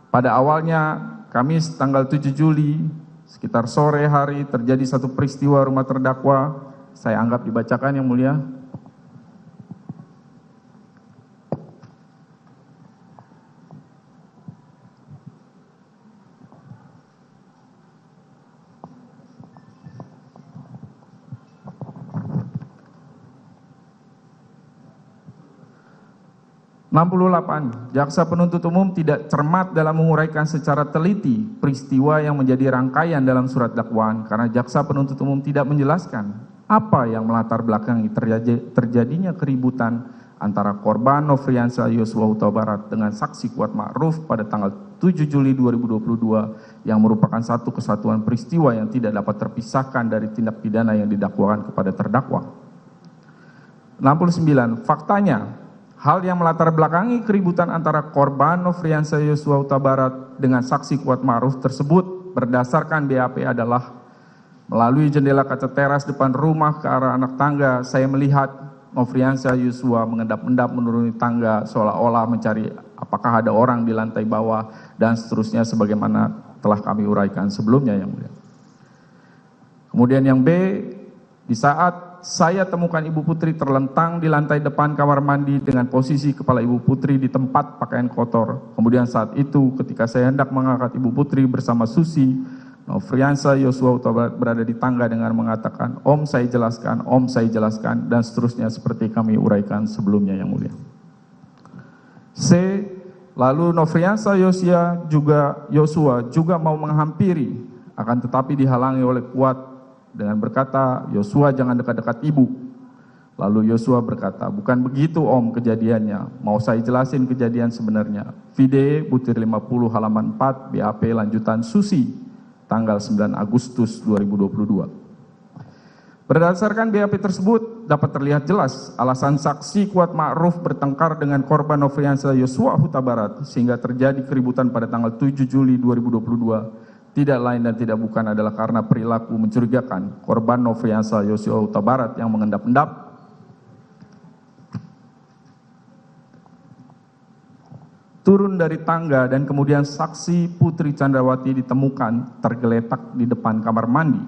Pada awalnya, Kamis tanggal 7 Juli, sekitar sore hari terjadi satu peristiwa rumah terdakwa, saya anggap dibacakan yang mulia. Jaksa penuntut umum tidak cermat dalam menguraikan secara teliti peristiwa yang menjadi rangkaian dalam surat dakwaan karena jaksa penuntut umum tidak menjelaskan apa yang melatar belakangi terjadinya keributan antara korban Nofriansah Yosua Huta Barat dengan saksi Kuat Ma'ruf pada tanggal 7 Juli 2022 yang merupakan satu kesatuan peristiwa yang tidak dapat terpisahkan dari tindak pidana yang didakwakan kepada terdakwa. 69. Faktanya, hal yang melatar belakangi keributan antara korban Nofriansah Yosua Huta Barat dengan saksi Kuat Ma'ruf tersebut berdasarkan BAP adalah melalui jendela kaca teras depan rumah ke arah anak tangga, saya melihat Nofriansah Yosua mengendap-endap menuruni tangga seolah-olah mencari apakah ada orang di lantai bawah dan seterusnya sebagaimana telah kami uraikan sebelumnya yang mulia. Kemudian yang B, di saat saya temukan Ibu Putri terlentang di lantai depan kamar mandi dengan posisi kepala Ibu Putri di tempat pakaian kotor. Kemudian saat itu ketika saya hendak mengangkat Ibu Putri bersama Susi, Nofriansah Yosua Huta Barat berada di tangga dengan mengatakan, Om saya jelaskan, dan seterusnya seperti kami uraikan sebelumnya yang mulia. C. Lalu Nofriansah Yosua juga mau menghampiri, akan tetapi dihalangi oleh Kuat dengan berkata, Yosua jangan dekat-dekat ibu. Lalu Yosua berkata, bukan begitu Om kejadiannya, mau saya jelasin kejadian sebenarnya. Vide butir 50 halaman 4 BAP lanjutan Susi tanggal 9 Agustus 2022. Berdasarkan BAP tersebut dapat terlihat jelas alasan saksi Kuat Ma'ruf bertengkar dengan korban Nofriansah Yosua Huta Barat sehingga terjadi keributan pada tanggal 7 Juli 2022 tidak lain dan tidak bukan adalah karena perilaku mencurigakan korban Nofriansah Yosua Huta Barat yang mengendap-endap turun dari tangga dan kemudian saksi Putri Chandrawati ditemukan tergeletak di depan kamar mandi,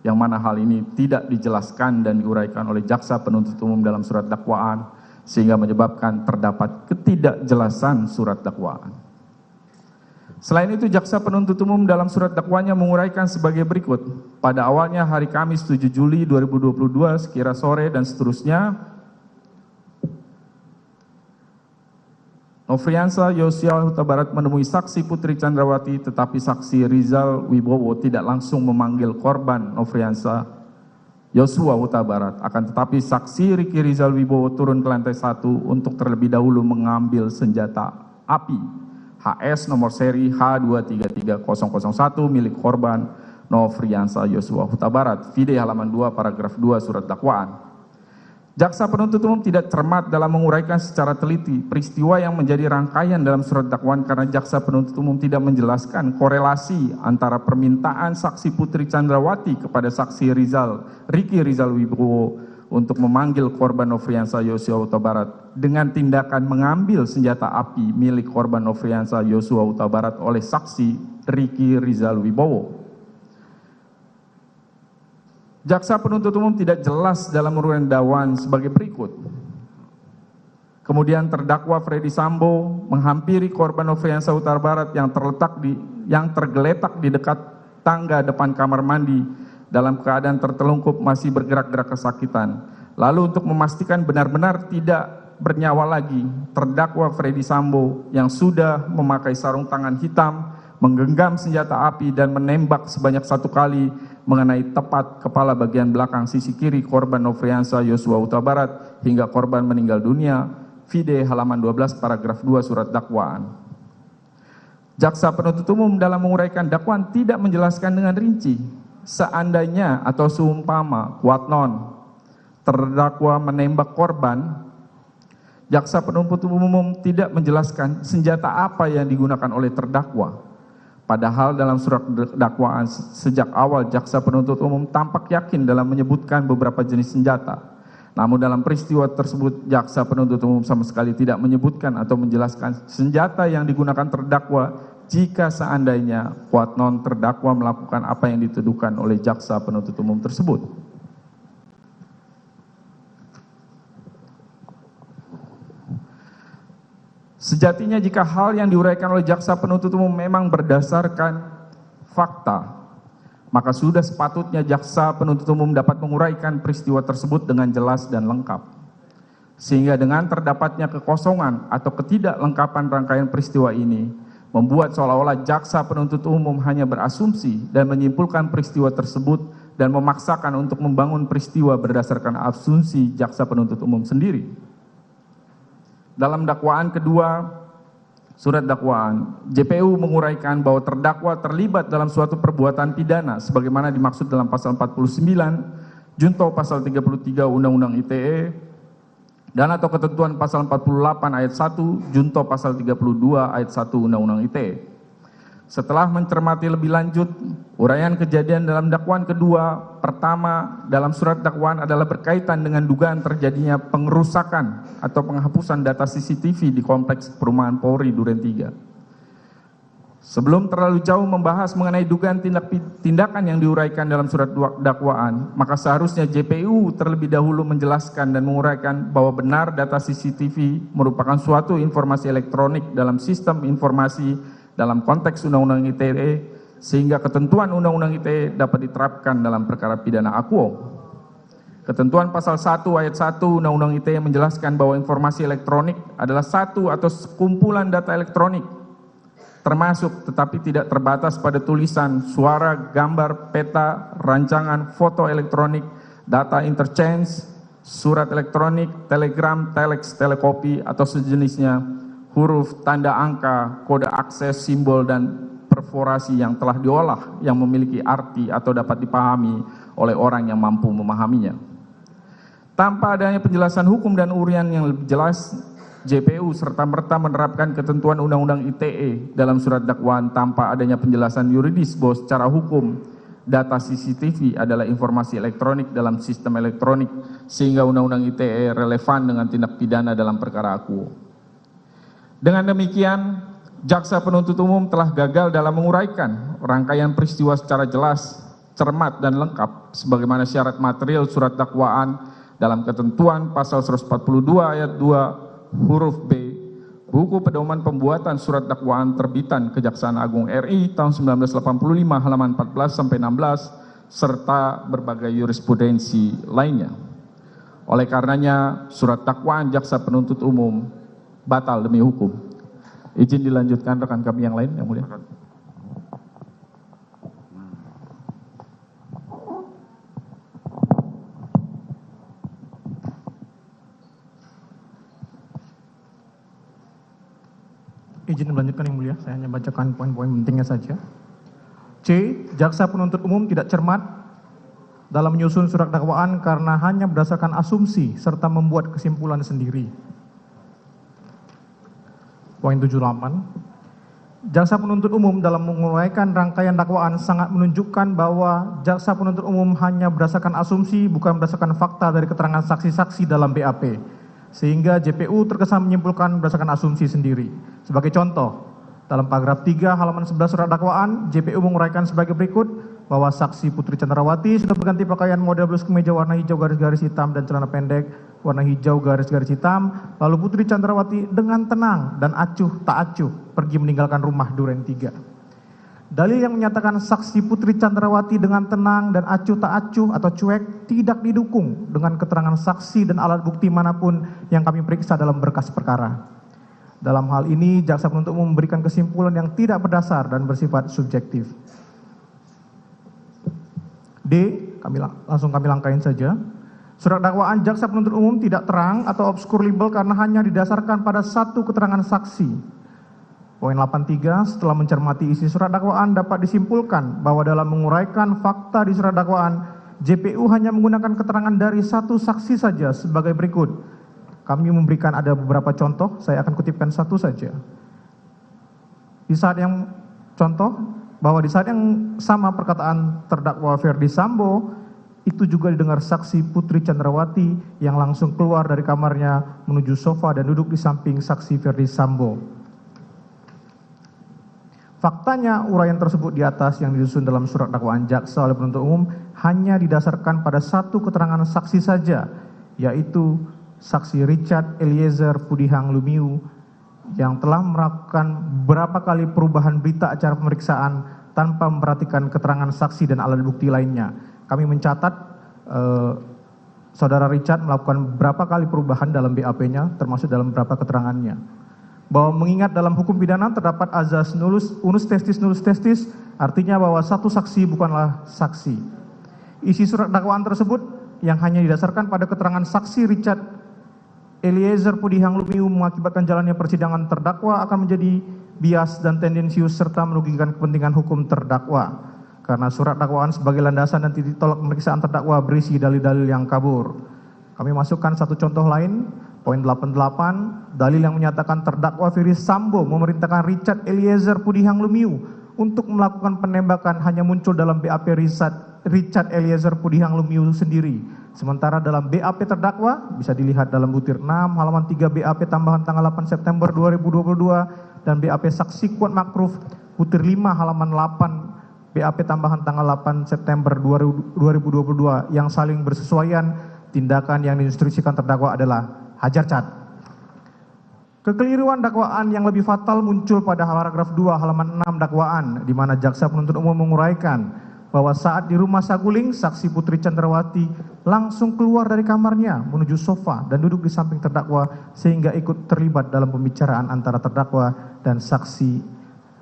yang mana hal ini tidak dijelaskan dan diuraikan oleh jaksa penuntut umum dalam surat dakwaan sehingga menyebabkan terdapat ketidakjelasan surat dakwaan. Selain itu jaksa penuntut umum dalam surat dakwaannya menguraikan sebagai berikut. Pada awalnya hari Kamis 7 Juli 2022 sekira sore dan seterusnya, Nofriansah Yosua Huta Barat menemui saksi Putri Chandrawati, tetapi saksi Rizal Wibowo tidak langsung memanggil korban Nofriansah Yosua Huta Barat. Akan tetapi saksi Riki Rizal Wibowo turun ke lantai 1 untuk terlebih dahulu mengambil senjata api HS nomor seri H233001 milik korban Nofriansah Yosua Huta Barat. Vide halaman 2 paragraf 2 surat dakwaan. Jaksa penuntut umum tidak cermat dalam menguraikan secara teliti peristiwa yang menjadi rangkaian dalam surat dakwaan karena jaksa penuntut umum tidak menjelaskan korelasi antara permintaan saksi Putri Chandrawati kepada saksi Riki Rizal Wibowo untuk memanggil korban Nofriansah Yosua Huta Barat dengan tindakan mengambil senjata api milik korban Nofriansah Yosua Huta Barat oleh saksi Riki Rizal Wibowo. Jaksa penuntut umum tidak jelas dalam uraian dakwaan sebagai berikut. Kemudian terdakwa Freddy Sambo menghampiri korban Nofriansah Huta Barat yang tergeletak di dekat tangga depan kamar mandi dalam keadaan tertelungkup masih bergerak-gerak kesakitan. Lalu untuk memastikan benar-benar tidak bernyawa lagi, terdakwa Freddy Sambo yang sudah memakai sarung tangan hitam menggenggam senjata api dan menembak sebanyak 1 kali mengenai tepat kepala bagian belakang sisi kiri korban Nofriansah Yosua Huta Barat hingga korban meninggal dunia. Vide halaman 12 paragraf 2 surat dakwaan. Jaksa penuntut umum dalam menguraikan dakwaan tidak menjelaskan dengan rinci seandainya atau seumpama kuat non terdakwa menembak korban, jaksa penuntut umum tidak menjelaskan senjata apa yang digunakan oleh terdakwa. Padahal dalam surat dakwaan sejak awal jaksa penuntut umum tampak yakin dalam menyebutkan beberapa jenis senjata. Namun dalam peristiwa tersebut jaksa penuntut umum sama sekali tidak menyebutkan atau menjelaskan senjata yang digunakan terdakwa jika seandainya kuat non terdakwa melakukan apa yang dituduhkan oleh jaksa penuntut umum tersebut. Sejatinya jika hal yang diuraikan oleh jaksa penuntut umum memang berdasarkan fakta, maka sudah sepatutnya jaksa penuntut umum dapat menguraikan peristiwa tersebut dengan jelas dan lengkap. Sehingga dengan terdapatnya kekosongan atau ketidaklengkapan rangkaian peristiwa ini, membuat seolah-olah jaksa penuntut umum hanya berasumsi dan menyimpulkan peristiwa tersebut dan memaksakan untuk membangun peristiwa berdasarkan asumsi jaksa penuntut umum sendiri. Dalam dakwaan kedua, surat dakwaan, JPU menguraikan bahwa terdakwa terlibat dalam suatu perbuatan pidana sebagaimana dimaksud dalam pasal 49, junto pasal 33 Undang-Undang ITE, dan atau ketentuan pasal 48 ayat 1, junto pasal 32 ayat 1 Undang-Undang ITE. Setelah mencermati lebih lanjut, uraian kejadian dalam dakwaan kedua, pertama dalam surat dakwaan adalah berkaitan dengan dugaan terjadinya pengerusakan atau penghapusan data CCTV di kompleks perumahan Polri Duren 3. Sebelum terlalu jauh membahas mengenai dugaan tindakan yang diuraikan dalam surat dakwaan, maka seharusnya JPU terlebih dahulu menjelaskan dan menguraikan bahwa benar data CCTV merupakan suatu informasi elektronik dalam sistem informasi dalam konteks Undang-Undang ITE, sehingga ketentuan Undang-Undang ITE dapat diterapkan dalam perkara pidana akuo. Ketentuan pasal 1 ayat 1 Undang-Undang ITE menjelaskan bahwa informasi elektronik adalah satu atau sekumpulan data elektronik, termasuk tetapi tidak terbatas pada tulisan, suara, gambar, peta, rancangan, foto elektronik, data interchange, surat elektronik, telegram, telex, telekopi, atau sejenisnya, huruf, tanda angka, kode akses, simbol, dan perforasi yang telah diolah yang memiliki arti atau dapat dipahami oleh orang yang mampu memahaminya. Tanpa adanya penjelasan hukum dan urian yang lebih jelas, JPU serta-merta menerapkan ketentuan Undang-Undang ITE dalam surat dakwaan tanpa adanya penjelasan yuridis bahwa secara hukum data CCTV adalah informasi elektronik dalam sistem elektronik, sehingga Undang-Undang ITE relevan dengan tindak pidana dalam perkara akuo. Dengan demikian, jaksa penuntut umum telah gagal dalam menguraikan rangkaian peristiwa secara jelas, cermat, dan lengkap sebagaimana syarat material surat dakwaan dalam ketentuan pasal 142 ayat 2 huruf B Buku Pedoman Pembuatan Surat Dakwaan terbitan Kejaksaan Agung RI tahun 1985 halaman 14-16 serta berbagai jurisprudensi lainnya. Oleh karenanya, surat dakwaan jaksa penuntut umum batal demi hukum. Izin dilanjutkan rekan kami yang lain, yang mulia. Izin melanjutkan yang mulia, saya hanya bacakan poin-poin pentingnya saja. C. Jaksa penuntut umum tidak cermat dalam menyusun surat dakwaan karena hanya berdasarkan asumsi serta membuat kesimpulan sendiri. Poin 78. Jaksa penuntut umum dalam menguraikan rangkaian dakwaan sangat menunjukkan bahwa jaksa penuntut umum hanya berdasarkan asumsi bukan berdasarkan fakta dari keterangan saksi-saksi dalam BAP. Sehingga JPU terkesan menyimpulkan berdasarkan asumsi sendiri. Sebagai contoh, dalam paragraf 3 halaman 11 surat dakwaan, JPU menguraikan sebagai berikut bahwa saksi Putri Chandrawati sudah berganti pakaian model blus kemeja warna hijau garis-garis hitam dan celana pendek warna hijau garis-garis hitam, lalu Putri Chandrawati dengan tenang dan acuh tak acuh pergi meninggalkan rumah Duren 3. Dalil yang menyatakan saksi Putri Chandrawati dengan tenang dan acuh tak acuh atau cuek tidak didukung dengan keterangan saksi dan alat bukti manapun yang kami periksa dalam berkas perkara. Dalam hal ini, jaksa penuntut umum memberikan kesimpulan yang tidak berdasar dan bersifat subjektif. D, langsung kami langkahin saja. Surat dakwaan jaksa penuntut umum tidak terang atau obskur libel karena hanya didasarkan pada satu keterangan saksi. Poin 83, setelah mencermati isi surat dakwaan dapat disimpulkan bahwa dalam menguraikan fakta di surat dakwaan, JPU hanya menggunakan keterangan dari satu saksi saja sebagai berikut. Kami memberikan ada beberapa contoh, saya akan kutipkan satu saja. Di saat yang contoh, bahwa di saat yang sama perkataan terdakwa Ferdi Sambo, itu juga didengar saksi Putri Chandrawati yang langsung keluar dari kamarnya menuju sofa dan duduk di samping saksi Ferdi Sambo. Faktanya, uraian tersebut di atas yang disusun dalam surat dakwaan jaksa oleh penuntut umum hanya didasarkan pada satu keterangan saksi saja, yaitu saksi Richard Eliezer Pudihang Lumiu yang telah melakukan beberapa kali perubahan berita acara pemeriksaan tanpa memperhatikan keterangan saksi dan alat bukti lainnya. Kami mencatat saudara Richard melakukan beberapa kali perubahan dalam BAP-nya, termasuk dalam beberapa keterangannya. Bahwa mengingat dalam hukum pidana terdapat azas unus testis, artinya bahwa satu saksi bukanlah saksi. Isi surat dakwaan tersebut yang hanya didasarkan pada keterangan saksi Richard Eliezer Pudihang Lumiu mengakibatkan jalannya persidangan terdakwa akan menjadi bias dan tendensius serta merugikan kepentingan hukum terdakwa. Karena surat dakwaan sebagai landasan dan titik tolak pemeriksaan terdakwa berisi dalil-dalil yang kabur. Kami masukkan satu contoh lain, poin 88, dalil yang menyatakan terdakwa Ferdi Sambo memerintahkan Richard Eliezer Pudihang Lumiu untuk melakukan penembakan hanya muncul dalam BAP Richard Eliezer Pudihang Lumiu sendiri. Sementara dalam BAP terdakwa, bisa dilihat dalam butir 6, halaman 3 BAP tambahan tanggal 8 September 2022, dan BAP saksi Kuat Makruf, butir 5, halaman 8, BAP tambahan tanggal 8 September 2022, yang saling bersesuaian, tindakan yang diinstruksikan terdakwa adalah hajar cat. Kekeliruan dakwaan yang lebih fatal muncul pada paragraf 2 halaman 6 dakwaan, di mana jaksa penuntut umum menguraikan bahwa saat di rumah Saguling, saksi Putri Chandrawati langsung keluar dari kamarnya menuju sofa dan duduk di samping terdakwa sehingga ikut terlibat dalam pembicaraan antara terdakwa dan saksi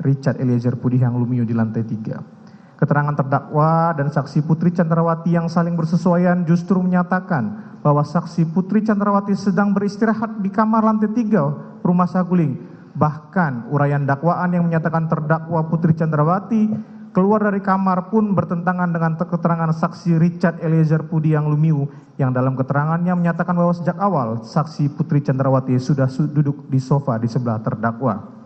Richard Eliezer Pudihang Lumiu di lantai 3. Keterangan terdakwa dan saksi Putri Chandrawati yang saling bersesuaian justru menyatakan bahwa saksi Putri Chandrawati sedang beristirahat di kamar lantai 3 rumah Saguling. Bahkan uraian dakwaan yang menyatakan terdakwa Putri Chandrawati keluar dari kamar pun bertentangan dengan keterangan saksi Richard Eliezer Pudihang Lumiu yang dalam keterangannya menyatakan bahwa sejak awal saksi Putri Chandrawati sudah duduk di sofa di sebelah terdakwa.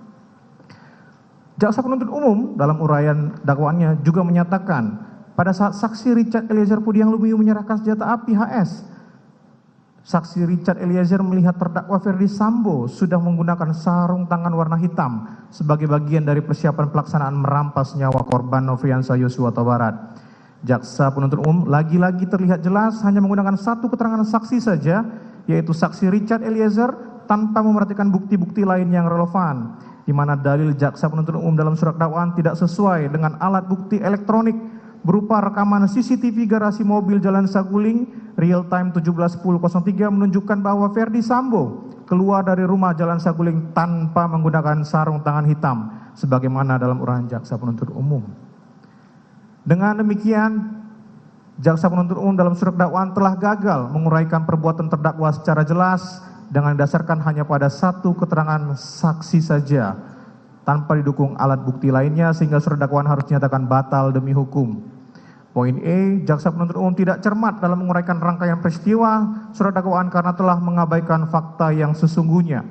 Jaksa penuntut umum dalam uraian dakwaannya juga menyatakan pada saat saksi Richard Eliezer Pudihang Lumiu menyerahkan senjata api HS, saksi Richard Eliezer melihat terdakwa Ferdi Sambo sudah menggunakan sarung tangan warna hitam sebagai bagian dari persiapan pelaksanaan merampas nyawa korban Nofriansah Yosua Huta Barat. Jaksa penuntut umum lagi-lagi terlihat jelas hanya menggunakan satu keterangan saksi saja, yaitu saksi Richard Eliezer, tanpa memerhatikan bukti-bukti lain yang relevan, di mana dalil jaksa penuntut umum dalam surat dakwaan tidak sesuai dengan alat bukti elektronik berupa rekaman CCTV garasi mobil Jalan Saguling real time 17.10.03 menunjukkan bahwa Ferdi Sambo keluar dari rumah Jalan Saguling tanpa menggunakan sarung tangan hitam sebagaimana dalam uraian jaksa penuntut umum. Dengan demikian, jaksa penuntut umum dalam surat dakwaan telah gagal menguraikan perbuatan terdakwa secara jelas dengan didasarkan hanya pada satu keterangan saksi saja tanpa didukung alat bukti lainnya sehingga surat dakwaan harus dinyatakan batal demi hukum. Poin E, jaksa penuntut umum tidak cermat dalam menguraikan rangkaian peristiwa surat dakwaan karena telah mengabaikan fakta yang sesungguhnya.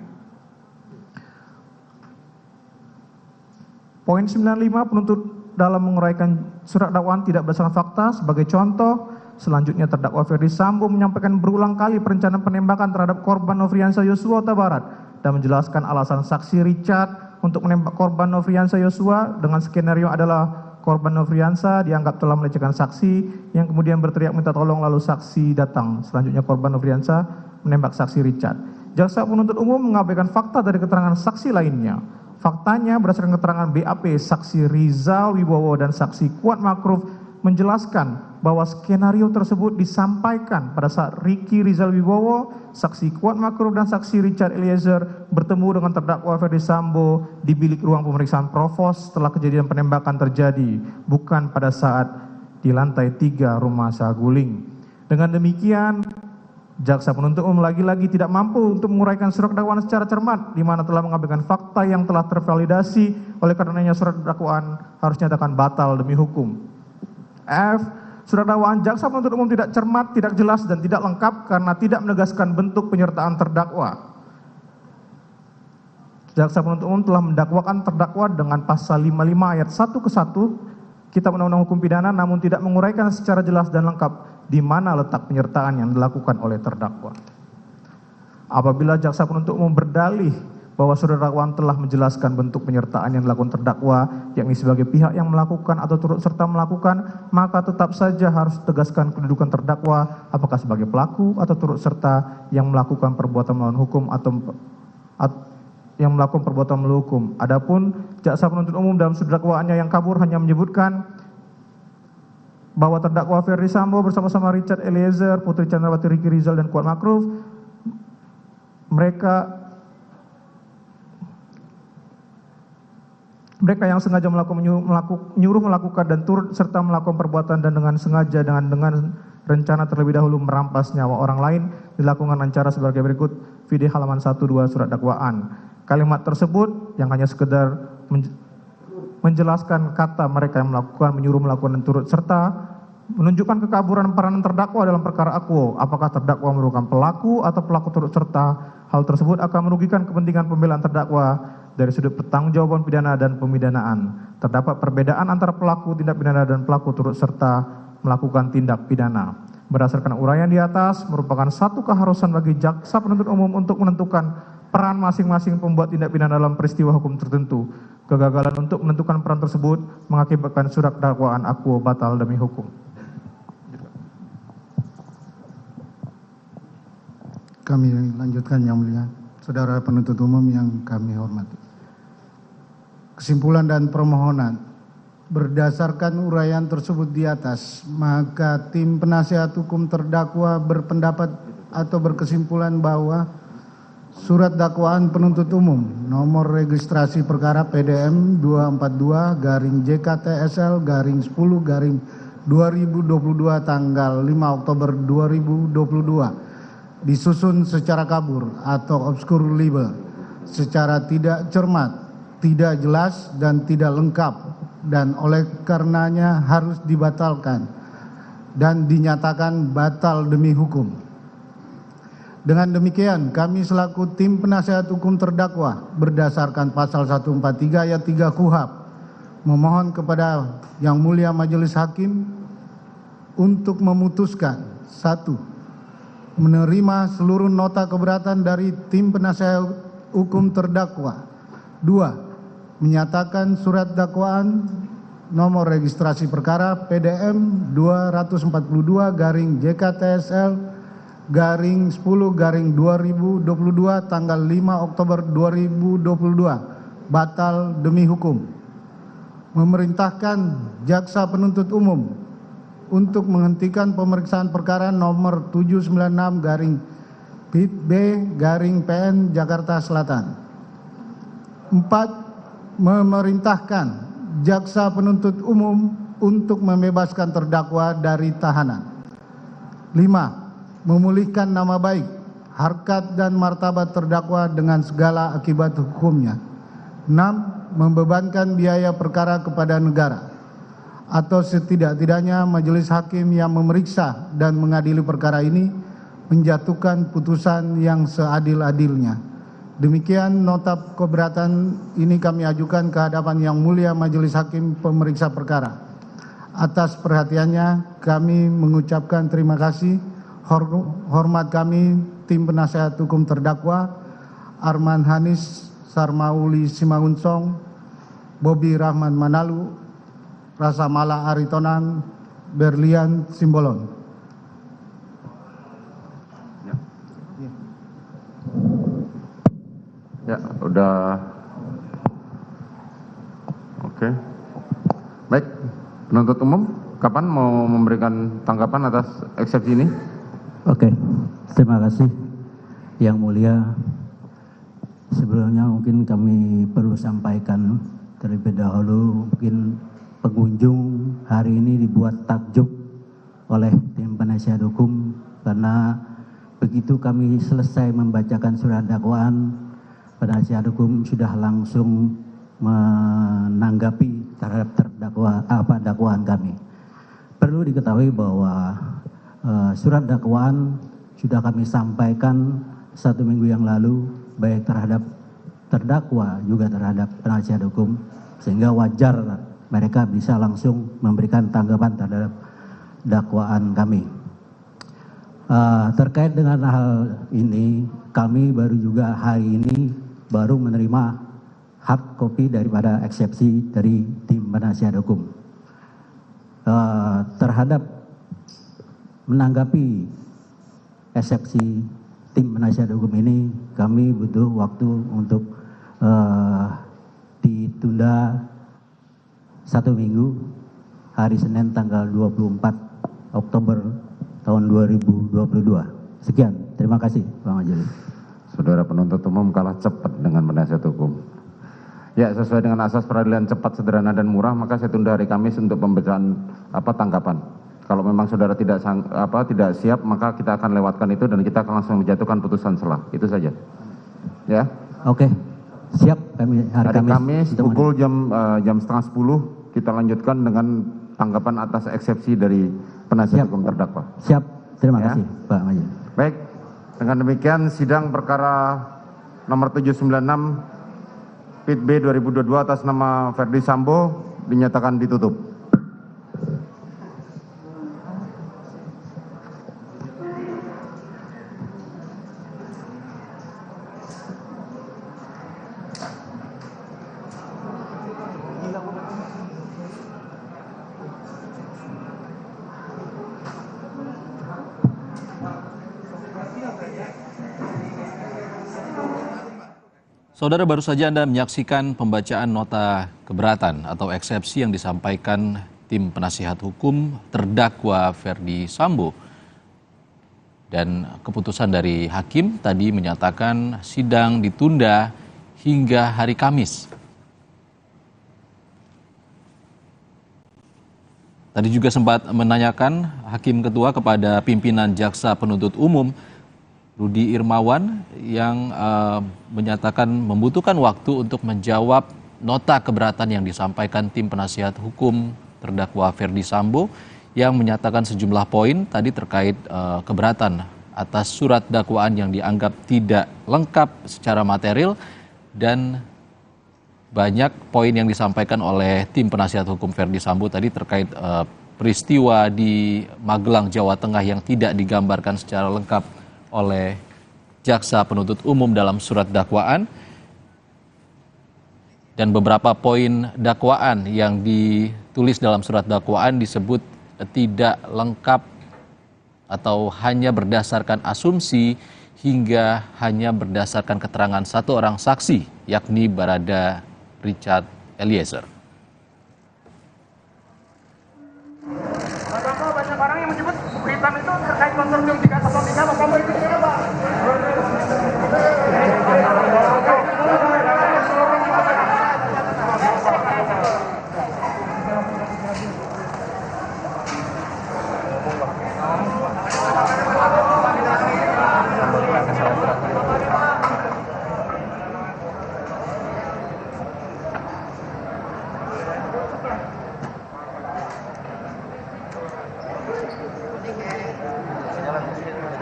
Poin 95, penuntut dalam menguraikan surat dakwaan tidak berdasarkan fakta. Sebagai contoh, selanjutnya terdakwa Ferdi Sambo menyampaikan berulang kali perencanaan penembakan terhadap korban Nofriansah Yosua Huta Barat dan menjelaskan alasan saksi Richard untuk menembak korban Nofriansah Yosua dengan skenario adalah korban Nofriansah dianggap telah melecehkan saksi yang kemudian berteriak minta tolong lalu saksi datang. Selanjutnya korban Nofriansah menembak saksi Richard. Jaksa penuntut umum mengabaikan fakta dari keterangan saksi lainnya. Faktanya berdasarkan keterangan BAP saksi Rizal Wibowo dan saksi Kuat Makruf menjelaskan bahwa skenario tersebut disampaikan pada saat Ricky Rizal Wibowo, saksi Kuat Makruf dan saksi Richard Eliezer bertemu dengan terdakwa Ferdi Sambo di bilik ruang pemeriksaan provos setelah kejadian penembakan terjadi, bukan pada saat di lantai 3 rumah Saguling. Dengan demikian, jaksa penuntut umum lagi-lagi tidak mampu untuk menguraikan surat dakwaan secara cermat, di mana telah mengabaikan fakta yang telah tervalidasi, oleh karenanya surat dakwaan harus dinyatakan batal demi hukum. F. Surat dakwaan jaksa penuntut umum tidak cermat, tidak jelas, dan tidak lengkap karena tidak menegaskan bentuk penyertaan terdakwa. Jaksa penuntut umum telah mendakwakan terdakwa dengan pasal 55 ayat 1 ke 1 Kitab Undang-Undang Hukum Pidana, namun tidak menguraikan secara jelas dan lengkap di mana letak penyertaan yang dilakukan oleh terdakwa. Apabila jaksa penuntut umum berdalih bahwa surat dakwaan telah menjelaskan bentuk penyertaan yang dilakukan terdakwa, yakni sebagai pihak yang melakukan atau turut serta melakukan, maka tetap saja harus ditegaskan kedudukan terdakwa apakah sebagai pelaku atau turut serta yang melakukan perbuatan melawan hukum atau yang melakukan perbuatan melawan hukum. Adapun jaksa penuntut umum dalam surat dakwaannya yang kabur hanya menyebutkan bahwa terdakwa Ferdi Sambo bersama-sama Richard Eliezer, Putri Chandrawati, Ricky Rizal dan Kuat Makruf mereka yang sengaja nyuruh melakukan dan turut serta melakukan perbuatan dan dengan sengaja dengan rencana terlebih dahulu merampas nyawa orang lain dilakukan dengan cara sebagai berikut. VD halaman 1-2 surat dakwaan. Kalimat tersebut yang hanya sekedar menjelaskan kata mereka yang melakukan, menyuruh melakukan dan turut serta menunjukkan kekaburan peranan terdakwa dalam perkara akuo. Apakah terdakwa merupakan pelaku atau pelaku turut serta? Hal tersebut akan merugikan kepentingan pembelaan terdakwa dari sudut pertanggungjawaban pidana dan pemidanaan. Terdapat perbedaan antara pelaku tindak pidana dan pelaku turut serta melakukan tindak pidana. Berdasarkan uraian di atas, merupakan satu keharusan bagi jaksa penuntut umum untuk menentukan peran masing-masing pembuat tindak pidana dalam peristiwa hukum tertentu. Kegagalan untuk menentukan peran tersebut mengakibatkan surat dakwaan akuo batal demi hukum. Kami lanjutkan yang mulia, saudara penuntut umum yang kami hormati. Kesimpulan dan permohonan. Berdasarkan uraian tersebut di atas, maka tim penasihat hukum terdakwa berpendapat atau berkesimpulan bahwa surat dakwaan penuntut umum nomor registrasi perkara PDM 242-JKTSL-10-2022 tanggal 5 Oktober 2022 disusun secara kabur atau obscur libel, secara tidak cermat, tidak jelas dan tidak lengkap, dan oleh karenanya harus dibatalkan dan dinyatakan batal demi hukum. Dengan demikian, kami selaku tim penasihat hukum terdakwa berdasarkan pasal 143 ayat 3 KUHP memohon kepada Yang Mulia Majelis Hakim untuk memutuskan: 1. Menerima seluruh nota keberatan dari tim penasihat hukum terdakwa. 2. Menyatakan surat dakwaan nomor registrasi perkara PDM 244-GKTSL-10-2022 tanggal 5 Oktober 2022 batal demi hukum. Memerintahkan jaksa penuntut umum untuk menghentikan pemeriksaan perkara nomor 796-B-PN Jakarta Selatan. 4. Memerintahkan jaksa penuntut umum untuk membebaskan terdakwa dari tahanan. 5. Memulihkan nama baik, harkat dan martabat terdakwa dengan segala akibat hukumnya. 6. Membebankan biaya perkara kepada negara atau setidak-tidaknya majelis hakim yang memeriksa dan mengadili perkara ini menjatuhkan putusan yang seadil-adilnya. Demikian nota keberatan ini kami ajukan ke hadapan Yang Mulia Majelis Hakim Pemeriksa Perkara. Atas perhatiannya kami mengucapkan terima kasih. Hormat kami tim penasihat hukum terdakwa Arman Hanis Sarmauli Simangunsong, Bobi Rahman Manalu, Rasa Mala Aritonang, Berlian Simbolon. Ya, udah. Oke. Baik, penuntut umum, kapan mau memberikan tanggapan atas eksepsi ini? Oke, terima kasih Yang Mulia. Sebelumnya mungkin kami perlu sampaikan terlebih dahulu, mungkin pengunjung hari ini dibuat takjub oleh tim penasihat hukum karena begitu kami selesai membacakan surat dakwaan, penasihat hukum sudah langsung menanggapi terhadap dakwaan kami. Perlu diketahui bahwa surat dakwaan sudah kami sampaikan 1 minggu yang lalu, baik terhadap terdakwa juga terhadap penasihat hukum, sehingga wajar mereka bisa langsung memberikan tanggapan terhadap dakwaan kami. Terkait dengan hal ini, kami baru juga hari ini baru menerima hard copy daripada eksepsi dari tim penasihat hukum. Terhadap menanggapi eksepsi tim penasihat hukum ini, kami butuh waktu untuk ditunda 1 minggu, hari Senin tanggal 24 Oktober tahun 2022. Sekian, terima kasih Bang Majelis. Saudara penuntut umum kalah cepat dengan penasihat hukum. Ya, sesuai dengan asas peradilan cepat, sederhana, dan murah, maka saya tunda hari Kamis untuk pembacaan tanggapan. Kalau memang saudara tidak siap, maka kita akan lewatkan itu dan kita akan langsung menjatuhkan putusan selah. Itu saja. Ya. Oke, siap. Kami hari Kamis pukul jam 9:30 kita lanjutkan dengan tanggapan atas eksepsi dari penasihat hukum terdakwa. Siap. Terima kasih, Pak Majen. Baik. Dengan demikian sidang perkara nomor 796 PIT B 2022 atas nama Ferdi Sambo dinyatakan ditutup. Saudara, baru saja Anda menyaksikan pembacaan nota keberatan atau eksepsi yang disampaikan tim penasihat hukum terdakwa Ferdi Sambo. Dan keputusan dari hakim tadi menyatakan sidang ditunda hingga hari Kamis. Tadi juga sempat menanyakan hakim ketua kepada pimpinan jaksa penuntut umum Rudi Irmawan yang menyatakan membutuhkan waktu untuk menjawab nota keberatan yang disampaikan tim penasihat hukum terdakwa Ferdi Sambo yang menyatakan sejumlah poin tadi terkait keberatan atas surat dakwaan yang dianggap tidak lengkap secara material dan banyak poin yang disampaikan oleh tim penasihat hukum Ferdi Sambo tadi terkait peristiwa di Magelang, Jawa Tengah yang tidak digambarkan secara lengkap oleh jaksa penuntut umum dalam surat dakwaan, dan beberapa poin dakwaan yang ditulis dalam surat dakwaan disebut tidak lengkap atau hanya berdasarkan asumsi hingga hanya berdasarkan keterangan satu orang saksi, yakni Barada Richard Eliezer. Banyak orang yang menyebut buku hitam itu terkait konsorsium 303, Bapak mau ikut berapa?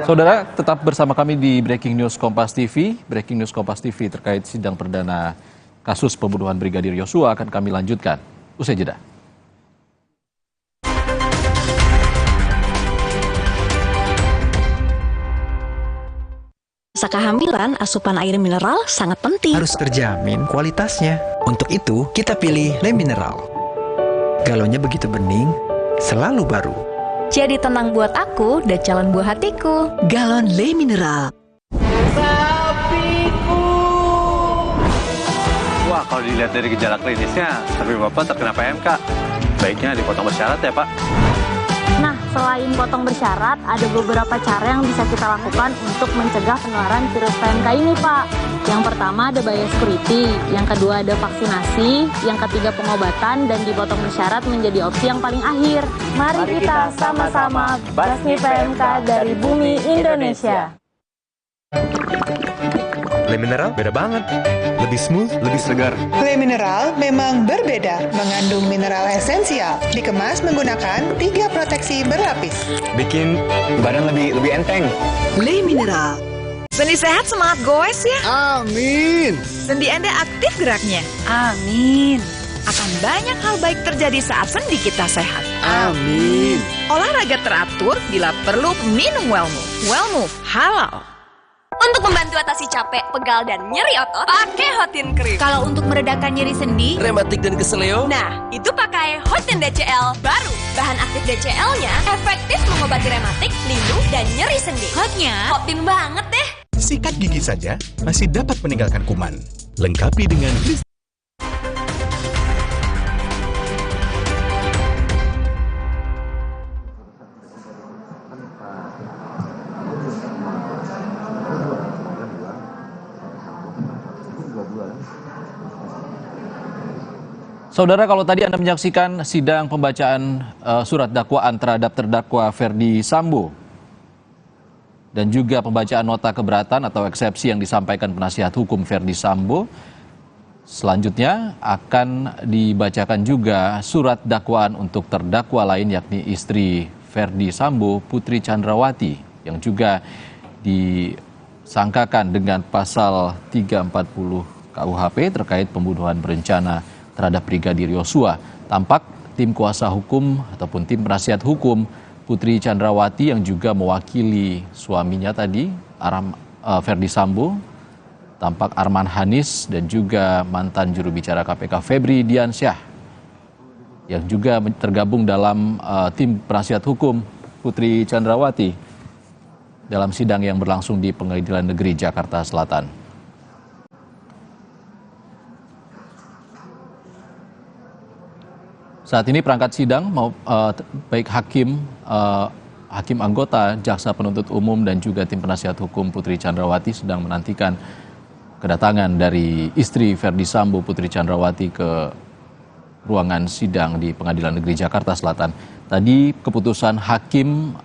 Saudara, tetap bersama kami di Breaking News Kompas TV. Breaking News Kompas TV terkait sidang perdana kasus pembunuhan Brigadir Yosua akan kami lanjutkan usai jeda. Masa kehamilan, asupan air mineral sangat penting. Harus terjamin kualitasnya. Untuk itu, kita pilih Le Mineral. Galonnya begitu bening, selalu baru. Jadi tenang buat aku dan calon buah hatiku. Galon Le Mineral. Sapiku. Wah, kalau dilihat dari gejala klinisnya, sapi Bapak terkena PMK. Baiknya dipotong bersyarat ya, Pak. Nah, selain potong bersyarat, ada beberapa cara yang bisa kita lakukan untuk mencegah penularan virus PMK ini, Pak. Yang pertama ada biosecurity, yang kedua ada vaksinasi, yang ketiga pengobatan, dan dipotong bersyarat menjadi opsi yang paling akhir. Mari kita sama-sama basmi PMK dari bumi Indonesia. Le Mineral beda banget. Lebih smooth, lebih segar. Le Mineral memang berbeda, mengandung mineral esensial, dikemas menggunakan 3 proteksi berlapis. Bikin badan lebih enteng. Le Mineral. Sendi sehat, semangat goes ya. Amin. Sendi Anda aktif geraknya. Amin. Akan banyak hal baik terjadi saat sendi kita sehat. Amin. Olahraga teratur, bila perlu minum Wellmove. Wellmove halal. Untuk membantu atasi capek, pegal, dan nyeri otot, pakai Hotin Cream. Kalau untuk meredakan nyeri sendi, rematik dan keseleo, nah, itu pakai Hotin DCL baru. Bahan aktif DCL-nya efektif mengobati rematik, lindung, dan nyeri sendi. hotnya Hotin banget deh. Sikat gigi saja masih dapat meninggalkan kuman. Lengkapi dengan Saudara, kalau tadi Anda menyaksikan sidang pembacaan surat dakwaan terhadap terdakwa Ferdi Sambo dan juga pembacaan nota keberatan atau eksepsi yang disampaikan penasihat hukum Ferdi Sambo, selanjutnya akan dibacakan juga surat dakwaan untuk terdakwa lain yakni istri Ferdi Sambo, Putri Chandrawati, yang juga disangkakan dengan pasal 340 KUHP terkait pembunuhan berencana terhadap Brigadir Yosua. Tampak tim kuasa hukum ataupun tim penasihat hukum Putri Chandrawati yang juga mewakili suaminya tadi, Ferdi Sambo, tampak Arman Hanis dan juga mantan juru bicara KPK Febri Diansyah yang juga tergabung dalam tim penasihat hukum Putri Chandrawati dalam sidang yang berlangsung di Pengadilan Negeri Jakarta Selatan. Saat ini perangkat sidang, baik hakim anggota, jaksa penuntut umum dan juga tim penasihat hukum Putri Chandrawati sedang menantikan kedatangan dari istri Ferdi Sambo, Putri Chandrawati, ke ruangan sidang di Pengadilan Negeri Jakarta Selatan. Tadi keputusan hakim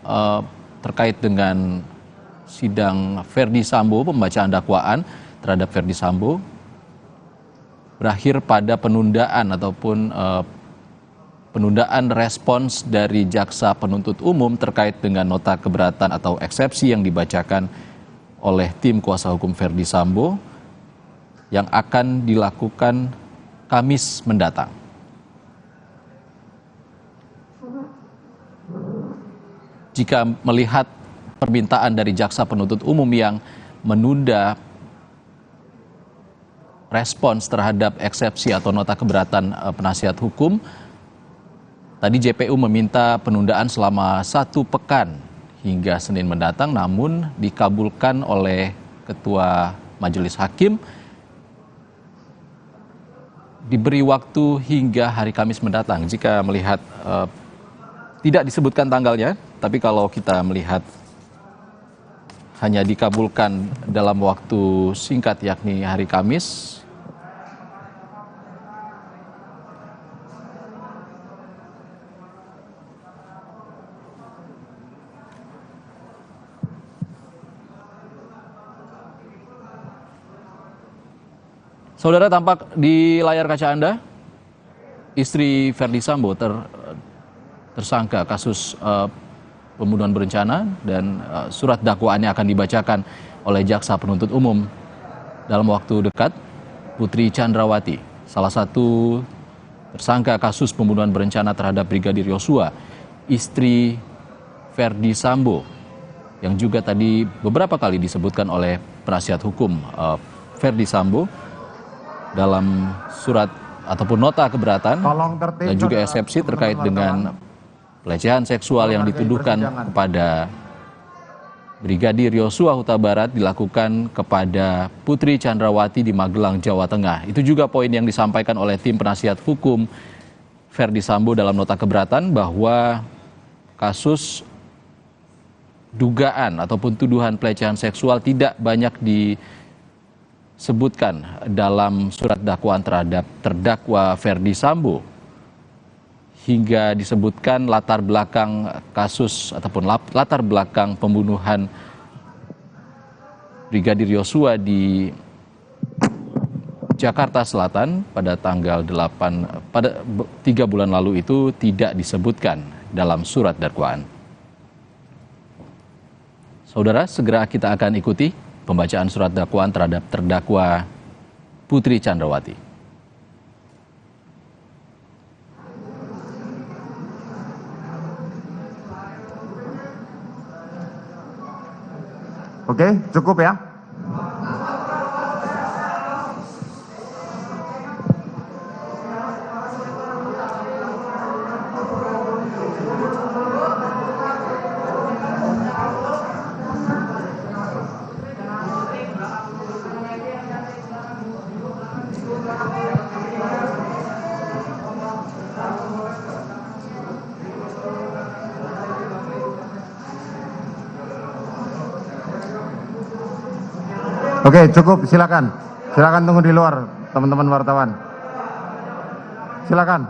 terkait dengan sidang Ferdi Sambo, pembacaan dakwaan terhadap Ferdi Sambo, berakhir pada penundaan ataupun penundaan respons dari jaksa penuntut umum terkait dengan nota keberatan atau eksepsi yang dibacakan oleh tim kuasa hukum Ferdi Sambo yang akan dilakukan Kamis mendatang. Jika melihat permintaan dari jaksa penuntut umum yang menunda respons terhadap eksepsi atau nota keberatan penasihat hukum, tadi JPU meminta penundaan selama 1 pekan hingga Senin mendatang, namun dikabulkan oleh Ketua Majelis Hakim diberi waktu hingga hari Kamis mendatang. Jika melihat tidak disebutkan tanggalnya, tapi kalau kita melihat hanya dikabulkan dalam waktu singkat yakni hari Kamis, saudara, tampak di layar kaca Anda, istri Ferdi Sambo tersangka kasus pembunuhan berencana dan surat dakwaannya akan dibacakan oleh jaksa penuntut umum dalam waktu dekat. Putri Chandrawati, salah satu tersangka kasus pembunuhan berencana terhadap Brigadir Yosua, istri Ferdi Sambo, yang juga tadi beberapa kali disebutkan oleh penasihat hukum Ferdi Sambo dalam surat ataupun nota keberatan dan juga eksepsi terkait dengan pelecehan seksual yang dituduhkan kepada Brigadir Yosua Huta Barat dilakukan kepada Putri Chandrawati di Magelang, Jawa Tengah. Itu juga poin yang disampaikan oleh tim penasihat hukum Ferdi Sambo dalam nota keberatan, bahwa kasus dugaan ataupun tuduhan pelecehan seksual tidak banyak disebutkan dalam surat dakwaan terhadap terdakwa Ferdi Sambo, hingga disebutkan latar belakang kasus ataupun latar belakang pembunuhan Brigadir Yosua di Jakarta Selatan pada tanggal 3 bulan lalu itu tidak disebutkan dalam surat dakwaan. Saudara, segera kita akan ikuti pembacaan surat dakwaan terhadap terdakwa Putri Chandrawati. Oke, cukup ya. Oke, cukup, silakan. Silakan tunggu di luar, teman-teman wartawan. Silakan.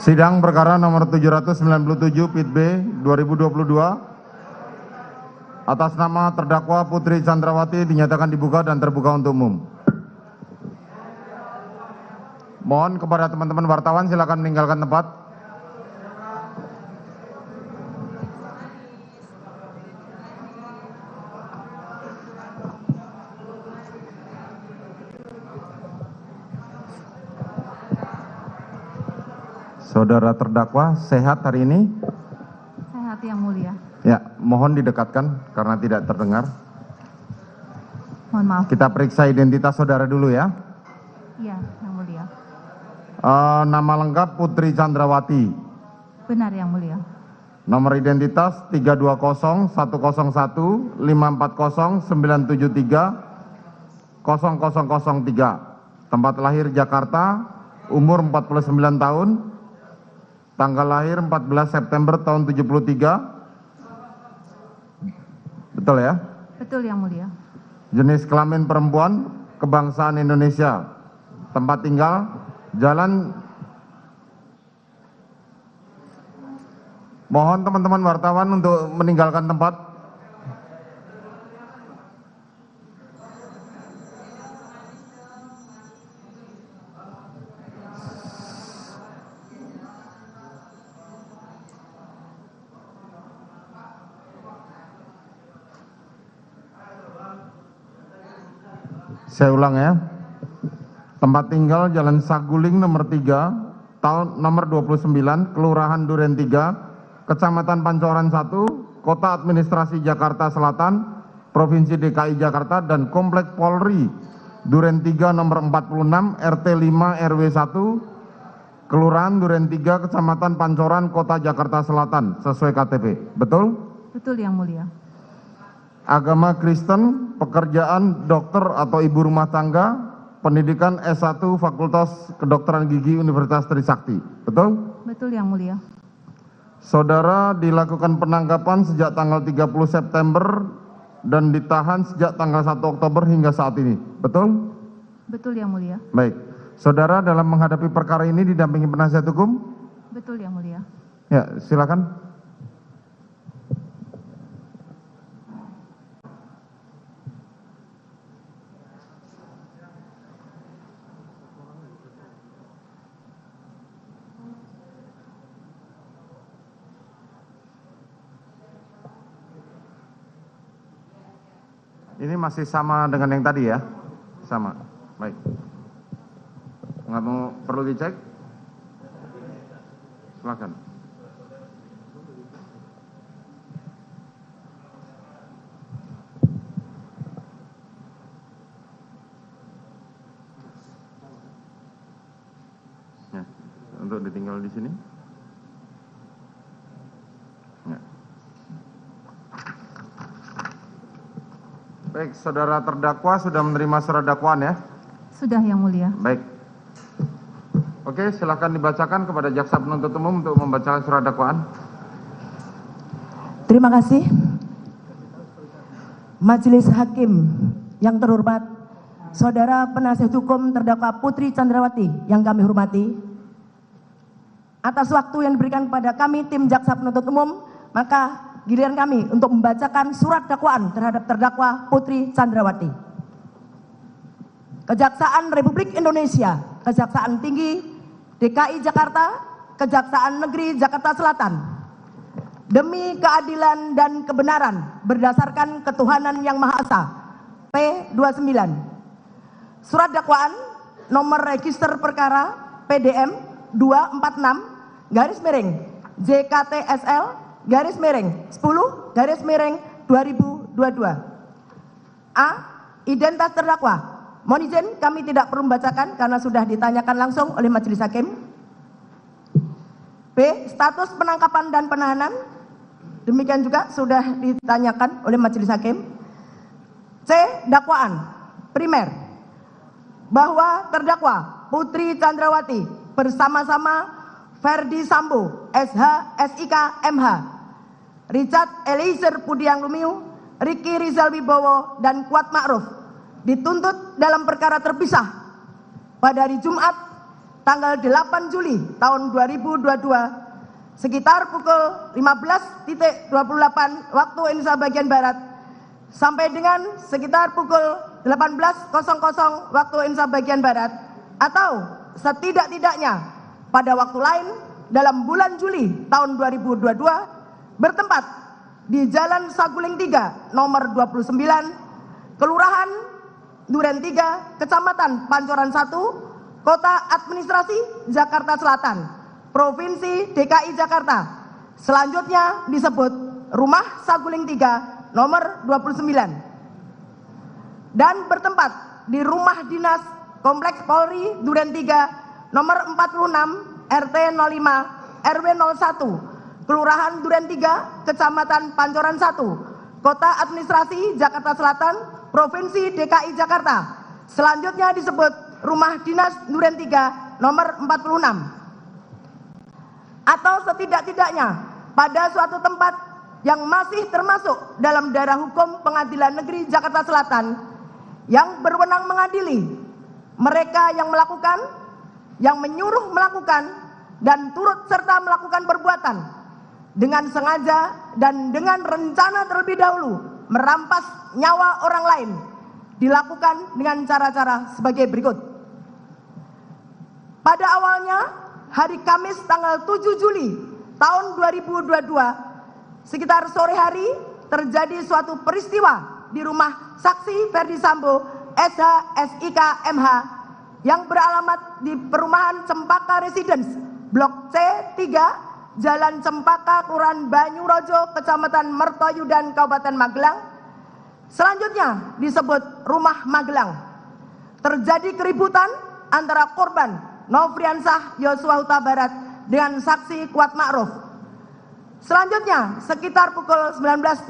Sidang perkara nomor 797 Pit B 2022 atas nama terdakwa Putri Chandrawati dinyatakan dibuka dan terbuka untuk umum. Mohon kepada teman-teman wartawan silakan meninggalkan tempat. Saudara terdakwa sehat hari ini? Sehat yang mulia. Ya, mohon didekatkan karena tidak terdengar. Mohon maaf. Kita periksa identitas saudara dulu ya. Iya, yang mulia. Nama lengkap Putri Chandrawati. Benar yang mulia. Nomor identitas 320 101 540 973 0003. Tempat lahir Jakarta, umur 49 tahun. Tanggal lahir 14 September tahun 73. Betul ya? Betul yang mulia. Jenis kelamin perempuan, kebangsaan Indonesia. Tempat tinggal, Jalan. Mohon teman-teman wartawan untuk meninggalkan tempat. Saya ulang ya. Tempat tinggal Jalan Saguling nomor 3, tahun nomor 29, Kelurahan Duren 3, Kecamatan Pancoran 1, Kota Administrasi Jakarta Selatan, Provinsi DKI Jakarta, dan Komplek Polri Duren 3 nomor 46, RT 5 RW 1, Kelurahan Duren 3, Kecamatan Pancoran, Kota Jakarta Selatan, sesuai KTP. Betul? Betul yang mulia. Agama Kristen, pekerjaan dokter atau ibu rumah tangga, pendidikan S1 Fakultas Kedokteran Gigi Universitas Trisakti. Betul? Betul yang mulia. Saudara dilakukan penangkapan sejak tanggal 30 September dan ditahan sejak tanggal 1 Oktober hingga saat ini. Betul? Betul yang mulia. Baik. Saudara dalam menghadapi perkara ini didampingi penasihat hukum? Betul yang mulia. Ya, silakan. Ini masih sama dengan yang tadi ya? Sama. Baik. Nggak mau perlu dicek? Silakan. Ya, untuk ditinggal di sini. Ya. Baik, saudara terdakwa sudah menerima surat dakwaan ya? Sudah yang mulia. Baik. Oke, silakan dibacakan kepada jaksa penuntut umum untuk membacakan surat dakwaan. Terima kasih. Majelis Hakim yang terhormat, saudara penasihat hukum terdakwa Putri Chandrawati yang kami hormati, atas waktu yang diberikan kepada kami tim jaksa penuntut umum, maka giliran kami untuk membacakan surat dakwaan terhadap terdakwa Putri Chandrawati. Kejaksaan Republik Indonesia, Kejaksaan Tinggi DKI Jakarta, Kejaksaan Negeri Jakarta Selatan, demi keadilan dan kebenaran berdasarkan ketuhanan yang Maha Esa. P29. Surat dakwaan nomor register perkara PDM 246 JKTSL _10/2022. A. Identitas terdakwa. Mohon izin kami tidak perlu membacakan karena sudah ditanyakan langsung oleh majelis hakim. B. Status penangkapan dan penahanan. Demikian juga sudah ditanyakan oleh majelis hakim. C. Dakwaan primer bahwa terdakwa Putri Chandrawati bersama-sama Ferdi Sambo, SH, SIK, MH Richard Eliezer Pudiang Lumiu, Ricky Rizal Wibowo, dan Kuat Ma'ruf dituntut dalam perkara terpisah pada hari Jumat tanggal 8 Juli tahun 2022 sekitar pukul 15.28 waktu Indonesia bagian Barat sampai dengan sekitar pukul 18.00 waktu Indonesia bagian Barat atau setidak-tidaknya pada waktu lain dalam bulan Juli tahun 2022 bertempat di Jalan Saguling 3 nomor 29 Kelurahan Duren 3 Kecamatan Pancoran 1 Kota Administrasi Jakarta Selatan Provinsi DKI Jakarta, selanjutnya disebut Rumah Saguling 3 nomor 29 dan bertempat di Rumah Dinas Kompleks Polri Duren 3 nomor 46 RT 05 RW 01 Kelurahan Duren 3 Kecamatan Pancoran 1 Kota Administrasi Jakarta Selatan Provinsi DKI Jakarta, selanjutnya disebut Rumah Dinas Duren 3 nomor 46 atau setidak-tidaknya pada suatu tempat yang masih termasuk dalam daerah hukum Pengadilan Negeri Jakarta Selatan yang berwenang mengadili mereka yang melakukan, yang menyuruh melakukan, dan turut serta melakukan perbuatan dengan sengaja dan dengan rencana terlebih dahulu merampas nyawa orang lain dilakukan dengan cara-cara sebagai berikut. Pada awalnya hari Kamis tanggal 7 Juli tahun 2022 sekitar sore hari terjadi suatu peristiwa di rumah saksi Ferdi Sambo SH SIK MH yang beralamat di perumahan Cempaka Residence Blok C3 Jalan Cempaka Kelurahan Banyurojo Kecamatan Mertoyudan Kabupaten Magelang, selanjutnya disebut Rumah Magelang. Terjadi keributan antara korban Nofriansah Yosua Huta Barat dengan saksi Kuat Ma'ruf. Selanjutnya sekitar pukul 19.30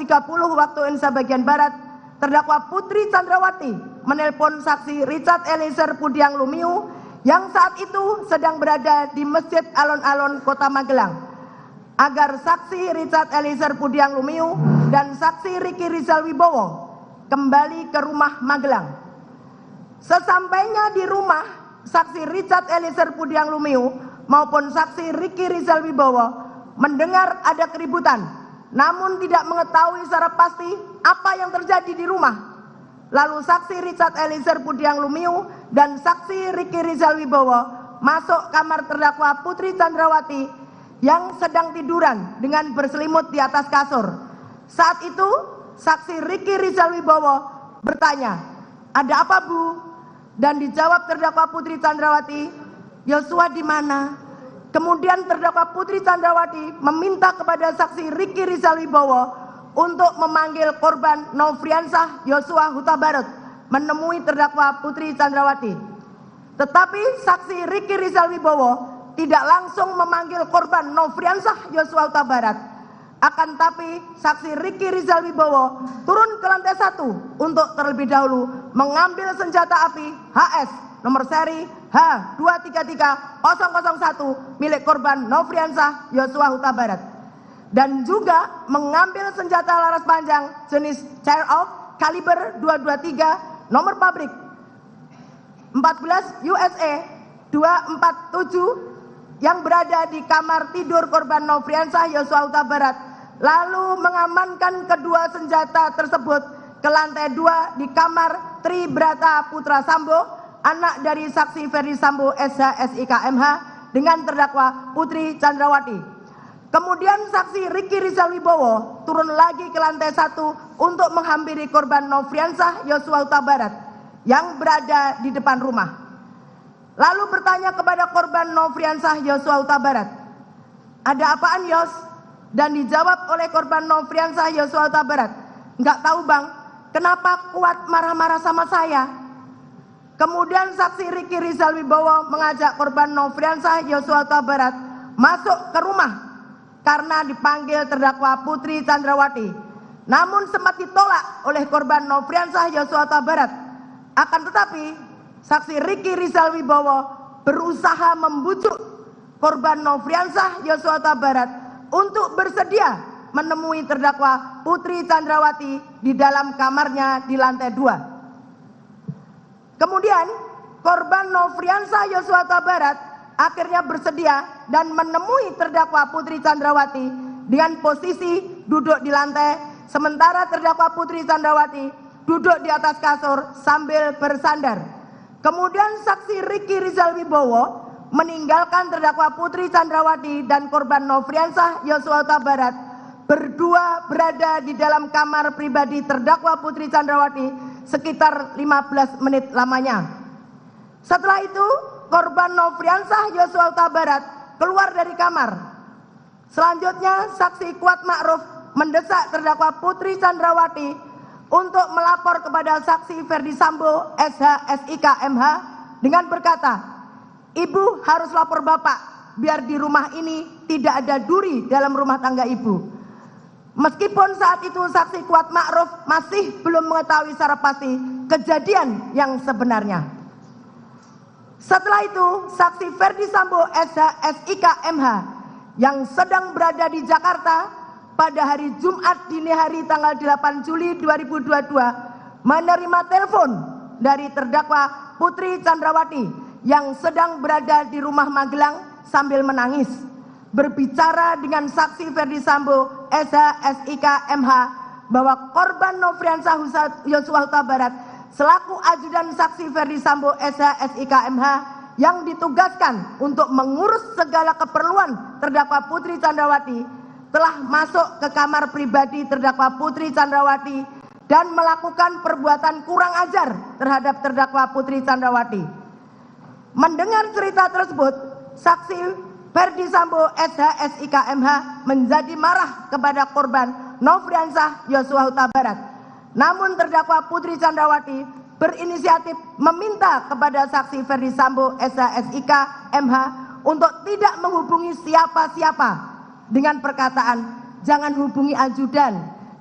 waktu Indonesia bagian Barat, terdakwa Putri Chandrawati menelpon saksi Richard Eliezer Pudiang Lumiu yang saat itu sedang berada di Masjid Alon-Alon Kota Magelang agar saksi Richard Eliezer Pudiang Lumiu dan saksi Ricky Rizal Wibowo kembali ke rumah Magelang. Sesampainya di rumah, saksi Richard Eliezer Pudiang Lumiu maupun saksi Ricky Rizal Wibowo mendengar ada keributan, namun tidak mengetahui secara pasti apa yang terjadi di rumah. Lalu saksi Richard Eliezer Pudiang Lumiu dan saksi Ricky Rizal Wibowo masuk kamar terdakwa Putri Chandrawati yang sedang tiduran dengan berselimut di atas kasur. Saat itu saksi Ricky Rizal Wibowo bertanya, "Ada apa, Bu?" Dan dijawab terdakwa Putri Chandrawati, "Yosua di mana?" Kemudian terdakwa Putri Chandrawati meminta kepada saksi Ricky Rizal Wibowo untuk memanggil korban Nofriansah Yosua Huta Barat menemui terdakwa Putri Chandrawati. Tetapi saksi Ricky Rizal Wibowo tidak langsung memanggil korban Nofriansah Yosua Huta Barat. Akan tapi saksi Ricky Rizal Wibowo turun ke lantai 1 untuk terlebih dahulu mengambil senjata api HS nomor seri H233001 milik korban Nofriansah Yosua Huta Barat dan juga mengambil senjata laras panjang jenis Chair Off kaliber 223 nomor pabrik 14 USA 247 yang berada di kamar tidur korban Nofriansah Yosua Huta Barat, lalu mengamankan kedua senjata tersebut ke lantai 2 di kamar Tri Brata Putra Sambo, anak dari saksi Ferdi Sambo SH SIK MH dengan terdakwa Putri Chandrawati. Kemudian saksi Ricky Rizal Wibowo turun lagi ke lantai 1 untuk menghampiri korban Nofriansah Yosua Huta Barat yang berada di depan rumah. Lalu bertanya kepada korban Nofriansah Yosua Huta Barat, "Ada apaan, Yos?" Dan dijawab oleh korban Nofriansah Yosua Huta Barat, "Enggak tahu, Bang, kenapa Kuat marah-marah sama saya?" Kemudian saksi Ricky Rizal Wibowo mengajak korban Nofriansah Yosua Huta Barat masuk ke rumah karena dipanggil terdakwa Putri Chandrawati. Namun sempat ditolak oleh korban Nofriansah Yosua Huta Barat. Akan tetapi saksi Ricky Rizal Wibowo berusaha membujuk korban Nofriansah Yosua Huta Barat untuk bersedia menemui terdakwa Putri Chandrawati di dalam kamarnya di lantai 2. Kemudian korban Nofriansah Yosua Huta Barat akhirnya bersedia dan menemui terdakwa Putri Chandrawati dengan posisi duduk di lantai, sementara terdakwa Putri Chandrawati duduk di atas kasur sambil bersandar. Kemudian saksi Riki Rizal Wibowo meninggalkan terdakwa Putri Chandrawati dan korban Nofriansah Yosua Huta Barat berdua berada di dalam kamar pribadi terdakwa Putri Chandrawati sekitar 15 menit lamanya. Setelah itu korban Nofriansah Yosua Huta Barat keluar dari kamar. Selanjutnya saksi Kuat Ma'ruf mendesak terdakwa Putri Chandrawati untuk melapor kepada saksi Ferdi Sambo SH SIK MH dengan berkata, "Ibu harus lapor Bapak, biar di rumah ini tidak ada duri dalam rumah tangga Ibu." Meskipun saat itu saksi Kuat Ma'ruf masih belum mengetahui secara pasti kejadian yang sebenarnya. Setelah itu, saksi Ferdi Sambo SH SIK MH yang sedang berada di Jakarta pada hari Jumat dini hari tanggal 8 Juli 2022 menerima telepon dari terdakwa Putri Chandrawati yang sedang berada di rumah Magelang sambil menangis, berbicara dengan saksi Ferdi Sambo SH SIK MH bahwa korban Nofriansah Yosua Huta Barat selaku ajudan saksi Ferdi Sambo SH SIK MH yang ditugaskan untuk mengurus segala keperluan terdakwa Putri Chandrawati telah masuk ke kamar pribadi terdakwa Putri Chandrawati dan melakukan perbuatan kurang ajar terhadap terdakwa Putri Chandrawati. Mendengar cerita tersebut, saksi Ferdi Sambo SH SIK MH menjadi marah kepada korban Nofriansah Yosua Huta Barat. Namun terdakwa Putri Chandrawati berinisiatif meminta kepada saksi Ferdi Sambo SH SIK MH untuk tidak menghubungi siapa-siapa dengan perkataan, "Jangan hubungi ajudan,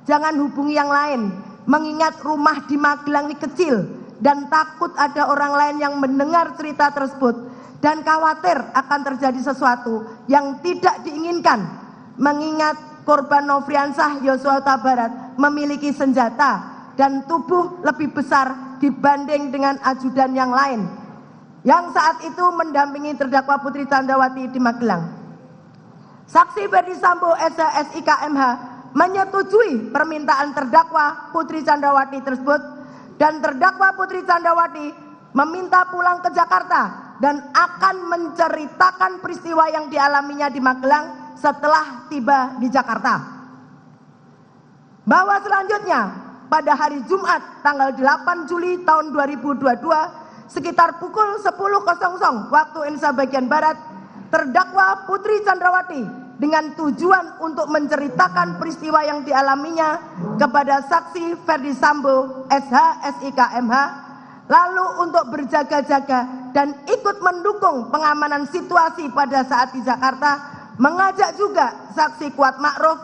jangan hubungi yang lain, mengingat rumah di Magelang ini kecil dan takut ada orang lain yang mendengar cerita tersebut dan khawatir akan terjadi sesuatu yang tidak diinginkan, mengingat korban Nofriansah Yosua Huta Barat memiliki senjata dan tubuh lebih besar dibanding dengan ajudan yang lain yang saat itu mendampingi terdakwa Putri Chandrawati di Magelang." Saksi Ferdi Sambo SH SIK MH menyetujui permintaan terdakwa Putri Chandrawati tersebut dan terdakwa Putri Chandrawati meminta pulang ke Jakarta dan akan menceritakan peristiwa yang dialaminya di Magelang setelah tiba di Jakarta. Bahwa selanjutnya pada hari Jumat tanggal 8 Juli tahun 2022 sekitar pukul 10.00 waktu Indonesia bagian Barat, terdakwa Putri Chandrawati dengan tujuan untuk menceritakan peristiwa yang dialaminya kepada saksi Ferdi Sambo SH SIK MH, lalu untuk berjaga-jaga dan ikut mendukung pengamanan situasi pada saat di Jakarta, mengajak juga saksi Kuat Ma'ruf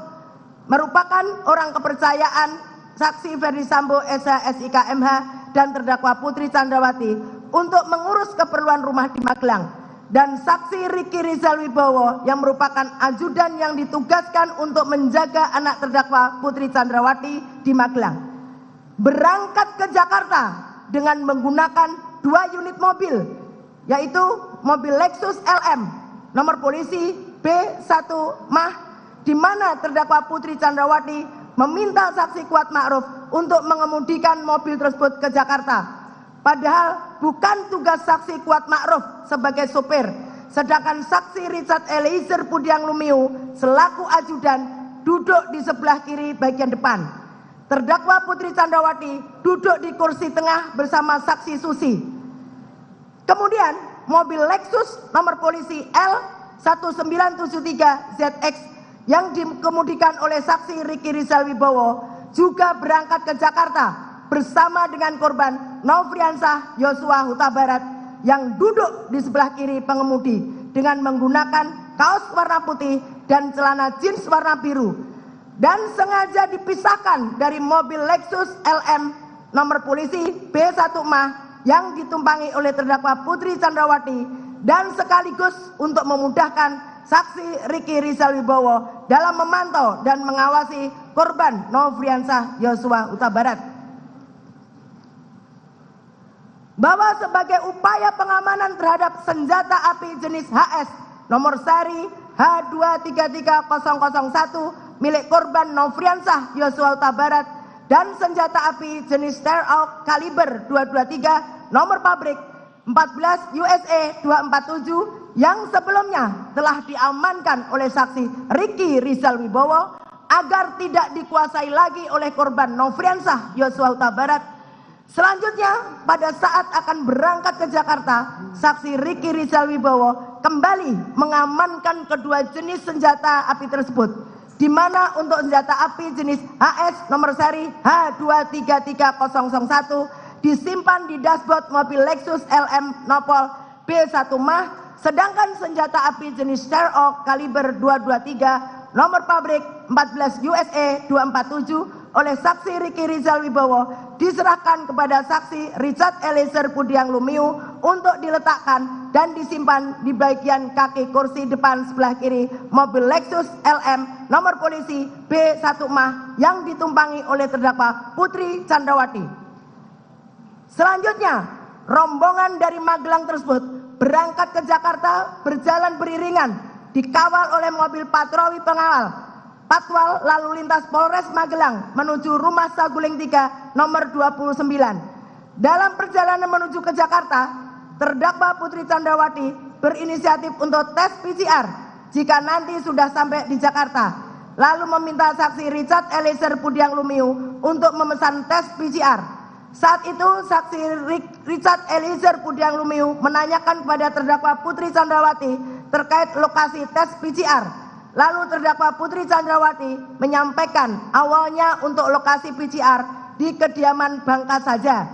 merupakan orang kepercayaan saksi Ferdi Sambo SH SIK MH dan terdakwa Putri Chandrawati untuk mengurus keperluan rumah di Magelang, dan saksi Riki Rizal Wibowo yang merupakan ajudan yang ditugaskan untuk menjaga anak terdakwa Putri Chandrawati di Magelang, berangkat ke Jakarta dengan menggunakan 2 unit mobil, yaitu mobil Lexus LM nomor polisi B1 Mah, di mana terdakwa Putri Chandrawati meminta saksi Kuat Ma'ruf untuk mengemudikan mobil tersebut ke Jakarta. Padahal bukan tugas saksi Kuat Ma'ruf sebagai sopir, sedangkan saksi Richard Eliezer Pudiang Lumiu selaku ajudan duduk di sebelah kiri bagian depan. Terdakwa Putri Chandrawati duduk di kursi tengah bersama saksi Susi. Kemudian mobil Lexus nomor polisi L1973ZX yang dikemudikan oleh saksi Riki Rizal Wibowo juga berangkat ke Jakarta bersama dengan korban Nofriansah Yosua Huta Barat yang duduk di sebelah kiri pengemudi dengan menggunakan kaos warna putih dan celana jeans warna biru, dan sengaja dipisahkan dari mobil Lexus LM nomor polisi B1 Mah yang ditumpangi oleh terdakwa Putri Chandrawati, dan sekaligus untuk memudahkan saksi Riki Rizal Wibowo dalam memantau dan mengawasi korban Nofriansah Yosua Huta Barat. Bahwa sebagai upaya pengamanan terhadap senjata api jenis HS nomor seri H233001 milik korban Nofriansah Yosua Huta Barat dan senjata api jenis Terok kaliber 223 nomor pabrik 14 USA 247 yang sebelumnya telah diamankan oleh saksi Riki Rizal Wibowo agar tidak dikuasai lagi oleh korban Nofriansah Yosua Huta Barat. Selanjutnya, pada saat akan berangkat ke Jakarta, saksi Riki Rizal Wibowo kembali mengamankan kedua jenis senjata api tersebut, di mana untuk senjata api jenis HS nomor seri H233001 disimpan di dashboard mobil Lexus LM Nopol B1 Mah, sedangkan senjata api jenis Terok kaliber 223 nomor pabrik 14 USA 247 oleh saksi Riki Rizal Wibowo diserahkan kepada saksi Richard Eliezer Pudiang Lumiu untuk diletakkan dan disimpan di bagian kaki kursi depan sebelah kiri mobil Lexus LM nomor polisi B1 Mah yang ditumpangi oleh terdakwa Putri Chandrawati. Selanjutnya, rombongan dari Magelang tersebut berangkat ke Jakarta berjalan beriringan dikawal oleh mobil patroli pengawal Patwal lalu lintas Polres Magelang menuju Rumah Saguling 3 nomor 29. Dalam perjalanan menuju ke Jakarta, terdakwa Putri Chandrawati berinisiatif untuk tes PCR jika nanti sudah sampai di Jakarta, lalu meminta saksi Richard Eliezer Pudiang Lumiu untuk memesan tes PCR. Saat itu saksi Richard Eliezer Pudiang Lumiu menanyakan kepada terdakwa Putri Chandrawati terkait lokasi tes PCR. Lalu terdakwa Putri Chandrawati menyampaikan awalnya untuk lokasi PCR di kediaman Bangka saja.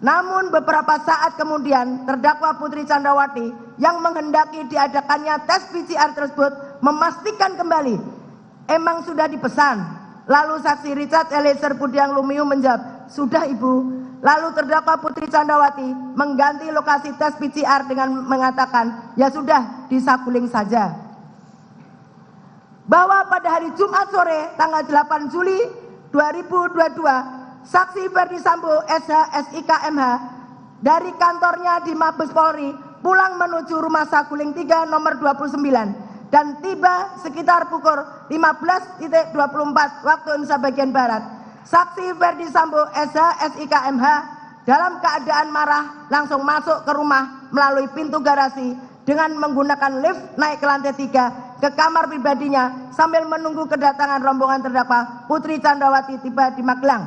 Namun beberapa saat kemudian terdakwa Putri Chandrawati yang menghendaki diadakannya tes PCR tersebut memastikan kembali emang sudah dipesan. Lalu saksi Richard Eliezer Pudiang Lumiu menjawab, "Sudah Ibu." Lalu terdakwa Putri Chandrawati mengganti lokasi tes PCR dengan mengatakan, "Ya sudah, di Saguling saja." Bahwa pada hari Jumat sore tanggal 8 Juli 2022, saksi Ferdi Sambo SH SIK MH dari kantornya di Mabes Polri pulang menuju Rumah Saguling 3 nomor 29 dan tiba sekitar pukul 15.24 waktu Indonesia bagian Barat. Saksi Ferdi Sambo SH SIK MH dalam keadaan marah langsung masuk ke rumah melalui pintu garasi dengan menggunakan lift naik ke lantai 3 ke kamar pribadinya sambil menunggu kedatangan rombongan terdakwa Putri Chandrawati tiba di Magelang.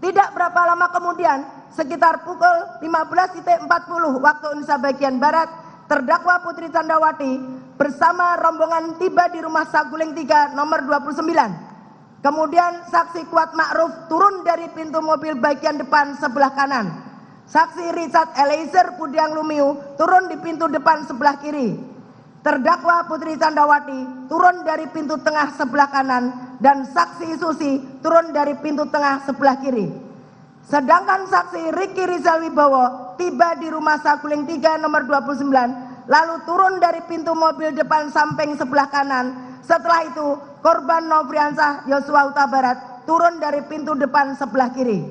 Tidak berapa lama kemudian, sekitar pukul 15.40 waktu Indonesia bagian Barat, terdakwa Putri Chandrawati bersama rombongan tiba di Rumah Saguling 3 nomor 29. Kemudian saksi Kuat Ma'ruf turun dari pintu mobil bagian depan sebelah kanan. Saksi Richard Eliezer Pudiang Lumiu turun di pintu depan sebelah kiri. Terdakwa Putri Chandrawati turun dari pintu tengah sebelah kanan dan saksi Susi turun dari pintu tengah sebelah kiri. Sedangkan saksi Riki Rizal Wibowo tiba di Rumah Saguling 3 nomor 29 lalu turun dari pintu mobil depan samping sebelah kanan. Setelah itu korban Nofriansah Yosua Huta Barat turun dari pintu depan sebelah kiri.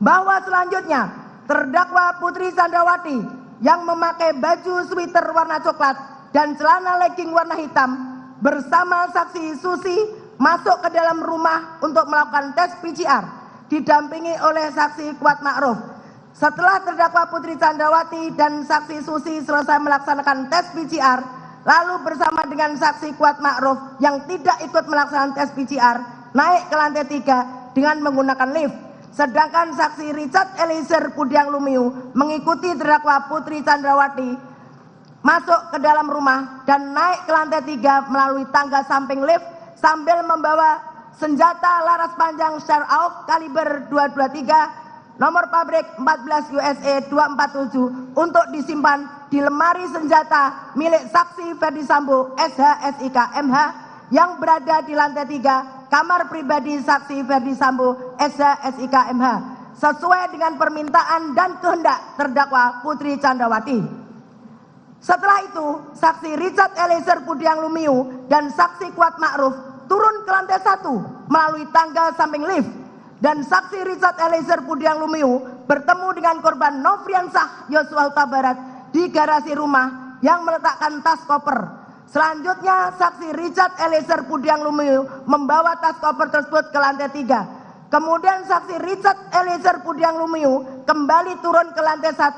Bahwa selanjutnya terdakwa Putri Chandrawati yang memakai baju sweater warna coklat dan celana legging warna hitam bersama saksi Susi masuk ke dalam rumah untuk melakukan tes PCR didampingi oleh saksi Kuat Ma'ruf. Setelah terdakwa Putri Chandrawati dan saksi Susi selesai melaksanakan tes PCR, lalu bersama dengan saksi Kuat Ma'ruf yang tidak ikut melaksanakan tes PCR naik ke lantai 3 dengan menggunakan lift. Sedangkan saksi Richard Eliezer Pudiang Lumiu mengikuti terdakwa Putri Chandrawati masuk ke dalam rumah dan naik ke lantai 3 melalui tangga samping lift sambil membawa senjata laras panjang Terok kaliber 223 nomor pabrik 14 USA 247 untuk disimpan di lemari senjata milik saksi Ferdi Sambo SH SIK MH yang berada di lantai 3 kamar pribadi saksi Ferdi Sambo SH SIK MH sesuai dengan permintaan dan kehendak terdakwa Putri Chandrawati. Setelah itu, saksi Richard Eliezer Pudiang Lumiu dan saksi Kuat Ma'ruf turun ke lantai 1 melalui tangga samping lift, dan saksi Richard Eliezer Pudiang Lumiu bertemu dengan korban Nofriansah Yosua Huta Barat di garasi rumah yang meletakkan tas koper. Selanjutnya, saksi Richard Eliezer Pudiang Lumiu membawa tas koper tersebut ke lantai 3. Kemudian saksi Richard Eliezer Pudiang Lumiu kembali turun ke lantai 1.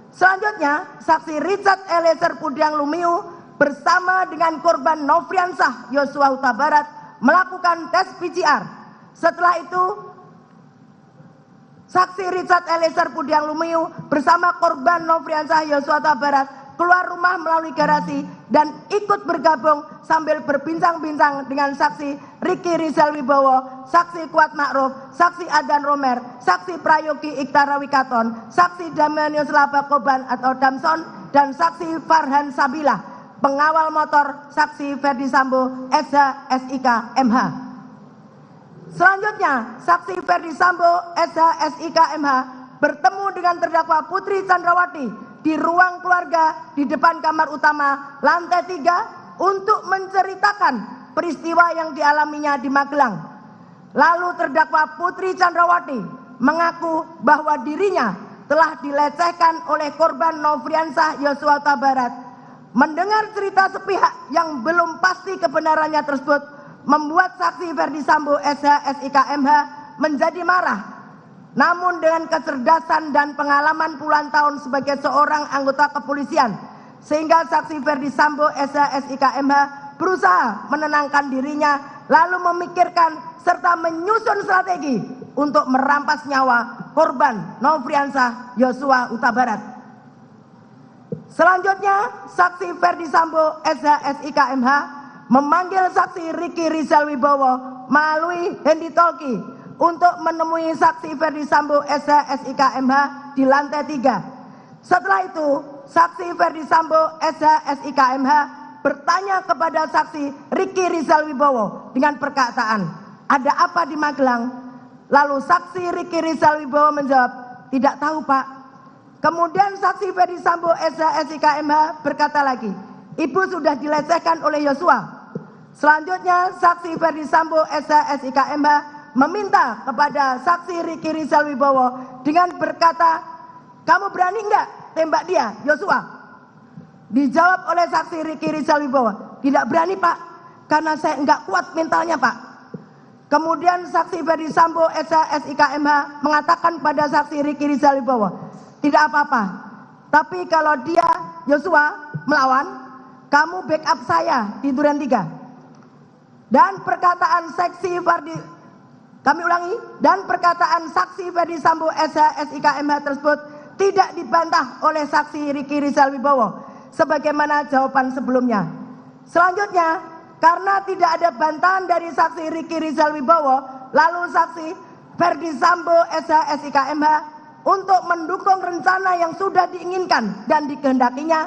Selanjutnya, saksi Richard Eliezer Pudiang Lumiu bersama dengan korban Nofriansah Yosua Huta Barat melakukan tes PCR. Setelah itu, saksi Richard Eliezer Pudiang Lumiu bersama korban Nofriansah Yosua Huta Barat keluar rumah melalui garasi dan ikut bergabung sambil berbincang-bincang dengan saksi Ricky Rizal Wibowo, saksi Kuat Ma'ruf, saksi Adan Romer, saksi Prayogi Iktara Wikaton, saksi Damianus Labakoban atau Damson, dan saksi Farhan Sabilah, pengawal motor saksi Ferdi Sambo, SH, SIK, MH. Selanjutnya, saksi Ferdi Sambo, SH, SIK, MH bertemu dengan terdakwa Putri Chandrawati di ruang keluarga di depan kamar utama lantai 3 untuk menceritakan peristiwa yang dialaminya di Magelang. Lalu terdakwa Putri Chandrawati mengaku bahwa dirinya telah dilecehkan oleh korban Nofriansah Yosua Huta Barat. Mendengar cerita sepihak yang belum pasti kebenarannya tersebut membuat saksi Ferdi Sambo, SH, SIK, MH menjadi marah. Namun dengan kecerdasan dan pengalaman puluhan tahun sebagai seorang anggota kepolisian, sehingga saksi Ferdi Sambo, SH, SIK, MH berusaha menenangkan dirinya, lalu memikirkan serta menyusun strategi untuk merampas nyawa korban Nofriansah Yosua Huta Barat. Selanjutnya, saksi Ferdi Sambo, SH, SIK, MH memanggil saksi Ricky Rizal Wibowo melalui handy talkie untuk menemui saksi Ferdi Sambo, SH, SIK, MH di lantai 3. Setelah itu, saksi Ferdi Sambo, SH, SIK, MH bertanya kepada saksi Ricky Rizal Wibowo dengan perkataan, "Ada apa di Magelang?" Lalu saksi Ricky Rizal Wibowo menjawab, "Tidak tahu, Pak." Kemudian saksi Ferdi Sambo, SH, SIK, MH berkata lagi, "Ibu sudah dilecehkan oleh Yosua." Selanjutnya, saksi Ferdi Sambo, SH, SIK, MH meminta kepada saksi Ricky Rizal Wibowo dengan berkata, "Kamu berani enggak tembak dia, Yosua?" Dijawab oleh saksi Ricky Rizal Wibowo, "Tidak berani, Pak, karena saya enggak kuat mentalnya, Pak." Kemudian saksi Ferdi Sambo, SH, SIK, MH mengatakan pada saksi Ricky Rizal Wibowo, "Tidak apa-apa, tapi kalau dia, Yosua, melawan, kamu backup saya di Duren 3. Dan perkataan perkataan saksi Ferdi Sambo, SH, SIK, MH tersebut tidak dibantah oleh saksi Ricky Rizal Wibowo sebagaimana jawaban sebelumnya. Selanjutnya, karena tidak ada bantahan dari saksi Ricky Rizal Wibowo, lalu saksi Ferdi Sambo, SH, SIK, MH untuk mendukung rencana yang sudah diinginkan dan dikehendakinya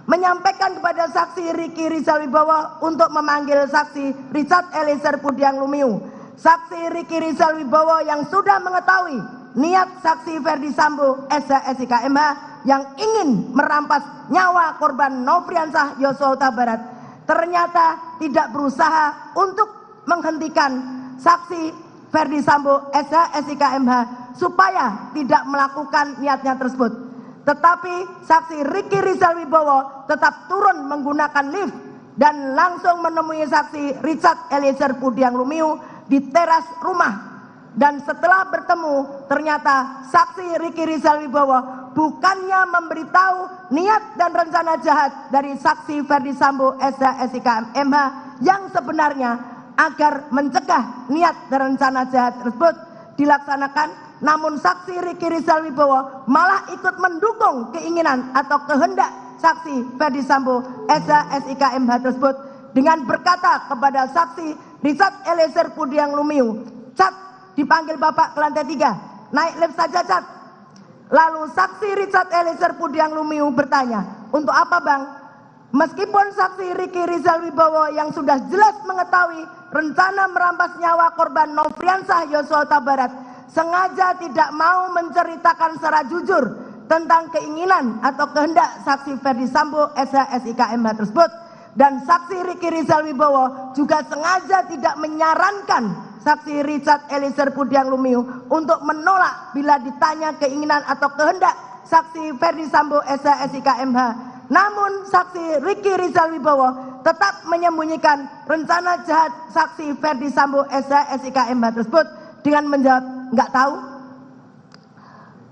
menyampaikan kepada saksi Ricky Rizal Wibowo untuk memanggil saksi Richard Eliezer Pudiang Lumiu. Saksi Ricky Rizal Wibowo yang sudah mengetahui niat saksi Ferdi Sambo, SH, SIK, MH yang ingin merampas nyawa korban Nofriansah Yosua Huta Barat ternyata tidak berusaha untuk menghentikan saksi Ferdi Sambo, SH, SIK, MH supaya tidak melakukan niatnya tersebut. Tetapi saksi Ricky Rizal Wibowo tetap turun menggunakan lift dan langsung menemui saksi Richard Eliezer Pudiang Lumiu di teras rumah. Dan setelah bertemu, ternyata saksi Ricky Rizal Wibowo bukannya memberitahu niat dan rencana jahat dari saksi Ferdi Sambo, SH, SIK, MH yang sebenarnya agar mencegah niat dan rencana jahat tersebut dilaksanakan, namun saksi Ricky Rizal Wibowo malah ikut mendukung keinginan atau kehendak saksi Ferdi Sambo, SH, SIK, MH tersebut dengan berkata kepada saksi Richard Eliezer Pudiang Lumiu, "Cat, dipanggil Bapak ke lantai 3, naik lift saja, Cat." Lalu saksi Richard Eliezer Pudiang Lumiu bertanya, "Untuk apa, Bang?" Meskipun saksi Ricky Rizal Wibowo yang sudah jelas mengetahui rencana merampas nyawa korban Nofriansah Yosua Huta Barat sengaja tidak mau menceritakan secara jujur tentang keinginan atau kehendak saksi Ferdi Sambo SH/SIK MH tersebut, dan saksi Riki Rizal Wibowo juga sengaja tidak menyarankan saksi Richard Eliezer Pudiang Lumiu untuk menolak bila ditanya keinginan atau kehendak saksi Ferdi Sambo SH/SIK MH. Namun saksi Riki Rizal Wibowo tetap menyembunyikan rencana jahat saksi Ferdi Sambo SH/SIK MH tersebut dengan menjawab nggak tahu.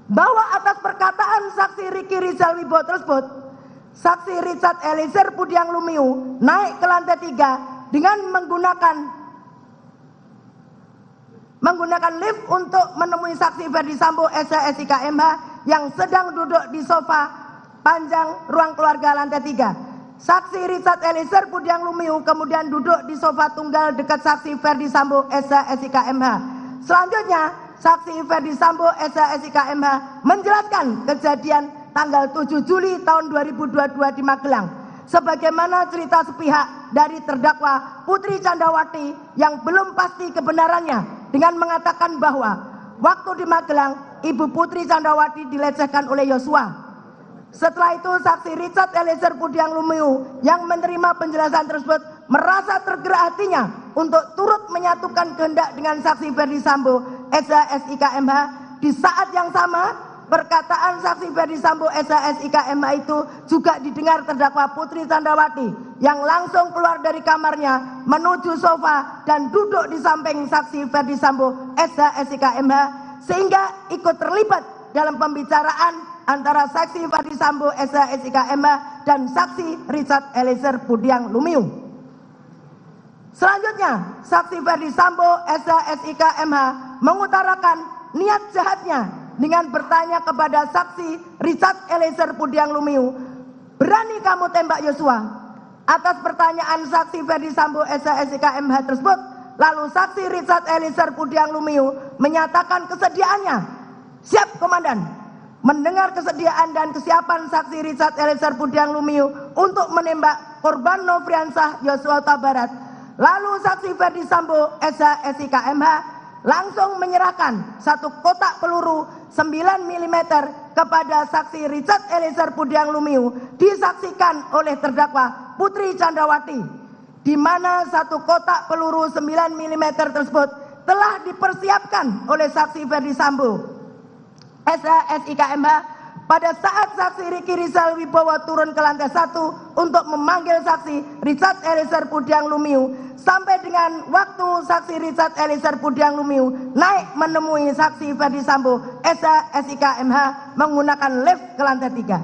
Bahwa atas perkataan saksi Riki Rizal Wibowo tersebut, saksi Richard Eliezer Pudiang Lumiu naik ke lantai 3 dengan menggunakan lift untuk menemui saksi Ferdi Sambo SH/SIK MH yang sedang duduk di sofa panjang ruang keluarga lantai 3. Saksi Richard Eliezer Pudiang Lumiu kemudian duduk di sofa tunggal dekat saksi Ferdi Sambo SH/SIK MH. Selanjutnya, saksi Ferdi Sambo SH/SIK MH menjelaskan kejadian tanggal 7 Juli tahun 2022 di Magelang, sebagaimana cerita sepihak dari terdakwa Putri Candrawati yang belum pasti kebenarannya, dengan mengatakan bahwa waktu di Magelang Ibu Putri Candrawati dilecehkan oleh Yosua. Setelah itu saksi Richard Eliezer Pudiang Lumiu yang menerima penjelasan tersebut merasa tergerak hatinya untuk turut menyatukan kehendak dengan saksi Ferdi Sambo SH/SIK MH. Di saat yang sama, perkataan saksi Ferdi Sambo SH/SIK MH itu juga didengar terdakwa Putri Candrawati yang langsung keluar dari kamarnya menuju sofa dan duduk di samping saksi Ferdi Sambo SH/SIK MH, sehingga ikut terlibat dalam pembicaraan antara saksi Ferdi Sambo SH/SIK MH dan saksi Richard Eliezer Pudiang Lumiu. Selanjutnya, saksi Ferdi Sambo SH/SIK MH mengutarakan niat jahatnya dengan bertanya kepada saksi Richard Eliezer Pudiang Lumiu, "Berani kamu tembak Yosua?" Atas pertanyaan saksi Ferdi Sambo SH/SIK MH tersebut, lalu saksi Richard Eliezer Pudiang Lumiu menyatakan kesediaannya. "Siap, Komandan." Mendengar kesediaan dan kesiapan saksi Richard Eliezer Pudiang Lumiu untuk menembak korban Nofriansah Yosua Huta Barat, lalu saksi Ferdi Sambo SH/SIK MH langsung menyerahkan satu kotak peluru 9 mm kepada saksi Richard Eliezer Pudiang Lumiu, disaksikan oleh terdakwa Putri Candrawati, di mana satu kotak peluru 9 mm tersebut telah dipersiapkan oleh saksi Ferdi Sambo SH/SIK MH pada saat saksi Riki Rizal Wibowo turun ke lantai 1 untuk memanggil saksi Richard Eliezer Pudiang Lumiu, sampai dengan waktu saksi Richard Eliezer Pudiang Lumiu naik menemui saksi Ferdi Sambo SH/SIK MH menggunakan lift ke lantai 3.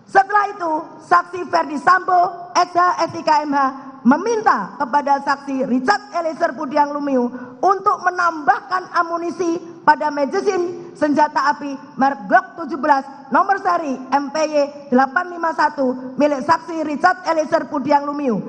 Setelah itu, saksi Ferdi Sambo SH/SIK MH meminta kepada saksi Richard Eliezer Pudiang Lumiu untuk menambahkan amunisi pada magazine senjata api merek Glock 17 nomor seri MPY 851 milik saksi Richard Eliezer Pudiang Lumiu.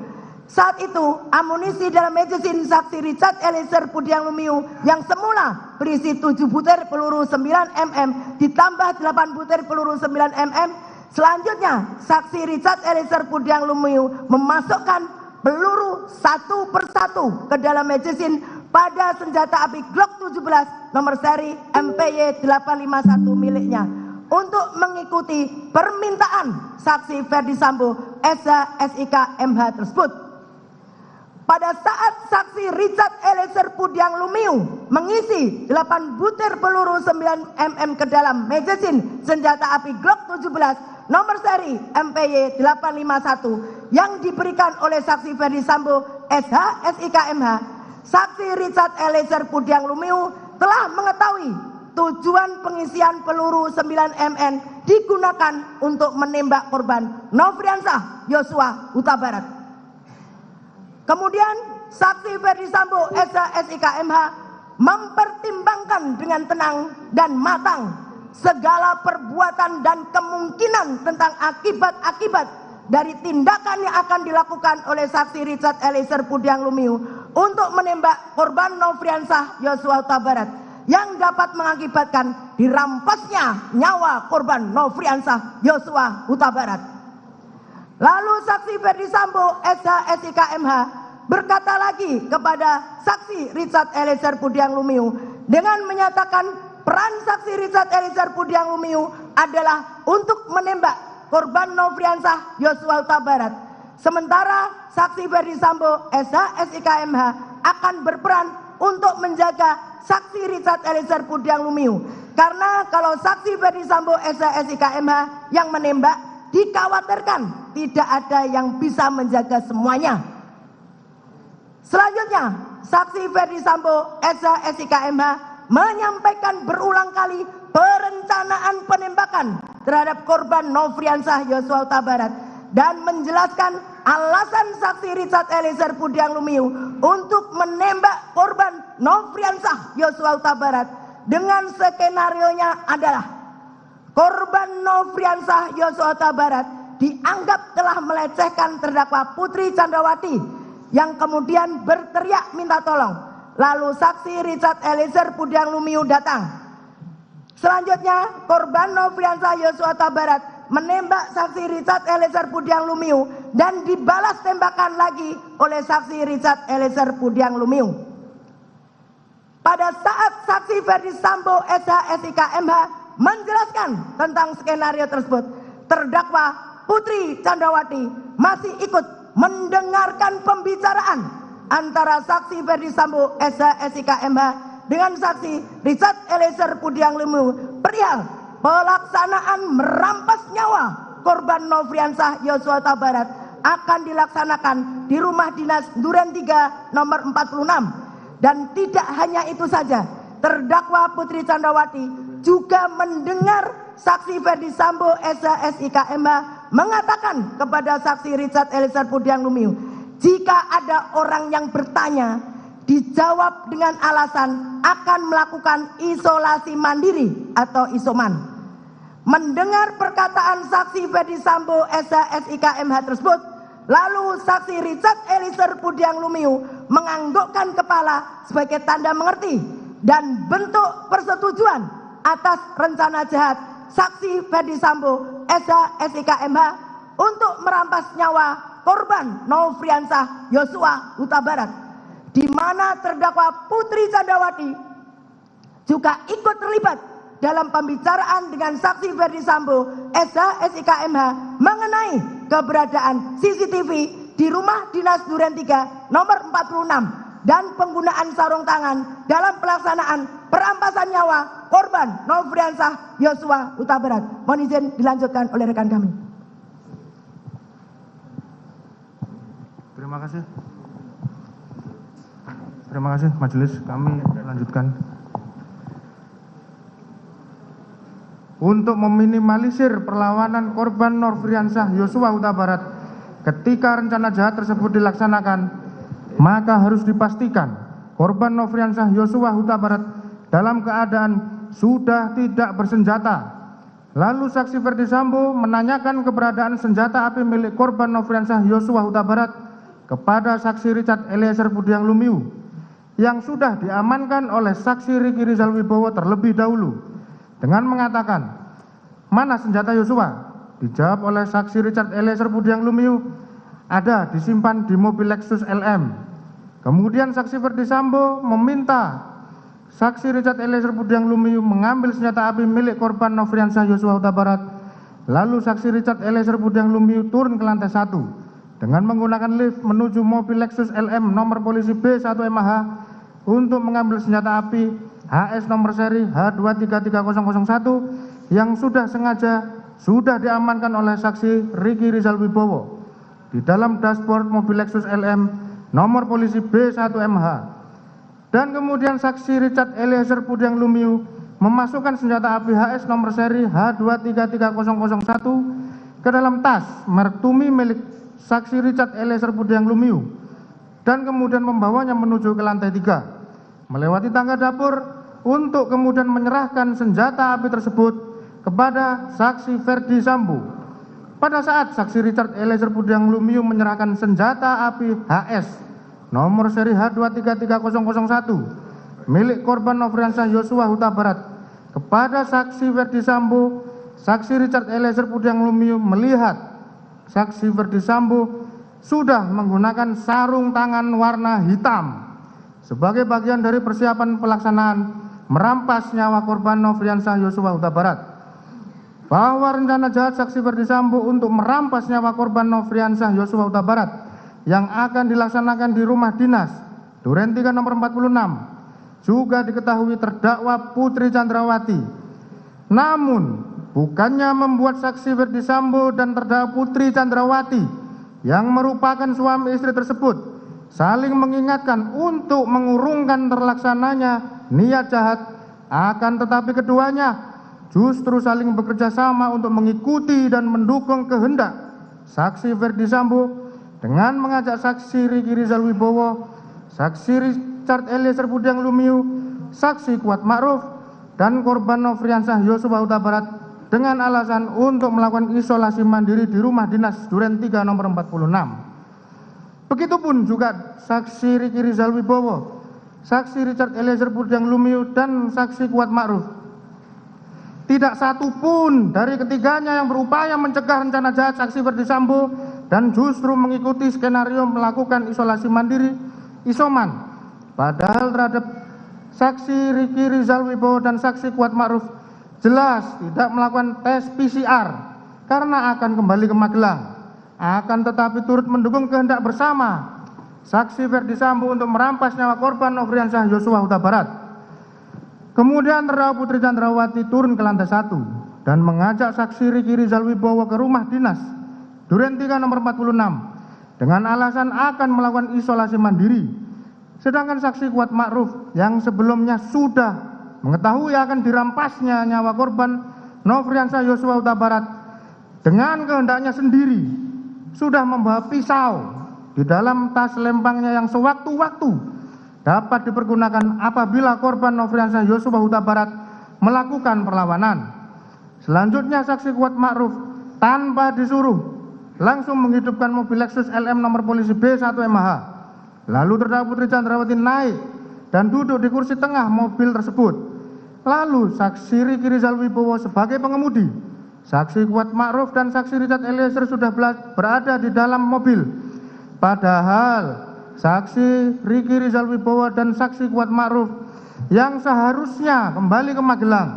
Saat itu, amunisi dalam magazine saksi Richard Eliezer Pudiang Lumiu yang semula berisi 7 butir peluru 9 mm ditambah 8 butir peluru 9 mm. Selanjutnya, saksi Richard Eliezer Pudiang Lumiu memasukkan peluru satu persatu ke dalam magazine pada senjata api Glock 17 nomor seri MPY 851 miliknya untuk mengikuti permintaan saksi Ferdi Sambo SH/SIK MH tersebut. Pada saat saksi Richard Eliezer Pudiang Lumiu mengisi 8 butir peluru 9 mm ke dalam magazine senjata api Glock 17 nomor seri MPY 851 yang diberikan oleh saksi Ferdi Sambo SH/SIK MH, saksi Richard Eliezer Pudiang Lumiu telah mengetahui tujuan pengisian peluru 9 mm digunakan untuk menembak korban Nofriansah Yosua Huta Barat. Kemudian saksi Ferdi Sambo SH/SIK MH mempertimbangkan dengan tenang dan matang segala perbuatan dan kemungkinan tentang akibat-akibat dari tindakan yang akan dilakukan oleh saksi Richard Eliezer Pudiang Lumiu untuk menembak korban Nofriansah Yosua Huta Barat yang dapat mengakibatkan dirampasnya nyawa korban Nofriansah Yosua Huta Barat. Lalu saksi Ferdi Sambo SH/SIK MH berkata lagi kepada saksi Richard Eliezer Pudiang Lumiu dengan menyatakan peran saksi Richard Eliezer Pudiang Lumiu adalah untuk menembak korban Nofriansah Yosua Huta Barat. Sementara saksi Ferdi Sambo SH SIK MH akan berperan untuk menjaga saksi Richard Eliezer Pudiang Lumiu. Karena kalau saksi Ferdi Sambo SH SIK MH yang menembak, dikhawatirkan tidak ada yang bisa menjaga semuanya. Selanjutnya, saksi Ferdi Sambo SH SIK MH menyampaikan berulang kali perencanaan penembakan terhadap korban Nofriansah Yosua Huta Barat dan menjelaskan alasan saksi Richard Eliezer Pudiang Lumiu untuk menembak korban Nofriansah Yosua Huta Barat dengan skenarionya adalah korban Nofriansah Yosua Huta Barat dianggap telah melecehkan terdakwa Putri Candrawati yang kemudian berteriak minta tolong. Lalu saksi Richard Eliezer Pudiang Lumiu datang. Selanjutnya korban Nofriansah Yosua Huta Barat menembak saksi Richard Eliezer Pudiang Lumiu dan dibalas tembakan lagi oleh saksi Richard Eliezer Pudiang Lumiu. Pada saat saksi Ferdi Sambo SH SIK MH menjelaskan tentang skenario tersebut, terdakwa Putri Candrawati masih ikut mendengarkan pembicaraan antara saksi Ferdi Sambo SH SIK MH dengan saksi Richard Eliezer Pudiang Lumiu perihal pelaksanaan merampas nyawa korban Nofriansah Yosua Huta Barat akan dilaksanakan di rumah dinas Duren 3 nomor 46. Dan tidak hanya itu saja, terdakwa Putri Candrawati juga mendengar saksi Ferdi Sambo SH SIK MH mengatakan kepada saksi Richard Eliezer Pudiang Lumiu, jika ada orang yang bertanya, dijawab dengan alasan akan melakukan isolasi mandiri atau isoman. Mendengar perkataan saksi Ferdi Sambo SH SIK MH tersebut, lalu saksi Richard Eliezer Pudiang Lumiu menganggukkan kepala sebagai tanda mengerti dan bentuk persetujuan atas rencana jahat saksi Ferdi Sambo SH SIK MH untuk merampas nyawa korban Nofriansah Yosua Huta Barat, di mana terdakwa Putri Candrawati juga ikut terlibat dalam pembicaraan dengan saksi Ferdi Sambo SH SIK MH mengenai keberadaan CCTV di rumah dinas Duren 3 nomor 46 dan penggunaan sarung tangan dalam pelaksanaan perampasan nyawa korban Nofriansah Yosua Huta Barat. Mohon izin dilanjutkan oleh rekan kami. Terima kasih. Terima kasih majelis, kami lanjutkan. Untuk meminimalisir perlawanan korban Nofriansah Yosua Huta Barat ketika rencana jahat tersebut dilaksanakan, maka harus dipastikan korban Nofriansah Yosua Huta Barat dalam keadaan sudah tidak bersenjata. Lalu saksi Ferdi Sambo menanyakan keberadaan senjata api milik korban Nofriansah Yosua Huta Barat kepada saksi Richard Eliezer Pudiang Lumiu yang sudah diamankan oleh saksi Riki Rizal Wibowo terlebih dahulu dengan mengatakan, "Mana senjata Yosua?" Dijawab oleh saksi Richard Eliezer Pudiang Lumiu, "Ada, disimpan di mobil Lexus LM." Kemudian saksi Ferdi Sambo meminta saksi Richard Eliezer Pudiang Lumiu mengambil senjata api milik korban Nofriansah Yosua Huta Barat. Lalu saksi Richard Eliezer Pudiang Lumiu turun ke lantai 1 dengan menggunakan lift menuju mobil Lexus LM nomor polisi B1MH untuk mengambil senjata api HS nomor seri H233001 yang sudah diamankan oleh saksi Riki Rizal Wibowo di dalam dashboard mobil Lexus LM nomor polisi B1MH. Dan kemudian saksi Richard Eliezer Pudiang Lumiu memasukkan senjata api HS nomor seri H233001 ke dalam tas merek Tumi milik saksi Richard Eliezer Pudiang Lumiu dan kemudian membawanya menuju ke lantai 3 melewati tangga dapur untuk kemudian menyerahkan senjata api tersebut kepada saksi Ferdi Sambo. Pada saat saksi Richard Eliezer Pudiang Lumiu menyerahkan senjata api HS nomor seri H233001 milik korban Nofriansah Yosua Huta Barat kepada saksi Ferdi Sambo, saksi Richard Eliezer Pudiang Lumiu melihat saksi Ferdi Sambo sudah menggunakan sarung tangan warna hitam sebagai bagian dari persiapan pelaksanaan merampas nyawa korban Nofriansah Yosua Huta Barat. bahwa rencana jahat saksi Ferdi Sambo untuk merampas nyawa korban Nofriansah Yosua Huta Barat yang akan dilaksanakan di rumah dinas Duren 3 nomor 46 juga diketahui terdakwa Putri Chandrawati. Namun, bukannya membuat saksi Ferdi Sambo dan terdakwa Putri Chandrawati yang merupakan suami istri tersebut saling mengingatkan untuk mengurungkan terlaksananya niat jahat, akan tetapi keduanya justru saling bekerja sama untuk mengikuti dan mendukung kehendak saksi Ferdi Sambo dengan mengajak saksi Riki Rizal Wibowo, saksi Richard Eliezer Budiang Lumiu, saksi Kuat Ma'ruf, dan korban Nofriansah Yosua Huta Barat dengan alasan untuk melakukan isolasi mandiri di rumah dinas Duren 3 nomor 46. Begitupun juga saksi Riki Rizal Wibowo, saksi Richard Eliezer Budiang Lumiu, dan saksi Kuat Ma'ruf. Tidak satu pun dari ketiganya yang berupaya mencegah rencana jahat saksi Ferdi Sambo dan justru mengikuti skenario melakukan isolasi mandiri isoman. Padahal terhadap saksi Riki Rizal Wibowo dan saksi Kuat Ma'ruf jelas tidak melakukan tes PCR karena akan kembali ke Magelang. Akan tetapi turut mendukung kehendak bersama saksi Ferdi Sambo untuk merampas nyawa korban Nofriansah Yosua Huta Barat. Kemudian terdakwa Putri Chandrawati turun ke lantai 1 dan mengajak saksi Riki Rizal Wibowo ke rumah dinas Duren 3 nomor 46 dengan alasan akan melakukan isolasi mandiri. Sedangkan saksi Kuat Ma'ruf yang sebelumnya sudah mengetahui akan dirampasnya nyawa korban Nofriansah Yosua Huta Barat dengan kehendaknya sendiri sudah membawa pisau di dalam tas lempangnya yang sewaktu-waktu dapat dipergunakan apabila korban Nofriansah Yosua Huta Barat melakukan perlawanan. Selanjutnya saksi Kuat Ma'ruf tanpa disuruh langsung menghidupkan mobil Lexus LM nomor polisi B1MH. Lalu terdakwa Putri Chandrawati naik dan duduk di kursi tengah mobil tersebut. Lalu saksi Riki Rizal Wibowo sebagai pengemudi, saksi Kuat Ma'ruf dan saksi Richard Eliezer sudah berada di dalam mobil. Padahal saksi Riki Rizal Wibowo dan saksi Kuat Ma'ruf yang seharusnya kembali ke Magelang,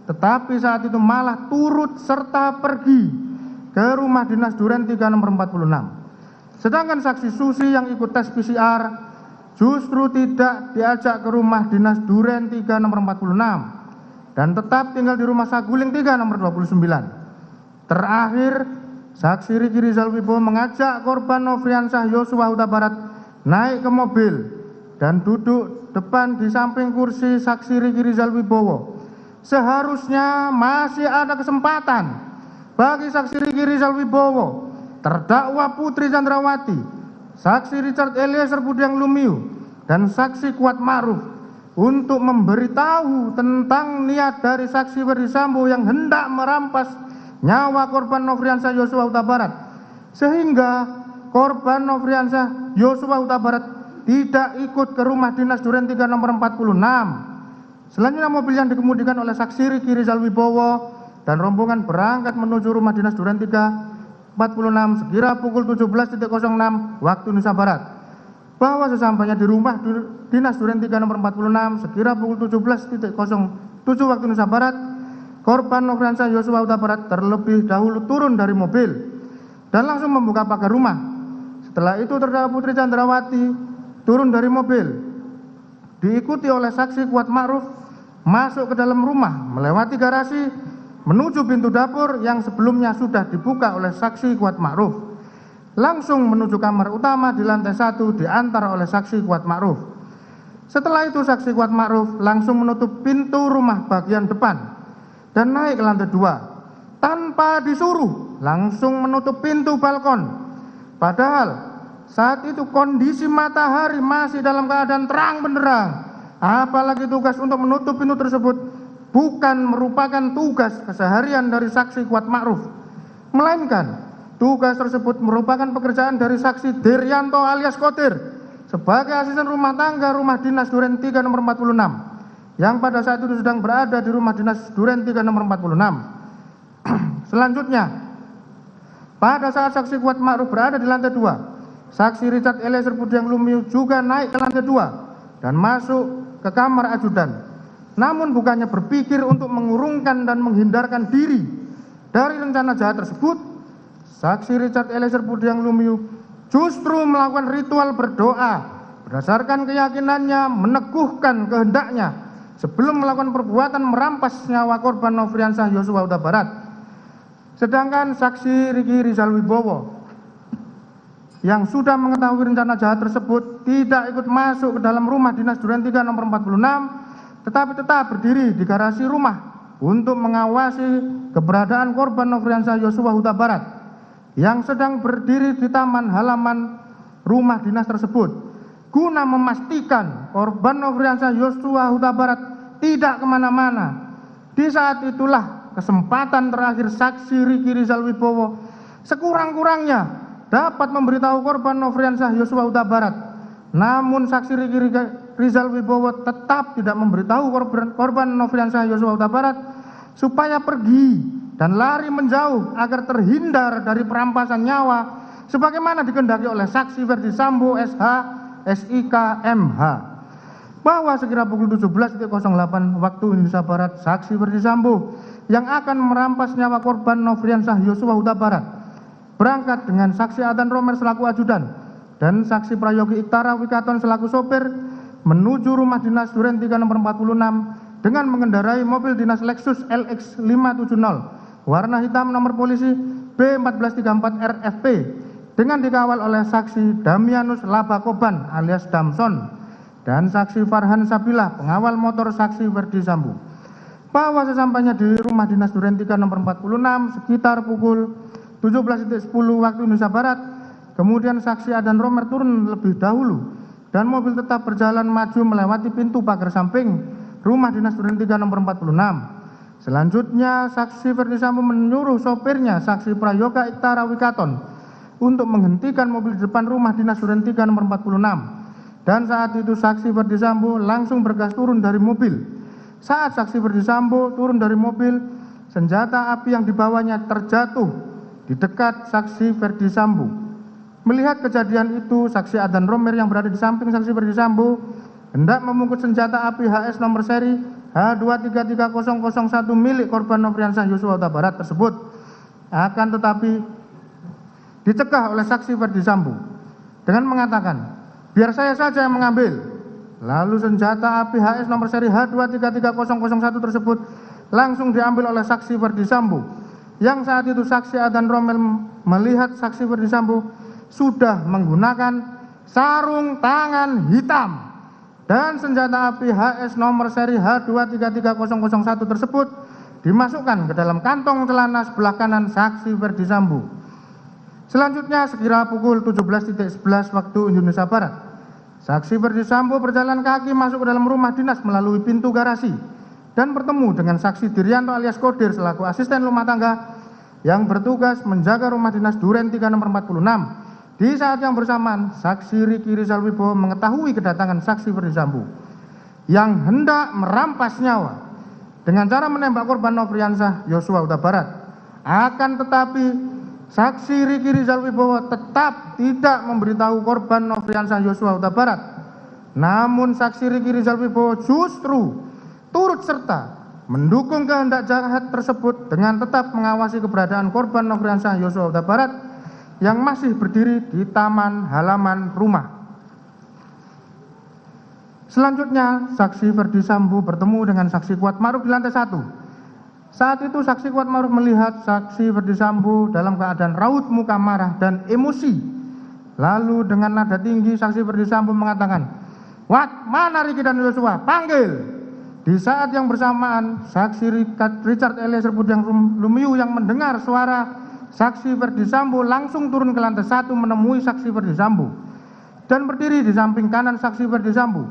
tetapi saat itu malah turut serta pergi ke rumah dinas Duren 3 nomor 46. Sedangkan saksi Susi yang ikut tes PCR justru tidak diajak ke rumah dinas Duren 3 nomor 46 dan tetap tinggal di rumah Saguling 3 nomor 29. Terakhir, saksi Riki Rizal Wibowo mengajak korban Nofriansah Yosua Huta Barat naik ke mobil dan duduk depan di samping kursi saksi Riki Rizal Wibowo. Seharusnya masih ada kesempatan bagi saksi Riki Rizal Wibowo, terdakwa Putri Chandrawati, saksi Richard Eliezer Budiang Lumiu, dan saksi Kuat Ma'ruf untuk memberitahu tentang niat dari saksi Ferdi Sambo yang hendak merampas nyawa korban Nofriansah Yosua Huta Barat, sehingga korban Nofriansah Yosua Huta Barat tidak ikut ke rumah dinas Duren 3 nomor 46. Selanjutnya mobil yang dikemudikan oleh saksi Riki Rizal Wibowo dan rombongan berangkat menuju rumah dinas Duren 3 46 sekira pukul 17.06 waktu Indonesia Barat. Bahwa sesampainya di rumah dinas Duren 3 nomor 46 sekira pukul 17.07 waktu Indonesia Barat, korban Nofriansah Yosua Huta Barat terlebih dahulu turun dari mobil dan langsung membuka pagar rumah. Setelah itu terdakwa Putri Chandrawati turun dari mobil, diikuti oleh saksi Kuat Ma'ruf masuk ke dalam rumah, melewati garasi, menuju pintu dapur yang sebelumnya sudah dibuka oleh saksi Kuat Ma'ruf. Langsung menuju kamar utama di lantai 1 diantar oleh saksi Kuat Ma'ruf. Setelah itu saksi Kuat Ma'ruf langsung menutup pintu rumah bagian depan dan naik ke lantai 2. Tanpa disuruh, langsung menutup pintu balkon. Padahal saat itu kondisi matahari masih dalam keadaan terang benderang. Apalagi tugas untuk menutup pintu tersebut bukan merupakan tugas keseharian dari saksi Kuat Ma'ruf, melainkan tugas tersebut merupakan pekerjaan dari saksi Diryanto alias Kodir sebagai asisten rumah tangga rumah dinas Duren 3 nomor 46 yang pada saat itu sedang berada di rumah dinas Duren 3 nomor 46. Selanjutnya, pada saat saksi Kuat Ma'ruf berada di lantai 2, saksi Richard Eliezer Budiang Lumiu juga naik ke lantai 2 dan masuk ke kamar ajudan. Namun bukannya berpikir untuk mengurungkan dan menghindarkan diri Dari rencana jahat tersebut, saksi Richard Eliezer Budiang Lumiu justru melakukan ritual berdoa berdasarkan keyakinannya meneguhkan kehendaknya sebelum melakukan perbuatan merampas nyawa korban Nofriansah Yosua Huta Barat. Sedangkan saksi Riki Rizal Wibowo yang sudah mengetahui rencana jahat tersebut tidak ikut masuk ke dalam rumah dinas Duren 3 nomor 46, tetapi tetap berdiri di garasi rumah untuk mengawasi keberadaan korban Nofriansah Yosua Huta Barat yang sedang berdiri di taman halaman rumah dinas tersebut, guna memastikan korban Nofriansah Yosua Huta Barat tidak kemana-mana. Di saat itulah kesempatan terakhir saksi Riki Rizal Wibowo sekurang-kurangnya dapat memberitahu korban Nofriansah Yosua Huta Barat. Namun saksi Riki Rizal Wibowo tetap tidak memberitahu korban Nofriansah Yosua Huta Barat supaya pergi dan lari menjauh agar terhindar dari perampasan nyawa sebagaimana dikehendaki oleh saksi Ferdi Sambo SH SIK MH. Bahwa sekira pukul 17.08 waktu Indonesia Barat, saksi Ferdi Sambo yang akan merampas nyawa korban Nofriansah Yosua Huta Barat berangkat dengan saksi Adan Romer selaku ajudan dan saksi Prayogi Iktara Wikaton selaku sopir menuju rumah dinas Duren 3 nomor 46 dengan mengendarai mobil dinas Lexus LX 570 warna hitam nomor polisi B1434 RFP dengan dikawal oleh saksi Damianus Labakoban alias Damson dan saksi Farhan Sabila pengawal motor saksi Ferdi Sambo. Bahwa sesampainya di rumah dinas Duren 3 nomor 46 sekitar pukul 17.10 waktu Indonesia Barat, kemudian saksi Adan Romer turun lebih dahulu dan mobil tetap berjalan maju melewati pintu pagar samping rumah dinas Duren 3 nomor 46. Selanjutnya saksi Ferdi Sambo menyuruh sopirnya saksi Prayoga Iktara Wikaton untuk menghentikan mobil di depan rumah dinas Duren 3 nomor 46. Dan saat itu saksi Ferdi Sambo langsung bergas turun dari mobil. Saat saksi Ferdi Sambo turun dari mobil, senjata api yang dibawanya terjatuh di dekat saksi Ferdi Sambo. Melihat kejadian itu, saksi Adan Romer yang berada di samping saksi Ferdi Sambo hendak memungkut senjata api HS nomor seri H2330001 milik korban Nofriansah Yosua Huta Barat tersebut, akan tetapi dicegah oleh saksi Ferdi Sambo dengan mengatakan, biar saya saja yang mengambil. Lalu senjata api HS nomor seri H2330001 tersebut langsung diambil oleh saksi Ferdi Sambo, yang saat itu saksi Adan Romer melihat saksi Ferdi Sambo sudah menggunakan sarung tangan hitam dan senjata api HS nomor seri H2330001 tersebut dimasukkan ke dalam kantong celana sebelah kanan saksi Ferdi Sambo. Selanjutnya sekira pukul 17.11 waktu Indonesia Barat, saksi Ferdi Sambo berjalan kaki masuk ke dalam rumah dinas melalui pintu garasi dan bertemu dengan saksi Diryanto alias Kodir selaku asisten rumah tangga yang bertugas menjaga rumah dinas Duren 3 nomor 46. Di saat yang bersamaan, saksi Riki Rizal Wibowo mengetahui kedatangan saksi Ferdi Sambo yang hendak merampas nyawa dengan cara menembak korban Nofriansah Yosua Huta Barat. Akan tetapi saksi Riki Rizal Wibowo tetap tidak memberitahu korban Nofriansah Yosua Huta Barat. Namun saksi Riki Rizal Wibowo justru turut serta mendukung kehendak jahat tersebut dengan tetap mengawasi keberadaan korban Nofriansah Yosua Huta Barat yang masih berdiri di taman halaman rumah. Selanjutnya, saksi Ferdi Sambo bertemu dengan saksi Kuat Ma'ruf di lantai 1. Saat itu saksi Kuat Ma'ruf melihat saksi Ferdi Sambo dalam keadaan raut muka marah dan emosi. Lalu dengan nada tinggi saksi Ferdi Sambo mengatakan, "Wat, mana Riki dan Yosua? Panggil!" Di saat yang bersamaan, saksi Richard Eliezer Budiang Lumiu yang mendengar suara saksi Ferdi Sambo langsung turun ke lantai 1 menemui saksi Ferdi Sambo dan berdiri di samping kanan saksi Ferdi Sambo.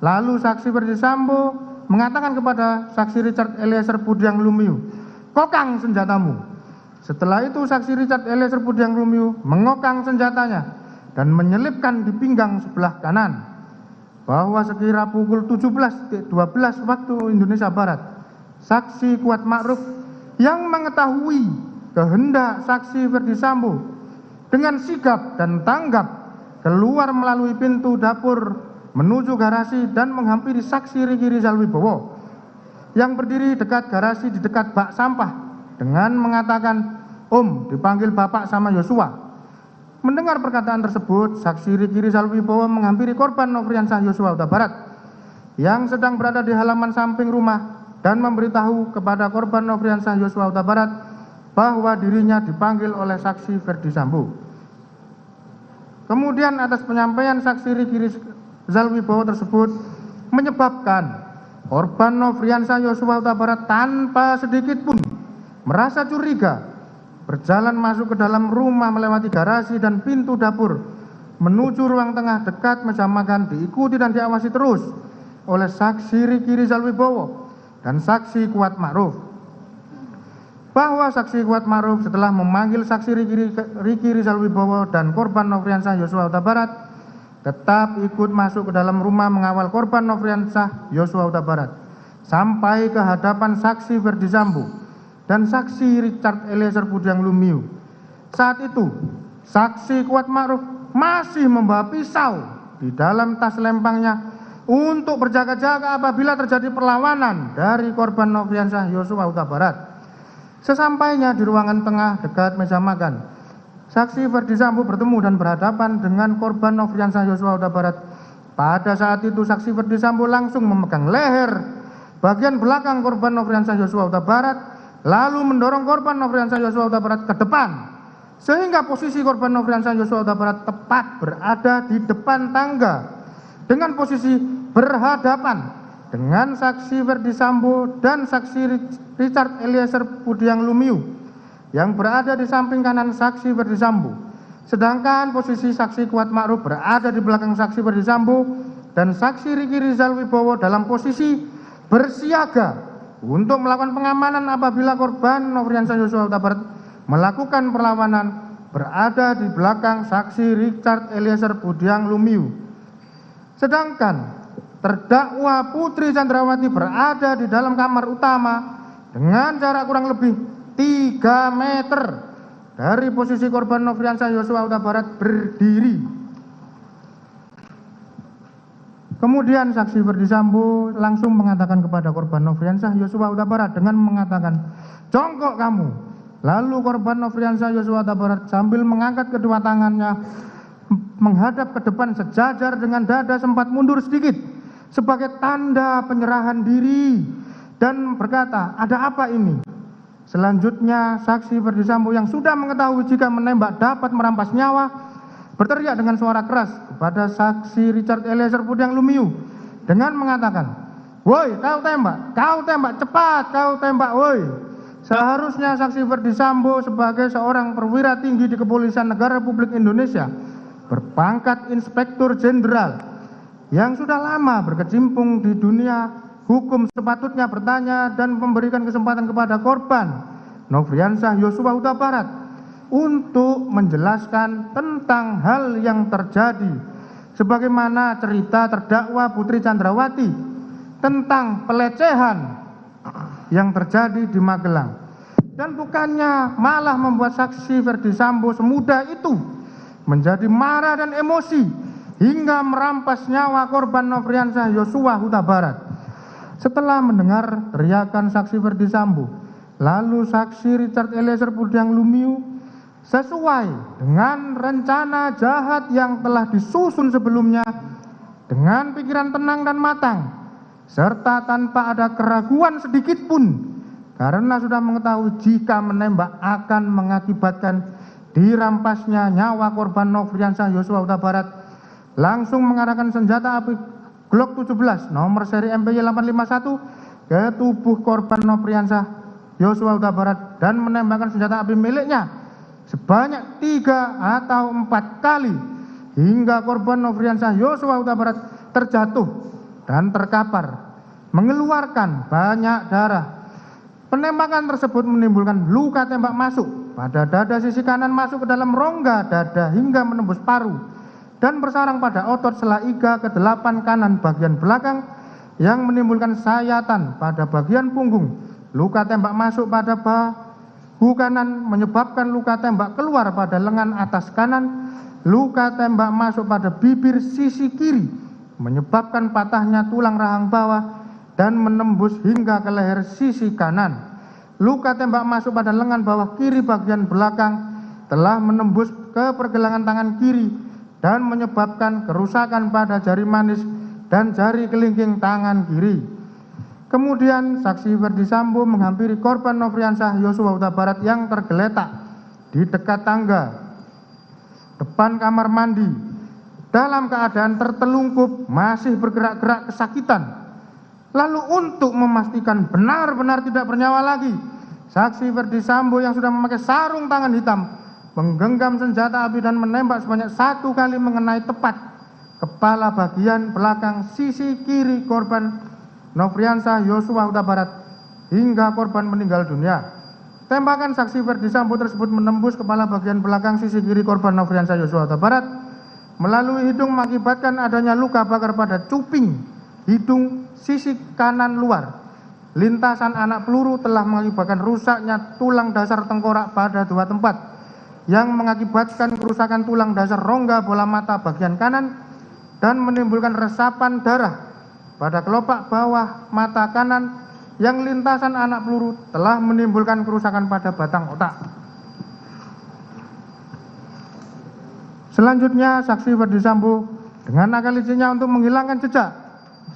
Lalu saksi Ferdi Sambo mengatakan kepada saksi Richard Eliezer Budiang Lumiu, "Kokang senjatamu." Setelah itu saksi Richard Eliezer Budiang Lumiu mengokang senjatanya dan menyelipkan di pinggang sebelah kanan. Bahwa sekira pukul 17.12 waktu Indonesia Barat, saksi Kuat Ma'ruf yang mengetahui kehendak saksi Ferdi Sambo dengan sigap dan tanggap keluar melalui pintu dapur menuju garasi dan menghampiri saksi Riki Rizal Wibowo yang berdiri dekat garasi di dekat bak sampah dengan mengatakan, "Om, dipanggil Bapak sama Yosua." Mendengar perkataan tersebut, saksi Riki Rizal Wibowo menghampiri korban Nofriansah Yosua Huta Barat yang sedang berada di halaman samping rumah dan memberitahu kepada korban Nofriansah Yosua Huta Barat bahwa dirinya dipanggil oleh saksi Ferdi Sambo. Kemudian atas penyampaian saksi Riki Rizal Wibowo tersebut menyebabkan korban Nofriansah Yosua Huta Barat tanpa sedikit pun merasa curiga berjalan masuk ke dalam rumah melewati garasi dan pintu dapur menuju ruang tengah dekat meja makan, diikuti dan diawasi terus oleh saksi Riki Rizal Wibowo dan saksi Kuat Ma'ruf. Bahwa saksi Kuat Ma'ruf setelah memanggil saksi Riki Rizal Wibowo dan korban Nofriansah Yosua Huta Barat tetap ikut masuk ke dalam rumah mengawal korban Nofriansah Yosua Huta Barat sampai ke hadapan saksi Ferdi Sambo dan saksi Richard Eliezer Budiang Lumiu. Saat itu, saksi Kuat Ma'ruf masih membawa pisau di dalam tas lempangnya untuk berjaga-jaga apabila terjadi perlawanan dari korban Nofriansah Yosua Huta Barat. Sesampainya di ruangan tengah dekat meja makan, saksi Ferdi Sambo bertemu dan berhadapan dengan korban Nofriansah Yosua Huta Barat. Pada saat itu, saksi Ferdi Sambo langsung memegang leher bagian belakang korban Nofriansah Yosua Huta Barat, lalu mendorong korban Nofriansah Yosua Huta Barat ke depan, sehingga posisi korban Nofriansah Yosua Huta Barat tepat berada di depan tangga dengan posisi berhadapan dengan saksi Ferdi Sambo dan saksi Richard Eliezer Budiang Lumiu yang berada di samping kanan saksi Ferdi Sambo. Sedangkan posisi saksi Kuat Ma'ruf berada di belakang saksi Ferdi Sambo dan saksi Riki Rizal Wibowo dalam posisi bersiaga untuk melakukan pengamanan apabila korban Nofriansah Yosua Huta Barat melakukan perlawanan berada di belakang saksi Richard Eliezer Budiang Lumiu. Sedangkan terdakwa Putri Chandrawati berada di dalam kamar utama dengan jarak kurang lebih 3 meter dari posisi korban Nofriansah Yosua Huta Barat berdiri. Kemudian saksi Ferdi Sambo langsung mengatakan kepada korban Nofriansah Yosua Huta Barat dengan mengatakan, "Jongkok kamu." Lalu korban Nofriansah Yosua Huta Barat sambil mengangkat kedua tangannya menghadap ke depan sejajar dengan dada sempat mundur sedikit sebagai tanda penyerahan diri dan berkata, "Ada apa ini?" Selanjutnya saksi Ferdi Sambo yang sudah mengetahui jika menembak dapat merampas nyawa berteriak dengan suara keras kepada saksi Richard Eliezer Budiang Lumiu dengan mengatakan, "Woi, kau tembak, cepat kau tembak, woi." Seharusnya saksi Ferdi Sambo sebagai seorang perwira tinggi di Kepolisian Negara Republik Indonesia berpangkat Inspektur Jenderal yang sudah lama berkecimpung di dunia hukum sepatutnya bertanya dan memberikan kesempatan kepada korban Nofriansah Yosua Huta Barat untuk menjelaskan tentang hal yang terjadi sebagaimana cerita terdakwa Putri Chandrawati tentang pelecehan yang terjadi di Magelang, dan bukannya malah membuat saksi Ferdi Sambo semudah itu menjadi marah dan emosi hingga merampas nyawa korban Nofriansah Yosua Huta Barat. Setelah mendengar teriakan saksi Ferdi Sambo, lalu saksi Richard Eliezer Budiang Lumiu sesuai dengan rencana jahat yang telah disusun sebelumnya dengan pikiran tenang dan matang serta tanpa ada keraguan sedikit pun karena sudah mengetahui jika menembak akan mengakibatkan dirampasnya nyawa korban Nofriansah Yosua Huta Barat, langsung mengarahkan senjata api Glock 17 nomor seri MPY 851 ke tubuh korban Nofriansah Yosua Huta Barat dan menembakkan senjata api miliknya sebanyak 3 atau 4 kali hingga korban Nofriansah Yosua Huta Barat terjatuh dan terkapar mengeluarkan banyak darah. Penembakan tersebut menimbulkan luka tembak masuk pada dada sisi kanan masuk ke dalam rongga dada hingga menembus paru dan bersarang pada otot sela iga ke-8 kanan bagian belakang yang menimbulkan sayatan pada bagian punggung. Luka tembak masuk pada bahu kanan menyebabkan luka tembak keluar pada lengan atas kanan. Luka tembak masuk pada bibir sisi kiri menyebabkan patahnya tulang rahang bawah dan menembus hingga ke leher sisi kanan. luka tembak masuk pada lengan bawah kiri bagian belakang telah menembus ke pergelangan tangan kiri dan menyebabkan kerusakan pada jari manis dan jari kelingking tangan kiri. Kemudian saksi Ferdi Sambo menghampiri korban Nofriansah Yosua Huta Barat yang tergeletak di dekat tangga depan kamar mandi dalam keadaan tertelungkup masih bergerak-gerak kesakitan. Lalu untuk memastikan benar-benar tidak bernyawa lagi, saksi Ferdi Sambo yang sudah memakai sarung tangan hitam menggenggam senjata api dan menembak sebanyak 1 kali mengenai tepat kepala bagian belakang sisi kiri korban Nofriansah Yosua Huta Barat hingga korban meninggal dunia. Tembakan saksi Ferdi Sambo tersebut menembus kepala bagian belakang sisi kiri korban Nofriansah Yosua Huta Barat melalui hidung mengakibatkan adanya luka bakar pada cuping hidung sisi kanan luar. Lintasan anak peluru telah mengakibatkan rusaknya tulang dasar tengkorak pada 2 tempat yang mengakibatkan kerusakan tulang dasar rongga bola mata bagian kanan dan menimbulkan resapan darah pada kelopak bawah mata kanan yang lintasan anak peluru telah menimbulkan kerusakan pada batang otak. Selanjutnya saksi Ferdi Sambo dengan akal liciknya untuk menghilangkan jejak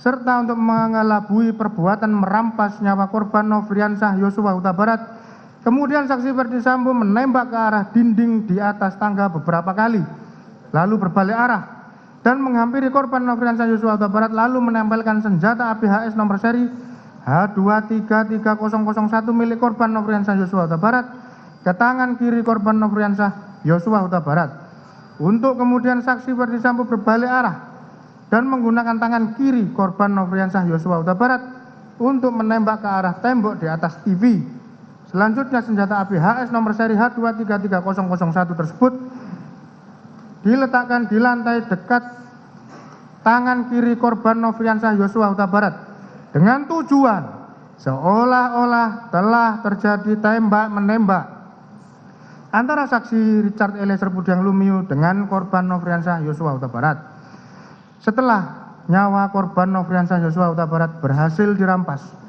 serta untuk mengelabui perbuatan merampas nyawa korban Nofriansah Yosua Huta Barat. Kemudian saksi Ferdi Sambo menembak ke arah dinding di atas tangga beberapa kali, lalu berbalik arah dan menghampiri korban Nofriansah Yosua Huta Barat lalu menempelkan senjata api HS nomor seri H233001 milik korban Nofriansah Yosua Huta Barat ke tangan kiri korban Nofriansah Yosua Huta Barat. Untuk kemudian saksi Ferdi Sambo berbalik arah dan menggunakan tangan kiri korban Nofriansah Yosua Huta Barat untuk menembak ke arah tembok di atas TV. Selanjutnya senjata api HS nomor seri H233001 tersebut diletakkan di lantai dekat tangan kiri korban Nofriansah Yosua Huta Barat dengan tujuan seolah-olah telah terjadi tembak-menembak antara saksi Richard Eliezer Budiang Lumiu dengan korban Nofriansah Yosua Huta Barat. Setelah nyawa korban Nofriansah Yosua Huta Barat berhasil dirampas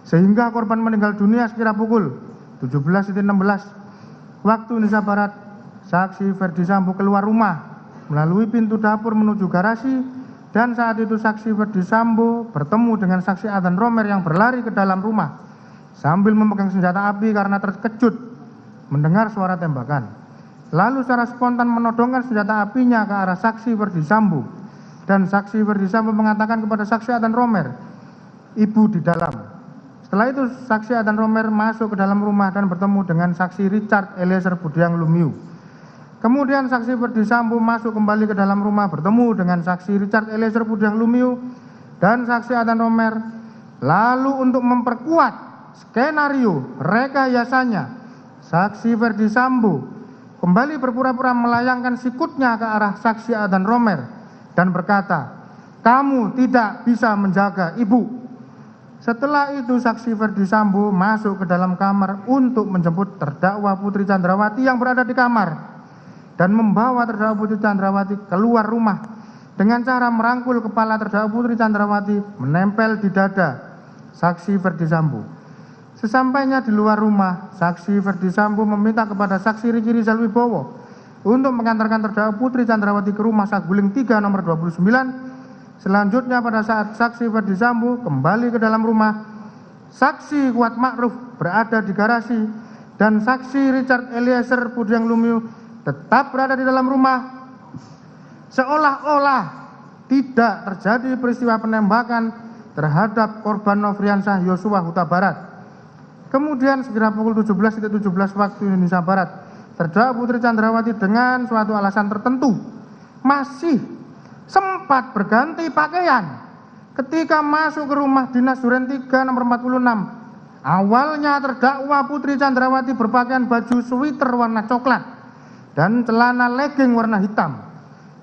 sehingga korban meninggal dunia sekira pukul 17.16 waktu Indonesia Barat, saksi Ferdi Sambo keluar rumah melalui pintu dapur menuju garasi dan saat itu saksi Ferdi Sambo bertemu dengan saksi Adhan Romer yang berlari ke dalam rumah sambil memegang senjata api karena terkejut mendengar suara tembakan. Lalu secara spontan menodongkan senjata apinya ke arah saksi Ferdi Sambo. Dan saksi Ferdi Sambo mengatakan kepada saksi Adhan Romer, "Ibu di dalam." Setelah itu saksi Adhan Romer masuk ke dalam rumah dan bertemu dengan saksi Richard Eliezer Budiang Lumiu. Kemudian saksi Ferdi Sambo masuk kembali ke dalam rumah bertemu dengan saksi Richard Eliezer Budiang Lumiu dan saksi Adhan Romer. Lalu untuk memperkuat skenario rekayasanya, saksi Ferdi Sambo kembali berpura-pura melayangkan sikutnya ke arah saksi Adhan Romer dan berkata, "Kamu tidak bisa menjaga ibu." Setelah itu saksi Ferdi Sambo masuk ke dalam kamar untuk menjemput terdakwa Putri Chandrawati yang berada di kamar dan membawa terdakwa Putri Chandrawati keluar rumah dengan cara merangkul kepala terdakwa Putri Chandrawati menempel di dada saksi Ferdi Sambo. Sesampainya di luar rumah, saksi Ferdi Sambo meminta kepada saksi Riki Rizal Wibowo untuk mengantarkan terdakwa Putri Chandrawati ke rumah Saguling 3 nomor 29. Selanjutnya pada saat saksi Ferdi Sambo kembali ke dalam rumah, saksi Kuat Ma'ruf berada di garasi dan saksi Richard Eliezer Budiang Lumiu tetap berada di dalam rumah seolah-olah tidak terjadi peristiwa penembakan terhadap korban Nofriansah Yosua Huta Barat. Kemudian sekira pukul 17.17 waktu Indonesia Barat, terdakwa Putri Chandrawati dengan suatu alasan tertentu masih sempat berganti pakaian ketika masuk ke rumah dinas Duren 3 nomor 46. Awalnya terdakwa Putri Chandrawati berpakaian baju sweater warna coklat dan celana legging warna hitam.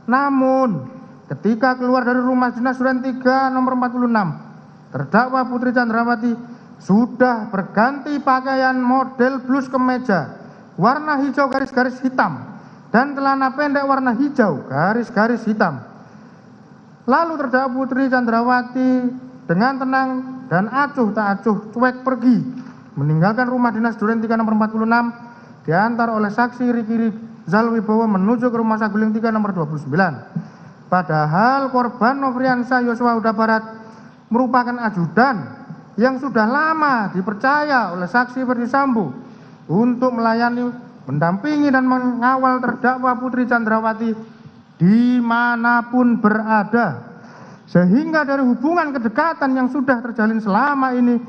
Namun ketika keluar dari rumah dinas Duren 3 nomor 46, terdakwa Putri Chandrawati sudah berganti pakaian model blus kemeja warna hijau garis-garis hitam dan celana pendek warna hijau garis-garis hitam. Lalu terdakwa Putri Chandrawati dengan tenang dan acuh tak acuh cuek pergi meninggalkan rumah dinas Duren 3 nomor 46 diantar oleh saksi Riki Rizal Wibowo menuju ke rumah Saguling 3 nomor 29. Padahal korban Nofriansah Yosua Huta Barat merupakan ajudan yang sudah lama dipercaya oleh saksi Ferdi Sambo untuk melayani, mendampingi dan mengawal terdakwa Putri Candrawati dimanapun berada. Sehingga dari hubungan kedekatan yang sudah terjalin selama ini,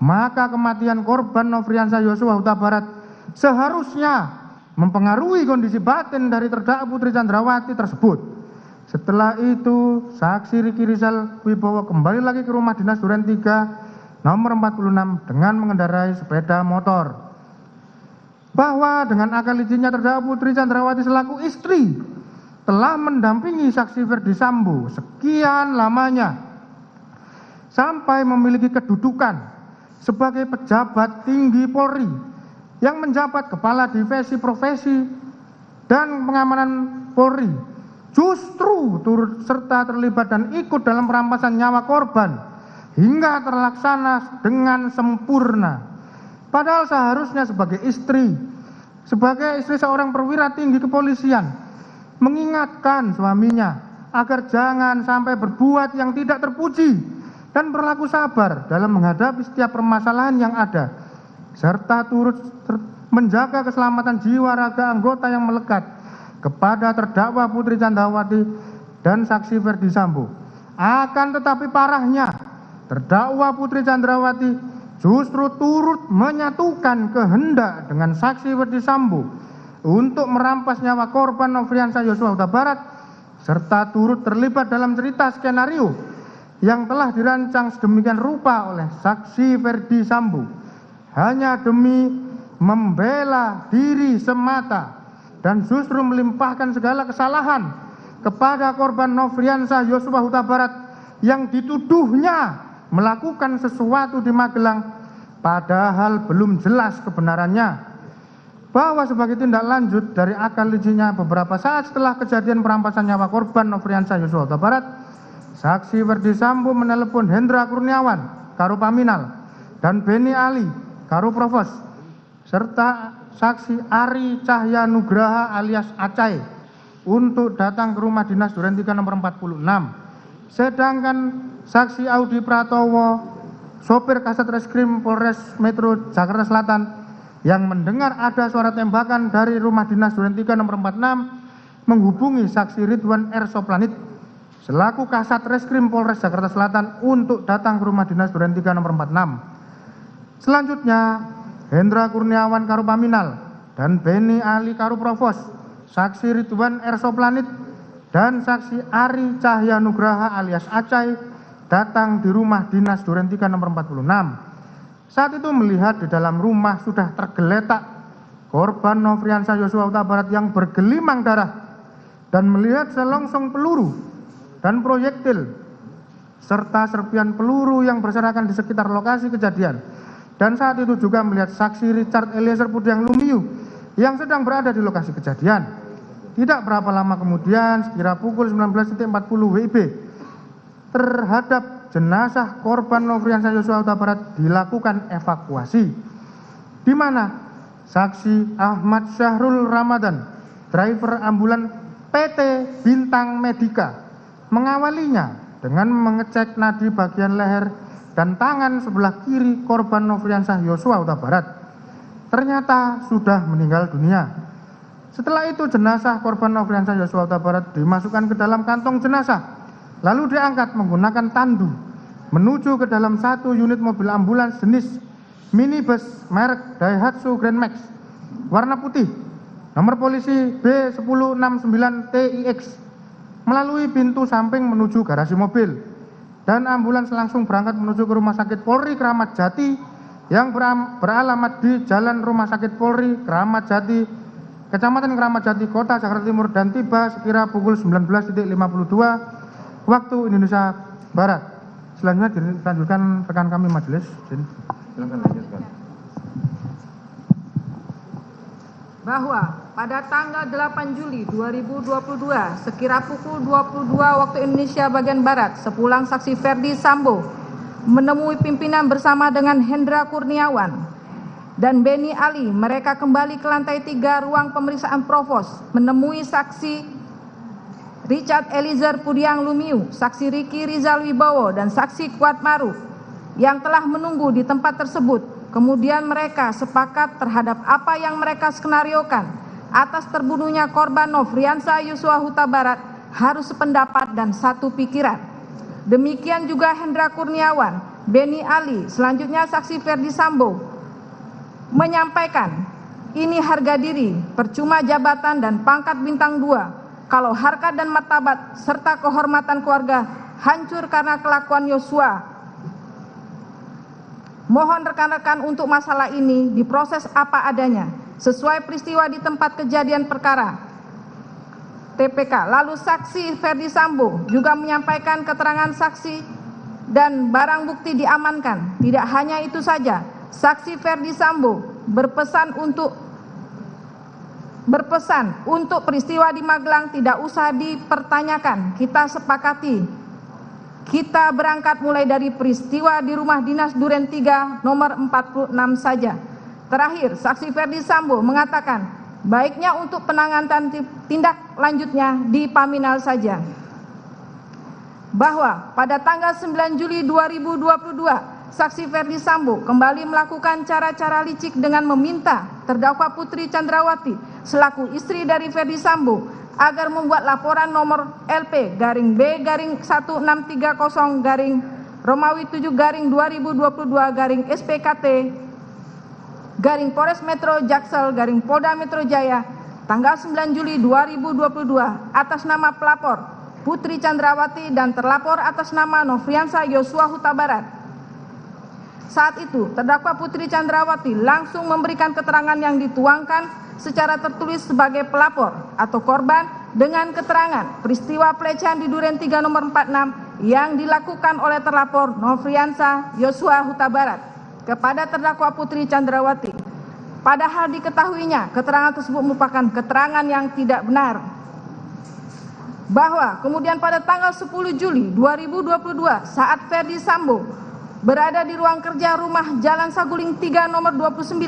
maka kematian korban Nofriansah Yosua Huta Barat seharusnya mempengaruhi kondisi batin dari terdakwa Putri Candrawati tersebut. Setelah itu, saksi Riki Rizal Wibowo kembali lagi ke rumah dinas Duren 3 nomor 46 dengan mengendarai sepeda motor. Bahwa dengan akal izinnya terdakwa Putri Candrawati selaku istri telah mendampingi saksi Ferdi Sambo sekian lamanya sampai memiliki kedudukan sebagai pejabat tinggi Polri yang menjabat kepala divisi profesi dan pengamanan Polri, justru turut serta terlibat dan ikut dalam perampasan nyawa korban hingga terlaksana dengan sempurna. Padahal seharusnya sebagai istri seorang perwira tinggi kepolisian, mengingatkan suaminya agar jangan sampai berbuat yang tidak terpuji dan berlaku sabar dalam menghadapi setiap permasalahan yang ada, serta turut menjaga keselamatan jiwa raga anggota yang melekat kepada terdakwa Putri Candrawati dan saksi Ferdi Sambo. Akan tetapi parahnya, terdakwa Putri Candrawati justru turut menyatukan kehendak dengan saksi Ferdi Sambo untuk merampas nyawa korban Nofriansah Yosua Huta Barat, serta turut terlibat dalam cerita skenario yang telah dirancang sedemikian rupa oleh saksi Ferdi Sambo hanya demi membela diri semata dan justru melimpahkan segala kesalahan kepada korban Nofriansah Yosua Huta Barat yang dituduhnya melakukan sesuatu di Magelang padahal belum jelas kebenarannya. Bahwa sebagai tindak lanjut dari akal izinnya beberapa saat setelah kejadian perampasan nyawa korban Nofriansah Yosua Huta Barat, saksi Ferdi Sambo menelepon Hendra Kurniawan, Karo Paminal, dan Beni Ali, Karo Provos, serta saksi Ari Cahya Nugraha alias Acai untuk datang ke rumah dinas Duren 3 nomor 46. Sedangkan saksi Audi Pratowo, sopir Kasat Reskrim Polres Metro Jakarta Selatan, yang mendengar ada suara tembakan dari rumah dinas Duren 3 nomor 46 menghubungi saksi Ridwan R. Soplanit selaku Kasat Reskrim Polres Jakarta Selatan untuk datang ke rumah dinas Duren 3 nomor 46. Selanjutnya, Hendra Kurniawan Karo Paminal dan Beni Ali Karo Provos, saksi Ridwan R. Soplanit dan saksi Ari Cahya Nugraha alias Acai datang di rumah dinas Duren 3 nomor 46. Saat itu melihat di dalam rumah sudah tergeletak korban Nofriansah Yosua Huta Barat yang bergelimang darah dan melihat selongsong peluru dan proyektil serta serpian peluru yang berserakan di sekitar lokasi kejadian. Dan saat itu juga melihat saksi Richard Eliezer Pudiang Lumiu yang sedang berada di lokasi kejadian. Tidak berapa lama kemudian, sekira pukul 19.40 WIB, terhadap jenazah korban Nofriansah Yosua Huta Barat dilakukan evakuasi, di mana saksi Ahmad Syahrul Ramadan, driver ambulan PT Bintang Medika, mengawalinya dengan mengecek nadi bagian leher dan tangan sebelah kiri korban Nofriansah Yosua Huta Barat. Ternyata sudah meninggal dunia. Setelah itu jenazah korban Nofriansah Yosua Huta Barat dimasukkan ke dalam kantong jenazah, lalu diangkat menggunakan tandu menuju ke dalam satu unit mobil ambulans jenis minibus merek Daihatsu Grand Max warna putih nomor polisi B1069TIX melalui pintu samping menuju garasi mobil, dan ambulans langsung berangkat menuju ke Rumah Sakit Polri Kramat Jati yang beralamat di Jalan Rumah Sakit Polri Kramat Jati, Kecamatan Kramat Jati, Kota Jakarta Timur, dan tiba sekira pukul 19.52 waktu Indonesia Barat. Selanjutnya dilanjutkan rekan kami majelis. Silakan lanjutkan. Bahwa pada tanggal 8 Juli 2022 sekira pukul 22 waktu Indonesia bagian Barat, sepulang saksi Ferdi Sambo menemui pimpinan bersama dengan Hendra Kurniawan, dan Beni Ali. Mereka kembali ke lantai 3 ruang pemeriksaan provos, menemui saksi Richard Eliezer Pudiang Lumiu, saksi Riki Rizal Wibowo, dan saksi Kuat Maruf yang telah menunggu di tempat tersebut. Kemudian mereka sepakat terhadap apa yang mereka skenariokan atas terbunuhnya korban Nofriansah Yosua Huta Barat harus sependapat dan satu pikiran. Demikian juga Hendra Kurniawan, Beni Ali. Selanjutnya saksi Ferdi Sambo menyampaikan, ini harga diri, percuma jabatan dan pangkat bintang 2 kalau harkat dan martabat serta kehormatan keluarga hancur karena kelakuan Yosua. Mohon rekan-rekan untuk masalah ini diproses apa adanya, sesuai peristiwa di tempat kejadian perkara TPK. Lalu saksi Ferdi Sambo juga menyampaikan keterangan saksi dan barang bukti diamankan. Tidak hanya itu saja, saksi Ferdi Sambo berpesan untuk peristiwa di Magelang tidak usah dipertanyakan. Kita sepakati, kita berangkat mulai dari peristiwa di rumah dinas Duren 3 nomor 46 saja. Terakhir, saksi Ferdi Sambo mengatakan baiknya untuk penanganan tindak lanjutnya di Paminal saja. Bahwa pada tanggal 9 Juli 2022, saksi Ferdi Sambo kembali melakukan cara-cara licik dengan meminta terdakwa Putri Chandrawati selaku istri dari Ferdi Sambo agar membuat laporan nomor LP-B-130-Romawi 7-2022-SPKT Polres Metro Jaksel Polda Metro Jaya tanggal 9 Juli 2022 atas nama pelapor Putri Chandrawati dan terlapor atas nama Nofriansah Yosua Huta Barat. Saat itu terdakwa Putri Chandrawati langsung memberikan keterangan yang dituangkan secara tertulis sebagai pelapor atau korban dengan keterangan peristiwa pelecehan di Duren 3 nomor 46 yang dilakukan oleh terlapor Nofriansah Yosua Huta Barat kepada terdakwa Putri Chandrawati. Padahal diketahuinya keterangan tersebut merupakan keterangan yang tidak benar. Bahwa kemudian pada tanggal 10 Juli 2022 saat Ferdi Sambo berada di ruang kerja rumah Jalan Saguling 3 nomor 29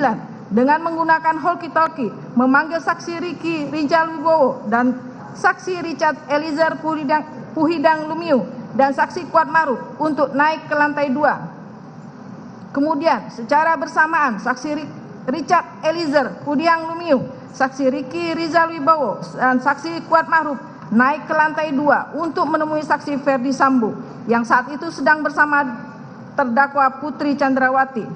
dengan menggunakan walkie-talkie memanggil saksi Riki Rizal Wibowo dan saksi Richard Eliezer Pudiang Lumiu dan saksi Kuat Maruf untuk naik ke lantai 2. Kemudian secara bersamaan saksi Richard Eliezer Pudiang Lumiu, saksi Riki Rizal Wibowo dan saksi Kuat Maruf naik ke lantai 2 untuk menemui saksi Ferdi Sambo yang saat itu sedang bersama terdakwa Putri Chandrawati.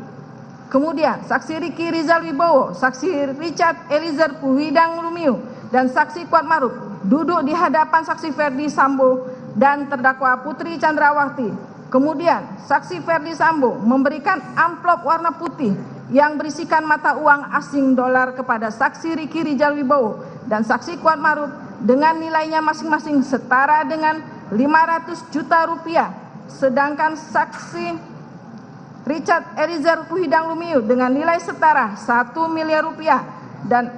Kemudian saksi Riki Rizal Wibowo, saksi Richard Eliezer Pudiang Lumiu dan saksi Kuat Maruf duduk di hadapan saksi Ferdi Sambo dan terdakwa Putri Chandrawati. Kemudian saksi Ferdi Sambo memberikan amplop warna putih yang berisikan mata uang asing dolar kepada saksi Riki Rizal Wibowo dan saksi Kuat Maruf dengan nilainya masing-masing setara dengan 500 juta rupiah. Sedangkan saksi Richard Eliezer Pudiang Lumiu dengan nilai setara 1 miliar rupiah dan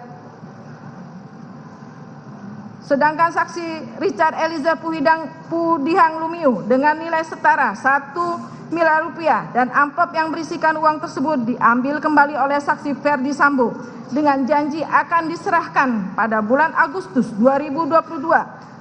sedangkan saksi Richard Eliezer Pudiang Lumiu dengan nilai setara 1 miliar rupiah dan amplop yang berisikan uang tersebut diambil kembali oleh saksi Ferdi Sambo dengan janji akan diserahkan pada bulan Agustus 2022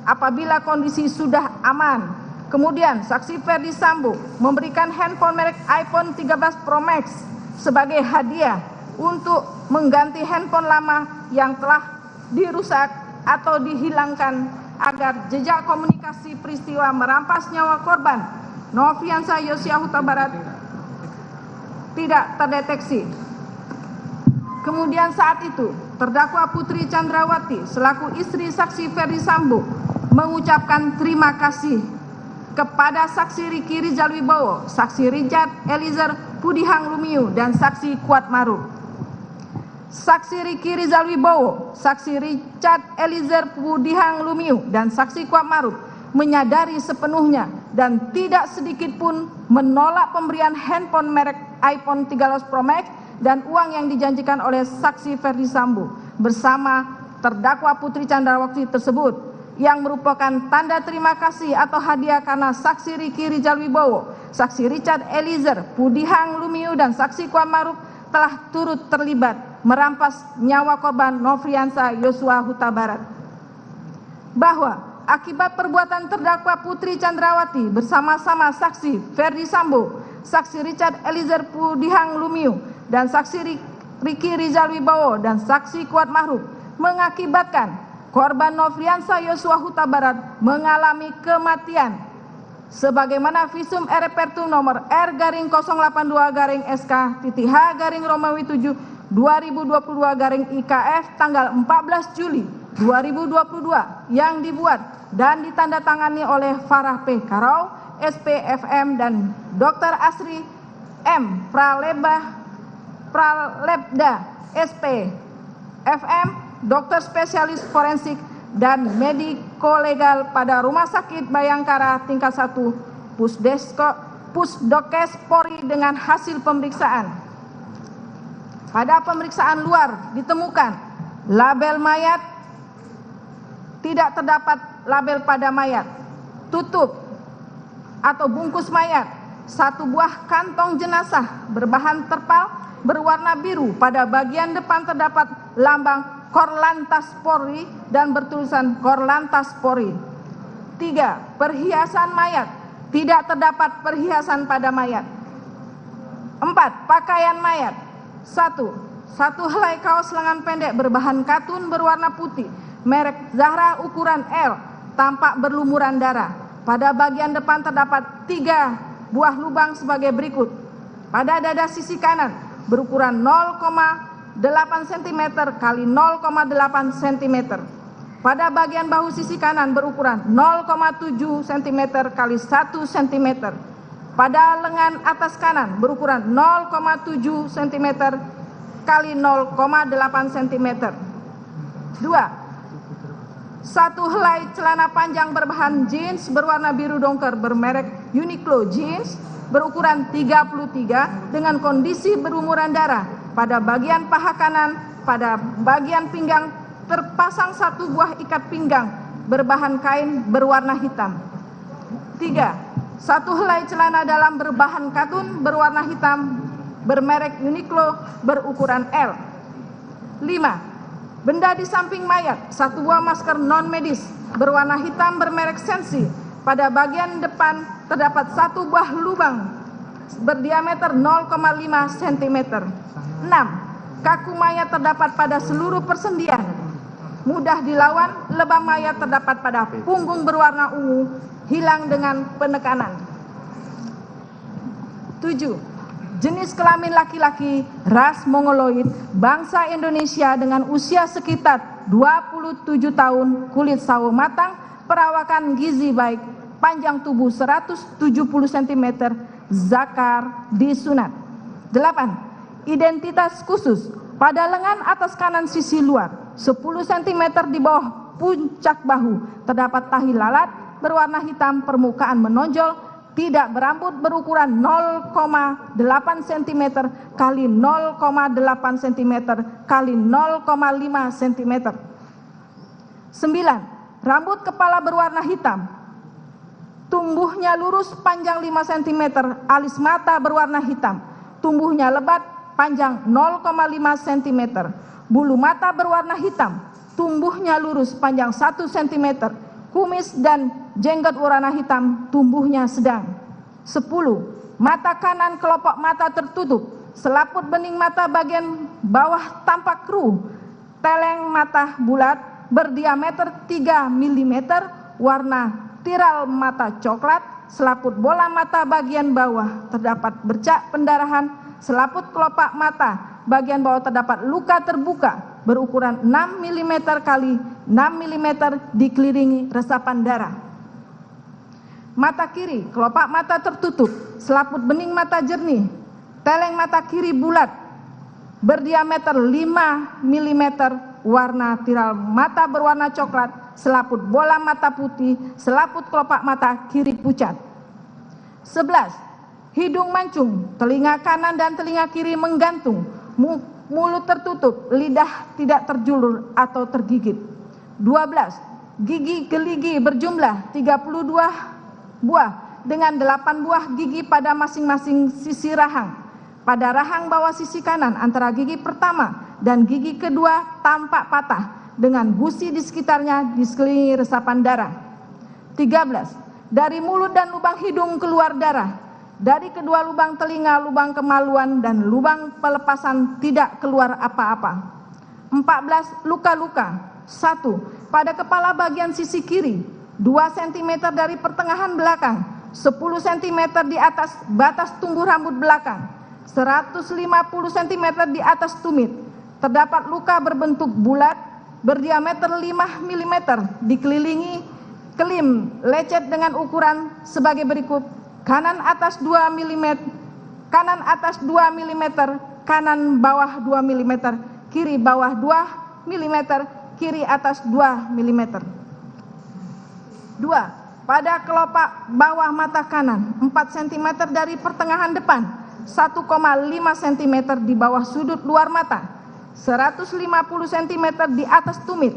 apabila kondisi sudah aman. Kemudian saksi Ferdi Sambo memberikan handphone merek iPhone 13 Pro Max sebagai hadiah untuk mengganti handphone lama yang telah dirusak atau dihilangkan agar jejak komunikasi peristiwa merampas nyawa korban Nofriansah Yosua Huta Barat tidak terdeteksi. Kemudian saat itu terdakwa Putri Chandrawati selaku istri saksi Ferdi Sambo mengucapkan terima kasih kepada saksi Riki Rizal Wibowo, saksi Richard Eliezer Pudiang Lumiu dan saksi Kuat Maruf. Saksi Riki Rizal Wibowo, saksi Richard Eliezer Pudiang Lumiu dan saksi Kuat Maruf menyadari sepenuhnya dan tidak sedikit pun menolak pemberian handphone merek iPhone 13 Pro Max dan uang yang dijanjikan oleh saksi Ferdi Sambo bersama terdakwa Putri Chandrawati tersebut, yang merupakan tanda terima kasih atau hadiah karena saksi Riki Rizal Wibowo, saksi Richard Eliezer Pudiang Lumiu dan saksi Kuat Maruf telah turut terlibat merampas nyawa korban Nofriansah Yosua Huta Barat. Bahwa akibat perbuatan terdakwa Putri Candrawati bersama-sama saksi Ferdi Sambo, saksi Richard Eliezer Pudihang Lumiu, dan saksi Riki Rizal Wibowo dan saksi Kuat Mahruf mengakibatkan korban Nofriansah Yosua Huta Barat mengalami kematian sebagaimana visum e repertum nomor R-082-SK-H-Romawi 7 2022-IKF tanggal 14 Juli 2022 yang dibuat dan ditandatangani oleh Farah P. Karau, SPFM, dan Dr. Asri M. Pralebda, SPFM, dokter spesialis forensik dan mediko-legal pada Rumah Sakit Bayangkara tingkat 1 Pusdokes Polri dengan hasil pemeriksaan. Pada pemeriksaan luar ditemukan label mayat, tidak terdapat label pada mayat, tutup atau bungkus mayat, satu buah kantong jenazah berbahan terpal berwarna biru, pada bagian depan terdapat lambang Korlantas Polri dan bertulisan Korlantas Polri. 3. Perhiasan mayat, tidak terdapat perhiasan pada mayat. 4. Pakaian mayat. 1. Satu helai kaos lengan pendek berbahan katun berwarna putih, merek Zahra ukuran L, tampak berlumuran darah. Pada bagian depan terdapat 3 buah lubang sebagai berikut. Pada dada sisi kanan berukuran 0,8 cm kali 0,8 cm. Pada bagian bahu sisi kanan berukuran 0,7 cm kali 1 cm. Pada lengan atas kanan berukuran 0,7 cm kali 0,8 cm. 2. Satu helai celana panjang berbahan jeans berwarna biru dongker bermerek Uniqlo Jeans berukuran 33 dengan kondisi berlumuran darah. Pada bagian paha kanan, pada bagian pinggang terpasang satu buah ikat pinggang berbahan kain berwarna hitam. 3. Satu helai celana dalam berbahan katun berwarna hitam bermerek Uniqlo berukuran L. 5. Benda di samping mayat, satu buah masker non medis berwarna hitam bermerek Sensi. Pada bagian depan terdapat satu buah lubang berdiameter 0,5 cm. 6. Kaku mayat terdapat pada seluruh persendian, mudah dilawan. Lebam mayat terdapat pada punggung berwarna ungu, hilang dengan penekanan. 7. Jenis kelamin laki-laki, ras Mongoloid, bangsa Indonesia dengan usia sekitar 27 tahun, kulit sawo matang, perawakan gizi baik, panjang tubuh 170 cm, zakar disunat. 8. Identitas khusus, pada lengan atas kanan sisi luar 10 cm di bawah puncak bahu terdapat tahi lalat berwarna hitam, permukaan menonjol, tidak berambut, berukuran 0,8 cm kali 0,8 cm kali 0,5 cm. 9. Rambut kepala berwarna hitam, tumbuhnya lurus panjang 5 cm, alis mata berwarna hitam, tumbuhnya lebat panjang 0,5 cm, bulu mata berwarna hitam, tumbuhnya lurus panjang 1 cm, kumis dan jenggot warna hitam, tumbuhnya sedang. 10. Mata kanan kelopak mata tertutup, selaput bening mata bagian bawah tampak keruh, teleng mata bulat berdiameter 3 mm, warna tiral mata coklat, selaput bola mata bagian bawah terdapat bercak pendarahan, selaput kelopak mata bagian bawah terdapat luka terbuka berukuran 6 mm kali 6 mm dikelilingi resapan darah. Mata kiri, kelopak mata tertutup, selaput bening mata jernih, teleng mata kiri bulat, berdiameter 5 mm, warna tiral mata berwarna coklat, selaput bola mata putih, selaput kelopak mata kiri pucat. 11. Hidung mancung, telinga kanan dan telinga kiri menggantung, mulut tertutup, lidah tidak terjulur atau tergigit. 12. Gigi geligi berjumlah 32 buah dengan 8 buah gigi pada masing-masing sisi rahang. Pada rahang bawah sisi kanan antara gigi pertama dan gigi kedua tampak patah dengan gusi di sekitarnya disekelilingi resapan darah. 13. Dari mulut dan lubang hidung keluar darah. Dari kedua lubang telinga, lubang kemaluan, dan lubang pelepasan tidak keluar apa-apa. 14. Luka-luka. 1. Pada kepala bagian sisi kiri, 2 cm dari pertengahan belakang, 10 cm di atas batas tumbuh rambut belakang, 150 cm di atas tumit. Terdapat luka berbentuk bulat berdiameter 5 mm dikelilingi kelim lecet dengan ukuran sebagai berikut: kanan atas 2 mm, kanan atas 2 mm, kanan bawah 2 mm, kiri bawah 2 mm, kiri atas 2 mm. 2. Pada kelopak bawah mata kanan 4 cm dari pertengahan depan, 1,5 cm di bawah sudut luar mata, 150 cm di atas tumit.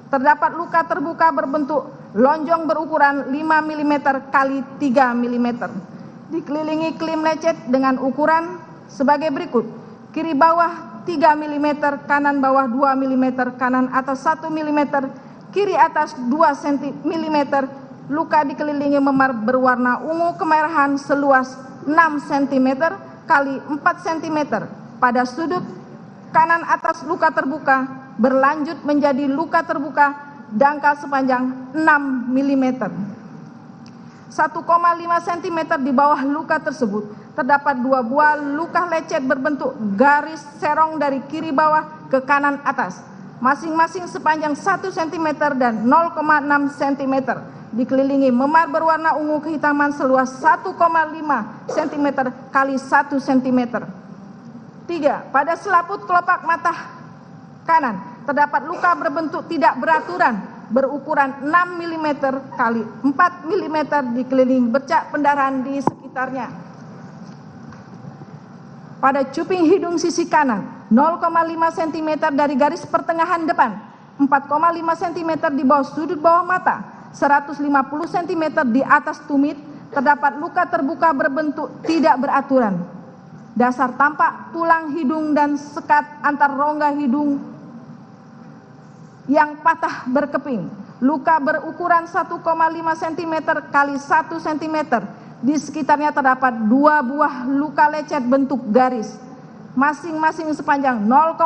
Terdapat luka terbuka berbentuk lonjong berukuran 5 mm kali 3 mm. Dikelilingi klim lecet dengan ukuran sebagai berikut: kiri bawah 3 mm, kanan bawah 2 mm, kanan atas 1 mm, kiri atas 2 mm. Luka dikelilingi memar berwarna ungu kemerahan seluas 6 cm kali 4 cm. Pada sudut kanan atas luka terbuka berlanjut menjadi luka terbuka dangkal sepanjang 6 mm. 1,5 cm di bawah luka tersebut terdapat 2 buah luka lecet berbentuk garis serong dari kiri bawah ke kanan atas, masing-masing sepanjang 1 cm dan 0,6 cm. Dikelilingi memar berwarna ungu kehitaman seluas 1,5 cm kali 1 cm. 3. Pada selaput kelopak mata kanan terdapat luka berbentuk tidak beraturan berukuran 6 mm kali 4 mm dikelilingi bercak pendarahan di sekitarnya. Pada cuping hidung sisi kanan 0,5 cm dari garis pertengahan depan, 4,5 cm di bawah sudut bawah mata, 150 cm di atas tumit. Terdapat luka terbuka berbentuk tidak beraturan. Dasar tampak tulang hidung dan sekat antar rongga hidung yang patah berkeping. Luka berukuran 1,5 cm kali 1 cm. Di sekitarnya terdapat 2 buah luka lecet bentuk garis, masing-masing sepanjang 0,4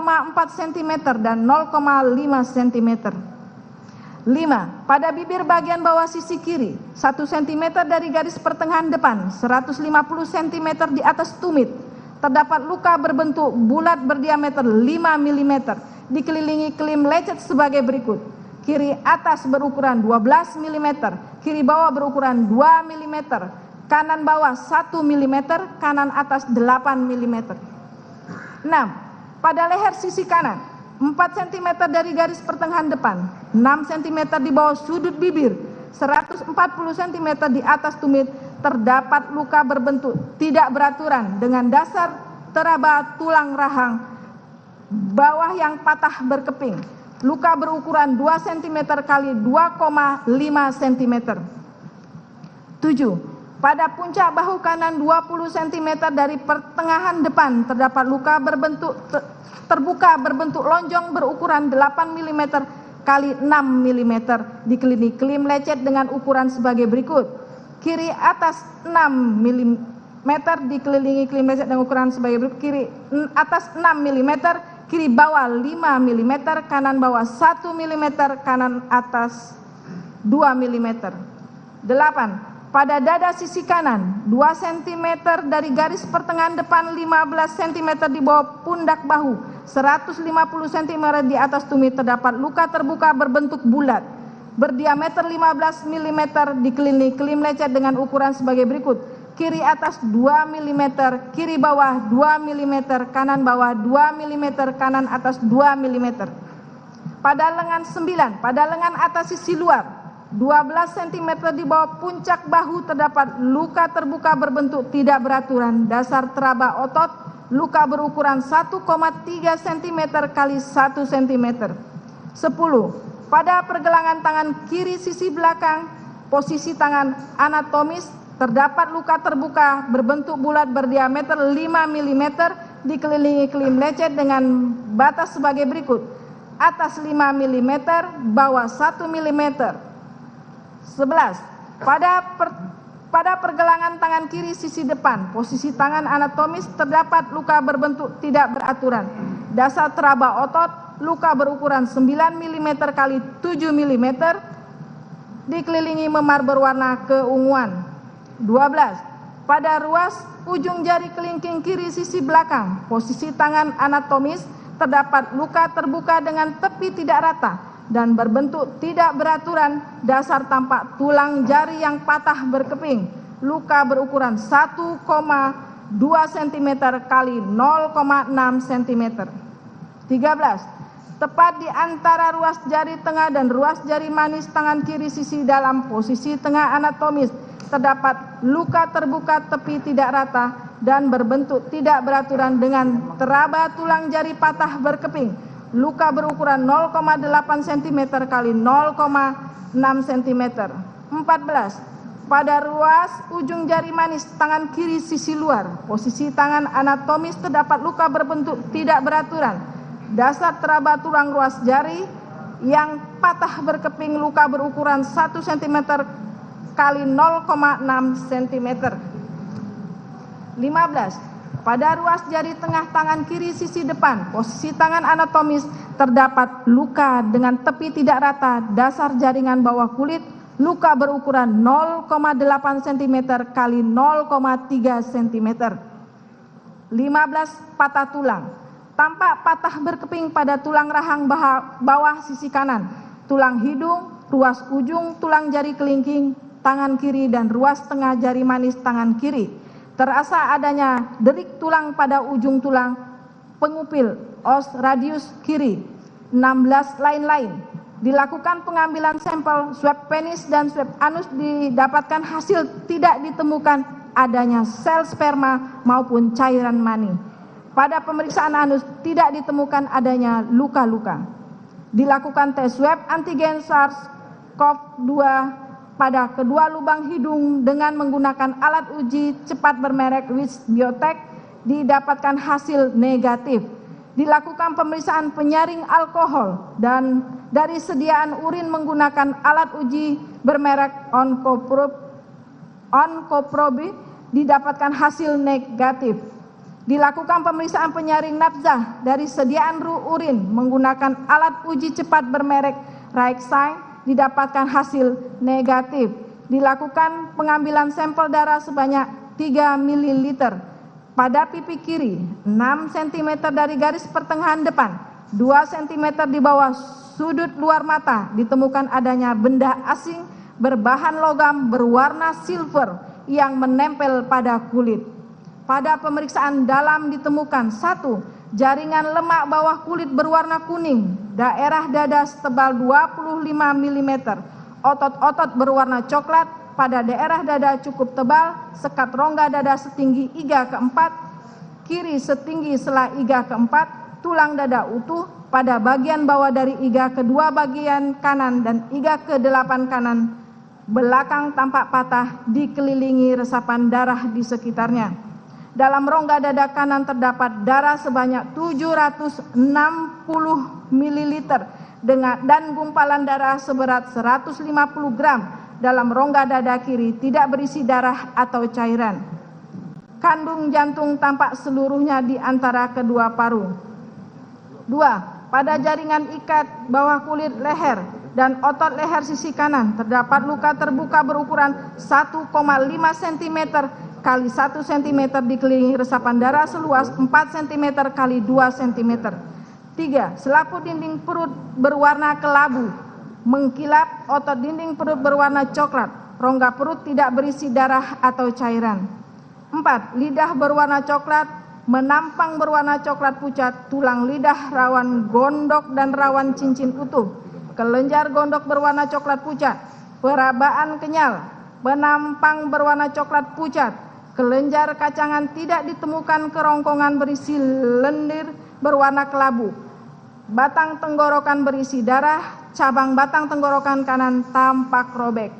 cm dan 0,5 cm. 5. Pada bibir bagian bawah sisi kiri, 1 cm dari garis pertengahan depan, 150 cm di atas tumit. Terdapat luka berbentuk bulat berdiameter 5 mm, dikelilingi klim lecet sebagai berikut: kiri atas berukuran 12 mm, kiri bawah berukuran 2 mm, kanan bawah 1 mm, kanan atas 8 mm. 6. Pada leher sisi kanan, 4 cm dari garis pertengahan depan, 6 cm di bawah sudut bibir, 140 cm di atas tumit. Terdapat luka berbentuk tidak beraturan dengan dasar teraba tulang rahang bawah yang patah berkeping. Luka berukuran 2 cm kali 2,5 cm. 7. Pada puncak bahu kanan 20 cm dari pertengahan depan terdapat luka berbentuk terbuka berbentuk lonjong berukuran 8 mm kali 6 mm. Dikelilingi klim lecet dengan ukuran sebagai berikut: kiri atas 6 mm dikelilingi klim lecet dengan ukuran sebagai berikut: kiri atas 6 mm, kiri bawah 5 mm, kanan bawah 1 mm, kanan atas 2 mm. 8. Pada dada sisi kanan 2 cm dari garis pertengahan depan, 15 cm di bawah pundak bahu, 150 cm di atas tumit. Terdapat luka terbuka berbentuk bulat berdiameter 15 mm, dikelilingi klim lecet dengan ukuran sebagai berikut: kiri atas 2 mm, kiri bawah 2 mm, kanan bawah 2 mm, kanan atas 2 mm. Pada lengan 9, pada lengan atas sisi luar 12 cm di bawah puncak bahu terdapat luka terbuka berbentuk tidak beraturan, dasar teraba otot, luka berukuran 1,3 cm kali 1 cm. 10. Pada pergelangan tangan kiri sisi belakang, posisi tangan anatomis terdapat luka terbuka berbentuk bulat berdiameter 5 mm dikelilingi kelim lecet dengan batas sebagai berikut. Atas 5 mm, bawah 1 mm. 11. Pada pergelangan tangan kiri sisi depan, posisi tangan anatomis terdapat luka berbentuk tidak beraturan. Dasar teraba otot, luka berukuran 9 mm kali 7 mm, dikelilingi memar berwarna keunguan. 12. Pada ruas ujung jari kelingking kiri sisi belakang, posisi tangan anatomis terdapat luka terbuka dengan tepi tidak rata dan berbentuk tidak beraturan. Dasar tampak tulang jari yang patah berkeping. Luka berukuran 1,2 cm kali 0,6 cm. 13. Tepat di antara ruas jari tengah dan ruas jari manis tangan kiri sisi dalam posisi tengah anatomis terdapat luka terbuka tepi tidak rata dan berbentuk tidak beraturan dengan teraba tulang jari patah berkeping. Luka berukuran 0,8 cm kali 0,6 cm. 14. Pada ruas ujung jari manis tangan kiri sisi luar, posisi tangan anatomis terdapat luka berbentuk tidak beraturan. Dasar teraba tulang ruas jari yang patah berkeping, luka berukuran 1 cm kali 0,6 cm. 15. Pada ruas jari tengah tangan kiri sisi depan, posisi tangan anatomis terdapat luka dengan tepi tidak rata. Dasar jaringan bawah kulit, luka berukuran 0,8 cm kali 0,3 cm. 15. Patah tulang. Tampak patah berkeping pada tulang rahang bawah sisi kanan, tulang hidung, ruas ujung tulang jari kelingking tangan kiri dan ruas tengah jari manis tangan kiri. Terasa adanya derik tulang pada ujung tulang pengupil os radius kiri. 16. Lain-lain. Dilakukan pengambilan sampel swab penis dan swab anus, didapatkan hasil tidak ditemukan adanya sel sperma maupun cairan mani. Pada pemeriksaan anus tidak ditemukan adanya luka-luka. Dilakukan tes swab antigen SARS-CoV-2 pada kedua lubang hidung dengan menggunakan alat uji cepat bermerek Wis Biotech, didapatkan hasil negatif. Dilakukan pemeriksaan penyaring alkohol dan dari sediaan urin menggunakan alat uji bermerek Oncoprobe, didapatkan hasil negatif. Dilakukan pemeriksaan penyaring nafzah dari sediaan urin menggunakan alat uji cepat bermerek Raixine, didapatkan hasil negatif. Dilakukan pengambilan sampel darah sebanyak 3 ml pada pipi kiri, 6 cm dari garis pertengahan depan, 2 cm di bawah sudut luar mata. Ditemukan adanya benda asing berbahan logam berwarna silver yang menempel pada kulit. Pada pemeriksaan dalam ditemukan 1. Jaringan lemak bawah kulit berwarna kuning, daerah dada setebal 25 mm, otot-otot berwarna coklat, pada daerah dada cukup tebal, sekat rongga dada setinggi iga keempat, kiri setinggi sela iga keempat, tulang dada utuh, pada bagian bawah dari iga kedua bagian kanan dan iga ke-8 kanan, belakang tampak patah, dikelilingi resapan darah di sekitarnya. Dalam rongga dada kanan terdapat darah sebanyak 760 ml dan gumpalan darah seberat 150 gram. Dalam rongga dada kiri tidak berisi darah atau cairan. Kandung jantung tampak seluruhnya di antara kedua paru. 2. Pada jaringan ikat bawah kulit leher dan otot leher sisi kanan terdapat luka terbuka berukuran 1,5 cm kali 1 cm dikelilingi resapan darah seluas 4 cm kali 2 cm. 3. Selaput dinding perut berwarna kelabu, mengkilap, otot dinding perut berwarna coklat, rongga perut tidak berisi darah atau cairan. 4. Lidah berwarna coklat, menampang berwarna coklat pucat, tulang lidah rawan gondok dan rawan cincin utuh, kelenjar gondok berwarna coklat pucat, perabaan kenyal, menampang berwarna coklat pucat, kelenjar kacangan tidak ditemukan, kerongkongan berisi lendir berwarna kelabu, batang tenggorokan berisi darah, cabang batang tenggorokan kanan tampak robek.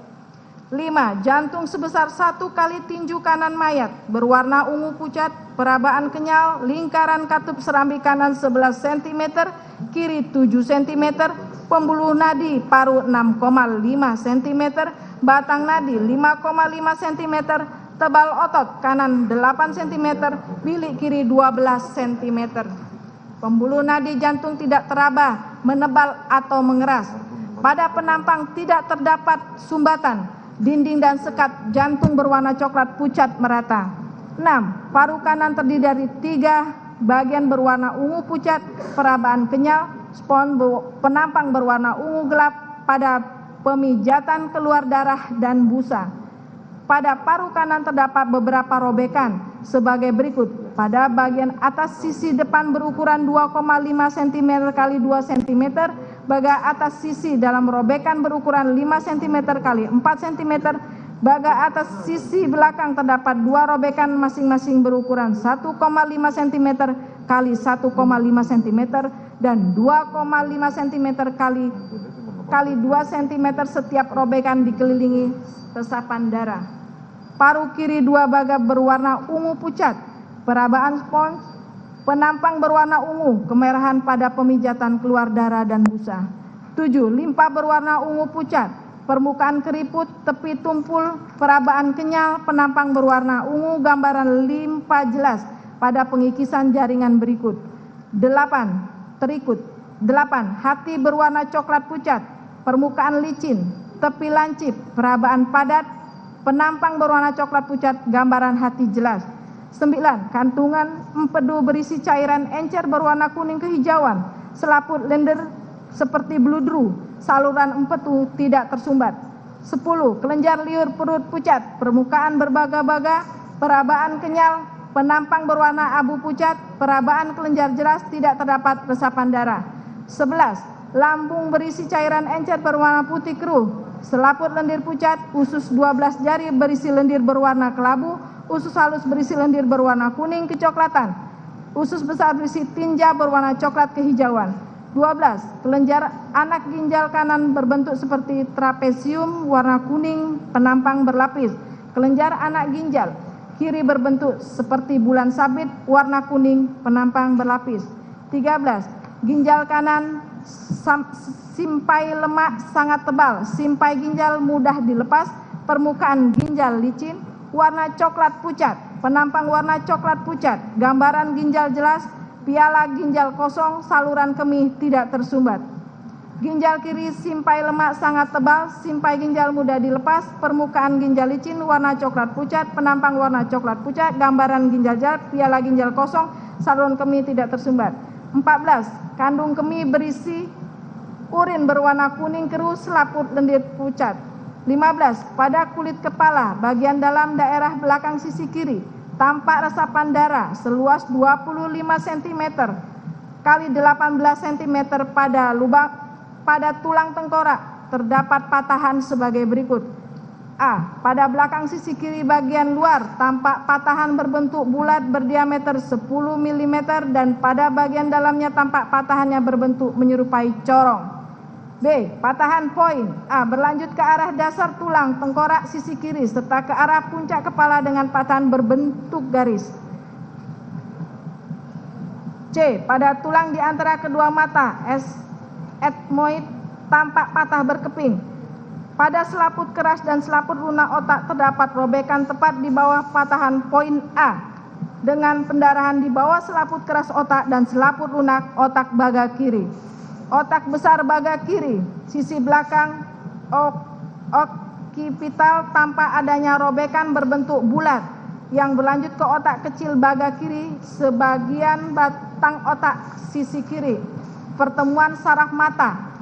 5. Jantung sebesar 1 kali tinju kanan mayat, berwarna ungu pucat, perabaan kenyal, lingkaran katup serambi kanan 11 cm, kiri 7 cm, pembuluh nadi paru 6,5 cm, batang nadi 5,5 cm, tebal otot kanan 8 cm, bilik kiri 12 cm. Pembuluh nadi jantung tidak teraba, menebal atau mengeras. Pada penampang tidak terdapat sumbatan. Dinding dan sekat jantung berwarna coklat pucat merata. 6. Paru kanan terdiri dari 3 bagian berwarna ungu pucat, perabaan kenyal, penampang berwarna ungu gelap, pada pemijatan keluar darah dan busa. Pada paru kanan terdapat beberapa robekan sebagai berikut. Pada bagian atas sisi depan berukuran 2,5 cm x 2 cm, bagian atas sisi dalam robekan berukuran 5 cm x 4 cm, bagian atas sisi belakang terdapat 2 robekan masing-masing berukuran 1,5 cm x 1,5 cm dan 2,5 cm x 2 cm, setiap robekan dikelilingi resapan darah. Paru kiri 2 bagian berwarna ungu pucat, perabaan spons, penampang berwarna ungu, kemerahan pada pemijatan keluar darah dan busa. 7. Limpa berwarna ungu pucat, permukaan keriput, tepi tumpul, perabaan kenyal, penampang berwarna ungu, gambaran limpa jelas pada pengikisan jaringan berikut. 8. Terikut. 8. Hati berwarna coklat pucat, permukaan licin, tepi lancip, perabaan padat, penampang berwarna coklat pucat, gambaran hati jelas. 9. Kantungan empedu berisi cairan encer berwarna kuning kehijauan, selaput lendir seperti bludru, saluran empedu tidak tersumbat. 10. Kelenjar liur perut pucat, permukaan berbaga-baga, perabaan kenyal, penampang berwarna abu pucat, perabaan kelenjar jelas, tidak terdapat resapan darah. 11. Lambung berisi cairan encer berwarna putih keruh, selaput lendir pucat, usus 12 jari berisi lendir berwarna kelabu, usus halus berisi lendir berwarna kuning kecoklatan, usus besar berisi tinja berwarna coklat kehijauan. 12. Kelenjar anak ginjal kanan berbentuk seperti trapesium, warna kuning, penampang berlapis. Kelenjar anak ginjal kiri berbentuk seperti bulan sabit, warna kuning, penampang berlapis. 13. Ginjal kanan simpai lemak sangat tebal, simpai ginjal mudah dilepas, permukaan ginjal licin, warna coklat pucat, penampang warna coklat pucat, gambaran ginjal jelas, piala ginjal kosong, saluran kemih tidak tersumbat. Ginjal kiri simpai lemak sangat tebal, simpai ginjal mudah dilepas, permukaan ginjal licin, warna coklat pucat, penampang warna coklat pucat, gambaran ginjal jelas, piala ginjal kosong, saluran kemih tidak tersumbat. 14. Kandung kemih berisi urin berwarna kuning keruh, selaput lendir pucat. 15. Pada kulit kepala bagian dalam daerah belakang sisi kiri tampak resapan darah seluas 25 cm kali 18 cm pada tulang tengkorak terdapat patahan sebagai berikut. A. Pada belakang sisi kiri bagian luar tampak patahan berbentuk bulat berdiameter 10 mm dan pada bagian dalamnya tampak patahannya berbentuk menyerupai corong. B. Patahan poin. A. Berlanjut ke arah dasar tulang tengkorak sisi kiri serta ke arah puncak kepala dengan patahan berbentuk garis. C. Pada tulang di antara kedua mata etmoid tampak patah berkeping. Pada selaput keras dan selaput lunak otak terdapat robekan tepat di bawah patahan poin A dengan pendarahan di bawah selaput keras otak dan selaput lunak otak baga kiri. Otak besar baga kiri, sisi belakang occipital tampak adanya robekan berbentuk bulat yang berlanjut ke otak kecil baga kiri sebagian batang otak sisi kiri. Pertemuan saraf mata,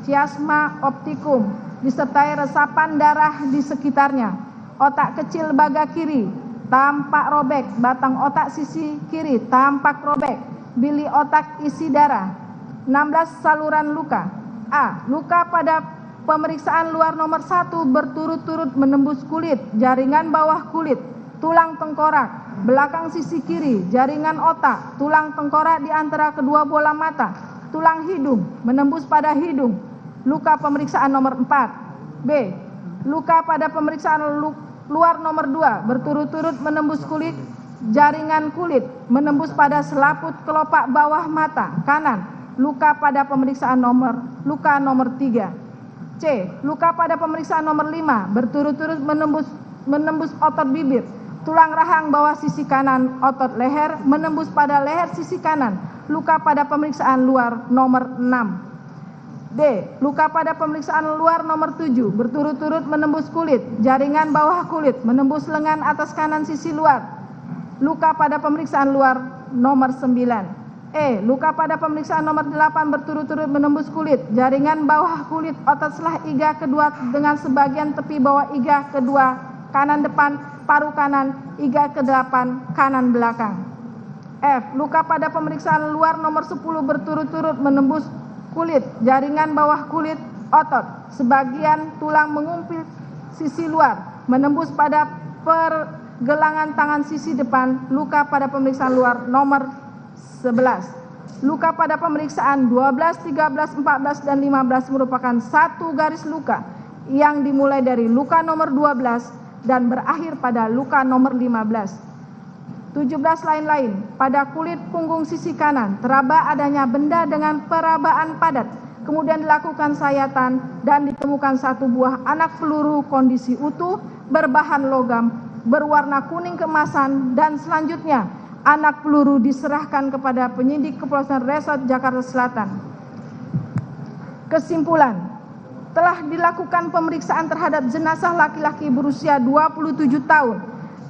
chiasma optikum, disertai resapan darah di sekitarnya. Otak kecil baga kiri tampak robek, batang otak sisi kiri tampak robek, bili otak isi darah. 16. Saluran luka. A. Luka pada pemeriksaan luar nomor 1 berturut-turut menembus kulit, jaringan bawah kulit, tulang tengkorak, belakang sisi kiri, jaringan otak, tulang tengkorak di antara kedua bola mata, tulang hidung, menembus pada hidung. Luka pemeriksaan nomor 4. B. luka pada pemeriksaan luar nomor 2 berturut-turut menembus kulit, jaringan kulit, menembus pada selaput kelopak bawah mata kanan, luka pada pemeriksaan luka nomor 3. C. Luka pada pemeriksaan nomor 5 berturut-turut menembus otot bibir, tulang rahang bawah sisi kanan, otot leher, menembus pada leher sisi kanan, luka pada pemeriksaan luar nomor 6. D. Luka pada pemeriksaan luar nomor 7 berturut-turut menembus kulit, jaringan bawah kulit, menembus lengan atas kanan sisi luar, luka pada pemeriksaan luar nomor 9. E. Luka pada pemeriksaan nomor 8 berturut-turut menembus kulit, jaringan bawah kulit, otot selah iga kedua dengan sebagian tepi bawah iga kedua kanan depan, paru kanan, iga ke-8 kanan belakang. F. Luka pada pemeriksaan luar nomor 10 berturut-turut menembus kulit, jaringan bawah kulit, otot, sebagian tulang mengumpil sisi luar, menembus pada pergelangan tangan sisi depan, luka pada pemeriksaan luar nomor 11. Luka pada pemeriksaan 12, 13, 14, dan 15 merupakan satu garis luka yang dimulai dari luka nomor 12 dan berakhir pada luka nomor 15. 17 lain-lain, pada kulit punggung sisi kanan teraba adanya benda dengan perabaan padat, kemudian dilakukan sayatan dan ditemukan satu buah anak peluru kondisi utuh berbahan logam berwarna kuning keemasan, dan selanjutnya anak peluru diserahkan kepada penyidik Kepolisian Resort Jakarta Selatan. Kesimpulan, telah dilakukan pemeriksaan terhadap jenazah laki-laki berusia 27 tahun.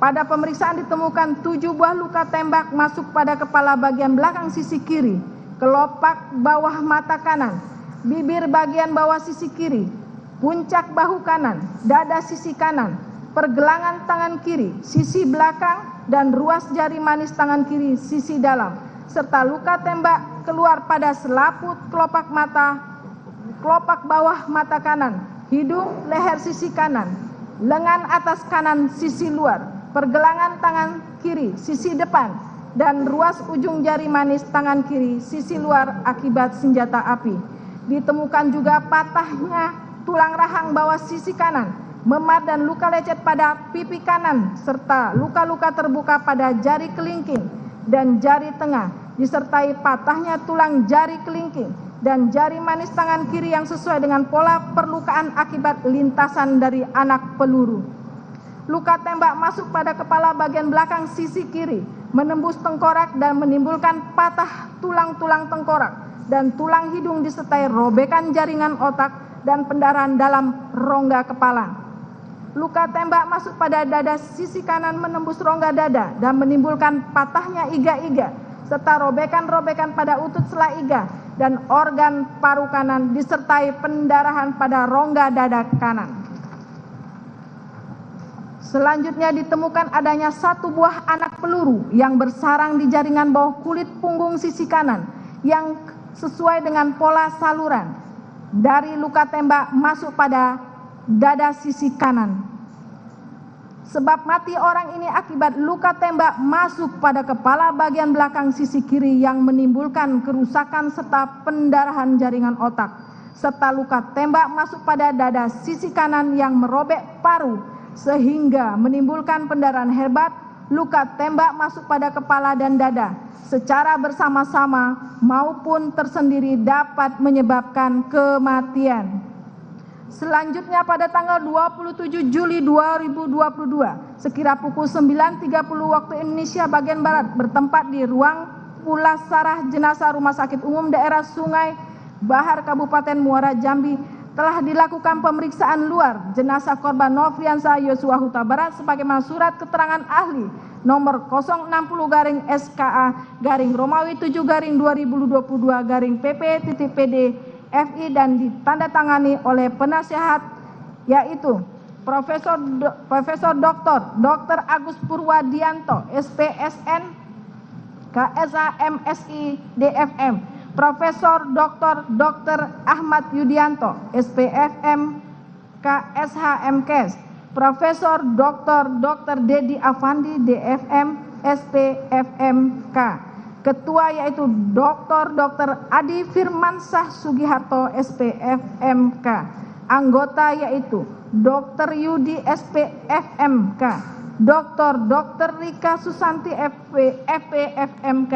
Pada pemeriksaan ditemukan 7 buah luka tembak masuk pada kepala bagian belakang sisi kiri, kelopak bawah mata kanan, bibir bagian bawah sisi kiri, puncak bahu kanan, dada sisi kanan, pergelangan tangan kiri, sisi belakang, dan ruas jari manis tangan kiri sisi dalam, serta luka tembak keluar pada selaput kelopak mata, kelopak bawah mata kanan, hidung, leher sisi kanan, lengan atas kanan sisi luar, pergelangan tangan kiri sisi depan, dan ruas ujung jari manis tangan kiri sisi luar akibat senjata api. Ditemukan juga patahnya tulang rahang bawah sisi kanan, memar dan luka lecet pada pipi kanan, serta luka-luka terbuka pada jari kelingking dan jari tengah, disertai patahnya tulang jari kelingking dan jari manis tangan kiri yang sesuai dengan pola perlukaan akibat lintasan dari anak peluru. Luka tembak masuk pada kepala bagian belakang sisi kiri, menembus tengkorak dan menimbulkan patah tulang-tulang tengkorak dan tulang hidung disertai robekan jaringan otak dan pendarahan dalam rongga kepala. Luka tembak masuk pada dada sisi kanan menembus rongga dada dan menimbulkan patahnya iga-iga serta robekan-robekan pada utut selah iga dan organ paru kanan disertai pendarahan pada rongga dada kanan. Selanjutnya ditemukan adanya satu buah anak peluru yang bersarang di jaringan bawah kulit punggung sisi kanan yang sesuai dengan pola saluran dari luka tembak masuk pada dada sisi kanan. Sebab mati orang ini akibat luka tembak masuk pada kepala bagian belakang sisi kiri yang menimbulkan kerusakan serta pendarahan jaringan otak, serta luka tembak masuk pada dada sisi kanan yang merobek paru sehingga menimbulkan pendarahan hebat. Luka tembak masuk pada kepala dan dada secara bersama-sama maupun tersendiri dapat menyebabkan kematian. Selanjutnya pada tanggal 27 Juli 2022 sekira pukul 9.30 waktu Indonesia bagian Barat bertempat di ruang pulasarah jenazah Rumah Sakit Umum Daerah Sungai Bahar Kabupaten Muara Jambi telah dilakukan pemeriksaan luar jenazah korban Nofriansah Yosua Huta Barat sebagaimana surat keterangan ahli nomor 060-Romawi 7-2022-PP-PD FI dan ditandatangani oleh penasihat yaitu Profesor Dr. Agus Purwadianto SPSN KSA MSI DFM, Profesor Dr. Ahmad Yudianto SPFM KSH MKes, Profesor Dr. Dedi Afandi DFM SPFMK. Ketua yaitu Dr. Adi Firmansyah Sugiharto SPFMK. Anggota yaitu Dr. Yudi SPFMK, Dr. Rika Susanti FPFMK,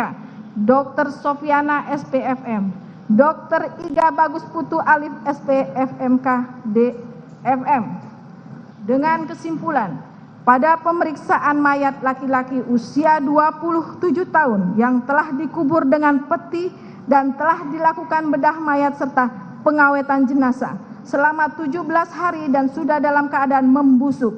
Dr. Sofiana SPFM, Dr. Iga Bagus Putu Alif SPFMK DFM. Dengan kesimpulan, pada pemeriksaan mayat laki-laki usia 27 tahun yang telah dikubur dengan peti dan telah dilakukan bedah mayat serta pengawetan jenazah selama 17 hari dan sudah dalam keadaan membusuk.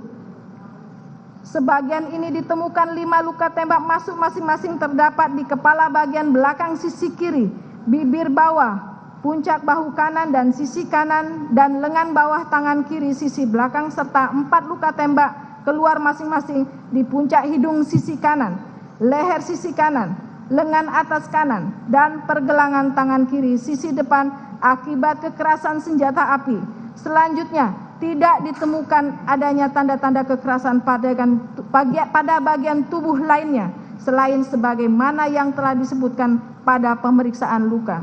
Sebagian ini ditemukan 5 luka tembak masuk masing-masing terdapat di kepala bagian belakang sisi kiri, bibir bawah, puncak bahu kanan dan sisi kanan, dan lengan bawah tangan kiri sisi belakang, serta 4 luka tembak keluar masing-masing di puncak hidung sisi kanan, leher sisi kanan, lengan atas kanan, dan pergelangan tangan kiri sisi depan akibat kekerasan senjata api. Selanjutnya, tidak ditemukan adanya tanda-tanda kekerasan pada bagian tubuh lainnya selain sebagaimana yang telah disebutkan pada pemeriksaan luka.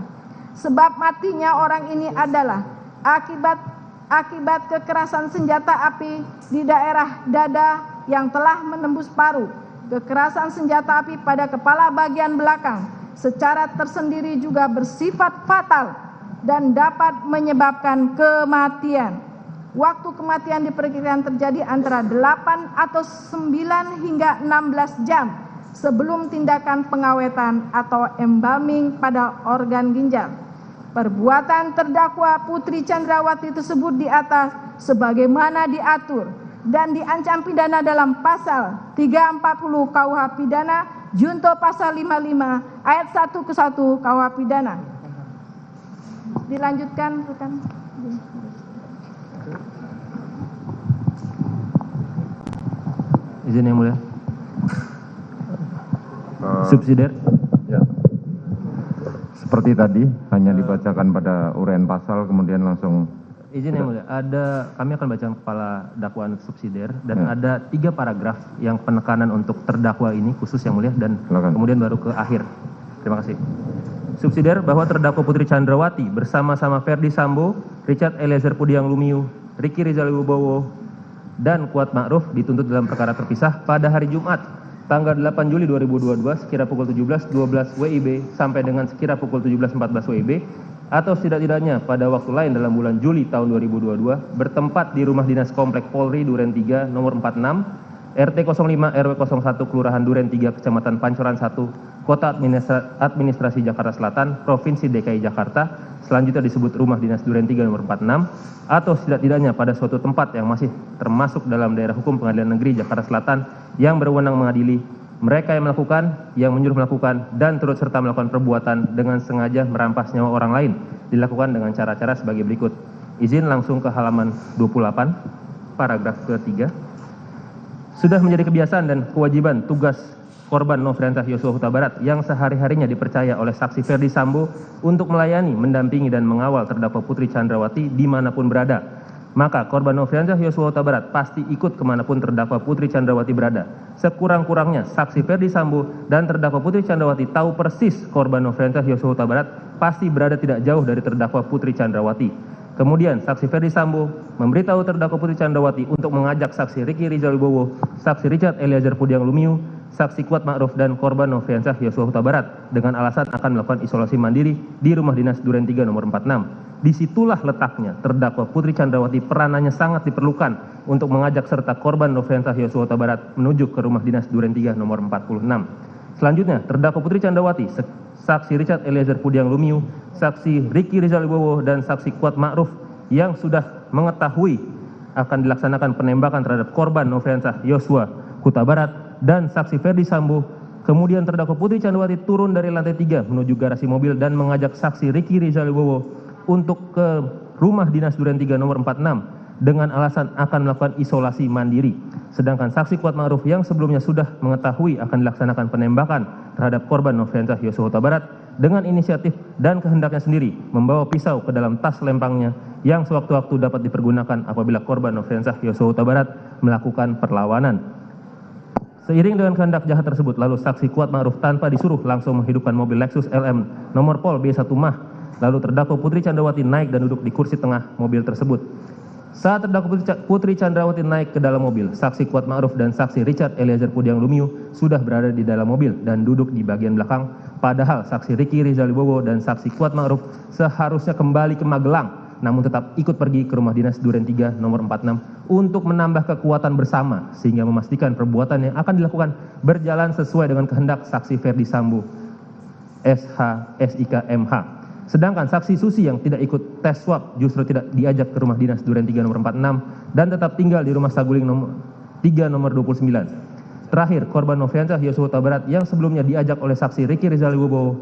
Sebab matinya orang ini adalah akibat kekerasan senjata api di daerah dada yang telah menembus paru. Kekerasan senjata api pada kepala bagian belakang secara tersendiri juga bersifat fatal dan dapat menyebabkan kematian. Waktu kematian diperkirakan terjadi antara 8 atau 9 hingga 16 jam sebelum tindakan pengawetan atau embalming pada organ ginjal. Perbuatan terdakwa Putri Chandrawati tersebut di atas sebagaimana diatur dan diancam pidana dalam pasal 340 KUH pidana junto pasal 55 ayat 1 ke 1 KUH pidana. Dilanjutkan, rekan. Izin yang mulia. Subsidiar. Ya. Seperti tadi, hanya dibacakan pada uraian pasal, kemudian langsung. Izin yang mulia, kami akan bacakan kepala dakwaan subsidiar dan ada 3 paragraf yang penekanan untuk terdakwa ini khusus yang mulia dan kemudian baru ke akhir. Terima kasih. Subsidiar bahwa terdakwa Putri Chandrawati bersama-sama Ferdi Sambo, Richard Eliezer Pudiang Lumiu, Ricky Rizal Wibowo, dan Kuat Ma'ruf dituntut dalam perkara terpisah pada hari Jumat tanggal 8 Juli 2022 sekira pukul 17.12 WIB sampai dengan sekira pukul 17.14 WIB atau setidak-tidaknya pada waktu lain dalam bulan Juli tahun 2022 bertempat di rumah dinas Komplek Polri Duren 3 nomor 46 RT 05 RW 01 Kelurahan Duren 3 Kecamatan Pancoran 1 Kota Administrasi Jakarta Selatan Provinsi DKI Jakarta, selanjutnya disebut rumah dinas Duren 3 nomor 46 atau setidak-tidaknya pada suatu tempat yang masih termasuk dalam daerah hukum Pengadilan Negeri Jakarta Selatan yang berwenang mengadili mereka yang melakukan, yang menyuruh melakukan, dan turut serta melakukan perbuatan dengan sengaja merampas nyawa orang lain dilakukan dengan cara-cara sebagai berikut. Izin langsung ke halaman 28 paragraf ketiga. Sudah menjadi kebiasaan dan kewajiban tugas korban Nofriansah Yosua Huta Barat yang sehari-harinya dipercaya oleh saksi Ferdi Sambo untuk melayani, mendampingi, dan mengawal terdakwa Putri Chandrawati dimanapun berada. Maka korban Nofriansah Yosua Huta Barat pasti ikut kemanapun terdakwa Putri Chandrawati berada. Sekurang-kurangnya saksi Ferdi Sambo dan terdakwa Putri Chandrawati tahu persis korban Nofriansah Yosua Huta Barat pasti berada tidak jauh dari terdakwa Putri Chandrawati. Kemudian saksi Ferdi Sambo memberitahu terdakwa Putri Chandrawati untuk mengajak saksi Ricky Rizal Wibowo, saksi Richard Eliezer Pudiang Lumiu, saksi Kuat Ma'ruf dan korban Nofriansah Yosua Huta Barat dengan alasan akan melakukan isolasi mandiri di rumah dinas Duren 3 nomor 46. Disitulah letaknya terdakwa Putri Chandrawati peranannya sangat diperlukan untuk mengajak serta korban Nofriansah Yosua Huta Barat menuju ke rumah dinas Duren 3 nomor 46. Selanjutnya terdakwa Putri Chandrawati, saksi Richard Eliezer Pudiang Lumiu, saksi Ricky Rizal Wibowo, dan saksi Kuat Ma'ruf yang sudah mengetahui akan dilaksanakan penembakan terhadap korban Nofriansah Yosua Huta Barat dan saksi Ferdi Sambo. Kemudian terdakwa Putri Chandrawati turun dari lantai 3 menuju garasi mobil dan mengajak saksi Ricky Rizal Wibowo untuk ke rumah dinas Duren 3 nomor 46 dengan alasan akan melakukan isolasi mandiri. Sedangkan saksi Kuat Ma'ruf yang sebelumnya sudah mengetahui akan dilaksanakan penembakan terhadap korban Nofriansah Yosua Huta Barat dengan inisiatif dan kehendaknya sendiri membawa pisau ke dalam tas lempangnya yang sewaktu-waktu dapat dipergunakan apabila korban Nofriansah Yosua Huta Barat melakukan perlawanan. Seiring dengan kehendak jahat tersebut, lalu saksi Kuat Ma'ruf tanpa disuruh langsung menghidupkan mobil Lexus LM nomor Pol B1 Mah. Lalu terdakwa Putri Chandrawati naik dan duduk di kursi tengah mobil tersebut. Saat terdakwa Putri Chandrawati naik ke dalam mobil, saksi Kuat Ma'ruf dan saksi Richard Eliezer Pudiang Lumiu sudah berada di dalam mobil dan duduk di bagian belakang, padahal saksi Ricky Rizal Wibowo dan saksi Kuat Ma'ruf seharusnya kembali ke Magelang, namun tetap ikut pergi ke rumah dinas Duren 3 nomor 46 untuk menambah kekuatan bersama sehingga memastikan perbuatan yang akan dilakukan berjalan sesuai dengan kehendak saksi Ferdi Sambo SH SIK MH. Sedangkan saksi Susi yang tidak ikut tes swab justru tidak diajak ke rumah dinas Duren 3 nomor 46 dan tetap tinggal di rumah Saguling nomor 3 nomor 29. Terakhir, korban Nofriansah Yosua Huta Barat yang sebelumnya diajak oleh saksi Ricky Rizal Wibowo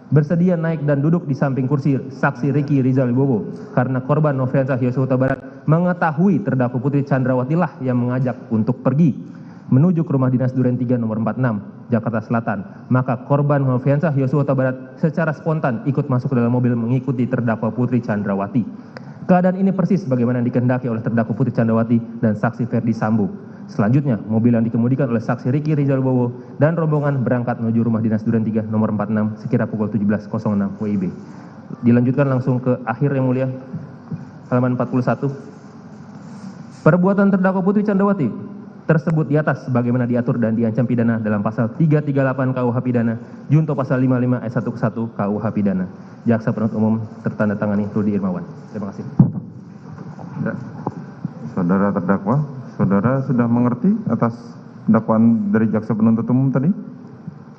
bersedia naik dan duduk di samping kursi saksi Ricky Rizal Wibowo karena korban Nofriansah Yosua Huta Barat mengetahui terdakwa Putri Chandrawati lah yang mengajak untuk pergi menuju ke rumah dinas Duren 3 nomor 46 Jakarta Selatan. Maka korban Nofriansah Yosua Huta Barat secara spontan ikut masuk ke dalam mobil mengikuti terdakwa Putri Chandrawati. Keadaan ini persis bagaimana dikehendaki oleh terdakwa Putri Chandrawati dan saksi Ferdi Sambo. Selanjutnya, mobil yang dikemudikan oleh saksi Ricky Rizal Wibowo dan rombongan berangkat menuju rumah dinas Duren 3 nomor 46 sekira pukul 17.06 WIB. Dilanjutkan langsung ke akhir yang mulia, halaman 41. Perbuatan terdakwa Putri Chandrawati tersebut di atas sebagaimana diatur dan diancam pidana dalam pasal 338 KUH Pidana, junto pasal 55 ayat 1 ke 1 KUH Pidana. Jaksa penuntut umum tertanda tangani Rudi Irmawan. Terima kasih. Ya. Saudara terdakwa, saudara sudah mengerti atas dakwaan dari jaksa penuntut umum tadi?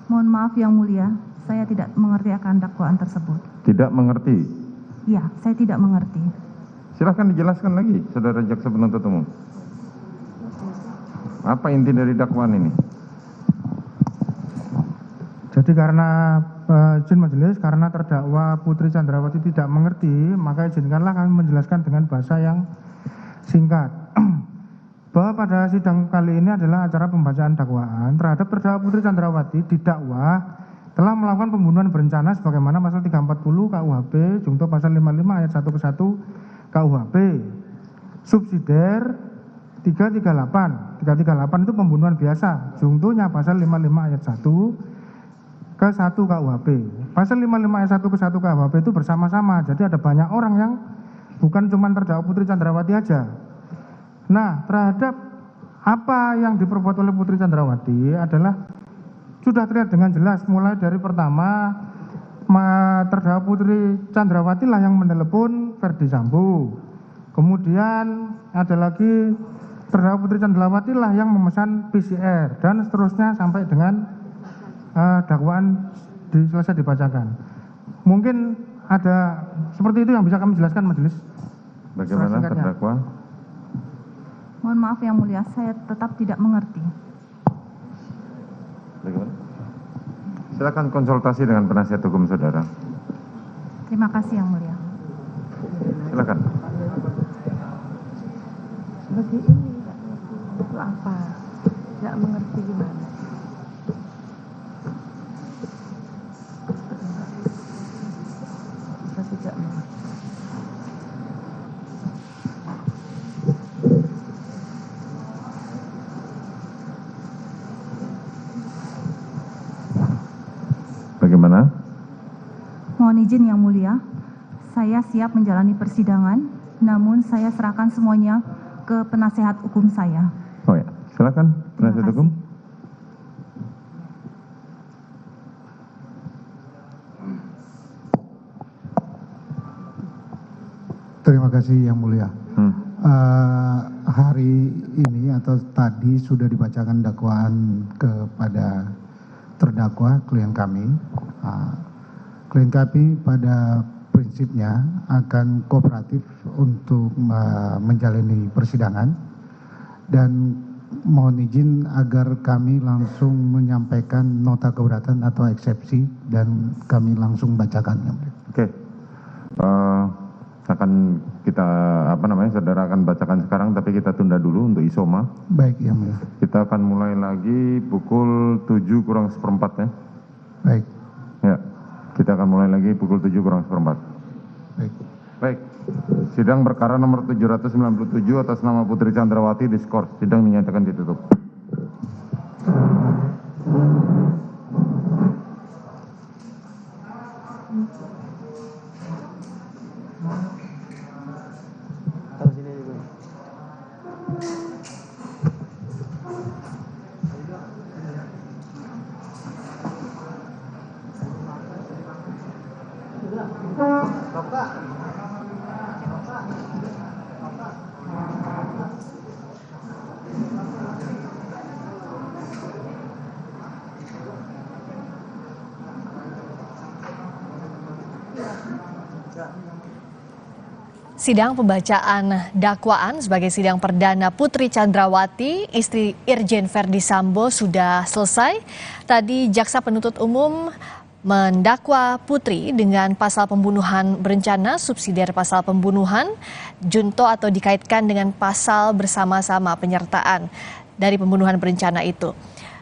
Mohon maaf yang mulia, saya tidak mengerti akan dakwaan tersebut. Tidak mengerti? Iya, saya tidak mengerti. Silahkan dijelaskan lagi, saudara jaksa penuntut umum. Apa inti dari dakwaan ini? Jadi karena izin majelis, karena terdakwa Putri Chandrawati tidak mengerti, maka izinkanlah kami menjelaskan dengan bahasa yang singkat. Bahwa pada sidang kali ini adalah acara pembacaan dakwaan terhadap terdakwa Putri Chandrawati didakwa telah melakukan pembunuhan berencana sebagaimana pasal 340 KUHP junto pasal 55 ayat 1 ke 1 KUHP. Subsidiar 338. 338 itu pembunuhan biasa, juntunya pasal 55 ayat 1 ke 1 KUHP. Pasal 55 ayat 1 ke 1 KUHP itu bersama-sama. Jadi ada banyak orang yang bukan cuma terdakwa Putri Chandrawati aja. Nah, terhadap apa yang diperbuat oleh Putri Chandrawati adalah sudah terlihat dengan jelas mulai dari pertama terdakwa Putri Chandrawati lah yang menelepon Ferdi Sambo. Kemudian ada lagi terdakwa Putri Chandrawati lah yang memesan PCR dan seterusnya sampai dengan dakwaan selesai dibacakan. Mungkin ada seperti itu yang bisa kami jelaskan majelis. Bagaimana terdakwa? Mohon maaf yang mulia, saya tetap tidak mengerti. Bagaimana? Silakan konsultasi dengan penasihat hukum saudara. Terima kasih yang mulia. Silakan. Seperti ini, itu apa? Tidak mengerti gimana? Saya tidak mengerti. Bagaimana? Mohon izin yang mulia, saya siap menjalani persidangan, namun saya serahkan semuanya ke penasehat hukum saya. Oh ya, silakan penasihat hukum. Terima kasih yang mulia. Hari ini atau tadi sudah dibacakan dakwaan kepada terdakwa klien kami. Klien kami pada prinsipnya akan kooperatif untuk menjalani persidangan dan mohon izin agar kami langsung menyampaikan nota keberatan atau eksepsi dan kami langsung bacakan. Oke. Akan kita saudara akan bacakan sekarang tapi kita tunda dulu untuk isoma. Baik yang mulia. Kita akan mulai lagi pukul 7:04 ya. Baik. Ya. Kita akan mulai lagi pukul 7:04. Baik. Baik. Sidang perkara nomor 797 atas nama Putri Chandrawati diskors. Sidang dinyatakan ditutup. Taruh sini. Sidang pembacaan dakwaan sebagai sidang perdana Putri Chandrawati, istri Irjen Verdi Sambo sudah selesai. Tadi jaksa penuntut umum mendakwa Putri dengan pasal pembunuhan berencana, subsidiar pasal pembunuhan, junto atau dikaitkan dengan pasal bersama-sama penyertaan dari pembunuhan berencana itu.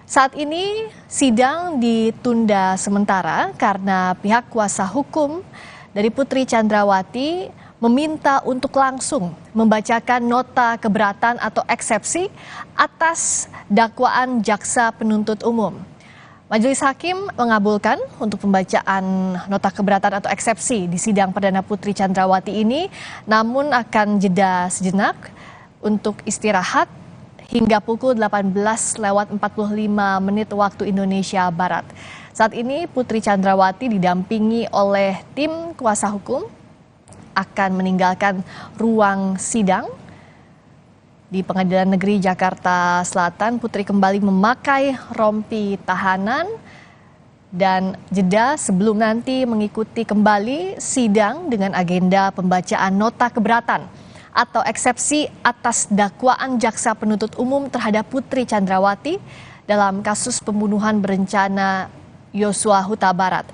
Saat ini sidang ditunda sementara karena pihak kuasa hukum dari Putri Chandrawati meminta untuk langsung membacakan nota keberatan atau eksepsi atas dakwaan jaksa penuntut umum. Majelis Hakim mengabulkan untuk pembacaan nota keberatan atau eksepsi di sidang perdana Putri Chandrawati ini, namun akan jeda sejenak untuk istirahat hingga pukul 18:45 waktu Indonesia Barat. Saat ini Putri Chandrawati didampingi oleh tim kuasa hukum akan meninggalkan ruang sidang di Pengadilan Negeri Jakarta Selatan. Putri kembali memakai rompi tahanan dan jeda sebelum nanti mengikuti kembali sidang dengan agenda pembacaan nota keberatan atau eksepsi atas dakwaan jaksa penuntut umum terhadap Putri Chandrawati dalam kasus pembunuhan berencana Yosua Huta Barat.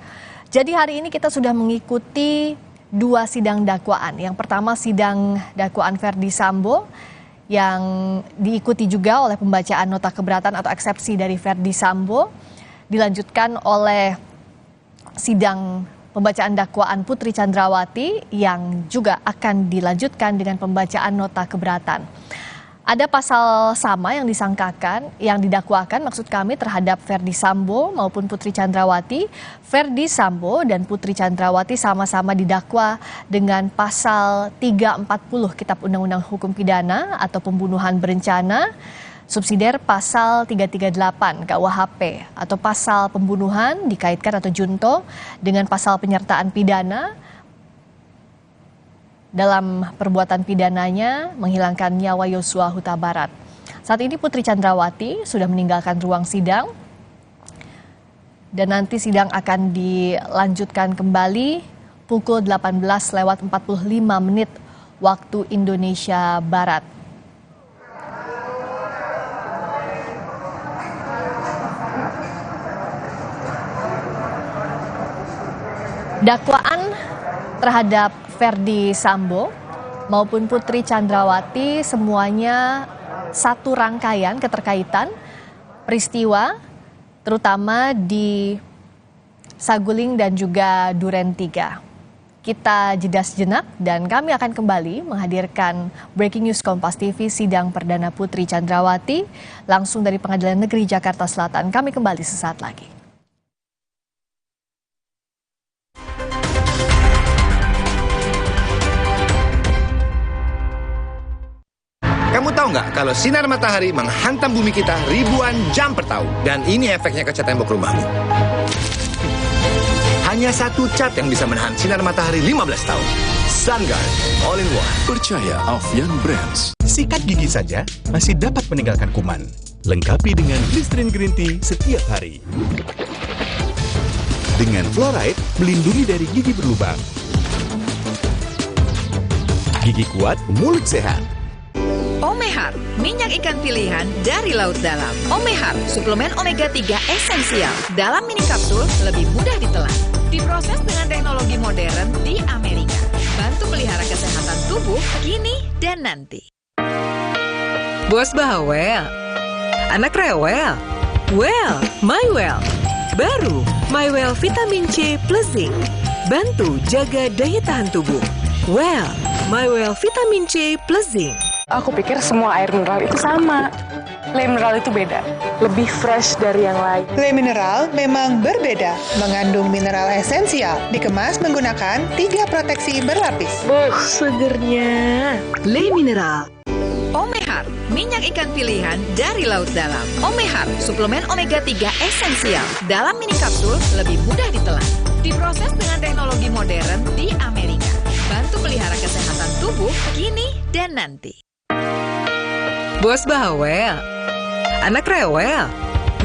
Jadi hari ini kita sudah mengikuti dua sidang dakwaan. Yang pertama sidang dakwaan Verdi Sambo yang diikuti juga oleh pembacaan nota keberatan atau eksepsi dari Verdi Sambo. Dilanjutkan oleh sidang pembacaan dakwaan Putri Chandrawati yang juga akan dilanjutkan dengan pembacaan nota keberatan. Ada pasal sama yang disangkakan, yang didakwakan maksud kami terhadap Verdi Sambo maupun Putri Chandrawati. Verdi Sambo dan Putri Chandrawati sama-sama didakwa dengan pasal 340 Kitab Undang-Undang Hukum Pidana atau pembunuhan berencana, subsidiar pasal 338 KUHP atau pasal pembunuhan dikaitkan atau junto dengan pasal penyertaan pidana dalam perbuatan pidananya menghilangkan nyawa Yosua Huta Barat. Saat ini Putri Chandrawati sudah meninggalkan ruang sidang dan nanti sidang akan dilanjutkan kembali pukul 18:45 waktu Indonesia Barat. Dakwaan terhadap Verdi Sambo maupun Putri Chandrawati semuanya satu rangkaian keterkaitan peristiwa terutama di Saguling dan juga Duren 3. Kita jeda sejenak dan kami akan kembali menghadirkan Breaking News Kompas TV sidang perdana Putri Chandrawati langsung dari Pengadilan Negeri Jakarta Selatan. Kami kembali sesaat lagi. Kamu tahu nggak kalau sinar matahari menghantam bumi kita ribuan jam per tahun? Dan ini efeknya ke cat tembok rumahmu. Hanya satu cat yang bisa menahan sinar matahari 15 tahun. Sunguard All-in-One. Percaya Alfian Brands. Sikat gigi saja masih dapat meninggalkan kuman. Lengkapi dengan Listerine Green Tea setiap hari. Dengan fluoride, melindungi dari gigi berlubang. Gigi kuat, mulut sehat. Omehar, minyak ikan pilihan dari laut dalam. Omehar, suplemen omega 3 esensial. Dalam mini kapsul, lebih mudah ditelan. Diproses dengan teknologi modern di Amerika. Bantu pelihara kesehatan tubuh kini dan nanti. Bos bawel, anak rewel. Well, my well. Baru, my well vitamin C plus zinc. Bantu jaga daya tahan tubuh. Well, my well vitamin C plus zinc. Aku pikir semua air mineral itu sama. Le Mineral itu beda, lebih fresh dari yang lain. Le Mineral memang berbeda, mengandung mineral esensial, dikemas menggunakan 3 proteksi berlapis. Segernya. Le Mineral. Omehar, minyak ikan pilihan dari laut dalam. Omehar, suplemen omega 3 esensial. Dalam mini kapsul, lebih mudah ditelan. Diproses dengan teknologi modern kini dan nanti. Bos bawel, anak rewel,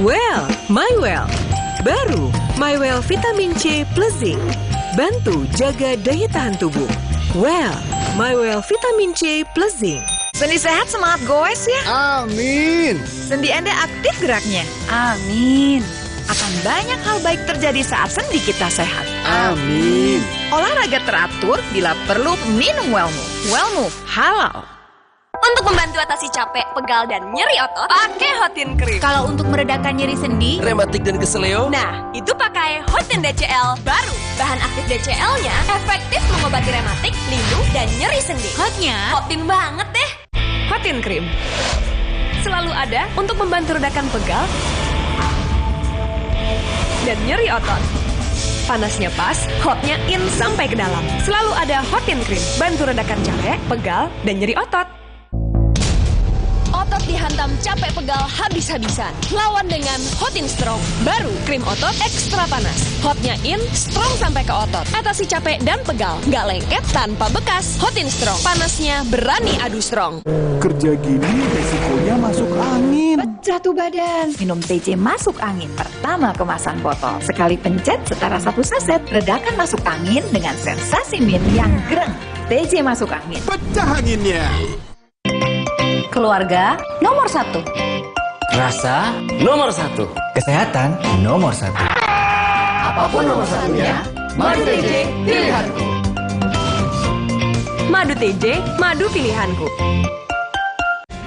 well, my well. Baru, my well vitamin C plus zinc. Bantu jaga daya tahan tubuh. Well, my well vitamin C plus zinc. Sendi sehat semangat goes ya. Amin. Sendi Anda aktif geraknya. Amin. Akan banyak hal baik terjadi saat sendi kita sehat. Amin. Olahraga teratur, bila perlu minum Wellmove. Wellmove halal. Untuk membantu atasi capek, pegal, dan nyeri otot, pakai Hotin Cream. Kalau untuk meredakan nyeri sendi, rematik dan keseleo, nah, itu pakai Hotin DCL baru. Bahan aktif DCL-nya efektif mengobati rematik, lindung, dan nyeri sendi. hotnya Hotin banget deh. Hotin Cream selalu ada untuk membantu redakan pegal dan nyeri otot. Panasnya pas, hotnya in sampai ke dalam. Selalu ada Hotin Cream, bantu redakan capek, pegal, dan nyeri otot. Otot dihantam capek pegal habis-habisan. Lawan dengan Hotin Strong. Baru krim otot ekstra panas. Hotnya in, strong sampai ke otot. Atasi capek dan pegal. Nggak lengket tanpa bekas. Hotin Strong. Panasnya berani adu strong. Kerja gini resikonya masuk angin. Pecah tuh badan. Minum TJ masuk angin. Pertama kemasan botol. Sekali pencet setara 1 saset. Redakan masuk angin dengan sensasi mint yang greng. TJ masuk angin. Pecah anginnya. Keluarga nomor 1. Rasa nomor 1. Kesehatan nomor 1. Apapun nomor satunya, Madu TJ pilihanku. Madu TJ, madu pilihanku.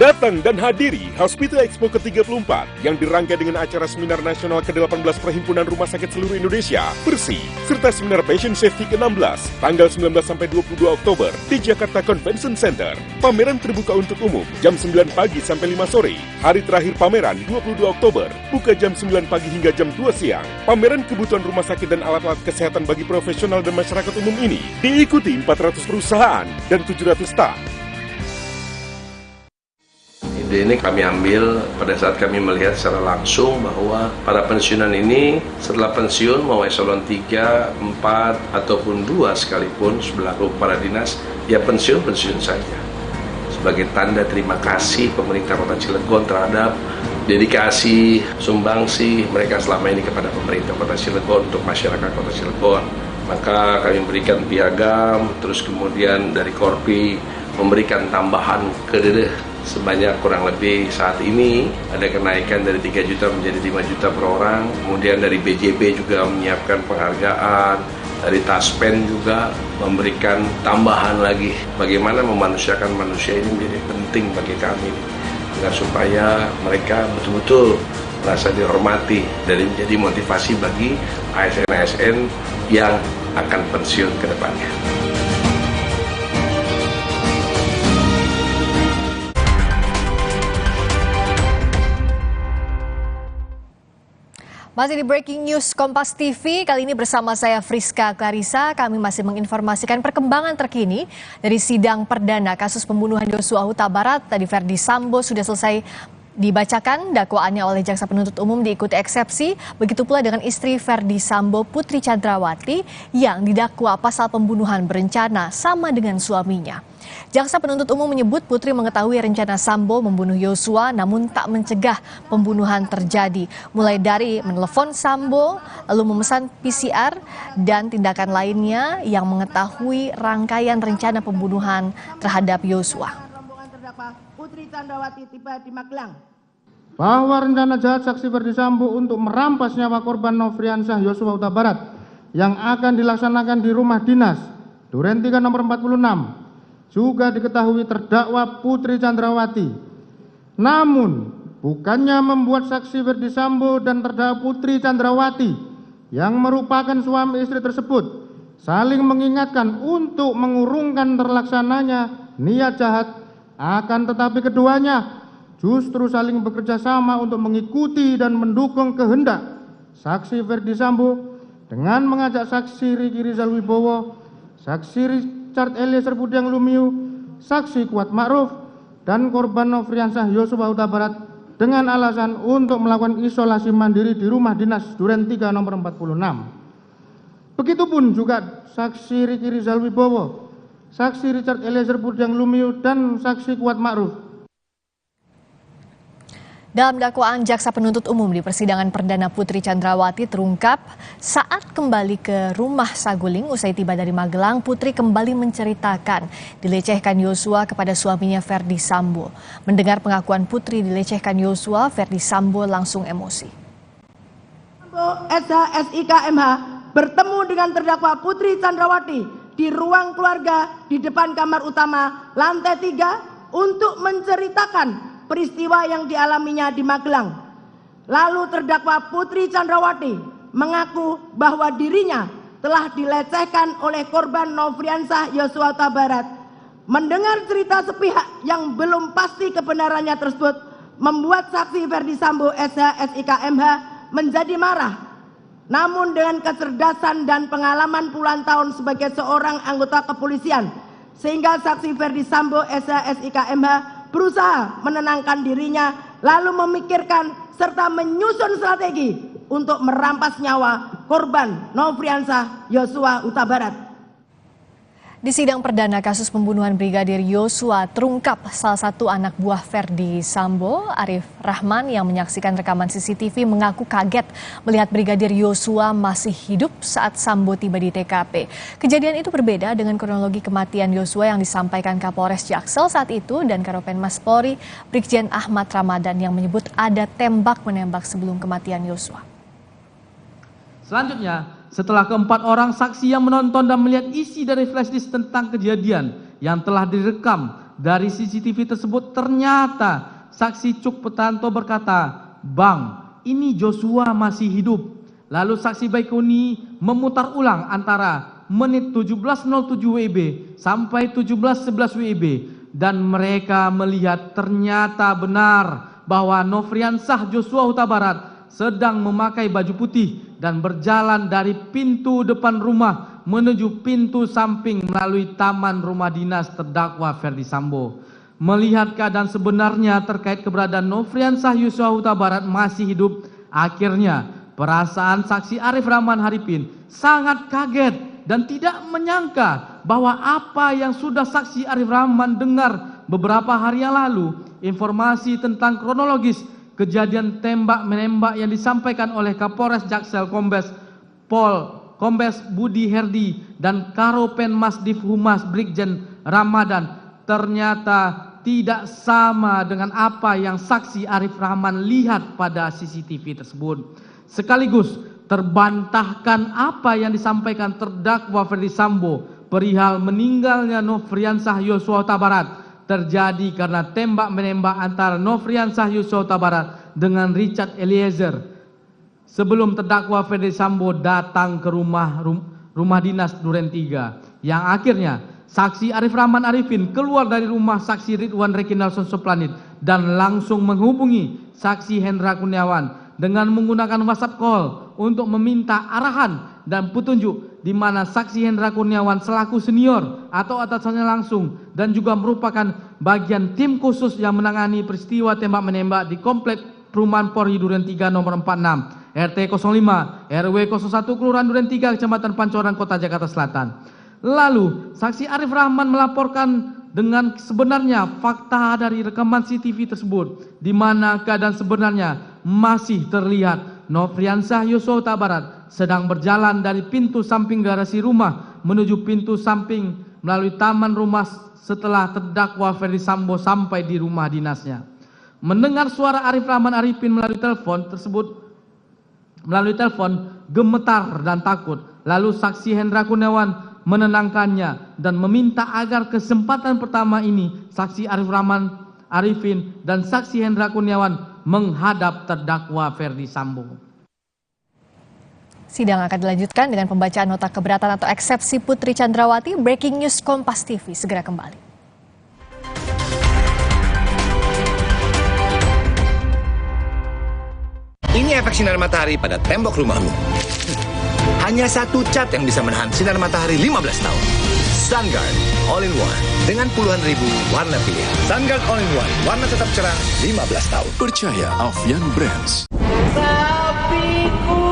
Datang dan hadiri Hospital Expo ke-34 yang dirangkai dengan acara Seminar Nasional ke-18 Perhimpunan Rumah Sakit Seluruh Indonesia, Persi, serta Seminar Patient Safety ke-16, tanggal 19 sampai 22 Oktober di Jakarta Convention Center. Pameran terbuka untuk umum jam 9 pagi sampai 5 sore. Hari terakhir pameran 22 Oktober, buka jam 9 pagi hingga jam 2 siang. Pameran kebutuhan rumah sakit dan alat-alat kesehatan bagi profesional dan masyarakat umum ini diikuti 400 perusahaan dan 700 staf. Ini kami ambil pada saat kami melihat secara langsung bahwa para pensiunan ini setelah pensiun mau eselon 3, 4, ataupun 2 sekalipun selaku para dinas, ya pensiun saja. Sebagai tanda terima kasih pemerintah Kota Cilegon terhadap dedikasi, sumbangsi mereka selama ini kepada pemerintah Kota Cilegon untuk masyarakat Kota Cilegon. Maka kami berikan piagam, terus kemudian dari Korpi memberikan tambahan kedede sebanyak kurang lebih saat ini ada kenaikan dari 3 juta menjadi 5 juta per orang. Kemudian dari BJB juga menyiapkan penghargaan, dari Taspen juga memberikan tambahan lagi. Bagaimana memanusiakan manusia ini menjadi penting bagi kami agar supaya mereka betul-betul merasa dihormati dan menjadi motivasi bagi ASN-ASN yang akan pensiun ke depannya. Masih di Breaking News Kompas TV, kali ini bersama saya Friska Clarissa, kami masih menginformasikan perkembangan terkini dari sidang perdana kasus pembunuhan Yosua Huta Barat. Tadi Verdi Sambo sudah selesai dibacakan dakwaannya oleh jaksa penuntut umum diikuti eksepsi, begitu pula dengan istri Verdi Sambo, Putri Chandrawati, yang didakwa pasal pembunuhan berencana sama dengan suaminya. Jaksa penuntut umum menyebut Putri mengetahui rencana Sambo membunuh Yosua namun tak mencegah pembunuhan terjadi. Mulai dari menelepon Sambo, lalu memesan PCR dan tindakan lainnya yang mengetahui rangkaian rencana pembunuhan terhadap Yosua. Rombongan terdakwa Putri Chandrawati tiba di Magelang. Bahwa rencana jahat saksi Verdi Sambo untuk merampas nyawa korban Nofriansyah Yosua Huta Barat yang akan dilaksanakan di rumah dinas Duren 3 nomor 46 juga diketahui terdakwa Putri Chandrawati. Namun, bukannya membuat saksi Verdi Sambo dan terdakwa Putri Chandrawati yang merupakan suami istri tersebut saling mengingatkan untuk mengurungkan terlaksananya niat jahat, akan tetapi keduanya justru saling bekerja sama untuk mengikuti dan mendukung kehendak saksi Verdi Sambo dengan mengajak saksi Riki Rizal Wibowo, saksi Richard Eliezer Budiang Lumiu, saksi Kuat Ma'ruf, dan korban Nofriansyah Yosua Huta Barat dengan alasan untuk melakukan isolasi mandiri di rumah dinas Duren 3 nomor 46. Begitupun juga saksi Riki Rizal Wibowo saksi Richard Eliezer Budiang Lumiu, dan saksi Kuat Ma'ruf. Dalam dakwaan, jaksa penuntut umum di persidangan perdana Putri Chandrawati terungkap saat kembali ke rumah saguling usai tiba dari Magelang, Putri kembali menceritakan dilecehkan Yosua kepada suaminya Ferdi Sambo. Mendengar pengakuan Putri dilecehkan Yosua, Ferdi Sambo langsung emosi. SIK MH bertemu dengan terdakwa Putri Chandrawati di ruang keluarga di depan kamar utama lantai 3 untuk menceritakan peristiwa yang dialaminya di Magelang. Lalu terdakwa Putri Chandrawati mengaku bahwa dirinya telah dilecehkan oleh korban Nofriansah Yosua Huta Barat. Mendengar cerita sepihak yang belum pasti kebenarannya tersebut membuat saksi Ferdi Sambo SIK MH menjadi marah. Namun dengan kecerdasan dan pengalaman puluhan tahun sebagai seorang anggota kepolisian, sehingga saksi Ferdi Sambo SIK MH berusaha menenangkan dirinya, lalu memikirkan serta menyusun strategi untuk merampas nyawa korban Nofriansah Yosua Huta Barat. Di sidang perdana kasus pembunuhan Brigadir Yosua terungkap salah satu anak buah Ferdi Sambo, Arif Rahman, yang menyaksikan rekaman CCTV mengaku kaget melihat Brigadir Yosua masih hidup saat Sambo tiba di TKP. Kejadian itu berbeda dengan kronologi kematian Yosua yang disampaikan Kapolres Jaksel saat itu dan Karopenmas Polri Brigjen Ahmad Ramadan yang menyebut ada tembak-menembak sebelum kematian Yosua. Selanjutnya, setelah keempat orang saksi yang menonton dan melihat isi dari flashdisk tentang kejadian yang telah direkam dari CCTV tersebut, ternyata saksi Cuk Petanto berkata, "Bang, ini Joshua masih hidup." Lalu saksi Baikuni memutar ulang antara menit 17.07 WIB sampai 17.11 WIB dan mereka melihat ternyata benar bahwa Nofriansah Yosua Huta Barat sedang memakai baju putih dan berjalan dari pintu depan rumah menuju pintu samping melalui taman rumah dinas terdakwa Ferdi Sambo. Melihat keadaan sebenarnya terkait keberadaan Nofriansah Yosua Huta Barat masih hidup, akhirnya perasaan saksi Arif Rahman Haripin sangat kaget dan tidak menyangka bahwa apa yang sudah saksi Arif Rahman dengar beberapa hari yang lalu, informasi tentang kronologis kejadian tembak-menembak yang disampaikan oleh Kapolres Jaksel Kombes Budi Herdi dan Karopenmas Divhumas Brigjen Ramadan ternyata tidak sama dengan apa yang saksi Arif Rahman lihat pada CCTV tersebut. Sekaligus terbantahkan apa yang disampaikan terdakwa Ferdi Sambo perihal meninggalnya Nofriansah Yosua Huta Barat terjadi karena tembak-menembak antara Nofriansah Yosua Huta Barat dengan Richard Eliezer sebelum terdakwa Ferdi Sambo datang ke rumah dinas Duren 3, yang akhirnya saksi Arif Rahman Arifin keluar dari rumah saksi Ridwan Rekinalson Soplanit dan langsung menghubungi saksi Hendra Kurniawan dengan menggunakan WhatsApp call untuk meminta arahan dan petunjuk, di mana saksi Hendra Kurniawan selaku senior atau atasannya langsung dan juga merupakan bagian tim khusus yang menangani peristiwa tembak-menembak di komplek perumahan Polri Duren 3 nomor 46 RT 05 RW 01 Kelurahan Duren 3 Kecamatan Pancoran Kota Jakarta Selatan. Lalu saksi Arif Rahman melaporkan dengan sebenarnya fakta dari rekaman CCTV tersebut, di mana keadaan sebenarnya masih terlihat Nofriansah Yosua Huta Barat sedang berjalan dari pintu samping garasi rumah menuju pintu samping melalui taman rumah setelah terdakwa Ferdi Sambo sampai di rumah dinasnya. Mendengar suara Arif Rahman Arifin melalui telepon gemetar dan takut. Lalu saksi Hendra Kurniawan menenangkannya dan meminta agar kesempatan pertama ini saksi Arif Rahman Arifin dan saksi Hendra Kurniawan menghadap terdakwa Ferdi Sambo. Sidang akan dilanjutkan dengan pembacaan nota keberatan atau eksepsi Putri Chandrawati. Breaking News Kompas TV segera kembali. Ini efek sinar matahari pada tembok rumahmu. Hanya satu cat yang bisa menahan sinar matahari 15 tahun. SunGuard All-in-One dengan puluhan ribu warna pilihan. SunGuard All-in-One, warna tetap cerah 15 tahun. Percaya Alfian Brands. Sapiku.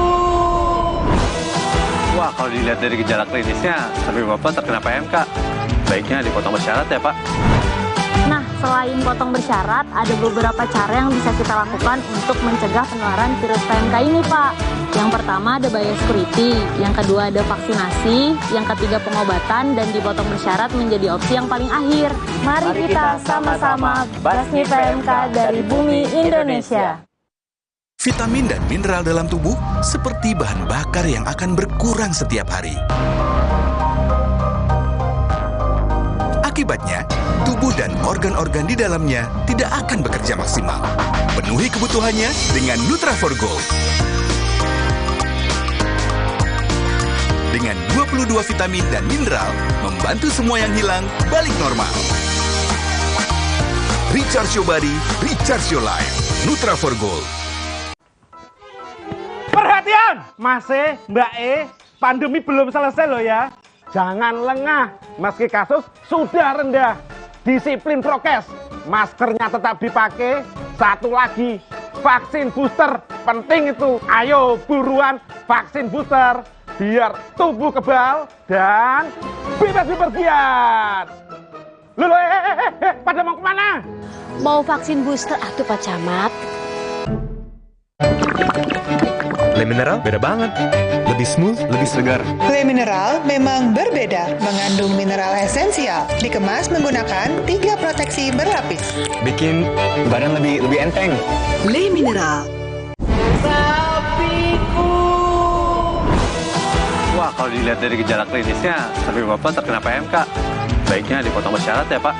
Wah, kalau dilihat dari gejala klinisnya, sampai Bapak terkena PMK. Baiknya dipotong bersyarat ya, Pak. Nah, selain potong bersyarat, ada beberapa cara yang bisa kita lakukan untuk mencegah penularan virus PMK ini, Pak. Yang pertama ada biosecurity, yang kedua ada vaksinasi, yang ketiga pengobatan, dan dipotong bersyarat menjadi opsi yang paling akhir. Mari kita sama-sama basmi PMK dari bumi Indonesia. Vitamin dan mineral dalam tubuh seperti bahan bakar yang akan berkurang setiap hari. Akibatnya, tubuh dan organ-organ di dalamnya tidak akan bekerja maksimal. Penuhi kebutuhannya dengan Nutra4Gold. Dengan 22 vitamin dan mineral, membantu semua yang hilang balik normal. Recharge your body, recharge your life. Nutra4Gold. Perhatian, Mas E, Mbak E, pandemi belum selesai loh ya. Jangan lengah, meski kasus sudah rendah. Disiplin prokes, maskernya tetap dipakai. Satu lagi, vaksin booster, penting itu. Ayo buruan vaksin booster, biar tubuh kebal dan bebas bepergian. Loh, pada mau kemana? Mau vaksin booster atuh Pak Camat. Le Mineral beda banget. Lebih smooth, lebih segar. Le Mineral memang berbeda, mengandung mineral esensial, dikemas menggunakan 3 proteksi berlapis. Bikin badan lebih enteng. Le Mineral. Wah, kalau dilihat dari gejala klinisnya, sampai Bapak terkena PMK. Baiknya dipotong bersyarat ya, Pak.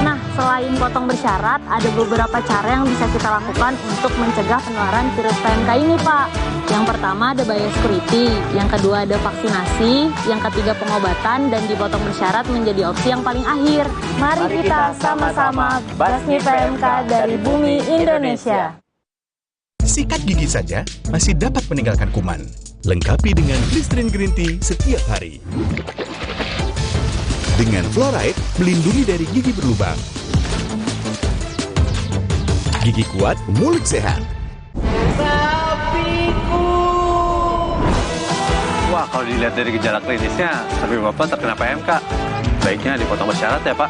Nah, selain potong bersyarat, ada beberapa cara yang bisa kita lakukan untuk mencegah penularan virus PMK ini, Pak. Yang pertama ada biosecurity, yang kedua ada vaksinasi, yang ketiga pengobatan, dan dipotong bersyarat menjadi opsi yang paling akhir. Mari kita sama-sama basmi PMK dari bumi Indonesia. Sikat gigi saja masih dapat meninggalkan kuman. Lengkapi dengan Listerine Green Tea setiap hari. Dengan fluoride, melindungi dari gigi berlubang. Gigi kuat, mulut sehat. Wah, kalau dilihat dari gejala klinisnya, sampai Bapak terkena PMK. Baiknya dipotong bersyarat ya, Pak.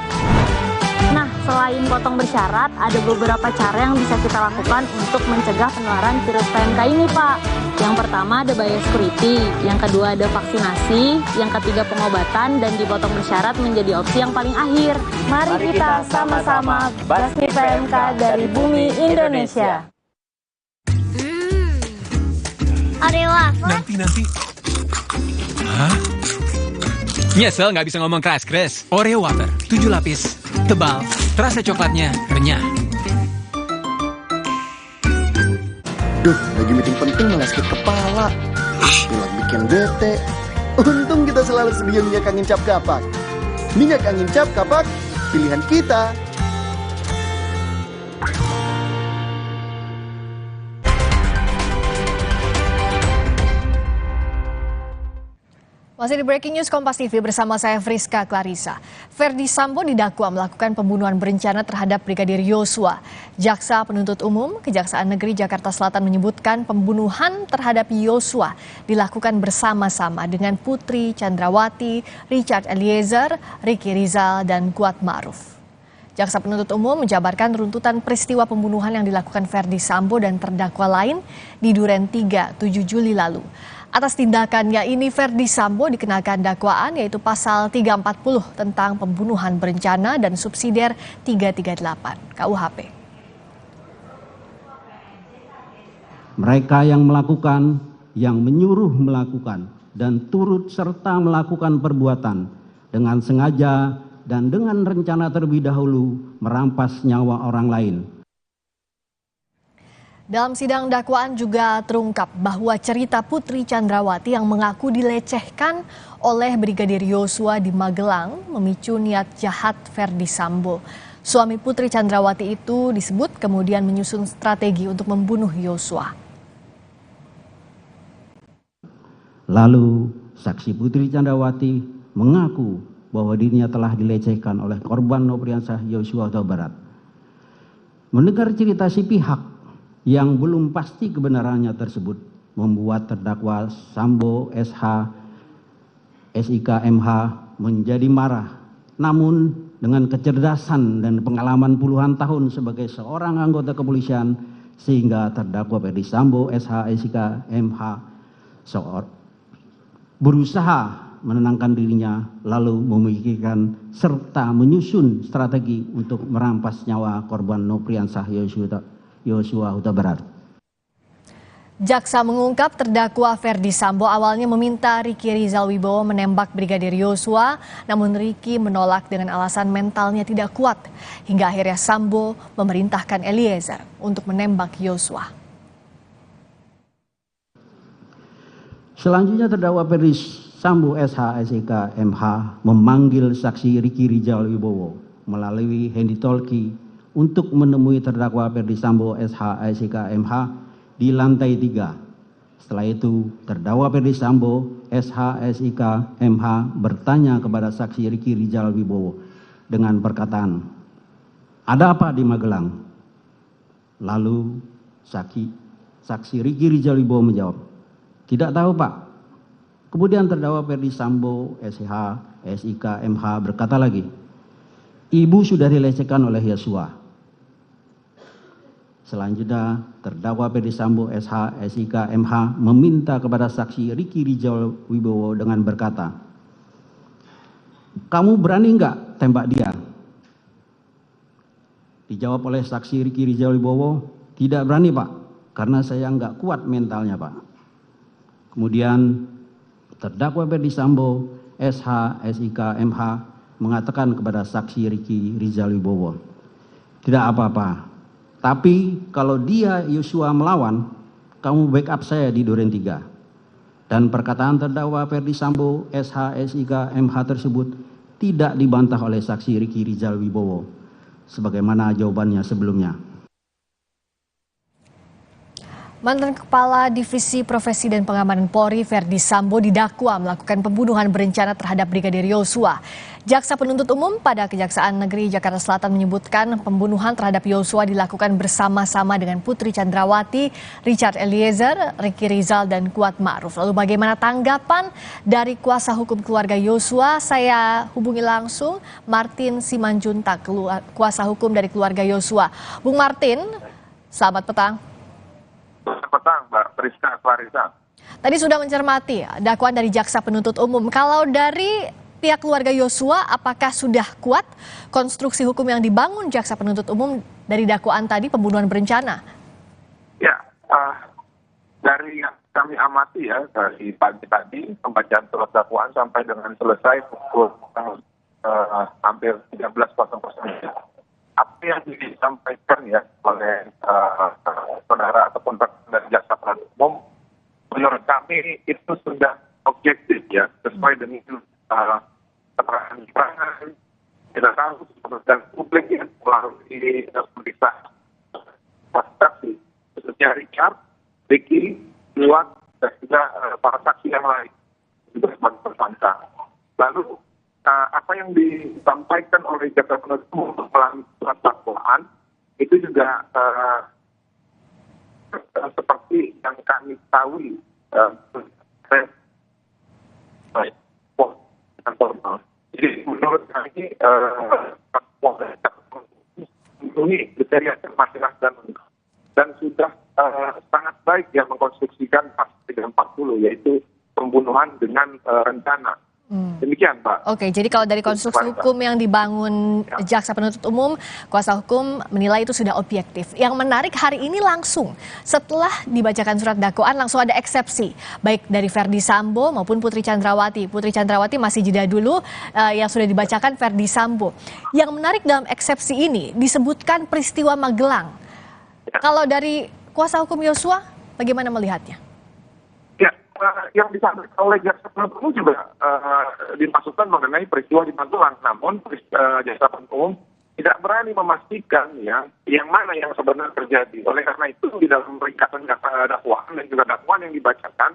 Nah, selain potong bersyarat, ada beberapa cara yang bisa kita lakukan untuk mencegah penularan virus PMK ini, Pak. Yang pertama ada biosecurity, yang kedua ada vaksinasi, yang ketiga pengobatan, dan dipotong bersyarat menjadi opsi yang paling akhir. Mari kita sama-sama basmi PMK dari bumi Indonesia. Oreo wafer? Nanti. Hah? Nyesel nggak bisa ngomong keras-keras. Oreo wafer, 7 lapis, tebal, terasa coklatnya renyah. Duh, lagi meeting penting malah sakit kepala. Pilek bikin bete. Untung kita selalu sedia minyak angin cap kapak. Minyak angin cap kapak, pilihan kita. Masih di Breaking News Kompas TV bersama saya Friska Clarissa. Ferdi Sambo didakwa melakukan pembunuhan berencana terhadap Brigadir Yosua. Jaksa Penuntut Umum Kejaksaan Negeri Jakarta Selatan menyebutkan pembunuhan terhadap Yosua dilakukan bersama-sama dengan Putri Chandrawati, Richard Eliezer, Ricky Rizal, dan Kuat Ma'ruf. Jaksa Penuntut Umum menjabarkan runtutan peristiwa pembunuhan yang dilakukan Ferdi Sambo dan terdakwa lain di Duren 3, 7 Juli lalu. Atas tindakannya ini Ferdi Sambo dikenakan dakwaan yaitu pasal 340 tentang pembunuhan berencana dan subsidiar 338 KUHP. Mereka yang melakukan, yang menyuruh melakukan, dan turut serta melakukan perbuatan dengan sengaja dan dengan rencana terlebih dahulu merampas nyawa orang lain. Dalam sidang dakwaan juga terungkap bahwa cerita Putri Chandrawati yang mengaku dilecehkan oleh Brigadir Yosua di Magelang memicu niat jahat Ferdi Sambo. Suami Putri Chandrawati itu disebut kemudian menyusun strategi untuk membunuh Yosua. Lalu saksi Putri Chandrawati mengaku bahwa dirinya telah dilecehkan oleh korban Nopriansah Yosua Huta Barat. Mendengar cerita si pihak yang belum pasti kebenarannya tersebut, membuat terdakwa Sambo SH, SIK MH menjadi marah. Namun dengan kecerdasan dan pengalaman puluhan tahun sebagai seorang anggota kepolisian, sehingga terdakwa Ferdi Sambo SH, SIK MH berusaha menenangkan dirinya, lalu memikirkan serta menyusun strategi untuk merampas nyawa korban Nopriansah Yosua Huta Barat. Jaksa mengungkap terdakwa Ferdi Sambo awalnya meminta Riki Rizal Wibowo menembak Brigadir Yosua, namun Riki menolak dengan alasan mentalnya tidak kuat. Hingga akhirnya Sambo memerintahkan Eliezer untuk menembak Yosua. Selanjutnya terdakwa Ferdi Sambo SH, SIK MH memanggil saksi Riki Rizal Wibowo melalui handy talkie untuk menemui terdakwa Ferdi Sambo SH, SIK MH di lantai 3. Setelah itu, terdakwa Ferdi Sambo SH, SIK MH bertanya kepada saksi Riki Rizal Wibowo dengan perkataan, "Ada apa di Magelang?" Lalu saksi Riki Rizal Wibowo menjawab, "Tidak tahu, Pak." Kemudian terdakwa Ferdi Sambo SH, SIK MH berkata lagi, "Ibu sudah dilecehkan oleh Yosua." Selanjutnya terdakwa Ferdi Sambo SH, SIK MH meminta kepada saksi Riki Rizal Wibowo dengan berkata, "Kamu berani enggak tembak dia?" Dijawab oleh saksi Riki Rizal Wibowo, "Tidak berani, Pak, karena saya enggak kuat mentalnya, Pak." Kemudian terdakwa Ferdi Sambo SH, SIK MH mengatakan kepada saksi Riki Rizal Wibowo, "Tidak apa-apa, tapi kalau dia Yosua melawan, kamu backup saya di Duren 3. Dan perkataan terdakwa Ferdi Sambo SH, SIK MH tersebut tidak dibantah oleh saksi Riki Rizal Wibowo, sebagaimana jawabannya sebelumnya. Mantan Kepala Divisi Profesi dan Pengamanan Polri Ferdi Sambo didakwa melakukan pembunuhan berencana terhadap Brigadir Yosua. Jaksa Penuntut Umum pada Kejaksaan Negeri Jakarta Selatan menyebutkan pembunuhan terhadap Yosua dilakukan bersama-sama dengan Putri Chandrawati, Richard Eliezer, Riki Rizal, dan Kuat Ma'ruf. Lalu bagaimana tanggapan dari kuasa hukum keluarga Yosua? Saya hubungi langsung Martin Simanjuntak, kuasa hukum dari keluarga Yosua. Bung Martin, selamat petang. Selamat petang, Mbak Priska Clarissa. Tadi sudah mencermati dakwaan dari Jaksa Penuntut Umum. Kalau dari pihak keluarga Yosua, apakah sudah kuat konstruksi hukum yang dibangun Jaksa Penuntut Umum dari dakwaan tadi pembunuhan berencana? Ya, dari yang kami amati ya, dari pagi tadi pembacaan surat dakwaan sampai dengan selesai pukul hampir 13.00. Apa yang disampaikan ya oleh saudara ataupun dari Jaksa Penuntut Umum, menurut kami itu sudah objektif ya, sesuai dengan keterangan kita tahu dan publik yang melalui pemeriksaan saksi, khususnya Richard, Riki, Kuat, dan juga para saksi yang lain juga sebagai tersangka. Lalu apa yang disampaikan oleh Jaksa Penuntut Umum melalui surat dakwaan itu juga seperti yang kami tahu jadi menurut kami ini kriteria termasyarakat dan sudah sangat baik yang mengkonstruksikan pasal 340 yaitu pembunuhan dengan rencana. Demikian, Pak. Oke, jadi kalau dari konstruksi hukum yang dibangun Jaksa Penuntut Umum, kuasa hukum menilai itu sudah objektif. Yang menarik hari ini langsung setelah dibacakan surat dakwaan langsung ada eksepsi, baik dari Ferdi Sambo maupun Putri Chandrawati. Putri Chandrawati masih jeda dulu, yang sudah dibacakan Ferdi Sambo. Yang menarik dalam eksepsi ini disebutkan peristiwa Magelang. Kalau dari kuasa hukum Yosua, bagaimana melihatnya? Yang disampaikan oleh Jaksa Penuntut Umum juga dimaksudkan mengenai peristiwa di Magelang, namun Jaksa Penuntut Umum tidak berani memastikan ya yang mana yang sebenarnya terjadi. Oleh karena itu di dalam ringkasan dakwaan dan juga dakwaan yang dibacakan,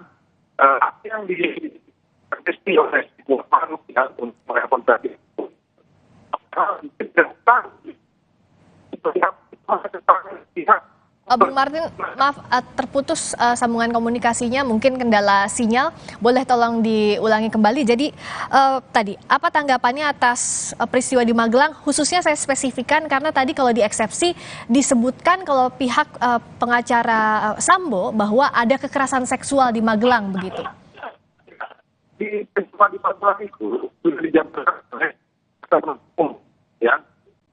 apa yang ditesti oleh Kuat Ma'ruf ya untuk merespon tadi itu pihak Bung Martin, maaf terputus sambungan komunikasinya, mungkin kendala sinyal. Boleh tolong diulangi kembali. Jadi tadi apa tanggapannya atas peristiwa di Magelang? Khususnya saya spesifikkan karena tadi kalau di eksepsi disebutkan kalau pihak pengacara Sambo bahwa ada kekerasan seksual di Magelang begitu. Di peristiwa di Magelang itu sudah dijabarkan oleh hukum, ya,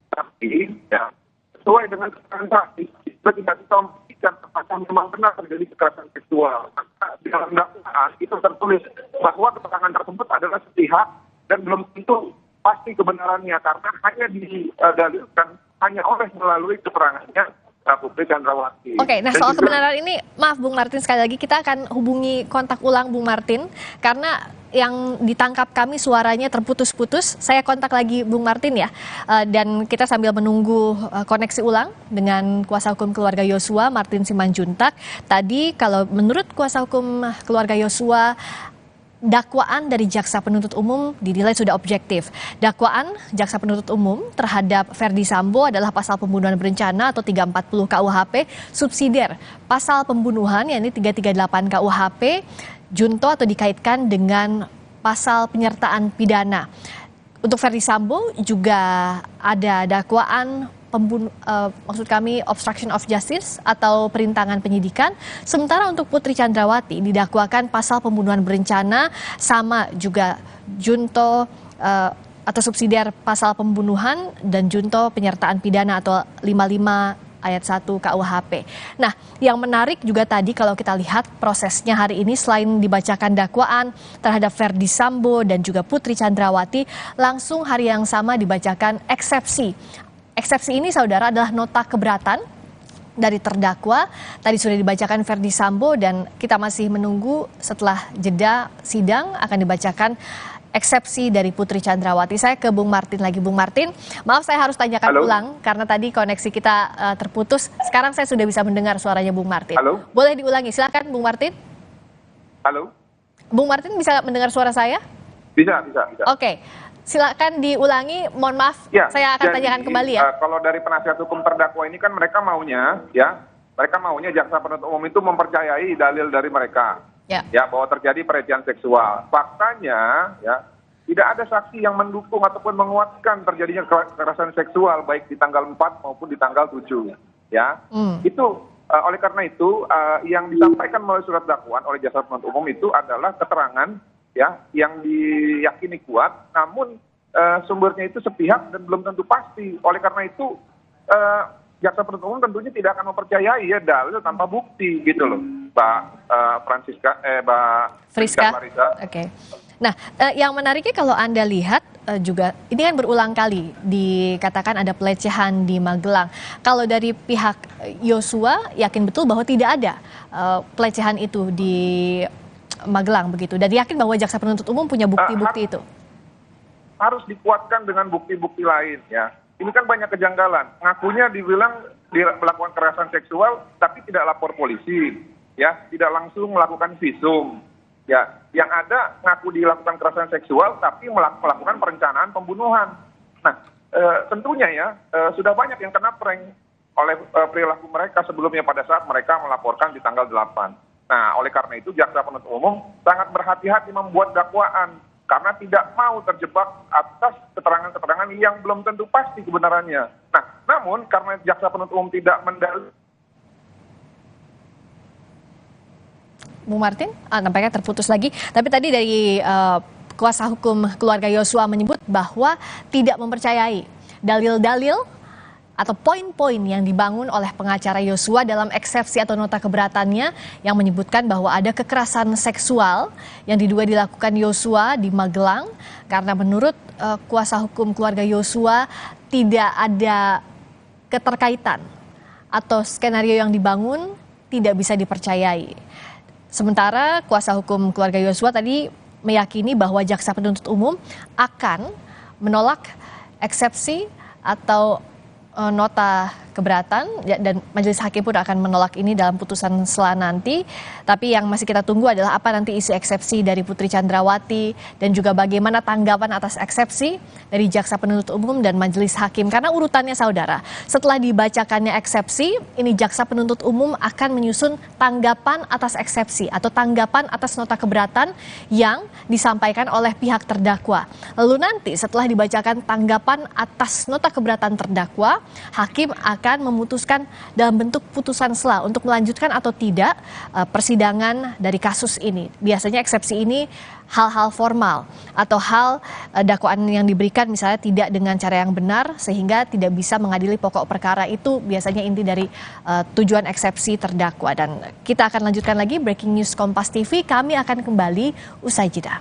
tapi ya sesuai dengan keterangan saksi kita tidak bisa membuktikan apakah memang benar terjadi kekerasan seksual. Maka di dalam dakwaan itu tertulis bahwa keterangan tersebut adalah sepihak dan belum tentu pasti kebenarannya karena hanya didalilkan hanya oleh melalui keterangannya Putri Chandrawati. Oke, nah soal kebenaran ini, maaf Bung Martin, sekali lagi kita akan hubungi kontak ulang Bung Martin karena yang ditangkap kami suaranya terputus-putus. Saya kontak lagi Bung Martin ya, dan kita sambil menunggu koneksi ulang dengan kuasa hukum keluarga Yosua, Martin Simanjuntak. Tadi kalau menurut kuasa hukum keluarga Yosua, dakwaan dari jaksa penuntut umum dinilai sudah objektif. Dakwaan jaksa penuntut umum terhadap Ferdi Sambo adalah pasal pembunuhan berencana atau 340 KUHP, subsidiar pasal pembunuhan yakni 338 KUHP, junto atau dikaitkan dengan pasal penyertaan pidana. Untuk Ferdi Sambo juga ada dakwaan maksud kami obstruction of justice atau perintangan penyidikan. Sementara untuk Putri Chandrawati didakwakan pasal pembunuhan berencana sama juga junto atau subsidiar pasal pembunuhan dan junto penyertaan pidana atau 55 ayat 1 KUHP. Nah, yang menarik juga tadi kalau kita lihat prosesnya hari ini selain dibacakan dakwaan terhadap Ferdi Sambo dan juga Putri Chandrawati, langsung hari yang sama dibacakan eksepsi. Eksepsi ini saudara adalah nota keberatan dari terdakwa. Tadi sudah dibacakan Ferdi Sambo dan kita masih menunggu setelah jeda sidang akan dibacakan eksepsi dari Putri Chandrawati. Saya ke Bung Martin lagi. Bung Martin, maaf saya harus tanyakan ulang karena tadi koneksi kita terputus. Sekarang saya sudah bisa mendengar suaranya Bung Martin. Halo? Boleh diulangi, silakan Bung Martin. Halo? Bung Martin bisa mendengar suara saya? Bisa. Oke. Silakan diulangi, mohon maaf, ya, saya akan tanyakan kembali ya. Kalau dari penasihat hukum terdakwa ini kan mereka maunya jaksa penuntut umum itu mempercayai dalil dari mereka, ya bahwa terjadi pelecehan seksual. Faktanya, ya tidak ada saksi yang mendukung ataupun menguatkan terjadinya kekerasan seksual baik di tanggal 4 maupun di tanggal 7, ya. Itu oleh karena itu yang disampaikan melalui surat dakwaan oleh jaksa penuntut umum itu adalah keterangan ya yang diyakini kuat, namun sumbernya itu sepihak dan belum tentu pasti. Oleh karena itu jaksa penuntut umum tentunya tidak akan mempercayai ya dalil tanpa bukti gitu loh, Mbak Friska. Oke. Nah, yang menariknya kalau Anda lihat juga ini kan berulang kali dikatakan ada pelecehan di Magelang. Kalau dari pihak Yosua yakin betul bahwa tidak ada pelecehan itu di Magelang begitu, dan yakin bahwa jaksa penuntut umum punya bukti-bukti itu. Harus dikuatkan dengan bukti-bukti lain ya. Ini kan banyak kejanggalan. Ngakunya dibilang melakukan kekerasan seksual tapi tidak lapor polisi, ya, tidak langsung melakukan visum. Ya, yang ada ngaku dilakukan kekerasan seksual tapi melakukan perencanaan pembunuhan. Nah, tentunya ya sudah banyak yang kena prank oleh perilaku mereka sebelumnya pada saat mereka melaporkan di tanggal 8. Nah, oleh karena itu jaksa penuntut umum sangat berhati-hati membuat dakwaan karena tidak mau terjebak atas keterangan-keterangan yang belum tentu pasti kebenarannya. Nah, namun karena jaksa penuntut umum tidak mendalil. Bung Martin, nampaknya terputus lagi. Tapi tadi dari kuasa hukum keluarga Yosua menyebut bahwa tidak mempercayai dalil-dalil atau poin-poin yang dibangun oleh pengacara Yosua dalam eksepsi atau nota keberatannya yang menyebutkan bahwa ada kekerasan seksual yang diduga dilakukan Yosua di Magelang karena menurut kuasa hukum keluarga Yosua tidak ada keterkaitan atau skenario yang dibangun tidak bisa dipercayai. Sementara kuasa hukum keluarga Yosua tadi meyakini bahwa jaksa penuntut umum akan menolak eksepsi atau nota keberatan dan majelis hakim pun akan menolak ini dalam putusan sela nanti. Tapi yang masih kita tunggu adalah apa nanti isi eksepsi dari Putri Chandrawati dan juga bagaimana tanggapan atas eksepsi dari jaksa penuntut umum dan majelis hakim. Karena urutannya saudara, setelah dibacakannya eksepsi, ini jaksa penuntut umum akan menyusun tanggapan atas eksepsi atau tanggapan atas nota keberatan yang disampaikan oleh pihak terdakwa. Lalu nanti setelah dibacakan tanggapan atas nota keberatan terdakwa, hakim akan memutuskan dalam bentuk putusan sela untuk melanjutkan atau tidak persidangan dari kasus ini. Biasanya eksepsi ini hal-hal formal atau hal dakwaan yang diberikan misalnya tidak dengan cara yang benar sehingga tidak bisa mengadili pokok perkara, itu biasanya inti dari tujuan eksepsi terdakwa. Dan kita akan lanjutkan lagi Breaking News Kompas TV, kami akan kembali usai jeda.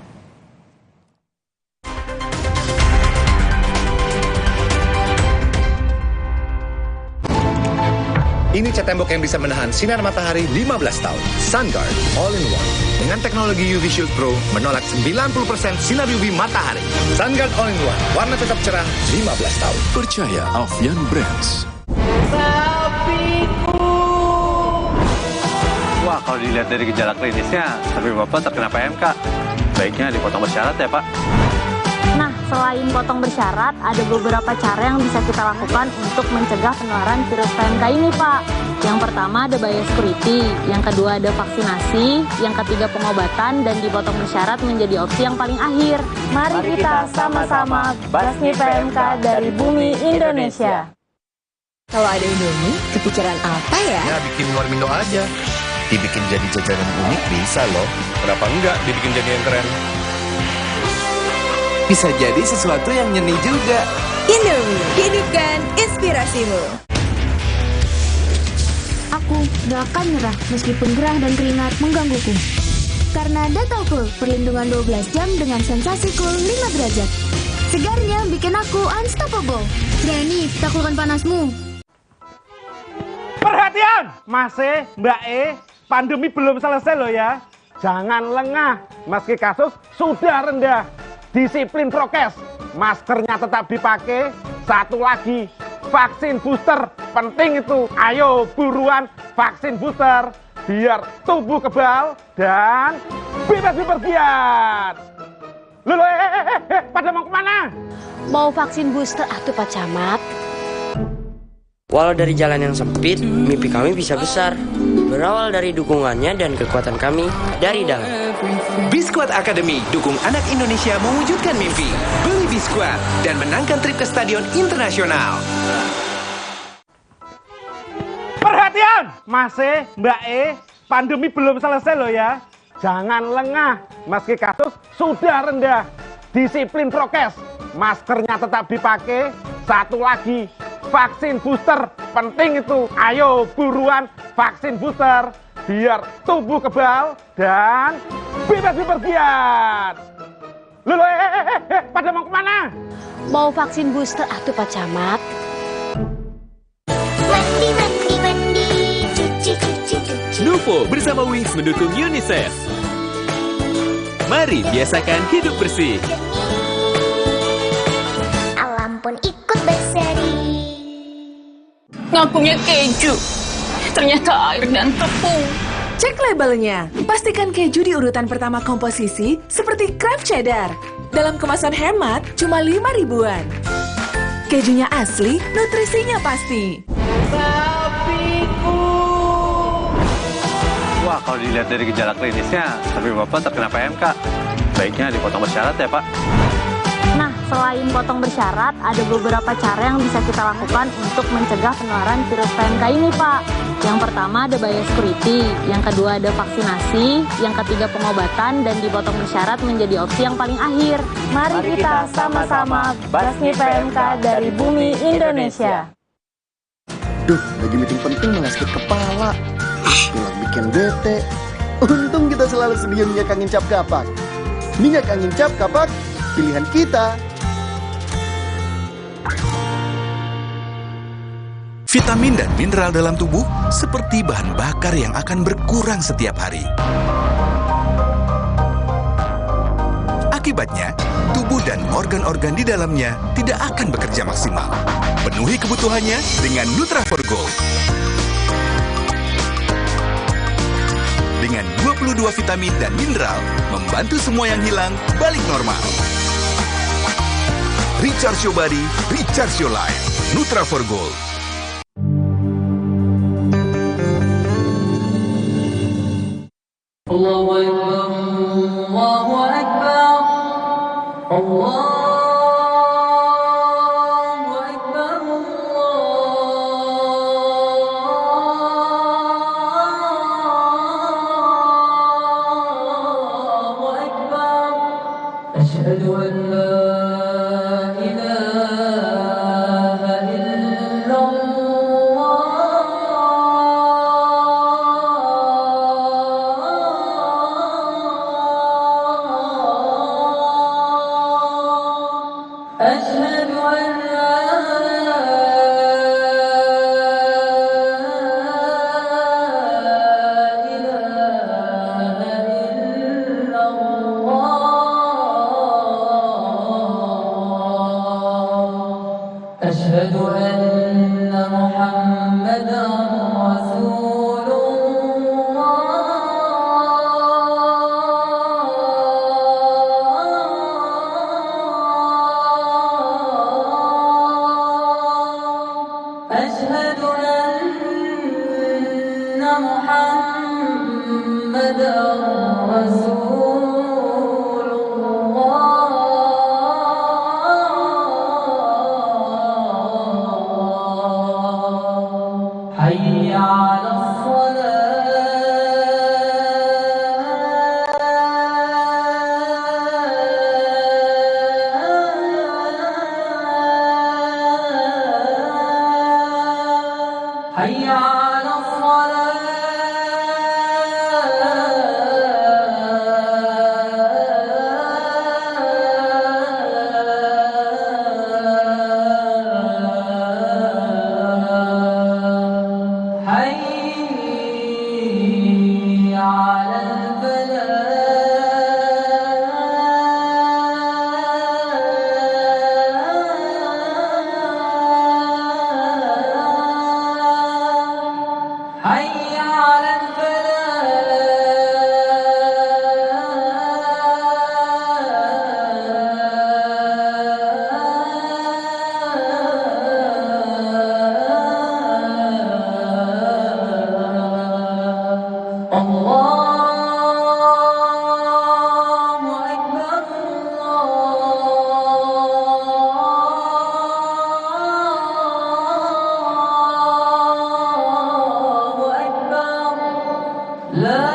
Ini cat tembok yang bisa menahan sinar matahari 15 tahun. SunGuard All-in-One. Dengan teknologi UV Shield Pro, menolak 90% sinar UV matahari. SunGuard All-in-One. Warna tetap cerah 15 tahun. Percaya Alfian Brands. Wah, kalau dilihat dari gejala klinisnya, sapi Bapak terkena PMK. Baiknya dipotong bersyarat ya, Pak. Nah, selain potong bersyarat, ada beberapa cara yang bisa kita lakukan untuk mencegah penularan virus PMK ini, Pak. Yang pertama ada biosecurity, yang kedua ada vaksinasi, yang ketiga pengobatan, dan dipotong bersyarat menjadi opsi yang paling akhir. Mari kita sama-sama basmi PMK dari bumi Indonesia. Kalau ada Indomie, kepikiran apa ya? Ya, bikin warmindo aja. Dibikin jadi jajanan unik bisa loh. Kenapa enggak dibikin jadi yang keren? Bisa jadi sesuatu yang nyeni juga. Indomie, hidupkan inspirasimu. Aku gak akan nyerah meskipun gerah dan keringat menggangguku. Karena Dettol Cool, perlindungan 12 jam dengan sensasi cool 5 derajat. Segarnya bikin aku unstoppable. Berani taklukkan panasmu. Perhatian, Mas E, Mbak E, pandemi belum selesai loh ya. Jangan lengah, meski kasus sudah rendah. Disiplin prokes, maskernya tetap dipakai. Satu lagi, vaksin booster, penting itu. Ayo buruan vaksin booster, biar tubuh kebal dan bebas bepergian. Loh, pada mau kemana? Mau vaksin booster atuh Pak Camat. Walau dari jalan yang sempit, mimpi kami bisa besar. Berawal dari dukungannya dan kekuatan kami dari dalam. Biskuat Academy dukung anak Indonesia mewujudkan mimpi. Beli Biskuat dan menangkan trip ke stadion internasional. Perhatian, Mas E, Mbak E, pandemi belum selesai loh ya. Jangan lengah, meski kasus sudah rendah. Disiplin prokes, maskernya tetap dipakai. Satu lagi, vaksin booster, penting itu. Ayo buruan vaksin booster, biar tubuh kebal dan bebas bepergian. Loh, pada mau kemana? Mau vaksin booster atuh Pak Camat. Mandi, cuci. Nuvo bersama Wings mendukung UNICEF. Mari biasakan hidup bersih. Alam pun ikut berseri. Ngakunya keju, ternyata air dan tepung. Cek labelnya. Pastikan keju di urutan pertama komposisi seperti Kraft Cheddar. Dalam kemasan hemat, cuma 5 ribuan. Kejunya asli, nutrisinya pasti. Sapiku. Wah, kalau dilihat dari gejala klinisnya, sapi Bapak terkena PMK. Baiknya dipotong bersyarat ya, Pak. Nah, selain potong bersyarat, ada beberapa cara yang bisa kita lakukan untuk mencegah penularan virus PMK ini, Pak. Yang pertama ada biosecurity, yang kedua ada vaksinasi, yang ketiga pengobatan, dan dipotong bersyarat menjadi opsi yang paling akhir. Mari kita sama-sama basmi PMK dari bumi Indonesia. Duh, lagi meeting penting malah sakit kepala. Pilek bikin bete. Untung kita selalu sedia minyak angin cap kapak. Minyak angin cap kapak, pilihan kita. Vitamin dan mineral dalam tubuh seperti bahan bakar yang akan berkurang setiap hari. Akibatnya, tubuh dan organ-organ di dalamnya tidak akan bekerja maksimal. Penuhi kebutuhannya dengan Nutra4Gold. Dengan 22 vitamin dan mineral, membantu semua yang hilang balik normal. Recharge your body, recharge your life. Nutra4Gold. Allahu Akbar, Allahu Akbar, Allahu Akbar, Allahu Akbar. Asyhadu an la ilaha illallah. أشهد أن لا إله إلا الله. أشهد أن محمدا رسول أشهد أن محمدا رسول الله. حي على الصلاة. حي على الصلاة. حي على الفلاح. حي على الفلاح. الله أكبر، الله أكبر. لا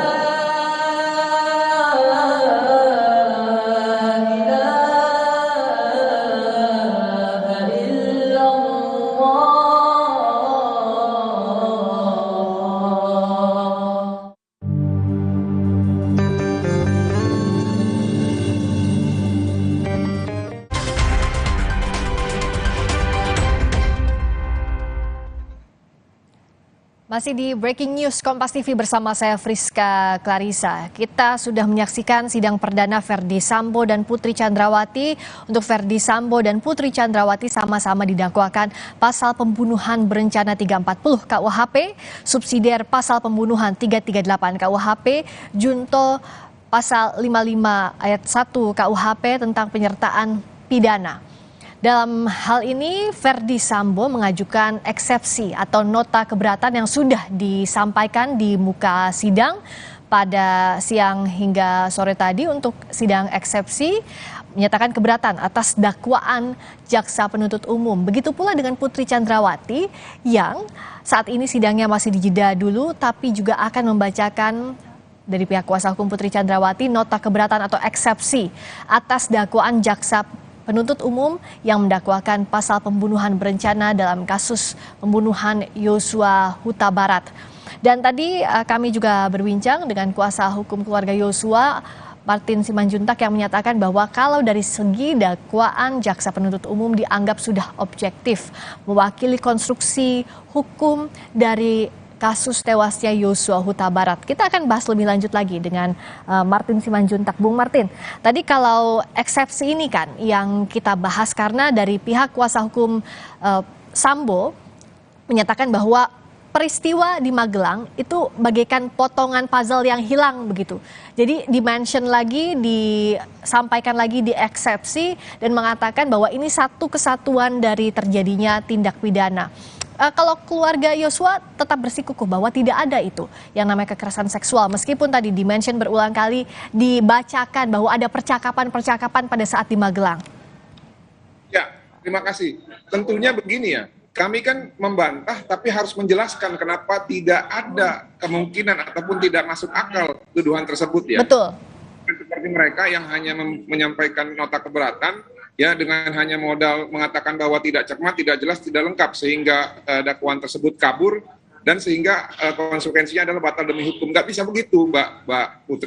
إله إلا الله. Masih di Breaking News Kompas TV bersama saya Friska Clarissa. Kita sudah menyaksikan sidang perdana Ferdi Sambo dan Putri Chandrawati. Untuk Ferdi Sambo dan Putri Chandrawati sama-sama didakwakan pasal pembunuhan berencana 340 KUHP, subsidiar pasal pembunuhan 338 KUHP, junto pasal 55 ayat 1 KUHP tentang penyertaan pidana. Dalam hal ini, Ferdi Sambo mengajukan eksepsi atau nota keberatan yang sudah disampaikan di muka sidang pada siang hingga sore tadi. Untuk sidang eksepsi menyatakan keberatan atas dakwaan jaksa penuntut umum. Begitu pula dengan Putri Chandrawati yang saat ini sidangnya masih dijeda dulu, tapi juga akan membacakan dari pihak kuasa hukum Putri Chandrawati nota keberatan atau eksepsi atas dakwaan jaksa penuntut umum yang mendakwakan pasal pembunuhan berencana dalam kasus pembunuhan Yosua Huta Barat. Dan tadi kami juga berbincang dengan kuasa hukum keluarga Yosua, Martin Simanjuntak, yang menyatakan bahwa kalau dari segi dakwaan jaksa penuntut umum dianggap sudah objektif, mewakili konstruksi hukum dari kasus tewasnya Yosua Huta Barat. Kita akan bahas lebih lanjut lagi dengan Martin Simanjuntak. Bung Martin, tadi kalau eksepsi ini kan yang kita bahas karena dari pihak kuasa hukum Sambo menyatakan bahwa peristiwa di Magelang itu bagaikan potongan puzzle yang hilang begitu. Jadi dimention lagi, disampaikan lagi di eksepsi dan mengatakan bahwa ini satu kesatuan dari terjadinya tindak pidana. Kalau keluarga Yosua tetap bersikukuh bahwa tidak ada itu yang namanya kekerasan seksual. Meskipun tadi dimention berulang kali dibacakan bahwa ada percakapan-percakapan pada saat di Magelang. Ya, terima kasih. Tentunya begini ya. Kami kan membantah tapi harus menjelaskan kenapa tidak ada kemungkinan ataupun tidak masuk akal tuduhan tersebut ya. Betul. Seperti mereka yang hanya menyampaikan nota keberatan ya dengan hanya modal mengatakan bahwa tidak cermat, tidak jelas, tidak lengkap sehingga dakwaan tersebut kabur dan sehingga konsekuensinya adalah batal demi hukum. Nggak bisa begitu, Mbak Putri,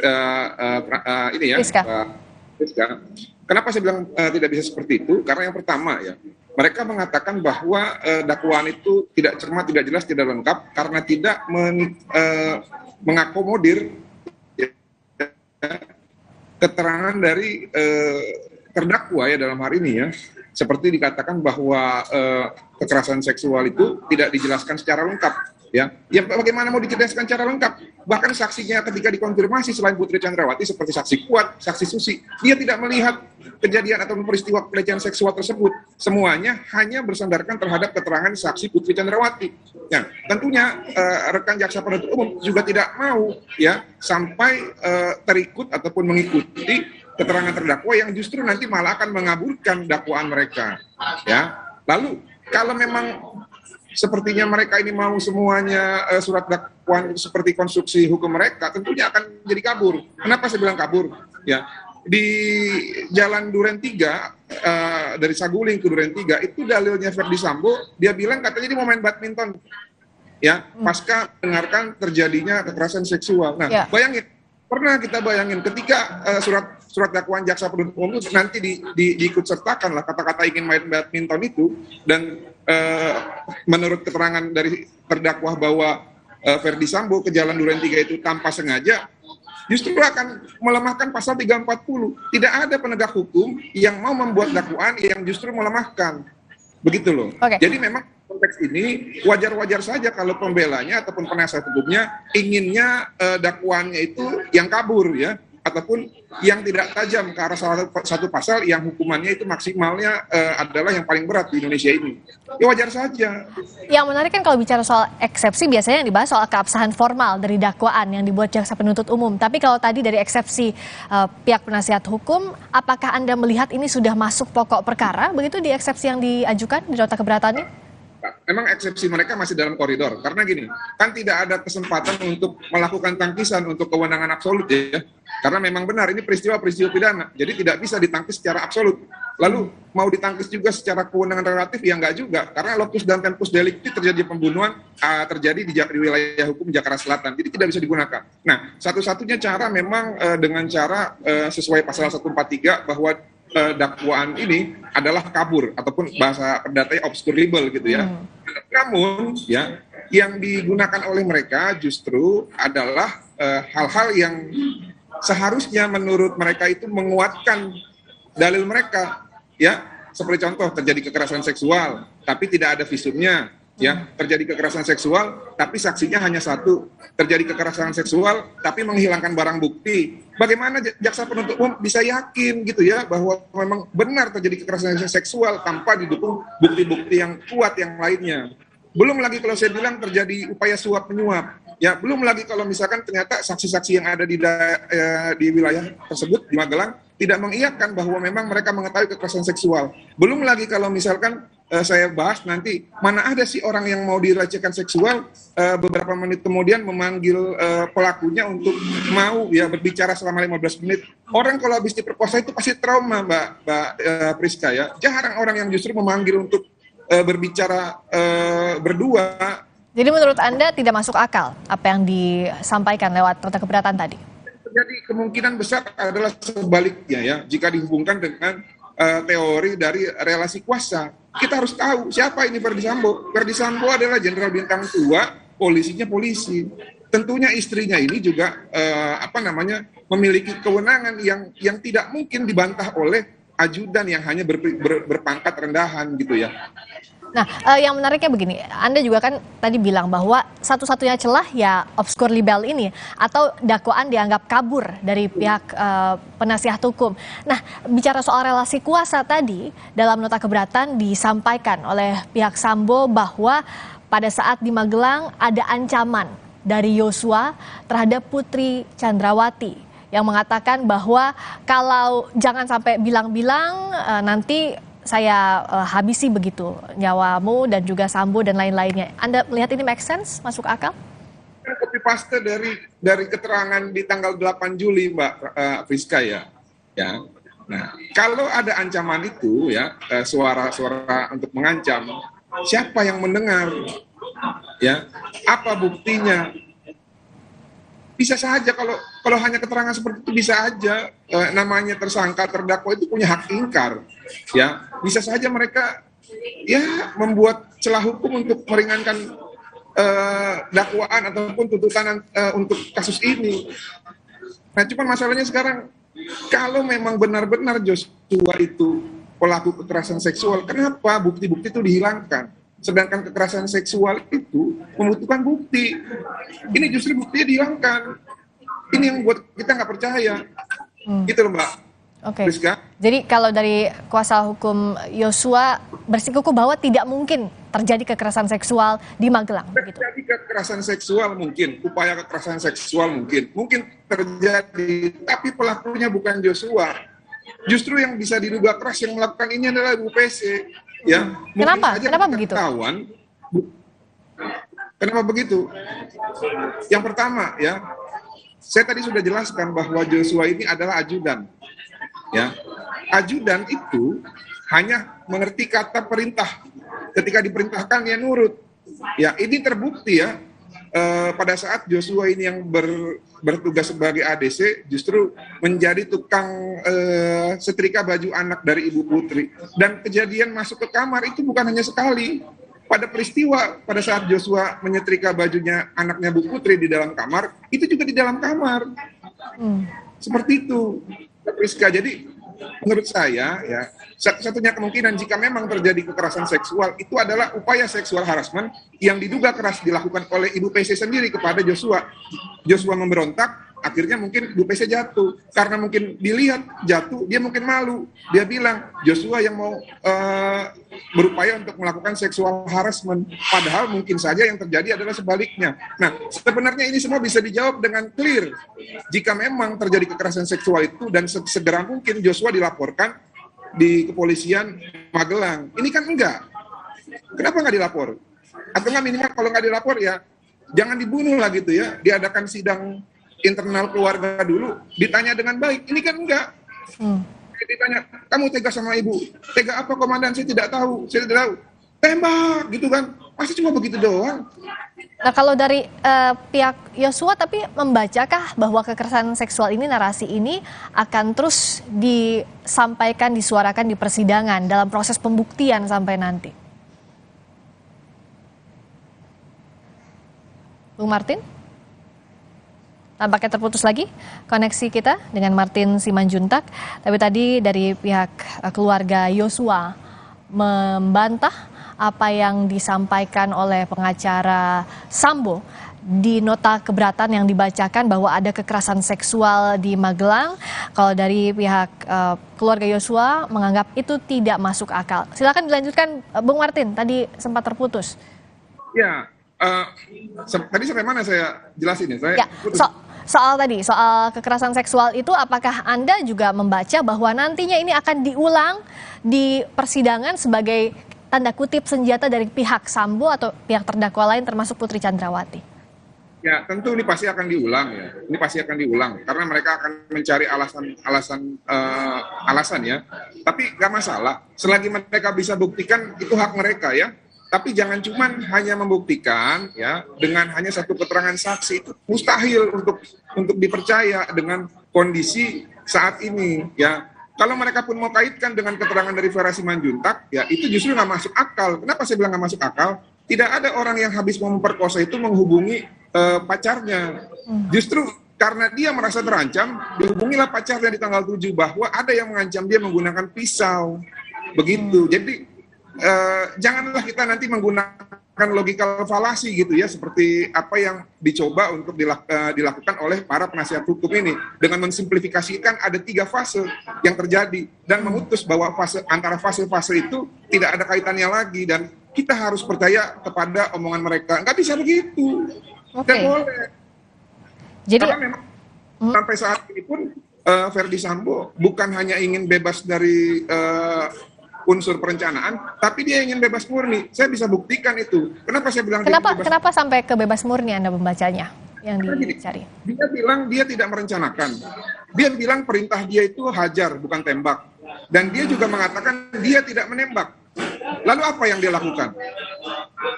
ini ya. Rizka. Kenapa saya bilang tidak bisa seperti itu? Karena yang pertama ya, mereka mengatakan bahwa dakwaan itu tidak cermat, tidak jelas, tidak lengkap karena tidak mengakomodir keterangan dari terdakwa ya dalam hari ini ya. Seperti dikatakan bahwa kekerasan seksual itu tidak dijelaskan secara lengkap. Ya bagaimana mau dijelaskan secara lengkap? Bahkan saksinya ketika dikonfirmasi selain Putri Chandrawati seperti saksi Kuat, saksi Susi, dia tidak melihat kejadian atau peristiwa pelecehan seksual tersebut. Semuanya hanya bersandarkan terhadap keterangan saksi Putri Chandrawati. Nah, tentunya rekan jaksa penuntut umum juga tidak mau ya sampai terikut ataupun mengikuti keterangan terdakwa yang justru nanti malah akan mengaburkan dakwaan mereka. Ya, lalu kalau memang sepertinya mereka ini mau semuanya surat dakwaan seperti konstruksi hukum mereka, tentunya akan jadi kabur. Kenapa saya bilang kabur? Ya, di Jalan Duren 3 dari Saguling ke Duren 3 itu dalilnya Ferdi Sambo, dia bilang katanya dia mau main badminton. Ya, pasca mendengarkan terjadinya kekerasan seksual. Nah, bayangin, pernah kita bayangin ketika surat dakwaan jaksa penuntut umum itu nanti diikut sertakan lah kata-kata ingin main badminton itu dan menurut keterangan dari terdakwa bahwa Ferdi Sambo ke Jalan Duren 3 itu tanpa sengaja, justru akan melemahkan pasal 340. Tidak ada penegak hukum yang mau membuat dakwaan yang justru melemahkan. Begitu loh. Jadi memang konteks ini wajar-wajar saja kalau pembelanya ataupun penasihat hukumnya inginnya dakwaannya itu yang kabur ya, ataupun yang tidak tajam ke arah salah satu pasal yang hukumannya itu maksimalnya adalah yang paling berat di Indonesia ini. Ya wajar saja. Yang menarik kan kalau bicara soal eksepsi biasanya yang dibahas soal keabsahan formal dari dakwaan yang dibuat jaksa penuntut umum. Tapi kalau tadi dari eksepsi pihak penasihat hukum, apakah Anda melihat ini sudah masuk pokok perkara begitu di eksepsi yang diajukan di nota keberatan ini? Memang eksepsi mereka masih dalam koridor karena gini, kan tidak ada kesempatan untuk melakukan tangkisan untuk kewenangan absolut ya, karena memang benar ini peristiwa pidana, jadi tidak bisa ditangkis secara absolut. Lalu mau ditangkis juga secara kewenangan relatif ya enggak juga, karena locus dan tempus delicti terjadi pembunuhan terjadi di wilayah hukum Jakarta Selatan, jadi tidak bisa digunakan. Nah, satu-satunya cara memang dengan cara sesuai pasal 143 bahwa dakwaan ini adalah kabur ataupun bahasa perdatanya obscurable gitu ya. Namun ya yang digunakan oleh mereka justru adalah hal-hal yang seharusnya menurut mereka itu menguatkan dalil mereka ya, seperti contoh terjadi kekerasan seksual tapi tidak ada visumnya. Ya, terjadi kekerasan seksual tapi saksinya hanya satu, terjadi kekerasan seksual tapi menghilangkan barang bukti. Bagaimana jaksa penuntut umum bisa yakin gitu ya bahwa memang benar terjadi kekerasan seksual tanpa didukung bukti-bukti yang kuat yang lainnya. Belum lagi kalau saya bilang terjadi upaya suap menyuap. Ya, belum lagi kalau misalkan ternyata saksi-saksi yang ada di wilayah tersebut di Magelang tidak mengiyakan bahwa memang mereka mengetahui kekerasan seksual. Belum lagi kalau misalkan saya bahas nanti, mana ada sih orang yang mau dilecehkan seksual beberapa menit kemudian memanggil pelakunya untuk mau ya berbicara selama 15 menit. Orang kalau habis diperkosa itu pasti trauma, Mbak Priska ya. Jarang orang yang justru memanggil untuk berbicara berdua. Jadi menurut Anda tidak masuk akal apa yang disampaikan lewat nota keberatan tadi? Jadi kemungkinan besar adalah sebaliknya ya, jika dihubungkan dengan teori dari relasi kuasa. Kita harus tahu siapa ini Ferdi Sambo. Ferdi Sambo adalah jenderal bintang 2, polisinya polisi. Tentunya istrinya ini juga memiliki kewenangan yang tidak mungkin dibantah oleh ajudan yang hanya berpangkat rendahan gitu ya. Nah, yang menariknya begini, Anda juga kan tadi bilang bahwa satu-satunya celah ya obscur libel ini atau dakwaan dianggap kabur dari pihak penasihat hukum. Nah, bicara soal relasi kuasa tadi, dalam nota keberatan disampaikan oleh pihak Sambo bahwa pada saat di Magelang ada ancaman dari Yosua terhadap Putri Chandrawati yang mengatakan bahwa kalau jangan sampai bilang-bilang nanti saya habisi begitu nyawamu dan juga Sambo dan lain-lainnya. Anda melihat ini make sense, masuk akal? Copy paste dari keterangan di tanggal 8 Juli Mbak Friska ya. Nah, kalau ada ancaman itu ya, suara-suara untuk mengancam, siapa yang mendengar? Ya, apa buktinya? Bisa saja kalau hanya keterangan seperti itu bisa aja namanya tersangka terdakwa itu punya hak ingkar. Ya, bisa saja mereka ya membuat celah hukum untuk meringankan dakwaan ataupun tuntutan untuk kasus ini. Nah, cuma masalahnya sekarang kalau memang benar-benar Joshua itu pelaku kekerasan seksual, kenapa bukti-bukti itu dihilangkan? Sedangkan kekerasan seksual itu membutuhkan bukti. Ini justru buktinya dihilangkan. Ini yang buat kita nggak percaya. Gitu loh Mbak. Oke. Jadi kalau dari kuasa hukum Yosua bersikukuh bahwa tidak mungkin terjadi kekerasan seksual di Magelang. Terjadi kekerasan seksual mungkin, upaya kekerasan seksual mungkin terjadi, tapi pelakunya bukan Joshua. Justru yang bisa diduga keras yang melakukan ini adalah Ibu PC. Ya, kenapa begitu? Kenapa begitu? Yang pertama ya, saya tadi sudah jelaskan bahwa Joshua ini adalah ajudan. Ya, ajudan itu hanya mengerti kata perintah. Ketika diperintahkan dia nurut. Ya, ini terbukti ya. Pada saat Joshua ini yang bertugas sebagai ADC justru menjadi tukang setrika baju anak dari Ibu Putri, dan kejadian masuk ke kamar itu bukan hanya sekali. Pada peristiwa pada saat Joshua menyetrika bajunya anaknya Bu Putri di dalam kamar, itu juga di dalam kamar. Seperti itu, Priska. Jadi menurut saya ya, satu-satunya kemungkinan jika memang terjadi kekerasan seksual itu adalah upaya seksual harassment yang diduga keras dilakukan oleh Ibu PC sendiri kepada Joshua. Joshua memberontak, akhirnya mungkin Ibu PC jatuh. Karena mungkin dilihat jatuh, dia mungkin malu. Dia bilang Joshua yang mau berupaya untuk melakukan seksual harassment. Padahal mungkin saja yang terjadi adalah sebaliknya. Nah, sebenarnya ini semua bisa dijawab dengan clear. Jika memang terjadi kekerasan seksual itu dan segera mungkin Joshua dilaporkan di kepolisian Magelang. Ini kan enggak. Kenapa nggak dilapor? Atau nggak minimal kalau nggak dilapor ya jangan dibunuh lah gitu ya. Diadakan sidang internal keluarga dulu, ditanya dengan baik. Ini kan enggak. Ditanya, kamu tega sama ibu? Tega apa komandan? Saya tidak tahu. Tembak gitu kan. Pasti cuma begitu doang. Nah, kalau dari pihak Yosua tapi membacakah bahwa kekerasan seksual ini, narasi ini akan terus disampaikan, disuarakan di persidangan dalam proses pembuktian sampai nanti? Bung Martin? Tampaknya terputus lagi koneksi kita dengan Martin Simanjuntak. Tapi tadi dari pihak keluarga Yosua membantah apa yang disampaikan oleh pengacara Sambo di nota keberatan yang dibacakan bahwa ada kekerasan seksual di Magelang. Kalau dari pihak keluarga Yosua menganggap itu tidak masuk akal. Silakan dilanjutkan Bung Martin, tadi sempat terputus. Ya, tadi sampai mana saya jelasin ya? Soal kekerasan seksual itu, apakah Anda juga membaca bahwa nantinya ini akan diulang di persidangan sebagai tanda kutip senjata dari pihak Sambo atau pihak terdakwa lain termasuk Putri Chandrawati? Ya, tentu ini pasti akan diulang ya. Ini pasti akan diulang karena mereka akan mencari alasan ya. Tapi nggak masalah. Selagi mereka bisa buktikan itu hak mereka ya. Tapi jangan cuma hanya membuktikan ya dengan hanya satu keterangan saksi, itu mustahil untuk dipercaya dengan kondisi saat ini ya. Kalau mereka pun mau kaitkan dengan keterangan dari Vera Simanjuntak ya itu justru nggak masuk akal. Kenapa saya bilang nggak masuk akal? tidak ada orang yang habis mau memperkosa itu menghubungi pacarnya. Justru karena dia merasa terancam, dihubungilah pacarnya di tanggal 7 bahwa ada yang mengancam dia menggunakan pisau. Begitu. Jadi janganlah kita nanti menggunakan logikal falasi gitu ya, seperti apa yang dicoba untuk dilakukan oleh para penasihat hukum ini dengan mensimplifikasikan ada 3 fase yang terjadi dan memutus bahwa antara fase-fase itu tidak ada kaitannya lagi dan kita harus percaya kepada omongan mereka. Nggak bisa begitu. Nggak boleh. Jadi, karena memang sampai saat ini pun Verdi Sambo bukan hanya ingin bebas dari unsur perencanaan, tapi dia ingin bebas murni. Saya bisa buktikan itu. Kenapa saya bilang kenapa sampai ke bebas murni Anda membacanya yang dicari? Dia bilang dia tidak merencanakan. Dia bilang perintah dia itu hajar, bukan tembak. Dan dia juga mengatakan dia tidak menembak. Lalu apa yang dia lakukan?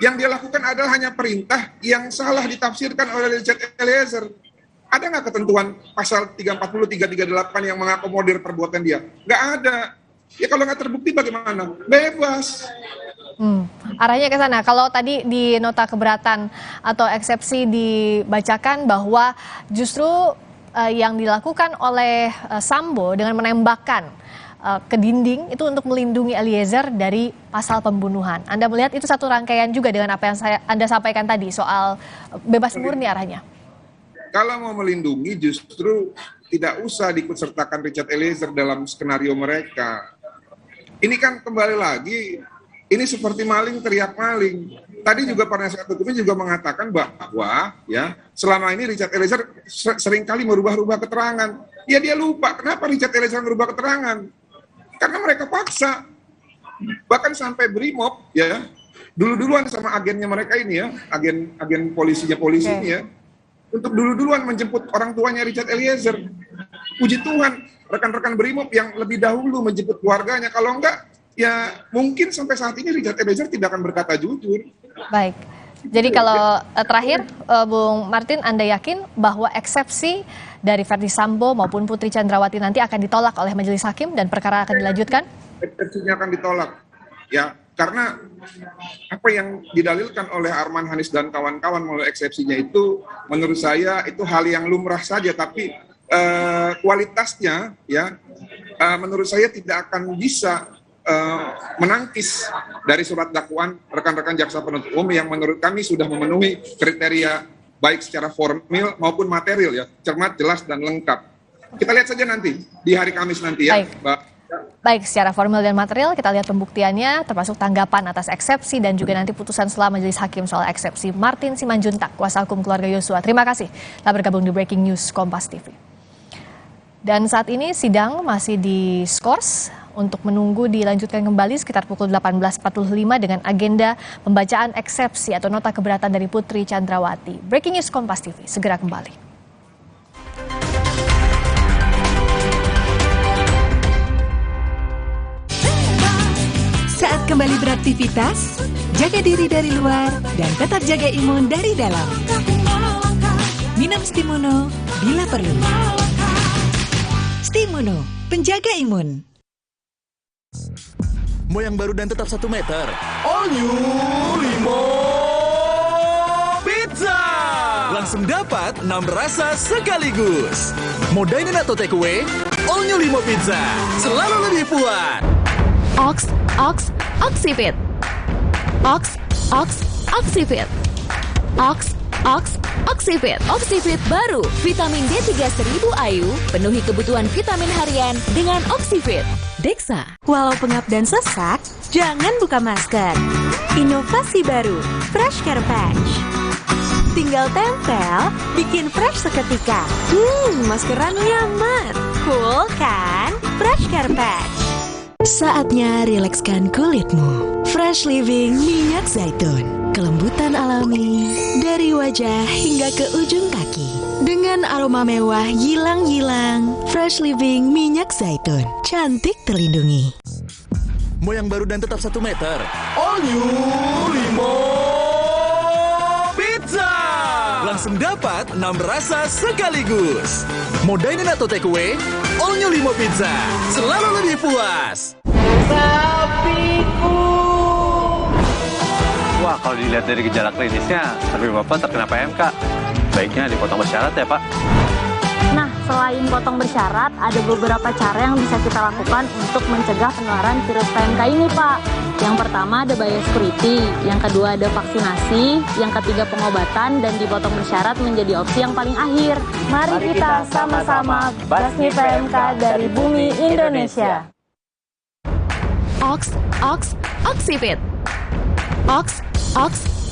Yang dia lakukan adalah hanya perintah yang salah ditafsirkan oleh Richard Eliezer. Ada nggak ketentuan pasal 340, 338 yang mengakomodir perbuatan dia? Nggak ada. Ya kalau nggak terbukti bagaimana? Bebas. Arahnya ke sana. Kalau tadi di nota keberatan atau eksepsi dibacakan bahwa justru yang dilakukan oleh Sambo dengan menembakkan ke dinding itu untuk melindungi Eliezer dari pasal pembunuhan. Anda melihat itu satu rangkaian juga dengan apa yang Anda sampaikan tadi soal bebas murni arahnya? Kalau mau melindungi justru tidak usah diikutsertakan Richard Eliezer dalam skenario mereka. Ini kan kembali lagi, ini seperti maling teriak maling. Tadi juga penasihat hukumnya juga mengatakan bahwa ya selama ini Richard Eliezer seringkali merubah-rubah keterangan. Ya dia lupa kenapa Richard Eliezer merubah keterangan. Karena mereka paksa. Bahkan sampai Brimob ya, dulu-duluan sama agennya mereka ini ya, agen polisinya ya. Untuk dulu-duluan menjemput orang tuanya Richard Eliezer. Puji Tuhan, rekan-rekan Brimob yang lebih dahulu menjemput keluarganya. Kalau enggak, ya mungkin sampai saat ini Richard Eliezer tidak akan berkata jujur. Baik. Jadi kalau terakhir, Bung Martin, Anda yakin bahwa eksepsi dari Verdi Sambo maupun Putri Chandrawati nanti akan ditolak oleh majelis hakim dan perkara akan dilanjutkan? Eksepsinya akan ditolak. Ya, karena apa yang didalilkan oleh Arman Hanis dan kawan-kawan melalui eksepsinya itu menurut saya itu hal yang lumrah saja, tapi kualitasnya ya menurut saya tidak akan bisa menangkis dari surat dakwaan rekan-rekan jaksa penuntut umum yang menurut kami sudah memenuhi kriteria baik secara formil maupun material ya, cermat, jelas dan lengkap. Kita lihat saja nanti di hari Kamis nanti ya. Baik, secara formal dan material kita lihat pembuktiannya termasuk tanggapan atas eksepsi dan juga nanti putusan setelah majelis hakim soal eksepsi. Martin Simanjuntak, kuasa hukum keluarga Yosua. Terima kasih telah bergabung di Breaking News Kompas TV. Dan saat ini sidang masih diskors untuk menunggu dilanjutkan kembali sekitar pukul 18.45 dengan agenda pembacaan eksepsi atau nota keberatan dari Putri Chandrawati. Breaking News Kompas TV segera kembali. Saat kembali beraktivitas, jaga diri dari luar dan tetap jaga imun dari dalam. Minum Stimuno bila perlu. Stimuno, penjaga imun. Mau yang baru dan tetap 1 meter? All New Limo Pizza! Langsung dapat 6 rasa sekaligus. Mau dine-in atau take away? All New Limo Pizza, selalu lebih puas. Oxivit. Oxivit. Oxivit. Oxivit baru, vitamin D3 1000 IU, penuhi kebutuhan vitamin harian dengan Oxivit. Dexa. Walau pengap dan sesak, jangan buka masker. Inovasi baru, Fresh Care Patch. Tinggal tempel, bikin fresh seketika. Maskeran nyaman. Cool kan? Fresh Care Patch. Saatnya rilekskan kulitmu. Fresh Living minyak zaitun. Kelembutan alami dari wajah hingga ke ujung kaki. Dengan aroma mewah yilang-yilang. Fresh Living minyak zaitun. Cantik terlindungi. Mau yang baru dan tetap 1 meter? All New Limo Pizza! Langsung dapat 6 rasa sekaligus. Mau dine-in atau take away? All New Limo Pizza, selalu lebih puas. Sapiku. Wah, kalau dilihat dari gejala klinisnya, tapi Bapak terkena PMK. Baiknya dipotong bersyarat ya, Pak. Nah, selain potong bersyarat, ada beberapa cara yang bisa kita lakukan untuk mencegah penularan virus PMK ini, Pak. Yang pertama ada biosecurity, yang kedua ada vaksinasi, yang ketiga pengobatan, dan dipotong bersyarat menjadi opsi yang paling akhir. Mari kita sama-sama basmi PMK dari bumi Indonesia. Oxifit. Oxifit.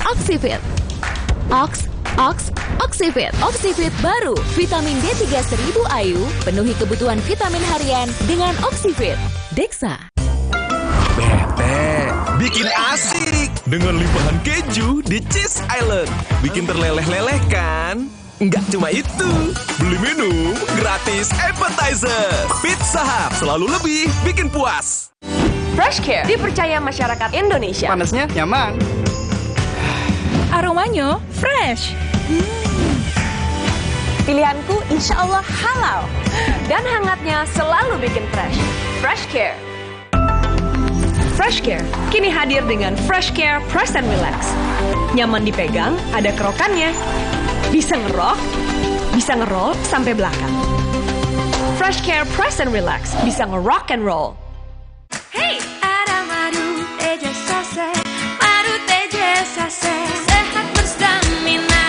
Oxifit. Oxifit baru, vitamin D3 1000 IU, penuhi kebutuhan vitamin harian dengan Oxifit. Dexa. Bete, bikin asik dengan limpahan keju di Cheese Island. Bikin terleleh-leleh kan? Nggak cuma itu, beli minum gratis appetizer. Pizza Hut selalu lebih bikin puas. Fresh Care dipercaya masyarakat Indonesia. Panasnya nyaman. Aromanya fresh. Pilihanku insya Allah halal. Dan hangatnya selalu bikin fresh. Fresh Care. Fresh Care kini hadir dengan Fresh Care Press and Relax. Nyaman dipegang, ada kerokannya. Bisa ngerok, bisa ngeroll sampai belakang. Fresh Care Press and Relax bisa ngerock and roll. Hey, ada madu teja sase, madu teja sase, sehat berstamina.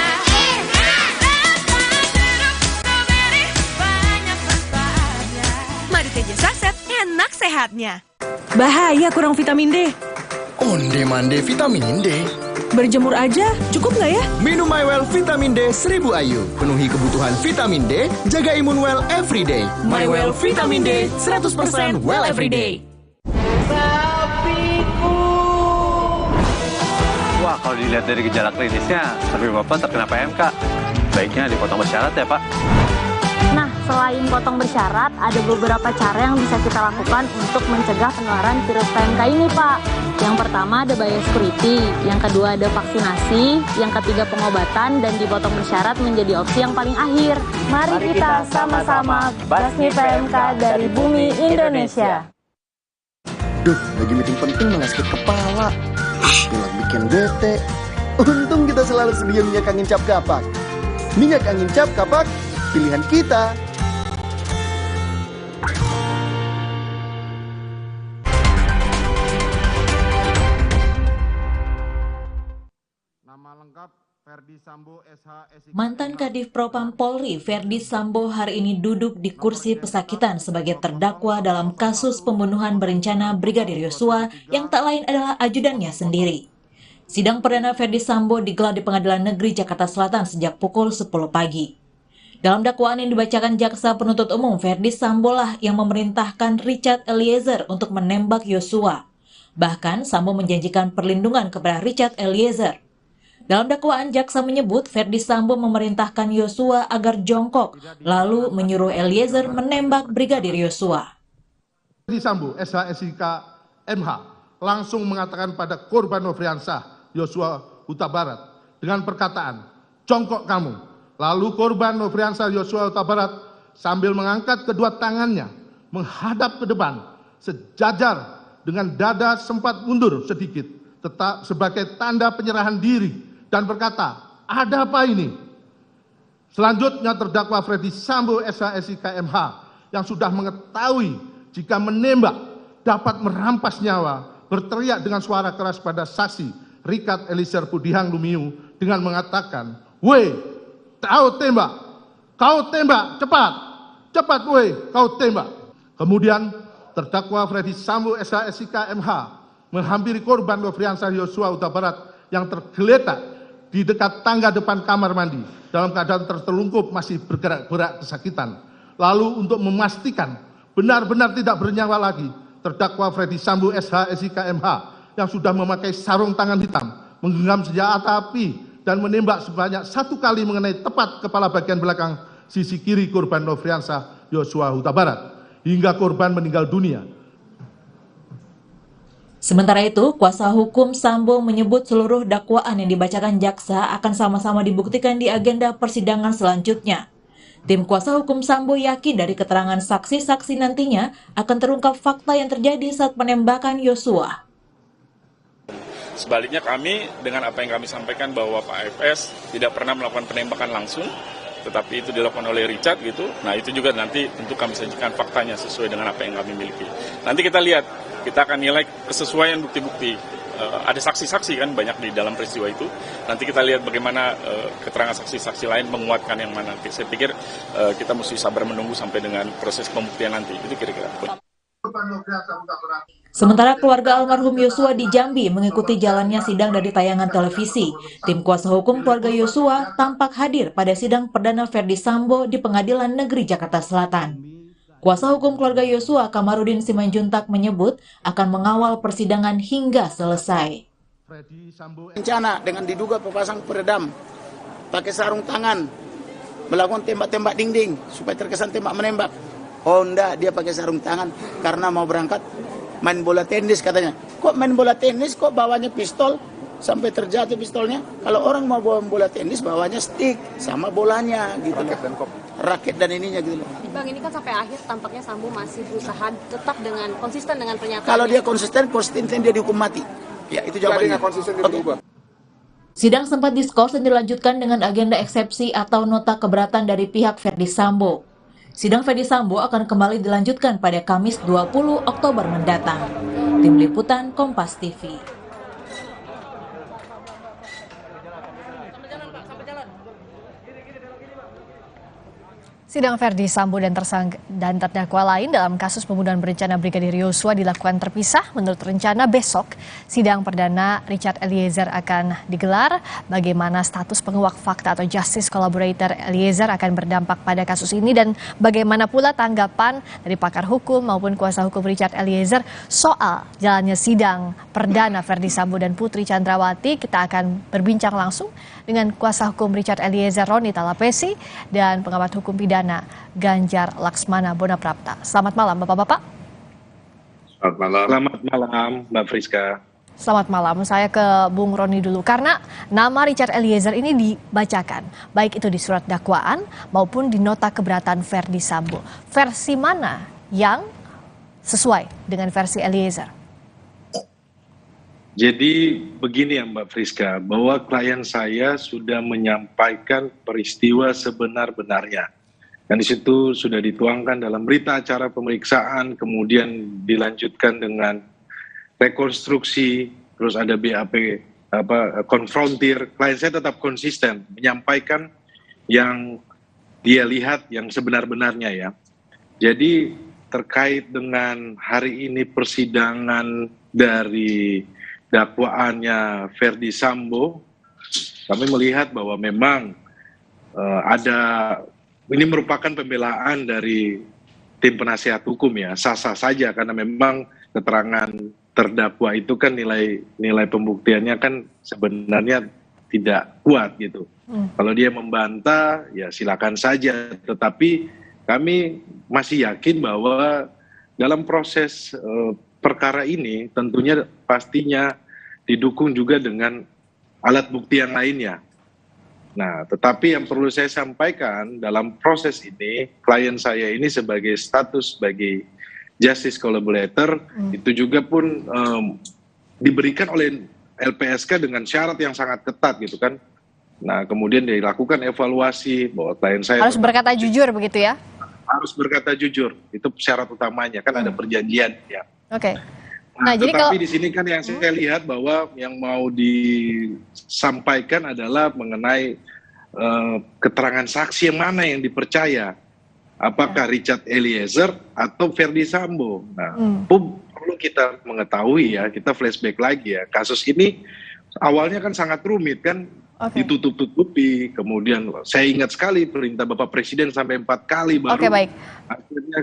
Madu teja saset, enak sehatnya. Bahaya kurang vitamin D. Onde-mande vitamin D. Berjemur aja, cukup nggak ya? Minum MyWell Vitamin D 1000 IU. Penuhi kebutuhan vitamin D, jaga imun well everyday. MyWell Vitamin D 100% well everyday. Wah, kalau dilihat dari gejala klinisnya, tapi Bapak terkena PMK. Baiknya dipotong bersyarat ya, Pak. Nah, selain potong bersyarat, ada beberapa cara yang bisa kita lakukan untuk mencegah penularan virus PMK ini, Pak. Yang pertama ada biosecurity, yang kedua ada vaksinasi, yang ketiga pengobatan, dan dipotong bersyarat menjadi opsi yang paling akhir. Mari kita sama-sama basmi PMK dari bumi Indonesia. Duh, lagi meeting penting malah sakit kepala. Pilek bikin bete. Untung kita selalu sedia minyak angin cap kapak. Minyak angin cap kapak, pilihan kita. Mantan Kadif Propam Polri Verdi Sambo hari ini duduk di kursi pesakitan sebagai terdakwa dalam kasus pembunuhan berencana Brigadir Yosua yang tak lain adalah ajudannya sendiri. Sidang perdana Verdi Sambo digelar di Pengadilan Negeri Jakarta Selatan sejak pukul 10 pagi. Dalam dakwaan yang dibacakan jaksa penuntut umum, Verdi Sambo lah yang memerintahkan Richard Eliezer untuk menembak Yosua. Bahkan Sambo menjanjikan perlindungan kepada Richard Eliezer. Dalam dakwaan, jaksa menyebut Verdi Sambo memerintahkan Yosua agar jongkok, lalu menyuruh Eliezer menembak Brigadir Yosua. Verdi Sambo, SHSIK MH, langsung mengatakan pada korban Nofriansah Yosua Huta Barat dengan perkataan, jongkok kamu. Lalu korban Nofriansah Yosua Huta Barat sambil mengangkat kedua tangannya menghadap ke depan, sejajar dengan dada sempat mundur sedikit, tetap sebagai tanda penyerahan diri, dan berkata, ada apa ini? Selanjutnya terdakwa Verdi Sambo SHSIK MH yang sudah mengetahui jika menembak dapat merampas nyawa, berteriak dengan suara keras pada saksi Richard Eliezer Pudihang Lumiu dengan mengatakan, "Weh, kau tembak, cepat weh, kau tembak." Kemudian terdakwa Verdi Sambo SHSIK MH menghampiri korban Nofriansah Yosua Huta Barat yang tergeletak di dekat tangga depan kamar mandi dalam keadaan tertelungkup masih bergerak-gerak kesakitan. Lalu untuk memastikan benar-benar tidak bernyawa lagi, terdakwa Verdi Sambo SHSIK MH yang sudah memakai sarung tangan hitam, menggenggam senjata api dan menembak sebanyak 1 kali mengenai tepat kepala bagian belakang sisi kiri korban Nofriansah Yosua Huta Barat hingga korban meninggal dunia. Sementara itu, kuasa hukum Sambo menyebut seluruh dakwaan yang dibacakan jaksa akan sama-sama dibuktikan di agenda persidangan selanjutnya. Tim kuasa hukum Sambo yakin dari keterangan saksi-saksi nantinya akan terungkap fakta yang terjadi saat penembakan Yosua. Sebaliknya kami dengan apa yang kami sampaikan bahwa Pak AFS tidak pernah melakukan penembakan langsung, tetapi itu dilakukan oleh Richard gitu. Nah itu juga nanti tentu kami sajikan faktanya sesuai dengan apa yang kami miliki. Nanti kita lihat, kita akan nilai kesesuaian bukti-bukti. Ada saksi-saksi kan banyak di dalam peristiwa itu. Nanti kita lihat bagaimana keterangan saksi-saksi lain menguatkan yang mana. Saya pikir kita mesti sabar menunggu sampai dengan proses pembuktian nanti. Itu kira-kira. Sementara keluarga almarhum Yosua di Jambi mengikuti jalannya sidang dari tayangan televisi. Tim kuasa hukum keluarga Yosua tampak hadir pada sidang perdana Ferdi Sambo di Pengadilan Negeri Jakarta Selatan. Kuasa hukum keluarga Yosua, Kamarudin Simanjuntak, menyebut akan mengawal persidangan hingga selesai. Rencana dengan diduga pepasang peredam, pakai sarung tangan, melakukan tembak-tembak dinding supaya terkesan tembak menembak. Oh enggak, dia pakai sarung tangan karena mau berangkat main bola tenis katanya. Kok main bola tenis kok bawanya pistol sampai terjatuh pistolnya? Kalau orang mau bawa bola tenis bawanya stick sama bolanya gitu loh. Raket dan ininya gitu loh. Bang, ini kan sampai akhir tampaknya Sambo masih berusaha tetap dengan konsisten dengan pernyataan. Kalau dia konsisten dia dihukum mati. Ya, itu jawabannya. Sidang sempat diskors dan dilanjutkan dengan agenda eksepsi atau nota keberatan dari pihak Ferdi Sambo. Sidang Ferdi Sambo akan kembali dilanjutkan pada Kamis 20 Oktober mendatang. Tim Liputan Kompas TV. Sidang Ferdi Sambo dan terdakwa lain dalam kasus pembunuhan berencana Brigadir Yosua dilakukan terpisah. Menurut rencana besok, sidang perdana Richard Eliezer akan digelar. Bagaimana status penguak fakta atau justice collaborator Eliezer akan berdampak pada kasus ini dan bagaimana pula tanggapan dari pakar hukum maupun kuasa hukum Richard Eliezer soal jalannya sidang perdana Ferdi Sambo dan Putri Chandrawati. Kita akan berbincang langsung dengan kuasa hukum Richard Eliezer, Roni Talapesi, dan pengamat hukum pidana Ganjar Laksmana Bonaprapta. Selamat malam Bapak-Bapak. Selamat malam. Selamat malam Mbak Friska. Selamat malam, saya ke Bung Roni dulu. Karena nama Richard Eliezer ini dibacakan, baik itu di surat dakwaan maupun di nota keberatan Ferdi Sambo. Versi mana yang sesuai dengan versi Eliezer? Jadi begini ya Mbak Friska, bahwa klien saya sudah menyampaikan peristiwa sebenar-benarnya. Dan di situ sudah dituangkan dalam berita acara pemeriksaan, kemudian dilanjutkan dengan rekonstruksi, terus ada BAP konfrontir. Klien saya tetap konsisten menyampaikan yang dia lihat yang sebenar-benarnya ya. Jadi terkait dengan hari ini persidangan dari dakwaannya Ferdi Sambo, kami melihat bahwa memang ini merupakan pembelaan dari tim penasihat hukum ya, sah-sah saja karena memang keterangan terdakwa itu kan nilai pembuktiannya kan sebenarnya tidak kuat gitu. Kalau dia membantah ya silakan saja, tetapi kami masih yakin bahwa dalam proses perkara ini tentunya pastinya didukung juga dengan alat bukti yang lainnya. Nah, tetapi yang perlu saya sampaikan dalam proses ini, klien saya ini sebagai status sebagai justice collaborator, itu juga pun diberikan oleh LPSK dengan syarat yang sangat ketat gitu kan. Nah, kemudian dilakukan evaluasi bahwa klien saya harus berkata jujur begitu ya? Harus berkata jujur, itu syarat utamanya, kan ada perjanjian ya. Oke. Nah, jadi tetapi di sini kan yang saya lihat bahwa yang mau disampaikan adalah mengenai keterangan saksi yang mana yang dipercaya, apakah Richard Eliezer atau Ferdi Sambo. Nah, perlu kita mengetahui ya, kita flashback lagi ya, kasus ini awalnya kan sangat rumit kan, ditutup-tutupi, kemudian saya ingat sekali perintah Bapak Presiden sampai 4 kali baru. Oke, baik.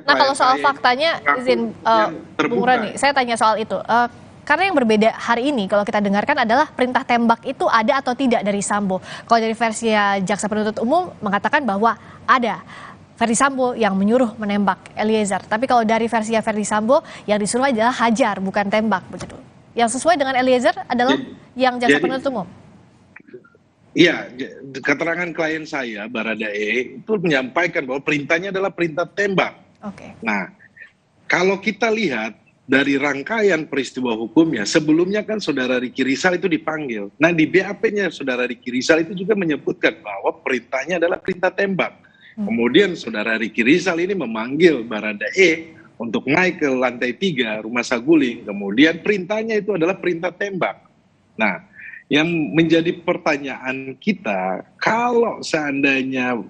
Nah, kalau soal faktanya, izin Bung Roni, saya tanya soal itu. Karena yang berbeda hari ini kalau kita dengarkan adalah perintah tembak itu ada atau tidak dari Sambo. Kalau dari versi Jaksa Penuntut Umum mengatakan bahwa ada. Ferdi Sambo yang menyuruh menembak Eliezer. Tapi kalau dari versi Ferdi Sambo yang disuruh adalah hajar bukan tembak begitu. Yang sesuai dengan Eliezer adalah yang Jaksa Penuntut Umum. Iya, keterangan klien saya, Baradae, itu menyampaikan bahwa perintahnya adalah perintah tembak. Oke. Nah, kalau kita lihat dari rangkaian peristiwa hukumnya, sebelumnya kan saudara Ricky Rizal itu dipanggil. Nah di BAP-nya saudara Ricky Rizal itu juga menyebutkan bahwa perintahnya adalah perintah tembak. Kemudian saudara Ricky Rizal ini memanggil Baradae untuk naik ke lantai 3 rumah Saguling. Kemudian perintahnya itu adalah perintah tembak. Nah, yang menjadi pertanyaan kita, kalau seandainya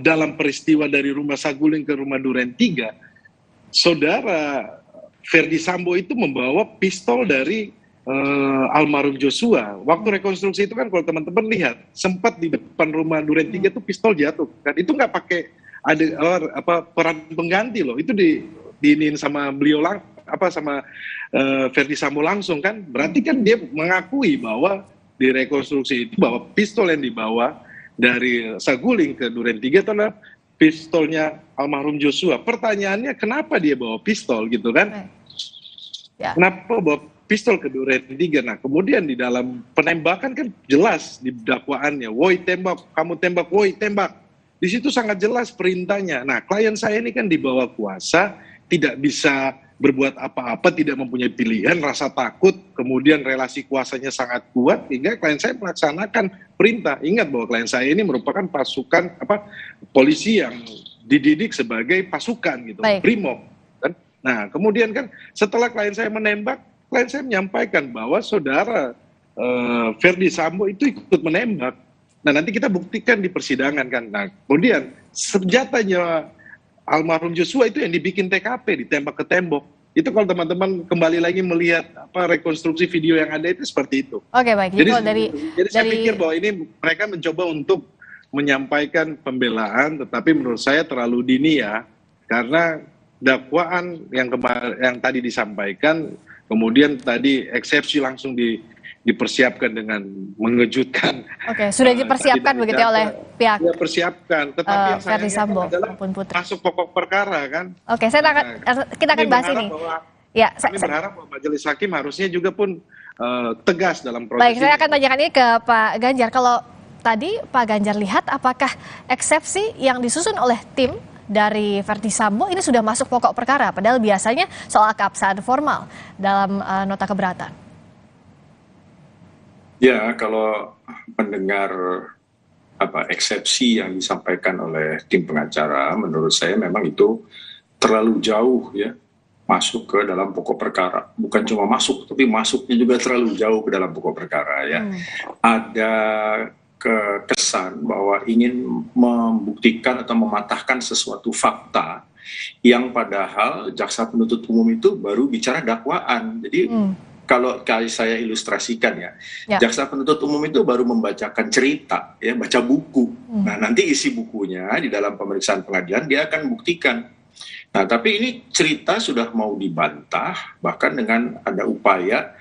dalam peristiwa dari rumah Saguling ke rumah Duren 3, saudara Ferdi Sambo itu membawa pistol dari almarhum Joshua. Waktu rekonstruksi itu kan kalau teman-teman lihat, sempat di depan rumah Duren 3 itu pistol jatuh. Kan itu nggak pakai ada peran pengganti loh. Itu diinin sama beliau sama Ferdi Sambo langsung kan. Berarti kan dia mengakui bahwa di rekonstruksi itu bahwa pistol yang dibawa dari Saguling ke Duren 3 itu adalah pistolnya almarhum Joshua. Pertanyaannya kenapa dia bawa pistol gitu kan? Ya. Kenapa bawa pistol ke Duren 3? Nah kemudian di dalam penembakan kan jelas di dakwaannya, woi tembak, kamu tembak, woi tembak. Di situ sangat jelas perintahnya. Nah klien saya ini kan di bawah kuasa, tidak bisa berbuat apa-apa, tidak mempunyai pilihan, rasa takut, kemudian relasi kuasanya sangat kuat, hingga klien saya melaksanakan perintah. Ingat bahwa klien saya ini merupakan pasukan polisi yang dididik sebagai pasukan gitu, brimob. Kan? Nah kemudian kan setelah klien saya menembak, klien saya menyampaikan bahwa saudara Ferdi Sambo itu ikut menembak. Nah nanti kita buktikan di persidangan kan. Nah kemudian senjatanya almarhum Joshua itu yang dibikin TKP, ditembak ke tembok. Itu kalau teman-teman kembali lagi melihat rekonstruksi video yang ada itu seperti itu. Oke baik. Jadi saya pikir bahwa ini mereka mencoba untuk menyampaikan pembelaan, tetapi menurut saya terlalu dini ya, karena dakwaan yang tadi disampaikan, kemudian tadi eksepsi langsung dipersiapkan dengan mengejutkan. Oke, sudah dipersiapkan begitu ya oleh pihak. Ya persiapkan, tetapi yang Ferdi Sambo adalah masuk pokok perkara kan. Oke, kita akan bahas ini. Ya, kami berharap bahwa majelis hakim harusnya juga pun tegas dalam proses. Baik, saya akan tanyakan ini ke Pak Ganjar. Kalau tadi Pak Ganjar lihat apakah eksepsi yang disusun oleh tim dari Ferdi Sambo ini sudah masuk pokok perkara, padahal biasanya soal keabsahan formal dalam nota keberatan. Ya, kalau mendengar eksepsi yang disampaikan oleh tim pengacara, menurut saya memang itu terlalu jauh ya masuk ke dalam pokok perkara. Bukan cuma masuk, tapi masuknya juga terlalu jauh ke dalam pokok perkara ya. Ada kesan bahwa ingin membuktikan atau mematahkan sesuatu fakta yang padahal jaksa penuntut umum itu baru bicara dakwaan. Jadi kalau saya ilustrasikan ya, jaksa penuntut umum itu baru membacakan cerita, ya, baca buku. Nah, nanti isi bukunya di dalam pemeriksaan pengadilan dia akan buktikan. Nah, tapi ini cerita sudah mau dibantah, bahkan dengan ada upaya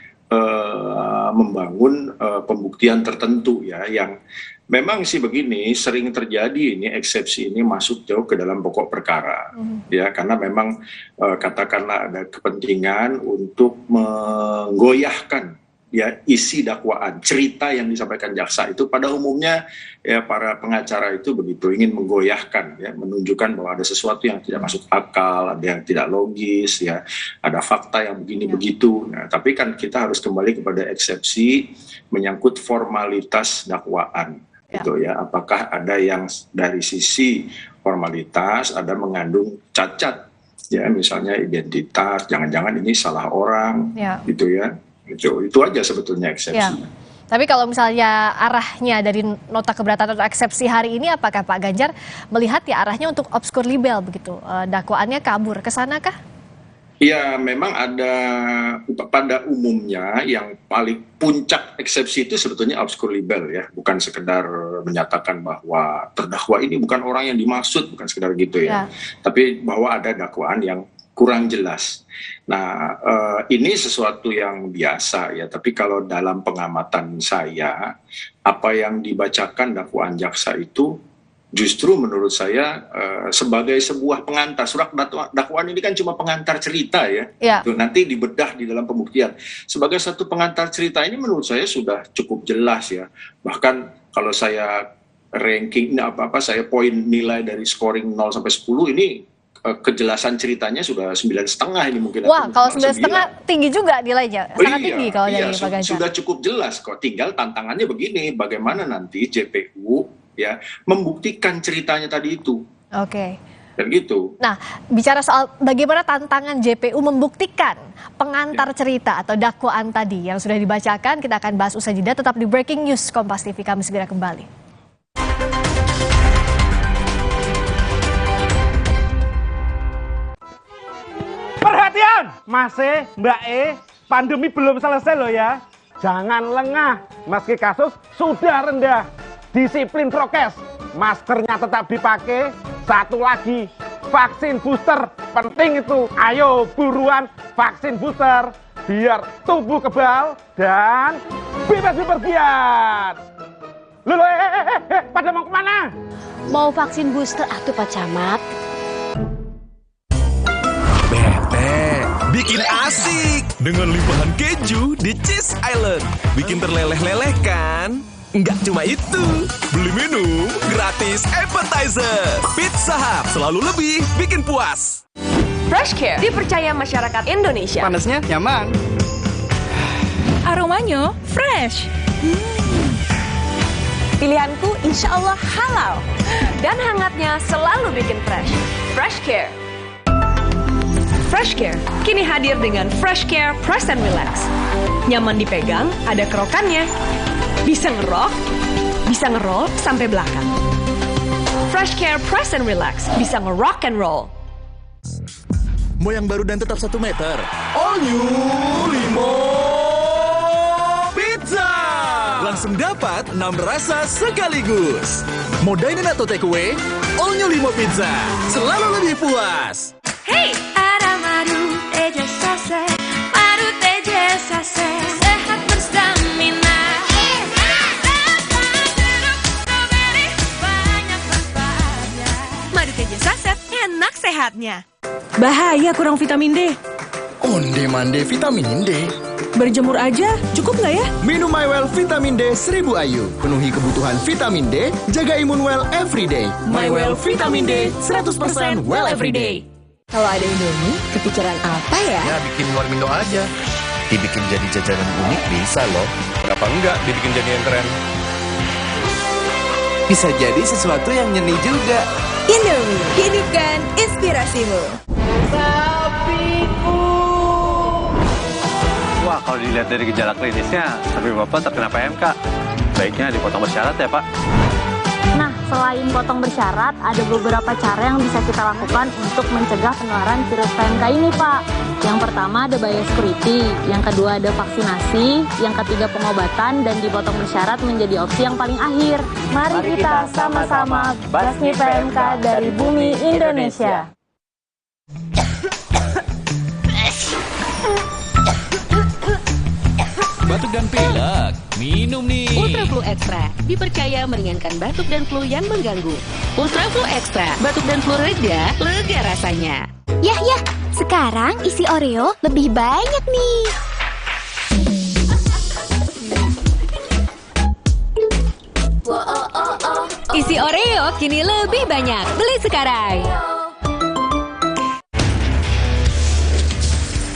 membangun pembuktian tertentu ya, yang memang sih begini, sering terjadi ini eksepsi ini masuk jauh ke dalam pokok perkara, ya, karena memang katakanlah ada kepentingan untuk menggoyahkan ya isi dakwaan, cerita yang disampaikan jaksa itu pada umumnya ya para pengacara itu begitu ingin menggoyahkan ya, menunjukkan bahwa ada sesuatu yang tidak masuk akal, ada yang tidak logis ya, ada fakta yang begini begitu. Nah, tapi kan kita harus kembali kepada eksepsi menyangkut formalitas dakwaan. Gitu ya, apakah ada yang dari sisi formalitas ada mengandung cacat ya, misalnya identitas, jangan-jangan ini salah orang gitu ya, itu aja sebetulnya eksepsi. Tapi kalau misalnya arahnya dari nota keberatan atau eksepsi hari ini, apakah Pak Ganjar melihat ya arahnya untuk obskur libel begitu, dakwaannya kabur ke sana kah? Ya, memang ada pada umumnya yang paling puncak eksepsi itu sebetulnya obskur libel ya, bukan sekedar menyatakan bahwa terdakwa ini bukan orang yang dimaksud, bukan sekedar gitu ya, tapi bahwa ada dakwaan yang kurang jelas. Nah, ini sesuatu yang biasa ya, tapi kalau dalam pengamatan saya, apa yang dibacakan dakwaan jaksa itu justru menurut saya sebagai sebuah pengantar. Surat dakwaan ini kan cuma pengantar cerita ya. Nanti dibedah di dalam pembuktian. Sebagai satu pengantar cerita ini menurut saya sudah cukup jelas ya. Bahkan kalau saya ranking saya poin nilai dari scoring 0 sampai 10 ini kejelasan ceritanya sudah 9,5 ini mungkin. Wah, kalau 9,5 tinggi juga nilainya, sangat tinggi kalau dari Pak Ganjar. Sudah cukup jelas kok. Tinggal tantangannya begini, bagaimana nanti JPU ya membuktikan ceritanya tadi itu. Oke. Dan gitu. Nah, bicara soal bagaimana tantangan JPU membuktikan pengantar cerita atau dakwaan tadi yang sudah dibacakan, kita akan bahas usai jeda. Tetap di Breaking News Kompas TV, kami segera kembali. Perhatian, Mas E, Mbak E, pandemi belum selesai loh ya. Jangan lengah, meski kasus sudah rendah. Disiplin prokes, maskernya tetap dipakai. Satu lagi, vaksin booster, penting itu. Ayo buruan vaksin booster, biar tubuh kebal dan bebas bepergian. Loh, pada mau kemana? Mau vaksin booster atuh Pak Camat. Bikin asik dengan limpahan keju di Cheese Island. Bikin terleleh-leleh kan? Nggak cuma itu, beli minum gratis appetizer. Pizza Hut selalu lebih bikin puas. Fresh Care dipercaya masyarakat Indonesia. Panasnya nyaman. Aromanya fresh. Pilihanku insya Allah halal. Dan hangatnya selalu bikin fresh. Fresh Care. Fresh Care kini hadir dengan Fresh Care Press and Relax. Nyaman dipegang, ada kerokannya. Bisa ngerok, bisa ngeroll sampai belakang. Fresh Care Press and Relax bisa ngerock and roll. Mau yang baru dan tetap 1 meter. All new Limo Pizza. Langsung dapat 6 rasa sekaligus. Mau dine-in atau take away? All new Limo Pizza selalu lebih puas. Hey, ada madu teja sase, madu teja sase, sehat berstamina. Banyak manfaatnya. Madu teja saset, enak sehatnya. Bahaya kurang vitamin D. Onde-mande vitamin D. Berjemur aja, cukup nggak ya? Minum MyWell Vitamin D 1000 IU. Penuhi kebutuhan vitamin D, jaga imun well everyday. MyWell Vitamin D 100% well everyday. Kalau ada Indomie, kepikiran apa ya? Ya bikin warmindo aja. Dibikin jadi jajanan unik bisa loh. Kenapa enggak dibikin jadi yang keren? Bisa jadi sesuatu yang nyeni juga. Indomie, hidupkan inspirasimu. Wah, kalau dilihat dari gejala klinisnya, sapi Bapak terkena PMK. Baiknya dipotong bersyarat ya, Pak. Nah, selain potong bersyarat, ada beberapa cara yang bisa kita lakukan untuk mencegah penularan virus PMK ini, Pak. Yang pertama ada biosecurity, yang kedua ada vaksinasi, yang ketiga pengobatan, dan dipotong bersyarat menjadi opsi yang paling akhir. Mari kita sama-sama basmi PMK dari bumi Indonesia. Batuk dan pilek, minum nih. Ultra Flu Extra dipercaya meringankan batuk dan flu yang mengganggu. Ultra Flu Extra, batuk dan flu reda, lega rasanya. Yah, sekarang isi Oreo lebih banyak nih. Isi Oreo kini lebih banyak. Beli sekarang.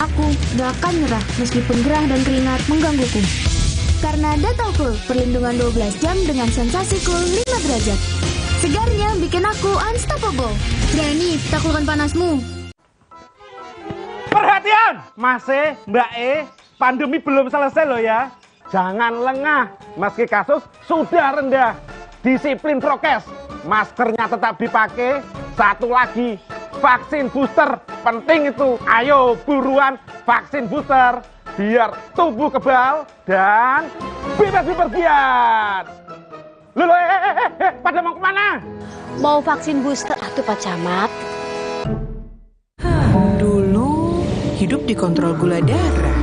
Aku gak akan nyerah meskipun gerah dan keringat menggangguku. Karena Dental Cool, perlindungan 12 jam dengan sensasi cool 5 derajat. Segarnya bikin aku unstoppable. Berani taklukkan panasmu. Perhatian, Mas E, Mbak E, pandemi belum selesai loh ya. Jangan lengah, meski kasus sudah rendah. Disiplin prokes, maskernya tetap dipakai. Satu lagi, vaksin booster, penting itu. Ayo buruan vaksin booster, biar tubuh kebal dan bebas bepergian. Loh, pada mau kemana? Mau vaksin booster atuh Pak Camat. Dulu hidup dikontrol gula darah.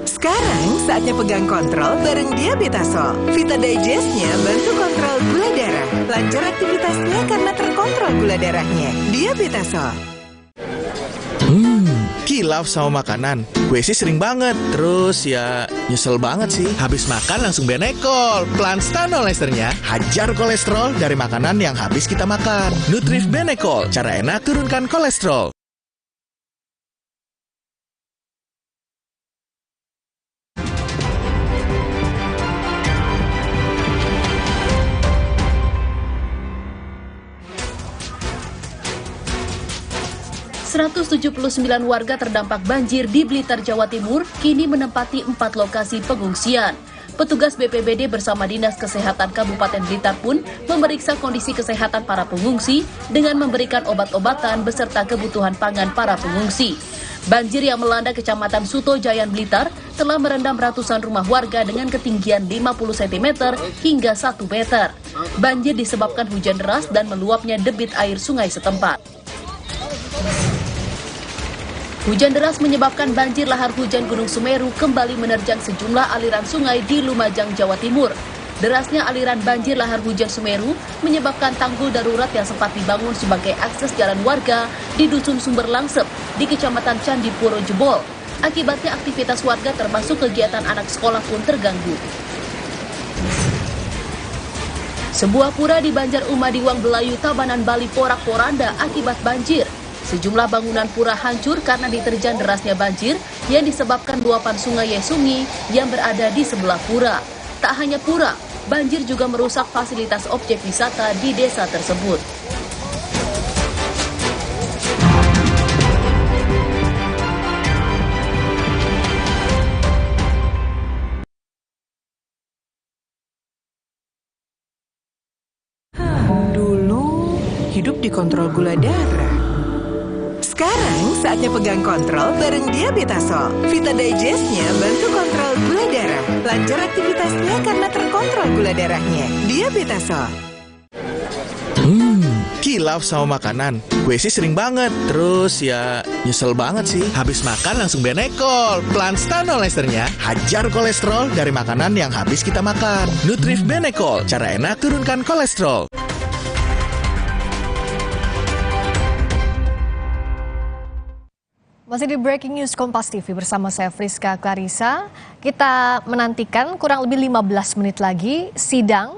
Sekarang saatnya pegang kontrol bareng Diabetasol. Vita Digest-nya bantu kontrol gula darah. Lancar aktivitasnya karena terkontrol gula darahnya. Diabetasol. Kilaf sama makanan, gue sih sering banget. Terus ya nyesel banget sih. Habis makan langsung Benekol. Plan Stanolesternya hajar kolesterol dari makanan yang habis kita makan. Nutrif Benekol, cara enak turunkan kolesterol. ...179 warga terdampak banjir di Blitar, Jawa Timur kini menempati 4 lokasi pengungsian. Petugas BPBD bersama Dinas Kesehatan Kabupaten Blitar pun memeriksa kondisi kesehatan para pengungsi dengan memberikan obat-obatan beserta kebutuhan pangan para pengungsi. Banjir yang melanda Kecamatan Sutojayan Blitar telah merendam ratusan rumah warga dengan ketinggian 50 cm hingga 1 meter. Banjir disebabkan hujan deras dan meluapnya debit air sungai setempat. Hujan deras menyebabkan banjir lahar hujan Gunung Semeru kembali menerjang sejumlah aliran sungai di Lumajang, Jawa Timur. Derasnya aliran banjir lahar hujan Semeru menyebabkan tanggul darurat yang sempat dibangun sebagai akses jalan warga di Dusun Sumber Langsep di Kecamatan Candipuro jebol. Akibatnya aktivitas warga termasuk kegiatan anak sekolah pun terganggu. Sebuah pura di Banjar Umadiwang Belayu, Tabanan, Bali porak-poranda akibat banjir. Sejumlah bangunan pura hancur karena diterjang derasnya banjir yang disebabkan luapan sungai Yesungi yang berada di sebelah pura. Tak hanya pura, banjir juga merusak fasilitas objek wisata di desa tersebut. Dulu hidup dikontrol gula darah. Sekarang saatnya pegang kontrol bareng Diabetasol. Vita Digest-nya bantu kontrol gula darah. Lancar aktivitasnya karena terkontrol gula darahnya. Diabetasol. Kilaf sama makanan, gue sih sering banget. Terus ya nyesel banget sih. Habis makan langsung Benekol. Plan Stanolesternya hajar kolesterol dari makanan yang habis kita makan. Nutrif Benekol, cara enak turunkan kolesterol. Masih di Breaking News Kompas TV bersama saya Friska Clarissa. Kita menantikan kurang lebih 15 menit lagi sidang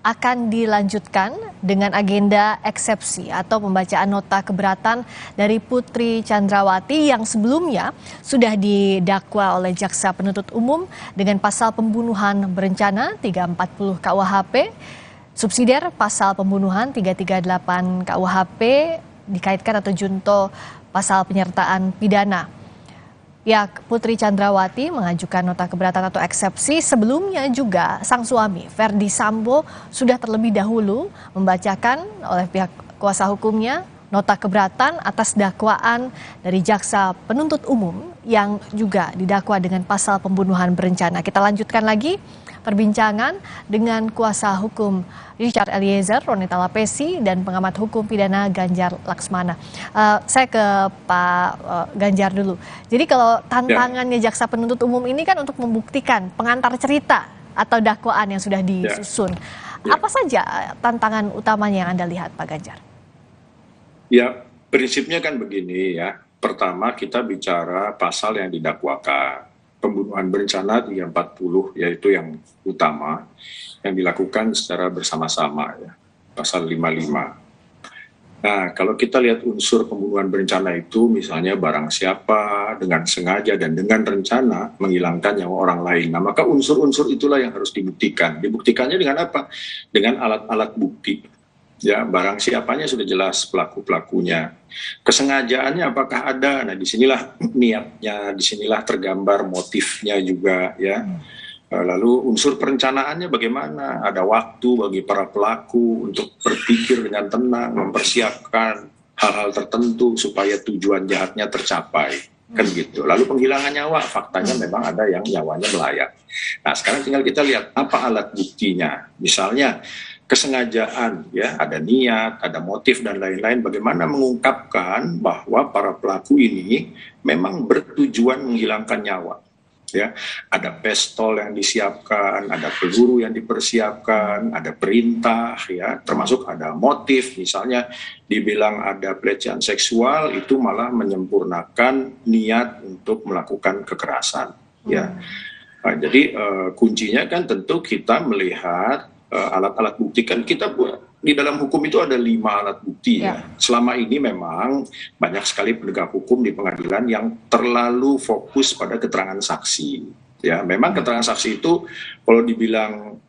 akan dilanjutkan dengan agenda eksepsi atau pembacaan nota keberatan dari Putri Chandrawati yang sebelumnya sudah didakwa oleh Jaksa Penuntut Umum dengan pasal pembunuhan berencana 340 KUHP, subsidiar pasal pembunuhan 338 KUHP dikaitkan atau junto pasal penyertaan pidana. Ya, Putri Chandrawati mengajukan nota keberatan atau eksepsi. Sebelumnya juga sang suami Ferdi Sambo sudah terlebih dahulu membacakan oleh pihak kuasa hukumnya nota keberatan atas dakwaan dari Jaksa Penuntut Umum yang juga didakwa dengan pasal pembunuhan berencana. Kita lanjutkan lagi perbincangan dengan kuasa hukum Richard Eliezer, Ronita Lapesi, dan pengamat hukum pidana Ganjar Laksmana. Saya ke Pak Ganjar dulu. Jadi kalau tantangannya Jaksa Penuntut Umum ini kan untuk membuktikan pengantar cerita atau dakwaan yang sudah disusun. Apa saja tantangan utamanya yang Anda lihat, Pak Ganjar? Ya, prinsipnya kan begini ya. Pertama kita bicara pasal yang didakwakan. Pembunuhan berencana 340 yaitu yang utama yang dilakukan secara bersama-sama ya, pasal 55. Nah, kalau kita lihat unsur pembunuhan berencana itu misalnya barang siapa dengan sengaja dan dengan rencana menghilangkan nyawa orang lain. Nah, maka unsur-unsur itulah yang harus dibuktikan. Dibuktikannya dengan apa? Dengan alat-alat bukti. Ya, barang siapanya sudah jelas pelaku-pelakunya. Kesengajaannya apakah ada? Nah, disinilah niatnya, disinilah tergambar motifnya juga ya. Lalu unsur perencanaannya bagaimana? Ada waktu bagi para pelaku untuk berpikir dengan tenang, mempersiapkan hal-hal tertentu supaya tujuan jahatnya tercapai. Kan gitu. Lalu penghilangan nyawa, faktanya memang ada yang nyawanya melayang. Nah, sekarang tinggal kita lihat apa alat buktinya. Misalnya kesengajaan, ya, ada niat, ada motif dan lain-lain. Bagaimana mengungkapkan bahwa para pelaku ini memang bertujuan menghilangkan nyawa, ya, ada pistol yang disiapkan, ada peluru yang dipersiapkan, ada perintah, ya, termasuk ada motif, misalnya dibilang ada pelecehan seksual, itu malah menyempurnakan niat untuk melakukan kekerasan, ya. Nah, jadi kuncinya kan tentu kita melihat alat-alat bukti. Kan kita di dalam hukum itu ada 5 alat bukti, ya. Selama ini memang banyak sekali penegak hukum di pengadilan yang terlalu fokus pada keterangan saksi. Ya, memang keterangan saksi itu kalau dibilang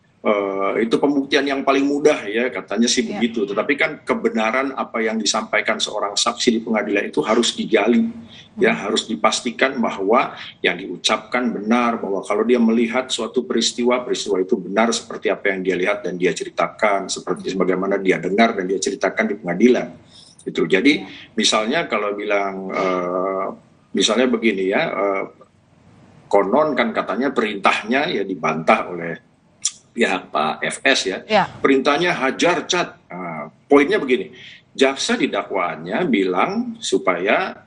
itu pembuktian yang paling mudah, ya, katanya sih begitu. Tetapi kan kebenaran apa yang disampaikan seorang saksi di pengadilan itu harus digali, ya, harus dipastikan bahwa yang diucapkan benar, bahwa kalau dia melihat suatu peristiwa itu benar seperti apa yang dia lihat dan dia ceritakan, seperti sebagaimana dia dengar dan dia ceritakan di pengadilan. Itu. Jadi misalnya kalau bilang misalnya begini, ya, konon kan katanya perintahnya ya dibantah oleh pihak Pak FS, ya. Perintahnya hajar cat. Poinnya begini, jaksa di dakwaannya bilang supaya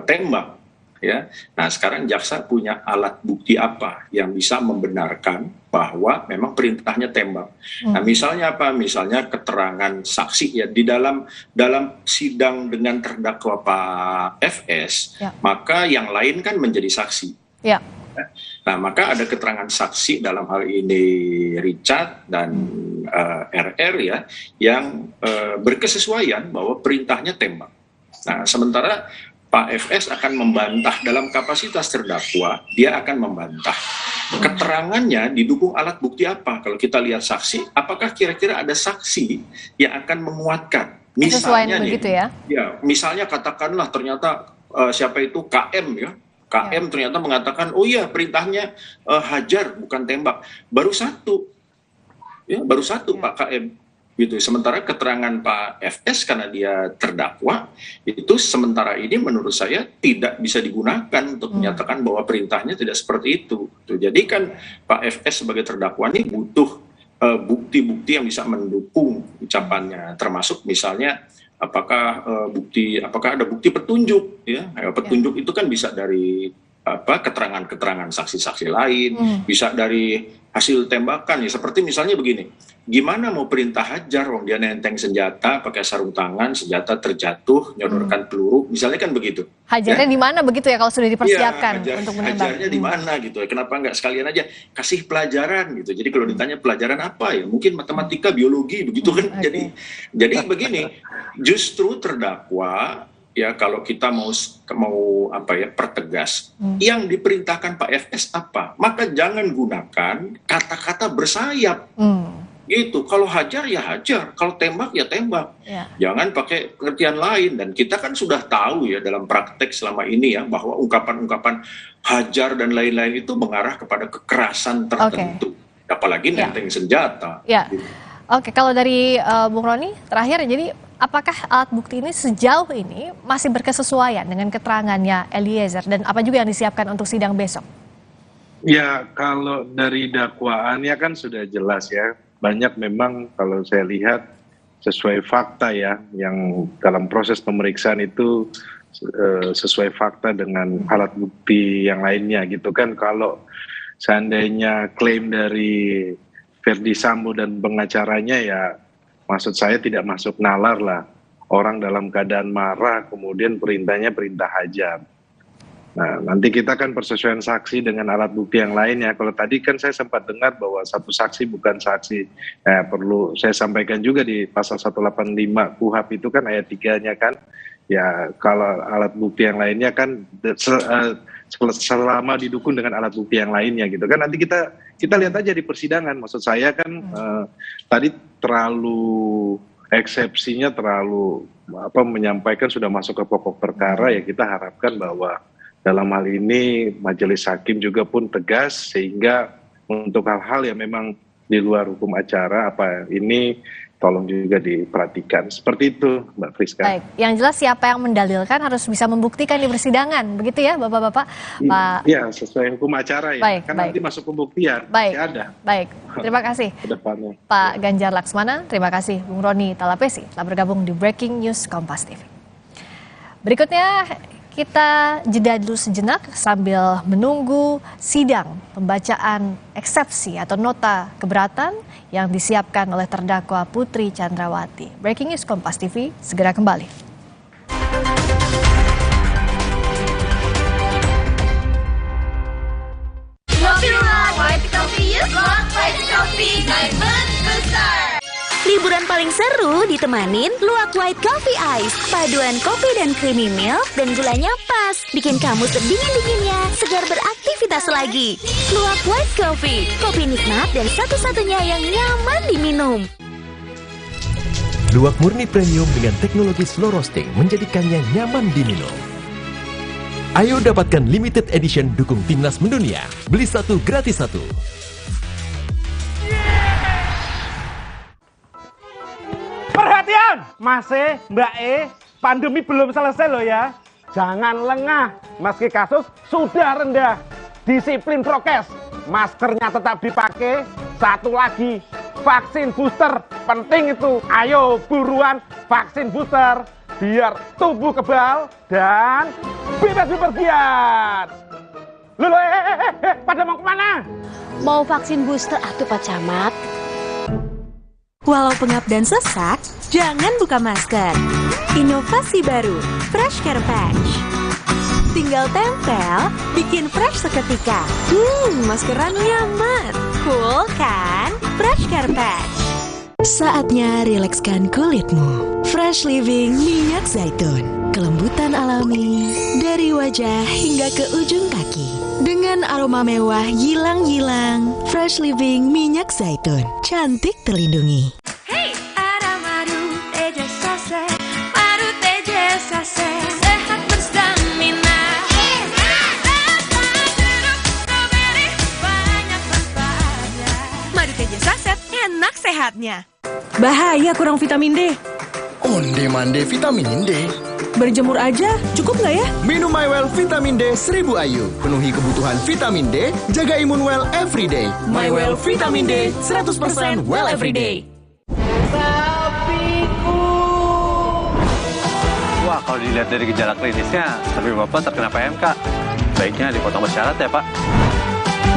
tembak, ya. Nah, sekarang jaksa punya alat bukti apa yang bisa membenarkan bahwa memang perintahnya tembak. Nah, misalnya apa? Misalnya keterangan saksi, ya, di dalam sidang dengan terdakwa Pak FS, maka yang lain kan menjadi saksi. Ya. Nah, maka ada keterangan saksi dalam hal ini Richard dan RR, ya, yang berkesesuaian bahwa perintahnya tembak. Nah, sementara Pak FS akan membantah dalam kapasitas terdakwa, dia akan membantah. Keterangannya didukung alat bukti apa? Kalau kita lihat saksi, apakah kira-kira ada saksi yang akan menguatkan? Misalnya nih, begitu, ya? Ya, misalnya katakanlah ternyata siapa itu KM, ya. KM ternyata mengatakan, oh iya perintahnya hajar bukan tembak. Baru satu, ya, baru satu Pak KM. Gitu. Sementara keterangan Pak FS karena dia terdakwa, itu sementara ini menurut saya tidak bisa digunakan untuk menyatakan bahwa perintahnya tidak seperti itu. Jadi kan Pak FS sebagai terdakwa ini butuh bukti-bukti yang bisa mendukung ucapannya, termasuk misalnya apakah ada bukti petunjuk, ya. Petunjuk itu kan bisa dari keterangan-keterangan saksi-saksi lain, bisa dari hasil tembakan, ya, seperti misalnya begini, gimana mau perintah hajar dia nenteng senjata, pakai sarung tangan, senjata terjatuh, nyodorkan peluru, misalnya kan begitu. Hajarnya, ya, di mana begitu, ya, kalau sudah dipersiapkan, ya, untuk menembak. Hajarnya di mana gitu, kenapa nggak sekalian aja kasih pelajaran gitu. Jadi kalau ditanya pelajaran apa, ya mungkin matematika, biologi begitu kan. Jadi begini, justru terdakwa, ya, kalau kita mau pertegas, yang diperintahkan Pak FS apa, maka jangan gunakan kata-kata bersayap. Gitu. Kalau hajar ya hajar, kalau tembak ya tembak. Jangan pakai pengertian lain. Dan kita kan sudah tahu, ya, dalam praktek selama ini, ya, bahwa ungkapan-ungkapan hajar dan lain-lain itu mengarah kepada kekerasan tertentu. Apalagi nenteng senjata. Gitu. Oke, kalau dari Bung Roni terakhir, jadi apakah alat bukti ini sejauh ini masih berkesesuaian dengan keterangannya Eliezer dan apa juga yang disiapkan untuk sidang besok? Ya, kalau dari dakwaannya kan sudah jelas, ya. Banyak memang kalau saya lihat sesuai fakta, ya, yang dalam proses pemeriksaan itu sesuai fakta dengan alat bukti yang lainnya gitu kan. Kalau seandainya klaim dari Verdi Sambo dan pengacaranya, ya maksud saya tidak masuk nalar lah. Orang dalam keadaan marah kemudian perintahnya perintah hajar. Nah, nanti kita kan persesuaian saksi dengan alat bukti yang lainnya. Kalau tadi kan saya sempat dengar bahwa satu saksi bukan saksi. Perlu saya sampaikan juga di pasal 185 KUHP itu kan ayat 3-nya kan. Ya, kalau alat bukti yang lainnya kan selama didukung dengan alat bukti yang lainnya gitu kan. Nanti kita lihat aja di persidangan. Maksud saya kan tadi terlalu eksepsinya terlalu menyampaikan sudah masuk ke pokok perkara, ya kita harapkan bahwa dalam hal ini majelis hakim juga pun tegas sehingga untuk hal-hal yang memang di luar hukum acara ini tolong juga diperhatikan. Seperti itu, Mbak Friska. Baik, yang jelas siapa yang mendalilkan harus bisa membuktikan di persidangan, begitu ya Bapak-Bapak? Iya, sesuai hukum acara, ya. Baik, kan nanti masuk pembuktian, baik, ada. Baik, terima kasih Pak Ganjar Laksmana, terima kasih Bung Roni Talapesi telah bergabung di Breaking News Kompas TV. Berikutnya kita jeda dulu sejenak sambil menunggu sidang pembacaan eksepsi atau nota keberatan yang disiapkan oleh terdakwa Putri Chandrawati. Breaking News Kompas TV segera kembali. Liburan paling seru ditemanin Luwak White Coffee Ice. Paduan kopi dan creamy milk dan gulanya pas. Bikin kamu sedingin-dinginnya, segar beraktivitas lagi. Luwak White Coffee, kopi nikmat dan satu-satunya yang nyaman diminum. Luwak murni premium dengan teknologi slow roasting menjadikannya nyaman diminum. Ayo dapatkan limited edition dukung timnas mendunia. Beli satu gratis satu. Perhatian, Mas E, Mbak E, pandemi belum selesai loh ya. Jangan lengah, meski kasus sudah rendah. Disiplin prokes, maskernya tetap dipakai. Satu lagi, vaksin booster, penting itu. Ayo buruan vaksin booster, biar tubuh kebal dan bebas bepergian. Loh, pada mau kemana? Mau vaksin booster atuh Pak Camat? Walau pengap dan sesak, jangan buka masker. Inovasi baru, Fresh Care Patch. Tinggal tempel, bikin fresh seketika. Maskeran nyaman, cool kan? Fresh Care Patch. Saatnya rilekskan kulitmu. Fresh Living minyak zaitun. Kelembutan alami dari wajah hingga ke ujung kaki. Dengan aroma mewah yilang-yilang, Fresh Living minyak zaitun, cantik terlindungi. Hey, ada madu teja sase, madu teja sase, sehat berstamina. Banyak manfaatnya. Madu teja saset, enak sehatnya. Bahaya kurang vitamin D. Onde-mande vitamin D. Berjemur aja, cukup nggak ya? Minum MyWell Vitamin D 1000 IU. Penuhi kebutuhan vitamin D, jaga imun well everyday. MyWell Vitamin D 100% well everyday. Wah, kalau dilihat dari gejala klinisnya, tapi Bapak terkena PMK. Baiknya dipotong bersyarat ya, Pak.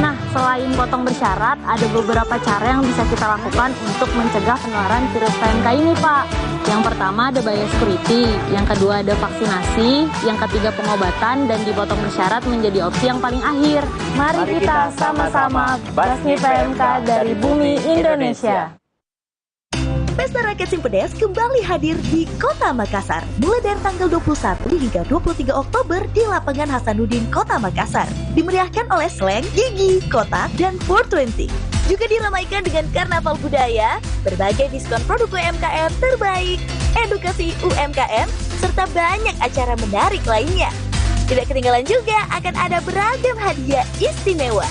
Nah, selain potong bersyarat, ada beberapa cara yang bisa kita lakukan untuk mencegah penularan virus PMK ini, Pak. Yang pertama ada biosecurity, yang kedua ada vaksinasi, yang ketiga pengobatan, dan dipotong bersyarat menjadi opsi yang paling akhir. Mari kita sama-sama basmi PMK dari bumi Indonesia. Pesta Rakyat Simpedes kembali hadir di Kota Makassar. Mulai dari tanggal 21 hingga 23 Oktober di Lapangan Hasanuddin, Kota Makassar. Dimeriahkan oleh Slang, Gigi, Kotak, dan 420. Juga diramaikan dengan karnaval budaya, berbagai diskon produk UMKM terbaik, edukasi UMKM, serta banyak acara menarik lainnya. Tidak ketinggalan juga akan ada beragam hadiah istimewa.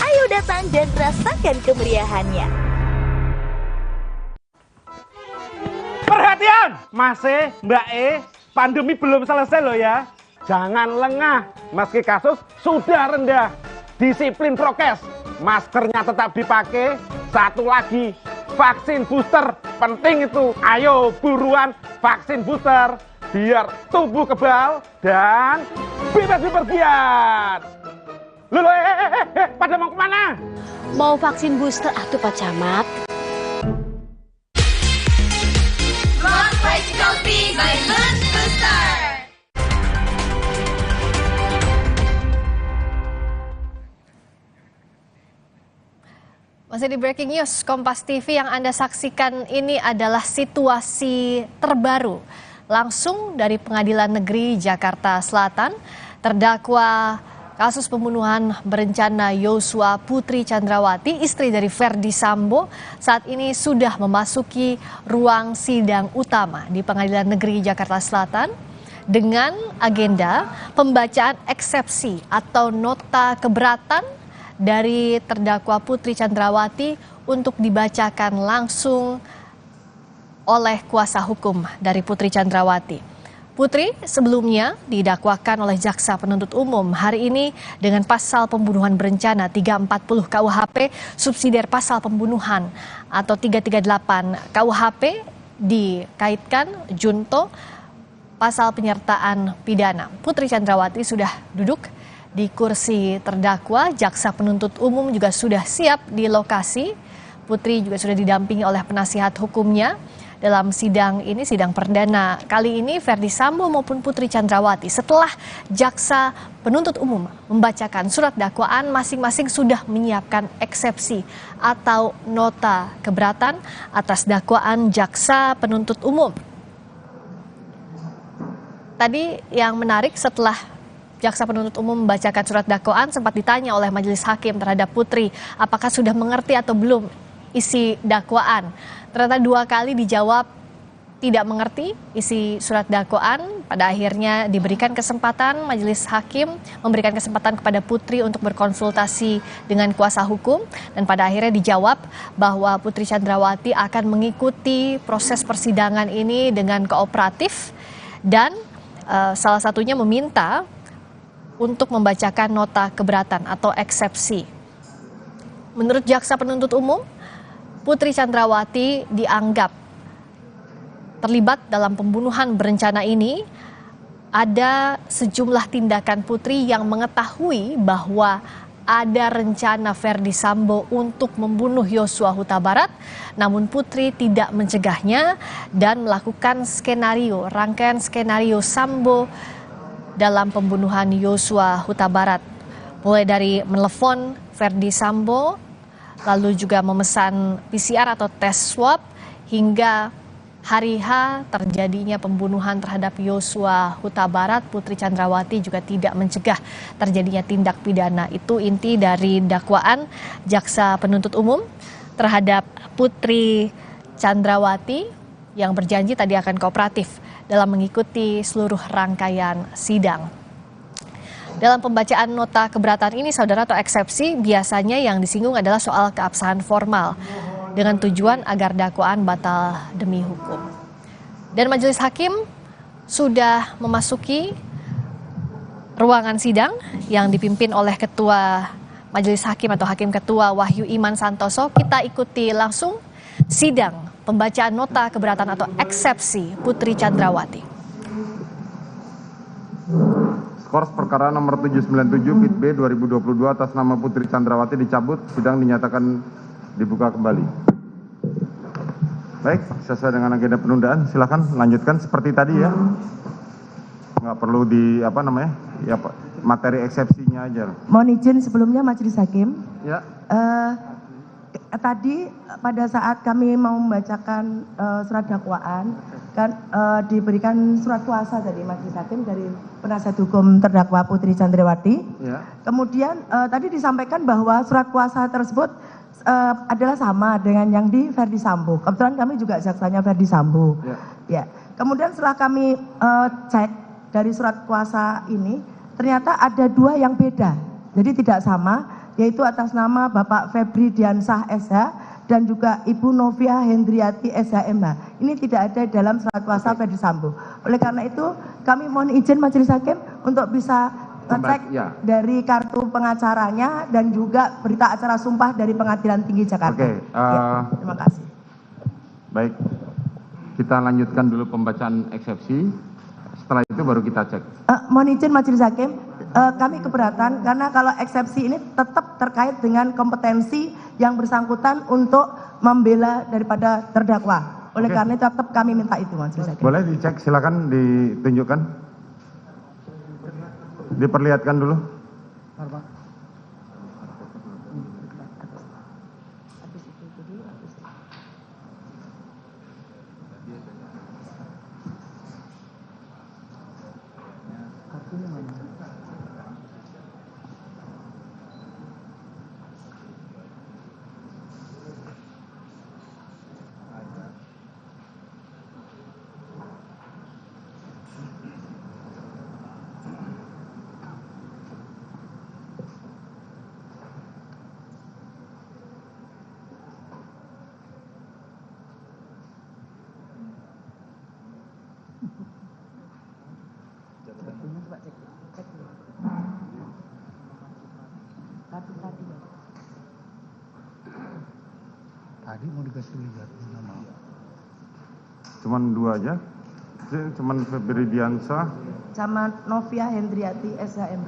Ayo datang dan rasakan kemeriahannya. Perhatian, Mas E, Mbak E, pandemi belum selesai loh ya. Jangan lengah, meski kasus sudah rendah. Disiplin prokes, maskernya tetap dipakai. Satu lagi, vaksin booster, penting itu. Ayo buruan vaksin booster, biar tubuh kebal dan bebas bepergian. Loh, pada mau kemana? Mau vaksin booster atuh Pak Camat? Masih di Breaking News Kompas TV, yang Anda saksikan ini adalah situasi terbaru langsung dari Pengadilan Negeri Jakarta Selatan. Terdakwa kasus pembunuhan berencana Yosua Putri Chandrawati, istri dari Verdi Sambo, saat ini sudah memasuki ruang sidang utama di Pengadilan Negeri Jakarta Selatan dengan agenda pembacaan eksepsi atau nota keberatan dari terdakwa Putri Chandrawati untuk dibacakan langsung oleh kuasa hukum dari Putri Chandrawati. Putri sebelumnya didakwakan oleh Jaksa Penuntut Umum hari ini dengan pasal pembunuhan berencana 340 KUHP, subsidiar pasal pembunuhan atau 338 KUHP, dikaitkan junto pasal penyertaan pidana. Putri Chandrawati sudah duduk di kursi terdakwa, jaksa penuntut umum juga sudah siap di lokasi. Putri juga sudah didampingi oleh penasihat hukumnya. Dalam sidang ini, sidang perdana kali ini, Ferdi Sambo maupun Putri Chandrawati setelah jaksa penuntut umum membacakan surat dakwaan, masing-masing sudah menyiapkan eksepsi atau nota keberatan atas dakwaan jaksa penuntut umum. Tadi yang menarik, setelah jaksa penuntut umum membacakan surat dakwaan, sempat ditanya oleh majelis hakim terhadap Putri apakah sudah mengerti atau belum isi dakwaan. Ternyata 2 kali dijawab tidak mengerti isi surat dakwaan. Pada akhirnya diberikan kesempatan, majelis hakim memberikan kesempatan kepada Putri untuk berkonsultasi dengan kuasa hukum. Dan pada akhirnya dijawab bahwa Putri Chandrawati akan mengikuti proses persidangan ini dengan kooperatif. Dan salah satunya meminta untuk membacakan nota keberatan atau eksepsi. Menurut jaksa penuntut umum, Putri Chandrawati dianggap terlibat dalam pembunuhan berencana ini. Ada sejumlah tindakan Putri yang mengetahui bahwa ada rencana Ferdi Sambo untuk membunuh Yosua Huta Barat, namun Putri tidak mencegahnya dan melakukan rangkaian skenario Sambo dalam pembunuhan Yosua Huta Barat. Mulai dari menelepon Ferdi Sambo, lalu juga memesan PCR atau tes swab, hingga hari H terjadinya pembunuhan terhadap Yosua Huta Barat. Putri Chandrawati juga tidak mencegah terjadinya tindak pidana. Itu inti dari dakwaan jaksa penuntut umum terhadap Putri Chandrawati yang berjanji tadi akan kooperatif dalam mengikuti seluruh rangkaian sidang. Dalam pembacaan nota keberatan ini, saudara, atau eksepsi, biasanya yang disinggung adalah soal keabsahan formal dengan tujuan agar dakwaan batal demi hukum. Dan majelis hakim sudah memasuki ruangan sidang yang dipimpin oleh Ketua Majelis Hakim atau Hakim Ketua Wahyu Iman Santoso. Kita ikuti langsung sidang pembacaan nota keberatan atau eksepsi Putri Chandrawati. Skors perkara nomor 797 Pit B 2022 atas nama Putri Chandrawati dicabut, sidang dinyatakan dibuka kembali. Baik, sesuai dengan agenda penundaan, silakan lanjutkan seperti tadi ya. Nggak perlu materi eksepsinya aja. Mohon izin sebelumnya Majelis Hakim. Ya. Tadi pada saat kami mau membacakan surat dakwaan, kan diberikan surat kuasa dari Majelis Hakim dari penasihat hukum terdakwa Putri Chandrawati. Ya. Kemudian tadi disampaikan bahwa surat kuasa tersebut adalah sama dengan yang di Ferdi Sambo. Kebetulan kami juga jaksanya Ferdi Sambo. Ya. Ya. Kemudian setelah kami cek dari surat kuasa ini, ternyata ada 2 yang beda. Jadi tidak sama, yaitu atas nama Bapak Febri Diansah SH dan juga Ibu Novia Hendriati SHMH. Ini tidak ada dalam surat kuasa Ferdi Sambo. Oleh karena itu, kami mohon izin Majelis Hakim untuk bisa ngecek dari kartu pengacaranya dan juga berita acara sumpah dari Pengadilan Tinggi Jakarta. Oke, terima kasih. Baik, kita lanjutkan dulu pembacaan eksepsi. Setelah itu baru kita cek. Mohon izin Majelis Hakim, kami keberatan karena kalau eksepsi ini tetap terkait dengan kompetensi yang bersangkutan untuk membela daripada terdakwa. Oleh karena itu tetap kami minta itu Majelis Hakim. Boleh dicek, silakan ditunjukkan. Diperlihatkan dulu. Tadi mau dikasih lihat nama. Cuman 2 aja. Cuman Febridiansah. Sama Novia Hendriati SHM.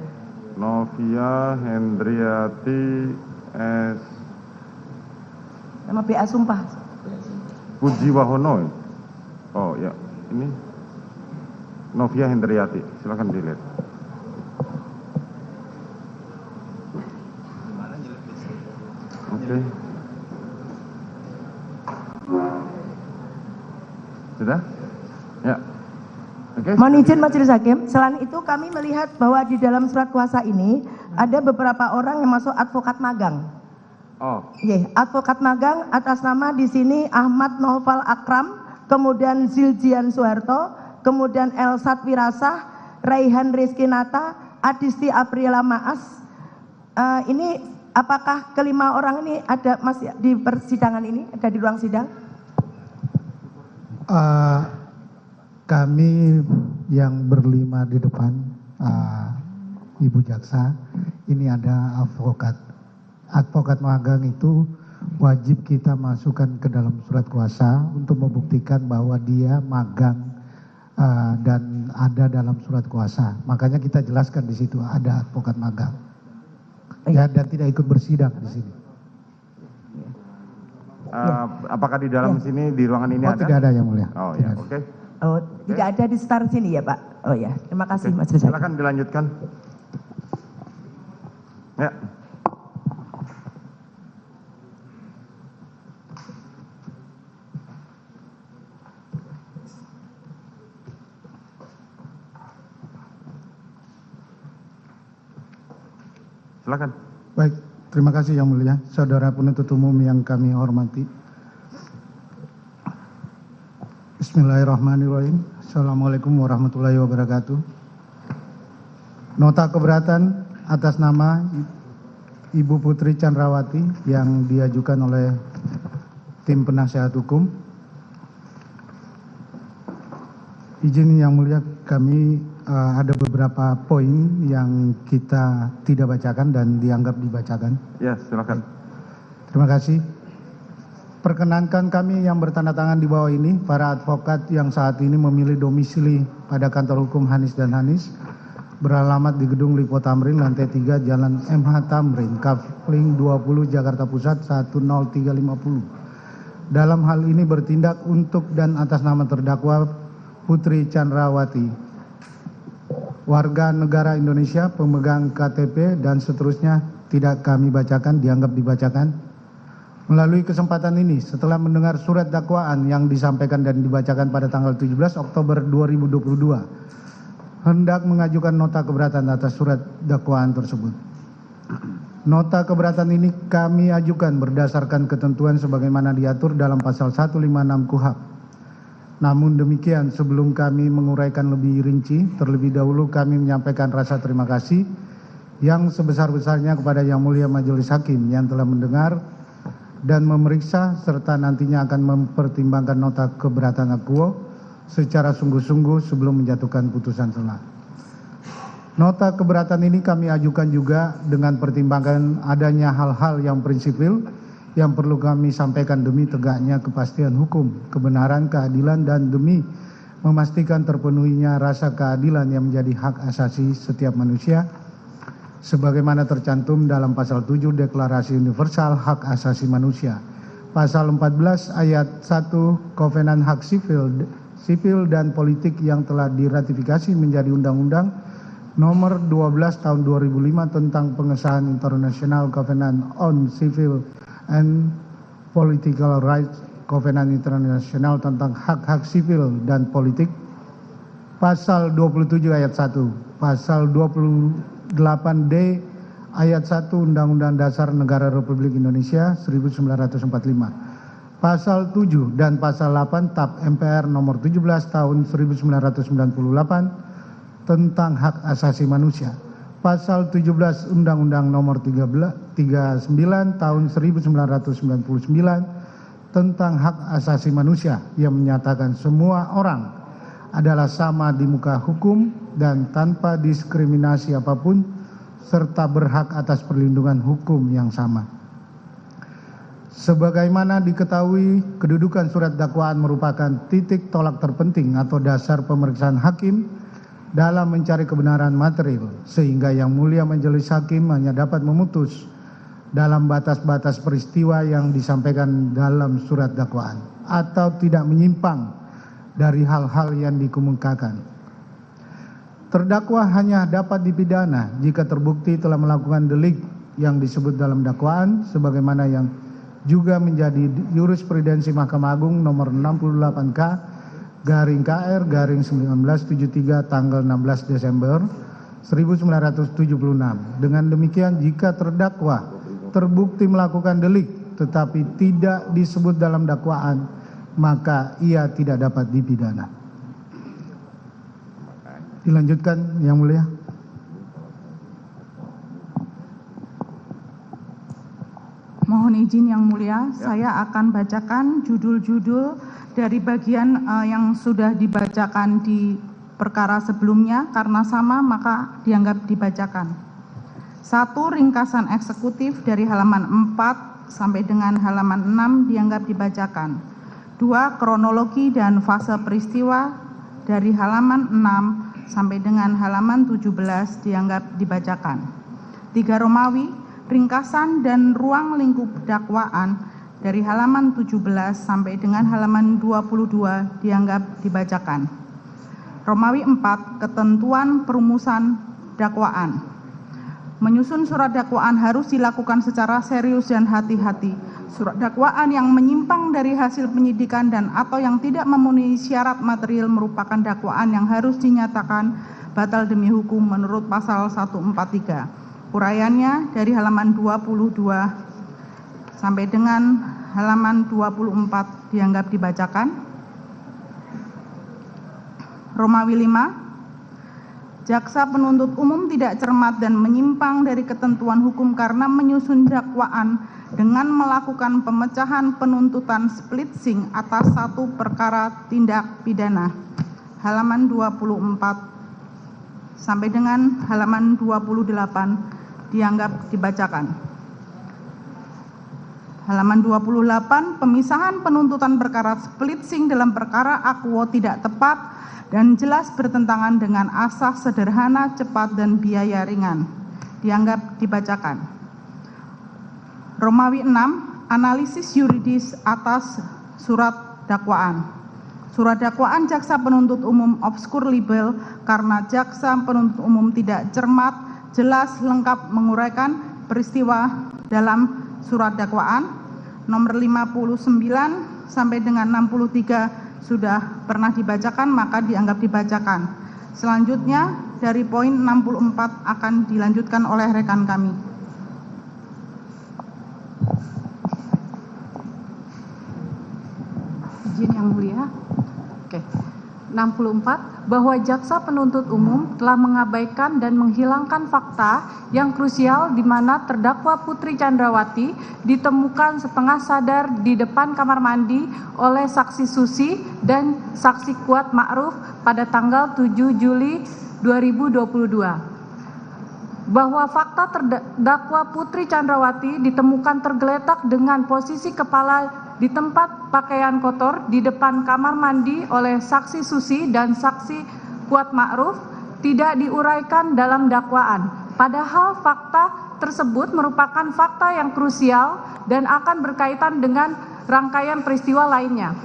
Novia Hendriati S. Nama BA Sumpah. Puji Wahono. Oh ya, ini Novia Hendriati. Silakan dilihat. Oke. Sudah? Ya. Oke. Mohon izin Majelis Hakim, selain itu kami melihat bahwa di dalam surat kuasa ini ada beberapa orang yang masuk advokat magang. Oh. Advokat magang atas nama di sini Ahmad Noval Akram, kemudian Ziljian Soeharto, kemudian Elsat Wirasah, Raihan Rizkinata, Adisti Apriela Maas. Ini apakah kelima orang ini ada masih di persidangan ini, ada di ruang sidang? Kami yang berlima di depan, Ibu Jaksa, ini ada advokat magang itu wajib kita masukkan ke dalam surat kuasa untuk membuktikan bahwa dia magang dan ada dalam surat kuasa. Makanya kita jelaskan di situ ada advokat magang. Ya, dan tidak ikut bersidang di sini. Apakah di dalam sini di ruangan ini ada? Tidak ada yang mulia. Oh ya, oke. Oh, tidak ada di sekitar sini ya Pak? Oh ya, terima kasih Majelis Hakim. Silakan dilanjutkan. Ya. Silakan. Baik, terima kasih yang mulia, saudara penuntut umum yang kami hormati. Bismillahirrahmanirrahim. Assalamualaikum warahmatullahi wabarakatuh. Nota keberatan atas nama Ibu Putri Chandrawati yang diajukan oleh tim penasehat hukum. Izin yang mulia, kami ada beberapa poin yang kita tidak bacakan dan dianggap dibacakan. Ya, silakan. Terima kasih. Perkenankan kami yang bertanda tangan di bawah ini, para advokat yang saat ini memilih domisili pada kantor hukum Hanis dan Hanis, beralamat di Gedung Lipo Tamrin, lantai 3, Jalan MH Tamrin, Kafling 20, Jakarta Pusat 10350. Dalam hal ini bertindak untuk dan atas nama terdakwa Putri Chandrawati, warga negara Indonesia, pemegang KTP, dan seterusnya tidak kami bacakan, dianggap dibacakan. Melalui kesempatan ini, setelah mendengar surat dakwaan yang disampaikan dan dibacakan pada tanggal 17 Oktober 2022, hendak mengajukan nota keberatan atas surat dakwaan tersebut. Nota keberatan ini kami ajukan berdasarkan ketentuan sebagaimana diatur dalam pasal 156 KUHP. Namun demikian, sebelum kami menguraikan lebih rinci, terlebih dahulu kami menyampaikan rasa terima kasih yang sebesar-besarnya kepada Yang Mulia Majelis Hakim yang telah mendengar dan memeriksa serta nantinya akan mempertimbangkan nota keberatan akuo secara sungguh-sungguh sebelum menjatuhkan putusan selah. Nota keberatan ini kami ajukan juga dengan pertimbangan adanya hal-hal yang prinsipil yang perlu kami sampaikan demi tegaknya kepastian hukum, kebenaran, keadilan, dan demi memastikan terpenuhinya rasa keadilan yang menjadi hak asasi setiap manusia sebagaimana tercantum dalam pasal 7 Deklarasi Universal Hak Asasi Manusia, pasal 14 ayat 1 Kovenan Hak Sipil dan Politik yang telah diratifikasi menjadi Undang-Undang Nomor 12 Tahun 2005 tentang pengesahan International Covenant on Civil and Political Rights, Kovenan Internasional tentang hak-hak sipil dan politik, pasal 27 ayat 1, pasal 28D ayat 1 Undang-Undang Dasar Negara Republik Indonesia 1945, pasal 7 dan pasal 8 TAP MPR nomor 17 tahun 1998 tentang hak asasi manusia, pasal 17 Undang-Undang nomor 39 tahun 1999 tentang hak asasi manusia yang menyatakan semua orang adalah sama di muka hukum dan tanpa diskriminasi apapun serta berhak atas perlindungan hukum yang sama. Sebagaimana diketahui, kedudukan surat dakwaan merupakan titik tolak terpenting atau dasar pemeriksaan hakim dalam mencari kebenaran material, sehingga Yang Mulia Majelis Hakim hanya dapat memutus dalam batas-batas peristiwa yang disampaikan dalam surat dakwaan atau tidak menyimpang dari hal-hal yang dikemukakan. Terdakwa hanya dapat dipidana jika terbukti telah melakukan delik yang disebut dalam dakwaan, sebagaimana yang juga menjadi jurisprudensi Mahkamah Agung nomor 68K garing KR garing 1973 tanggal 16 Desember 1976. Dengan demikian, jika terdakwa terbukti melakukan delik tetapi tidak disebut dalam dakwaan, maka ia tidak dapat dipidana. Dilanjutkan, Yang Mulia. Mohon izin Yang Mulia, saya akan bacakan judul-judul dari bagian yang sudah dibacakan di perkara sebelumnya. Karena sama, maka dianggap dibacakan. 1. Ringkasan eksekutif dari halaman 4 sampai dengan halaman 6 dianggap dibacakan. 2. Kronologi dan fase peristiwa dari halaman 6 sampai dengan halaman 17 dianggap dibacakan. 3. Romawi, ringkasan dan ruang lingkup dakwaan dari halaman 17 sampai dengan halaman 22 dianggap dibacakan. Romawi 4, ketentuan perumusan dakwaan. Menyusun surat dakwaan harus dilakukan secara serius dan hati-hati. Surat dakwaan yang menyimpang dari hasil penyidikan dan atau yang tidak memenuhi syarat material merupakan dakwaan yang harus dinyatakan batal demi hukum menurut pasal 143. Uraiannya dari halaman 22 sampai dengan halaman 24 dianggap dibacakan. Romawi 5, jaksa penuntut umum tidak cermat dan menyimpang dari ketentuan hukum karena menyusun dakwaan dengan melakukan pemecahan penuntutan splitsing atas satu perkara tindak pidana. Halaman 24 sampai dengan halaman 28 dianggap dibacakan. Halaman 28, pemisahan penuntutan perkara splitsing dalam perkara akwo tidak tepat dan jelas bertentangan dengan asas sederhana, cepat, dan biaya ringan. Dianggap dibacakan. Romawi 6, analisis yuridis atas surat dakwaan. Surat dakwaan jaksa penuntut umum obskur libel karena jaksa penuntut umum tidak cermat, jelas, lengkap menguraikan peristiwa dalam surat dakwaan. Nomor 59 sampai dengan 63 sudah pernah dibacakan, maka dianggap dibacakan. Selanjutnya dari poin 64 akan dilanjutkan oleh rekan kami. Izin Yang Mulia. Oke. 64, bahwa jaksa penuntut umum telah mengabaikan dan menghilangkan fakta yang krusial di mana terdakwa Putri Chandrawati ditemukan setengah sadar di depan kamar mandi oleh saksi Susi dan saksi Kuat Ma'ruf pada tanggal 7 Juli 2022. Bahwa fakta terdakwa Putri Chandrawati ditemukan tergeletak dengan posisi kepala di tempat pakaian kotor di depan kamar mandi oleh saksi Susi dan saksi Kuat Ma'ruf tidak diuraikan dalam dakwaan. Padahal fakta tersebut merupakan fakta yang krusial dan akan berkaitan dengan rangkaian peristiwa lainnya.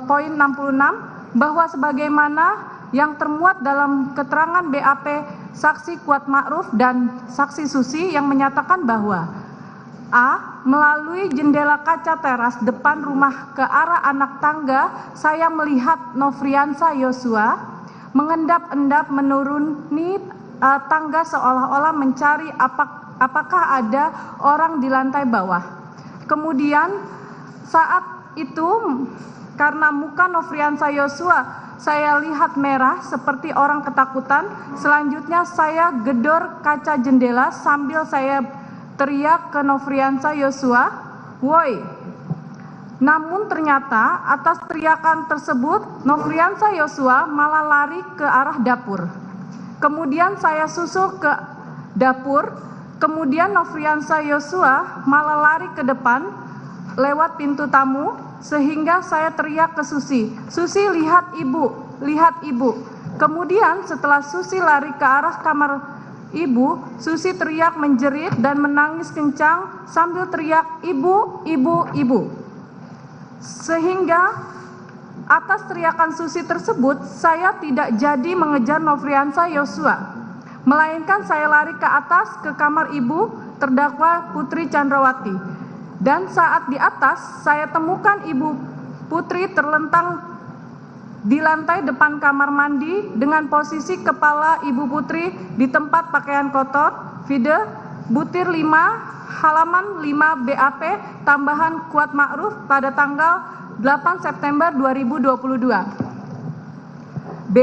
Poin 66, bahwa sebagaimana yang termuat dalam keterangan BAP saksi Kuat Ma'ruf dan saksi Susi yang menyatakan bahwa A. Melalui jendela kaca teras depan rumah ke arah anak tangga, saya melihat Nofriansa Yosua mengendap-endap menuruni tangga seolah-olah mencari apakah ada orang di lantai bawah. Kemudian saat itu karena muka Nofriansa Yosua saya lihat merah seperti orang ketakutan. Selanjutnya saya gedor kaca jendela sambil saya teriak ke Nofriansa Yosua, "Woi!" Namun ternyata atas teriakan tersebut Nofriansa Yosua malah lari ke arah dapur. Kemudian saya susul ke dapur Kemudian Nofriansah Yosua malah lari ke depan lewat pintu tamu sehingga saya teriak ke Susi, "Susi, lihat ibu, lihat ibu." Kemudian setelah Susi lari ke arah kamar ibu, Susi teriak menjerit dan menangis kencang sambil teriak, "Ibu, ibu, ibu." Sehingga atas teriakan Susi tersebut, saya tidak jadi mengejar Nofriansah Yosua, melainkan saya lari ke atas ke kamar ibu terdakwa Putri Chandrawati. Dan saat di atas, saya temukan ibu Putri terlentang di lantai depan kamar mandi dengan posisi kepala ibu Putri di tempat pakaian kotor. Vide butir 5 halaman 5 BAP tambahan Kuat Ma'ruf pada tanggal 8 September 2022. B.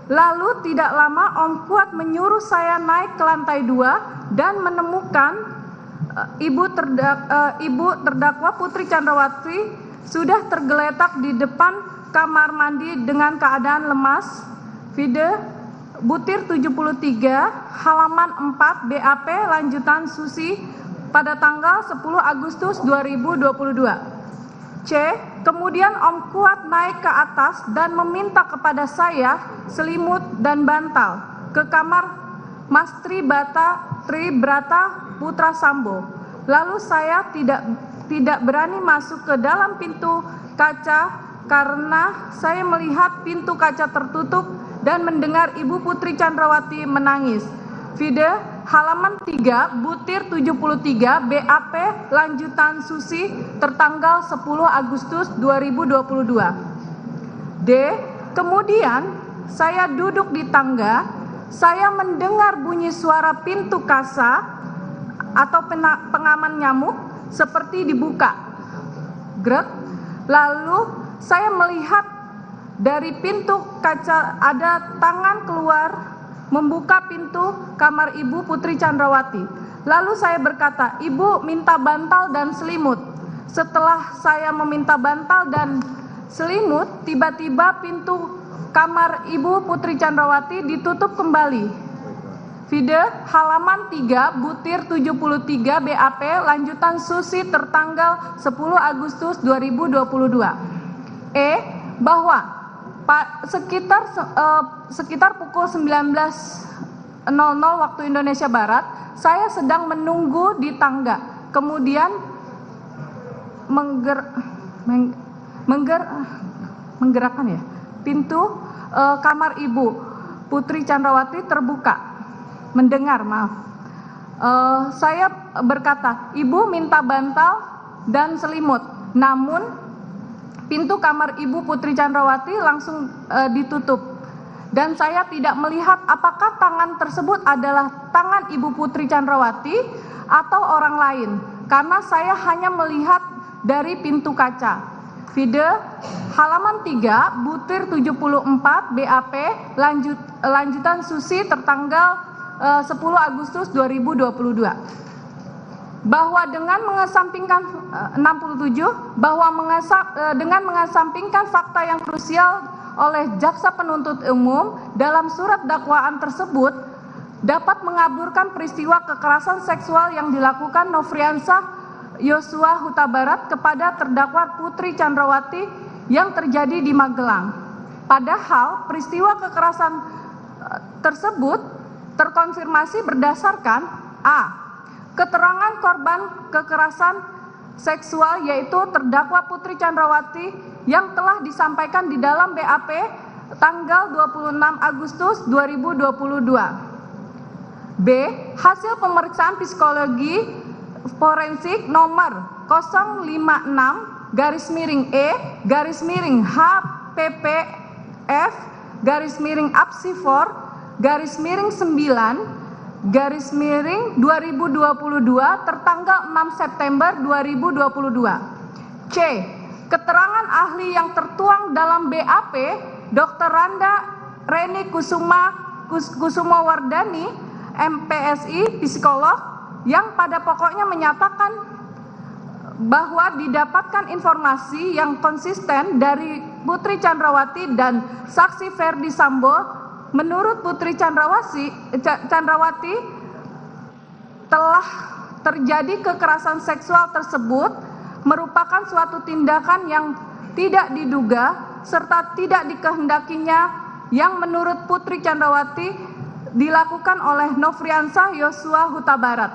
Lalu tidak lama Om Kuat menyuruh saya naik ke lantai 2 dan menemukan ibu terdakwa Putri Chandrawati sudah tergeletak di depan kamar mandi dengan keadaan lemas. Vide butir 73 halaman 4 BAP lanjutan Susi pada tanggal 10 Agustus 2022. C. Kemudian Om Kuat naik ke atas dan meminta kepada saya selimut dan bantal ke kamar Mas Tribrata Putra Sambo. Lalu saya tidak berani masuk ke dalam pintu kaca karena saya melihat pintu kaca tertutup dan mendengar Ibu Putri Chandrawati menangis. Vide halaman 3 butir 73 BAP lanjutan Susi tertanggal 10 Agustus 2022. D. Kemudian saya duduk di tangga, saya mendengar bunyi suara pintu kasa atau pengaman nyamuk seperti dibuka. Grek. Lalu saya melihat dari pintu kaca ada tangan keluar membuka pintu kamar Ibu Putri Chandrawati. Lalu saya berkata, "Ibu minta bantal dan selimut." Setelah saya meminta bantal dan selimut, tiba-tiba pintu kamar Ibu Putri Chandrawati ditutup kembali. Vide halaman 3 butir 73 BAP lanjutan Susi tertanggal 10 Agustus 2022. E. Bahwa sekitar pukul 19.00 waktu Indonesia Barat, saya sedang menunggu di tangga. Kemudian menggerakkan pintu kamar Ibu Putri Chandrawati terbuka. Saya berkata, "Ibu minta bantal dan selimut." Namun pintu kamar Ibu Putri Chandrawati langsung ditutup. Dan saya tidak melihat apakah tangan tersebut adalah tangan Ibu Putri Chandrawati atau orang lain, karena saya hanya melihat dari pintu kaca. Vide halaman 3 butir 74 BAP lanjutan Susi tertanggal 10 Agustus 2022. Bahwa dengan mengesampingkan 67 dengan mengesampingkan fakta yang krusial oleh jaksa penuntut umum dalam surat dakwaan tersebut dapat mengaburkan peristiwa kekerasan seksual yang dilakukan Nofriansah Yosua Huta Barat kepada terdakwa Putri Chandrawati yang terjadi di Magelang. Padahal peristiwa kekerasan tersebut terkonfirmasi berdasarkan A. Keterangan korban kekerasan seksual yaitu terdakwa Putri Chandrawati yang telah disampaikan di dalam BAP tanggal 26 Agustus 2022. B. Hasil pemeriksaan psikologi forensik nomor 056-HPPF-HPP-9-2022 tertanggal 6 September 2022. C. Keterangan ahli yang tertuang dalam BAP Dr. Randa Reni Kusumawardani, MPSI, psikolog, yang pada pokoknya menyatakan bahwa didapatkan informasi yang konsisten dari Putri Chandrawati dan saksi Ferdi Sambo. Menurut Putri Chandrawati, telah terjadi kekerasan seksual tersebut merupakan suatu tindakan yang tidak diduga serta tidak dikehendakinya yang menurut Putri Chandrawati dilakukan oleh Nofriansah Yosua Huta Barat,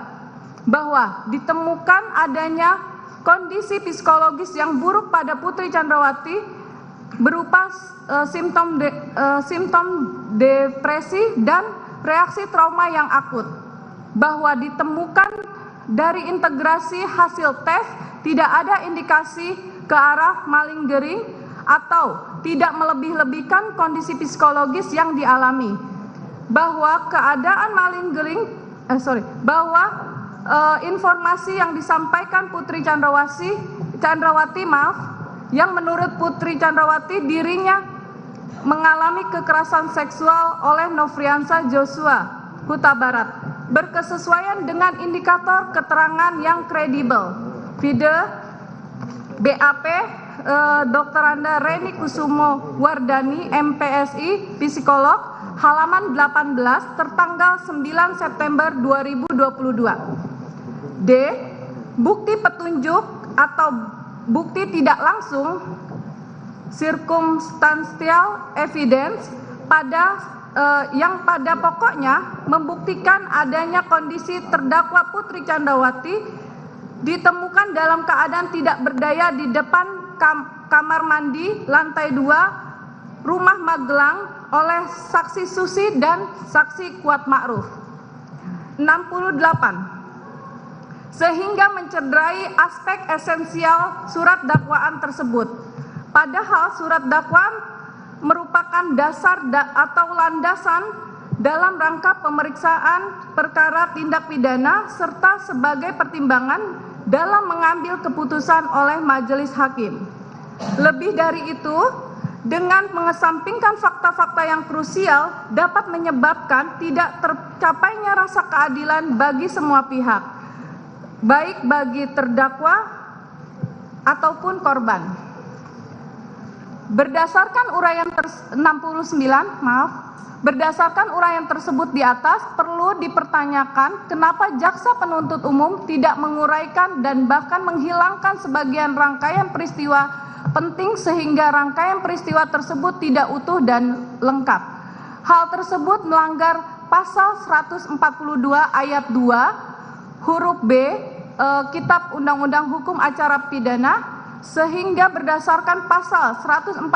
bahwa ditemukan adanya kondisi psikologis yang buruk pada Putri Chandrawati berupa simptom depresi dan reaksi trauma yang akut, bahwa ditemukan dari integrasi hasil tes tidak ada indikasi ke arah malingering atau tidak melebih-lebihkan kondisi psikologis yang dialami, bahwa keadaan informasi yang disampaikan Putri Chandrawati yang menurut Putri Chandrawati dirinya mengalami kekerasan seksual oleh Nofriansah Yosua Huta Barat berkesesuaian dengan indikator keterangan yang kredibel. Vide BAP Dr. Anda Reni Kusumo Wardani MPSI psikolog halaman 18 tertanggal 9 September 2022. D. Bukti petunjuk atau bukti tidak langsung circumstantial evidence yang pada pokoknya membuktikan adanya kondisi terdakwa Putri Chandrawati ditemukan dalam keadaan tidak berdaya di depan kamar mandi lantai 2 Rumah Magelang oleh saksi Susi dan saksi Kuat Ma'ruf. 68. Sehingga mencederai aspek esensial surat dakwaan tersebut. Padahal surat dakwaan merupakan dasar atau landasan dalam rangka pemeriksaan perkara tindak pidana serta sebagai pertimbangan dalam mengambil keputusan oleh majelis hakim. Lebih dari itu, dengan mengesampingkan fakta-fakta yang krusial dapat menyebabkan tidak tercapainya rasa keadilan bagi semua pihak, baik bagi terdakwa ataupun korban. Berdasarkan uraian tersebut di atas, perlu dipertanyakan kenapa jaksa penuntut umum tidak menguraikan dan bahkan menghilangkan sebagian rangkaian peristiwa penting sehingga rangkaian peristiwa tersebut tidak utuh dan lengkap. Hal tersebut melanggar pasal 142 ayat 2 huruf B Kitab Undang-Undang Hukum Acara Pidana, sehingga berdasarkan pasal 143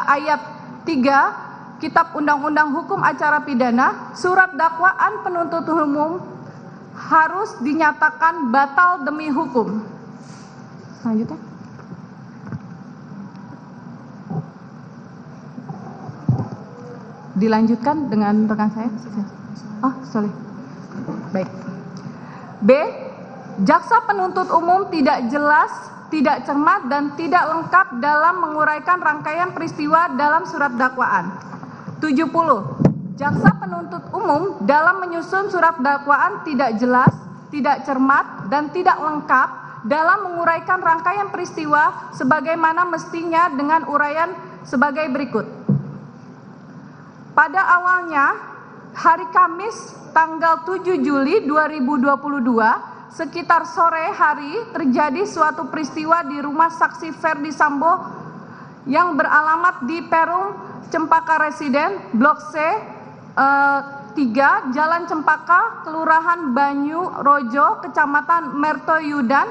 ayat 3 Kitab Undang-Undang Hukum Acara Pidana, surat dakwaan penuntut umum harus dinyatakan batal demi hukum. Selanjutnya. Dilanjutkan dengan rekan saya. Baik. B. Jaksa penuntut umum tidak jelas, tidak cermat, dan tidak lengkap dalam menguraikan rangkaian peristiwa dalam surat dakwaan. 70. Jaksa penuntut umum dalam menyusun surat dakwaan tidak jelas, tidak cermat, dan tidak lengkap dalam menguraikan rangkaian peristiwa sebagaimana mestinya dengan uraian sebagai berikut. Pada awalnya, hari Kamis tanggal 7 Juli 2022, sekitar sore hari terjadi suatu peristiwa di rumah saksi Ferdi Sambo yang beralamat di Perum Cempaka Residen, Blok C 3, Jalan Cempaka, Kelurahan Banyu Rojo, Kecamatan Mertoyudan,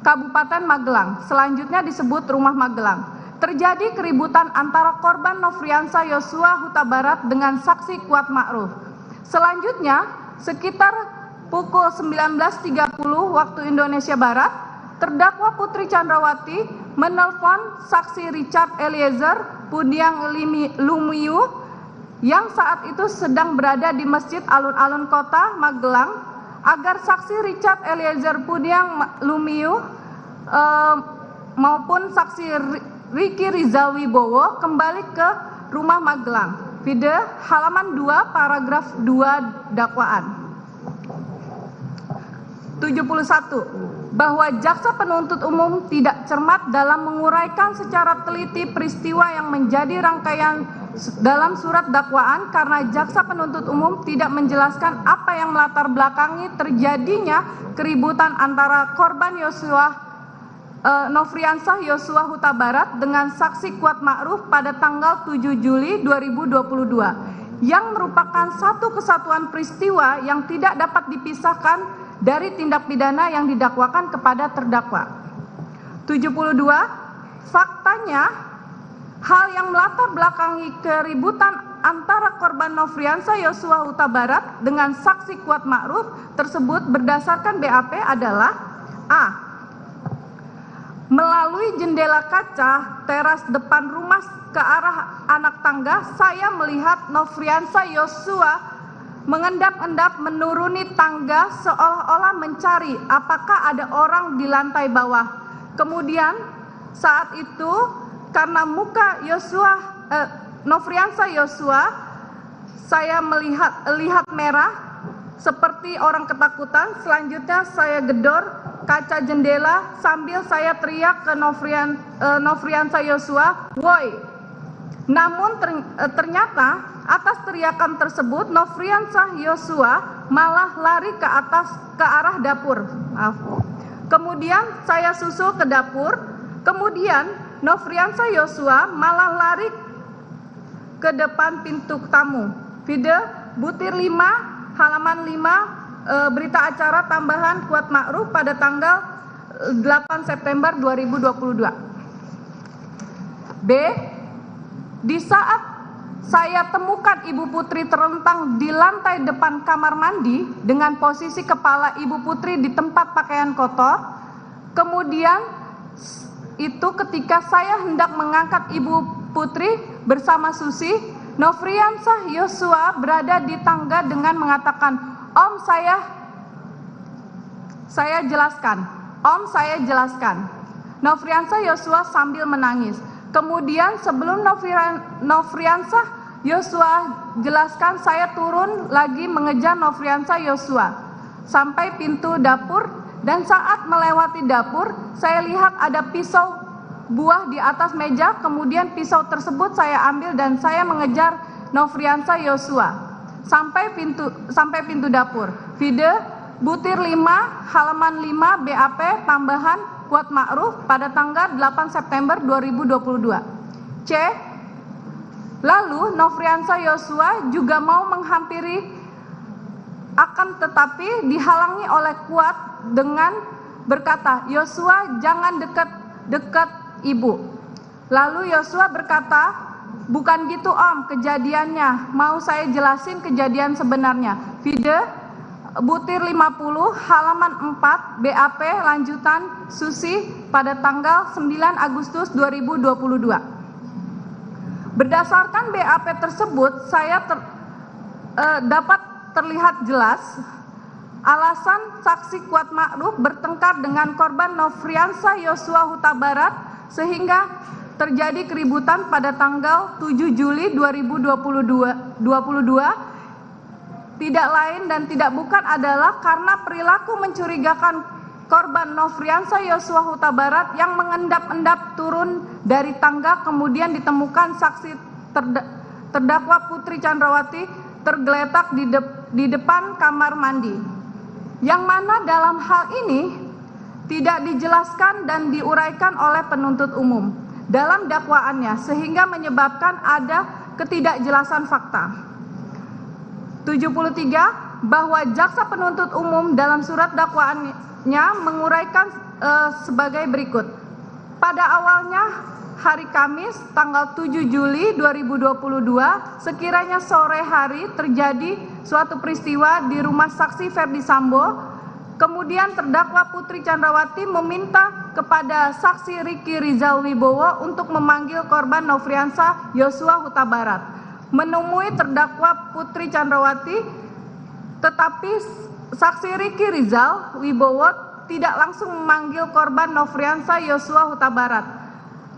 Kabupaten Magelang. Selanjutnya disebut Rumah Magelang. Terjadi keributan antara korban Nofriansah Yosua Huta Barat dengan saksi Kuat Ma'ruf. Selanjutnya, sekitar pukul 19.30 waktu Indonesia Barat, terdakwa Putri Chandrawati menelpon saksi Richard Eliezer Pudiang Lumiu yang saat itu sedang berada di Masjid Alun-Alun Kota Magelang agar saksi Richard Eliezer Pudiang Lumiu maupun saksi Riki Rizal Wibowo kembali ke Rumah Magelang. Vide halaman 2 paragraf 2 dakwaan. 71. Bahwa jaksa penuntut umum tidak cermat dalam menguraikan secara teliti peristiwa yang menjadi rangkaian dalam surat dakwaan karena jaksa penuntut umum tidak menjelaskan apa yang melatar belakangi terjadinya keributan antara korban Nofriansah Yosua Huta Barat dengan saksi Kuat Ma'ruf pada tanggal 7 Juli 2022 yang merupakan satu kesatuan peristiwa yang tidak dapat dipisahkan dari tindak pidana yang didakwakan kepada terdakwa. 72. Faktanya, hal yang melatar belakangi keributan antara korban Nofriansah Yosua Huta Barat dengan saksi Kuat Ma'ruf tersebut berdasarkan BAP adalah A. Melalui jendela kaca teras depan rumah ke arah anak tangga, saya melihat Nofriansah Yosua mengendap-endap menuruni tangga seolah-olah mencari apakah ada orang di lantai bawah. Kemudian saat itu karena muka Nofriansah Yosua, saya lihat merah seperti orang ketakutan. Selanjutnya saya gedor kaca jendela sambil saya teriak ke Nofriansah Yosua, "Woi!" Namun ternyata atas teriakan tersebut Nofriansah Yosua malah lari ke arah dapur. Kemudian saya susul ke dapur. Kemudian Nofriansah Yosua malah lari ke depan pintu tamu. Video butir 5 halaman 5 berita acara tambahan Kuat Ma'ruf pada tanggal 8 September 2022. B. Di saat saya temukan Ibu Putri terlentang di lantai depan kamar mandi dengan posisi kepala Ibu Putri di tempat pakaian kotor. Kemudian itu ketika saya hendak mengangkat Ibu Putri bersama Susi, Nofriansah Yosua berada di tangga dengan mengatakan, "Om, saya jelaskan. Om, saya jelaskan." Nofriansah Yosua sambil menangis. Kemudian sebelum Nofriansah Yosua jelaskan, saya turun lagi mengejar Nofriansah Yosua sampai pintu dapur, dan saat melewati dapur saya lihat ada pisau buah di atas meja. Kemudian pisau tersebut saya ambil dan saya mengejar Nofriansah Yosua sampai pintu dapur. Video butir 5 halaman 5 BAP tambahan Kuat Ma'ruf pada tanggal 8 September 2022. C. Lalu Nofriansah Yosua juga mau menghampiri, akan tetapi dihalangi oleh Kuat dengan berkata, "Yosua, jangan dekat ibu." Lalu Yosua berkata, "Bukan gitu Om kejadiannya, mau saya jelasin kejadian sebenarnya." Video butir 50 halaman 4 BAP lanjutan Susi pada tanggal 9 Agustus 2022. Berdasarkan BAP tersebut saya dapat terlihat jelas alasan saksi Kuat Ma'ruf bertengkar dengan korban Nofriansah Yosua Huta Barat sehingga terjadi keributan pada tanggal 7 Juli 2022 tidak lain dan tidak bukan adalah karena perilaku mencurigakan korban Nofriansah Yosua Huta Barat yang mengendap-endap turun dari tangga, kemudian ditemukan saksi terdakwa Putri Chandrawati tergeletak di depan kamar mandi, yang mana dalam hal ini tidak dijelaskan dan diuraikan oleh penuntut umum dalam dakwaannya sehingga menyebabkan ada ketidakjelasan fakta. 73. Bahwa jaksa penuntut umum dalam surat dakwaannya menguraikan sebagai berikut. Pada awalnya hari Kamis tanggal 7 Juli 2022 sekiranya sore hari terjadi suatu peristiwa di rumah saksi Ferdi Sambo. Kemudian terdakwa Putri Chandrawati meminta kepada saksi Riki Rizal Wibowo untuk memanggil korban Nofriansah Yosua Huta Barat menemui terdakwa Putri Chandrawati, tetapi saksi Riki Rizal Wibowo tidak langsung memanggil korban Nofriansah Yosua Huta Barat.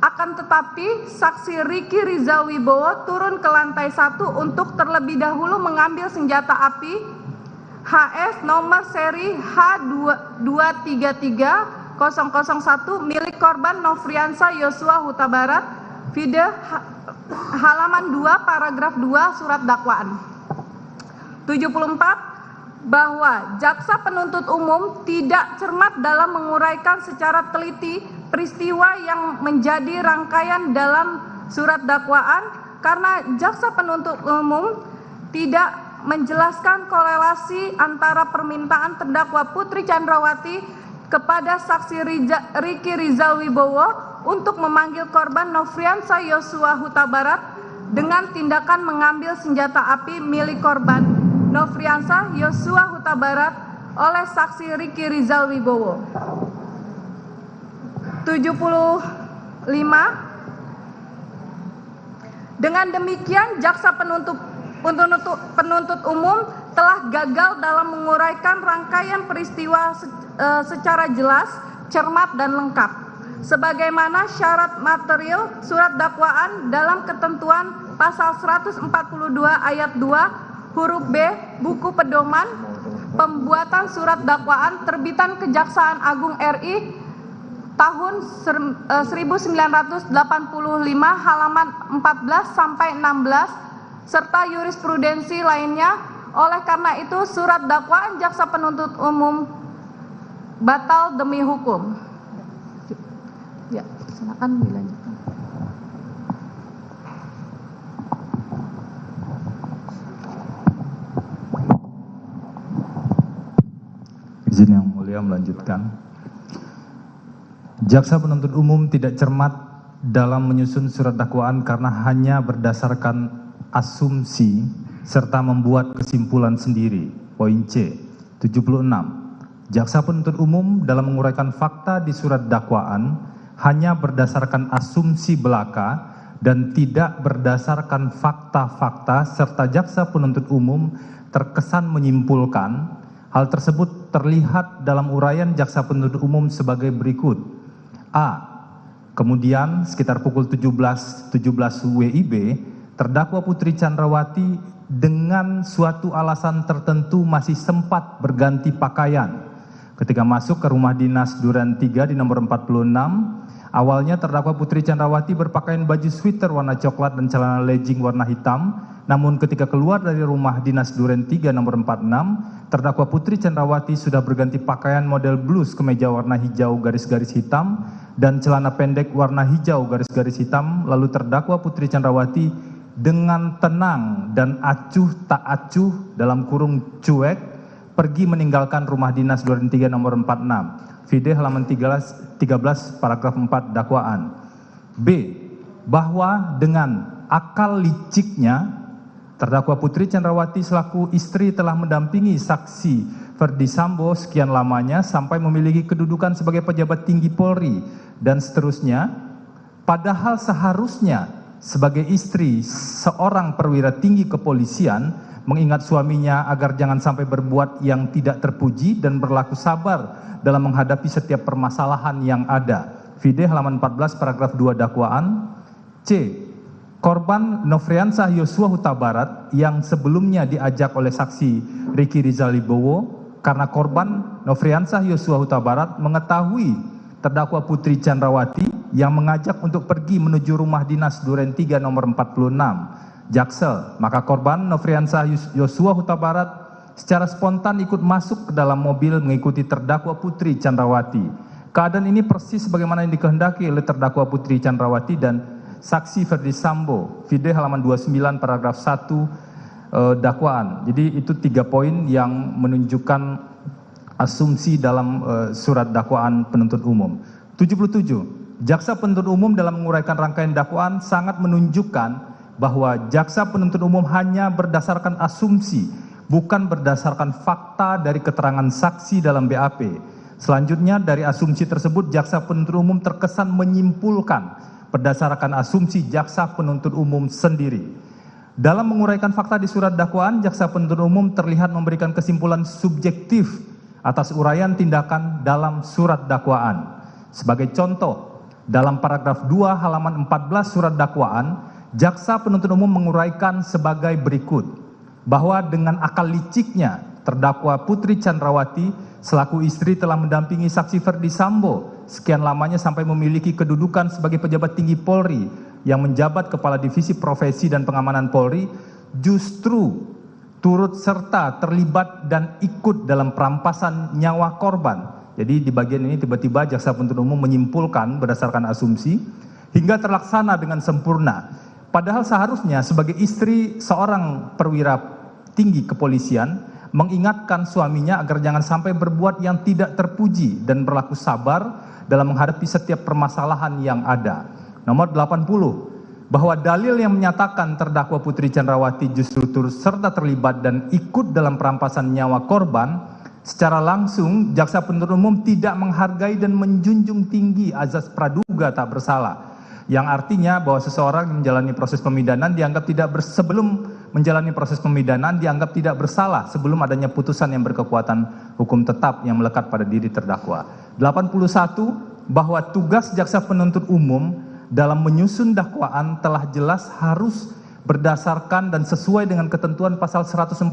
Akan tetapi saksi Riki Rizal Wibowo turun ke lantai 1 untuk terlebih dahulu mengambil senjata api HS nomor seri H233001 milik korban Nofriansah Yosua Huta Barat Vide halaman 2 paragraf 2 surat dakwaan. 74 bahwa jaksa penuntut umum tidak cermat dalam menguraikan secara teliti peristiwa yang menjadi rangkaian dalam surat dakwaan karena jaksa penuntut umum tidak menjelaskan korelasi antara permintaan terdakwa Putri Chandrawati kepada saksi Riki Rizal Wibowo untuk memanggil korban Nofriansah Yosua Huta Barat dengan tindakan mengambil senjata api milik korban Nofriansah Yosua Huta Barat oleh saksi Riki Rizal Wibowo. 75. Dengan demikian jaksa penuntut umum telah gagal dalam menguraikan rangkaian peristiwa secara jelas, cermat dan lengkap sebagaimana syarat material surat dakwaan dalam ketentuan pasal 142 ayat 2 huruf B buku pedoman pembuatan surat dakwaan terbitan Kejaksaan Agung RI tahun 1985 halaman 14 sampai 16 serta jurisprudensi lainnya. Oleh karena itu surat dakwaan jaksa penuntut umum batal demi hukum. Ya, silakan dilanjutkan. Izin Yang Mulia melanjutkan. Jaksa penuntut umum tidak cermat dalam menyusun surat dakwaan karena hanya berdasarkan asumsi serta membuat kesimpulan sendiri. Poin C. 76. Jaksa penuntut umum dalam menguraikan fakta di surat dakwaan hanya berdasarkan asumsi belaka dan tidak berdasarkan fakta-fakta serta jaksa penuntut umum terkesan menyimpulkan. Hal tersebut terlihat dalam uraian jaksa penuntut umum sebagai berikut. A. Kemudian sekitar pukul 17 WIB, terdakwa Putri Chandrawati dengan suatu alasan tertentu masih sempat berganti pakaian. Ketika masuk ke rumah dinas Duren 3 di nomor 46, awalnya terdakwa Putri Chandrawati berpakaian baju sweater warna coklat dan celana legging warna hitam. Namun ketika keluar dari rumah dinas Duren 3 nomor 46, terdakwa Putri Chandrawati sudah berganti pakaian model blus kemeja warna hijau garis-garis hitam dan celana pendek warna hijau garis-garis hitam. Lalu terdakwa Putri Chandrawati dengan tenang dan acuh tak acuh dalam kurung cuek pergi meninggalkan rumah dinas Duren 3 nomor 46. Vide halaman 13 paragraf 4 dakwaan. B. Bahwa dengan akal liciknya terdakwa Putri Chandrawati selaku istri telah mendampingi saksi Ferdi Sambo sekian lamanya sampai memiliki kedudukan sebagai pejabat tinggi Polri dan seterusnya. Padahal seharusnya sebagai istri seorang perwira tinggi kepolisian mengingat suaminya agar jangan sampai berbuat yang tidak terpuji dan berlaku sabar dalam menghadapi setiap permasalahan yang ada. Vide halaman 14 paragraf 2 dakwaan. C. Korban Nofriansah Yosua Huta Barat yang sebelumnya diajak oleh saksi Riki Rizal Wibowo karena korban Nofriansah Yosua Huta Barat mengetahui terdakwa Putri Chandrawati yang mengajak untuk pergi menuju rumah dinas Duren 3 nomor 46 Jaksel, maka korban Nofriansah Yosua Huta Barat secara spontan ikut masuk ke dalam mobil mengikuti terdakwa Putri Chandrawati. Keadaan ini persis sebagaimana yang dikehendaki oleh terdakwa Putri Chandrawati dan saksi Ferdi Sambo. Vide halaman 29 paragraf 1 dakwaan. Jadi itu 3 poin yang menunjukkan asumsi dalam surat dakwaan penuntut umum. 77. Jaksa penuntut umum dalam menguraikan rangkaian dakwaan sangat menunjukkan bahwa jaksa penuntut umum hanya berdasarkan asumsi, bukan berdasarkan fakta dari keterangan saksi dalam BAP. Selanjutnya dari asumsi tersebut jaksa penuntut umum terkesan menyimpulkan berdasarkan asumsi jaksa penuntut umum sendiri. Dalam menguraikan fakta di surat dakwaan, jaksa penuntut umum terlihat memberikan kesimpulan subjektif atas uraian tindakan dalam surat dakwaan. Sebagai contoh, dalam paragraf 2 halaman 14 surat dakwaan, jaksa penuntut umum menguraikan sebagai berikut, bahwa dengan akal liciknya terdakwa Putri Chandrawati selaku istri telah mendampingi saksi Ferdi Sambo sekian lamanya sampai memiliki kedudukan sebagai pejabat tinggi Polri yang menjabat Kepala Divisi Profesi dan Pengamanan Polri justru turut serta terlibat dan ikut dalam perampasan nyawa korban. Jadi di bagian ini tiba-tiba jaksa penuntut umum menyimpulkan berdasarkan asumsi hingga terlaksana dengan sempurna. Padahal seharusnya sebagai istri seorang perwira tinggi kepolisian mengingatkan suaminya agar jangan sampai berbuat yang tidak terpuji dan berlaku sabar dalam menghadapi setiap permasalahan yang ada. Nomor 80, bahwa dalil yang menyatakan terdakwa Putri Chandrawati justru turut serta terlibat dan ikut dalam perampasan nyawa korban, secara langsung jaksa penuntut umum tidak menghargai dan menjunjung tinggi azas praduga tak bersalah, yang artinya bahwa seseorang yang menjalani proses pemidanaan dianggap sebelum menjalani proses pemidanaan dianggap tidak bersalah sebelum adanya putusan yang berkekuatan hukum tetap yang melekat pada diri terdakwa. 81, bahwa tugas jaksa penuntut umum dalam menyusun dakwaan telah jelas harus berdasarkan dan sesuai dengan ketentuan pasal 140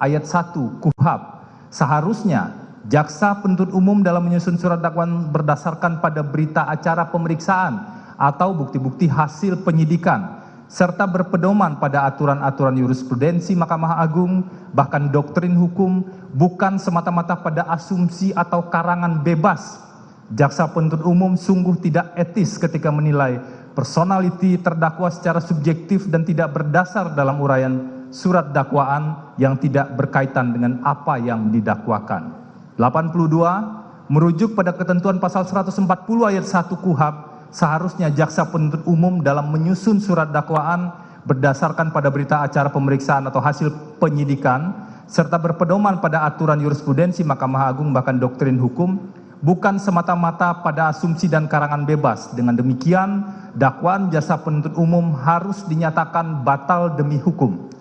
ayat 1 KUHP. Seharusnya jaksa penuntut umum dalam menyusun surat dakwaan berdasarkan pada berita acara pemeriksaan atau bukti-bukti hasil penyidikan serta berpedoman pada aturan-aturan jurisprudensi Mahkamah Agung bahkan doktrin hukum, bukan semata-mata pada asumsi atau karangan bebas. Jaksa penuntut umum sungguh tidak etis ketika menilai personality terdakwa secara subjektif dan tidak berdasar dalam uraian surat dakwaan yang tidak berkaitan dengan apa yang didakwakan. 82, merujuk pada ketentuan pasal 140 ayat 1 KUHP, seharusnya jaksa penuntut umum dalam menyusun surat dakwaan berdasarkan pada berita acara pemeriksaan atau hasil penyidikan serta berpedoman pada aturan jurisprudensi Mahkamah Agung bahkan doktrin hukum, bukan semata-mata pada asumsi dan karangan bebas. Dengan demikian, dakwaan jaksa penuntut umum harus dinyatakan batal demi hukum.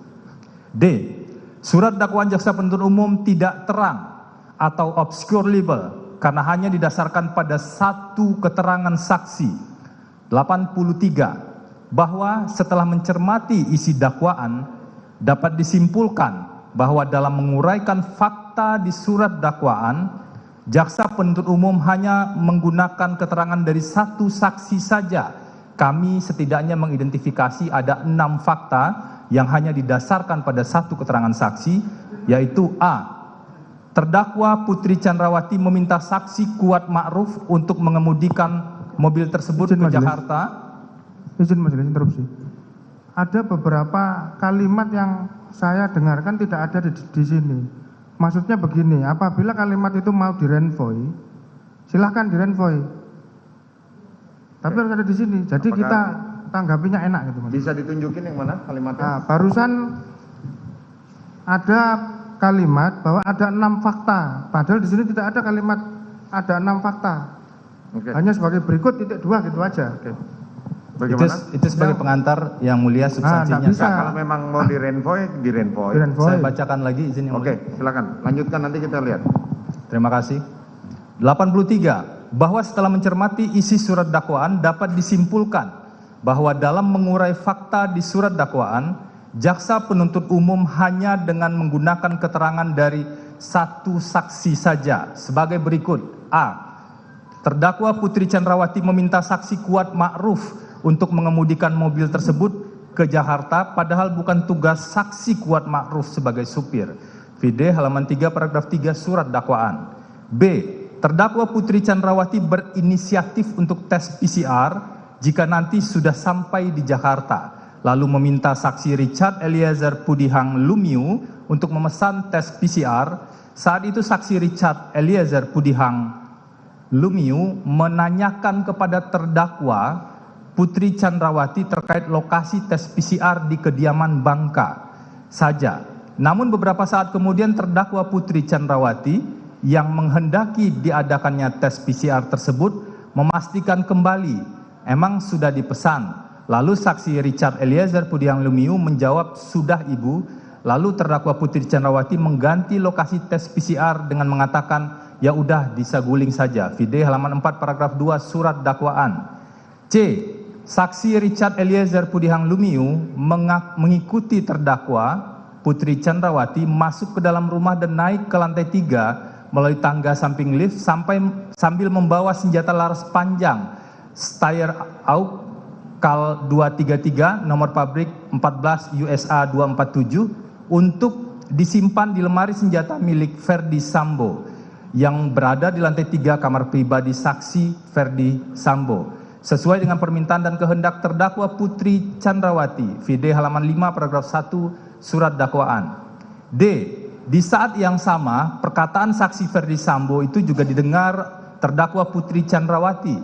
D. Surat dakwaan jaksa penuntut umum tidak terang atau obscure libel karena hanya didasarkan pada satu keterangan saksi. 83. Bahwa setelah mencermati isi dakwaan, dapat disimpulkan bahwa dalam menguraikan fakta di surat dakwaan, jaksa penuntut umum hanya menggunakan keterangan dari satu saksi saja. Kami setidaknya mengidentifikasi ada 6 fakta yang hanya didasarkan pada satu keterangan saksi, yaitu A. Terdakwa Putri Chandrawati meminta saksi Kuat Ma'ruf untuk mengemudikan mobil tersebut ke Jakarta. Izin majelis interupsi. Ada beberapa kalimat yang saya dengarkan tidak ada di sini. Maksudnya begini, apabila kalimat itu mau direnvoy, silahkan direnvoy. Tapi harus ada di sini. Jadi apakah kita tanggapinya enak gitu, Mas. Bisa ditunjukin yang mana kalimatnya? Nah, barusan ada kalimat bahwa ada 6 fakta. Padahal di sini tidak ada kalimat ada 6 fakta. Oke. Hanya sebagai berikut titik 2 gitu aja. Oke. Bagaimana? Itu sebagai pengantar yang mulia substansinya. Bisa. Kalau memang mau direnvoy, direnvoy. Saya bacakan lagi izin yang mulia. Oke, silakan. Lanjutkan nanti kita lihat. Terima kasih. 83. Bahwa setelah mencermati isi surat dakwaan dapat disimpulkan bahwa dalam mengurai fakta di surat dakwaan, jaksa penuntut umum hanya dengan menggunakan keterangan dari satu saksi saja sebagai berikut. A. Terdakwa Putri Chandrawati meminta saksi Kuat Ma'ruf untuk mengemudikan mobil tersebut ke Jakarta, padahal bukan tugas saksi Kuat Ma'ruf sebagai supir. VD halaman 3 paragraf 3 surat dakwaan. B. Terdakwa Putri Chandrawati berinisiatif untuk tes PCR jika nanti sudah sampai di Jakarta, lalu meminta saksi Richard Eliezer Pudihang Lumiu untuk memesan tes PCR. Saat itu saksi Richard Eliezer Pudihang Lumiu menanyakan kepada terdakwa Putri Chandrawati terkait lokasi tes PCR di kediaman Bangka saja. Namun beberapa saat kemudian terdakwa Putri Chandrawati yang menghendaki diadakannya tes PCR tersebut memastikan kembali emang sudah dipesan. Lalu saksi Richard Eliezer Pudihang Lumiu menjawab sudah ibu. Lalu terdakwa Putri Chandrawati mengganti lokasi tes PCR dengan mengatakan ya udah disaguling saja. VD halaman 4 paragraf 2 surat dakwaan. C. Saksi Richard Eliezer Pudihang Lumiu mengikuti terdakwa Putri Chandrawati masuk ke dalam rumah dan naik ke lantai 3 melalui tangga samping lift sambil membawa senjata laras panjang Steyr AUG KAL 233 nomor pabrik 14 USA 247 untuk disimpan di lemari senjata milik Ferdi Sambo yang berada di lantai 3 kamar pribadi saksi Ferdi Sambo sesuai dengan permintaan dan kehendak terdakwa Putri Chandrawati, VD halaman 5 paragraf 1 surat dakwaan. D. Di saat yang sama, perkataan saksi Ferdi Sambo itu juga didengar terdakwa Putri Chandrawati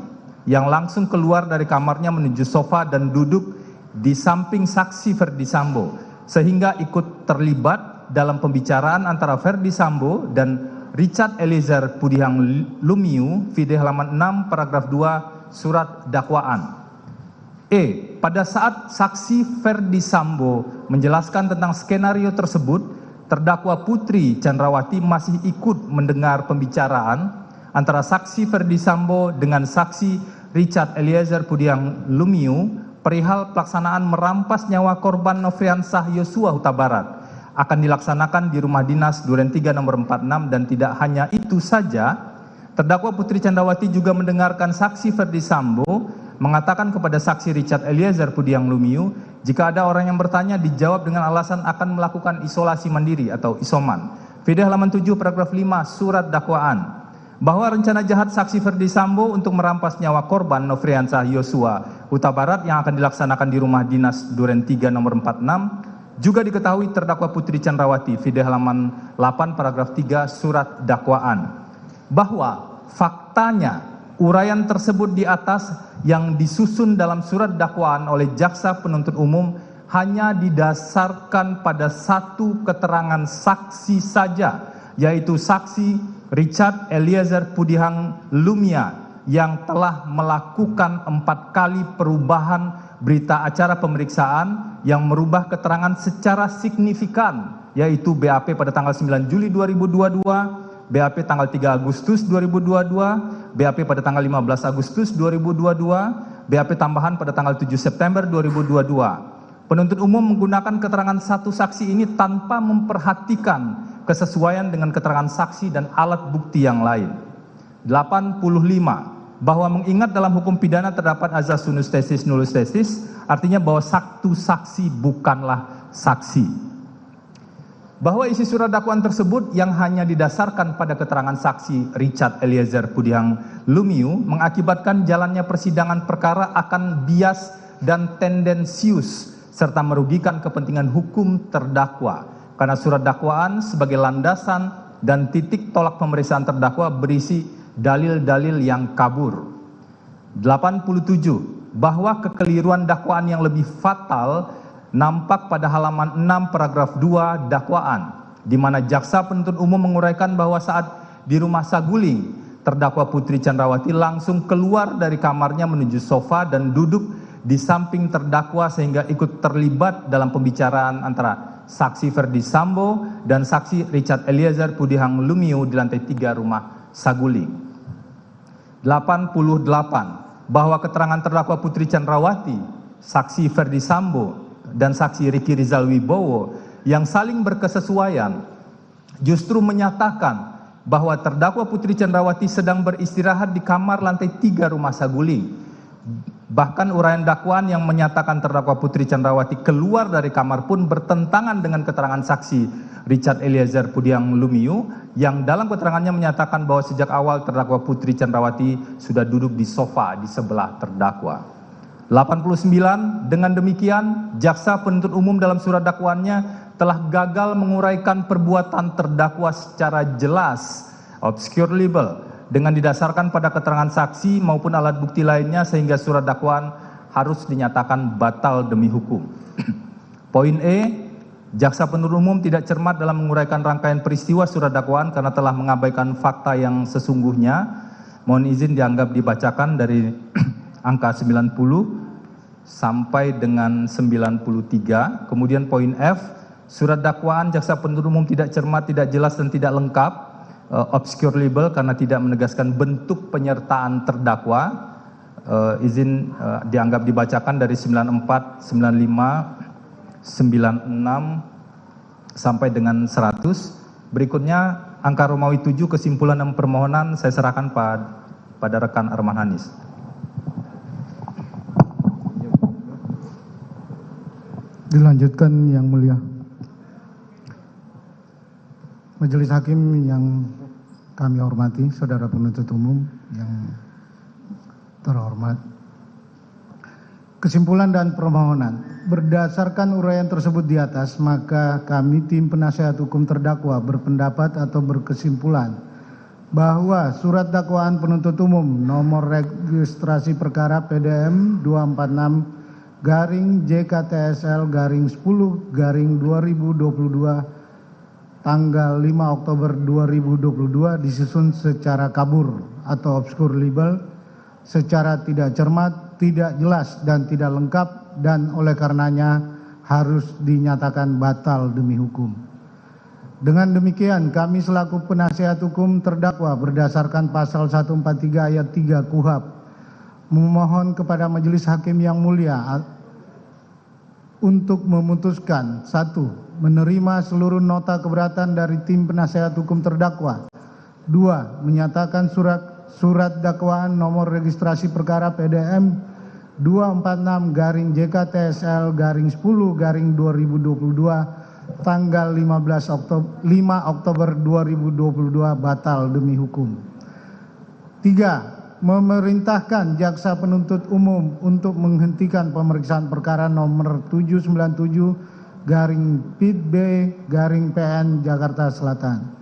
yang langsung keluar dari kamarnya menuju sofa dan duduk di samping saksi Ferdi Sambo sehingga ikut terlibat dalam pembicaraan antara Ferdi Sambo dan Richard Eliezer Pudihang Lumiu, VD halaman 6 paragraf 2 surat dakwaan. E. Pada saat saksi Ferdi Sambo menjelaskan tentang skenario tersebut, terdakwa Putri Chandrawati masih ikut mendengar pembicaraan antara saksi Ferdi Sambo dengan saksi Richard Eliezer Pudihang Lumiu perihal pelaksanaan merampas nyawa korban Nofriansah Yosua Huta Barat akan dilaksanakan di rumah dinas Duren 3 nomor 46. Dan tidak hanya itu saja, terdakwa Putri Chandrawati juga mendengarkan saksi Ferdi Sambo mengatakan kepada saksi Richard Eliezer Pudihang Lumiu, jika ada orang yang bertanya dijawab dengan alasan akan melakukan isolasi mandiri atau isoman. VD halaman 7 paragraf 5 surat dakwaan. Bahwa rencana jahat saksi Ferdi Sambo untuk merampas nyawa korban Nofriansah Yosua Huta Barat yang akan dilaksanakan di rumah dinas Duren 3 nomor 46 juga diketahui terdakwa Putri Chandrawati, VD halaman 8 paragraf 3 surat dakwaan. Bahwa faktanya uraian tersebut di atas yang disusun dalam surat dakwaan oleh jaksa penuntut umum hanya didasarkan pada satu keterangan saksi saja, yaitu saksi Richard Eliezer Pudihang Lumia yang telah melakukan 4 kali perubahan berita acara pemeriksaan yang merubah keterangan secara signifikan, yaitu BAP pada tanggal 9 Juli 2022, BAP tanggal 3 Agustus 2022, BAP pada tanggal 15 Agustus 2022, BAP tambahan pada tanggal 7 September 2022. Penuntut umum menggunakan keterangan satu saksi ini tanpa memperhatikan kesesuaian dengan keterangan saksi dan alat bukti yang lain. 85. Bahwa mengingat dalam hukum pidana terdapat azas unus tesis nullus tesis, artinya bahwa satu saksi bukanlah saksi. Bahwa isi surat dakwaan tersebut yang hanya didasarkan pada keterangan saksi Richard Eliezer Pudihang Lumiu mengakibatkan jalannya persidangan perkara akan bias dan tendensius serta merugikan kepentingan hukum terdakwa karena surat dakwaan sebagai landasan dan titik tolak pemeriksaan terdakwa berisi dalil-dalil yang kabur. 87. Bahwa kekeliruan dakwaan yang lebih fatal nampak pada halaman 6 paragraf 2 dakwaan, di mana jaksa penuntut umum menguraikan bahwa saat di rumah saguling, terdakwa Putri Chandrawati langsung keluar dari kamarnya menuju sofa dan duduk di samping terdakwa sehingga ikut terlibat dalam pembicaraan antara saksi Ferdi Sambo dan saksi Richard Eliezer Pudihang Lumiu di lantai 3 rumah saguling. 88. Bahwa keterangan terdakwa Putri Chandrawati, saksi Ferdi Sambo dan saksi Riki Rizal Wibowo yang saling berkesesuaian justru menyatakan bahwa terdakwa Putri Chandrawati sedang beristirahat di kamar lantai 3 rumah saguling. Bahkan uraian dakwaan yang menyatakan terdakwa Putri Chandrawati keluar dari kamar pun bertentangan dengan keterangan saksi Richard Eliezer Pudihang Lumiu yang dalam keterangannya menyatakan bahwa sejak awal terdakwa Putri Chandrawati sudah duduk di sofa di sebelah terdakwa. 89. Dengan demikian, jaksa penuntut umum dalam surat dakwaannya telah gagal menguraikan perbuatan terdakwa secara jelas, obscure libel, dengan didasarkan pada keterangan saksi maupun alat bukti lainnya sehingga surat dakwaan harus dinyatakan batal demi hukum. Poin E, jaksa penuntut umum tidak cermat dalam menguraikan rangkaian peristiwa surat dakwaan karena telah mengabaikan fakta yang sesungguhnya. Mohon izin dianggap dibacakan dari angka 90 sampai dengan 93. Kemudian poin F, surat dakwaan jaksa penuntut umum tidak cermat, tidak jelas dan tidak lengkap, obscure libel karena tidak menegaskan bentuk penyertaan terdakwa. Izin dianggap dibacakan dari 94, 95, 96 sampai dengan 100. Berikutnya angka Romawi 7 kesimpulan dan permohonan saya serahkan pada rekan Arman Hanis. Dilanjutkan Yang Mulia. Majelis Hakim yang kami hormati, saudara penuntut umum yang terhormat. Kesimpulan dan permohonan. Berdasarkan uraian tersebut di atas, maka kami tim penasehat hukum terdakwa berpendapat atau berkesimpulan bahwa surat dakwaan penuntut umum nomor registrasi perkara PDM 246 garing JKTSL garing 10 garing 2022 tanggal 5 Oktober 2022 disusun secara kabur atau obskur libel, secara tidak cermat, tidak jelas dan tidak lengkap, dan oleh karenanya harus dinyatakan batal demi hukum. Dengan demikian kami selaku penasihat hukum terdakwa berdasarkan pasal 143 ayat 3 KUHP memohon kepada Majelis Hakim yang mulia untuk memutuskan: 1. Menerima seluruh nota keberatan dari tim penasehat hukum terdakwa. 2. Menyatakan surat dakwaan nomor registrasi perkara PDM 246 garing JKTSL garing 10 garing 2022 tanggal 5 Oktober 2022 batal demi hukum. 3. Memerintahkan jaksa penuntut umum untuk menghentikan pemeriksaan perkara nomor 797 garing PIT B garing PN Jakarta Selatan.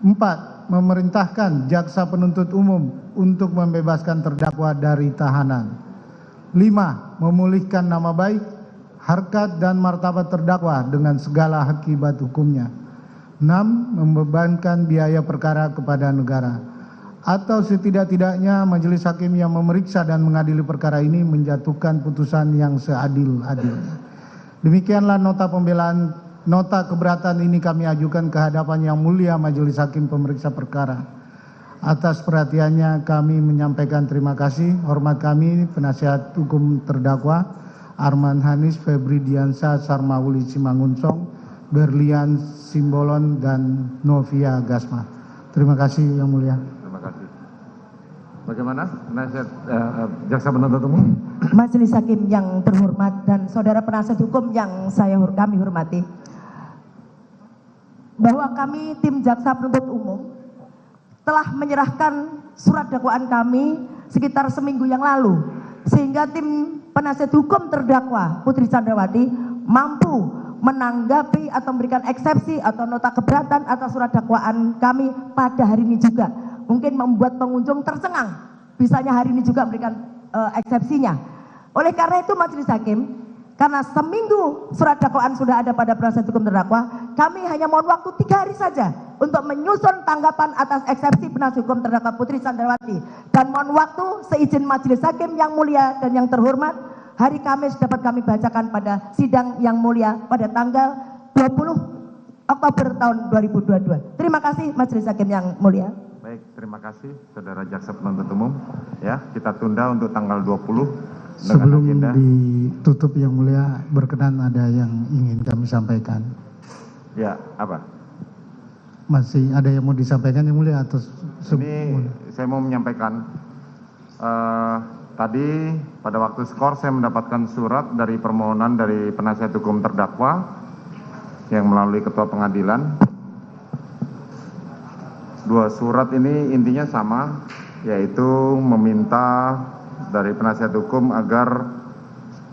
4. Memerintahkan jaksa penuntut umum untuk membebaskan terdakwa dari tahanan. 5. Memulihkan nama baik, harkat dan martabat terdakwa dengan segala akibat hukumnya. 6. Membebankan biaya perkara kepada negara. Atau setidak-tidaknya majelis hakim yang memeriksa dan mengadili perkara ini menjatuhkan putusan yang seadil-adilnya. Demikianlah nota pembelaan, nota keberatan ini kami ajukan ke hadapan Yang Mulia Majelis Hakim Pemeriksa Perkara. Atas perhatiannya kami menyampaikan terima kasih. Hormat kami penasihat hukum terdakwa Arman Hanis, Febri Diansyah, Sarmauli Simangunsong, Berlian Simbolon, dan Novia Gasma. Terima kasih Yang Mulia. Terima kasih. Bagaimana penasihat jaksa penuntut umum? Majelis Hakim yang terhormat dan saudara penasihat hukum yang kami hormati, bahwa kami tim jaksa penuntut umum telah menyerahkan surat dakwaan kami sekitar seminggu yang lalu, sehingga tim penasihat hukum terdakwa Putri Chandrawati mampu menanggapi atau memberikan eksepsi atau nota keberatan atas surat dakwaan kami pada hari ini juga. Mungkin membuat pengunjung tercengang, bisanya hari ini juga memberikan eksepsinya. Oleh karena itu majelis hakim, karena seminggu surat dakwaan sudah ada pada penasihat hukum terdakwa, kami hanya mohon waktu 3 hari saja untuk menyusun tanggapan atas eksepsi penasihat hukum terdakwa Putri Chandrawati, dan mohon waktu seizin majelis hakim yang mulia dan yang terhormat, hari Kamis dapat kami bacakan pada sidang yang mulia pada tanggal 20 Oktober tahun 2022. Terima kasih majelis hakim yang mulia. Baik, terima kasih saudara jaksa penuntut umum. Ya, kita tunda untuk tanggal 20. Sebelum ditutup Yang Mulia, berkenan ada yang ingin kami sampaikan. Ya, apa? Masih ada yang mau disampaikan Yang Mulia atau ini saya mau menyampaikan tadi pada waktu skor saya mendapatkan surat dari permohonan dari penasihat hukum terdakwa yang melalui ketua pengadilan. 2 surat ini intinya sama, yaitu meminta dari penasihat hukum agar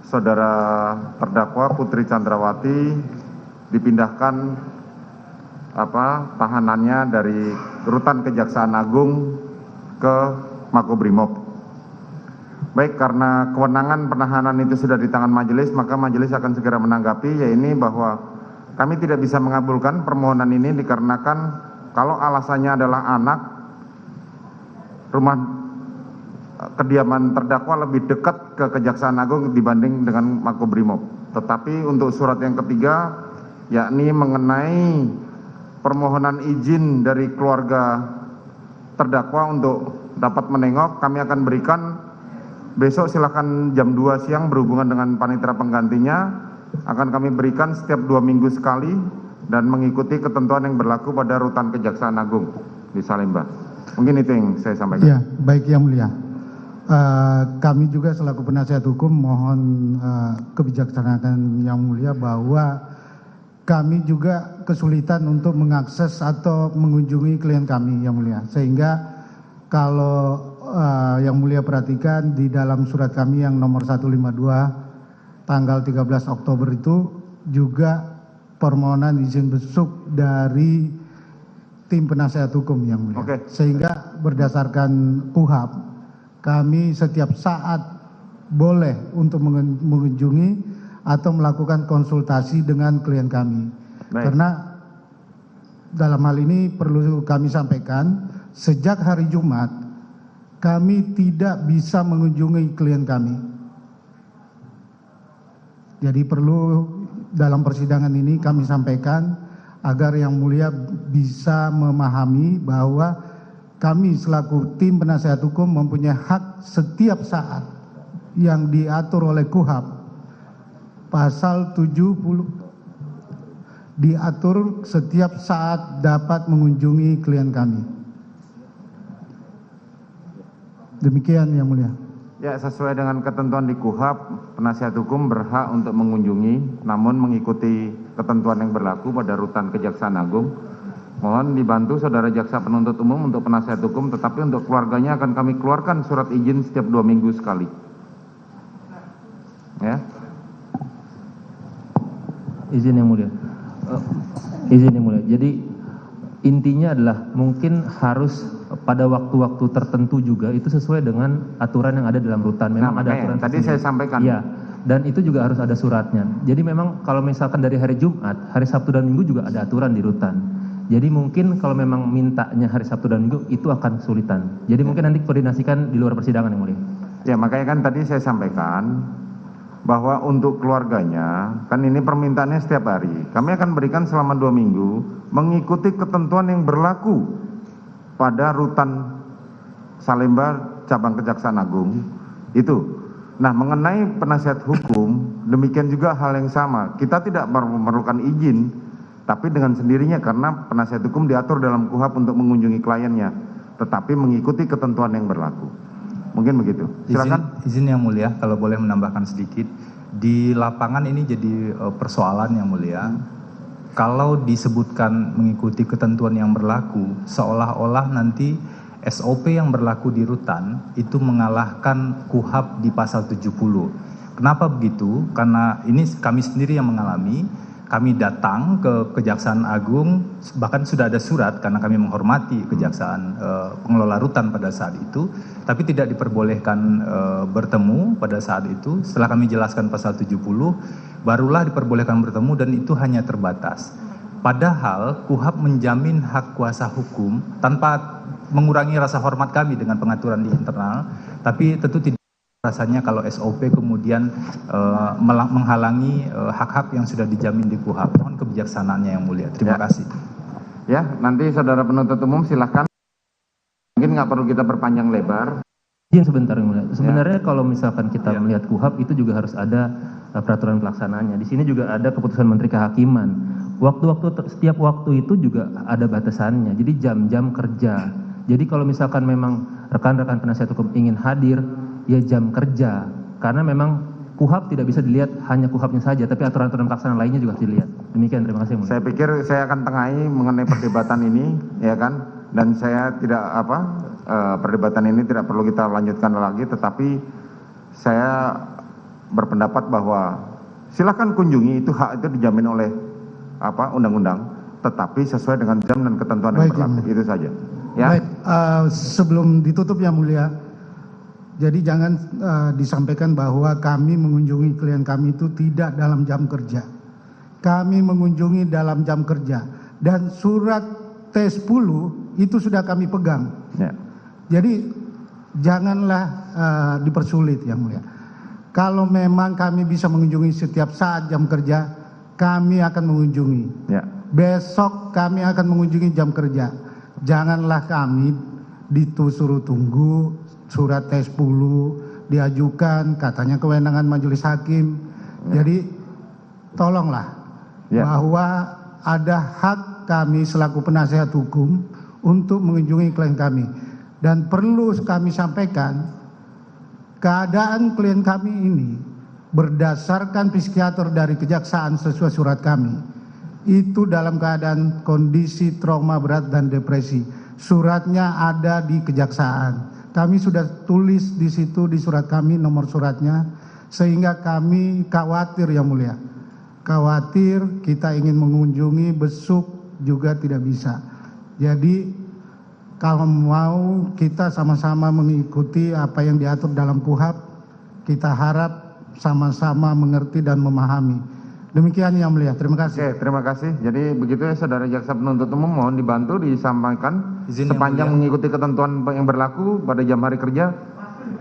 saudara terdakwa Putri Chandrawati dipindahkan tahanannya dari Rutan Kejaksaan Agung ke Makobrimob. Baik, karena kewenangan penahanan itu sudah di tangan majelis, maka majelis akan segera menanggapi, yaitu bahwa kami tidak bisa mengabulkan permohonan ini dikarenakan kalau alasannya adalah anak, rumah kediaman terdakwa lebih dekat ke Kejaksaan Agung dibanding dengan Makobrimob. Tetapi untuk surat yang ketiga, yakni mengenai permohonan izin dari keluarga terdakwa untuk dapat menengok, kami akan berikan besok, silakan jam 2 siang berhubungan dengan panitera penggantinya, akan kami berikan setiap 2 minggu sekali dan mengikuti ketentuan yang berlaku pada Rutan Kejaksaan Agung di Salemba. Mungkin itu yang saya sampaikan. Ya, baik Yang Mulia. Kami juga selaku penasihat hukum mohon kebijaksanaan yang mulia bahwa kami juga kesulitan untuk mengakses atau mengunjungi klien kami yang mulia. Sehingga kalau yang mulia perhatikan di dalam surat kami yang nomor 152 tanggal 13 Oktober itu juga permohonan izin besuk dari tim penasihat hukum yang mulia. Sehingga berdasarkan KUHAP kami setiap saat boleh untuk mengunjungi atau melakukan konsultasi dengan klien kami. Karena dalam hal ini perlu kami sampaikan, sejak hari Jumat kami tidak bisa mengunjungi klien kami. Jadi perlu dalam persidangan ini kami sampaikan agar yang mulia bisa memahami bahwa kami selaku tim penasihat hukum mempunyai hak setiap saat yang diatur oleh KUHAP pasal 70 diatur setiap saat dapat mengunjungi klien kami. Demikian yang mulia. Ya, sesuai dengan ketentuan di KUHAP, penasihat hukum berhak untuk mengunjungi namun mengikuti ketentuan yang berlaku pada rutan Kejaksaan Agung. Mohon dibantu saudara jaksa penuntut umum untuk penasihat hukum, tetapi untuk keluarganya akan kami keluarkan surat izin setiap 2 minggu sekali. Ya. Izin yang mulia. Izin yang mulia. Jadi intinya adalah mungkin harus pada waktu-waktu tertentu juga itu sesuai dengan aturan yang ada dalam rutan. Memang ada aturan. Tadi saya sampaikan. Iya. Dan itu juga harus ada suratnya. Jadi memang kalau misalkan dari hari Jumat, hari Sabtu dan Minggu juga ada aturan di rutan. Jadi mungkin kalau memang mintanya hari Sabtu dan Minggu itu akan kesulitan. Jadi mungkin nanti koordinasikan di luar persidangan yang mulia. Ya, makanya kan tadi saya sampaikan bahwa untuk keluarganya, kan ini permintaannya setiap hari. Kami akan berikan selama 2 minggu mengikuti ketentuan yang berlaku pada rutan Salemba cabang Kejaksaan Agung itu. Nah, mengenai penasihat hukum, demikian juga hal yang sama. Kita tidak memerlukan izin, tapi dengan sendirinya karena penasihat hukum diatur dalam KUHAP untuk mengunjungi kliennya, tetapi mengikuti ketentuan yang berlaku. Mungkin begitu. Silakan. Izin yang mulia, kalau boleh menambahkan sedikit. Di lapangan ini jadi persoalan yang mulia. Kalau disebutkan mengikuti ketentuan yang berlaku, seolah-olah nanti SOP yang berlaku di rutan itu mengalahkan KUHAP di pasal 70. Kenapa begitu? Karena ini kami sendiri yang mengalami. Kami datang ke Kejaksaan Agung, bahkan sudah ada surat karena kami menghormati Kejaksaan pengelola rutan pada saat itu, tapi tidak diperbolehkan bertemu pada saat itu. Setelah kami jelaskan pasal 70, barulah diperbolehkan bertemu dan itu hanya terbatas. Padahal KUHAP menjamin hak kuasa hukum tanpa mengurangi rasa hormat kami dengan pengaturan di internal, tapi tentu tidak rasanya kalau SOP kemudian menghalangi hak-hak yang sudah dijamin di KUHAP. Mohon kebijaksanaannya yang mulia. Terima kasih. Ya, nanti saudara penuntut umum silakan. Mungkin nggak perlu kita berpanjang lebar. Izin sebentar yang mulia. Sebenarnya kalau misalkan kita melihat KUHAP itu juga harus ada peraturan pelaksanaannya. Di sini juga ada keputusan Menteri Kehakiman. Setiap waktu itu juga ada batasannya. Jadi jam-jam kerja. Jadi kalau misalkan memang rekan-rekan penasihat hukum ingin hadir, ya jam kerja, karena memang KUHAP tidak bisa dilihat hanya KUHAP-nya saja, tapi aturan-aturan pelaksanaan lainnya juga harus dilihat. Demikian, terima kasih. Saya pikir saya akan tengahi mengenai perdebatan ini, ya kan, dan saya tidak perdebatan ini tidak perlu kita lanjutkan lagi, tetapi saya berpendapat bahwa silakan kunjungi, itu hak itu dijamin oleh undang-undang, tetapi sesuai dengan jam dan ketentuan yang berlaku. Itu saja. Ya. Baik, sebelum ditutup yang mulia, jadi jangan disampaikan bahwa kami mengunjungi klien kami itu tidak dalam jam kerja. Kami mengunjungi dalam jam kerja. Dan surat T10 itu sudah kami pegang. Ya. Jadi janganlah dipersulit yang mulia. Kalau memang kami bisa mengunjungi setiap saat jam kerja, kami akan mengunjungi. Ya. Besok kami akan mengunjungi jam kerja. Janganlah kami disuruh tunggu surat T10 diajukan, katanya kewenangan majelis hakim. Jadi tolonglah bahwa ada hak kami selaku penasihat hukum untuk mengunjungi klien kami. Dan perlu kami sampaikan keadaan klien kami ini berdasarkan psikiater dari kejaksaan sesuai surat kami, itu dalam keadaan kondisi trauma berat dan depresi. Suratnya ada di kejaksaan. Kami sudah tulis di situ di surat kami nomor suratnya, sehingga kami khawatir yang mulia. Khawatir kita ingin mengunjungi, besuk juga tidak bisa. Jadi kalau mau kita sama-sama mengikuti apa yang diatur dalam KUHP, kita harap sama-sama mengerti dan memahami. Demikian yang mulia, terima kasih. Oke, terima kasih. Jadi begitu ya saudara jaksa penuntut umum, mohon dibantu disampaikan sepanjang mengikuti ketentuan yang berlaku pada jam hari kerja,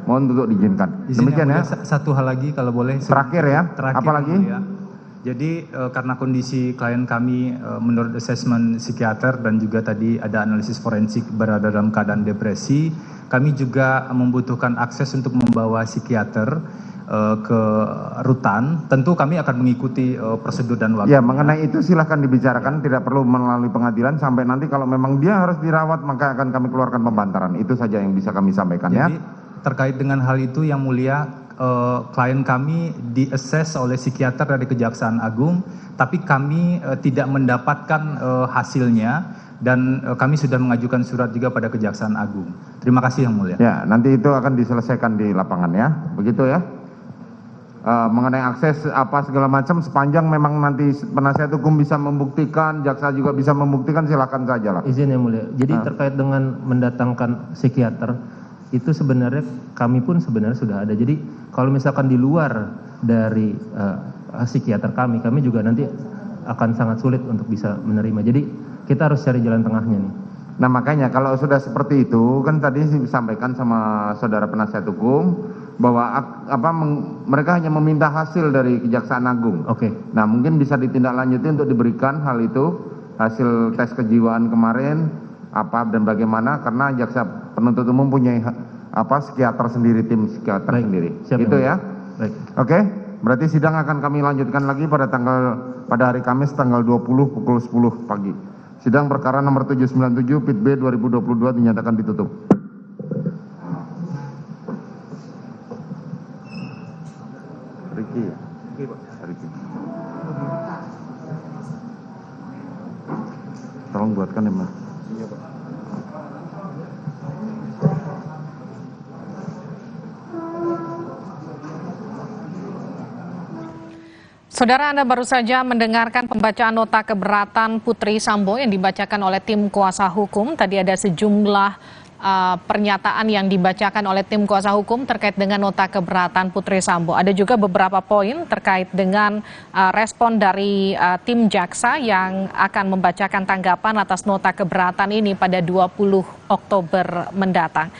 mohon untuk diizinkan. Demikian ya. Satu hal lagi kalau boleh. Terakhir ya, apalagi? Jadi karena kondisi klien kami menurut asesmen psikiater dan juga tadi ada analisis forensik berada dalam keadaan depresi, kami juga membutuhkan akses untuk membawa psikiater ke rutan. Tentu kami akan mengikuti prosedur dan waktu. Ya, mengenai itu silahkan dibicarakan, tidak perlu melalui pengadilan, sampai nanti kalau memang dia harus dirawat maka akan kami keluarkan pembantaran. Itu saja yang bisa kami sampaikan. Jadi, ya. Terkait dengan hal itu yang mulia, klien kami diases oleh psikiater dari Kejaksaan Agung, tapi kami tidak mendapatkan hasilnya, dan kami sudah mengajukan surat juga pada Kejaksaan Agung. Terima kasih yang mulia. Ya, nanti itu akan diselesaikan di lapangan ya, begitu ya. Mengenai akses apa segala macam, sepanjang memang nanti penasihat hukum bisa membuktikan, jaksa juga bisa membuktikan, silakan saja lah. Izin yang mulia. Jadi terkait dengan mendatangkan psikiater, itu sebenarnya kami pun sebenarnya sudah ada. Jadi kalau misalkan di luar dari psikiater kami juga nanti akan sangat sulit untuk bisa menerima. Jadi kita harus cari jalan tengahnya nih. Nah makanya kalau sudah seperti itu, kan tadi disampaikan sama saudara penasihat hukum bahwa mereka hanya meminta hasil dari Kejaksaan Agung. Oke. Nah mungkin bisa ditindaklanjuti untuk diberikan hal itu, hasil tes kejiwaan kemarin apa dan bagaimana, karena jaksa penuntut umum punya psikiater sendiri, tim psikiater sendiri. Siap, gitu ya. Baik. Oke, berarti sidang akan kami lanjutkan lagi pada hari Kamis tanggal 20 pukul 10 pagi. Sidang perkara nomor 797 PIT B 2022 dinyatakan ditutup. Riki ya? Riki. Tolong buatkan ya, Mas. Iya, Pak. Saudara, Anda baru saja mendengarkan pembacaan nota keberatan Putri Sambo yang dibacakan oleh tim kuasa hukum. Tadi ada sejumlah pernyataan yang dibacakan oleh tim kuasa hukum terkait dengan nota keberatan Putri Sambo. Ada juga beberapa poin terkait dengan respon dari tim jaksa yang akan membacakan tanggapan atas nota keberatan ini pada 20 Oktober mendatang.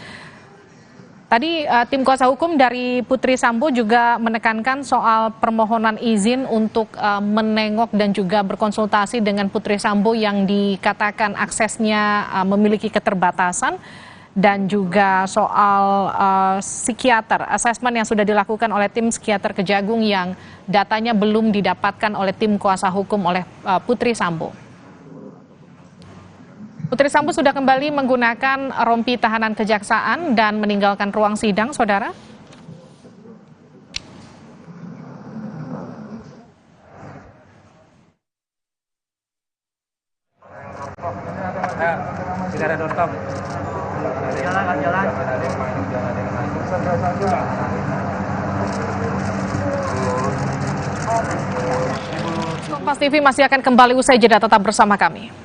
Tadi tim kuasa hukum dari Putri Sambo juga menekankan soal permohonan izin untuk menengok dan juga berkonsultasi dengan Putri Sambo yang dikatakan aksesnya memiliki keterbatasan, dan juga soal psikiater, asesmen yang sudah dilakukan oleh tim psikiater Kejagung yang datanya belum didapatkan oleh tim kuasa hukum oleh Putri Sambo. Putri Sambo sudah kembali menggunakan rompi tahanan kejaksaan dan meninggalkan ruang sidang, saudara. Tidak ada doorstop. Jalan. Kompas TV masih akan kembali usai jeda, tetap bersama kami.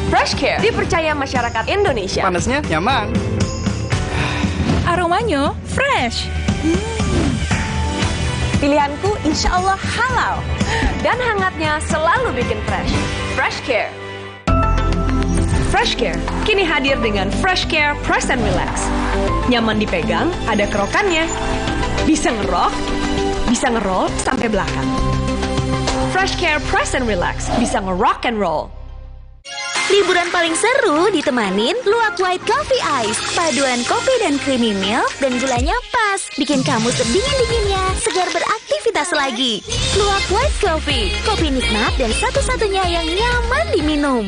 FreshCare dipercaya masyarakat Indonesia. Panasnya nyaman. Aromanya fresh. Pilihanku insya Allah halal. Dan hangatnya selalu bikin fresh. FreshCare. FreshCare kini hadir dengan FreshCare Press and Relax. Nyaman dipegang, ada kerokannya. Bisa ngerok, bisa ngeroll sampai belakang. FreshCare Press and Relax bisa ngerock and roll. Liburan paling seru ditemanin Luwak White Coffee Ice. Paduan kopi dan creamy milk dan gulanya pas. Bikin kamu sedingin-dinginnya segar beraktivitas. aktivitas lagi. Luwak White Coffee, kopi nikmat dan satu-satunya yang nyaman diminum.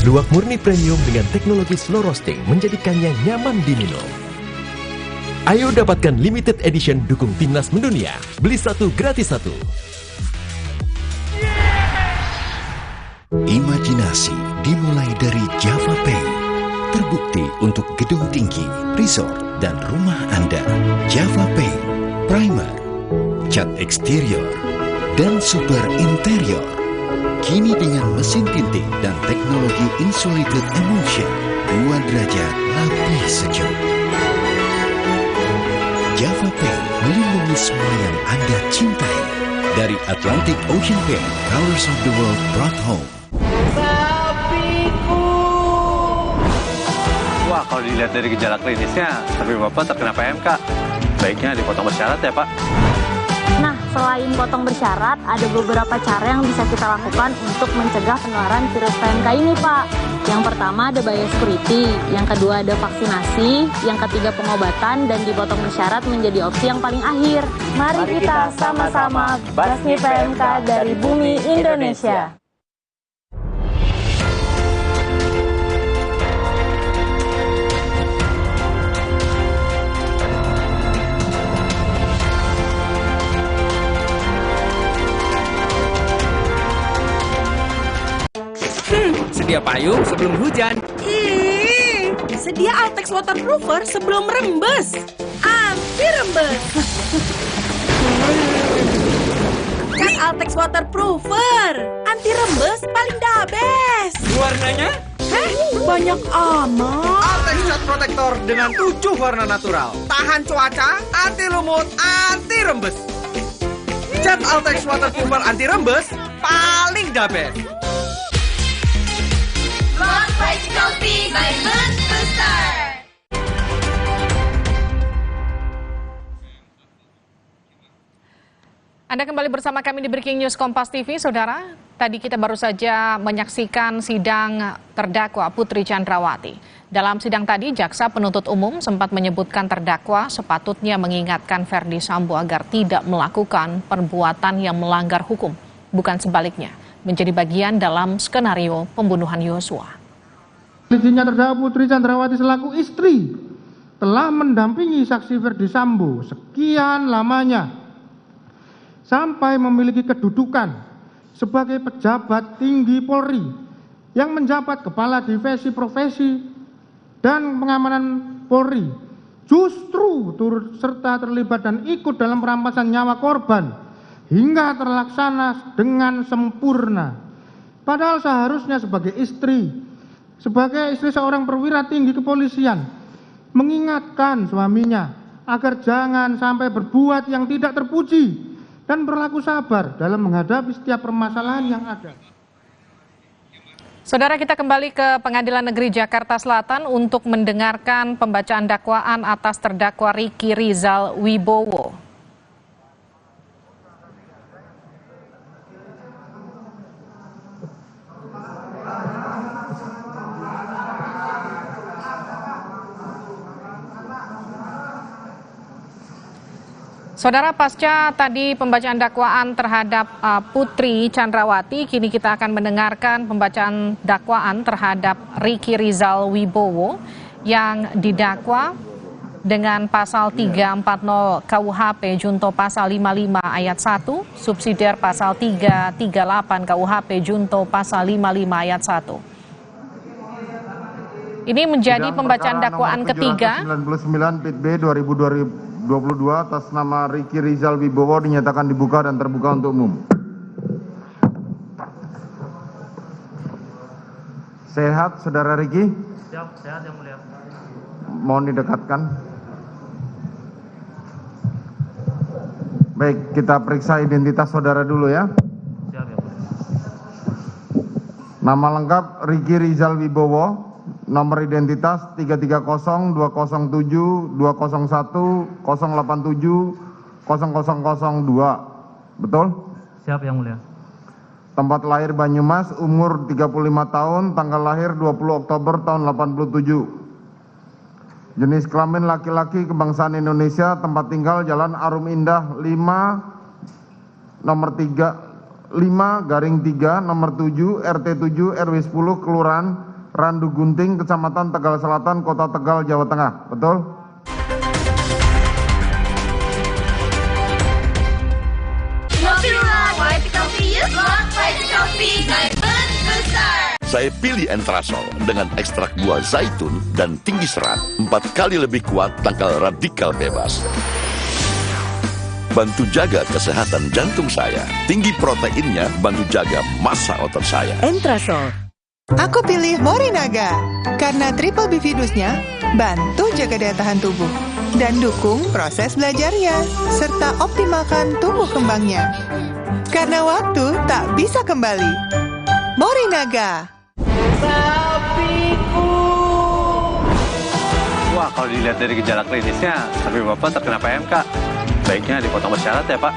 Luwak murni premium dengan teknologi slow roasting menjadikannya nyaman diminum. Ayo dapatkan limited edition dukung timnas mendunia. Beli satu gratis satu. Imajinasi dimulai dari Java Pay. Terbukti untuk gedung tinggi, resort, dan rumah Anda. Java Pay, primer, cat eksterior, dan super interior. Kini dengan mesin tinting dan teknologi insulated emulsion, 2 derajat lebih sejuk. Java Pay melindungi semua yang Anda cintai. Dari Atlantic Ocean Paint, Colors of the World brought home. Wah, kalau dilihat dari gejala klinisnya, sapi Bapak terkena PMK. Baiknya dipotong bersyarat ya, Pak. Nah, selain potong bersyarat, ada beberapa cara yang bisa kita lakukan untuk mencegah penularan virus PMK ini, Pak. Yang pertama ada biosecurity, yang kedua ada vaksinasi, yang ketiga pengobatan, dan dipotong bersyarat menjadi opsi yang paling akhir. Mari kita sama-sama basmi PMK dari bumi Indonesia. Sedia payung sebelum hujan. Sedia Altex Waterproofer sebelum rembes. Anti rembes. Kan Altex Waterproofer. Anti rembes paling the best. Warnanya? Banyak amat. Altex Cat Protector dengan 7 warna natural. Tahan cuaca, anti lumut, anti rembes. Cat Altex Waterproofer anti rembes paling the best. Luwak White Coffee by Moon Booster. Anda kembali bersama kami di Breaking News Kompas TV, Saudara. Tadi kita baru saja menyaksikan sidang terdakwa Putri Chandrawati. Dalam sidang tadi, jaksa penuntut umum sempat menyebutkan terdakwa sepatutnya mengingatkan Ferdi Sambo agar tidak melakukan perbuatan yang melanggar hukum, bukan sebaliknya, menjadi bagian dalam skenario pembunuhan Yosua. Izinnya terdakwa Putri Chandrawati selaku istri telah mendampingi saksi Ferdi Sambo sekian lamanya sampai memiliki kedudukan sebagai pejabat tinggi Polri yang menjabat kepala divisi profesi dan pengamanan Polri, justru turut serta terlibat dan ikut dalam perampasan nyawa korban hingga terlaksana dengan sempurna. Padahal seharusnya sebagai istri seorang perwira tinggi kepolisian, mengingatkan suaminya agar jangan sampai berbuat yang tidak terpuji dan berlaku sabar dalam menghadapi setiap permasalahan yang ada. Saudara, kita kembali ke Pengadilan Negeri Jakarta Selatan untuk mendengarkan pembacaan dakwaan atas terdakwa Riki Rizal Wibowo. Saudara, pasca tadi pembacaan dakwaan terhadap Putri Chandrawati, kini kita akan mendengarkan pembacaan dakwaan terhadap Riki Rizal Wibowo yang didakwa dengan pasal 340 KUHP junto pasal 55 ayat 1, subsidiar pasal 338 KUHP junto pasal 55 ayat 1. Ini menjadi pembacaan dakwaan ketiga. 99 PIT B 2022 atas nama Riki Rizal Wibowo dinyatakan dibuka dan terbuka untuk umum. Sehat, Saudara Riki? Sehat yang mulia. Mohon didekatkan. Baik, kita periksa identitas saudara dulu ya. Siap ya, mulia. Nama lengkap Riki Rizal Wibowo. Nomor identitas 330 207 201 087 0002. Betul? Siap yang mulia. Tempat lahir Banyumas, umur 35 tahun, tanggal lahir 20 Oktober tahun 87. jenis kelamin laki-laki, kebangsaan Indonesia, tempat tinggal Jalan Arum Indah 5, nomor 5 garing 3, nomor 7, RT 7, RW 10, Kelurahan Randu Gunting, Kecamatan Tegal Selatan, Kota Tegal, Jawa Tengah. Betul? Saya pilih Entrasol dengan ekstrak buah zaitun dan tinggi serat, 4 kali lebih kuat tangkal radikal bebas. Bantu jaga kesehatan jantung saya. Tinggi proteinnya bantu jaga massa otot saya. Entrasol. Aku pilih Morinaga karena triple bifidusnya bantu jaga daya tahan tubuh dan dukung proses belajarnya serta optimalkan tumbuh kembangnya. Karena waktu tak bisa kembali. Morinaga. Wah, kalau dilihat dari gejala klinisnya, sapi Bapak terkena PMK. Baiknya dipotong bersyarat ya, Pak.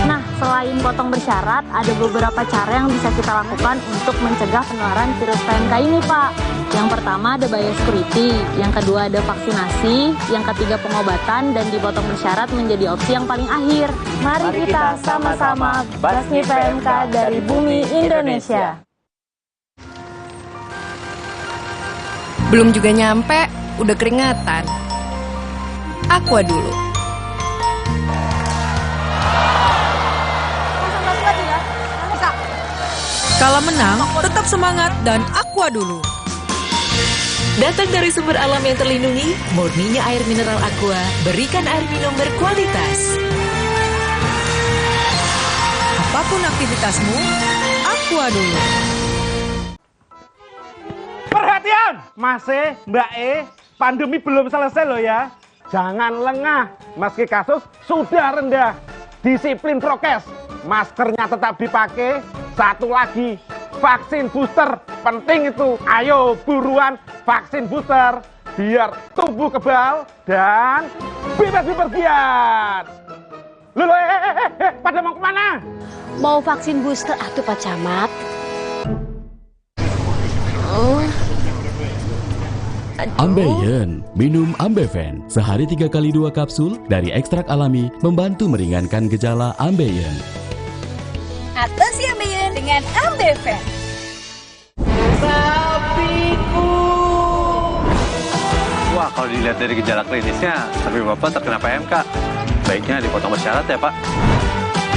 Nah, selain potong bersyarat, ada beberapa cara yang bisa kita lakukan untuk mencegah penularan virus PMK ini, Pak. Yang pertama ada biosecurity, yang kedua ada vaksinasi, yang ketiga pengobatan, dan dipotong bersyarat menjadi opsi yang paling akhir. Mari kita sama-sama basmi PMK dari bumi Indonesia. Belum juga nyampe, udah keringatan. Aqua dulu. Kala menang, tetap semangat dan Aqua dulu. Datang dari sumber alam yang terlindungi, murninya air mineral Aqua, berikan air minum berkualitas. Apapun aktivitasmu, Aqua dulu. Perhatian, Mas E, Mbak E, pandemi belum selesai loh ya. Jangan lengah, meski kasus sudah rendah. Disiplin prokes, maskernya tetap dipakai. Satu lagi, vaksin booster, penting itu. Ayo buruan vaksin booster, biar tubuh kebal dan bebas bepergian. Loh, pada mau kemana? Mau vaksin booster atuh Pak Camat. Ambeien, minum Ambeven. Sehari 3 kali 2 kapsul dari ekstrak alami membantu meringankan gejala Ambeien. Atasi Ambeien dengan Ambeven. Sapiku. Wah, kalau dilihat dari gejala klinisnya, sapi Bapak terkena PMK. Baiknya dipotong bersyarat ya, Pak.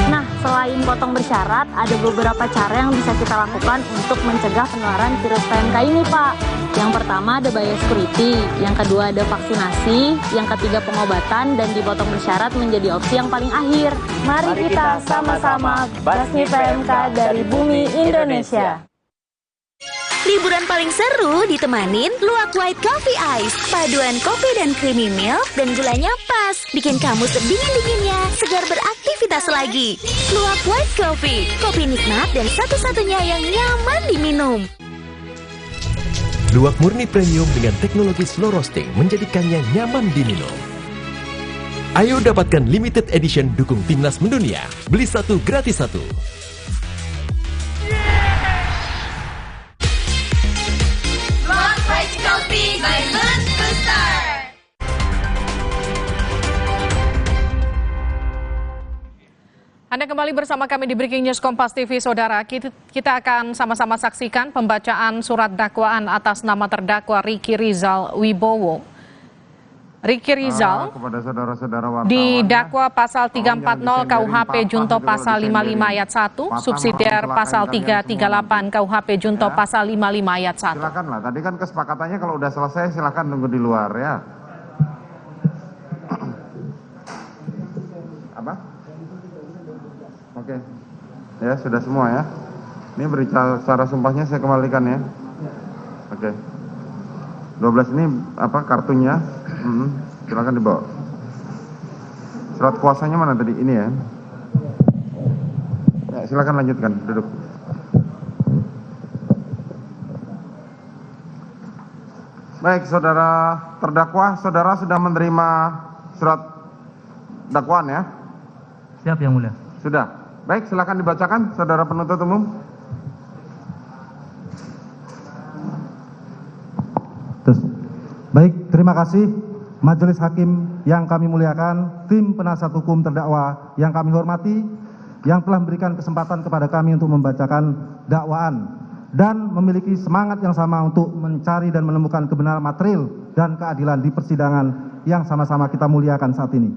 Nah, selain potong bersyarat, ada beberapa cara yang bisa kita lakukan untuk mencegah penularan virus PMK ini, Pak. Yang pertama ada biosecurity, yang kedua ada vaksinasi, yang ketiga pengobatan, dan dipotong bersyarat menjadi opsi yang paling akhir. Mari kita sama-sama basmi PMK dari bumi Indonesia. Liburan paling seru ditemanin Luwak White Coffee Ice. Paduan kopi dan creamy milk dan gulanya pas. Bikin kamu sedingin-dinginnya segar beraktivitas lagi. Luwak White Coffee. Kopi nikmat dan satu-satunya yang nyaman diminum. Luwak murni premium dengan teknologi slow roasting menjadikannya nyaman diminum. Ayo dapatkan limited edition dukung timnas mendunia. Beli 1 gratis 1. Luwak White Coffee by Moon Booster. Anda kembali bersama kami di Breaking News Kompas TV, Saudara. Kita akan sama-sama saksikan pembacaan surat dakwaan atas nama terdakwa Ricky Rizal Wibowo. Ricky Rizal kepada saudara-saudara wartawan, didakwa pasal 340 KUHP Junto pasal 55 ayat 1, subsidiar pasal 338 KUHP Junto pasal 55 ayat 1. Silakanlah, tadi kan kesepakatannya kalau udah selesai silakan tunggu di luar ya. Apa? Oke, ya sudah semua ya. Ini berbicara sumpahnya saya kembalikan ya. Oke. 12 ini apa kartunya? Silakan dibawa. Surat kuasanya mana tadi? Ini ya. Ya, silakan lanjutkan, duduk. Baik, saudara terdakwa, saudara sudah menerima surat dakwaan ya? Siap, Yang Mulia. Sudah. Baik, silakan dibacakan, saudara penuntut umum. Baik, terima Terima kasih Majelis Hakim yang kami muliakan, tim penasihat hukum terdakwa yang kami hormati, yang telah memberikan kesempatan kepada kami untuk membacakan dakwaan dan memiliki semangat yang sama untuk mencari dan menemukan kebenaran material dan keadilan di persidangan yang sama-sama kita muliakan saat ini.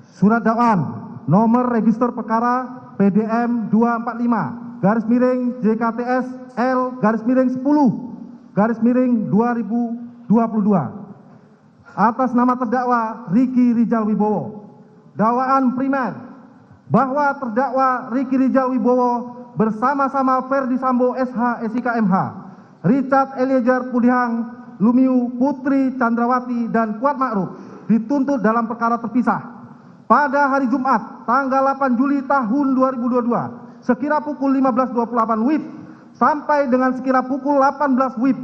Surat dakwaan nomor register perkara PDM 245 garis miring JKTS L garis miring 10 garis miring 2022 atas nama terdakwa Ricky Rijal Wibowo. Dakwaan primer bahwa terdakwa Ricky Rijal Wibowo bersama-sama Ferdi Sambo SH SIK MH, Richard Eliezer Pudihang Lumiu, Putri Chandrawati dan Kuat Ma'ruf dituntut dalam perkara terpisah pada hari Jumat tanggal 8 Juli tahun 2022 sekira pukul 15.28 WIB sampai dengan sekira pukul 18 WIB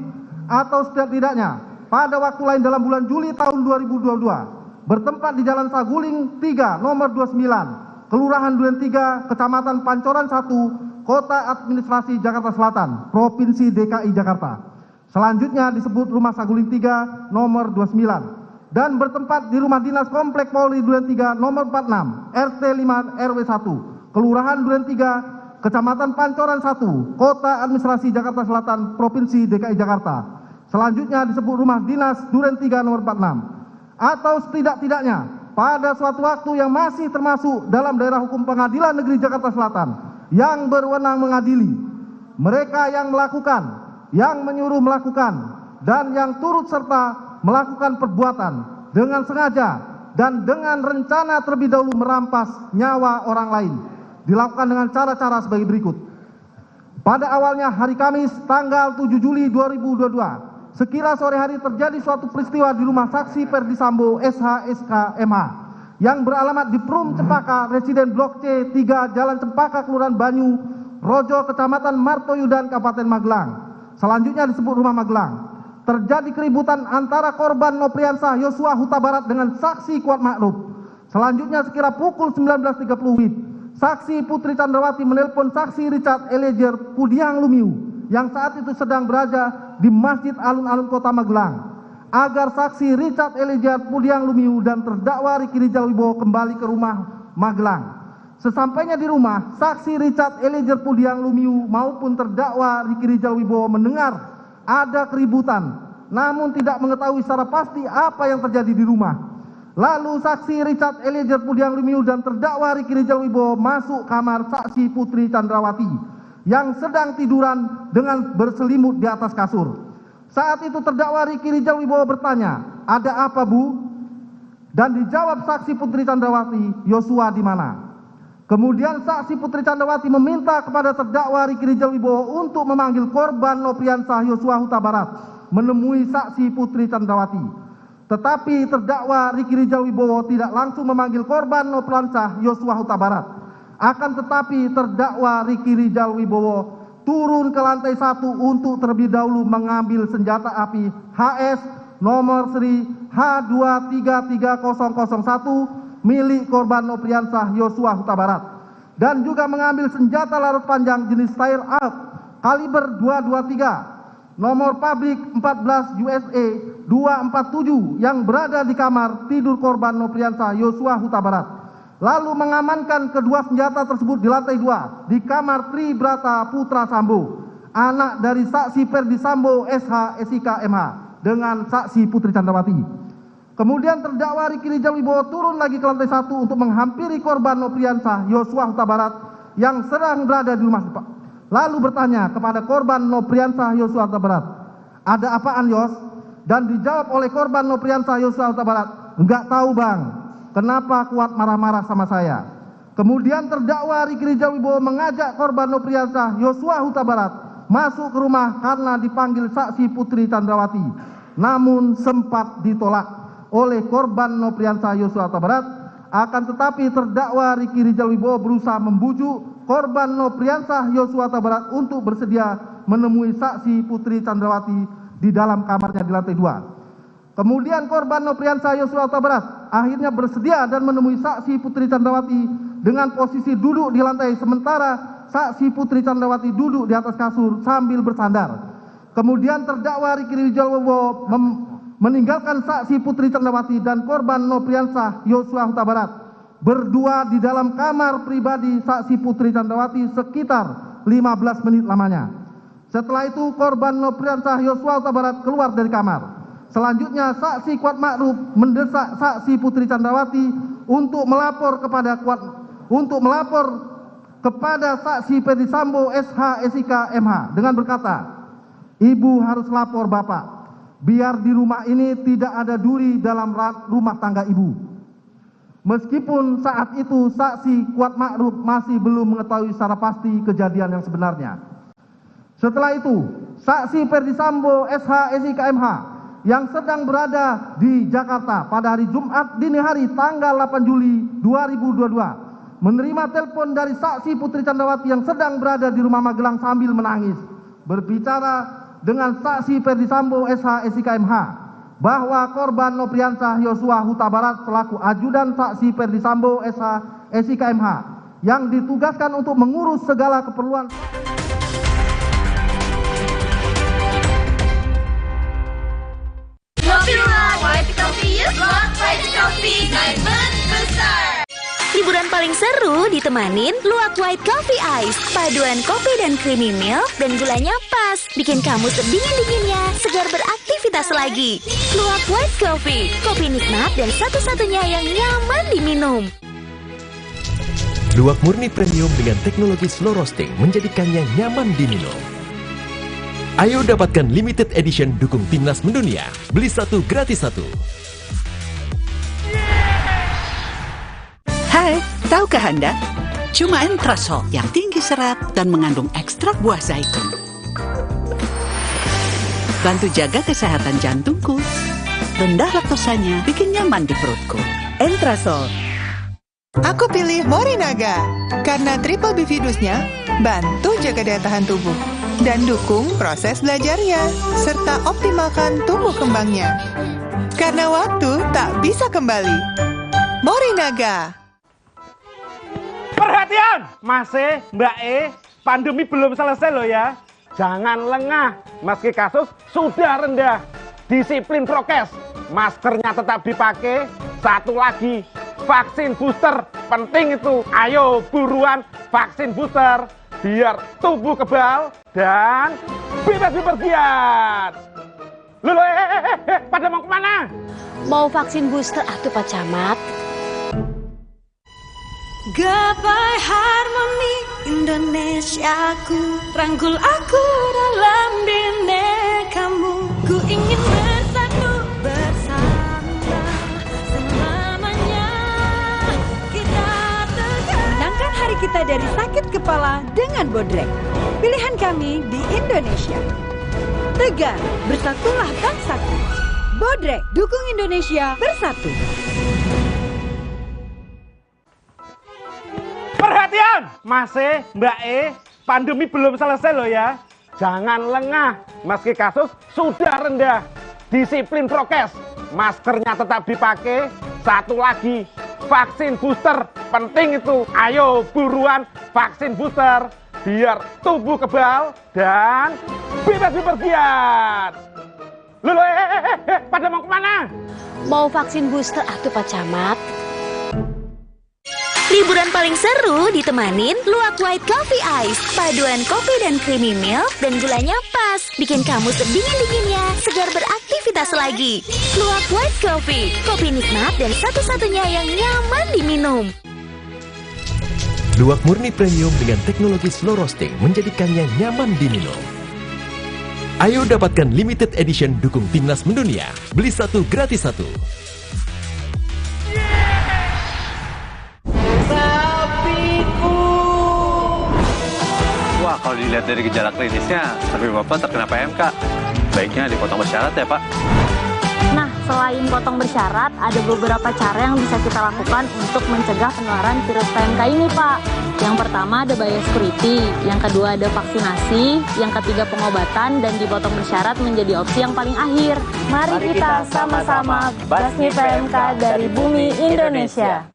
atau setidak-tidaknya pada waktu lain dalam bulan Juli tahun 2022 bertempat di Jalan Saguling 3 nomor 29 Kelurahan Duren 3 Kecamatan Pancoran 1 Kota Administrasi Jakarta Selatan Provinsi DKI Jakarta. Selanjutnya disebut Rumah Saguling 3 nomor 29 dan bertempat di Rumah Dinas Komplek Polri Duren 3 nomor 46 RT 5 RW 1 Kelurahan Duren 3 Kecamatan Pancoran 1 Kota Administrasi Jakarta Selatan Provinsi DKI Jakarta. Selanjutnya disebut Rumah Dinas Duren 3 nomor 46 atau setidak-tidaknya pada suatu waktu yang masih termasuk dalam daerah hukum Pengadilan Negeri Jakarta Selatan yang berwenang mengadili, mereka yang melakukan, yang menyuruh melakukan, dan yang turut serta melakukan perbuatan dengan sengaja dan dengan rencana terlebih dahulu merampas nyawa orang lain dilakukan dengan cara-cara sebagai berikut. Pada awalnya hari Kamis tanggal 7 Juli 2022 sekira sore hari terjadi suatu peristiwa di rumah saksi Ferdi Sambo SH SK MH yang beralamat di Perum Cempaka, Residen Blok C 3 Jalan Cempaka, Kelurahan Banyu Rojo, Kecamatan Martoyudan, Kabupaten Magelang. Selanjutnya disebut Rumah Magelang. Terjadi keributan antara korban Nopriansah Yosua Huta Barat dengan saksi Kuat Ma'ruf. Selanjutnya sekira pukul 19.30 WIB, saksi Putri Chandrawati menelpon saksi Richard Eliezer Pudihang Lumiu yang saat itu sedang berada di Masjid Alun-Alun Kota Magelang agar saksi Richard Eliezer Pudihang Lumiu dan terdakwa Ricky Rijal Wibowo kembali ke rumah Magelang. Sesampainya di rumah, saksi Richard Eliezer Pudihang Lumiu maupun terdakwa Ricky Rijal Wibowo mendengar ada keributan, namun tidak mengetahui secara pasti apa yang terjadi di rumah. Lalu saksi Richard Eliezer Pudihang Lumiu dan terdakwa Ricky Rijal Wibowo masuk kamar saksi Putri Chandrawati yang sedang tiduran dengan berselimut di atas kasur. Saat itu terdakwa Ricky Rijal Wibowo bertanya, "Ada apa, Bu?" Dan dijawab saksi Putri Chandrawati, "Yosua di mana?" Kemudian saksi Putri Chandrawati meminta kepada terdakwa Ricky Rijal Wibowo untuk memanggil korban Nopriansah Yosua Huta Barat menemui saksi Putri Chandrawati. Tetapi terdakwa Ricky Rijal Wibowo tidak langsung memanggil korban Nopriansah Yosua Huta Barat. Akan tetapi terdakwa Ricky Rijal Wibowo turun ke lantai 1 untuk terlebih dahulu mengambil senjata api HS nomor seri H233001 milik korban Nopriansah Yosua Huta Barat dan juga mengambil senjata laras panjang jenis Steyr AF kaliber 223 nomor pabrik 14 USA 247 yang berada di kamar tidur korban Nopriansah Yosua Huta Barat. Lalu mengamankan kedua senjata tersebut di lantai 2 di kamar Tri Brata Putra Sambo, anak dari saksi Ferdi Sambo SH SIK MH dengan saksi Putri Chandrawati. Kemudian terdakwa Ricky Rijal Wibowo turun lagi ke lantai 1 untuk menghampiri korban Nopriansah Yosua Huta Barat yang sedang berada di rumah. Lalu bertanya kepada korban Nopriansah Yosua Huta Barat, "Ada apaan, Yos?" Dan dijawab oleh korban Nopriansah Yosua Huta Barat, "Enggak tahu, Bang. Kenapa Kuat marah-marah sama saya?" Kemudian terdakwa Ricky Rijal Wibowo mengajak korban Nopriansah Yosua Huta Barat masuk ke rumah karena dipanggil saksi Putri Chandrawati, namun sempat ditolak oleh korban Nopriansah Yosua Huta Barat. Akan tetapi terdakwa Ricky Rijal Wibowo berusaha membujuk korban Nopriansah Yosua Huta Barat untuk bersedia menemui saksi Putri Chandrawati di dalam kamarnya di lantai 2. Kemudian korban Nopriansah Yosua Huta Barat akhirnya bersedia dan menemui saksi Putri Chandrawati dengan posisi duduk di lantai, sementara saksi Putri Chandrawati duduk di atas kasur sambil bersandar. Kemudian terdakwa Ricky Rijal Wibowo meninggalkan saksi Putri Candrawati dan korban Nopriansah Yosua Huta Barat berdua di dalam kamar pribadi saksi Putri Candrawati sekitar 15 menit lamanya. Setelah itu korban Nopriansah Yosua Huta Barat keluar dari kamar. Selanjutnya saksi Kuat Ma'ruf mendesak saksi Putri Candrawati untuk melapor kepada saksi Ferdi Sambo SH SIK MH dengan berkata, "Ibu harus lapor Bapak, biar di rumah ini tidak ada duri dalam rumah tangga Ibu." Meskipun saat itu saksi Kuat Ma'ruf masih belum mengetahui secara pasti kejadian yang sebenarnya. Setelah itu, saksi Ferdi Sambo SH SIK MH yang sedang berada di Jakarta pada hari Jumat dini hari tanggal 8 Juli 2022 menerima telepon dari saksi Putri Candrawati yang sedang berada di rumah Magelang sambil menangis, berbicara dengan saksi Ferdi Sambo SH SIK MH bahwa korban Nopriansah Yosua Huta Barat selaku ajudan saksi Ferdi Sambo SH SIK MH yang ditugaskan untuk mengurus segala keperluan Liburan paling seru ditemanin Luwak White Coffee Ice. Paduan kopi dan creamy milk dan gulanya pas. Bikin kamu sedingin-dinginnya, segar beraktivitas lagi. Luwak White Coffee, kopi nikmat dan satu-satunya yang nyaman diminum. Luwak murni premium dengan teknologi slow roasting menjadikannya nyaman diminum. Ayo dapatkan limited edition dukung timnas mendunia. Beli satu gratis satu. Hai, tahukah Anda? Cuma Entrasol yang tinggi serat dan mengandung ekstrak buah zaitun. Bantu jaga kesehatan jantungku. Rendah laktosanya bikin nyaman di perutku. Entrasol. Aku pilih Morinaga karena triple bifidusnya bantu jaga daya tahan tubuh dan dukung proses belajarnya serta optimalkan tumbuh kembangnya. Karena waktu tak bisa kembali. Morinaga. Perhatian, Mas E, Mbak E, pandemi belum selesai loh ya. Jangan lengah, meski kasus sudah rendah. Disiplin prokes, maskernya tetap dipakai. Satu lagi, vaksin booster, penting itu. Ayo buruan vaksin booster, biar tubuh kebal dan bebas bepergian. Loh, pada mau kemana? Mau vaksin booster atuh Pak Camat. Gapai harmoni Indonesiaku, rangkul aku dalam binekamu. Ku ingin bersatu bersama selamanya. Kita tegar. Menangkan hari kita dari sakit kepala dengan Bodrek. Pilihan kami di Indonesia. Tegar, bersatulah bangsaku. Bodrek, dukung Indonesia bersatu. Perhatian, Mas E, Mbak E, pandemi belum selesai loh ya. Jangan lengah, meski kasus sudah rendah. Disiplin prokes, maskernya tetap dipakai. Satu lagi, vaksin booster, penting itu. Ayo buruan vaksin booster, biar tubuh kebal dan bebas bepergian. Loh, pada mau kemana? Mau vaksin booster atuh Pak Camat. Liburan paling seru ditemanin Luwak White Coffee Ice. Paduan kopi dan creamy milk dan gulanya pas. Bikin kamu sedingin-dinginnya, segar beraktivitas lagi. Luwak White Coffee, kopi nikmat dan satu-satunya yang nyaman diminum. Luwak murni premium dengan teknologi slow roasting menjadikannya nyaman diminum. Ayo dapatkan limited edition dukung timnas mendunia. Beli satu gratis satu. Wah, kalau dilihat dari gejala klinisnya, sapi Bapak terkena PMK. Baiknya dipotong bersyarat ya, Pak. Nah, selain potong bersyarat, ada beberapa cara yang bisa kita lakukan untuk mencegah penularan virus PMK ini, Pak. Yang pertama ada biosecurity, yang kedua ada vaksinasi, yang ketiga pengobatan, dan dipotong bersyarat menjadi opsi yang paling akhir. Mari kita sama-sama basmi PMK dari bumi Indonesia.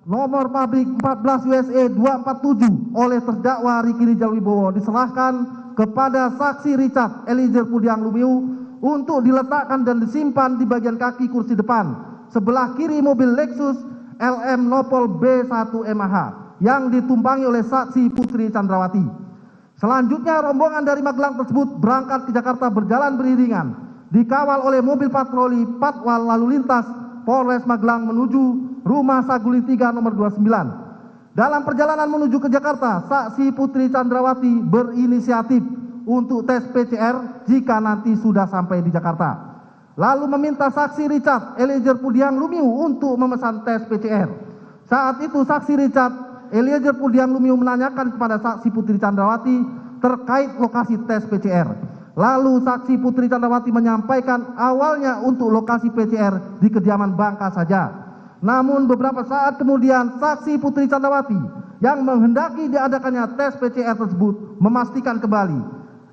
nomor pabrik 14 USA 247 oleh terdakwa Ricky Rijal Wibowo diserahkan kepada saksi Richard Eliezer Pudiang Lumiu untuk diletakkan dan disimpan di bagian kaki kursi depan sebelah kiri mobil Lexus LM Nopol B1 MAH yang ditumpangi oleh saksi Putri Chandrawati. Selanjutnya rombongan dari Magelang tersebut berangkat ke Jakarta berjalan beriringan dikawal oleh mobil patroli Patwal Lalu Lintas Polres Magelang menuju Rumah Saguling 3 nomor 29. Dalam perjalanan menuju ke Jakarta, saksi Putri Chandrawati berinisiatif untuk tes PCR jika nanti sudah sampai di Jakarta. Lalu meminta saksi Richard Eliezer Pudiang Lumiu untuk memesan tes PCR. Saat itu saksi Richard Eliezer Pudiang Lumiu menanyakan kepada saksi Putri Chandrawati terkait lokasi tes PCR. Lalu saksi Putri Chandrawati menyampaikan awalnya untuk lokasi PCR di kediaman Bangka saja. Namun beberapa saat kemudian saksi Putri Chandrawati yang menghendaki diadakannya tes PCR tersebut memastikan kembali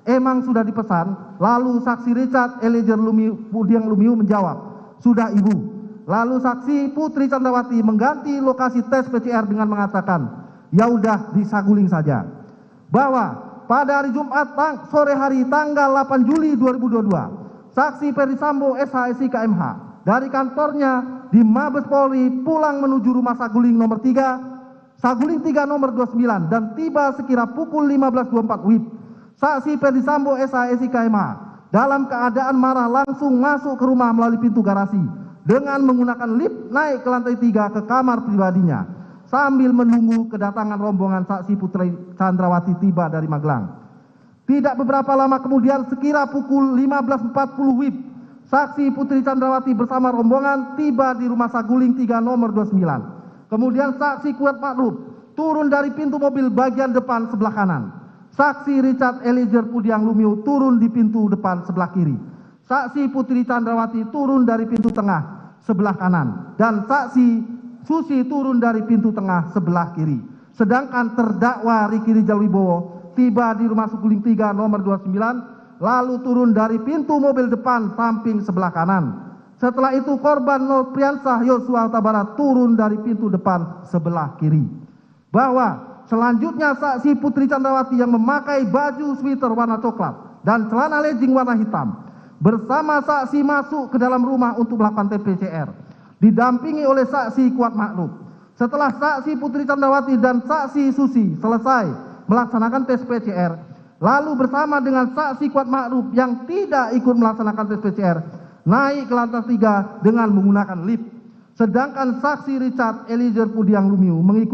emang sudah dipesan. Lalu saksi Richard Eliezer Pudiang Lumiu menjawab, sudah ibu. Lalu saksi Putri Chandrawati mengganti lokasi tes PCR dengan mengatakan, ya udah di Saguling saja. Bahwa pada hari Jumat sore hari tanggal 8 Juli 2022, saksi Ferdi Sambo SH SIK MH dari kantornya di Mabes Polri pulang menuju Rumah Saguling nomor 3, Saguling 3 nomor 29 dan tiba sekira pukul 15.24 WIB. Saksi Ferdi Sambo SH SIK MH dalam keadaan marah langsung masuk ke rumah melalui pintu garasi dengan menggunakan lift naik ke lantai 3 ke kamar pribadinya sambil menunggu kedatangan rombongan saksi Putri Chandrawati tiba dari Magelang. Tidak beberapa lama kemudian sekira pukul 15.40 WIB, saksi Putri Chandrawati bersama rombongan tiba di Rumah Saguling 3 nomor 29. Kemudian saksi Kuat Makruf turun dari pintu mobil bagian depan sebelah kanan. Saksi Richard Eliezer Pudiang Lumiu turun di pintu depan sebelah kiri. Saksi Putri Chandrawati turun dari pintu tengah sebelah kanan. Dan saksi Susi turun dari pintu tengah sebelah kiri. Sedangkan terdakwa Ricky Rijal Wibowo tiba di Rumah Saguling 3 nomor 29 lalu turun dari pintu mobil depan samping sebelah kanan. Setelah itu korban Nofriansah Yosua Huta Barat turun dari pintu depan sebelah kiri. Bahwa selanjutnya saksi Putri Chandrawati yang memakai baju sweater warna coklat dan celana legging warna hitam bersama saksi masuk ke dalam rumah untuk melakukan tes PCR didampingi oleh saksi Kuat Makruf. Setelah saksi Putri Chandrawati dan saksi Susi selesai melaksanakan tes PCR, lalu bersama dengan saksi Kuat Makruf yang tidak ikut melaksanakan tes PCR naik ke lantai 3 dengan menggunakan lift. Sedangkan saksi Richard Eliezer Pudiang Lumiu mengikuti